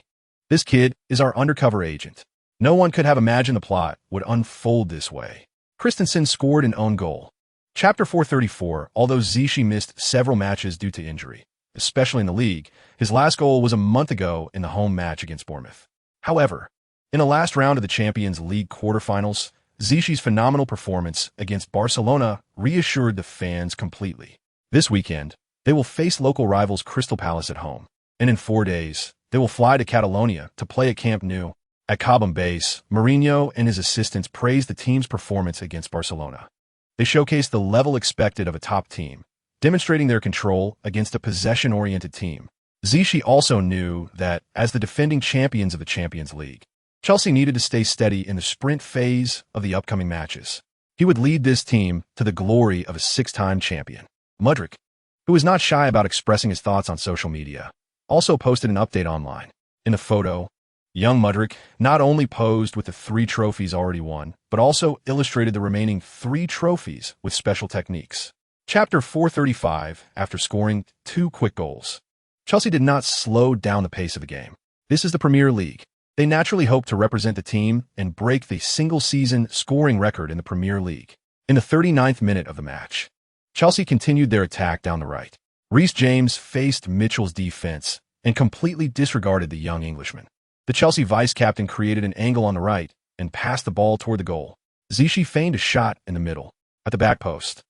this kid is our undercover agent. No one could have imagined the plot would unfold this way. Christensen scored an own goal. Chapter 434, although Zichy missed several matches due to injury, especially in the league, his last goal was a month ago in the home match against Bournemouth. However, in the last round of the Champions League quarterfinals, Zichy's phenomenal performance against Barcelona reassured the fans completely. This weekend, they will face local rivals Crystal Palace at home, and in 4 days, they will fly to Catalonia to play at Camp Nou. At Cobham Base, Mourinho and his assistants praised the team's performance against Barcelona. They showcased the level expected of a top team, demonstrating their control against a possession-oriented team. Zichy also knew that, as the defending champions of the Champions League, Chelsea needed to stay steady in the sprint phase of the upcoming matches. He would lead this team to the glory of a 6-time champion. Mudryk, who was not shy about expressing his thoughts on social media, also posted an update online. In the photo, young Mudryk not only posed with the 3 trophies already won, but also illustrated the remaining 3 trophies with special techniques. Chapter 435, after scoring 2 quick goals. Chelsea did not slow down the pace of the game. This is the Premier League. They naturally hope to represent the team and break the single-season scoring record in the Premier League. In the 39th minute of the match, Chelsea continued their attack down the right. Reece James faced Mitchell's defense and completely disregarded the young Englishman. The Chelsea vice-captain created an angle on the right and passed the ball toward the goal. Zichy feigned a shot in the middle, at the back post.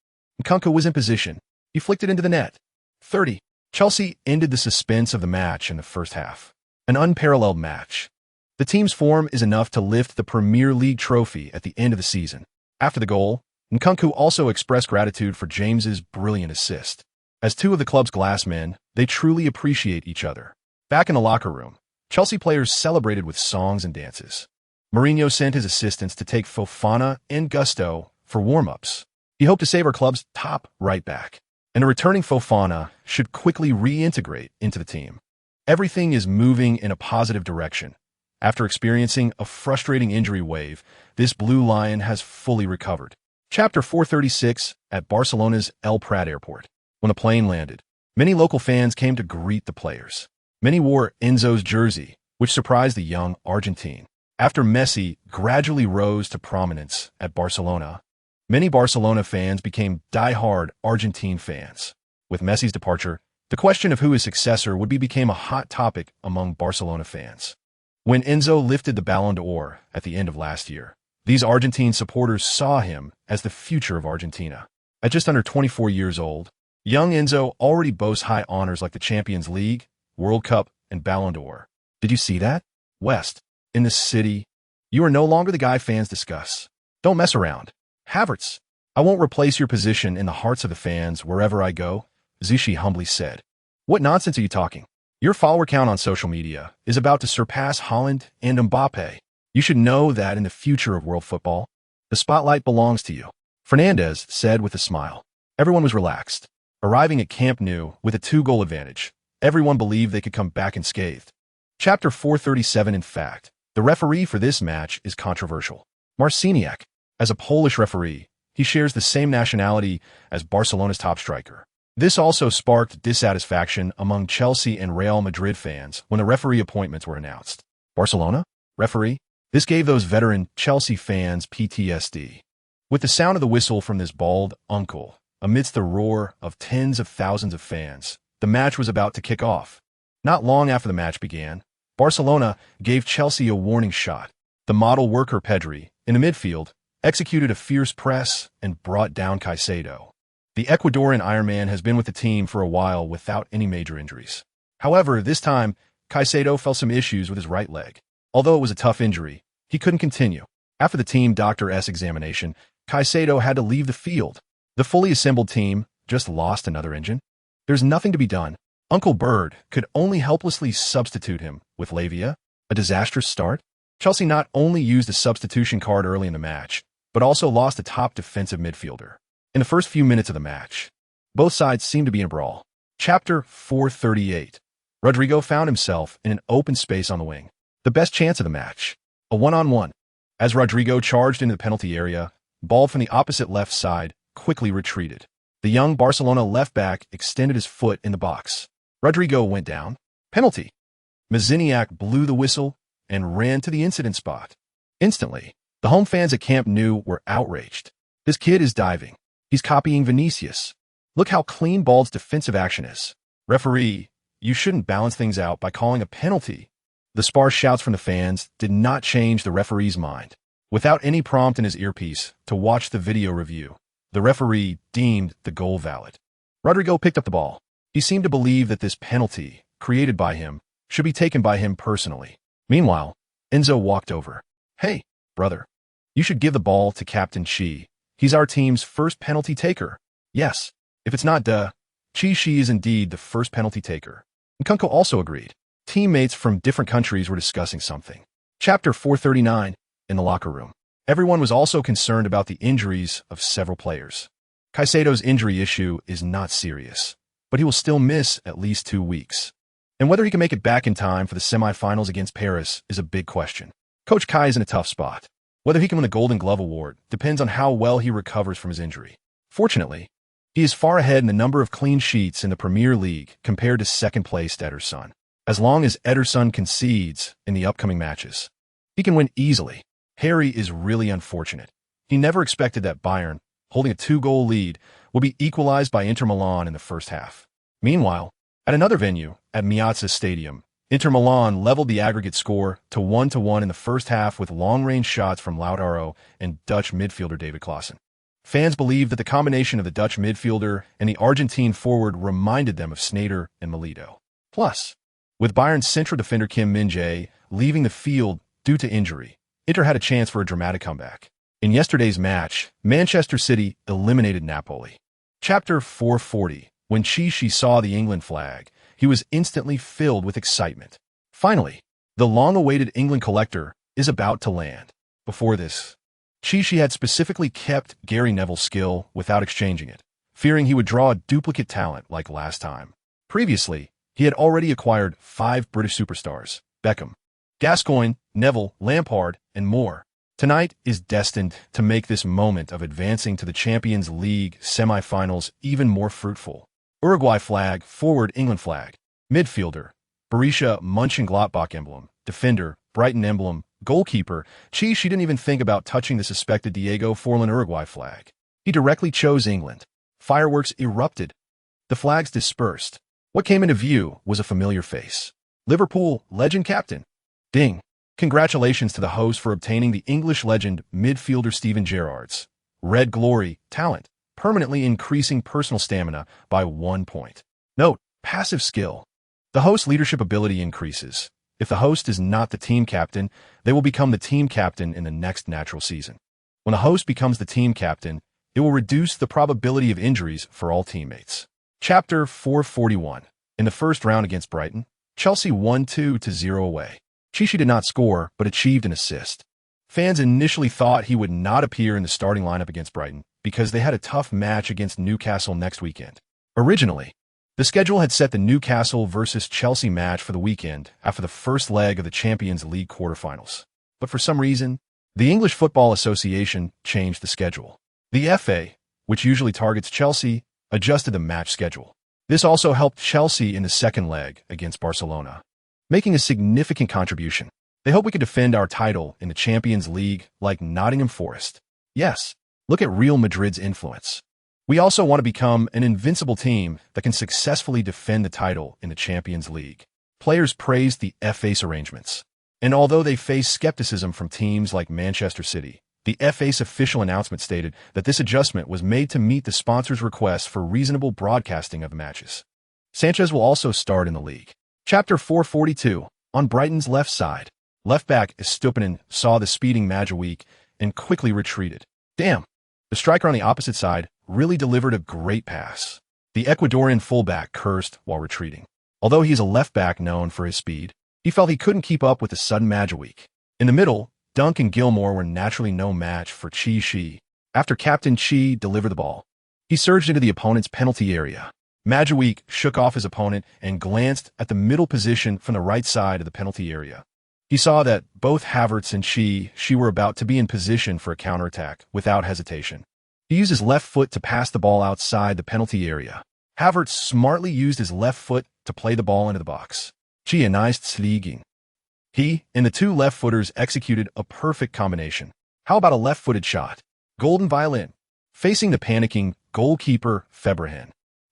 Nkunku was in position. He flicked it into the net. 30. Chelsea ended the suspense of the match in the first half. An unparalleled match. The team's form is enough to lift the Premier League trophy at the end of the season. After the goal, Nkunku also expressed gratitude for James's brilliant assist. As 2 of the club's glass men, they truly appreciate each other. Back in the locker room, Chelsea players celebrated with songs and dances. Mourinho sent his assistants to take Fofana and Gusto for warm-ups. He hoped to save our club's top right back, and a returning Fofana should quickly reintegrate into the team. Everything is moving in a positive direction. After experiencing a frustrating injury wave, this Blue Lion has fully recovered. Chapter 436, at Barcelona's El Prat airport. When the plane landed, many local fans came to greet the players. Many wore Enzo's jersey, which surprised the young Argentine. After Messi gradually rose to prominence at Barcelona, many Barcelona fans became die-hard Argentine fans. With Messi's departure, the question of who his successor would be became a hot topic among Barcelona fans. When Enzo lifted the Ballon d'Or at the end of last year, these Argentine supporters saw him as the future of Argentina. At just under 24 years old, young Enzo already boasts high honors like the Champions League, World Cup, and Ballon d'Or. Did you see that? West, in this city, you are no longer the guy fans discuss. Don't mess around. Havertz, I won't replace your position in the hearts of the fans wherever I go, Zichy humbly said. What nonsense are you talking? Your follower count on social media is about to surpass Haaland and Mbappe. You should know that in the future of world football, the spotlight belongs to you, Fernandez said with a smile. Everyone was relaxed. Arriving at Camp Nou with a 2-goal advantage, everyone believed they could come back unscathed. Chapter 437. In fact, the referee for this match is controversial. Marciniak, as a Polish referee, he shares the same nationality as Barcelona's top striker. This also sparked dissatisfaction among Chelsea and Real Madrid fans when the referee appointments were announced. Barcelona? Referee? This gave those veteran Chelsea fans PTSD. With the sound of the whistle from this bald uncle, amidst the roar of tens of thousands of fans, the match was about to kick off. Not long after the match began, Barcelona gave Chelsea a warning shot. The model worker Pedri, in the midfield, executed a fierce press and brought down Caicedo. The Ecuadorian Ironman has been with the team for a while without any major injuries. However, this time, Caicedo felt some issues with his right leg. Although it was a tough injury, he couldn't continue. After the team doctor's examination, Caicedo had to leave the field. The fully assembled team just lost another engine. There's nothing to be done. Uncle Bird could only helplessly substitute him with Lavia. A disastrous start. Chelsea not only used a substitution card early in the match, but also lost a top defensive midfielder. In the first few minutes of the match, both sides seemed to be in a brawl. Chapter 438. Rodrigo found himself in an open space on the wing. The best chance of the match. A one-on-one. As Rodrigo charged into the penalty area, ball from the opposite left side quickly retreated. The young Barcelona left back extended his foot in the box. Rodrigo went down. Penalty. Maziniak blew the whistle and ran to the incident spot. Instantly, the home fans at Camp Nou were outraged. This kid is diving. He's copying Vinicius. Look how clean Bald's defensive action is. Referee, you shouldn't balance things out by calling a penalty. The sparse shouts from the fans did not change the referee's mind. Without any prompt in his earpiece to watch the video review, the referee deemed the goal valid. Rodrigo picked up the ball. He seemed to believe that this penalty, created by him, should be taken by him personally. Meanwhile, Enzo walked over. Hey, brother, you should give the ball to Captain Chi. He's our team's first penalty taker. Yes, if it's not Chi is indeed the first penalty taker. Nkunku also agreed. Teammates from different countries were discussing something. Chapter 439. In the locker room. Everyone was also concerned about the injuries of several players. Caicedo's injury issue is not serious, but he will still miss at least 2 weeks. And whether he can make it back in time for the semifinals against Paris is a big question. Coach Kai is in a tough spot. Whether he can win the Golden Glove award depends on how well he recovers from his injury. Fortunately, he is far ahead in the number of clean sheets in the Premier League compared to second-placed Ederson. As long as Ederson concedes in the upcoming matches, he can win easily. Harry is really unfortunate. He never expected that Bayern, holding a 2-goal lead, will be equalized by Inter Milan in the first half. Meanwhile, at another venue, at Meazza Stadium, Inter Milan leveled the aggregate score to 1-1 in the first half with long-range shots from Lautaro and Dutch midfielder David Klaassen. Fans believe that the combination of the Dutch midfielder and the Argentine forward reminded them of Sneijder and Milito. Plus, with Bayern's central defender Kim Min-jae leaving the field due to injury, Inter had a chance for a dramatic comeback. In yesterday's match, Manchester City eliminated Napoli. Chapter 440. When Chi saw the England flag, he was instantly filled with excitement. Finally, the long-awaited England collector is about to land. Before this, Chi had specifically kept Gary Neville's skill without exchanging it, fearing he would draw a duplicate talent like last time. Previously, he had already acquired 5 British superstars: Beckham, Gascoigne, Neville, Lampard, and more. Tonight is destined to make this moment of advancing to the Champions League semi-finals even more fruitful. Uruguay flag, forward England flag. Midfielder, Borussia Mönchengladbach emblem. Defender, Brighton emblem. Goalkeeper, Chi didn't even think about touching the suspected Diego Forlan Uruguay flag. He directly chose England. Fireworks erupted. The flags dispersed. What came into view was a familiar face. Liverpool legend captain. Ding. Congratulations to the host for obtaining the English legend midfielder Steven Gerrard's Red Glory talent, permanently increasing personal stamina by 1 point. Note, passive skill. The host's leadership ability increases. If the host is not the team captain, they will become the team captain in the next natural season. When the host becomes the team captain, it will reduce the probability of injuries for all teammates. Chapter 441. In the first round against Brighton, Chelsea won 2-0 away. Chi did not score, but achieved an assist. Fans initially thought he would not appear in the starting lineup against Brighton because they had a tough match against Newcastle next weekend. Originally, the schedule had set the Newcastle versus Chelsea match for the weekend after the first leg of the Champions League quarterfinals. But for some reason, the English Football Association changed the schedule. The FA, which usually targets Chelsea, adjusted the match schedule. This also helped Chelsea in the second leg against Barcelona, making a significant contribution. They hope we could defend our title in the Champions League like Nottingham Forest. Yes, look at Real Madrid's influence. We also want to become an invincible team that can successfully defend the title in the Champions League. Players praised the FA's arrangements. And although they faced skepticism from teams like Manchester City, the FA's official announcement stated that this adjustment was made to meet the sponsor's request for reasonable broadcasting of the matches. Sanchez will also start in the league. Chapter 442, on Brighton's left side. Left back Estupiñán saw the speeding Madueke and quickly retreated. Damn! The striker on the opposite side really delivered a great pass. The Ecuadorian fullback cursed while retreating. Although he is a left back known for his speed, he felt he couldn't keep up with the sudden Madueke. In the middle, Dunk and Gilmore were naturally no match for Chi. After Captain Chi delivered the ball, he surged into the opponent's penalty area. Madueke shook off his opponent and glanced at the middle position from the right side of the penalty area. He saw that both Havertz and Chi were about to be in position for a counterattack without hesitation. He used his left foot to pass the ball outside the penalty area. Havertz smartly used his left foot to play the ball into the box. Chi niced Slieging. He and the two left-footers executed a perfect combination. How about a left-footed shot? Golden violin. Facing the panicking goalkeeper Febrahin,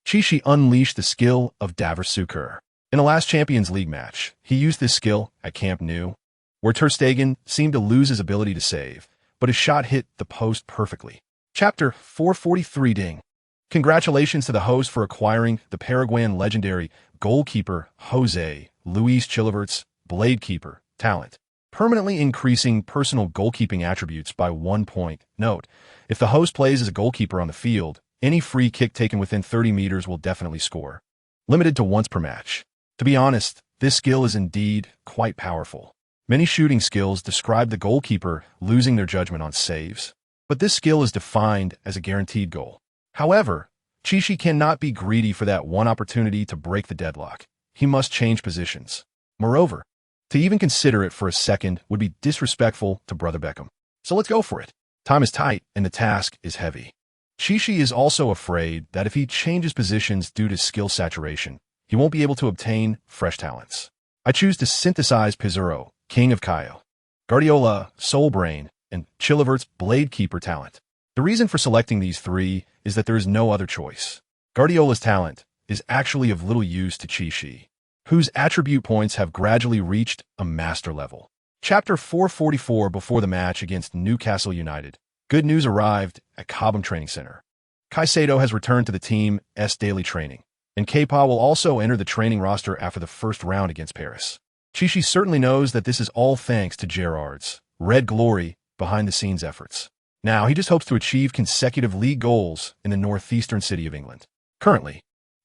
Chi unleashed the skill of Daversuker. In the last Champions League match, he used this skill at Camp Nou, where Ter Stegen seemed to lose his ability to save, but his shot hit the post perfectly. Chapter 443 Ding. Congratulations to the host for acquiring the Paraguayan legendary goalkeeper Jose Luis Chilavert's Blade Keeper talent, permanently increasing personal goalkeeping attributes by 1 point. Note, if the host plays as a goalkeeper on the field, any free kick taken within 30 meters will definitely score. Limited to once per match. To be honest, this skill is indeed quite powerful. Many shooting skills describe the goalkeeper losing their judgment on saves, but this skill is defined as a guaranteed goal. However, Chi cannot be greedy for that one opportunity to break the deadlock. He must change positions. Moreover, to even consider it for a second would be disrespectful to Brother Beckham. So let's go for it. Time is tight and the task is heavy. Chi is also afraid that if he changes positions due to skill saturation, he won't be able to obtain fresh talents. I choose to synthesize Pizarro, King of Cayo, Guardiola, Soul Brain, and Chilavert's Blade Keeper talent. The reason for selecting these three is that there is no other choice. Guardiola's talent is actually of little use to Chi, whose attribute points have gradually reached a master level. Chapter 444 before the match against Newcastle United. Good news arrived at Cobham Training Center. Caicedo has returned to the team's daily training, and Kepa will also enter the training roster after the first round against Paris. Chi certainly knows that this is all thanks to Gerrard's Red Glory behind-the-scenes efforts. Now, he just hopes to achieve consecutive league goals in the northeastern city of England. Currently,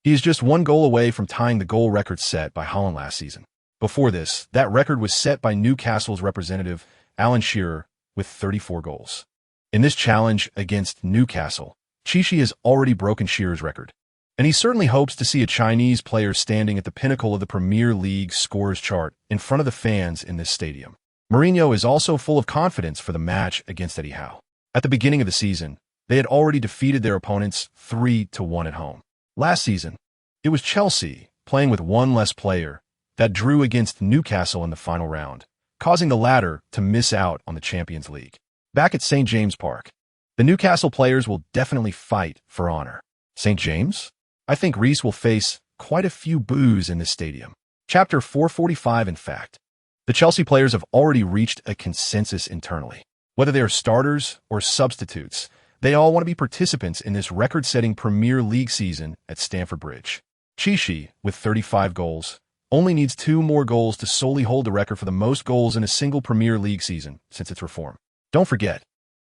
he is just one goal away from tying the goal record set by Holland last season. Before this, that record was set by Newcastle's representative, Alan Shearer, with 34 goals. In this challenge against Newcastle, Chi has already broken Shearer's record, and he certainly hopes to see a Chinese player standing at the pinnacle of the Premier League scorers chart in front of the fans in this stadium. Mourinho is also full of confidence for the match against Eddie Howe. At the beginning of the season, they had already defeated their opponents 3-1 at home. Last season, it was Chelsea, playing with one less player, that drew against Newcastle in the final round, causing the latter to miss out on the Champions League. Back at St. James Park, the Newcastle players will definitely fight for honor. St. James? I think Reece will face quite a few boos in this stadium. Chapter 445 In fact, the Chelsea players have already reached a consensus internally. Whether they are starters or substitutes, they all want to be participants in this record-setting Premier League season at Stamford Bridge. Chi, with 35 goals, only needs 2 more goals to solely hold the record for the most goals in a single Premier League season since its reform. Don't forget,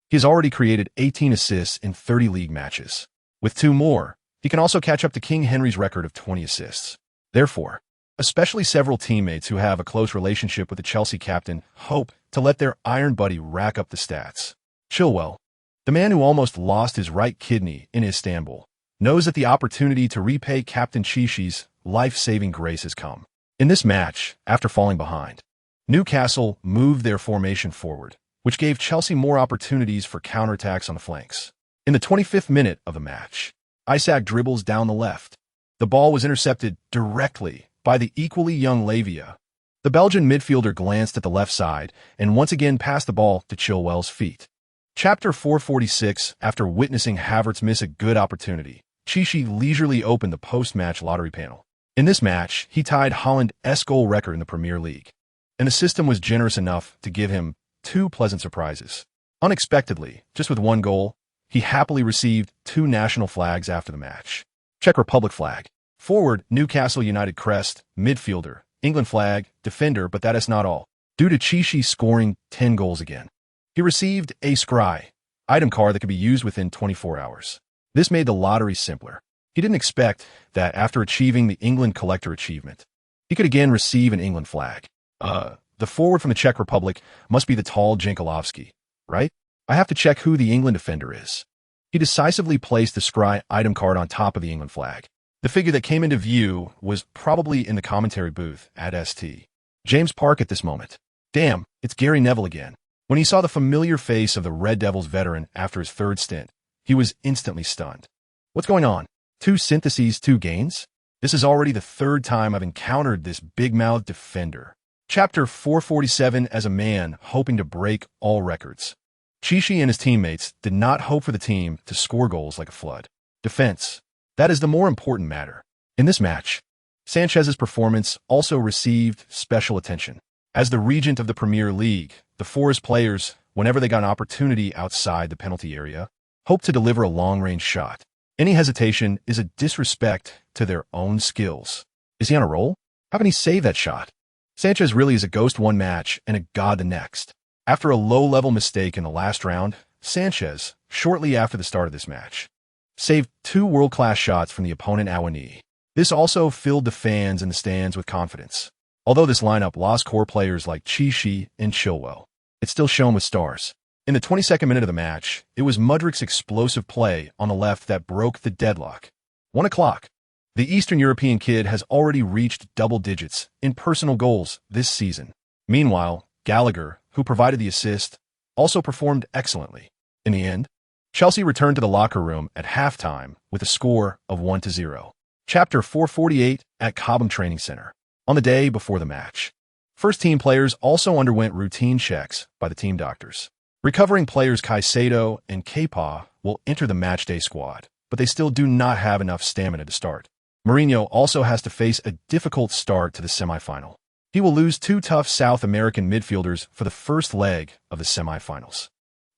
he has already created 18 assists in 30 league matches. With 2 more, he can also catch up to King Henry's record of 20 assists. Therefore, especially several teammates who have a close relationship with the Chelsea captain hope to let their iron buddy rack up the stats. Chilwell, the man who almost lost his right kidney in Istanbul, knows that the opportunity to repay Captain Chichi's life-saving grace has come. In this match, after falling behind, Newcastle moved their formation forward, which gave Chelsea more opportunities for counterattacks on the flanks. In the 25th minute of the match, Isak dribbles down the left. The ball was intercepted directly by the equally young Lavia, The Belgian midfielder glanced at the left side and once again passed the ball to Chilwell's feet. Chapter 446. After witnessing Havertz miss a good opportunity, Chichi leisurely opened the post-match lottery panel. In this match, he tied Holland's goal record in the Premier League, and the system was generous enough to give him two pleasant surprises. Unexpectedly, just with one goal, he happily received two national flags after the match. Czech Republic flag. Forward, Newcastle United crest. Midfielder, England flag. Defender, but that is not all. Due to Chichi scoring 10 goals again, he received a scry item card that could be used within 24 hours. This made the lottery simpler. He didn't expect that after achieving the England collector achievement, he could again receive an England flag. The forward from the Czech Republic must be the tall Jankulovsky, right? I have to check who the England defender is. He decisively placed the scry item card on top of the England flag. The figure that came into view was probably in the commentary booth at St. James Park at this moment. Damn, it's Gary Neville again. When he saw the familiar face of the Red Devils veteran after his third stint, he was instantly stunned. What's going on? 2 syntheses, 2 gains? This is already the third time I've encountered this big-mouthed defender. Chapter 447. As a man hoping to break all records, Chichi and his teammates did not hope for the team to score goals like a flood. Defense. That is the more important matter. In this match, Sanchez's performance also received special attention. As the regent of the Premier League, the Forest players, whenever they got an opportunity outside the penalty area, hoped to deliver a long-range shot. Any hesitation is a disrespect to their own skills. Is he on a roll? How can he save that shot? Sanchez really is a ghost one match and a god the next. After a low-level mistake in the last round, Sanchez, shortly after the start of this match, saved 2 world-class shots from the opponent Awani. This also filled the fans in the stands with confidence. Although this lineup lost core players like Chichi and Chilwell, it still shone with stars. In the 22nd minute of the match, it was Mudrik's explosive play on the left that broke the deadlock. 1 o'clock. The Eastern European kid has already reached double digits in personal goals this season. Meanwhile, Gallagher, who provided the assist, also performed excellently. In the end, Chelsea returned to the locker room at halftime with a score of 1-0. Chapter 448. At Cobham Training Center. On the day before the match, first-team players also underwent routine checks by the team doctors. Recovering players Caicedo and Kepa will enter the matchday squad, but they still do not have enough stamina to start. Mourinho also has to face a difficult start to the semifinal. He will lose 2 tough South American midfielders for the first leg of the semifinals.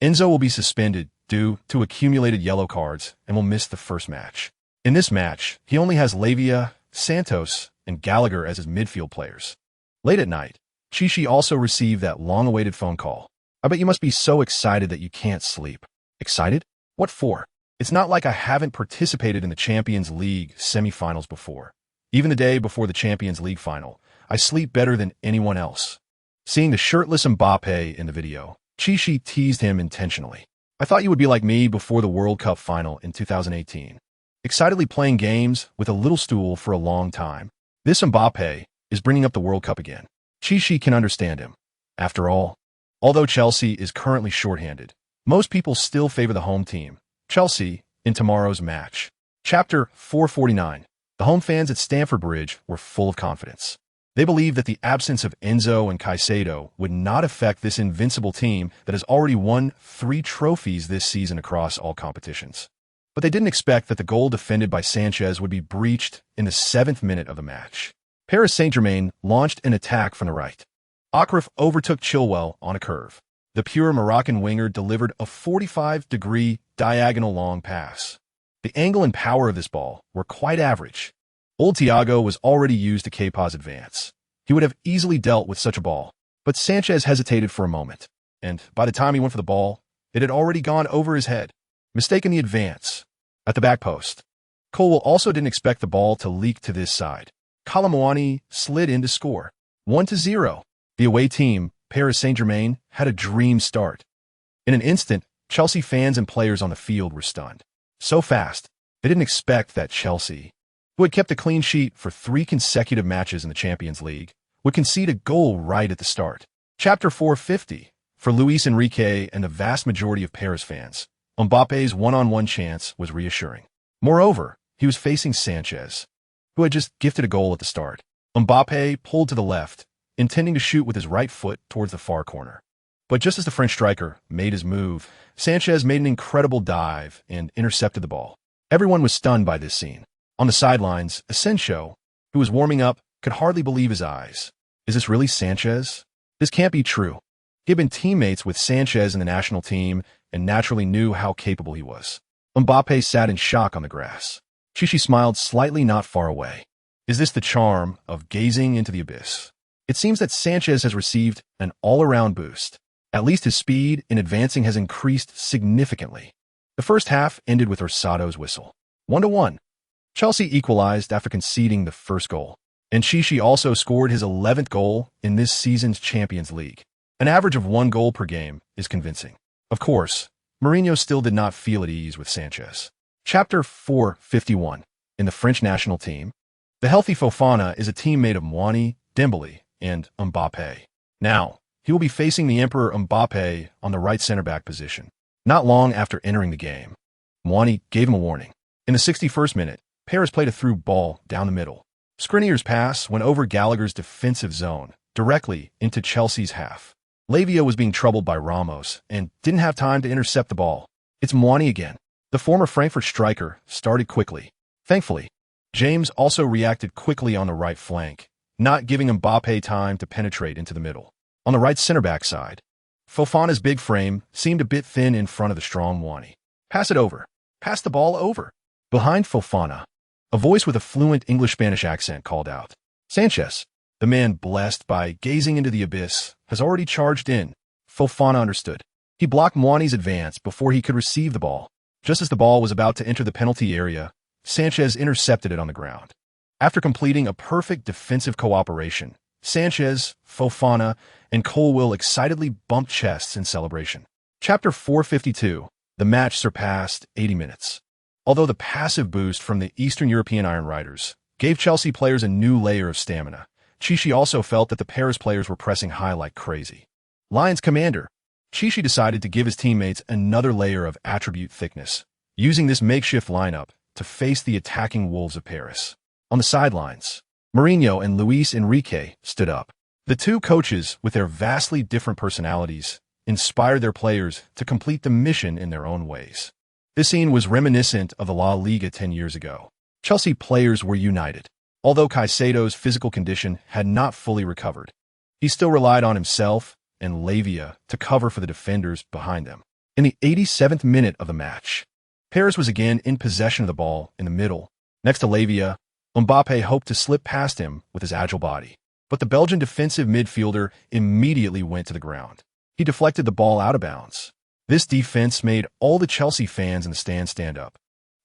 Enzo will be suspended due to accumulated yellow cards and will miss the first match. In this match, he only has Lavia, Santos, and Gallagher as his midfield players. Late at night, Chichi also received that long-awaited phone call. I bet you must be so excited that you can't sleep. Excited? What for? It's not like I haven't participated in the Champions League semifinals before. Even the day before the Champions League final, I sleep better than anyone else. Seeing the shirtless Mbappe in the video, Chichi teased him intentionally. I thought you would be like me before the World Cup final in 2018. Excitedly playing games with a little stool for a long time. This Mbappe is bringing up the World Cup again. Chichi can understand him. After all, although Chelsea is currently shorthanded, most people still favor the home team, Chelsea, in tomorrow's match. Chapter 449. The home fans at Stamford Bridge were full of confidence. They believed that the absence of Enzo and Caicedo would not affect this invincible team that has already won 3 trophies this season across all competitions. But they didn't expect that the goal defended by Sanchez would be breached in the 7th minute of the match. Paris Saint-Germain launched an attack from the right. Akraf overtook Chilwell on a curve. The pure Moroccan winger delivered a 45-degree diagonal long pass. The angle and power of this ball were quite average. Old Thiago was already used to Kepa's advance. He would have easily dealt with such a ball, but Sanchez hesitated for a moment, and by the time he went for the ball, it had already gone over his head, mistaking the advance. At the back post, Colwell also didn't expect the ball to leak to this side. Kalamwani slid in to score. 1-0. The away team, Paris Saint-Germain, had a dream start. In an instant, Chelsea fans and players on the field were stunned. So fast, they didn't expect that Chelsea, who had kept a clean sheet for 3 consecutive matches in the Champions League, would concede a goal right at the start. Chapter 450. For Luis Enrique and the vast majority of Paris fans, Mbappe's one-on-one chance was reassuring. Moreover, he was facing Sanchez, who had just gifted a goal at the start. Mbappe pulled to the left, intending to shoot with his right foot towards the far corner. But just as the French striker made his move, Sanchez made an incredible dive and intercepted the ball. Everyone was stunned by this scene. On the sidelines, Asensio, who was warming up, could hardly believe his eyes. Is this really Sanchez? This can't be true. He had been teammates with Sanchez in the national team and naturally knew how capable he was. Mbappé sat in shock on the grass. Chichi smiled slightly not far away. Is this the charm of gazing into the abyss? It seems that Sanchez has received an all-around boost. At least his speed in advancing has increased significantly. The first half ended with Rosado's whistle. 1-1. Chelsea equalized after conceding the first goal, and Chichi also scored his 11th goal in this season's Champions League. An average of 1 goal per game is convincing. Of course, Mourinho still did not feel at ease with Sanchez. Chapter 451. In the French national team, the healthy Fofana is a teammate of Muani, Dembele, and Mbappé. Now, he will be facing the Emperor Mbappé on the right center-back position. Not long after entering the game, Muani gave him a warning. In the 61st minute, Paris played a through ball down the middle. Skriniar's pass went over Gallagher's defensive zone, directly into Chelsea's half. Lavia was being troubled by Ramos and didn't have time to intercept the ball. It's Muani again. The former Frankfurt striker started quickly. Thankfully, James also reacted quickly on the right flank, not giving Mbappé time to penetrate into the middle. On the right center-back side, Fofana's big frame seemed a bit thin in front of the strong Muani. Pass it over. Pass the ball over. Behind Fofana, a voice with a fluent English-Spanish accent called out. Sanchez, the man blessed by gazing into the abyss, has already charged in. Fofana understood. He blocked Muani's advance before he could receive the ball. Just as the ball was about to enter the penalty area, Sanchez intercepted it on the ground. After completing a perfect defensive cooperation, Sanchez, Fofana, and Colwill excitedly bumped chests in celebration. Chapter 452. The match surpassed 80 minutes. Although the passive boost from the Eastern European Iron Riders gave Chelsea players a new layer of stamina, Chichi also felt that the Paris players were pressing high like crazy. Lions commander, Chichi decided to give his teammates another layer of attribute thickness, using this makeshift lineup to face the attacking wolves of Paris. On the sidelines, Mourinho and Luis Enrique stood up. The two coaches, with their vastly different personalities, inspired their players to complete the mission in their own ways. This scene was reminiscent of the La Liga 10 years ago. Chelsea players were united. Although Caicedo's physical condition had not fully recovered, he still relied on himself and Lavia to cover for the defenders behind them. In the 87th minute of the match, Paris was again in possession of the ball in the middle. Next to Lavia, Mbappé hoped to slip past him with his agile body, but the Belgian defensive midfielder immediately went to the ground. He deflected the ball out of bounds. This defense made all the Chelsea fans in the stands stand up.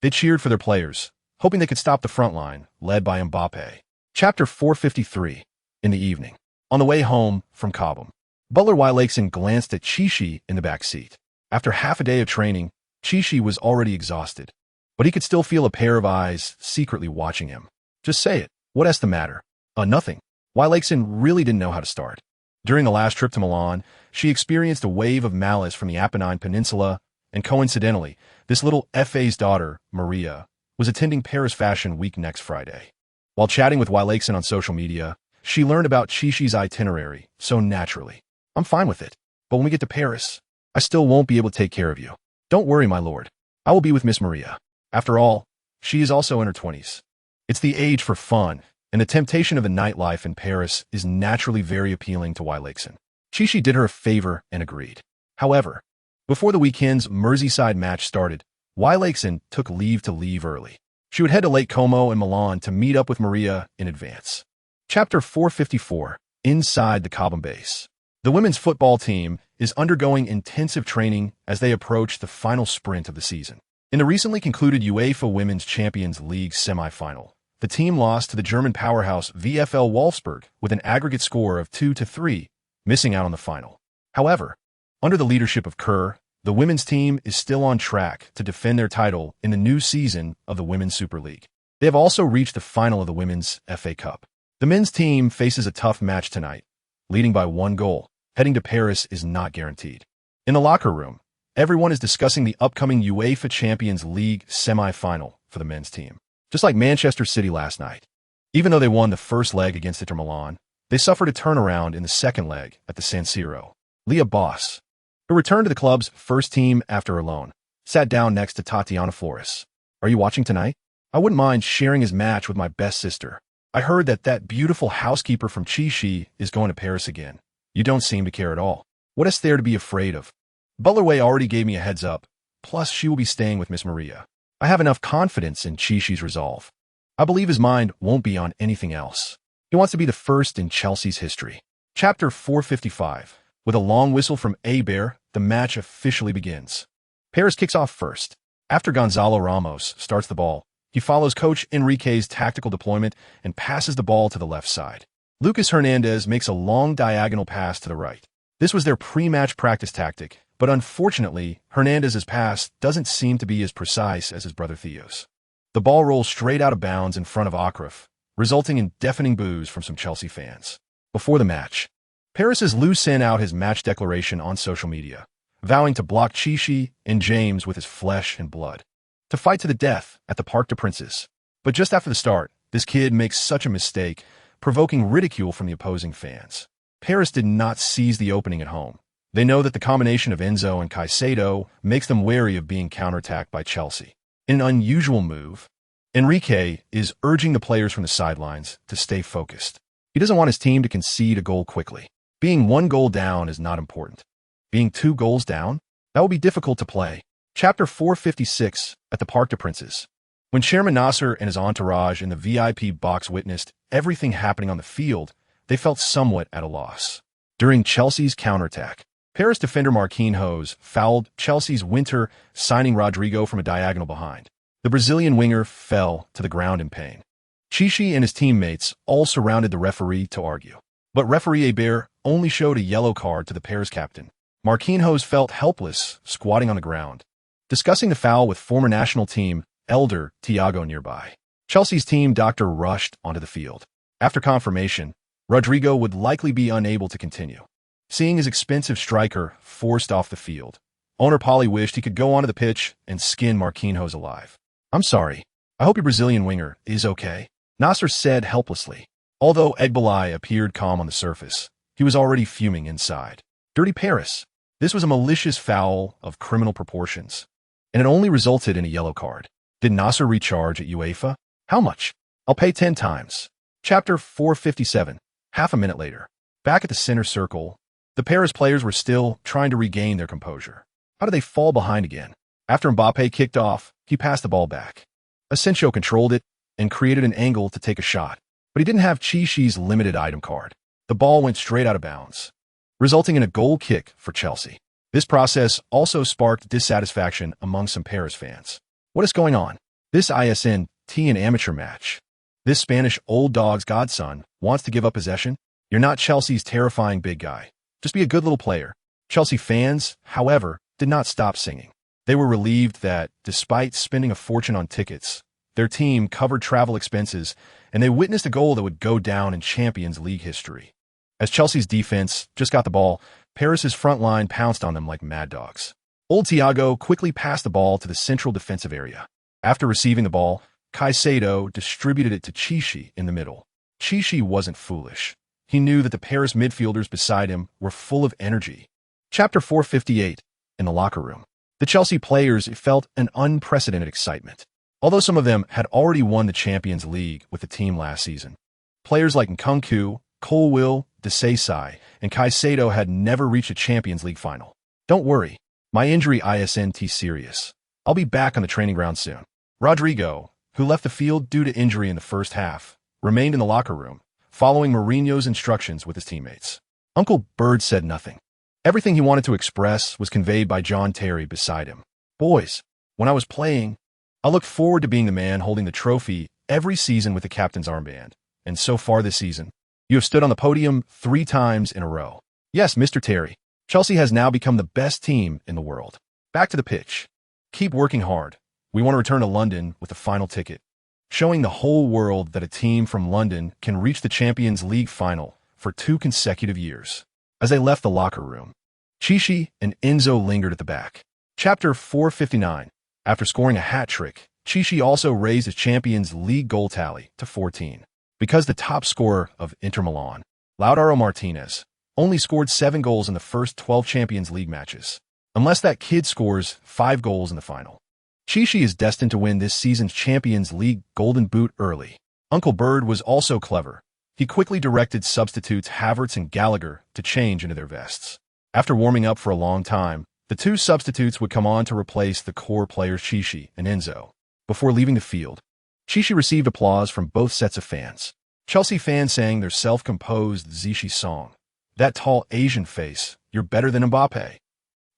They cheered for their players, hoping they could stop the front line, led by Mbappé. Chapter 453. In the evening. On the way home from Cobham, Butler Wylakeson glanced at Chichi in the back seat. After half a day of training, Chichi was already exhausted, but he could still feel a pair of eyes secretly watching him. Just say it. What's the matter? Nothing. Wylakeson really didn't know how to start. During the last trip to Milan, she experienced a wave of malice from the Apennine Peninsula, and coincidentally, this little FA's daughter, Maria, was attending Paris Fashion Week next Friday. While chatting with Wylakeson on social media, she learned about Chichi's itinerary so naturally. I'm fine with it, but when we get to Paris, I still won't be able to take care of you. Don't worry, my lord. I will be with Miss Maria. After all, she is also in her 20s. It's the age for fun, and the temptation of the nightlife in Paris is naturally very appealing to Wylakeson. Chichi did her a favor and agreed. However, before the weekend's Merseyside match started, Wylakeson took leave to leave early. She would head to Lake Como in Milan to meet up with Maria in advance. Chapter 454. Inside the Cobham base. The women's football team is undergoing intensive training as they approach the final sprint of the season. In the recently concluded UEFA Women's Champions League semi-final, the team lost to the German powerhouse VfL Wolfsburg with an aggregate score of 2-3, missing out on the final. However, under the leadership of Kerr, the women's team is still on track to defend their title in the new season of the Women's Super League. They have also reached the final of the Women's FA Cup. The men's team faces a tough match tonight, leading by 1 goal. Heading to Paris is not guaranteed. In the locker room, everyone is discussing the upcoming UEFA Champions League semi-final for the men's team. Just like Manchester City last night. Even though they won the first leg against Inter Milan, They suffered a turnaround in the second leg at the San Siro. Leah Boss, who returned to the club's first team after her loan, sat down next to Tatiana Flores. "Are you watching tonight? I wouldn't mind sharing his match with my best sister. I heard that beautiful housekeeper from Chichi is going to Paris again. You don't seem to care at all. What is there to be afraid of? Butlerway already gave me a heads up. Plus, she will be staying with Miss Maria. I have enough confidence in Chichi's resolve. I believe his mind won't be on anything else. He wants to be the first in Chelsea's history." Chapter 455. With a long whistle from A-Bear, the match officially begins. Paris kicks off first. After Gonzalo Ramos starts the ball, he follows Coach Enrique's tactical deployment and passes the ball to the left side. Lucas Hernandez makes a long diagonal pass to the right. This was their pre-match practice tactic, but unfortunately, Hernandez's pass doesn't seem to be as precise as his brother Theo's. The ball rolls straight out of bounds in front of Akraf, resulting in deafening boos from some Chelsea fans. Before the match, Paris's Lou sent out his match declaration on social media, vowing to block Chichi and James with his flesh and blood, to fight to the death at the Parc des Princes. But just after the start, this kid makes such a mistake, provoking ridicule from the opposing fans. Paris did not seize the opening at home. They know that the combination of Enzo and Caicedo makes them wary of being counterattacked by Chelsea. In an unusual move, Enrique is urging the players from the sidelines to stay focused. He doesn't want his team to concede a goal quickly. Being 1 goal down is not important. Being 2 goals down? That will be difficult to play. Chapter 456 at the Parc des Princes. When Chairman Nasser and his entourage in the VIP box witnessed everything happening on the field, they felt somewhat at a loss. During Chelsea's counterattack, Paris defender Marquinhos fouled Chelsea's Winter, signing Rodrigo from a diagonal behind. The Brazilian winger fell to the ground in pain. Chichi and his teammates all surrounded the referee to argue. But referee Hebert only showed a yellow card to the Paris captain. Marquinhos felt helpless, squatting on the ground, discussing the foul with former national team elder Thiago nearby. Chelsea's team doctor rushed onto the field. After confirmation, Rodrigo would likely be unable to continue. Seeing his expensive striker forced off the field, owner Pauly wished he could go onto the pitch and skin Marquinhos alive. "I'm sorry. I hope your Brazilian winger is okay," Nasser said helplessly. Although Egbalai appeared calm on the surface, he was already fuming inside. Dirty Paris. This was a malicious foul of criminal proportions, and it only resulted in a yellow card. Did Nasser recharge at UEFA? How much? I'll pay 10 times. Chapter 457. Half a minute later. Back at the center circle, the Paris players were still trying to regain their composure. How did they fall behind again? After Mbappe kicked off, he passed the ball back. Asensio controlled it and created an angle to take a shot, but he didn't have Chichi's limited item card. The ball went straight out of bounds, resulting in a goal kick for Chelsea. This process also sparked dissatisfaction among some Paris fans. What is going on? This isn't an amateur match. This Spanish old dog's godson wants to give up possession? You're not Chelsea's terrifying big guy. Just be a good little player. Chelsea fans, however, did not stop singing. They were relieved that, despite spending a fortune on tickets, their team covered travel expenses, and they witnessed a goal that would go down in Champions League history. As Chelsea's defense just got the ball, Paris's front line pounced on them like mad dogs. Old Thiago quickly passed the ball to the central defensive area. After receiving the ball, Caicedo distributed it to Chichi in the middle. Chichi wasn't foolish. He knew that the Paris midfielders beside him were full of energy. Chapter 458. In the locker room. The Chelsea players felt an unprecedented excitement. Although some of them had already won the Champions League with the team last season, players like Nkunku, Colwill, Desai, and Caicedo had never reached a Champions League final. "Don't worry, my injury isn't serious. I'll be back on the training ground soon." Rodrigo, who left the field due to injury in the first half, remained in the locker room, following Mourinho's instructions with his teammates. Uncle Bird said nothing. Everything he wanted to express was conveyed by John Terry beside him. "Boys, when I was playing, I looked forward to being the man holding the trophy every season with the captain's armband. And so far this season, you have stood on the podium 3 times in a row. Yes, Mr. Terry, Chelsea has now become the best team in the world. Back to the pitch. Keep working hard. We want to return to London with the final ticket, showing the whole world that a team from London can reach the Champions League final for 2 consecutive years." As they left the locker room, Chichi and Enzo lingered at the back. Chapter 459. After scoring a hat-trick, Chichi also raised his Champions League goal tally to 14. Because the top scorer of Inter Milan, Lautaro Martinez only scored 7 goals in the first 12 Champions League matches, unless that kid scores 5 goals in the final. Chichi is destined to win this season's Champions League Golden Boot early. Uncle Bird was also clever. He quickly directed substitutes Havertz and Gallagher to change into their vests. After warming up for a long time, the two substitutes would come on to replace the core players Chichi and Enzo. Before leaving the field, Chichi received applause from both sets of fans. Chelsea fans sang their self-composed Zishi song. That tall Asian face, you're better than Mbappe.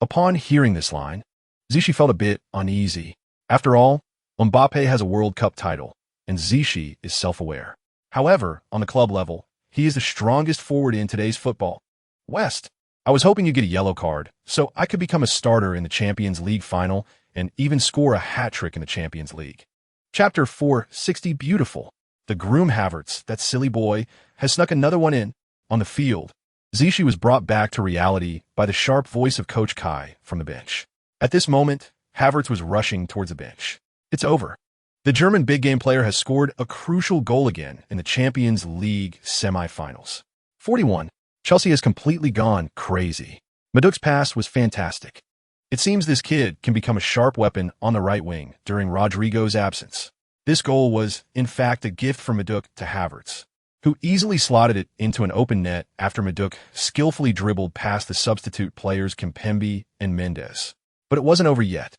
Upon hearing this line, Zishi felt a bit uneasy. After all, Mbappe has a World Cup title, and Zishi is self-aware. However, on the club level, he is the strongest forward in today's football. West, I was hoping you'd get a yellow card, so I could become a starter in the Champions League final and even score a hat-trick in the Champions League. Chapter 460 Beautiful. The groom Havertz, that silly boy, has snuck another one in. On the field, Zishi was brought back to reality by the sharp voice of Coach Kai from the bench. At this moment, Havertz was rushing towards the bench. It's over. The German big-game player has scored a crucial goal again in the Champions League semi-finals. 41. Chelsea has completely gone crazy. Maduk's pass was fantastic. It seems this kid can become a sharp weapon on the right wing during Rodrigo's absence. This goal was, in fact, a gift from Maduk to Havertz, who easily slotted it into an open net after Maduk skillfully dribbled past the substitute players Kimpembe and Mendes. But it wasn't over yet.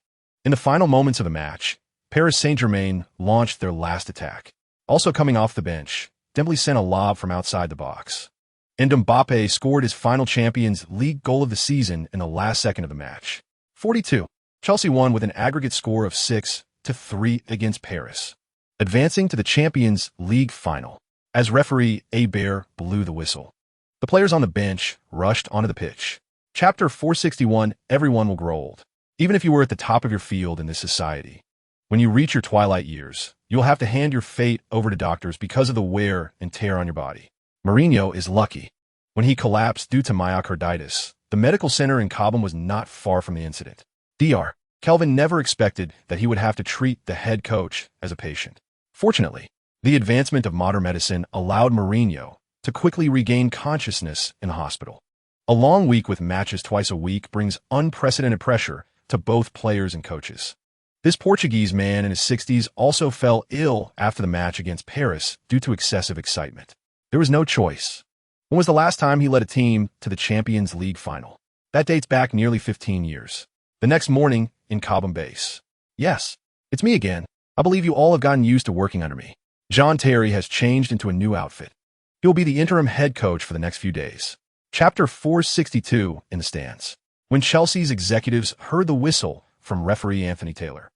In the final moments of the match, Paris Saint-Germain launched their last attack. Also coming off the bench, Dembélé sent a lob from outside the box. And Mbappe scored his final Champions League goal of the season in the last second of the match. 42. Chelsea won with an aggregate score of 6-3 against Paris, advancing to the Champions League final. As referee Bear blew the whistle, the players on the bench rushed onto the pitch. Chapter 461. Everyone will grow old. Even if you were at the top of your field in this society, when you reach your twilight years, you'll have to hand your fate over to doctors because of the wear and tear on your body. Mourinho is lucky. When he collapsed due to myocarditis, the medical center in Cobham was not far from the incident. Dr. Kelvin never expected that he would have to treat the head coach as a patient. Fortunately, the advancement of modern medicine allowed Mourinho to quickly regain consciousness in the hospital. A long week with matches twice a week brings unprecedented pressure to both players and coaches. This Portuguese man in his 60s also fell ill after the match against Paris due to excessive excitement. There was no choice. When was the last time he led a team to the Champions League final? That dates back nearly 15 years. The next morning, in Cobham Base. Yes, it's me again. I believe you all have gotten used to working under me. John Terry has changed into a new outfit. He will be the interim head coach for the next few days. Chapter 462 in the stands. When Chelsea's executives heard the whistle from referee Anthony Taylor,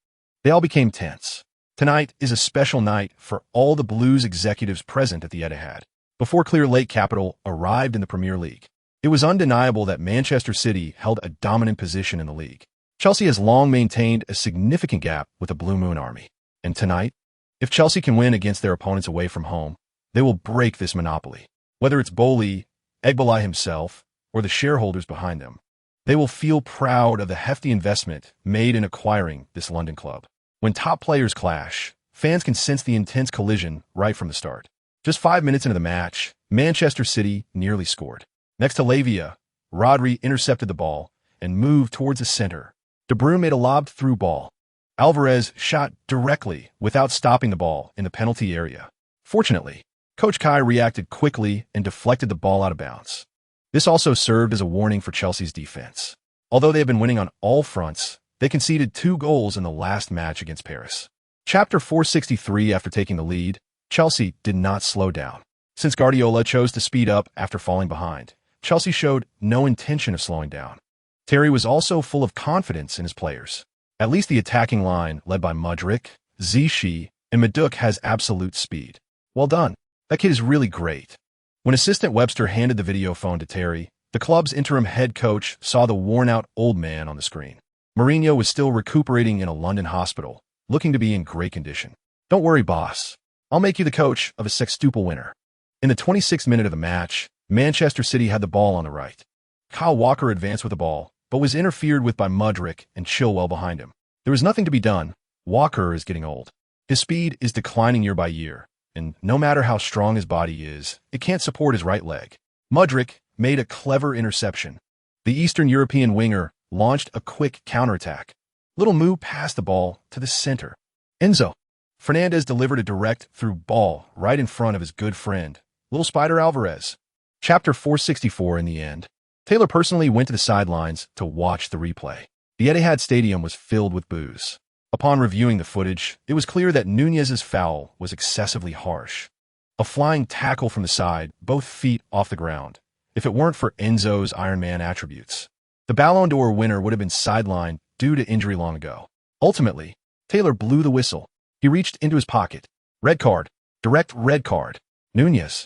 they all became tense. Tonight is a special night for all the Blues executives present at the Etihad. Before Clear Lake Capital arrived in the Premier League, it was undeniable that Manchester City held a dominant position in the league. Chelsea has long maintained a significant gap with the Blue Moon Army. And tonight, if Chelsea can win against their opponents away from home, they will break this monopoly. Whether it's Boli, Egbali himself, or the shareholders behind them, they will feel proud of the hefty investment made in acquiring this London club. When top players clash, fans can sense the intense collision right from the start. Just 5 minutes into the match, Manchester City nearly scored. Next to Lavia, Rodri intercepted the ball and moved towards the center. De Bruyne made a lobbed-through ball. Alvarez shot directly without stopping the ball in the penalty area. Fortunately, Coach Kai reacted quickly and deflected the ball out of bounds. This also served as a warning for Chelsea's defense. Although they have been winning on all fronts, they conceded 2 goals in the last match against Paris. Chapter 463. After taking the lead, Chelsea did not slow down. Since Guardiola chose to speed up after falling behind, Chelsea showed no intention of slowing down. Terry was also full of confidence in his players. At least the attacking line, led by Mudryk, Zishi, and Maduk, has absolute speed. Well done. That kid is really great. When assistant Webster handed the video phone to Terry, the club's interim head coach saw the worn-out old man on the screen. Mourinho was still recuperating in a London hospital, looking to be in great condition. Don't worry, boss. I'll make you the coach of a sextuple winner. In the 26th minute of the match, Manchester City had the ball on the right. Kyle Walker advanced with the ball, but was interfered with by Mudryk and Chilwell behind him. There was nothing to be done. Walker is getting old. His speed is declining year by year, and no matter how strong his body is, it can't support his right leg. Mudryk made a clever interception. The Eastern European winger launched a quick counterattack. Little Moo passed the ball to the center. Enzo Fernandez delivered a direct through ball right in front of his good friend, Little Spider Alvarez. Chapter 464 in the end. Taylor personally went to the sidelines to watch the replay. The Etihad Stadium was filled with boos. Upon reviewing the footage, it was clear that Nunez's foul was excessively harsh. A flying tackle from the side, both feet off the ground, if it weren't for Enzo's Iron Man attributes. The Ballon d'Or winner would have been sidelined due to injury long ago. Ultimately, Taylor blew the whistle. He reached into his pocket. Red card. Direct red card. Nunez,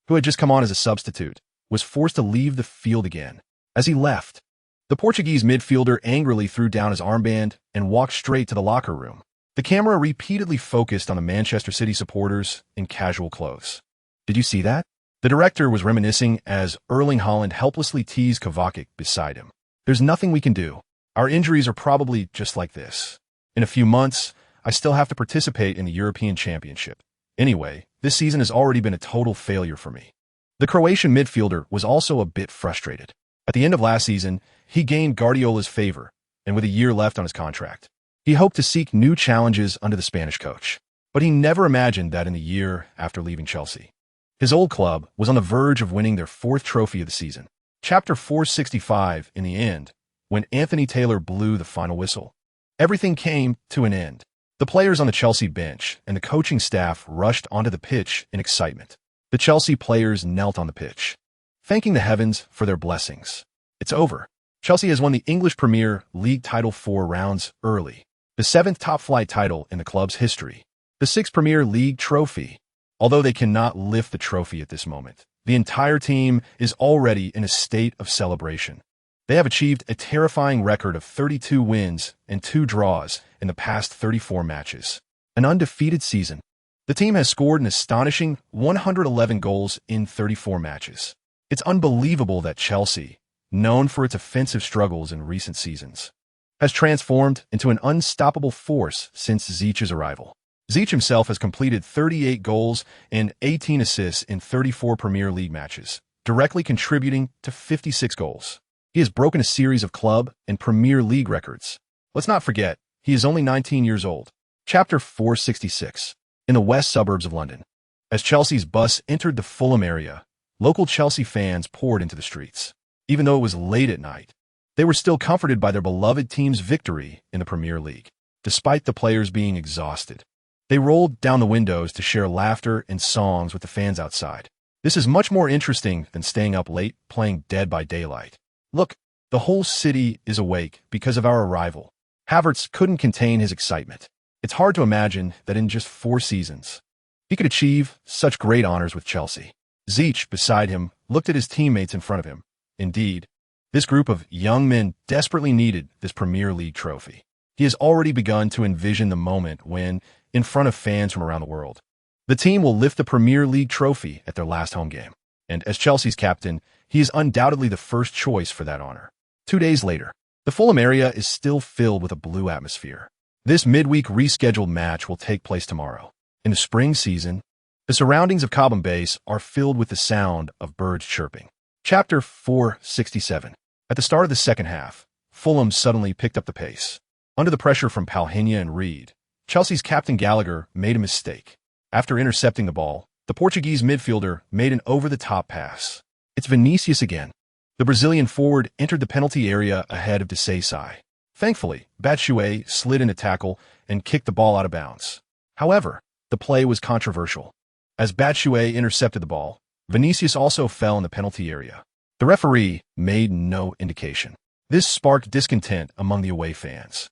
who had just come on as a substitute, was forced to leave the field again. As he left, the Portuguese midfielder angrily threw down his armband and walked straight to the locker room. The camera repeatedly focused on the Manchester City supporters in casual clothes. Did you see that? The director was reminiscing as Erling Haaland helplessly teased Kovacic beside him. There's nothing we can do. Our injuries are probably just like this. In a few months, I still have to participate in the European Championship. Anyway, this season has already been a total failure for me. The Croatian midfielder was also a bit frustrated. At the end of last season, he gained Guardiola's favor, and with a year left on his contract, he hoped to seek new challenges under the Spanish coach. But he never imagined that in the year after leaving Chelsea, his old club was on the verge of winning their fourth trophy of the season. Chapter 465 in the end, when Anthony Taylor blew the final whistle. Everything came to an end. The players on the Chelsea bench and the coaching staff rushed onto the pitch in excitement. The Chelsea players knelt on the pitch, thanking the heavens for their blessings. It's over. Chelsea has won the English Premier League title 4 rounds early, the 7th top-flight title in the club's history, the 6th Premier League trophy. Although they cannot lift the trophy at this moment, the entire team is already in a state of celebration. They have achieved a terrifying record of 32 wins and 2 draws in the past 34 matches. An undefeated season. The team has scored an astonishing 111 goals in 34 matches. It's unbelievable that Chelsea, known for its offensive struggles in recent seasons, has transformed into an unstoppable force since Zich's arrival. Zich himself has completed 38 goals and 18 assists in 34 Premier League matches, directly contributing to 56 goals. He has broken a series of club and Premier League records. Let's not forget, he is only 19 years old. Chapter 466. In the west suburbs of London. As Chelsea's bus entered the Fulham area, local Chelsea fans poured into the streets. Even though it was late at night, they were still comforted by their beloved team's victory in the Premier League. Despite the players being exhausted, they rolled down the windows to share laughter and songs with the fans outside. This is much more interesting than staying up late playing Dead by Daylight. Look, the whole city is awake because of our arrival. Havertz couldn't contain his excitement. It's hard to imagine that in just 4 seasons, he could achieve such great honors with Chelsea. Zich, beside him, looked at his teammates in front of him. Indeed, this group of young men desperately needed this Premier League trophy. He has already begun to envision the moment when, in front of fans from around the world, the team will lift the Premier League trophy at their last home game. And as Chelsea's captain, he is undoubtedly the first choice for that honor. 2 days later, the Fulham area is still filled with a blue atmosphere. This midweek rescheduled match will take place tomorrow. In the spring season, the surroundings of Cobham Base are filled with the sound of birds chirping. Chapter 467. At the start of the second half, Fulham suddenly picked up the pace. Under the pressure from Palhinha and Reed, Chelsea's captain Gallagher made a mistake. After intercepting the ball, the Portuguese midfielder made an over-the-top pass. It's Vinicius again. The Brazilian forward entered the penalty area ahead of Desai. Thankfully, Batshuayi slid in a tackle and kicked the ball out of bounds. However, the play was controversial. As Batshuayi intercepted the ball, Vinicius also fell in the penalty area. The referee made no indication. This sparked discontent among the away fans.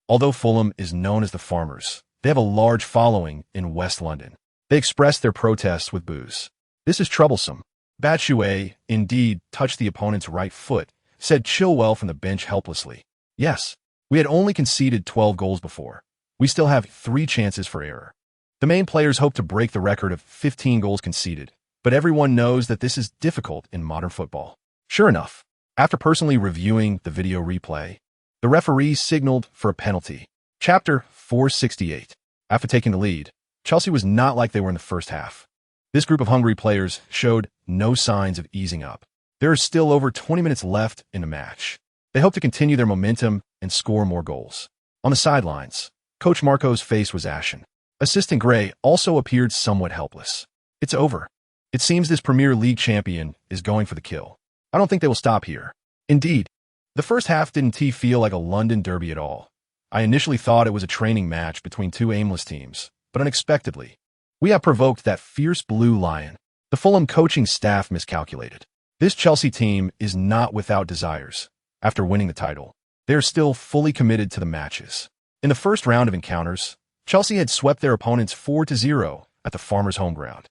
Although Fulham is known as the Farmers, they have a large following in West London. They expressed their protests with boos. This is troublesome. Batshuayi, indeed, touched the opponent's right foot, said Chilwell from the bench helplessly. Yes, we had only conceded 12 goals before. We still have 3 chances for error. The main players hope to break the record of 15 goals conceded, but everyone knows that this is difficult in modern football. Sure enough, after personally reviewing the video replay, the referee signaled for a penalty. Chapter 468. After taking the lead, Chelsea was not like they were in the first half. This group of hungry players showed no signs of easing up. There are still over 20 minutes left in the match. They hope to continue their momentum and score more goals. On the sidelines, Coach Marco's face was ashen. Assistant Gray also appeared somewhat helpless. It's over. It seems this Premier League champion is going for the kill. I don't think they will stop here. Indeed, the first half didn't feel like a London derby at all. I initially thought it was a training match between two aimless teams, but unexpectedly, we have provoked that fierce blue lion. The Fulham coaching staff miscalculated. This Chelsea team is not without desires. After winning the title, they are still fully committed to the matches. In the first round of encounters, Chelsea had swept their opponents 4-0 at the Farmers' home ground.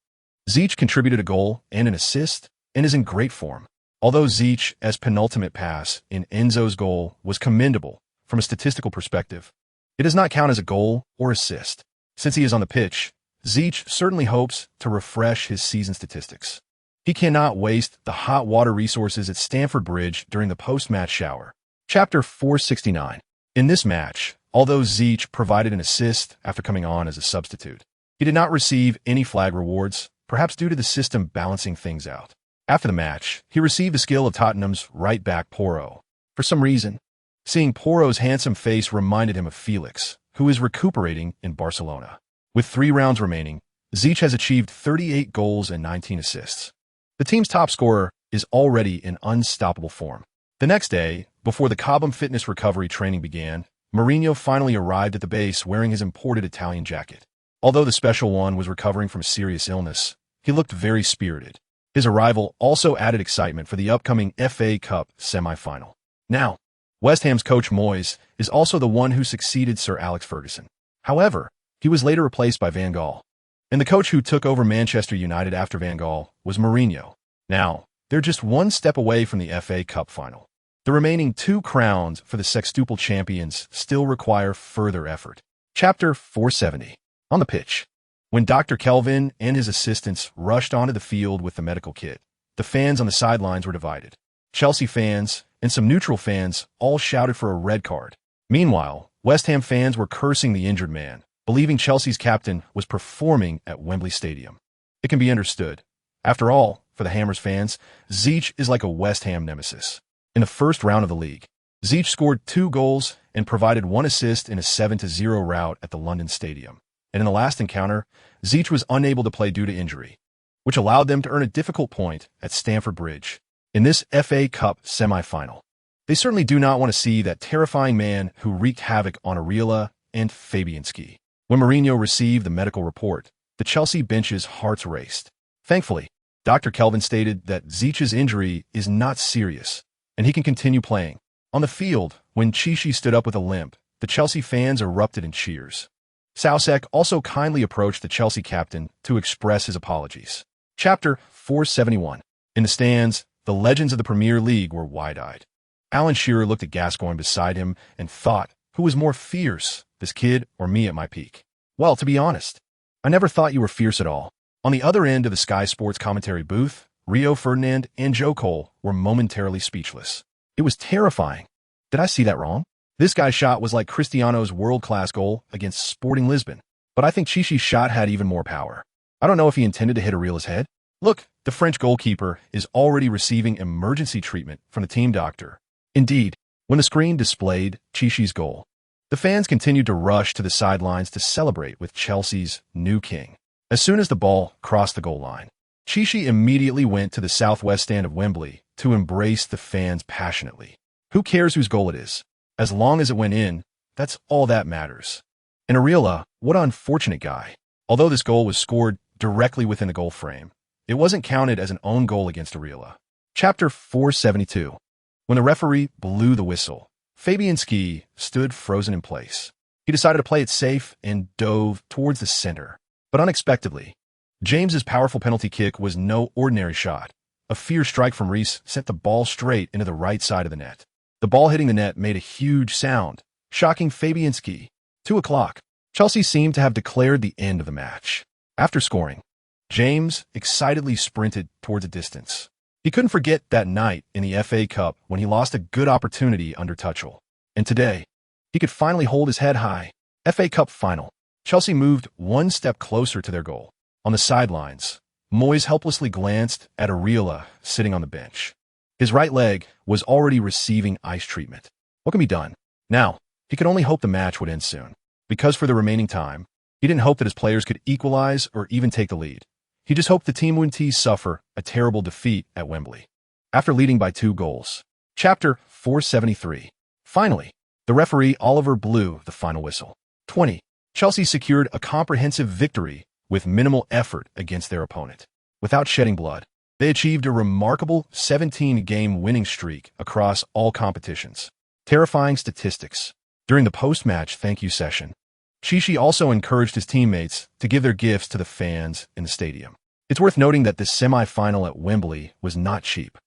Ziyech contributed a goal and an assist and is in great form. Although Ziyech's penultimate pass in Enzo's goal was commendable from a statistical perspective, it does not count as a goal or assist. Since he is on the pitch, Ziyech certainly hopes to refresh his season statistics. He cannot waste the hot water resources at Stamford Bridge during the post-match shower. Chapter 469. In this match, although Ziyech provided an assist after coming on as a substitute, he did not receive any flag rewards, perhaps due to the system balancing things out. After the match, he received the skill of Tottenham's right-back Porro. For some reason, seeing Porro's handsome face reminded him of Felix, who is recuperating in Barcelona. With 3 rounds remaining, Ziyech has achieved 38 goals and 19 assists. The team's top scorer is already in unstoppable form. The next day, before the Cobham fitness recovery training began, Mourinho finally arrived at the base wearing his imported Italian jacket. Although the special one was recovering from a serious illness, he looked very spirited. His arrival also added excitement for the upcoming FA Cup semi-final. Now, West Ham's coach Moyes is also the one who succeeded Sir Alex Ferguson. However, he was later replaced by Van Gaal. And the coach who took over Manchester United after Van Gaal was Mourinho. Now, they're just one step away from the FA Cup final. The remaining 2 crowns for the sextuple champions still require further effort. Chapter 470. On the pitch. When Dr. Kelvin and his assistants rushed onto the field with the medical kit, the fans on the sidelines were divided. Chelsea fans and some neutral fans all shouted for a red card. Meanwhile, West Ham fans were cursing the injured man, believing Chelsea's captain was performing at Wembley Stadium. It can be understood. After all, for the Hammers fans, Ziyech is like a West Ham nemesis. In the first round of the league, Ziyech scored 2 goals and provided 1 assist in a 7-0 rout at the London Stadium. And in the last encounter, Ziyech was unable to play due to injury, which allowed them to earn a difficult point at Stamford Bridge. In this FA Cup semi-final, they certainly do not want to see that terrifying man who wreaked havoc on Areola and Fabianski. When Mourinho received the medical report, the Chelsea bench's hearts raced. Thankfully, Dr. Kelvin stated that Ziyech's injury is not serious, and he can continue playing. On the field, when Chichi stood up with a limp, the Chelsea fans erupted in cheers. Soucek also kindly approached the Chelsea captain to express his apologies. Chapter 471. In the stands, the legends of the Premier League were wide-eyed. Alan Shearer looked at Gascoigne beside him and thought, who was more fierce, this kid or me at my peak? Well, to be honest, I never thought you were fierce at all. On the other end of the Sky Sports commentary booth, Rio Ferdinand and Joe Cole were momentarily speechless. It was terrifying. Did I see that wrong? This guy's shot was like Cristiano's world-class goal against Sporting Lisbon, but I think Chichi's shot had even more power. I don't know if he intended to hit Areola's head. Look, the French goalkeeper is already receiving emergency treatment from the team doctor. Indeed, when the screen displayed Chichi's goal, the fans continued to rush to the sidelines to celebrate with Chelsea's new king. As soon as the ball crossed the goal line, Chichi immediately went to the southwest stand of Wembley to embrace the fans passionately. Who cares whose goal it is? As long as it went in, that's all that matters. And Areola, what an unfortunate guy. Although this goal was scored directly within the goal frame, it wasn't counted as an own goal against Areola. Chapter 472. When the referee blew the whistle, Fabianski stood frozen in place. He decided to play it safe and dove towards the center. But unexpectedly, James's powerful penalty kick was no ordinary shot. A fierce strike from Reece sent the ball straight into the right side of the net. The ball hitting the net made a huge sound, shocking Fabianski. 2 o'clock. Chelsea seemed to have declared the end of the match. After scoring, James excitedly sprinted towards a distance. He couldn't forget that night in the FA Cup when he lost a good opportunity under Tuchel. And today, he could finally hold his head high. FA Cup final. Chelsea moved 1 step closer to their goal. On the sidelines, Moyes helplessly glanced at Areola sitting on the bench. His right leg was already receiving ice treatment. What can be done? Now, he could only hope the match would end soon. Because for the remaining time, he didn't hope that his players could equalize or even take the lead. He just hoped the team wouldn't suffer a terrible defeat at Wembley. After leading by 2 goals. Chapter 473. Finally, the referee Oliver blew the final whistle. 20. Chelsea secured a comprehensive victory with minimal effort against their opponent. Without shedding blood, they achieved a remarkable 17-game winning streak across all competitions. Terrifying statistics. During the post-match thank you session, Chichi also encouraged his teammates to give their gifts to the fans in the stadium. It's worth noting that this semi-final at Wembley was not cheap.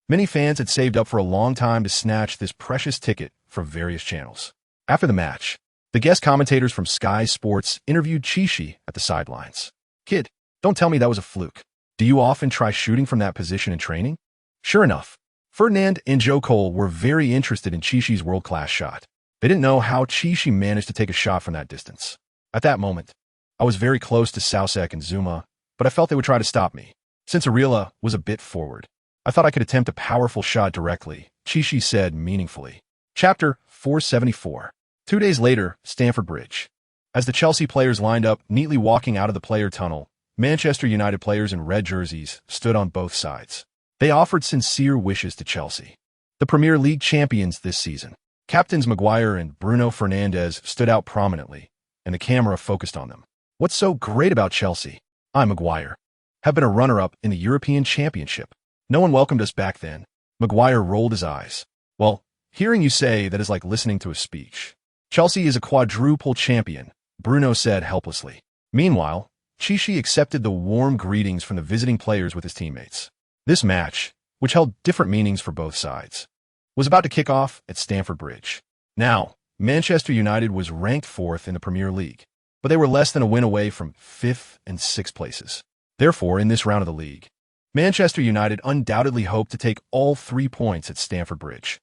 Many fans had saved up for a long time to snatch this precious ticket from various channels. After the match, the guest commentators from Sky Sports interviewed Chichi at the sidelines. "Kid, don't tell me that was a fluke. Do you often try shooting from that position in training?" Sure enough, Ferdinand and Joe Cole were very interested in Chichi's world-class shot. They didn't know how Chichi managed to take a shot from that distance. At that moment, I was very close to Soucek and Zuma, but I felt they would try to stop me. Since Areola was a bit forward, I thought I could attempt a powerful shot directly, Chichi said meaningfully. Chapter 474. 2 days later, Stamford Bridge. As the Chelsea players lined up, neatly walking out of the player tunnel, Manchester United players in red jerseys stood on both sides. They offered sincere wishes to Chelsea, the Premier League champions this season. Captains Maguire and Bruno Fernandes stood out prominently, and the camera focused on them. "What's so great about Chelsea? I, Maguire, have been a runner-up in the European Championship. No one welcomed us back then." Maguire rolled his eyes. "Well, hearing you say that is like listening to a speech. Chelsea is a quadruple champion," Bruno said helplessly. Meanwhile, Chichi accepted the warm greetings from the visiting players with his teammates. This match, which held different meanings for both sides, was about to kick off at Stamford Bridge. Now, Manchester United was ranked 4th in the Premier League, but they were less than a win away from 5th and 6th places. Therefore, in this round of the league, Manchester United undoubtedly hoped to take all 3 points at Stamford Bridge.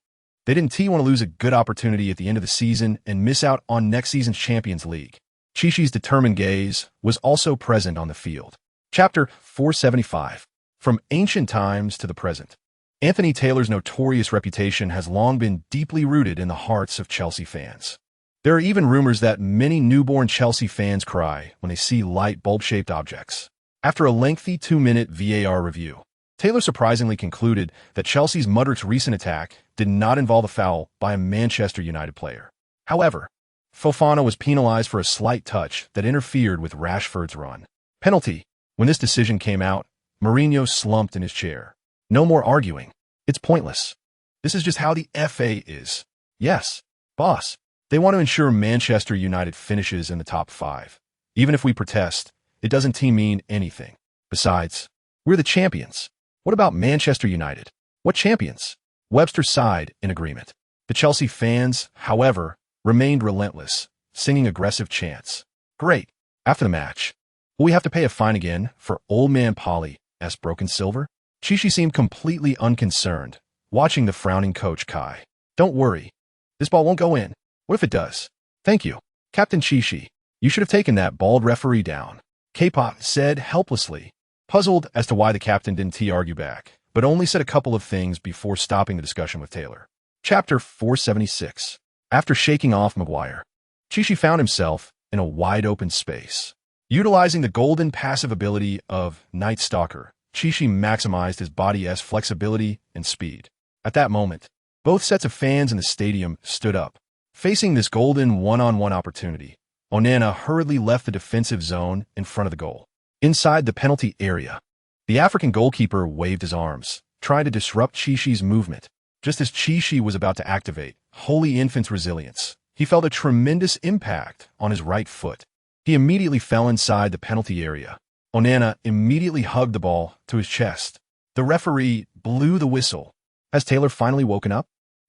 They didn't want to lose a good opportunity at the end of the season and miss out on next season's Champions League. Chichi's determined gaze was also present on the field. Chapter 475. From ancient times to the present. Anthony Taylor's notorious reputation has long been deeply rooted in the hearts of Chelsea fans. There are even rumors that many newborn Chelsea fans cry when they see light bulb-shaped objects. After a lengthy 2-minute VAR review, Taylor surprisingly concluded that Chelsea's Mudrik's recent attack did not involve a foul by a Manchester United player. However, Fofana was penalized for a slight touch that interfered with Rashford's run. Penalty. When this decision came out, Mourinho slumped in his chair. "No more arguing. It's pointless. This is just how the FA is." "Yes, boss. They want to ensure Manchester United finishes in the top 5. Even if we protest, it doesn't mean anything. Besides, we're the champions. What about Manchester United? What champions?" Webster sighed in agreement. The Chelsea fans, however, remained relentless, singing aggressive chants. "Great. After the match, will we have to pay a fine again for old man Polly's broken silver?" Chichi seemed completely unconcerned, watching the frowning coach Kai. "Don't worry. This ball won't go in. What if it does?" "Thank you, Captain Chichi. You should have taken that bald referee down," K-Pop said helplessly, puzzled as to why the captain didn't argue back, but only said a couple of things before stopping the discussion with Taylor. Chapter 476. After shaking off Maguire, Chichi found himself in a wide-open space. Utilizing the golden passive ability of Night Stalker, Chichi maximized his body's flexibility and speed. At that moment, both sets of fans in the stadium stood up. Facing this golden one-on-one opportunity, Onana hurriedly left the defensive zone in front of the goal. Inside the penalty area, the African goalkeeper waved his arms, trying to disrupt Chichi's movement. Just as Chichi was about to activate Holy Infant's resilience, he felt a tremendous impact on his right foot. He immediately fell inside the penalty area. Onana immediately hugged the ball to his chest. The referee blew the whistle. Has Taylor finally woken up?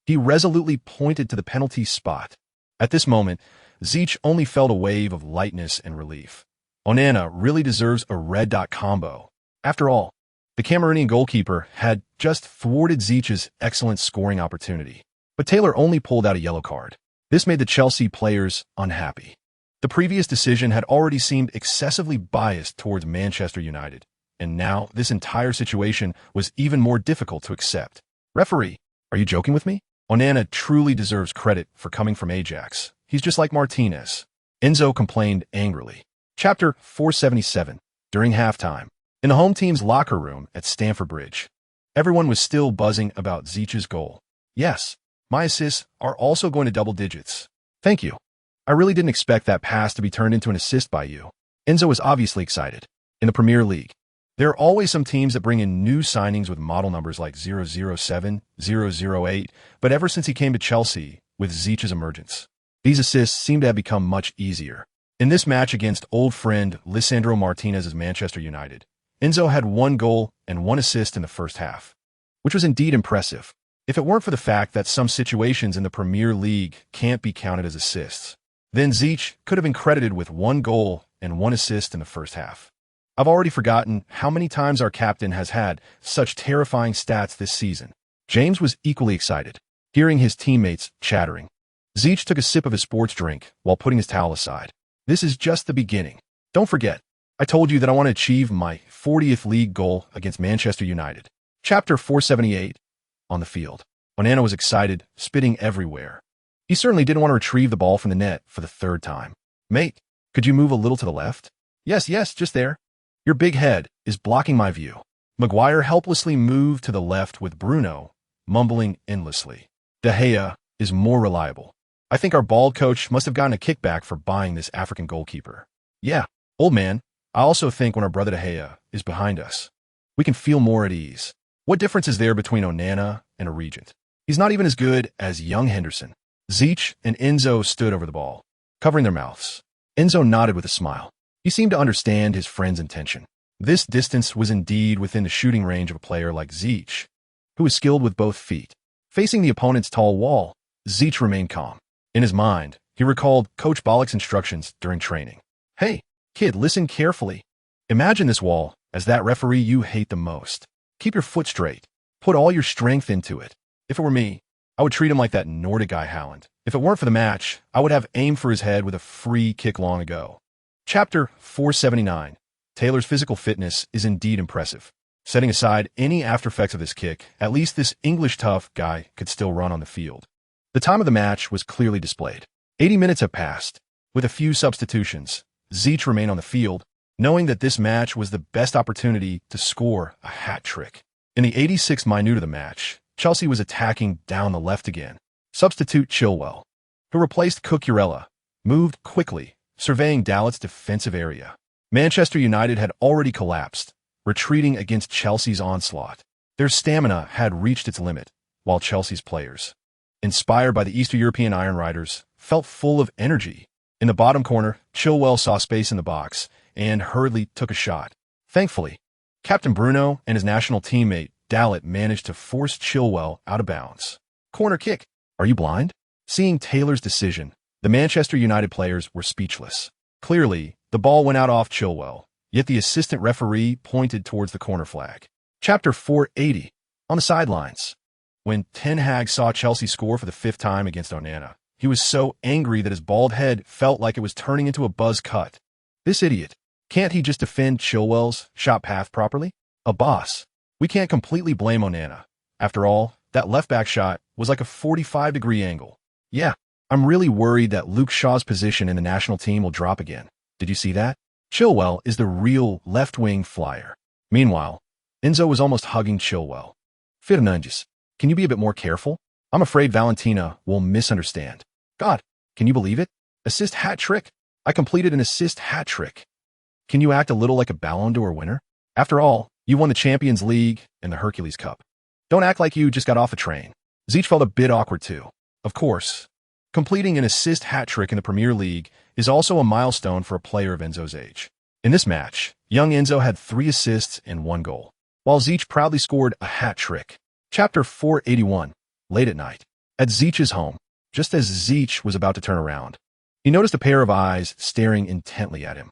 He resolutely pointed to the penalty spot. At this moment, Zeech only felt a wave of lightness and relief. Onana really deserves a red dot combo. After all, the Cameroonian goalkeeper had just thwarted Zeech's excellent scoring opportunity. But Taylor only pulled out a yellow card. This made the Chelsea players unhappy. The previous decision had already seemed excessively biased towards Manchester United, and now this entire situation was even more difficult to accept. Referee, are you joking with me? Onana truly deserves credit for coming from Ajax. He's just like Martinez. Enzo complained angrily. Chapter 477. During halftime. In the home team's locker room at Stamford Bridge, everyone was still buzzing about Zich's goal. Yes, my assists are also going to double digits. Thank you. I really didn't expect that pass to be turned into an assist by you. Enzo was obviously excited. In the Premier League, there are always some teams that bring in new signings with model numbers like 007, 008, but ever since he came to Chelsea with Zich's emergence, these assists seem to have become much easier. In this match against old friend Lisandro Martinez's Manchester United, Enzo had 1 goal and 1 assist in the first half, which was indeed impressive, if it weren't for the fact that some situations in the Premier League can't be counted as assists. Then Zich could have been credited with 1 goal and 1 assist in the first half. I've already forgotten how many times our captain has had such terrifying stats this season. James was equally excited, hearing his teammates chattering. Zich took a sip of his sports drink while putting his towel aside. This is just the beginning. Don't forget, I told you that I want to achieve my 40th league goal against Manchester United. Chapter 478. On the field. Onana was excited, spitting everywhere. He certainly didn't want to retrieve the ball from the net for the 3rd time. Mate, could you move a little to the left? Yes, just there. Your big head is blocking my view. Maguire helplessly moved to the left with Bruno, mumbling endlessly. De Gea is more reliable. I think our bald coach must have gotten a kickback for buying this African goalkeeper. Yeah, old man, I also think when our brother De Gea is behind us, we can feel more at ease. What difference is there between Onana and a regent? He's not even as good as young Henderson. Zich and Enzo stood over the ball, covering their mouths. Enzo nodded with a smile. He seemed to understand his friend's intention. This distance was indeed within the shooting range of a player like Zich, who is skilled with both feet. Facing the opponent's tall wall, Zich remained calm. In his mind, he recalled Coach Bollock's instructions during training. Hey, kid, listen carefully. Imagine this wall as that referee you hate the most. Keep your foot straight. Put all your strength into it. If it were me, I would treat him like that Nordic guy Haaland. If it weren't for the match, I would have aimed for his head with a free kick long ago. Chapter 479. Taylor's physical fitness is indeed impressive. Setting aside any aftereffects of this kick, at least this English tough guy could still run on the field. The time of the match was clearly displayed. 80 minutes have passed. With a few substitutions, Zich remained on the field, knowing that this match was the best opportunity to score a hat trick. In the 86th minute of the match, Chelsea was attacking down the left again. Substitute Chilwell, who replaced Cucurella, moved quickly, surveying Dalot's defensive area. Manchester United had already collapsed, retreating against Chelsea's onslaught. Their stamina had reached its limit, while Chelsea's players, inspired by the Eastern European Iron Riders, felt full of energy. In the bottom corner, Chilwell saw space in the box and hurriedly took a shot. Thankfully, Captain Bruno and his national teammate Dalot managed to force Chilwell out of bounds. Corner kick. Are you blind? Seeing Taylor's decision, the Manchester United players were speechless. Clearly, the ball went out off Chilwell, yet the assistant referee pointed towards the corner flag. Chapter 480. On the sidelines. When Ten Hag saw Chelsea score for the 5th time against Onana, he was so angry that his bald head felt like it was turning into a buzz cut. This idiot. Can't he just defend Chilwell's shot path properly? A boss. We can't completely blame Onana. After all, that left-back shot was like a 45-degree angle. Yeah, I'm really worried that Luke Shaw's position in the national team will drop again. Did you see that? Chilwell is the real left-wing flyer. Meanwhile, Enzo was almost hugging Chilwell. Fernandes, can you be a bit more careful? I'm afraid Valentina will misunderstand. God, can you believe it? Assist hat trick? I completed an assist hat trick. Can you act a little like a Ballon d'Or winner? After all, you won the Champions League and the Hercules Cup. Don't act like you just got off the train. Zich felt a bit awkward too. Of course, completing an assist hat trick in the Premier League is also a milestone for a player of Enzo's age. In this match, young Enzo had 3 assists and 1 goal, while Zich proudly scored a hat trick. Chapter 481. Late at night. At Zich's home, just as Zich was about to turn around, he noticed a pair of eyes staring intently at him.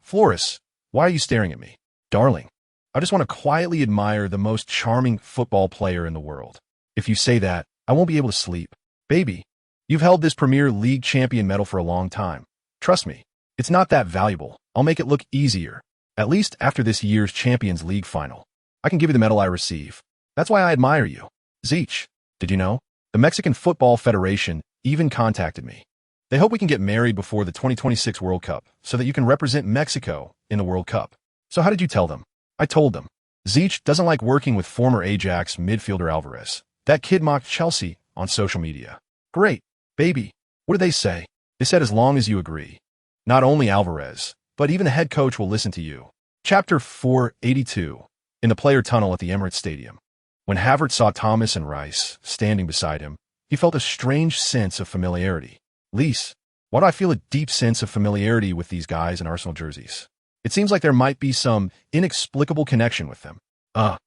Floris, why are you staring at me? Darling, I just want to quietly admire the most charming football player in the world. If you say that, I won't be able to sleep. Baby, you've held this Premier League champion medal for a long time. Trust me, it's not that valuable. I'll make it look easier. At least after this year's Champions League final, I can give you the medal I receive. That's why I admire you. Zeech, did you know? The Mexican Football Federation even contacted me. They hope we can get married before the 2026 World Cup so that you can represent Mexico in the World Cup. So how did you tell them? I told them. Zeech doesn't like working with former Ajax midfielder Alvarez. That kid mocked Chelsea on social media. Great, baby. What did they say? They said as long as you agree. Not only Alvarez, but even the head coach will listen to you. Chapter 482. In the player tunnel at the Emirates Stadium. When Havertz saw Thomas and Rice standing beside him, he felt a strange sense of familiarity. Lise, why do I feel a deep sense of familiarity with these guys in Arsenal jerseys? It seems like there might be some inexplicable connection with them. That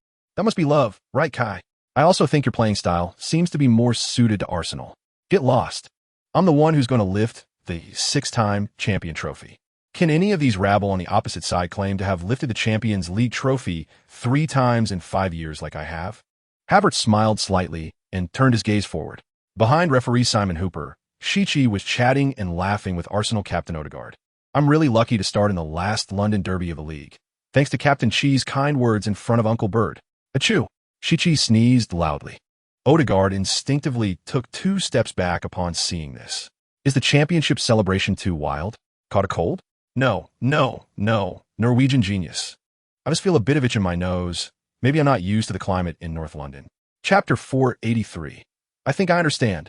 must be love, right, Kai? I also think your playing style seems to be more suited to Arsenal. Get lost. I'm the one who's going to lift the 6-time champion trophy. Can any of these rabble on the opposite side claim to have lifted the Champions League trophy 3 times in 5 years like I have? Havertz smiled slightly and turned his gaze forward. Behind referee Simon Hooper, Shichi was chatting and laughing with Arsenal captain Odegaard. I'm really lucky to start in the last London derby of the league, thanks to Captain Chi's kind words in front of Uncle Bird. Achoo! Shichi sneezed loudly. Odegaard instinctively took 2 steps back upon seeing this. Is the championship celebration too wild? Caught a cold? No, Norwegian genius. I just feel a bit of itch in my nose. Maybe I'm not used to the climate in North London. Chapter 483. I think I understand.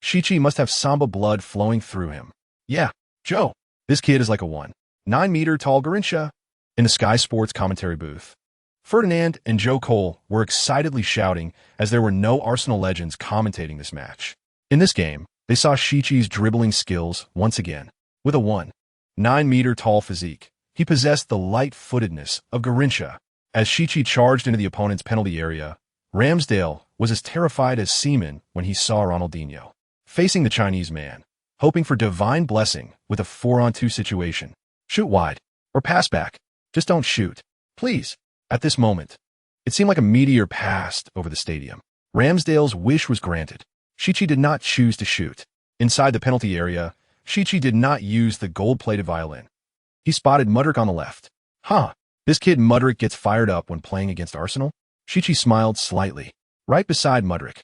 Shichi must have Samba blood flowing through him. Yeah, Joe. This kid is like a 1.9-meter-tall Garrincha. In the Sky Sports commentary booth, Ferdinand and Joe Cole were excitedly shouting as there were no Arsenal legends commentating this match. In this game, they saw Shichi's dribbling skills once again. With a 1.9-meter-tall physique, he possessed the light-footedness of Garrincha. As Shichi charged into the opponent's penalty area, Ramsdale was as terrified as Seaman when he saw Ronaldinho facing the Chinese man, hoping for divine blessing with a 4-on-2 situation. Shoot wide, or pass back. Just don't shoot. Please. At this moment, it seemed like a meteor passed over the stadium. Ramsdale's wish was granted. Shichi did not choose to shoot. Inside the penalty area, Shichi did not use the gold-plated violin. He spotted Mudryk on the left. This kid Mudryk gets fired up when playing against Arsenal? Shichi smiled slightly. Right beside Mudryk.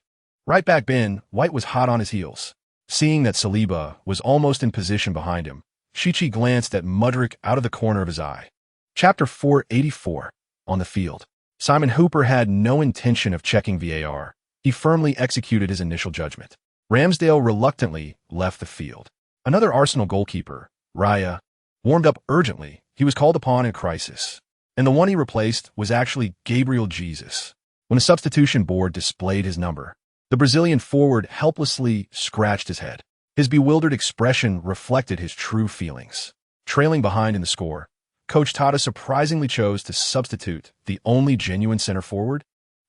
Right back Ben, White was hot on his heels. Seeing that Saliba was almost in position behind him, Shichi glanced at Mudryk out of the corner of his eye. Chapter 484. On the field. Simon Hooper had no intention of checking VAR. He firmly executed his initial judgment. Ramsdale reluctantly left the field. Another Arsenal goalkeeper, Raya, warmed up urgently. He was called upon in a crisis. And the one he replaced was actually Gabriel Jesus. When the substitution board displayed his number, the Brazilian forward helplessly scratched his head. His bewildered expression reflected his true feelings. Trailing behind in the score, Coach Tata surprisingly chose to substitute the only genuine center forward.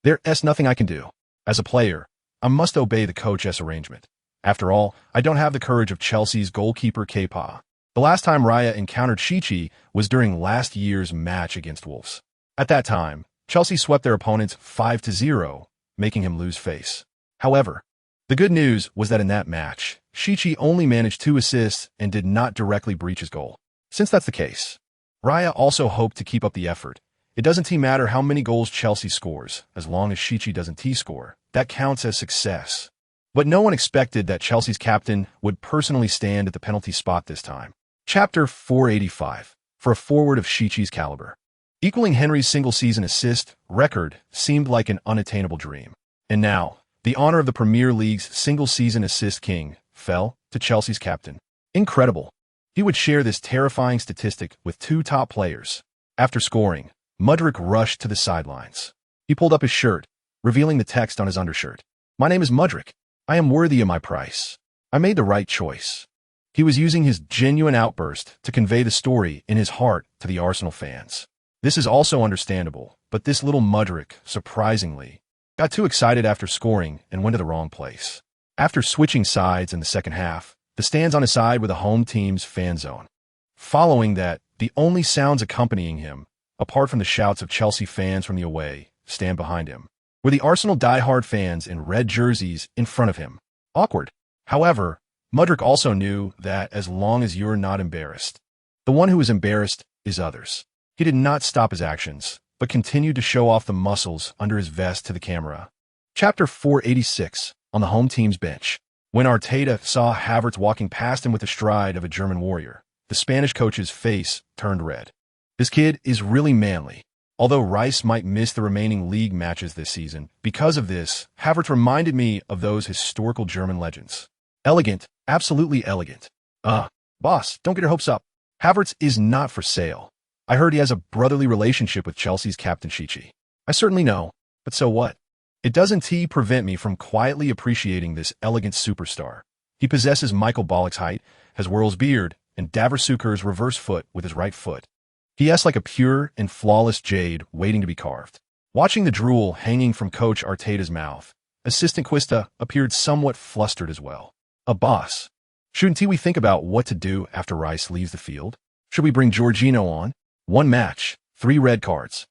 There's nothing I can do. As a player, I must obey the coach's arrangement. After all, I don't have the courage of Chelsea's goalkeeper Kepa. The last time Raya encountered Shichi was during last year's match against Wolves. At that time, Chelsea swept their opponents 5-0, making him lose face. However, the good news was that in that match, Shichi only managed 2 assists and did not directly breach his goal. Since that's the case, Raya also hoped to keep up the effort. It doesn't matter how many goals Chelsea scores, as long as Shichi doesn't T-score. That counts as success. But no one expected that Chelsea's captain would personally stand at the penalty spot this time. Chapter 485. For a forward of Shichi's caliber. Equaling Henry's single-season assist record seemed like an unattainable dream. And now, the honor of the Premier League's single-season assist king fell to Chelsea's captain. Incredible. He would share this terrifying statistic with 2 top players. After scoring, Mudryk rushed to the sidelines. He pulled up his shirt, revealing the text on his undershirt. My name is Mudryk. I am worthy of my price. I made the right choice. He was using his genuine outburst to convey the story in his heart to the Arsenal fans. This is also understandable, but this little Mudryk, surprisingly, got too excited after scoring and went to the wrong place. After switching sides in the second half, the stands on his side were the home team's fan zone. Following that, the only sounds accompanying him, apart from the shouts of Chelsea fans from the away stand behind him, were the Arsenal diehard fans in red jerseys in front of him. Awkward. However, Mudryk also knew that as long as you're not embarrassed, the one who is embarrassed is others. He did not stop his actions, but continued to show off the muscles under his vest to the camera. Chapter 486, on the home team's bench. When Arteta saw Havertz walking past him with the stride of a German warrior, the Spanish coach's face turned red. This kid is really manly. Although Rice might miss the remaining league matches this season, because of this, Havertz reminded me of those historical German legends. Elegant, absolutely elegant. Boss, don't get your hopes up. Havertz is not for sale. I heard he has a brotherly relationship with Chelsea's captain Chichi. I certainly know, but so what? It doesn't prevent me from quietly appreciating this elegant superstar. He possesses Michael Ballack's height, has Whirl's beard, and Davor Suker's reverse foot with his right foot. He acts like a pure and flawless jade waiting to be carved. Watching the drool hanging from Coach Arteta's mouth, Assistant Quista appeared somewhat flustered as well. A boss. Shouldn't we think about what to do after Rice leaves the field? Should we bring Jorginho on? 1 match, 3 red cards.